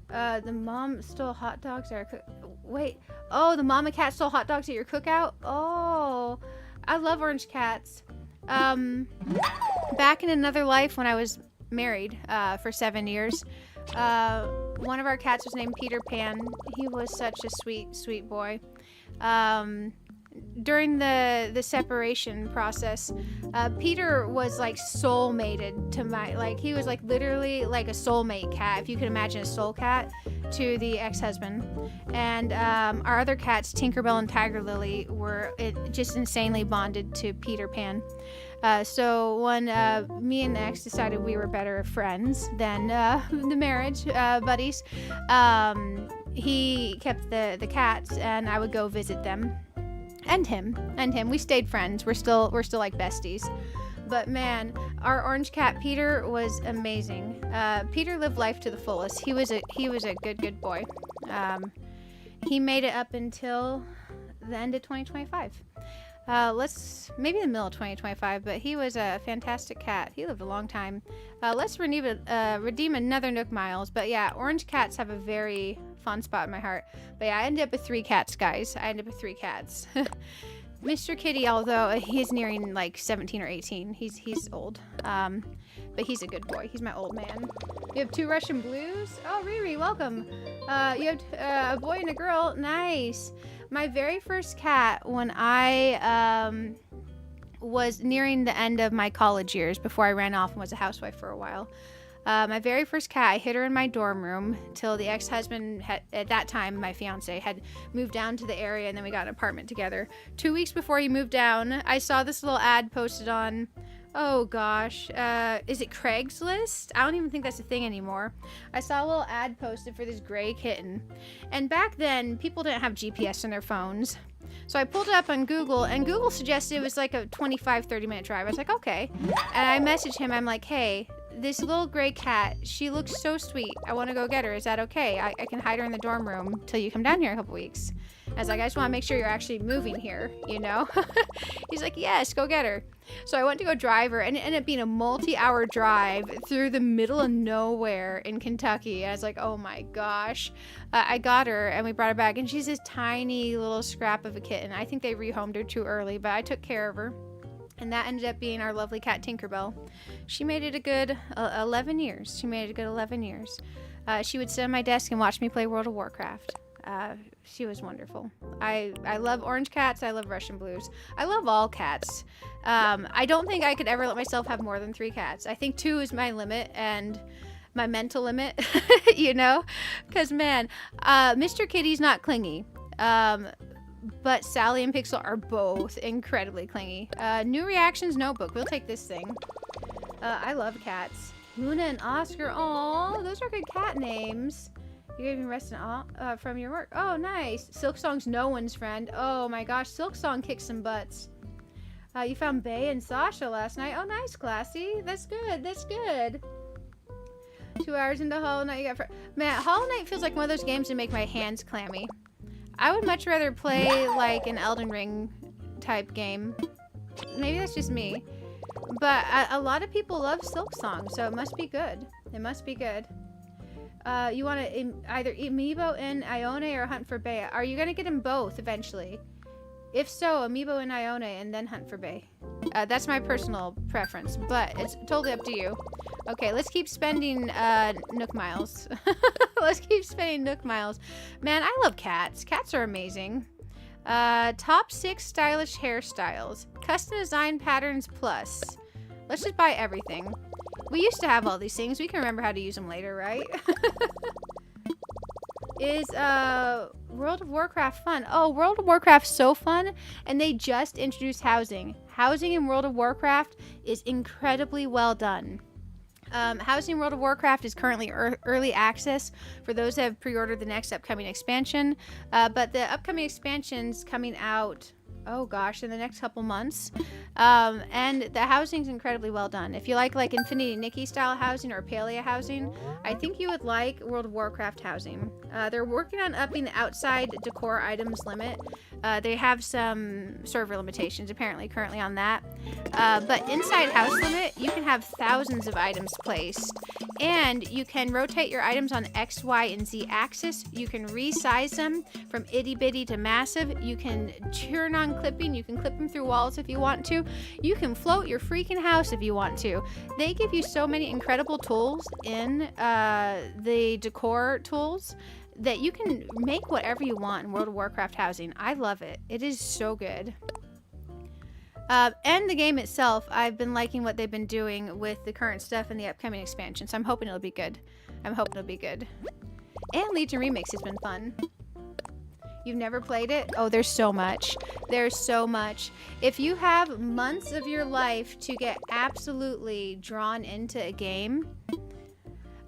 A: the mom stole hot dogs at our wait. Oh, the mama cat stole hot dogs at your cookout? Oh, I love orange cats. Back in another life when I was married for 7 years, one of our cats was named Peter Pan. He was such a sweet, sweet boy. During the separation process, Peter was like soulmated to my, like, he was like literally like a soulmate cat, if you can imagine a soul cat, to the ex-husband. And our other cats, Tinkerbell and Tiger Lily, were just insanely bonded to Peter Pan. So when me and the ex decided we were better friends than the marriage buddies, he kept the cats, and I would go visit them. And him. We stayed friends. We're still like besties. But man, our orange cat Peter was amazing. Peter lived life to the fullest. He was a good boy. He made it up until the end of 2025. Maybe the middle of 2025, but he was a fantastic cat. He lived a long time. Let's redeem another Nook Miles. But yeah, orange cats have a very fond spot in my heart. But yeah, I ended up with 3 cats, guys. I ended up with 3 cats. Mr. Kitty, although he's nearing like 17 or 18, he's old. But he's a good boy. He's my old man. You have 2 Russian blues? Oh, Riri, welcome. You have a boy and a girl. Nice. My very first cat, when I was nearing the end of my college years, before I ran off and was a housewife for a while, my very first cat, I hid her in my dorm room till the ex-husband, at that time my fiance, had moved down to the area, and then we got an apartment together. 2 weeks before he moved down, I saw this little ad posted on, oh gosh, is it Craigslist? I don't even think that's a thing anymore. I saw a little ad posted for this gray kitten. And back then, people didn't have GPS on their phones. So I pulled it up on Google, and Google suggested it was like a 25-30 minute drive. I was like, okay. And I messaged him, I'm like, hey, this little gray cat, she looks so sweet. I want to go get her. Is that okay? I can hide her in the dorm room till you come down here in a couple weeks. I was like, I just want to make sure you're actually moving here, you know? He's like, yes, go get her. So I went to go drive her, and it ended up being a multi-hour drive through the middle of nowhere in Kentucky. I was like, oh my gosh. I got her, and we brought her back, and she's this tiny little scrap of a kitten. I think they rehomed her too early, but I took care of her. And that ended up being our lovely cat, Tinkerbell. She made it a good 11 years. She made it a good 11 years. She would sit on my desk and watch me play World of Warcraft. She was wonderful. I love orange cats. I love Russian blues. I love all cats. I don't think I could ever let myself have more than 3 cats. I think 2 is my limit and my mental limit, you know? Because, man, Mr. Kitty's not clingy. But Sally and Pixel are both incredibly clingy. New Reactions Notebook. We'll take this thing. I love cats. Luna and Oscar. Aw, those are good cat names. You gave me rest from your work. Oh, nice. Silksong's no one's friend. Oh my gosh, Silksong kicks some butts. You found Bay and Sasha last night. Oh, nice, Classy. That's good. That's good. 2 hours into Hollow Knight. You got man, Hollow Knight feels like one of those games that make my hands clammy. I would much rather play like an Elden Ring type game. Maybe that's just me. But a lot of people love Silk Song, so it must be good. It must be good. You want to either amiibo in Ione or hunt for Bay. Are you going to get them both eventually? If so, amiibo in Ione and then hunt for Bay. That's my personal preference, but it's totally up to you. Okay, let's keep spending Nook Miles. Let's keep spending Nook Miles. Man, I love cats. Cats are amazing. Top 6 stylish hairstyles. Custom design patterns plus. Let's just buy everything. We used to have all these things. We can remember how to use them later, right? Is World of Warcraft fun? Oh, World of Warcraft's so fun, and they just introduced housing. Housing in World of Warcraft is incredibly well done. Housing in World of Warcraft is currently early access for those that have pre-ordered the next upcoming expansion, but the upcoming expansion's coming out, oh gosh, in the next couple months. And the housing's incredibly well done. If you like Infinity Nikki style housing or Palea housing, I think you would like World of Warcraft housing. They're working on upping the outside decor items limit. They have some server limitations apparently currently on that. But inside house limit, you can have thousands of items placed. And you can rotate your items on X, Y, and Z axis. You can resize them from itty bitty to massive. You can turn on clipping. You can clip them through walls if you want to. You can float your freaking house if you want to. They give you so many incredible tools in the decor tools that you can make whatever you want in World of Warcraft housing. I love it. It is so good. And the game itself, I've been liking what they've been doing with the current stuff and the upcoming expansion, so I'm hoping it'll be good. I'm hoping it'll be good. And Legion Remix has been fun. You've never played it? Oh, there's so much. There's so much. If you have months of your life to get absolutely drawn into a game,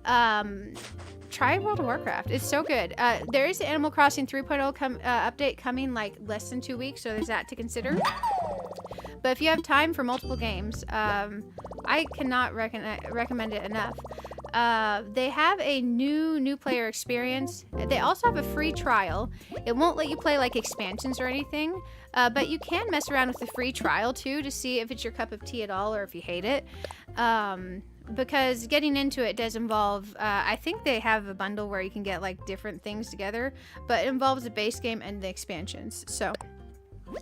A: try World of Warcraft. It's so good. There is the Animal Crossing 3.0 update coming like less than 2 weeks, so there's that to consider. But if you have time for multiple games, I cannot recommend it enough. They have a new player experience. They also have a free trial. It won't let you play like expansions or anything, but you can mess around with the free trial too to see if it's your cup of tea at all or if you hate it. Because getting into it does involve, I think they have a bundle where you can get like different things together, but it involves the base game and the expansions. So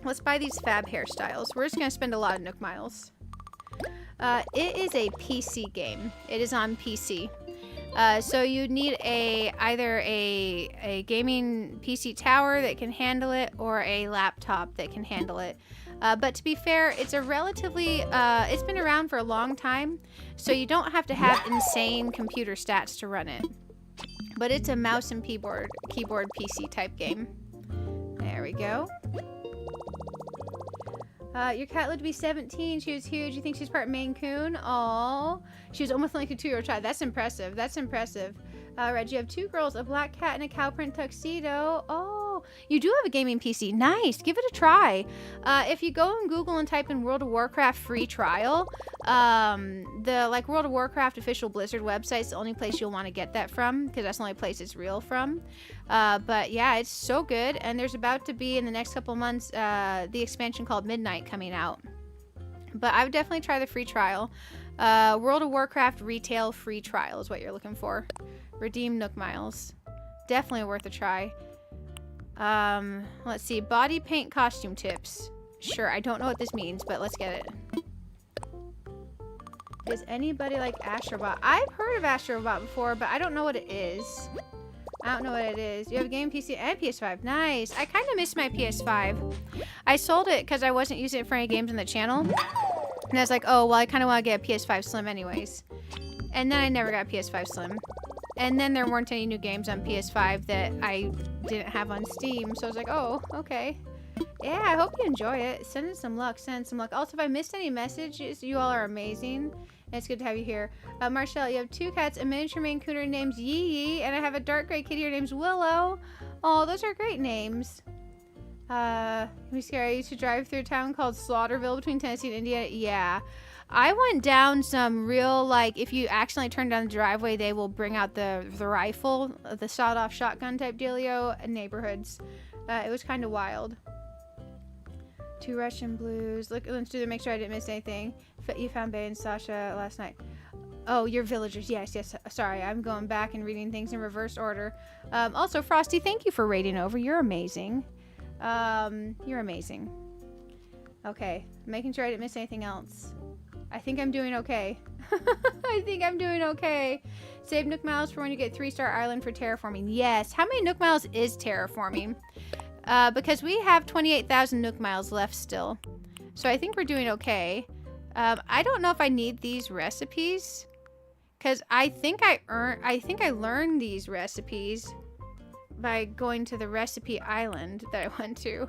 A: let's buy these fab hairstyles. We're just going to spend a lot of Nook Miles. It is a PC game. It is on PC. So you need either a gaming PC tower that can handle it or a laptop that can handle it. But to be fair, it's a relatively, it's been around for a long time, so you don't have to have insane computer stats to run it. But it's a mouse and keyboard PC type game. There we go. Your cat lived to be 17. She was huge. You think she's part Maine Coon? Aww. She was almost like a 2-year-old child. That's impressive. That's impressive. Reg, you have 2 girls, a black cat and a cow print tuxedo. Oh, you do have a gaming PC. Nice. Give it a try. If you go on Google and type in World of Warcraft free trial, the World of Warcraft official Blizzard website is the only place you'll want to get that from, because that's the only place it's real from. But yeah, it's so good. And there's about to be in the next couple months the expansion called Midnight coming out. But I would definitely try the free trial. World of Warcraft retail free trial is what you're looking for. Redeem Nook Miles. Definitely worth a try. Let's see. Body paint costume tips. Sure, I don't know what this means, but let's get it. Does anybody like Astrobot? I've heard of Astrobot before, but I don't know what it is. I don't know what it is. You have a game PC and PS5. Nice. I kind of miss my PS5. I sold it because I wasn't using it for any games on the channel. And I was like, oh, well, I kind of want to get a PS5 Slim anyways. And then I never got a PS5 Slim. And then there weren't any new games on PS5 that I didn't have on Steam. So I was like, oh, okay. Yeah, I hope you enjoy it. Send it some luck. Send some luck. Also, if I missed any messages, you all are amazing. And it's good to have you here. Marshall, you have 2 cats, a miniature Maine Cooner named Yee Yee, and I have a dark gray kitty here named Willow. Oh, those are great names. Let me see. I used to drive through a town called Slaughterville between Tennessee and Indiana. Yeah. I went down some real, if you accidentally turn down the driveway, they will bring out the rifle, the sawed-off shotgun type dealio neighborhoods. It was kind of wild. 2 Russian blues. Look, let's do the make sure I didn't miss anything. You found Bay and Sasha last night. Oh, you're villagers. Yes, yes. Sorry, I'm going back and reading things in reverse order. Also, Frosty, thank you for raiding over. You're amazing. You're amazing. Okay, making sure I didn't miss anything else. I think I'm doing okay. I think I'm doing okay. Save Nook Miles for when you get 3-star island for terraforming. Yes. How many Nook Miles is terraforming? Because we have 28,000 Nook Miles left still. So I think we're doing okay. I don't know if I need these recipes. Because I think I learned these recipes by going to the recipe island that I went to.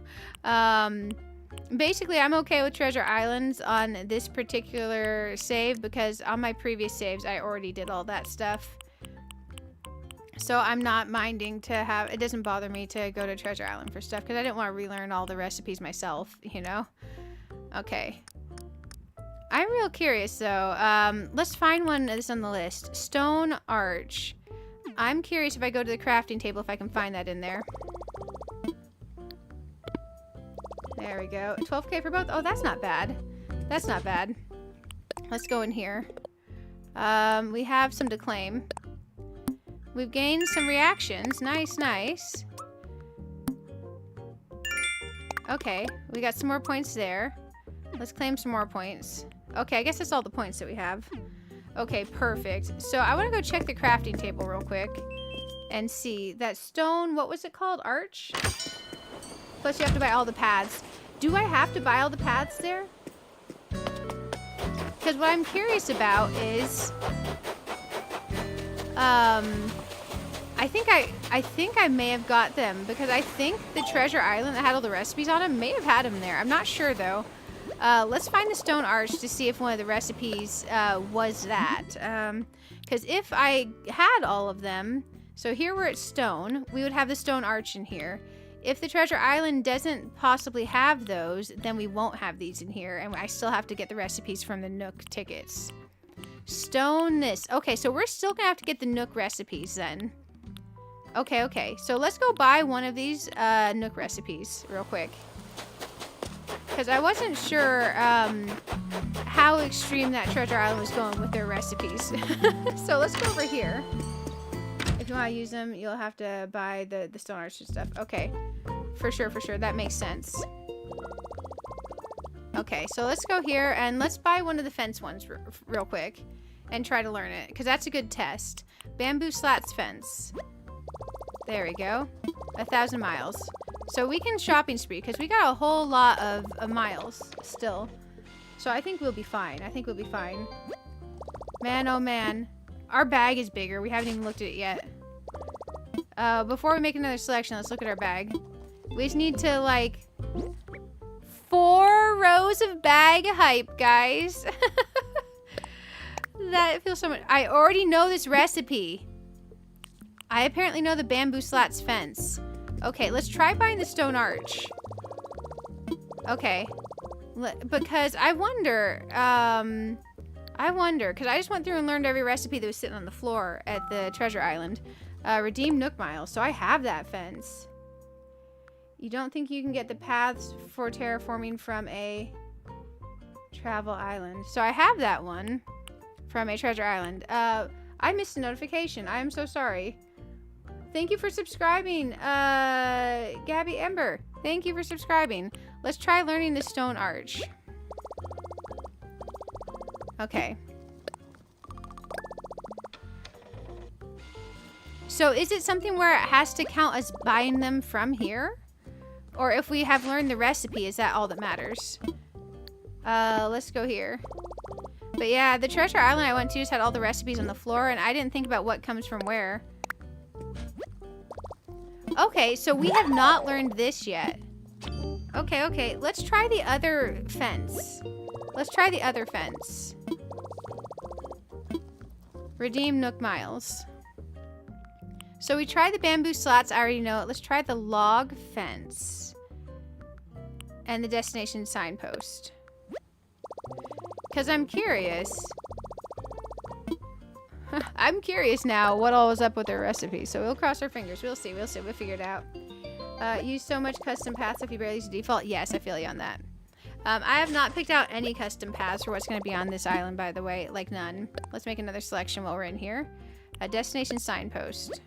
A: Basically, I'm okay with treasure islands on this particular save because on my previous saves, I already did all that stuff. So I'm not minding to have, it doesn't bother me to go to treasure island for stuff because I didn't want to relearn all the recipes myself, you know? Okay. I'm real curious though. Let's find one that's on the list. Stone Arch. I'm curious if I go to the crafting table if I can find that in there. There we go. 12k for both. Oh, that's not bad. That's not bad. Let's go in here. We have some to claim. We've gained some reactions. Nice, nice. Okay, we got some more points there. Let's claim some more points. Okay, I guess that's all the points that we have. Okay, perfect. So I want to go check the crafting table real quick and see that stone, what was it called? Arch? Plus you have to buy all the paths. Do I have to buy all the paths there? Because what I'm curious about is, I think I may have got them because I think the treasure island that had all the recipes on them may have had them there. I'm not sure though. Let's find the stone arch to see if one of the recipes was that. Because if I had all of them, so here we're at stone, we would have the stone arch in here. If the treasure island doesn't possibly have those, then we won't have these in here, and I still have to get the recipes from the Nook tickets. Stone this. Okay, so we're still gonna have to get the Nook recipes then. Okay, okay. So let's go buy one of these Nook recipes real quick. Because I wasn't sure how extreme that treasure island was going with their recipes. So let's go over here. If you want to use them, you'll have to buy the stone arch and stuff. Okay. For sure, for sure. That makes sense. Okay, so let's go here and let's buy one of the fence ones real quick and try to learn it. Because that's a good test. Bamboo slats fence. There we go. 1,000 miles. So we can shopping spree because we got a whole lot of miles still. So I think we'll be fine. I think we'll be fine. Man, oh man. Our bag is bigger. We haven't even looked at it yet. Before we make another selection, let's look at our bag. We just need to, like, 4 rows of bag hype, guys. That feels so much. I already know this recipe. I apparently know the bamboo slats fence. Okay, let's try buying the stone arch. Okay. Because I wonder, because I just went through and learned every recipe that was sitting on the floor at the treasure island. Redeem Nook Miles. So I have that fence. You don't think you can get the paths for terraforming from a travel island. So I have that one from a treasure island. I missed a notification. I am so sorry. Thank you for subscribing, Gabby Ember. Thank you for subscribing. Let's try learning the stone arch. Okay. So is it something where it has to count as buying them from here? Or if we have learned the recipe, is that all that matters? Let's go here. But yeah, the treasure island I went to just had all the recipes on the floor, and I didn't think about what comes from where. Okay, so we have not learned this yet. Okay, okay. Let's try the other fence. Let's try the other fence. Redeem Nook Miles. So we tried the bamboo slats. I already know it. Let's try the log fence. And the destination signpost. Because I'm curious. I'm curious now what all was up with their recipe. So we'll cross our fingers. We'll see. We'll see. We'll figure it out. Use so much custom paths if you barely use the default. Yes, I feel you on that. I have not picked out any custom paths for what's going to be on this island, by the way. Like, none. Let's make another selection while we're in here. A destination signpost.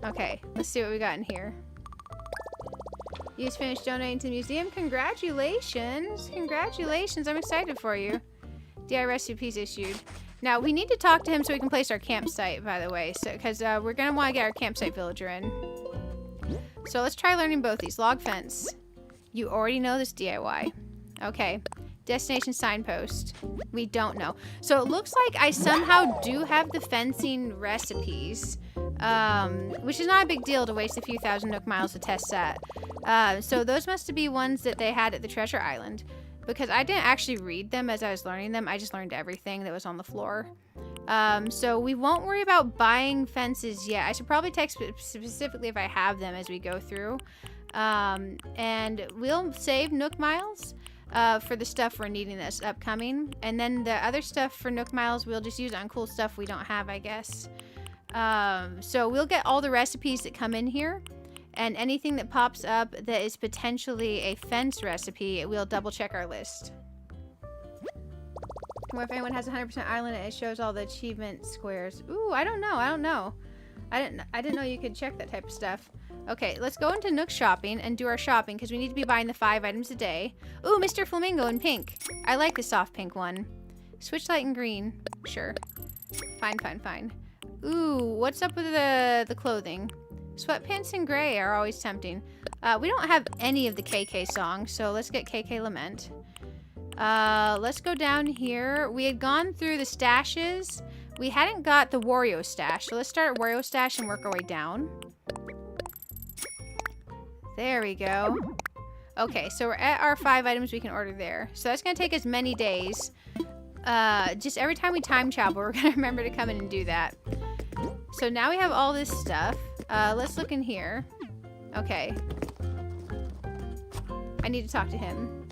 A: Okay, let's see what we got in here. You just finished donating to the museum. Congratulations. Congratulations. I'm excited for you. DI recipes issued. Now, we need to talk to him so we can place our campsite, by the way. So, because we're going to want to get our campsite villager in. So let's try learning both these. Log fence. You already know this DIY. Okay. Destination signpost. We don't know. So it looks like I somehow do have the fencing recipes. Which is not a big deal to waste a few thousand Nook miles to test that. So those must be ones that they had at the treasure island. Because I didn't actually read them as I was learning them. I just learned everything that was on the floor. So we won't worry about buying fences yet. I should probably text specifically if I have them as we go through. And we'll save Nook miles for the stuff we're needing that's upcoming. And then the other stuff for Nook miles we'll just use on cool stuff we don't have, I guess. So we'll get all the recipes that come in here. And anything that pops up that is potentially a fence recipe, we'll double check our list. What if anyone has 100% island and it shows all the achievement squares? Ooh, I don't know. I don't know. I didn't know you could check that type of stuff. Okay, let's go into Nook shopping and do our shopping because we need to be buying the 5 items a day. Ooh, Mr. Flamingo in pink. I like the soft pink one. Switch light in green. Sure. Fine, fine, fine. Ooh, what's up with the clothing? Sweatpants in gray are always tempting. We don't have any of the KK songs, so let's get KK Lament. Let's go down here. We had gone through the stashes. We hadn't got the Wario stash, so let's start at Wario stash and work our way down. There we go. Okay, so we're at our 5 items we can order there. So that's going to take us many days. Just every time we time travel, we're going to remember to come in and do that. So now we have all this stuff. Let's look in here. Okay. I need to talk to him.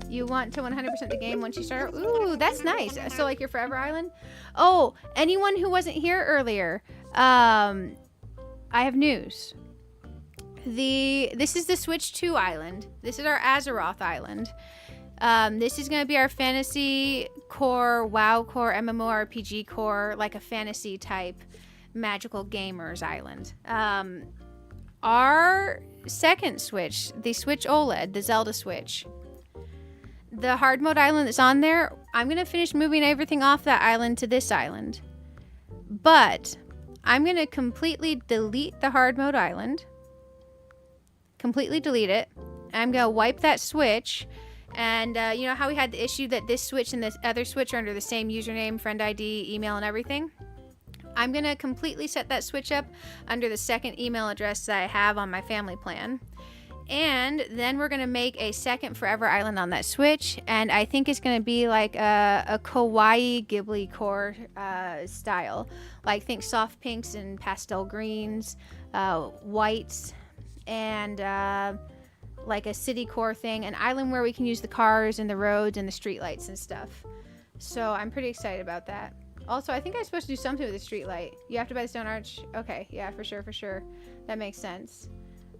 A: You want to 100% the game once you start? Ooh, that's nice. So like your Forever Island? Oh, anyone who wasn't here earlier, I have news. This is the Switch 2 island. This is our Azeroth island. This is going to be our fantasy core, WoW core, MMORPG core, like a fantasy type magical gamers island. Our second Switch, the Switch OLED, the Zelda Switch, the hard mode island that's on there, I'm going to finish moving everything off that island to this island. But I'm going to completely delete the hard mode island. Completely delete it. I'm going to wipe that Switch. And you know how we had the issue that this Switch and this other Switch are under the same username, friend ID, email, and everything? I'm going to completely set that Switch up under the second email address that I have on my family plan. And then we're going to make a second Forever Island on that Switch. And I think it's going to be like a kawaii Ghibli core style. Like think soft pinks and pastel greens, whites, and like a city core thing. An island where we can use the cars and the roads and the street lights and stuff. So I'm pretty excited about that. Also, I think I'm supposed to do something with the street light. You have to buy the stone arch? Okay, yeah, for sure, for sure. That makes sense.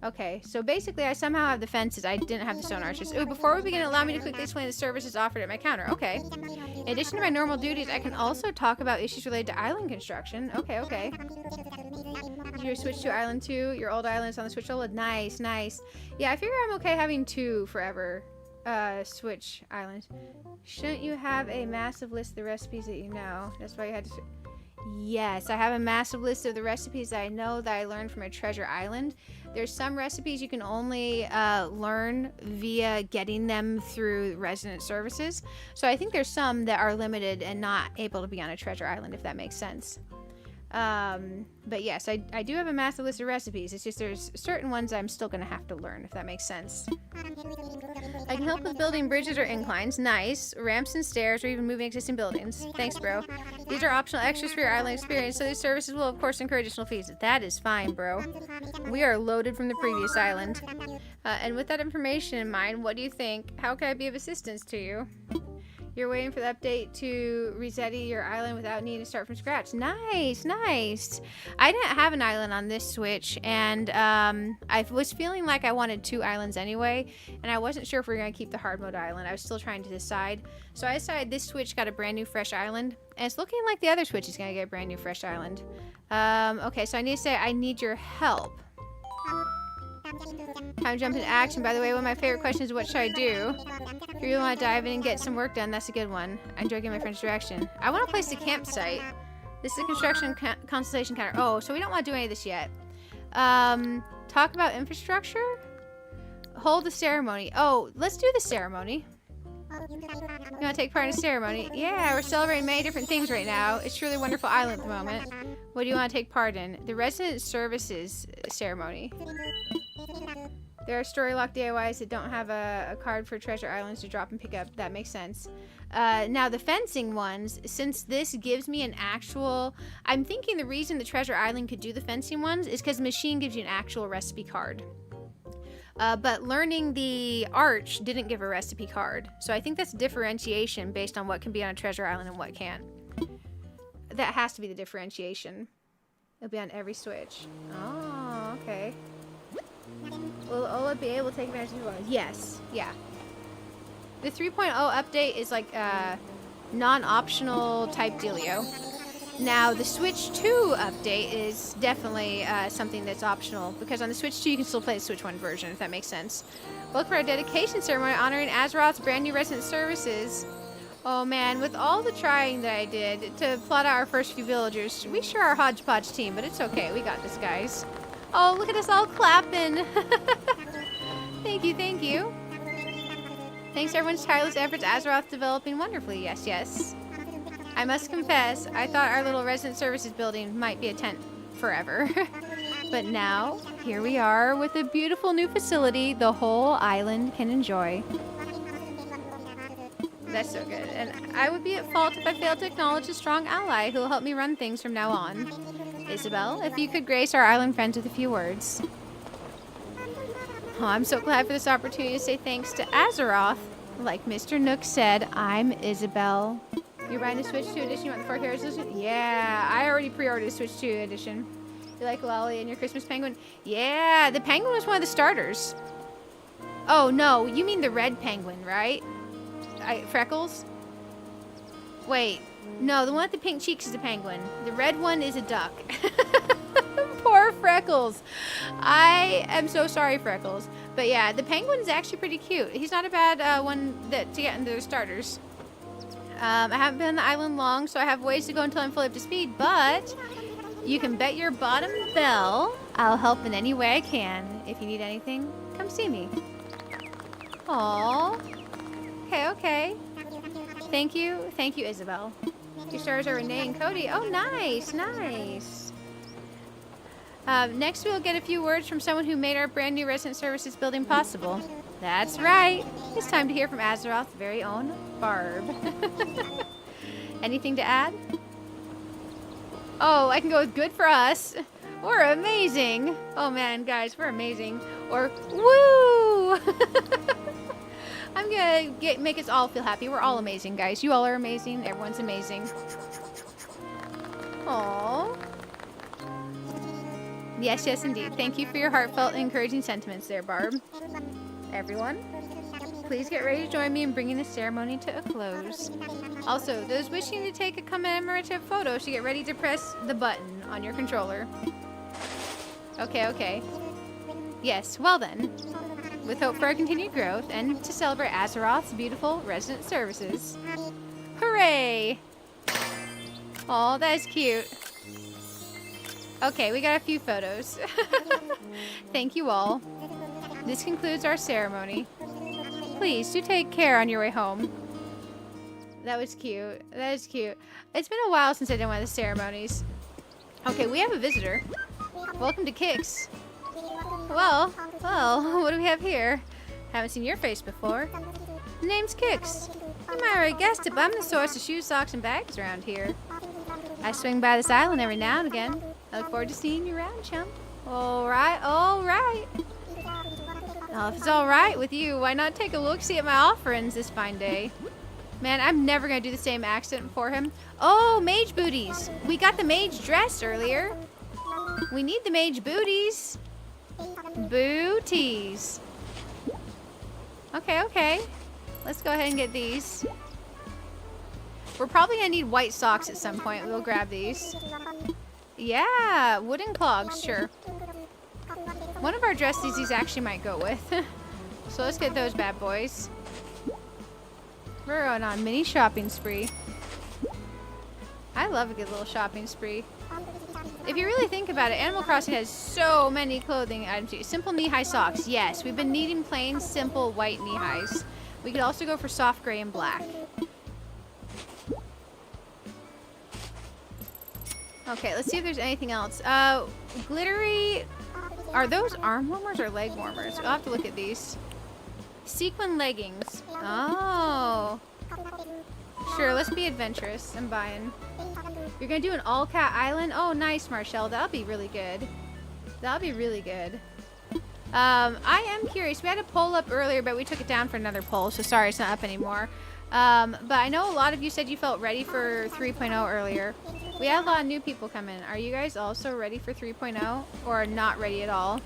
A: Okay, so basically I somehow have the fences. I didn't have the stone arches. Ooh, before we begin, allow me to quickly explain the services offered at my counter. Okay. In addition to my normal duties, I can also talk about issues related to island construction. Okay, okay. Did you switch to Island 2? Your old island is on the Switch OLED. Nice, nice. Yeah, I figure I'm okay having 2 forever Switch islands. Shouldn't you have a massive list of the recipes that you know? That's why you had to... Yes, I have a massive list of the recipes that I know that I learned from a treasure island. There's some recipes you can only learn via getting them through resident services. So I think there's some that are limited and not able to be on a treasure island, if that makes sense. But yes, I do have a massive list of recipes. It's just there's certain ones I'm still going to have to learn, if that makes sense. I can help with building bridges or inclines. Nice. Ramps and stairs, or even moving existing buildings. Thanks, bro. These are optional extras for your island experience, so these services will, of course, incur additional fees. That is fine, bro. We are loaded from the previous island. And with that information in mind, what do you think? How can I be of assistance to you? You're waiting for the update to reset your island without needing to start from scratch. Nice, nice. I didn't have an island on this Switch, and I was feeling like I wanted 2 islands anyway, and I wasn't sure if we were going to keep the hard mode island. I was still trying to decide. So I decided this Switch got a brand new fresh island, and it's looking like the other Switch is going to get a brand new fresh island. Okay, so I need to say I need your help. Time to jump into action. By the way, one of my favorite questions is what should I do? If you really want to dive in and get some work done, that's a good one. I enjoy getting my friend's direction. I want to place the campsite. This is a construction consultation counter. Oh, so we don't want to do any of this yet. Talk about infrastructure? Hold the ceremony. Oh, let's do the ceremony. You want to take part in a ceremony? Yeah, we're celebrating many different things right now. It's truly a wonderful island at the moment. What do you want to take part in? The resident services ceremony. There are story-locked DIYs that don't have a card for treasure islands to drop and pick up. That makes sense. Now, the fencing ones, since this gives me an actual... I'm thinking the reason the treasure island could do the fencing ones is because the machine gives you an actual recipe card. But learning the arch didn't give a recipe card. So I think that's differentiation based on what can be on a treasure island and what can't. That has to be the differentiation. It'll be on every Switch. Oh, okay. Will Ola be able to take advantage of the Yes. Yeah. The 3.0 update is like non-optional type dealio. Now, the Switch 2 update is definitely something that's optional, because on the Switch 2 you can still play the Switch 1 version, if that makes sense. Welcome to our dedication ceremony honoring Azeroth's brand new resident services. Oh man, with all the trying that I did to plot out our first few villagers, we sure are a hodgepodge team, but it's okay, we got this, guys. Oh, look at us all clapping. Thank you, thank you. Thanks to everyone's tireless efforts, Azeroth developing wonderfully. Yes, yes. I must confess, I thought our little resident services building might be a tent forever. But now, here we are with a beautiful new facility the whole island can enjoy. That's so good. And I would be at fault if I failed to acknowledge a strong ally who will help me run things from now on. Isabelle, if you could grace our island friends with a few words. Oh, I'm so glad for this opportunity to say thanks to Azeroth. Like Mr. Nook said, I'm Isabelle. You're buying a Switch 2 edition? You want the 4 Heroes edition? Yeah, I already pre-ordered a Switch 2 edition. You like Lolly and your Christmas penguin? Yeah, the penguin was one of the starters. Oh, no, you mean the red penguin, right? Freckles? Wait, no, the one with the pink cheeks is a penguin. The red one is a duck. Poor Freckles. I am so sorry, Freckles. But yeah, the penguin is actually pretty cute. He's not a bad one to get into the starters. I haven't been on the island long, so I have ways to go until I'm fully up to speed, but you can bet your bottom bell I'll help in any way I can. If you need anything, come see me. Aww. Okay. Thank you, Isabelle. Your stars are Renee and Cody. Oh, nice. Next, we'll get a few words from someone who made our brand new resident services building possible. That's right. It's time to hear from Azeroth's very own Barb. Anything to add? Oh, I can go with good for us. We're amazing. Oh man, guys, we're amazing. Or woo! I'm gonna make us all feel happy. We're all amazing, guys. You all are amazing. Everyone's amazing. Aww. Yes, indeed. Thank you for your heartfelt and encouraging sentiments there, Barb. Everyone, please get ready to join me in bringing the ceremony to a close. Also, those wishing to take a commemorative photo should get ready to press the button on your controller. Okay. Yes, well then. With hope for our continued growth and to celebrate Azeroth's beautiful resident services. Hooray! Aw, that is cute. Okay, we got a few photos. Thank you all. This concludes our ceremony. Please do take care on your way home. That was cute. It's been a while since I did one of the ceremonies. Okay, we have a visitor. Welcome to Kix. Well, what do we have here? Haven't seen your face before. The name's Kix. You might already guessed it, but I'm the source of shoes, socks, and bags around here. I swing by this island every now and again. I look forward to seeing you around, chum. Alright. Now, if it's alright with you, why not take a look-see at my offerings this fine day? Man, I'm never gonna do the same accent for him. Oh, mage booties. We got the mage dress earlier. We need the mage booties. Booties. Okay, okay. Let's go ahead and get these. We're probably gonna need white socks at some point. We'll grab these. Yeah, wooden clogs, sure. One of our dresses these actually might go with. So let's get those bad boys. We're going on a mini shopping spree. I love a good little shopping spree. If you really think about it, Animal Crossing has so many clothing items. Simple knee-high socks. Yes, we've been needing plain, simple, white knee-highs. We could also go for soft gray and black. Okay, let's see if there's anything else. Glittery... Are those arm warmers or leg warmers? We'll have to look at these. Sequin leggings. Oh. Sure, let's be adventurous. I'm buying. You're gonna do an all-cat island? Oh, nice, Marshall. That'll be really good. That'll be really good. I am curious. We had a poll up earlier, but we took it down for another poll, so sorry it's not up anymore. But I know a lot of you said you felt ready for 3.0 earlier. We had a lot of new people come in. Are you guys also ready for 3.0 or not ready at all?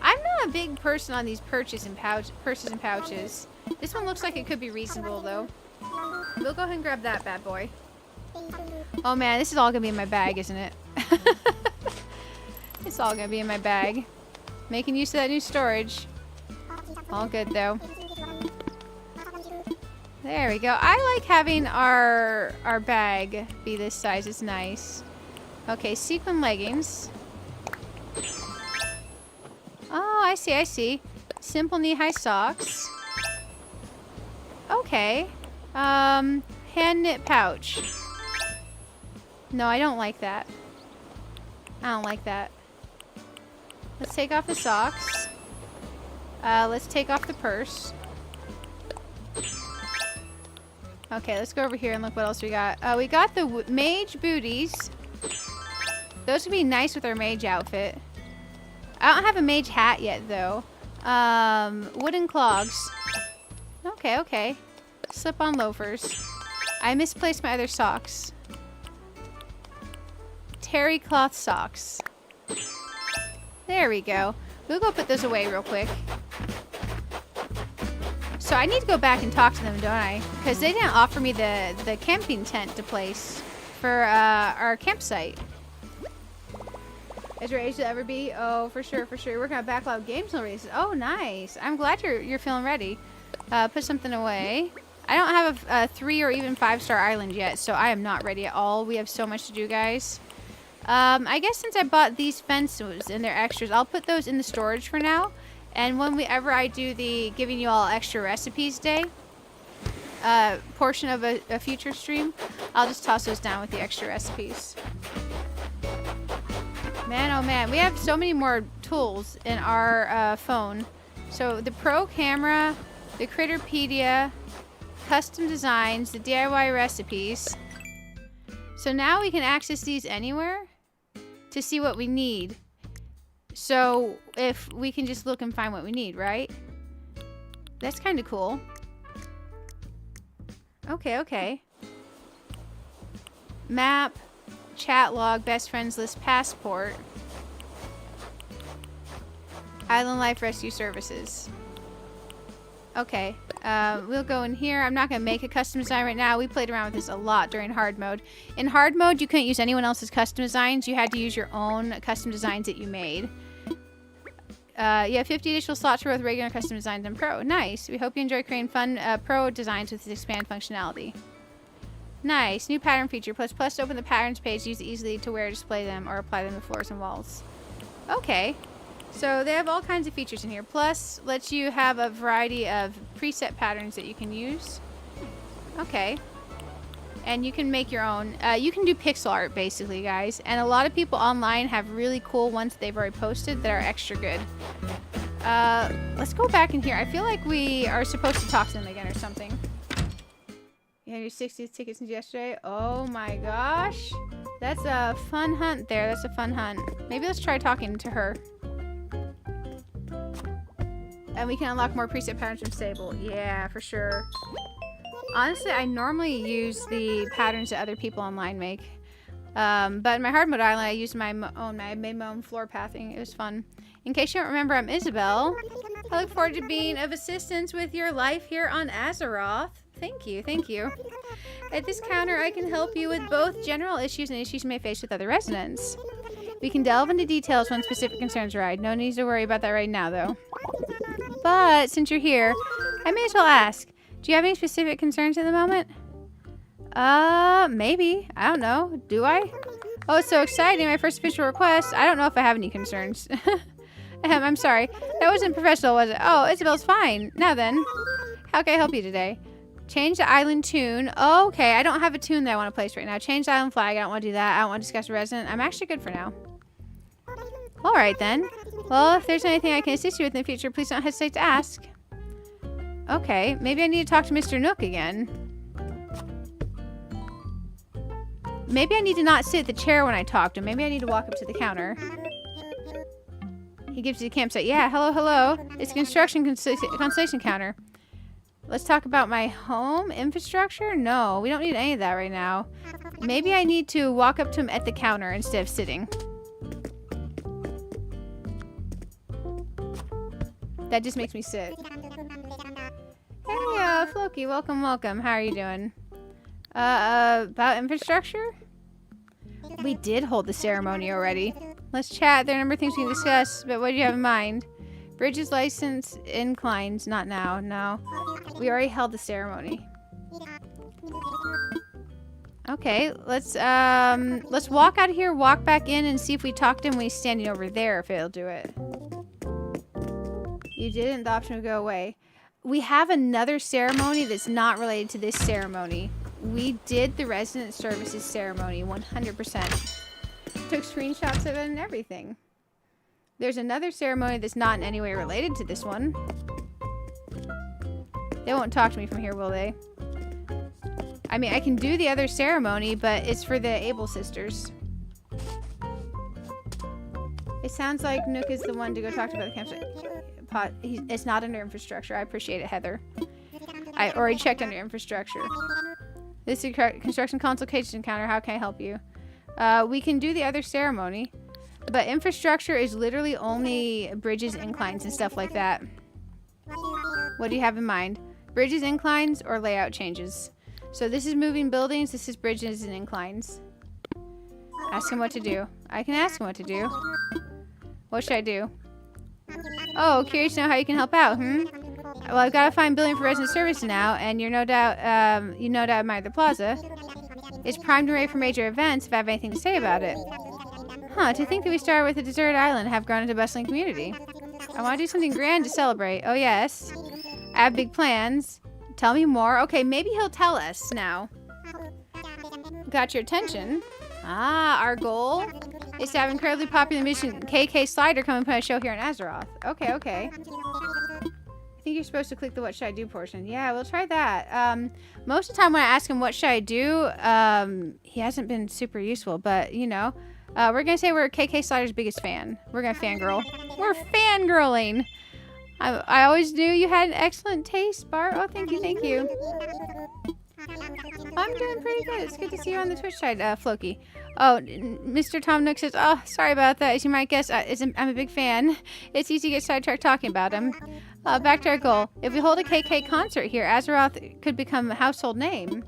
A: I'm not a big person on these purses and pouches. This one looks like it could be reasonable though. We'll go ahead and grab that bad boy. Oh man, this is all gonna be in my bag, isn't it? It's all gonna be in my bag. Making use of that new storage. All good though. There we go. I like having our bag be this size. It's nice. Okay, sequin leggings. Oh, I see, I see. Simple knee-high socks. Okay. Hand knit pouch. No, I don't like that. I don't like that. Let's take off the socks. Let's take off the purse. Okay, let's go over here and look what else we got. We got the mage booties. Those would be nice with our mage outfit. I don't have a mage hat yet, though. Wooden clogs. Okay, okay. Slip-on loafers. I misplaced my other socks. Terry cloth socks. There we go. We'll go put those away real quick. So I need to go back and talk to them, don't I? Because they didn't offer me the camping tent to place for our campsite. As ready as you'll ever be? Oh, for sure, for sure. You're working on backlog games and releases. Oh, nice. I'm glad you're feeling ready. Put something away. I don't have a 3 or even 5-star island yet, so I am not ready at all. We have so much to do, guys. I guess since I bought these fences and their extras, I'll put those in the storage for now. And whenever I do the giving you all extra recipes day portion of a future stream, I'll just toss those down with the extra recipes. Man, oh man, we have so many more tools in our phone. So the Pro Camera, the Critterpedia, custom designs, the DIY recipes. So now we can access these anywhere to see what we need. So if we can just look and find what we need, right? That's kind of cool. Okay, okay. Map, chat log, best friends list, passport. Island Life Rescue Services. Okay, we'll go in here. I'm not going to make a custom design right now. We played around with this a lot during hard mode. In hard mode, you couldn't use anyone else's custom designs. You had to use your own custom designs that you made. You have 50 additional slots for both regular and custom designs and pro. Nice. We hope you enjoy creating fun pro designs with this expand functionality. Nice. New pattern feature. Plus to open the patterns page, use it easily to wear, display them, or apply them to floors and walls. Okay. So they have all kinds of features in here. Plus lets you have a variety of preset patterns that you can use. Okay. And you can make your own. You can do pixel art, basically, guys. And a lot of people online have really cool ones that they've already posted that are extra good. Let's go back in here. I feel like we are supposed to talk to them again or something. You have your 60th ticket since yesterday. Oh my gosh. That's a fun hunt there. That's a fun hunt. Maybe let's try talking to her. And we can unlock more preset patterns from Sable. Yeah, for sure. Honestly, I normally use the patterns that other people online make. But in my hard mode island, I used my own. I made my own floor pathing. It was fun. In case you don't remember, I'm Isabelle. I look forward to being of assistance with your life here on Azeroth. Thank you, thank you. At this counter, I can help you with both general issues and issues you may face with other residents. We can delve into details when specific concerns arise. No need to worry about that right now, though. But since you're here, I may as well ask. Do you have any specific concerns at the moment? Maybe. I don't know. Do I? Oh, it's so exciting. My first official request. I don't know if I have any concerns. I'm sorry. That wasn't professional, was it? Oh, Isabelle's fine. Now then, how can I help you today? Change the island tune. Oh, okay, I don't have a tune that I want to place right now. Change the island flag. I don't want to do that. I don't want to discuss a resident. I'm actually good for now. Alright then. Well, if there's anything I can assist you with in the future, please don't hesitate to ask. Okay, maybe I need to talk to Mr. Nook again. Maybe I need to not sit at the chair when I talk to him. Maybe I need to walk up to the counter. He gives you the campsite. Yeah, hello, hello. It's a construction constellation counter. Let's talk about my home infrastructure? No, we don't need any of that right now. Maybe I need to walk up to him at the counter instead of sitting. That just makes me sit. Hey, Floki, welcome, welcome. How are you doing? About infrastructure? We did hold the ceremony already. Let's chat. There are a number of things we can discuss, but what do you have in mind? Bridges, license, inclines. Not now, no. We already held the ceremony. Okay, let's walk out of here, walk back in, and see if we talk to him when he's standing over there, if it'll do it. You didn't. The option would go away. We have another ceremony that's not related to this ceremony. We did the resident services ceremony 100%. Took screenshots of it and everything. There's another ceremony that's not in any way related to this one. They won't talk to me from here, will they? I mean, I can do the other ceremony, but it's for the Able sisters. It sounds like Nook is the one to go talk to about the campsite. It's not under infrastructure. I appreciate it, Heather. I already checked under infrastructure. This is a construction consultation counter. How can I help you? We can do the other ceremony, but infrastructure is literally only bridges, inclines, and stuff like that. What do you have in mind? Bridges, inclines, or layout changes? So this is moving buildings. This is bridges and inclines. Ask him what to do. I can ask him what to do. What should I do? Oh, curious to know how you can help out, Well, I've got to find building for resident service now, and you're no doubt, you no doubt admire the plaza. It's primed and ready for major events if I have anything to say about it. Huh, to think that we started with a deserted island and have grown into a bustling community. I want to do something grand to celebrate. Oh, yes. I have big plans. Tell me more. Okay, maybe he'll tell us now. Got your attention. Ah, our goal is to have incredibly popular musician KK Slider come and put a show here in Azeroth. Okay, okay. I think you're supposed to click the what should I do portion. Yeah, we'll try that. Most of the time when I ask him what should I do, he hasn't been super useful, but you know, we're gonna say we're KK Slider's biggest fan. We're gonna fangirl. We're fangirling. I always knew you had an excellent taste, Bart. Oh, thank you, thank you. I'm doing pretty good. It's good to see you on the Twitch side, Floki. Oh, Mr. Tom Nook says, oh, sorry about that. As you might guess, I'm a big fan. It's easy to get sidetracked talking about him. Back to our goal. If we hold a KK concert here, Azeroth could become a household name.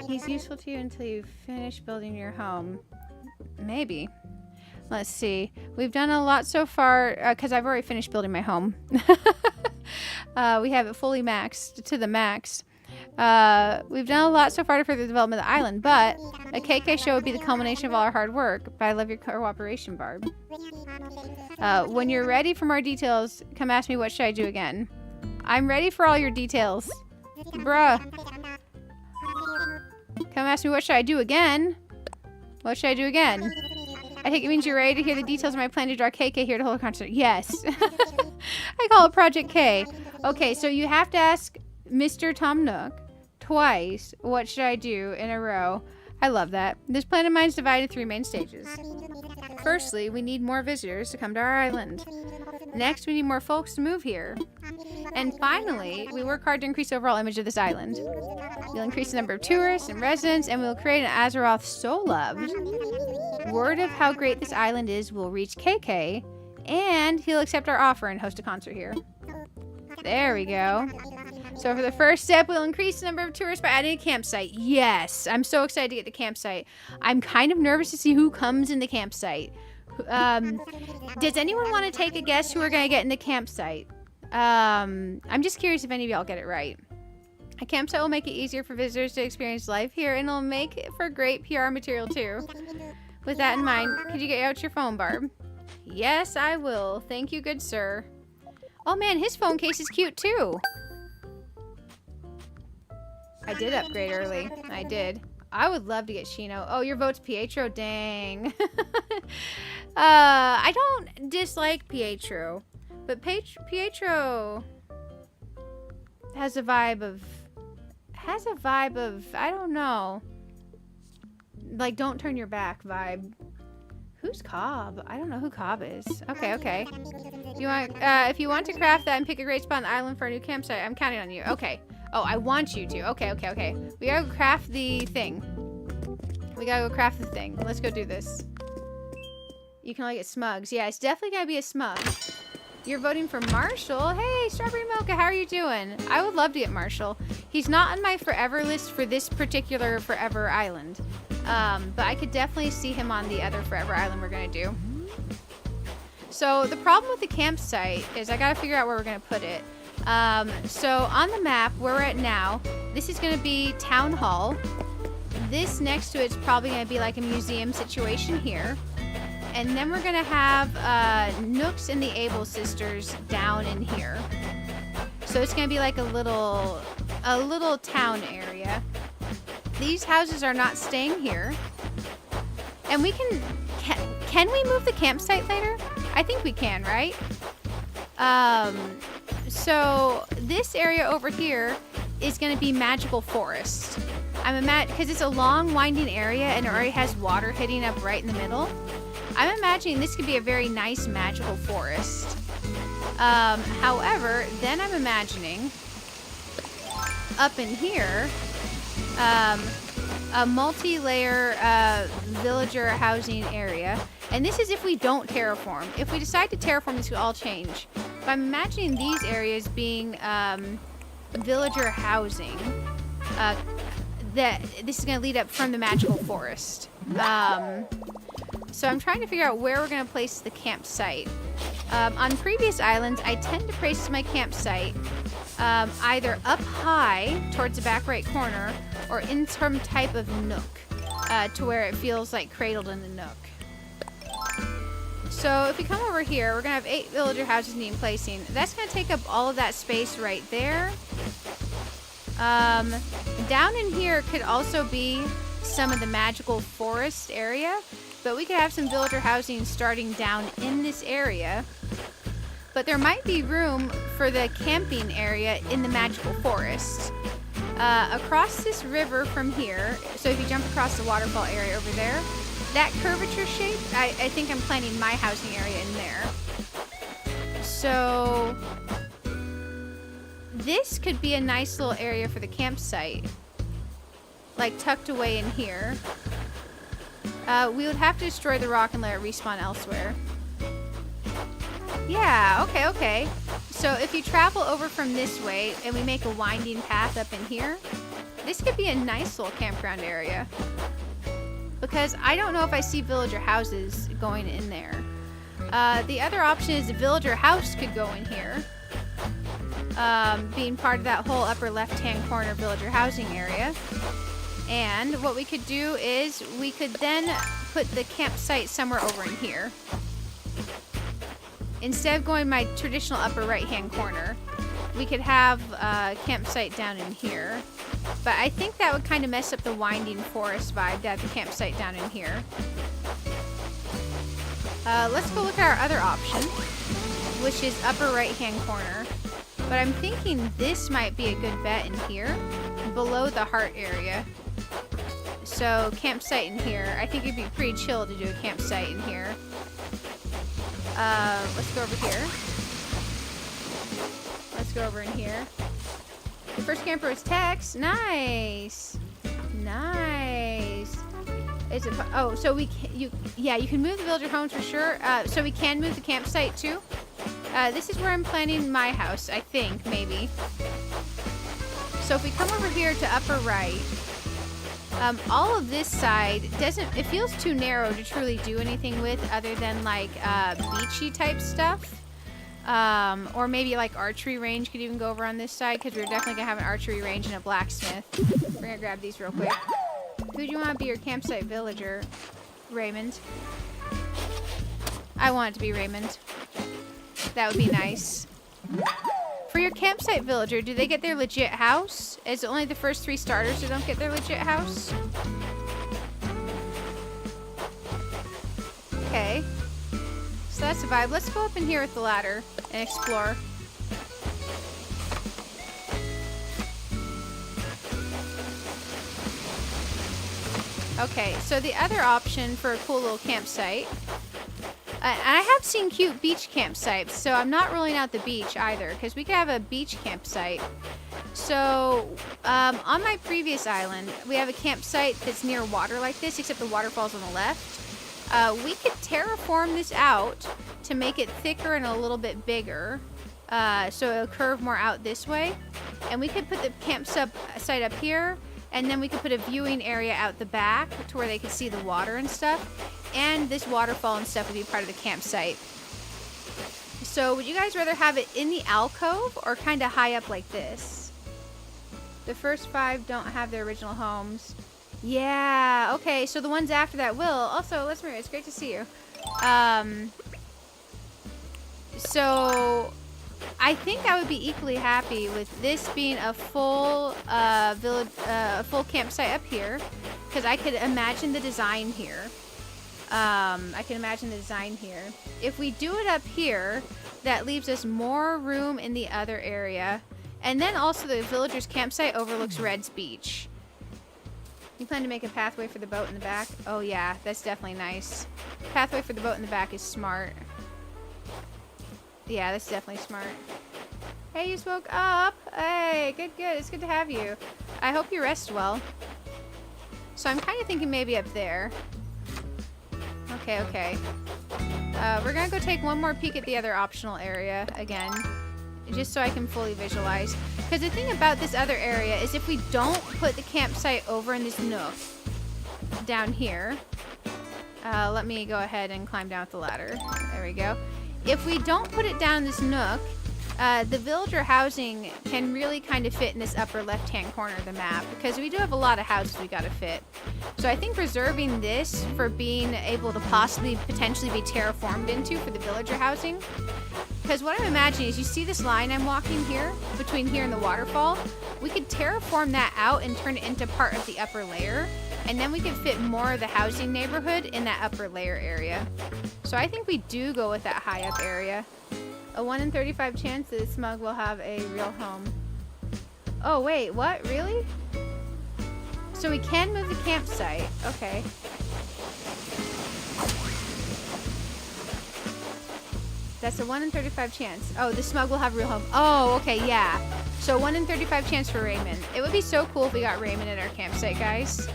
A: He's useful to you until you finish building your home. Maybe. Let's see. We've done a lot so far, because I've already finished building my home. We have it fully maxed to the max. We've done a lot so far to further the development of the island, but a KK show would be the culmination of all our hard work. But I love your cooperation, Barb. When you're ready for more details, come ask me what should I do again. I'm ready for all your details. Bruh. Come ask me what should I do again. What should I do again? I think it means you're ready to hear the details of my plan to draw KK here to hold a concert. Yes. I call it Project K. Okay, so you have to ask Mr. Tom Nook twice, what should I do, in a row. I love that. This plan of mine is divided into 3 main stages. Firstly, we need more visitors to come to our island. Next, we need more folks to move here. And finally, we work hard to increase the overall image of this island. We'll increase the number of tourists and residents, and we'll create an Azeroth so loved. Word of how great this island is will reach KK, and he'll accept our offer and host a concert here. There we go. So for the first step, we'll increase the number of tourists by adding a campsite. Yes, I'm so excited to get the campsite. I'm kind of nervous to see who comes in the campsite. Does anyone want to take a guess who we're going to get in the campsite? I'm just curious if any of y'all get it right. A campsite will make it easier for visitors to experience life here, and it'll make it for great PR material too. With that in mind, could you get out your phone, Barb? Yes, I will. Thank you, good sir. Oh man, his phone case is cute too. I did upgrade early. I did. I would love to get Shino. Oh, your vote's Pietro? Dang. I don't dislike Pietro, but Pietro has a vibe of, I don't know. Like, don't turn your back vibe. Who's Cobb? I don't know who Cobb is. Okay, okay. If you want to craft that and pick a great spot on the island for a new campsite, I'm counting on you. Okay. Oh, I want you to. Okay, okay, okay. We gotta go craft the thing. Let's go do this. You can only get smugs. Yeah, it's definitely gotta be a smug. You're voting for Marshall? Hey, Strawberry Mocha, how are you doing? I would love to get Marshall. He's not on my forever list for this particular forever island. But I could definitely see him on the other forever island we're gonna do. So the problem with the campsite is I gotta figure out where we're gonna put it. So on the map where we're at now, this is gonna be Town Hall. This next to it's probably gonna be like a museum situation here. And then we're gonna have Nooks and the Able Sisters down in here. So it's gonna be like a little town area. These houses are not staying here. And we can we move the campsite later? I think we can, right? So this area over here is gonna be magical forest. Because it's a long winding area and it already has water hitting up right in the middle. I'm imagining this could be a very nice magical forest. However, then I'm imagining up in here a multi-layer villager housing area. And this is if we don't terraform. If we decide to terraform, this will all change. But I'm imagining these areas being villager housing. That this is going to lead up from the magical forest. So I'm trying to figure out where we're going to place the campsite. On previous islands, I tend to place my campsite either up high towards the back right corner or in some type of nook to where it feels like cradled in the nook. So if we come over here, we're going to have 8 villager houses needing placing. That's going to take up all of that space right there. Down in here could also be some of the magical forest area. But we could have some villager housing starting down in this area. But there might be room for the camping area in the magical forest. Across this river from here, so if you jump across the waterfall area over there, that curvature shape, I think I'm planning my housing area in there. So this could be a nice little area for the campsite. Like tucked away in here. We would have to destroy the rock and let it respawn elsewhere. Yeah, okay, okay. So if you travel over from this way and we make a winding path up in here, this could be a nice little campground area. Because I don't know if I see villager houses going in there. The other option is a villager house could go in here. Being part of that whole upper left-hand corner villager housing area. And what we could do is we could then put the campsite somewhere over in here. Instead of going my traditional upper right-hand corner, we could have a campsite down in here. But I think that would kind of mess up the winding forest vibe to have the campsite down in here. Let's go look at our other option, which is upper right-hand corner. But I'm thinking this might be a good bet in here, below the heart area. So campsite in here. I think it'd be pretty chill to do a campsite in here. Let's go over here. go over in here. The first camper is Tex. Nice. Nice. Is it? Oh, so we can, you can move the villager homes for sure. So we can move the campsite too. This is where I'm planning my house, I think, maybe. So if we come over here to upper right, all of this side it feels too narrow to truly do anything with other than like beachy type stuff. Or maybe like archery range could even go over on this side because we're definitely gonna have an archery range and a blacksmith. We're gonna grab these real quick. Who do you want to be your campsite villager? Raymond. I want it to be Raymond. That would be nice. For your campsite villager, do they get their legit house? Is it only the first 3 starters who don't get their legit house? Okay. So that's a vibe. Let's go up in here with the ladder and explore. Okay, so the other option for a cool little campsite, and I have seen cute beach campsites, so I'm not ruling out the beach either, because we could have a beach campsite. So, on my previous island, we have a campsite that's near water like this, except the waterfall's on the left. We could terraform this out to make it thicker and a little bit bigger, so it'll curve more out this way. And we could put the campsite up here, and then we could put a viewing area out the back to where they could see the water and stuff. And this waterfall and stuff would be part of the campsite. So would you guys rather have it in the alcove or kind of high up like this? The first 5 don't have their original homes. Yeah, okay, so the ones after that will. Also, let's move. It's great to see you. So I think I would be equally happy with this being a full village, full campsite up here, because I could imagine the design here. I can imagine the design here. If we do it up here, that leaves us more room in the other area, and then also the villager's campsite overlooks Red's Beach. You plan to make a pathway for the boat in the back? Oh yeah, that's definitely nice. Pathway for the boat in the back is smart. Yeah, that's definitely smart. Hey, you spoke up. Hey, good, good. It's good to have you. I hope you rest well. So I'm kind of thinking maybe up there. Okay, okay. We're gonna go take one more peek at the other optional area again, just so I can fully visualize. Because the thing about this other area is if we don't put the campsite over in this nook down here, let me go ahead and climb down with the ladder. There we go. If we don't put it down this nook, the villager housing can really kind of fit in this upper left-hand corner of the map, because we do have a lot of houses we gotta fit. So I think reserving this for being able to possibly potentially be terraformed into for the villager housing. Because what I'm imagining is, you see this line I'm walking here, between here and the waterfall? We could terraform that out and turn it into part of the upper layer, and then we can fit more of the housing neighborhood in that upper layer area. So I think we do go with that high up area. A 1 in 35 chance that the smug will have a real home. Oh wait, what? Really? So we can move the campsite. Okay. That's a 1 in 35 chance. Oh, the smug will have a real home. Oh, okay, yeah. So 1 in 35 chance for Raymond. It would be so cool if we got Raymond at our campsite, guys.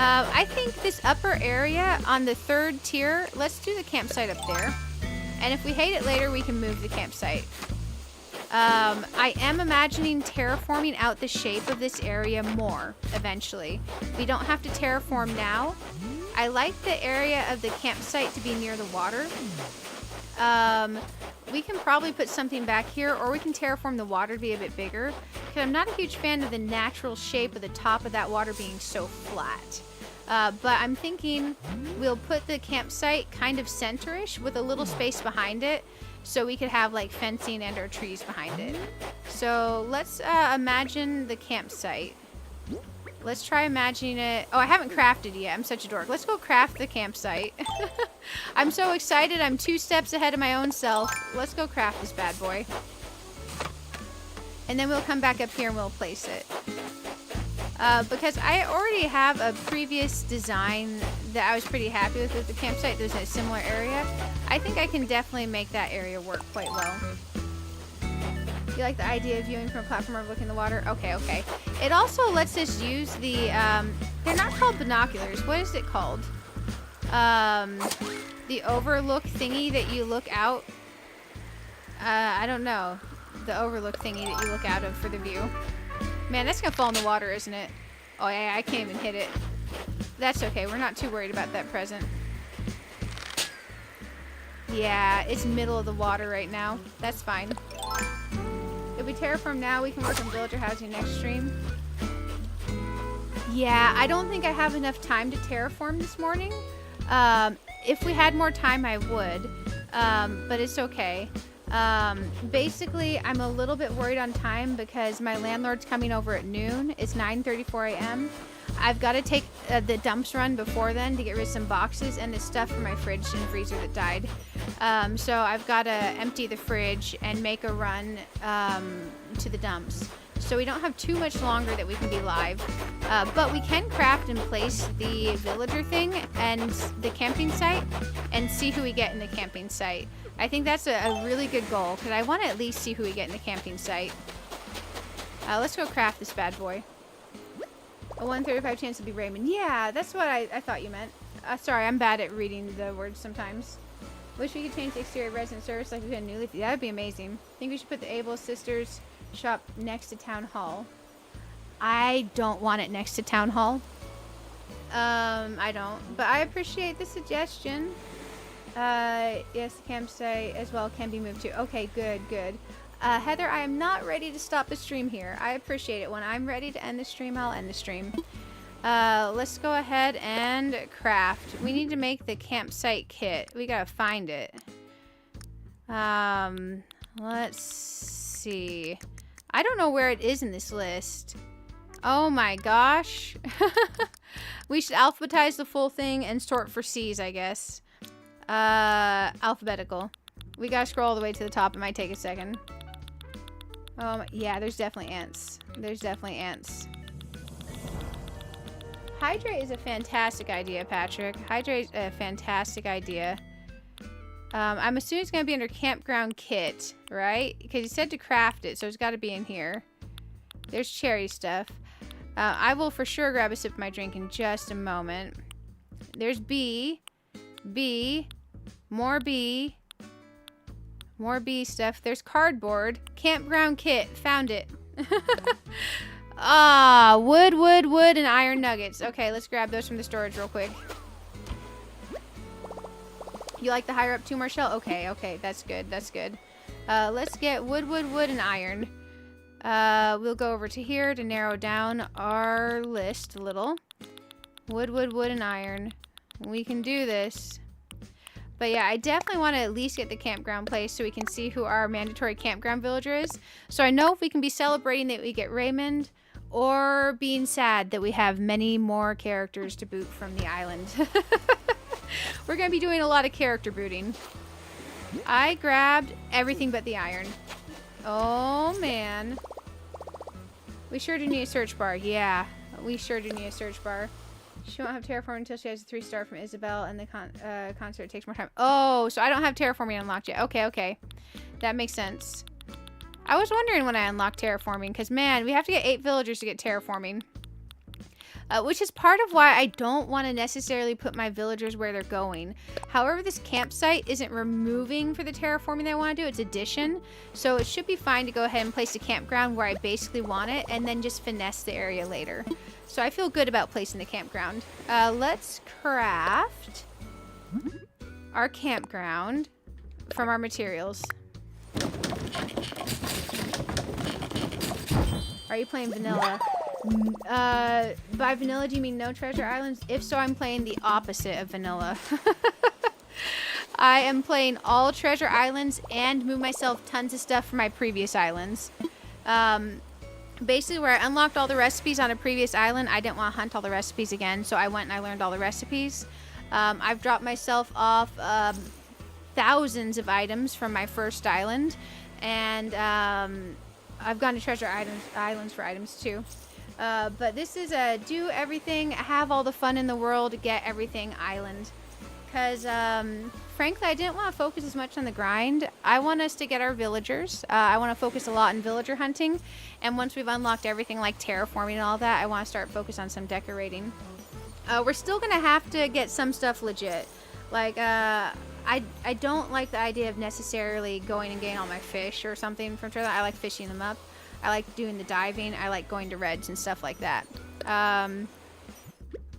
A: I think this upper area on the 3rd tier, let's do the campsite up there. And if we hate it later, we can move the campsite. I am imagining terraforming out the shape of this area more, eventually. We don't have to terraform now. I like the area of the campsite to be near the water. We can probably put something back here, or we can terraform the water to be a bit bigger, because I'm not a huge fan of the natural shape of the top of that water being so flat. But I'm thinking we'll put the campsite kind of center-ish with a little space behind it, so we could have like fencing and or trees behind it. So let's imagine the campsite. Let's try imagining it. Oh, I haven't crafted yet. I'm such a dork. Let's go craft the campsite. I'm so excited. I'm 2 steps ahead of my own self. Let's go craft this bad boy. And then we'll come back up here and we'll place it. Because I already have a previous design that I was pretty happy with the campsite. There's a similar area. I think I can definitely make that area work quite well. You like the idea of viewing from a platform overlooking the water? Okay, okay. It also lets us use the, they're not called binoculars. What is it called? The overlook thingy that you look out. I don't know. The overlook thingy that you look out of for the view. Man, that's gonna fall in the water, isn't it? Oh yeah, I can't even hit it. That's okay. We're not too worried about that present. Yeah, it's middle of the water right now. That's fine. If we terraform now, we can work on villager housing next stream. Yeah, I don't think I have enough time to terraform this morning. If we had more time, I would. But it's okay. Basically, I'm a little bit worried on time because my landlord's coming over at noon. It's 9:34 a.m. I've got to take the dumps run before then to get rid of some boxes and the stuff from my fridge and freezer that died. So I've got to empty the fridge and make a run to the dumps. So we don't have too much longer that we can be live. But we can craft and place the villager thing and the camping site and see who we get in the camping site. I think that's a really good goal because I want to at least see who we get in the camping site. Let's go craft this bad boy. A 1/35 chance to be ramen. Yeah, that's what I thought you meant. Sorry, I'm bad at reading the words sometimes. Wish we could change the exterior resident service like we did in New Leaf. That would be amazing. Think we should put the Able Sisters shop next to Town Hall. I don't want it next to Town Hall. I don't. But I appreciate the suggestion. Yes, the campsite as well can be moved to. Okay, good, good. Heather, I am not ready to stop the stream here. I appreciate it. When I'm ready to end the stream, I'll end the stream. Let's go ahead and craft. We need to make the campsite kit. We gotta find it. Let's see. I don't know where it is in this list. Oh my gosh. We should alphabetize the full thing and sort for C's, I guess. Alphabetical. We gotta scroll all the way to the top. It might take a second. Yeah, there's definitely ants. There's definitely ants. Hydrate is a fantastic idea, Patrick. Hydrate is a fantastic idea. I'm assuming it's going to be under campground kit, right? Because you said to craft it, so it's got to be in here. There's cherry stuff. I will for sure grab a sip of my drink in just a moment. There's B. B. More B. More B stuff. There's cardboard. Campground kit. Found it. Ah, wood, and iron nuggets. Okay, let's grab those from the storage real quick. You like the higher up 2 more shell? Okay, okay, that's good, that's good. Let's get wood, and iron. We'll go over to here to narrow down our list a little. Wood, and iron. We can do this. But yeah, I definitely want to at least get the campground place so we can see who our mandatory campground villager is. So I know if we can be celebrating that we get Raymond, or being sad that we have many more characters to boot from the island. We're going to be doing a lot of character booting. I grabbed everything but the iron. Oh, man. We sure do need a search bar. Yeah, we sure do need a search bar. She won't have terraforming until she has a 3-star from Isabelle, and the concert takes more time. Oh, so I don't have terraforming unlocked yet. Okay, okay. That makes sense. I was wondering when I unlocked terraforming, because, man, we have to get 8 villagers to get terraforming. Which is part of why I don't want to necessarily put my villagers where they're going. However, this campsite isn't removing for the terraforming that I want to do. It's addition. So it should be fine to go ahead and place a campground where I basically want it, and then just finesse the area later. So I feel good about placing the campground. Let's craft our campground from our materials. Are you playing vanilla? By vanilla, do you mean no treasure islands? If so, I'm playing the opposite of vanilla. I am playing all treasure islands and move myself tons of stuff from my previous islands. Basically, where I unlocked all the recipes on a previous island, I didn't want to hunt all the recipes again, so I went and I learned all the recipes. I've dropped myself off thousands of items from my first island, and I've gone to treasure islands for items too. But this is a do everything, have all the fun in the world, get everything island. because frankly, I didn't want to focus as much on the grind. I want us to get our villagers. I want to focus a lot on villager hunting, and once we've unlocked everything like terraforming and all that, I want to start focus on some decorating. We're still gonna have to get some stuff legit. Like I don't like the idea of necessarily going and getting all my fish or something from treasure. I like fishing them up. I like doing the diving. I like going to reds and stuff like that.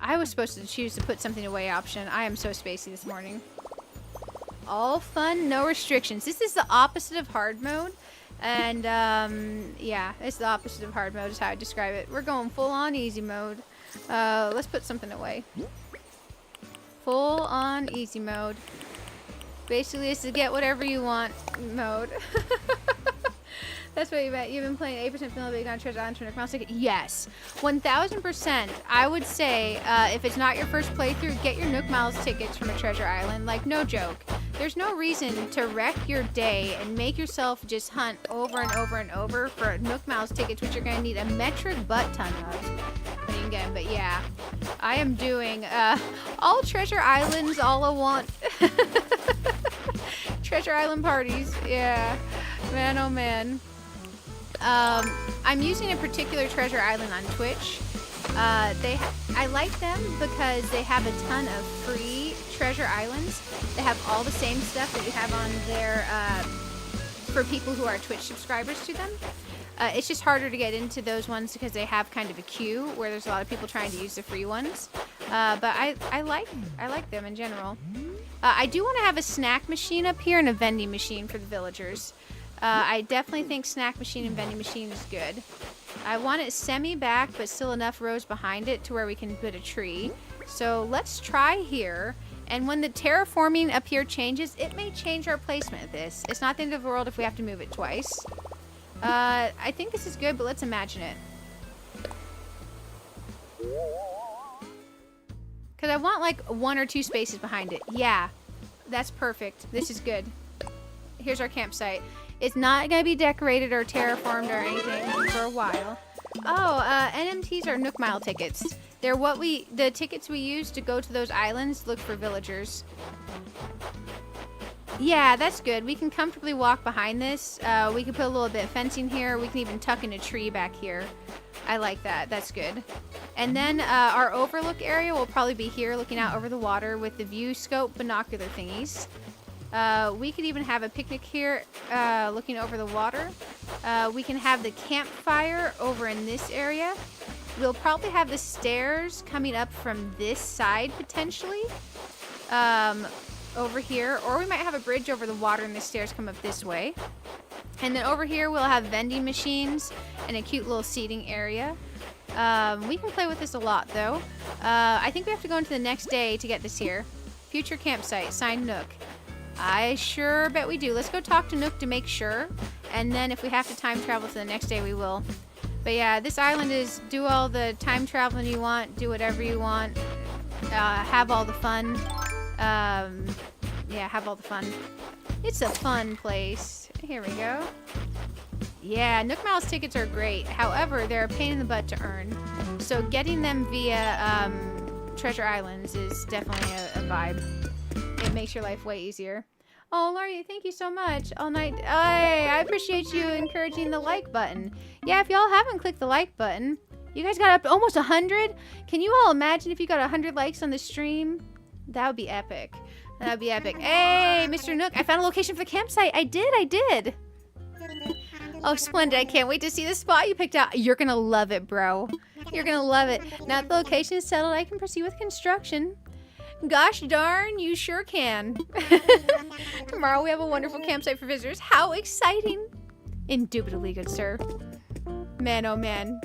A: I was supposed to choose to put something away option. I am so spacey this morning. All fun, no restrictions. This is the opposite of hard mode. And yeah, it's the opposite of hard mode is how I describe it. We're going full on easy mode. Let's put something away. Full on easy mode. Basically, it's to get whatever you want mode. That's what you meant. You've been playing 8% vanilla big on Treasure Island for Nook Mouse ticket. Yes, 1000%. I would say if it's not your first playthrough, get your Nook Miles tickets from a Treasure Island. Like, no joke. There's no reason to wreck your day and make yourself just hunt over and over and over for Nook Miles tickets, which you're going to need a metric butt ton of when you can get them. But yeah, I am doing all Treasure Islands all I want. Treasure Island parties. Yeah. Man, oh man. I'm using a particular Treasure Island on Twitch. I like them because they have a ton of free Treasure Islands. They have all the same stuff that you have on there for people who are Twitch subscribers to them. It's just harder to get into those ones because they have kind of a queue where there's a lot of people trying to use the free ones. But I like them in general. I do want to have a snack machine up here and a vending machine for the villagers. I definitely think snack machine and vending machine is good. I want it semi-back, but still enough rows behind it to where we can put a tree. So let's try here. And when the terraforming up here changes, it may change our placement of this. It's not the end of the world if we have to move it twice. I think this is good, but let's imagine it. Because I want like 1 or 2 spaces behind it. Yeah, that's perfect. This is good. Here's our campsite. It's not going to be decorated or terraformed or anything for a while. Oh, NMTs are Nook Mile tickets. They're the tickets we use to go to those islands, look for villagers. Yeah, that's good. We can comfortably walk behind this. We can put a little bit of fencing here. We can even tuck in a tree back here. I like that. That's good. And then our overlook area will probably be here looking out over the water with the view scope binocular thingies. We could even have a picnic here looking over the water. We can have the campfire over in this area. We'll probably have the stairs coming up from this side potentially over here. Or we might have a bridge over the water and the stairs come up this way. And then over here we'll have vending machines and a cute little seating area. We can play with this a lot though. I think we have to go into the next day to get this here. Future campsite, signed Nook. I sure bet we do. Let's go talk to Nook to make sure. And then if we have to time travel to the next day, we will. But yeah, this island is do all the time traveling you want. Do whatever you want. Have all the fun. Yeah, have all the fun. It's a fun place. Here we go. Yeah, Nook Miles tickets are great. However, they're a pain in the butt to earn. So getting them via Treasure Islands is definitely a vibe. It makes your life way easier. Oh, Laurie, thank you so much. All night. I appreciate you encouraging the like button. Yeah, if y'all haven't clicked the like button, you guys got up to almost 100. Can you all imagine if you got 100 likes on the stream? That would be epic. That would be epic. Hey, Mr. Nook, I found a location for the campsite. I did. Oh, splendid. I can't wait to see the spot you picked out. You're going to love it, bro. You're going to love it. Now that the location is settled, I can proceed with construction. Gosh darn, you sure can. Tomorrow we have a wonderful campsite for visitors. How exciting. Indubitably, good sir. Man, oh man.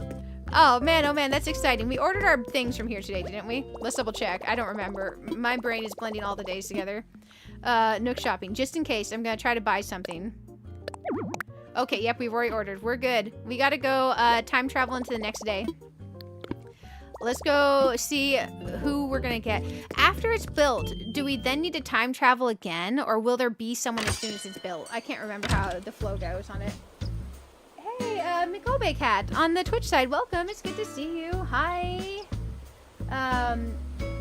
A: Oh man, that's exciting. We ordered our things from here today, didn't we? Let's double check. I don't remember. My brain is blending all the days together. Nook shopping. Just in case, I'm going to try to buy something. Okay, yep, we've already ordered. We're good. We got to go time travel into the next day. Let's go see who we're going to get. After it's built, do we then need to time travel again? Or will there be someone as soon as it's built? I can't remember how the flow goes on it. Hey, McObey Cat on the Twitch side. Welcome. It's good to see you. Hi.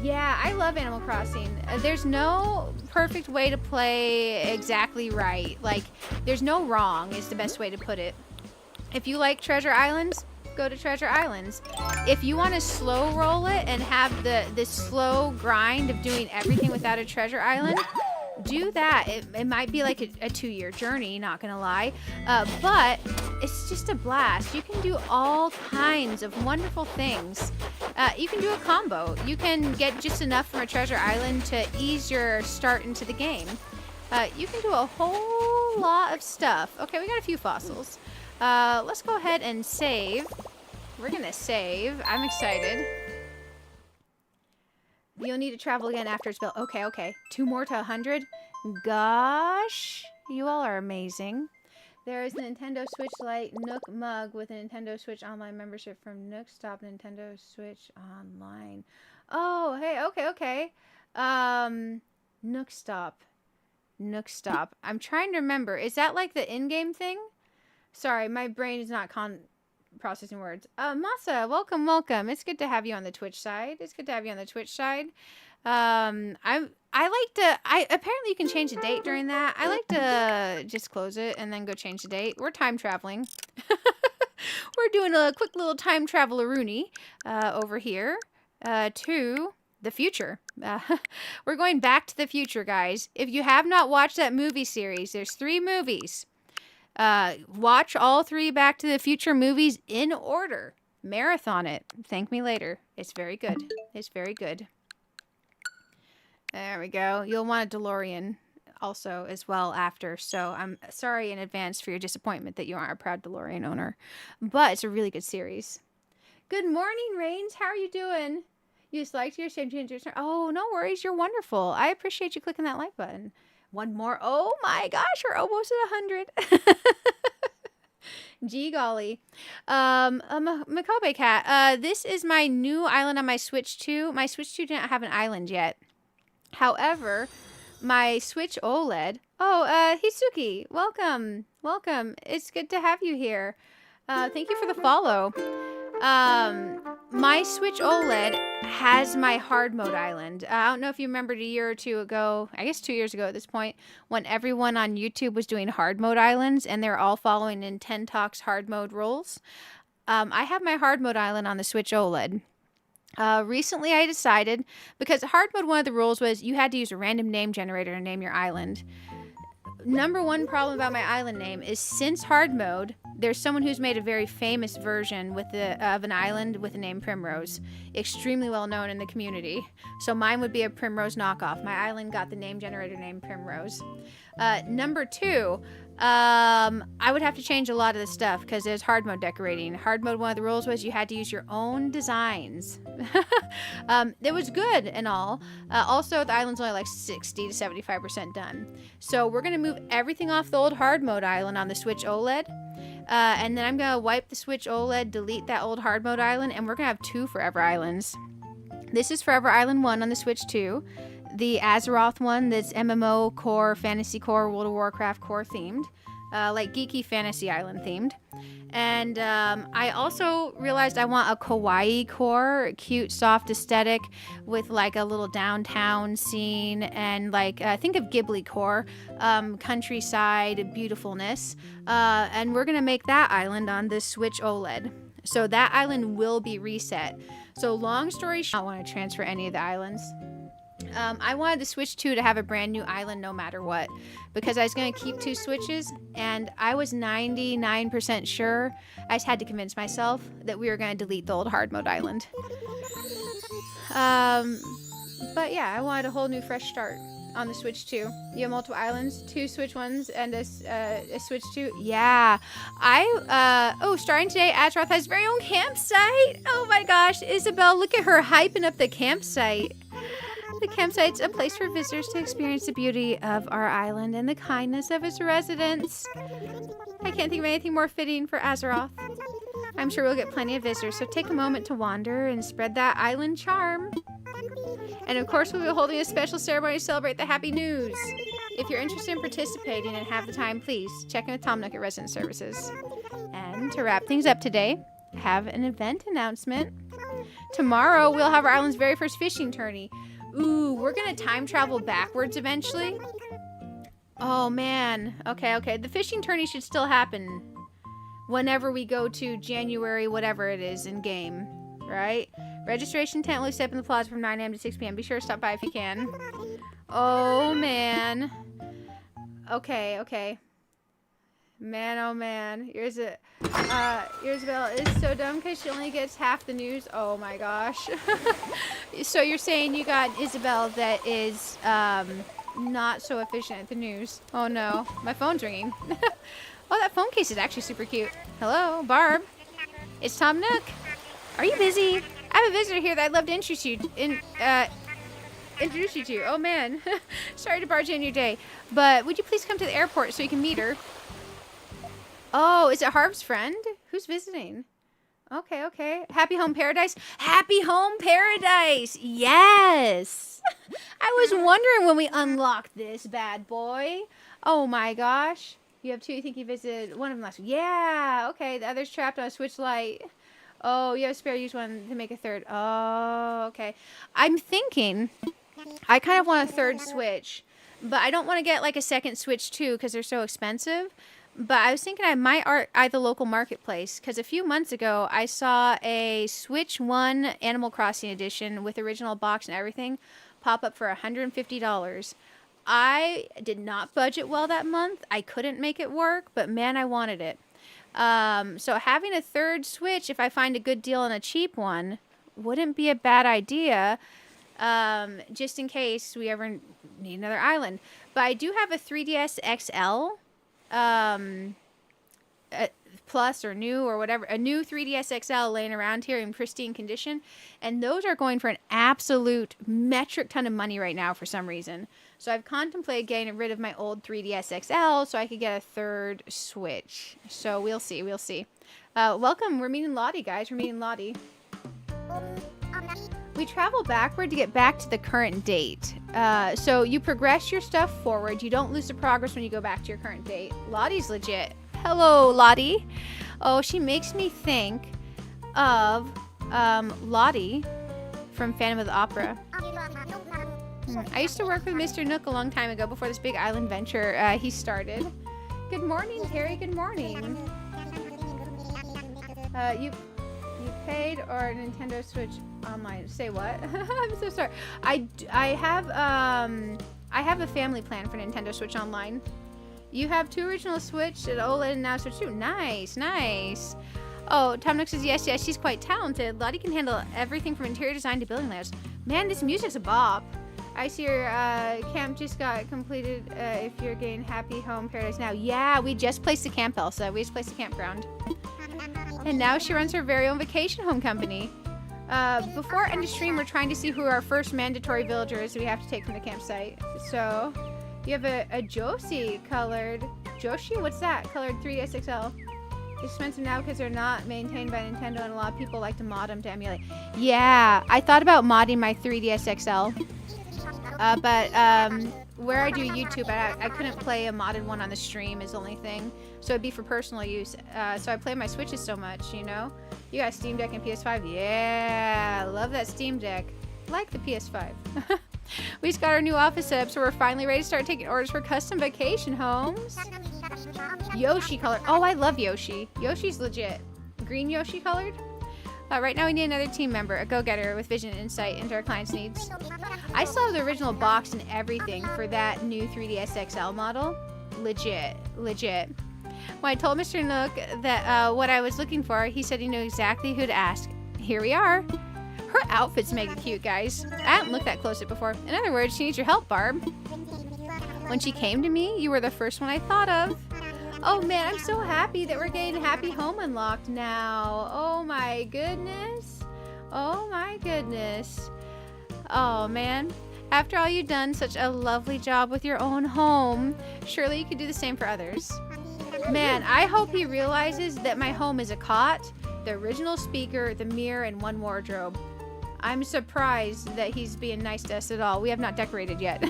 A: Yeah, I love Animal Crossing. There's no perfect way to play exactly right. Like, there's no wrong is the best way to put it. If you like Treasure Islands, go to Treasure Islands. If you want to slow roll it and have the slow grind of doing everything without a treasure island, do that. It might be like a 2-year journey, not gonna lie, but it's just a blast. You can do all kinds of wonderful things. You can do a combo. You can get just enough from a treasure island to ease your start into the game. You can do a whole lot of stuff. Okay, we got a few fossils. Let's go ahead and save. We're gonna save. I'm excited. You'll need to travel again after it's built. Okay, okay. 2 more to 100. Gosh, you all are amazing. There is the Nintendo Switch Lite Nook mug with a Nintendo Switch Online membership from Nook Stop Nintendo Switch Online. Oh, hey, okay, okay. Nook Stop. Nook Stop. I'm trying to remember. Is that like the in-game thing? Sorry, my brain is not processing words. Masa, welcome, welcome. It's good to have you on the Twitch side. It's good to have you on the Twitch side. Apparently you can change the date during that. I like to just close it and then go change the date. We're time traveling. We're doing a quick little time travel-a-rooney over here to the future. We're going back to the future, guys. If you have not watched that movie series, there's 3 movies. Watch all 3 Back to the Future movies in order. Marathon it. Thank me later. It's very good. It's very good. There we go. You'll want a DeLorean also as well after. So I'm sorry in advance for your disappointment that you aren't a proud DeLorean owner. But it's a really good series. Good morning, Rains. How are you doing? You just liked your shame change your turn. Oh, no worries. You're wonderful. I appreciate you clicking that like button. One more. Oh my gosh, we're almost at 100. Gee golly. Makobe Cat. This is my new island on my Switch 2. My Switch 2 didn't have an island yet. However, my Switch OLED. Oh, Hisuki, welcome. Welcome. It's good to have you here. Thank you for the follow. My Switch OLED has my hard mode island. I don't know if you remembered a year or 2 ago, I guess 2 years ago at this point, when everyone on YouTube was doing hard mode islands and they're all following Nintendo's hard mode rules. I have my hard mode island on the Switch OLED. Recently I decided, because hard mode, one of the rules was you had to use a random name generator to name your island. Number one problem about my island name is since hard mode, there's someone who's made a very famous version with of an island with the name Primrose. Extremely well known in the community. So mine would be a Primrose knockoff. My island got the name generator name Primrose. Number 2, I would have to change a lot of the stuff because there's hard mode decorating. Hard mode, one of the rules was you had to use your own designs. It was good and all. Also, the island's only like 60 to 75% done. So we're going to move everything off the old hard mode island on the Switch OLED. And then I'm going to wipe the Switch OLED, delete that old hard mode island, and we're going to have 2 Forever Islands. This is Forever Island 1 on the Switch 2. The Azeroth one that's MMO core, fantasy core, World of Warcraft core themed. Like geeky fantasy island themed. And I also realized I want a kawaii core, cute, soft aesthetic with like a little downtown scene and like, think of Ghibli core, countryside beautifulness. And we're going to make that island on this Switch OLED. So that island will be reset. So long story short, I don't want to transfer any of the islands. I wanted the Switch 2 to have a brand new island no matter what, because I was going to keep 2 Switches, and I was 99% sure, I just had to convince myself that we were going to delete the old hard mode island. But yeah, I wanted a whole new fresh start on the Switch 2. You have multiple islands, 2 Switch ones, and a Switch 2. Yeah. Starting today, Azeroth has his very own campsite. Oh my gosh, Isabelle, look at her hyping up the campsite. The campsite's a place for visitors to experience the beauty of our island and the kindness of its residents. I can't think of anything more fitting for Azeroth. I'm sure we'll get plenty of visitors, so take a moment to wander and spread that island charm. And of course, we'll be holding a special ceremony to celebrate the happy news. If you're interested in participating and have the time, please check in with Tom Nook at Resident Services. And to wrap things up today, I have an event announcement. Tomorrow, we'll have our island's very first fishing tourney. Ooh, we're gonna time travel backwards eventually. Oh, man. Okay, okay. The fishing tourney should still happen whenever we go to January, whatever it is in game, right? Registration tent will step in the plaza from 9 a.m. to 6 p.m. Be sure to stop by if you can. Oh, man. Okay, okay. Man, oh, man. Here's a... Isabelle is so dumb because she only gets half the news. Oh, my gosh. So you're saying you got Isabelle that is, not so efficient at the news. Oh, no. My phone's ringing. Oh, that phone case is actually super cute. Hello, Barb. It's Tom Nook. Are you busy? I have a visitor here that I'd love to introduce you to. Oh, man. Sorry to barge in your day. But would you please come to the airport so you can meet her? Oh, is it Harv's friend? Who's visiting? Okay, okay. Happy Home Paradise? Happy Home Paradise! Yes! I was wondering when we unlocked this bad boy. Oh, my gosh. You have two. You think you visited one of them last week? Yeah. Okay. The other's trapped on a switch light. Oh, you have a spare. Use one to make a third. Oh, okay. I'm thinking I kind of want a third switch, but I don't want to get like a second switch too because they're so expensive. But I was thinking I might eye the local marketplace because a few months ago I saw a Switch 1 Animal Crossing edition with original box and everything pop up for $150. I did not budget well that month. I couldn't make it work, but man, I wanted it. So having a third Switch, if I find a good deal on a cheap one, wouldn't be a bad idea, just in case we ever need another island. But I do have a 3DS XL, Plus or new or whatever, a new 3DS XL laying around here in pristine condition, and those are going for an absolute metric ton of money right now for some reason. So I've contemplated getting rid of my old 3DS XL so I could get a third Switch. So we'll see, we'll see. Welcome, we're meeting Lottie, guys. We're meeting Lottie. We travel backward to get back to the current date. So you progress your stuff forward. You don't lose the progress when you go back to your current date. Lottie's legit. Hello, Lottie. Oh, she makes me think of Lottie from Phantom of the Opera. I used to work with Mr. Nook a long time ago before this big island venture he started. Good morning, Terry. Good morning. You paid or Nintendo Switch online? Say what? I'm so sorry. I have a family plan for Nintendo Switch Online. You have two original Switch, an OLED, and now Switch 2. Nice, nice. Oh, Tom Nook says yes, yes, she's quite talented. Lottie can handle everything from interior design to building layouts. Man, this music's a bop. I see your camp just got completed. If you're getting Happy Home Paradise now. Yeah, we just placed the camp, Elsa. We just placed the campground. And now she runs her very own vacation home company. Before end of stream, we're trying to see who our first mandatory villager is we have to take from the campsite. So, you have a Josie colored... Joshi? What's that? Colored 3DS XL. Expensive now because they're not maintained by Nintendo and a lot of people like to mod them to emulate. Yeah, I thought about modding my 3DS XL. But where I do YouTube, I couldn't play a modded one on the stream is the only thing. So it'd be for personal use. So I play my Switches so much, you know? You got Steam Deck and PS5? Yeah, love that Steam Deck. Like the PS5. We just got our new office set up, so we're finally ready to start taking orders for custom vacation homes. Yoshi colored. Oh, I love Yoshi. Yoshi's legit. Green Yoshi colored. Right now we need another team member, a go-getter with vision and insight into our clients' needs. I still have the original box and everything for that new 3DS XL model. Legit, legit. When I told Mr. Nook that what I was looking for, he said he knew exactly who to ask. Here we are. Her outfit's mega cute, guys. I hadn't looked that close at before. In other words, she needs your help, Barb. When she came to me, you were the first one I thought of. Oh man, I'm so happy that we're getting Happy Home unlocked now. Oh my goodness. Oh my goodness. Oh man. After all you've done such a lovely job with your own home, surely you could do the same for others. Man, I hope he realizes that my home is a cot, the original speaker, the mirror, and one wardrobe. I'm surprised that he's being nice to us at all. We have not decorated yet.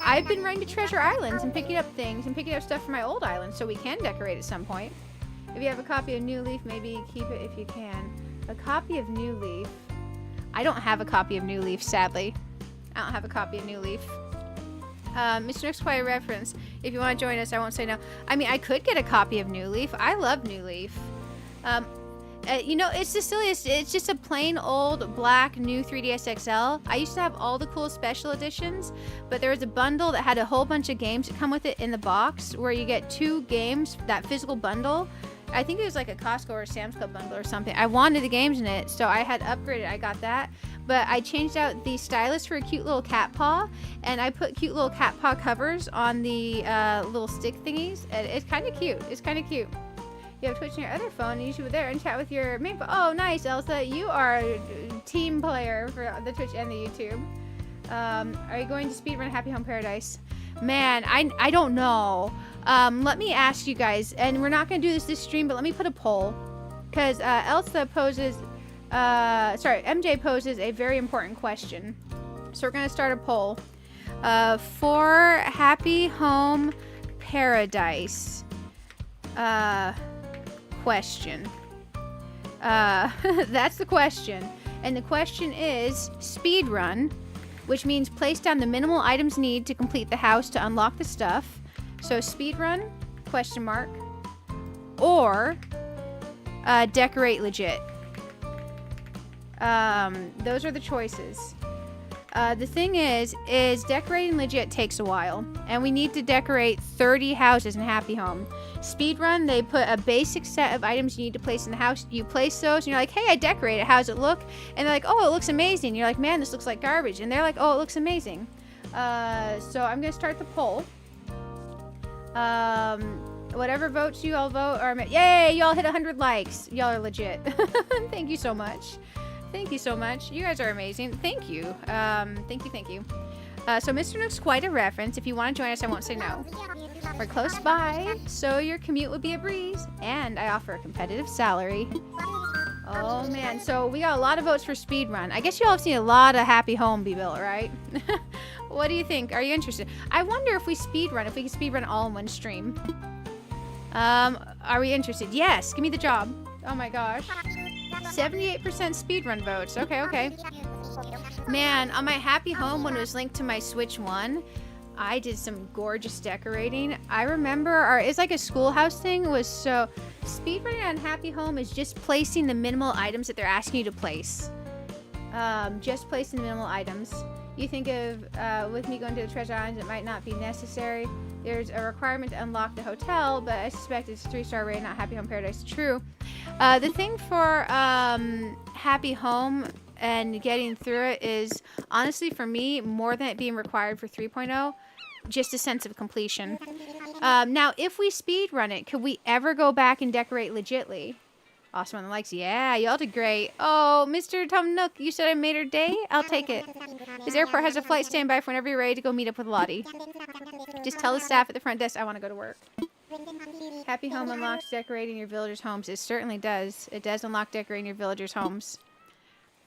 A: I've been running to Treasure Islands and picking up things and picking up stuff from my old island so we can decorate at some point. If you have a copy of New Leaf, maybe keep it if you can. A copy of New Leaf. I don't have a copy of New Leaf, sadly. I don't have a copy of New Leaf. Mr. Nook's quite a reference. If you want to join us, I won't say no. I mean, I could get a copy of New Leaf. I love New Leaf. You know, it's the silliest. It's just a plain old black new 3DS XL. I used to have all the cool special editions, but there was a bundle that had a whole bunch of games that come with it in the box, where you get 2 games, that physical bundle. I think it was like a Costco or Sam's Club bundle or something. I wanted the games in it, so I had upgraded. I got that. But I changed out the stylus for a cute little cat paw, and I put cute little cat paw covers on the little stick thingies. And it's kind of cute. It's kind of cute. You have Twitch on your other phone, and you should be there and chat with your main phone. Oh, nice, Elsa. You are a team player for the Twitch and the YouTube. Are you going to speedrun Happy Home Paradise? Man, I don't know. Let me ask you guys, and we're not going to do this stream, but let me put a poll. Because Elsa poses, MJ poses a very important question. So we're going to start a poll. For Happy Home Paradise, question. That's the question. And the question is speedrun, which means place down the minimal items needed to complete the house to unlock the stuff. So speedrun, question mark, or decorate legit. Those are the choices. The thing is decorating legit takes a while, and we need to decorate 30 houses in Happy Home. Speedrun, they put a basic set of items you need to place in the house. You place those, and you're like, hey, I decorated. How does it look? And they're like, oh, it looks amazing. You're like, man, this looks like garbage. And they're like, oh, it looks amazing. So I'm going to start the poll. Whatever votes you all vote are... Yay, y'all hit 100 likes. Y'all are legit. Thank you so much. Thank you so much. You guys are amazing. Thank you. Thank you. So Mr. Nook's quite a reference. If you want to join us, I won't say no. We're close by, so your commute would be a breeze. And I offer a competitive salary. Oh, man. So we got a lot of votes for speedrun. I guess you all have seen a lot of Happy Home be built, right? What do you think? Are you interested? I wonder if we speedrun, if we can speedrun all in one stream. Are we interested? Yes. Give me the job. Oh, my gosh. 78% speedrun votes. Okay. Man, on my Happy Home, when it was linked to my Switch 1, I did some gorgeous decorating. I remember it's like a schoolhouse thing. It was so... Speedrunning on Happy Home is just placing the minimal items that they're asking you to place. Just placing the minimal items. You think of, with me going to the Treasure Islands, it might not be necessary. There's a requirement to unlock the hotel, but I suspect it's 3-star rated, not Happy Home Paradise. True. The thing for Happy Home and getting through it is, honestly, for me, more than it being required for 3.0, just a sense of completion. Now, if we speedrun it, could we ever go back and decorate legitly? Awesome on the likes. Yeah, y'all did great. Oh, Mr. Tom Nook, you said I made her day? I'll take it. His airport has a flight standby for whenever you're ready to go meet up with Lottie. Just tell the staff at the front desk I want to go to work. Happy Home unlocks decorating your villagers' homes. It certainly does. It does unlock decorating your villagers' homes.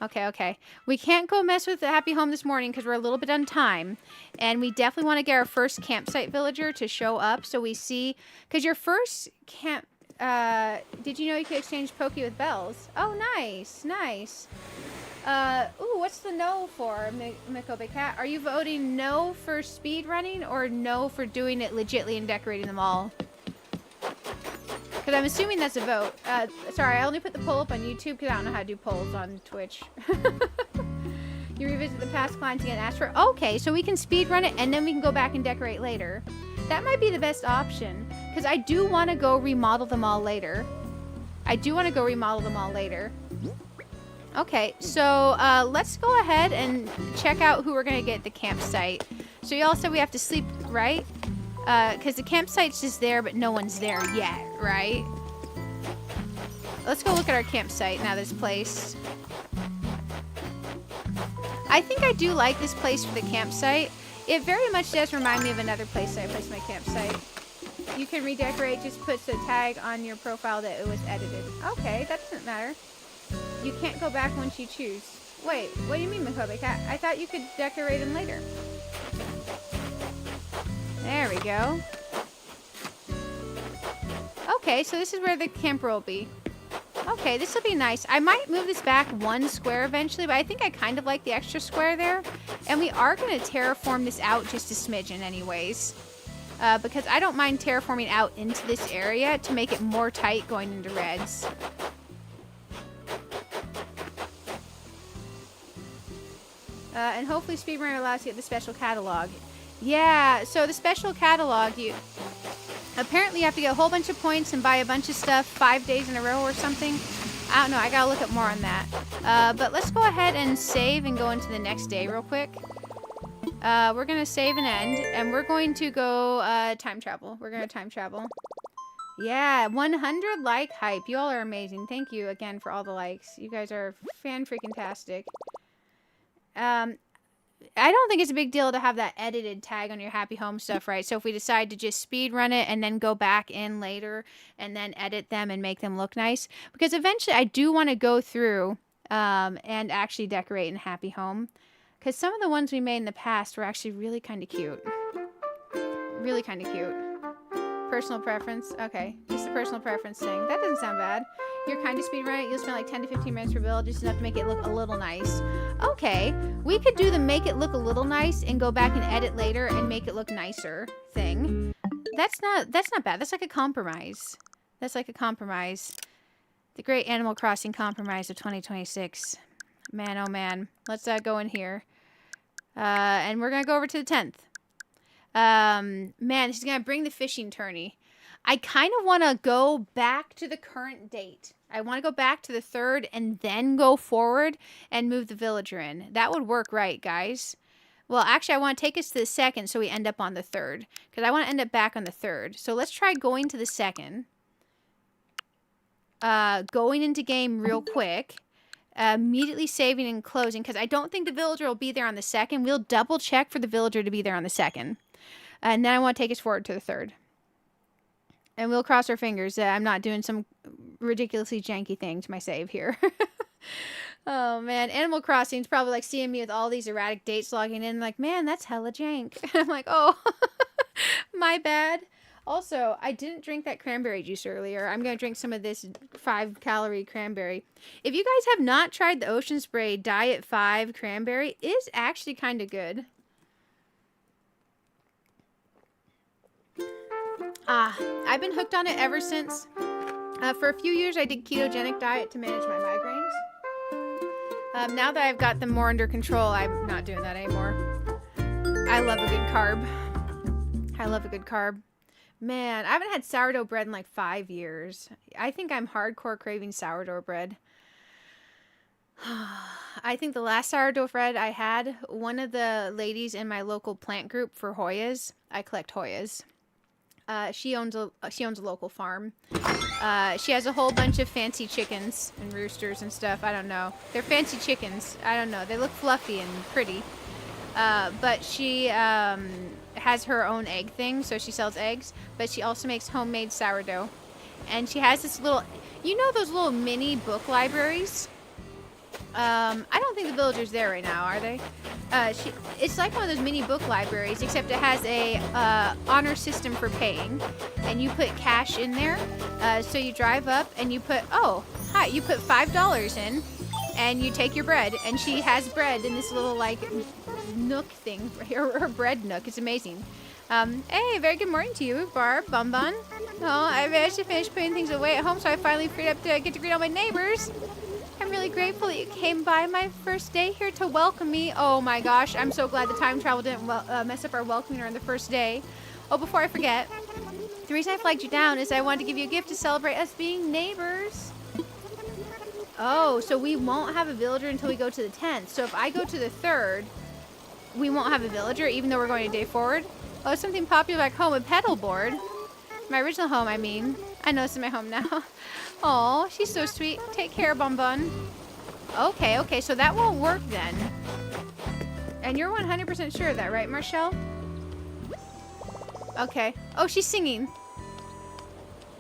A: Okay. We can't go mess with the Happy Home this morning because we're a little bit on time. And we definitely want to get our first campsite villager to show up so we see... Because your first camp... did you know you could exchange Pokey with bells? Oh, nice. Ooh, what's the no for, Mikobe Cat? Are you voting no for speed running or no for doing it legitly and decorating them all? Because I'm assuming that's a vote. Sorry, I only put the poll up on YouTube because I don't know how to do polls on Twitch. You revisit the past clients again, ask for... Okay, so we can speed run it and then we can go back and decorate later. That might be the best option. Because I do want to go remodel them all later. Okay, so let's go ahead and check out who we're going to get at the campsite. So y'all said we have to sleep, right? Because the campsite's just there, but no one's there yet, right? Let's go look at our campsite now that it's placed. I think I do like this place for the campsite. It very much does remind me of another place I placed my campsite. You can redecorate, just puts a tag on your profile that it was edited. Okay, that doesn't matter. You can't go back once you choose. Wait, what do you mean, Mikobe Cat? I thought you could decorate them later. There we go. Okay, so this is where the camper will be. Okay, this will be nice. I might move this back 1 square eventually, but I think I kind of like the extra square there. And we are going to terraform this out just a smidgen anyways. Because I don't mind terraforming out into this area to make it more tight going into reds. And hopefully speedrunner allows you to get the special catalog. Yeah, so the special catalog, apparently you have to get a whole bunch of points and buy a bunch of stuff 5 days in a row or something. I don't know, I gotta look up more on that. But let's go ahead and save and go into the next day real quick. We're gonna save and end, and we're going to go time travel. We're gonna time travel. Yeah, 100 like hype. You all are amazing. Thank you again for all the likes. You guys are fan-freaking-tastic. I don't think it's a big deal to have that edited tag on your happy home stuff, right? So if we decide to just speed run it and then go back in later and then edit them and make them look nice, because eventually I do want to go through and actually decorate in happy home, because some of the ones we made in the past were actually really kind of cute. Really kind of cute. Personal preference. Okay, just a personal preference thing. That doesn't sound bad. You're kind of speedrun it. You'll spend like 10 to 15 minutes per build, just enough to make it look a little nice. Okay, we could do the make it look a little nice and go back and edit later and make it look nicer thing. That's not bad. That's like a compromise. That's like a compromise. The great Animal Crossing compromise of 2026. Man, oh man. Let's go in here. And we're gonna go over to the 10th. Man, this is gonna bring the fishing tourney. I kind of want to go back to the current date. I want to go back to the 3rd and then go forward and move the villager in. That would work, right, guys? Well, actually, I want to take us to the 2nd so we end up on the 3rd, because I want to end up back on the 3rd. So let's try going to the 2nd. Going into game real quick. Immediately saving and closing, because I don't think the villager will be there on the 2nd. We'll double check for the villager to be there on the 2nd. And then I want to take us forward to the 3rd. And we'll cross our fingers that I'm not doing some ridiculously janky thing to my save here. Oh, man. Animal Crossing's probably like seeing me with all these erratic dates logging in. Like, man, that's hella jank. I'm like, oh, my bad. Also, I didn't drink that cranberry juice earlier. I'm going to drink some of this 5-calorie cranberry. If you guys have not tried the Ocean Spray Diet 5 cranberry, it is actually kind of good. I've been hooked on it ever since. For a few years, I did ketogenic diet to manage my migraines. Now that I've got them more under control, I'm not doing that anymore. I love a good carb. I love a good carb. Man, I haven't had sourdough bread in like 5 years. I think I'm hardcore craving sourdough bread. I think the last sourdough bread I had, one of the ladies in my local plant group for Hoyas, I collect Hoyas. She owns a local farm. She has a whole bunch of fancy chickens and roosters and stuff. I don't know. They're fancy chickens. I don't know. They look fluffy and pretty. But she has her own egg thing, so she sells eggs. But she also makes homemade sourdough. And she has this little, you know those little mini book libraries? I don't think the villager's there right now, are they? It's like one of those mini book libraries, except it has a honor system for paying, and you put cash in there. So you drive up and you put, you put $5 in, and you take your bread. And she has bread in this little like nook thing, her bread nook. It's amazing. Hey, very good morning to you, Barb, Bun Bun. Oh, I managed to finish putting things away at home, so I finally freed up to get to greet all my neighbors. I'm really grateful that you came by my first day here to welcome me. Oh my gosh, I'm so glad the time travel didn't mess up our welcoming her on the first day. Oh, before I forget, the reason I flagged you down is I wanted to give you a gift to celebrate us being neighbors. Oh, so we won't have a villager until we go to the 10th. So if I go to the 3rd, we won't have a villager even though we're going a day forward. Oh, something popular back home, a pedal board. My original home, I mean. I know this is my home now. Oh, she's so sweet. Take care, Bun Bun. Okay, so that won't work then. And you're 100% sure of that, right, Marshall? Okay. Oh, she's singing.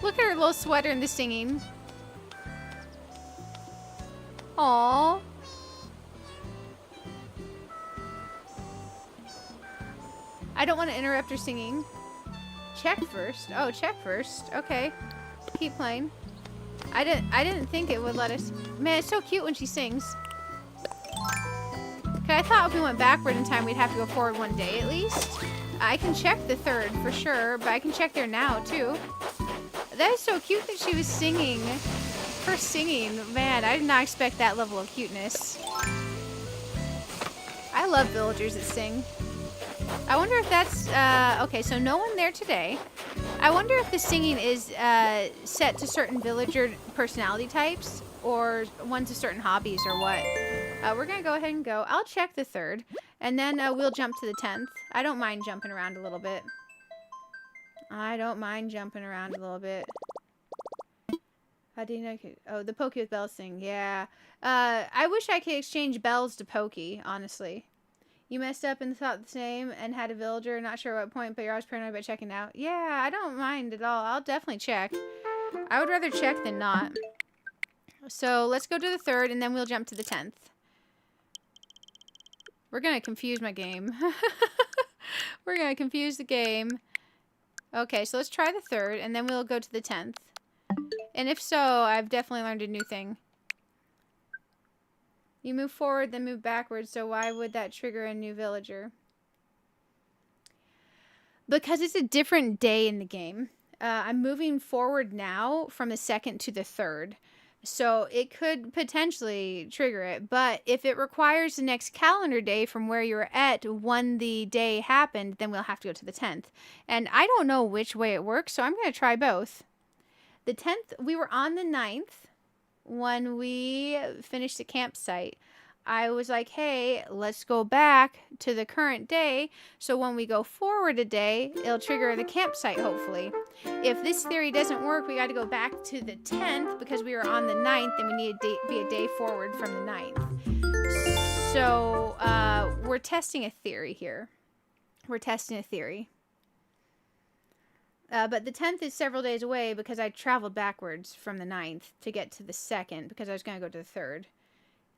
A: Look at her little sweater and the singing. Aww. I don't want to interrupt her singing. Check first. Oh, check first. Okay. Keep playing. I didn't think it would let us. Man, it's so cute when she sings. Okay, I thought if we went backward in time, we'd have to go forward one day at least. I can check the third for sure, but I can check there now too. That is so cute that she was singing. Her singing, man, I did not expect that level of cuteness. I love villagers that sing. I wonder if that's, okay, so no one there today. I wonder if the singing is set to certain villager personality types or one to certain hobbies or what. We're going to go ahead and go. I'll check the third, and then we'll jump to the 10th. I don't mind jumping around a little bit. I don't mind jumping around a little bit. How do you know? Oh, the Pokey with bells thing. Yeah. I wish I could exchange bells to Pokey, honestly. You messed up and thought the same and had a villager. Not sure what point, but you're always paranoid about checking out. Yeah, I don't mind at all. I'll definitely check. I would rather check than not. So let's go to the third, and then we'll jump to the 10th. We're going to confuse my game. We're going to confuse the game. Okay, so let's try the third, and then we'll go to the 10th. And if so, I've definitely learned a new thing. You move forward, then move backwards, so why would that trigger a new villager? Because it's a different day in the game. I'm moving forward now from the 2nd to the 3rd. So it could potentially trigger it, but if it requires the next calendar day from where you're at when the day happened, then we'll have to go to the 10th. And I don't know which way it works, so I'm going to try both. The 10th, we were on the 9th when we finished the campsite. I was like, hey, let's go back to the current day, so when we go forward a day, it'll trigger the campsite, hopefully. If this theory doesn't work, we got to go back to the 10th because we were on the 9th, and we need to be a day forward from the 9th. So, we're testing a theory here. We're testing a theory. But the 10th is several days away because I traveled backwards from the 9th to get to the 2nd because I was going to go to the 3rd.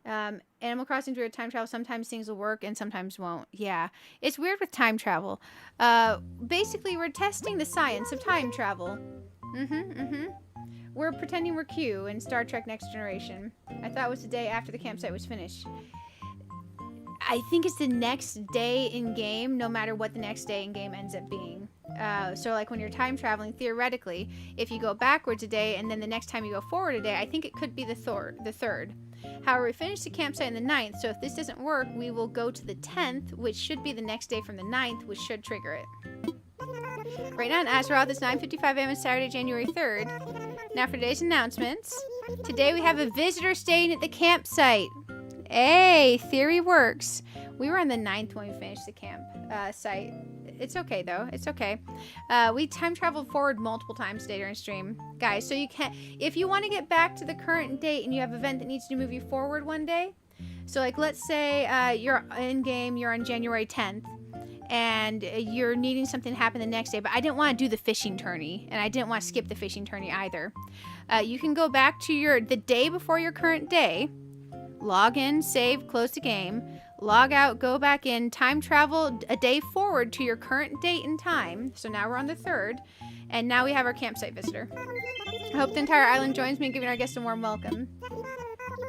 A: Animal Crossing through time travel, sometimes things will work and sometimes won't. Yeah, it's weird with time travel. Basically, we're testing the science of time travel. We're pretending we're Q in Star Trek Next Generation. I thought it was the day after the campsite was finished. I think it's the next day in game, no matter what the next day in game ends up being. So like when you're time traveling, theoretically, if you go backwards a day and then the next time you go forward a day, I think it could be the third. However, we finished the campsite on the 9th, so if this doesn't work, we will go to the 10th, which should be the next day from the 9th, which should trigger it. Right now in Azeroth, it's 9:55 a.m. on Saturday, January 3rd. Now for today's announcements. Today we have a visitor staying at the campsite. Hey, theory works. We were on the 9th when we finished the camp site. It's okay though. It's okay. We time traveled forward multiple times today during stream, guys. So you can, if you want to get back to the current date and you have an event that needs to move you forward one day. So like, let's say you're in game, you're on January 10th, and you're needing something to happen the next day. But I didn't want to do the fishing tourney, and I didn't want to skip the fishing tourney either. You can go back to the day before your current day. Log in, save, close the game, log out, go back in, time travel a day forward to your current date and time. So now we're on the 3rd, and now we have our campsite visitor. I hope the entire island joins me in giving our guests a warm welcome.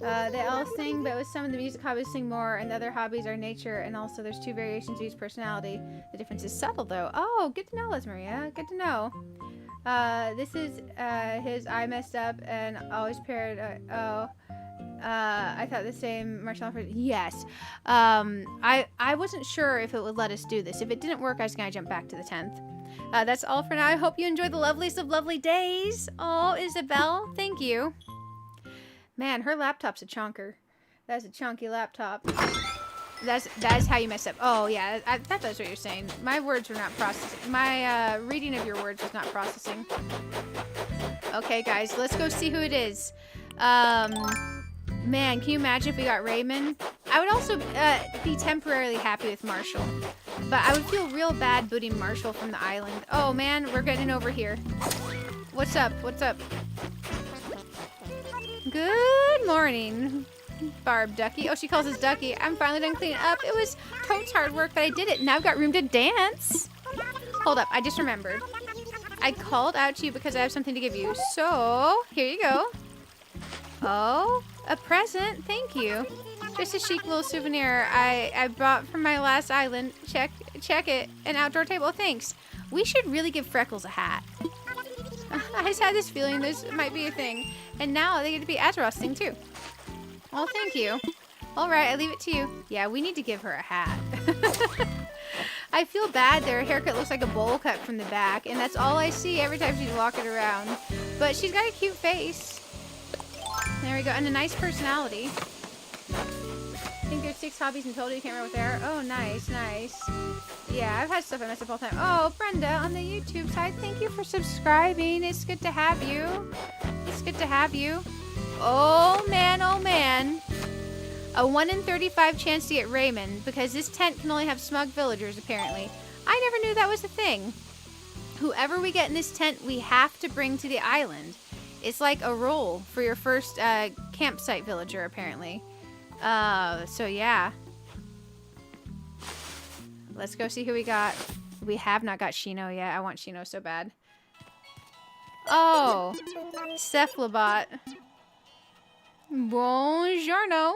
A: They all sing, but with some of the music hobbies sing more, and the other hobbies are nature, and also there's 2 variations of each personality. The difference is subtle, though. Oh, good to know, Liz Maria. Good to know. This is his I messed up and always paired. I thought the same Marshall. Yes. I wasn't sure if it would let us do this. If it didn't work, I was going to jump back to the 10th. That's all for now. I hope you enjoy the loveliest of lovely days. Oh, Isabelle, thank you. Man, her laptop's a chonker. That's a chunky laptop. That is how you mess up. Oh, yeah, I thought that's what you're saying. My words were not processing. My reading of your words was not processing. Okay, guys, let's go see who it is. Man, can you imagine if we got ramen? I would also be temporarily happy with Marshall. But I would feel real bad booting Marshall from the island. Oh, man, we're getting over here. What's up? What's up? Good morning, Barb Ducky. Oh, she calls us Ducky. I'm finally done cleaning up. It was totes hard work, but I did it. Now I've got room to dance. Hold up, I just remembered. I called out to you because I have something to give you. So, here you go. Oh, a present. Thank you. Just a chic little souvenir I bought from my last island. Check it. An outdoor table. Thanks. We should really give Freckles a hat. I just had this feeling this might be a thing. And now they get to be Azeroth's thing too. Well, thank you. All right, I leave it to you. Yeah, we need to give her a hat. I feel bad. Their haircut looks like a bowl cut from the back, and that's all I see every time she's walking around. But she's got a cute face. There we go, and a nice personality. I think there's 6 hobbies in total. You can't remember what they are. Oh, nice, nice. Yeah, I've had stuff I mess up all the time. Oh, Brenda on the YouTube side, thank you for subscribing. It's good to have you. It's good to have you. Oh, man, oh, man. A 1 in 35 chance to get ramen, because this tent can only have smug villagers, apparently. I never knew that was a thing. Whoever we get in this tent, we have to bring to the island. It's like a role for your first campsite villager, apparently. So yeah. Let's go see who we got. We have not got Shino yet. I want Shino so bad. Oh, Cephalobot. Buongiorno.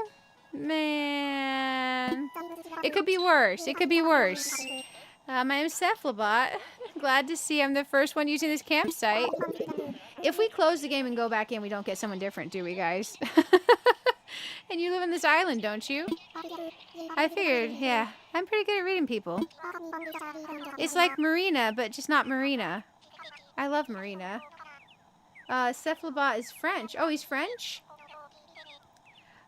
A: Man. It could be worse. It could be worse. My name's Cephalobot. Glad to see I'm the first one using this campsite. If we close the game and go back in, we don't get someone different, do we, guys? And you live on this island, don't you? I figured, yeah. I'm pretty good at reading people. It's like Marina, but just not Marina. I love Marina. Cephalobot is French. Oh, he's French?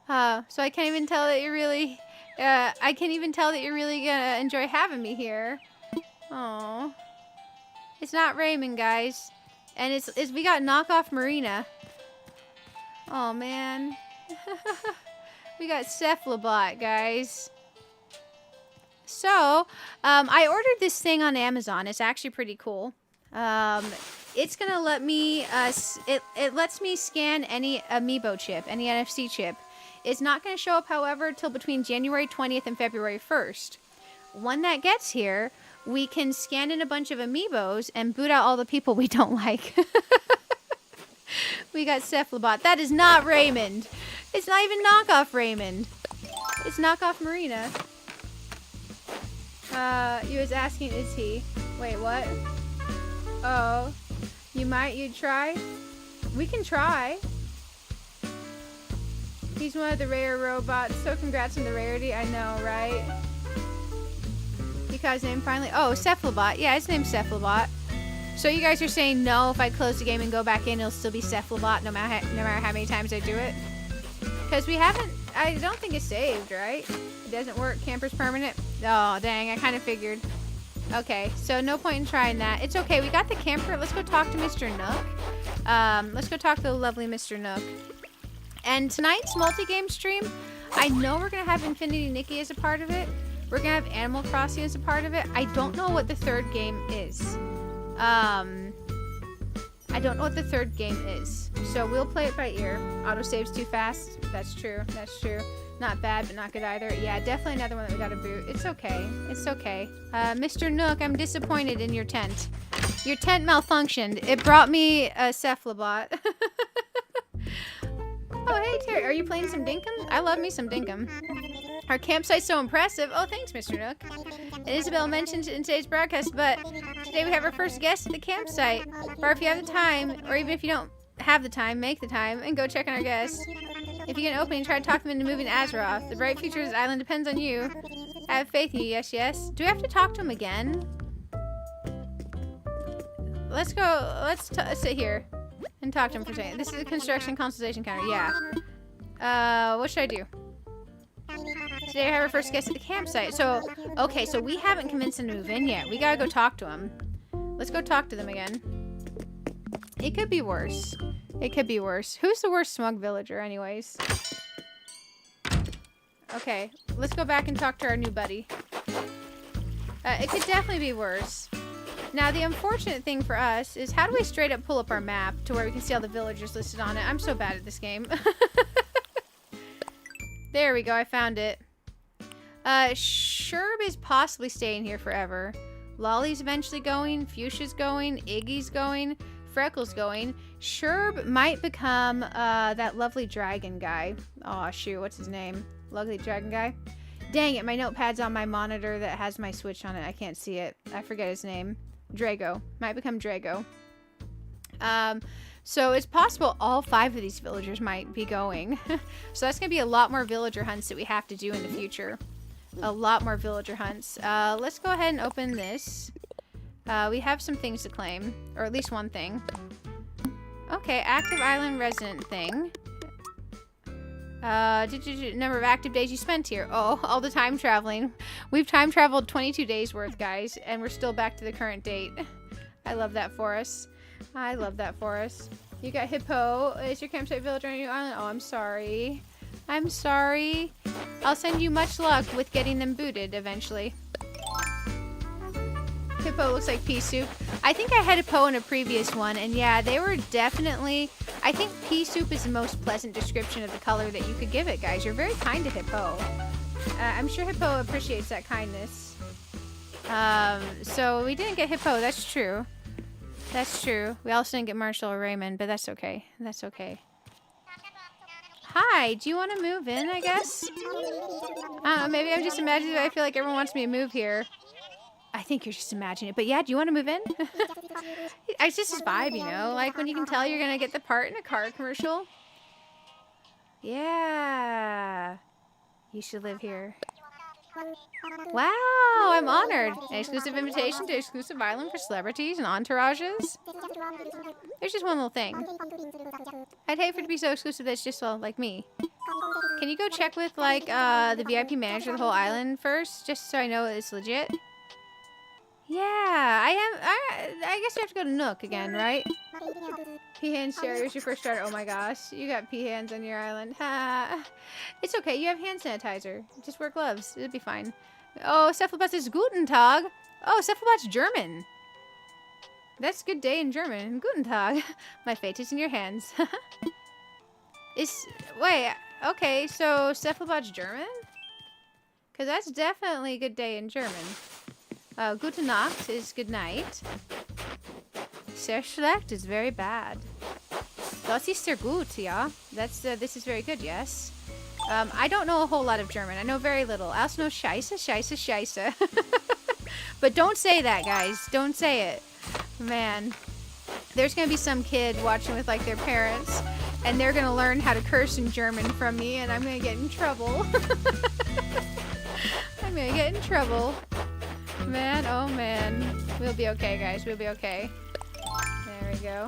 A: So I can't even tell that you're really... I can't even tell that you're really gonna enjoy having me here. Oh, it's not Raymond, guys, and it's we got knockoff Marina. Oh man, we got Cephalobot, guys. So, I ordered this thing on Amazon. It's actually pretty cool. It's gonna let me it lets me scan any amiibo chip, any NFC chip. It's not going to show up, however, till between January 20th and February 1st. When that gets here, we can scan in a bunch of amiibos and boot out all the people we don't like. We got Cephalobot. That is not Raymond. It's not even knockoff Raymond. It's knockoff Marina. You was asking, is he? Wait, what? Oh. You'd try? We can try. He's one of the rare robots, so congrats on the rarity. I know, right? You guys' name finally... Oh, Cephalobot. Yeah, his name's Cephalobot. So you guys are saying no, if I close the game and go back in, it'll still be Cephalobot no matter how many times I do it? Because we haven't... I don't think it's saved, right? It doesn't work. Camper's permanent. Oh, dang. I kind of figured. Okay, so no point in trying that. It's okay. We got the camper. Let's go talk to Mr. Nook. Let's go talk to the lovely Mr. Nook. And tonight's multi-game stream, I know we're going to have Infinity Nikki as a part of it. We're going to have Animal Crossing as a part of it. I don't know what the third game is. I don't know what the third game is. So we'll play it by ear. Autosave's too fast. That's true. That's true. Not bad, but not good either. Yeah, definitely another one that we got to boot. It's okay. It's okay. Mr. Nook, I'm disappointed in your tent. Your tent malfunctioned. It brought me a Cephalobot. Oh, hey, Terry. Are you playing some Dinkum? I love me some Dinkum. Our campsite's so impressive. Oh, thanks, Mr. Nook. And Isabelle mentioned it in today's broadcast, but today we have our first guest at the campsite. Or if you have the time, or even if you don't have the time, make the time and go check on our guests. If you get an opening, try to talk them into moving to Azeroth. The bright future of this island depends on you. I have faith in you, yes, yes. Do we have to talk to him again? Let's go. Let's sit here and talk to him for a second. This is a construction consultation counter. Yeah. What should I do? Today I have our first guest at the campsite. So, okay, so we haven't convinced him to move in yet. We gotta go talk to him. Let's go talk to them again. It could be worse. It could be worse. Who's the worst smug villager, anyways? Okay, let's go back and talk to our new buddy. It could definitely be worse. Now, the unfortunate thing for us is how do we straight up pull up our map to where we can see all the villagers listed on it? I'm so bad at this game. There we go, I found it. Sherb is possibly staying here forever. Lolly's eventually going. Fuchsia's going. Iggy's going. Freckles going. Sherb might become that lovely dragon guy. Oh shoot, what's his name? Lovely dragon guy. Dang it, my notepad's on my monitor that has my Switch on it. I can't see it. I forget his name. Drago. Might become Drago. So it's possible all 5 of these villagers might be going. So that's going to be a lot more villager hunts that we have to do in the future. A lot more villager hunts. Let's go ahead and open this. We have some things to claim. Or at least one thing. Okay, active island resident thing. Number of active days you spent here. Oh, all the time traveling. We've time traveled 22 days worth, guys. And we're still back to the current date. I love that for us. I love that for us. You got Hippo. Is your campsite village on a new island? Oh, I'm sorry. I'm sorry. I'll send you much luck with getting them booted eventually. Hippo looks like pea soup. I think I had Hippo in a previous one, and yeah, they were definitely... I think pea soup is the most pleasant description of the color that you could give it, guys. You're very kind to Hippo. I'm sure Hippo appreciates that kindness. So we didn't get Hippo, that's true. That's true. We also didn't get Marshall or Raymond, but that's okay. That's okay. Hi, do you want to move in, I guess? Maybe I'm just imagining it. I feel like everyone wants me to move here. I think you're just imagining it. But yeah, do you want to move in? It's just his vibe, you know? Like when you can tell you're going to get the part in a car commercial. Yeah. You should live here. Wow, I'm honored. An exclusive invitation to exclusive island for celebrities and entourages. There's just one little thing. I'd hate for it to be so exclusive that it's just all like me. Can you go check with like the VIP manager of the whole island first, just so I know it's legit? Yeah, I guess you have to go to Nook again, right? Peahens, Sherry, was your first starter. Oh my gosh, you got peahens on your island. Ha! It's okay, you have hand sanitizer. Just wear gloves, it'll be fine. Oh, Cephalbot is Guten Tag. Oh, Cephalbot's German. That's good day in German. Guten Tag. My fate is in your hands. Wait, okay, so Cephalbot's German? Because that's definitely good day in German. Gute Nacht is good night. Sehr schlecht is very bad. Das ist sehr gut, ja. This is very good, yes. I don't know a whole lot of German. I know very little. I also know Scheiße, Scheiße, Scheiße. But don't say that, guys. Don't say it. Man. There's gonna be some kid watching with like their parents, and they're gonna learn how to curse in German from me, and I'm gonna get in trouble. I'm gonna get in trouble. Man, oh man. We'll be okay, guys. We'll be okay. There we go.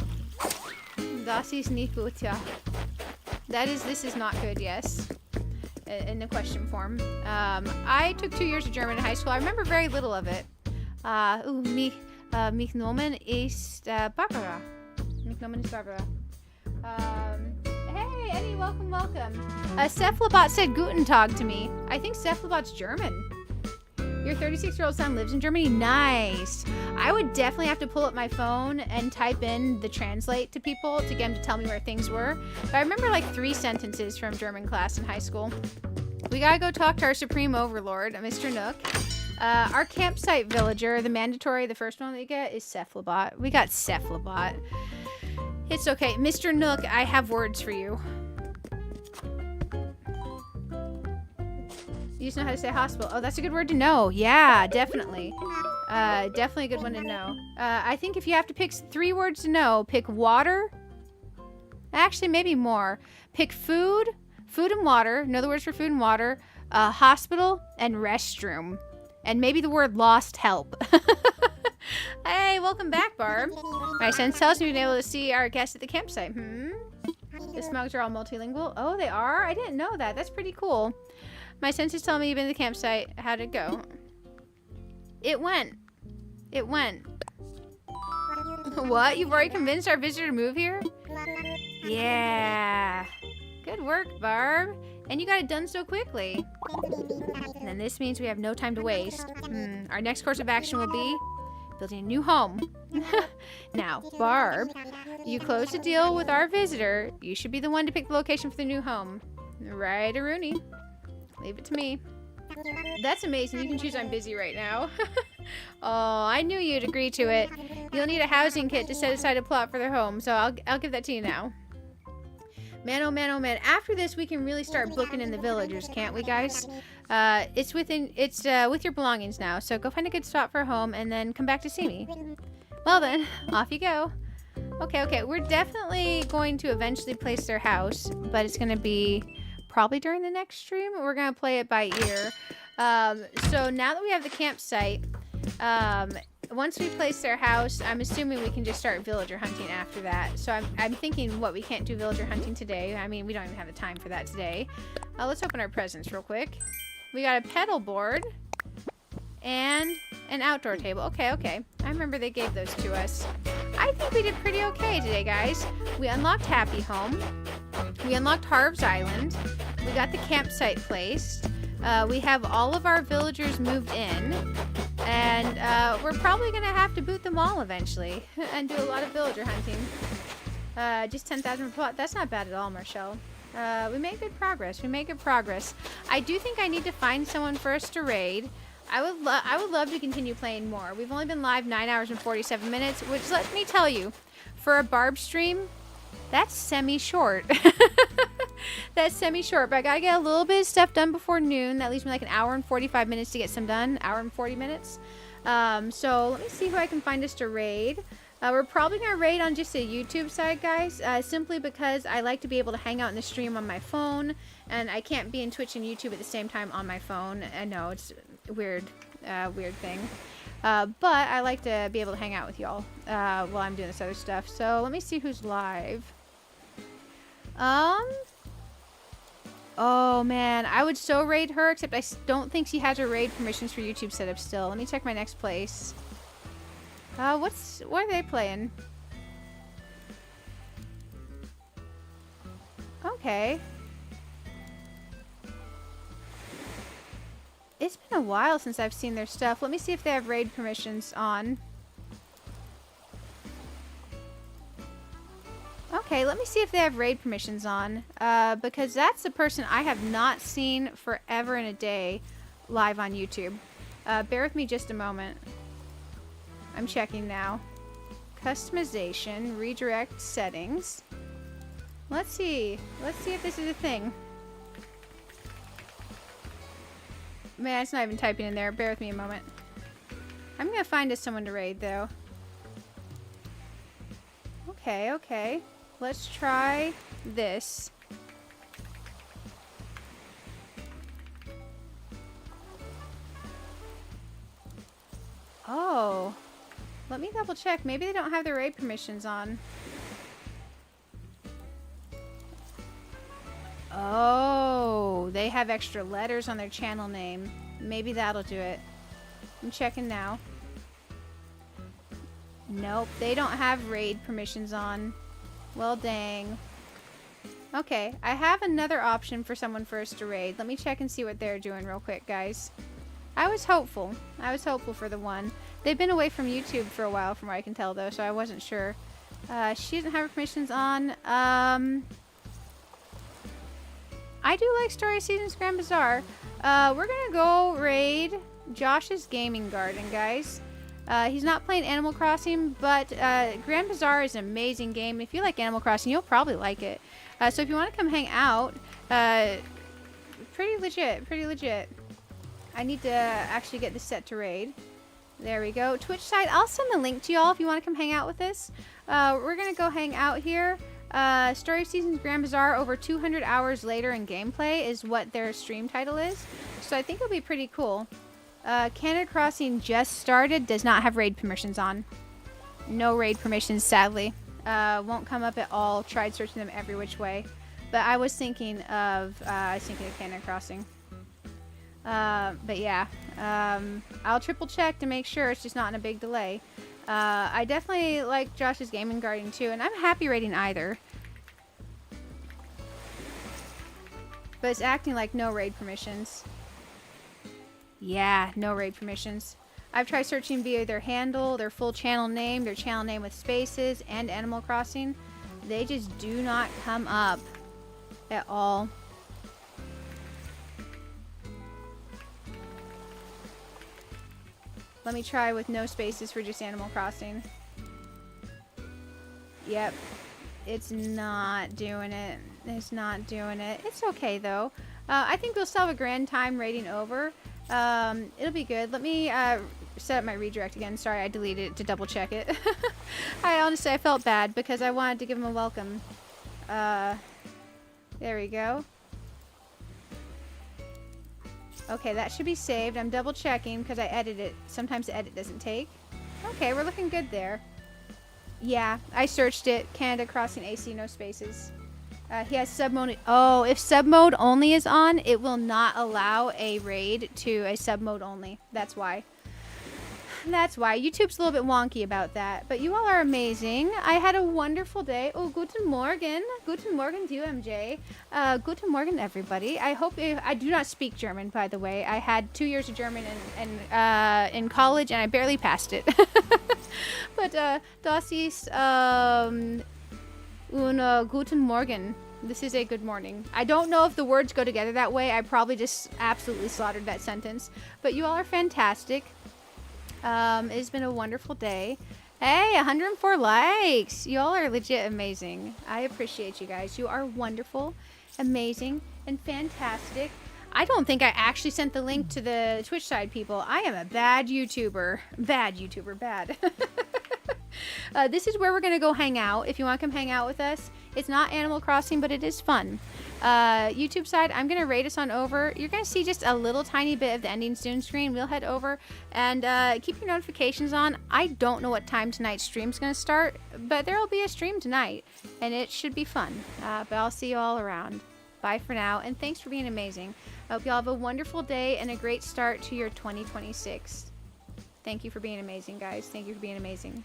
A: Das ist nicht gut, ja. This is not good, yes. In the question form. I took 2 years of German in high school. I remember very little of it. Mich Nomen ist Barbara. Mich Nomen ist Barbara. Hey, Eddie, welcome, welcome. Cephalbot said Guten Tag to me. I think Cephalbot's German. Your 36-year-old son lives in Germany? Nice. I would definitely have to pull up my phone and type in the translate to people to get them to tell me where things were. But I remember like 3 sentences from German class in high school. We gotta go talk to our supreme overlord, Mr. Nook. Our campsite villager, the first one we get is Cephalbot. We got Cephalbot. It's okay. Mr. Nook, I have words for you. You just know how to say hospital. Oh, that's a good word to know. Yeah, definitely. Definitely a good one to know. I think if you have to pick 3 words to know, pick water. Actually, maybe more. Pick food, food and water. Know the words for food and water. Hospital and restroom. And maybe the word lost help. Hey, welcome back, Barb. My sense tells me we've been able to see our guests at the campsite. The smugs are all multilingual. Oh, they are? I didn't know that. That's pretty cool. My senses tell me you've been to the campsite. How'd it go? It went. It went. What? You've already convinced our visitor to move here? Yeah. Good work, Barb. And you got it done so quickly. And then this means we have no time to waste. Our next course of action will be building a new home. Now, Barb, you closed the deal with our visitor. You should be the one to pick the location for the new home. Right, Rooney. Leave it to me. That's amazing. You can choose I'm busy right now. Oh, I knew you'd agree to it. You'll need a housing kit to set aside a plot for their home, so I'll give that to you now. Man, oh man, oh man. After this, we can really start booking in the villagers, can't we, guys? It's with your belongings now, so go find a good spot for home and then come back to see me. Well then, off you go. Okay, we're definitely going to eventually place their house, but it's going to be probably during the next stream. We're going to play it by ear. So now that we have the campsite, once we place their house, I'm assuming we can just start villager hunting after that. So I'm thinking, what, we can't do villager hunting today. I mean, we don't even have the time for that today. Let's open our presents real quick. We got a pedal board and an outdoor table. Okay. I remember they gave those to us. I think we did pretty okay today, guys. We unlocked Happy Home. We unlocked Harv's Island. We got the campsite placed. We have all of our villagers moved in. And we're probably going to have to boot them all eventually and do a lot of villager hunting. Just 10,000 per plot. That's not bad at all, Marshall. We made good progress. I do think I need to find someone for us to raid. I would love to continue playing more. We've only been live 9 hours and 47 minutes, which, let me tell you, for a Barb stream, that's semi-short. That's semi-short, but I gotta get a little bit of stuff done before noon. That leaves me like an hour and 45 minutes to get some done. Hour and 40 minutes. So let me see who I can find us to raid. We're probably gonna raid on just a YouTube side, guys, simply because I like to be able to hang out in the stream on my phone, and I can't be in Twitch and YouTube at the same time on my phone. I know it's a weird thing. But I like to be able to hang out with y'all while I'm doing this other stuff. So let me see who's live. Oh man, I would so raid her, except I don't think she has her raid permissions for YouTube set up still. Let me check my next place. What are they playing? Okay. It's been a while since I've seen their stuff. Let me see if they have raid permissions on. Okay, let me see if they have raid permissions on. Because that's the person I have not seen forever and a day live on YouTube. Bear with me just a moment. I'm checking now. Customization, redirect settings. Let's see. Let's see if this is a thing. Man, it's not even typing in there. Bear with me a moment. I'm gonna find us someone to raid, though. Okay. Let's try this. Oh. Let me double check. Maybe they don't have their raid permissions on. Oh, they have extra letters on their channel name. Maybe that'll do it. I'm checking now. Nope, they don't have raid permissions on. Well, dang. Okay, I have another option for someone for us to raid. Let me check and see what they're doing real quick, guys. I was hopeful. For the one. They've been away from YouTube for a while, from what I can tell, though, so I wasn't sure. She doesn't have her permissions on. I do like Story Seasons Grand Bazaar. We're gonna go raid Josh's Gaming Garden, guys. He's not playing Animal Crossing, but Grand Bazaar is an amazing game. If you like Animal Crossing, you'll probably like it. So if you want to come hang out, pretty legit. I need to actually get this set to raid. There we go. Twitch side, I'll send the link to y'all if you want to come hang out with us. We're going to go hang out here. Story Seasons Grand Bazaar over 200 hours later in gameplay is what their stream title is. So I think it'll be pretty cool. Canada Crossing just started, does not have raid permissions on. No raid permissions, sadly. Won't come up at all. Tried searching them every which way. But I was thinking of Canada Crossing. But yeah, I'll triple check to make sure it's just not in a big delay. I definitely like Josh's Gaming Garden too, and I'm happy rating either. But it's acting like no raid permissions. Yeah, no raid permissions. I've tried searching via their handle, their full channel name, their channel name with spaces, and Animal Crossing. They just do not come up at all. Let me try with no spaces for just Animal Crossing. Yep. It's not doing it. It's not doing it. It's okay, though. I think we'll still have a grand time raiding over. It'll be good. Let me set up my redirect again. Sorry, I deleted it to double check it. I felt bad because I wanted to give him a welcome. There we go. Okay, that should be saved. I'm double checking because I edited it. Sometimes the edit doesn't take. Okay, we're looking good there. Yeah, I searched it. Canada Crossing AC, no spaces. He has sub mode. Oh, if sub mode only is on, it will not allow a raid to a sub mode only. That's why. That's why. YouTube's a little bit wonky about that. But you all are amazing. I had a wonderful day. Oh, guten Morgen. Guten Morgen to you, MJ. Guten Morgen, everybody. I hope I do not speak German, by the way. I had 2 years of German in college, and I barely passed it. But das ist guten Morgen. This is a good morning. I don't know if the words go together that way. I probably just absolutely slaughtered that sentence. But you all are fantastic. It's been a wonderful day. Hey, 104 likes. You all are legit amazing. I appreciate you guys. You are wonderful, amazing, and fantastic. I don't think I actually sent the link to the Twitch side, people. I am a bad YouTuber. Bad YouTuber, bad. This is where we're going to go hang out. If you want to come hang out with us. It's not Animal Crossing, but it is fun. YouTube side, I'm going to raid us on over. You're going to see just a little tiny bit of the ending soon screen. We'll head over and keep your notifications on. I don't know what time tonight's stream's going to start, but there will be a stream tonight, and it should be fun. But I'll see you all around. Bye for now, and thanks for being amazing. I hope you all have a wonderful day and a great start to your 2026. Thank you for being amazing, guys. Thank you for being amazing.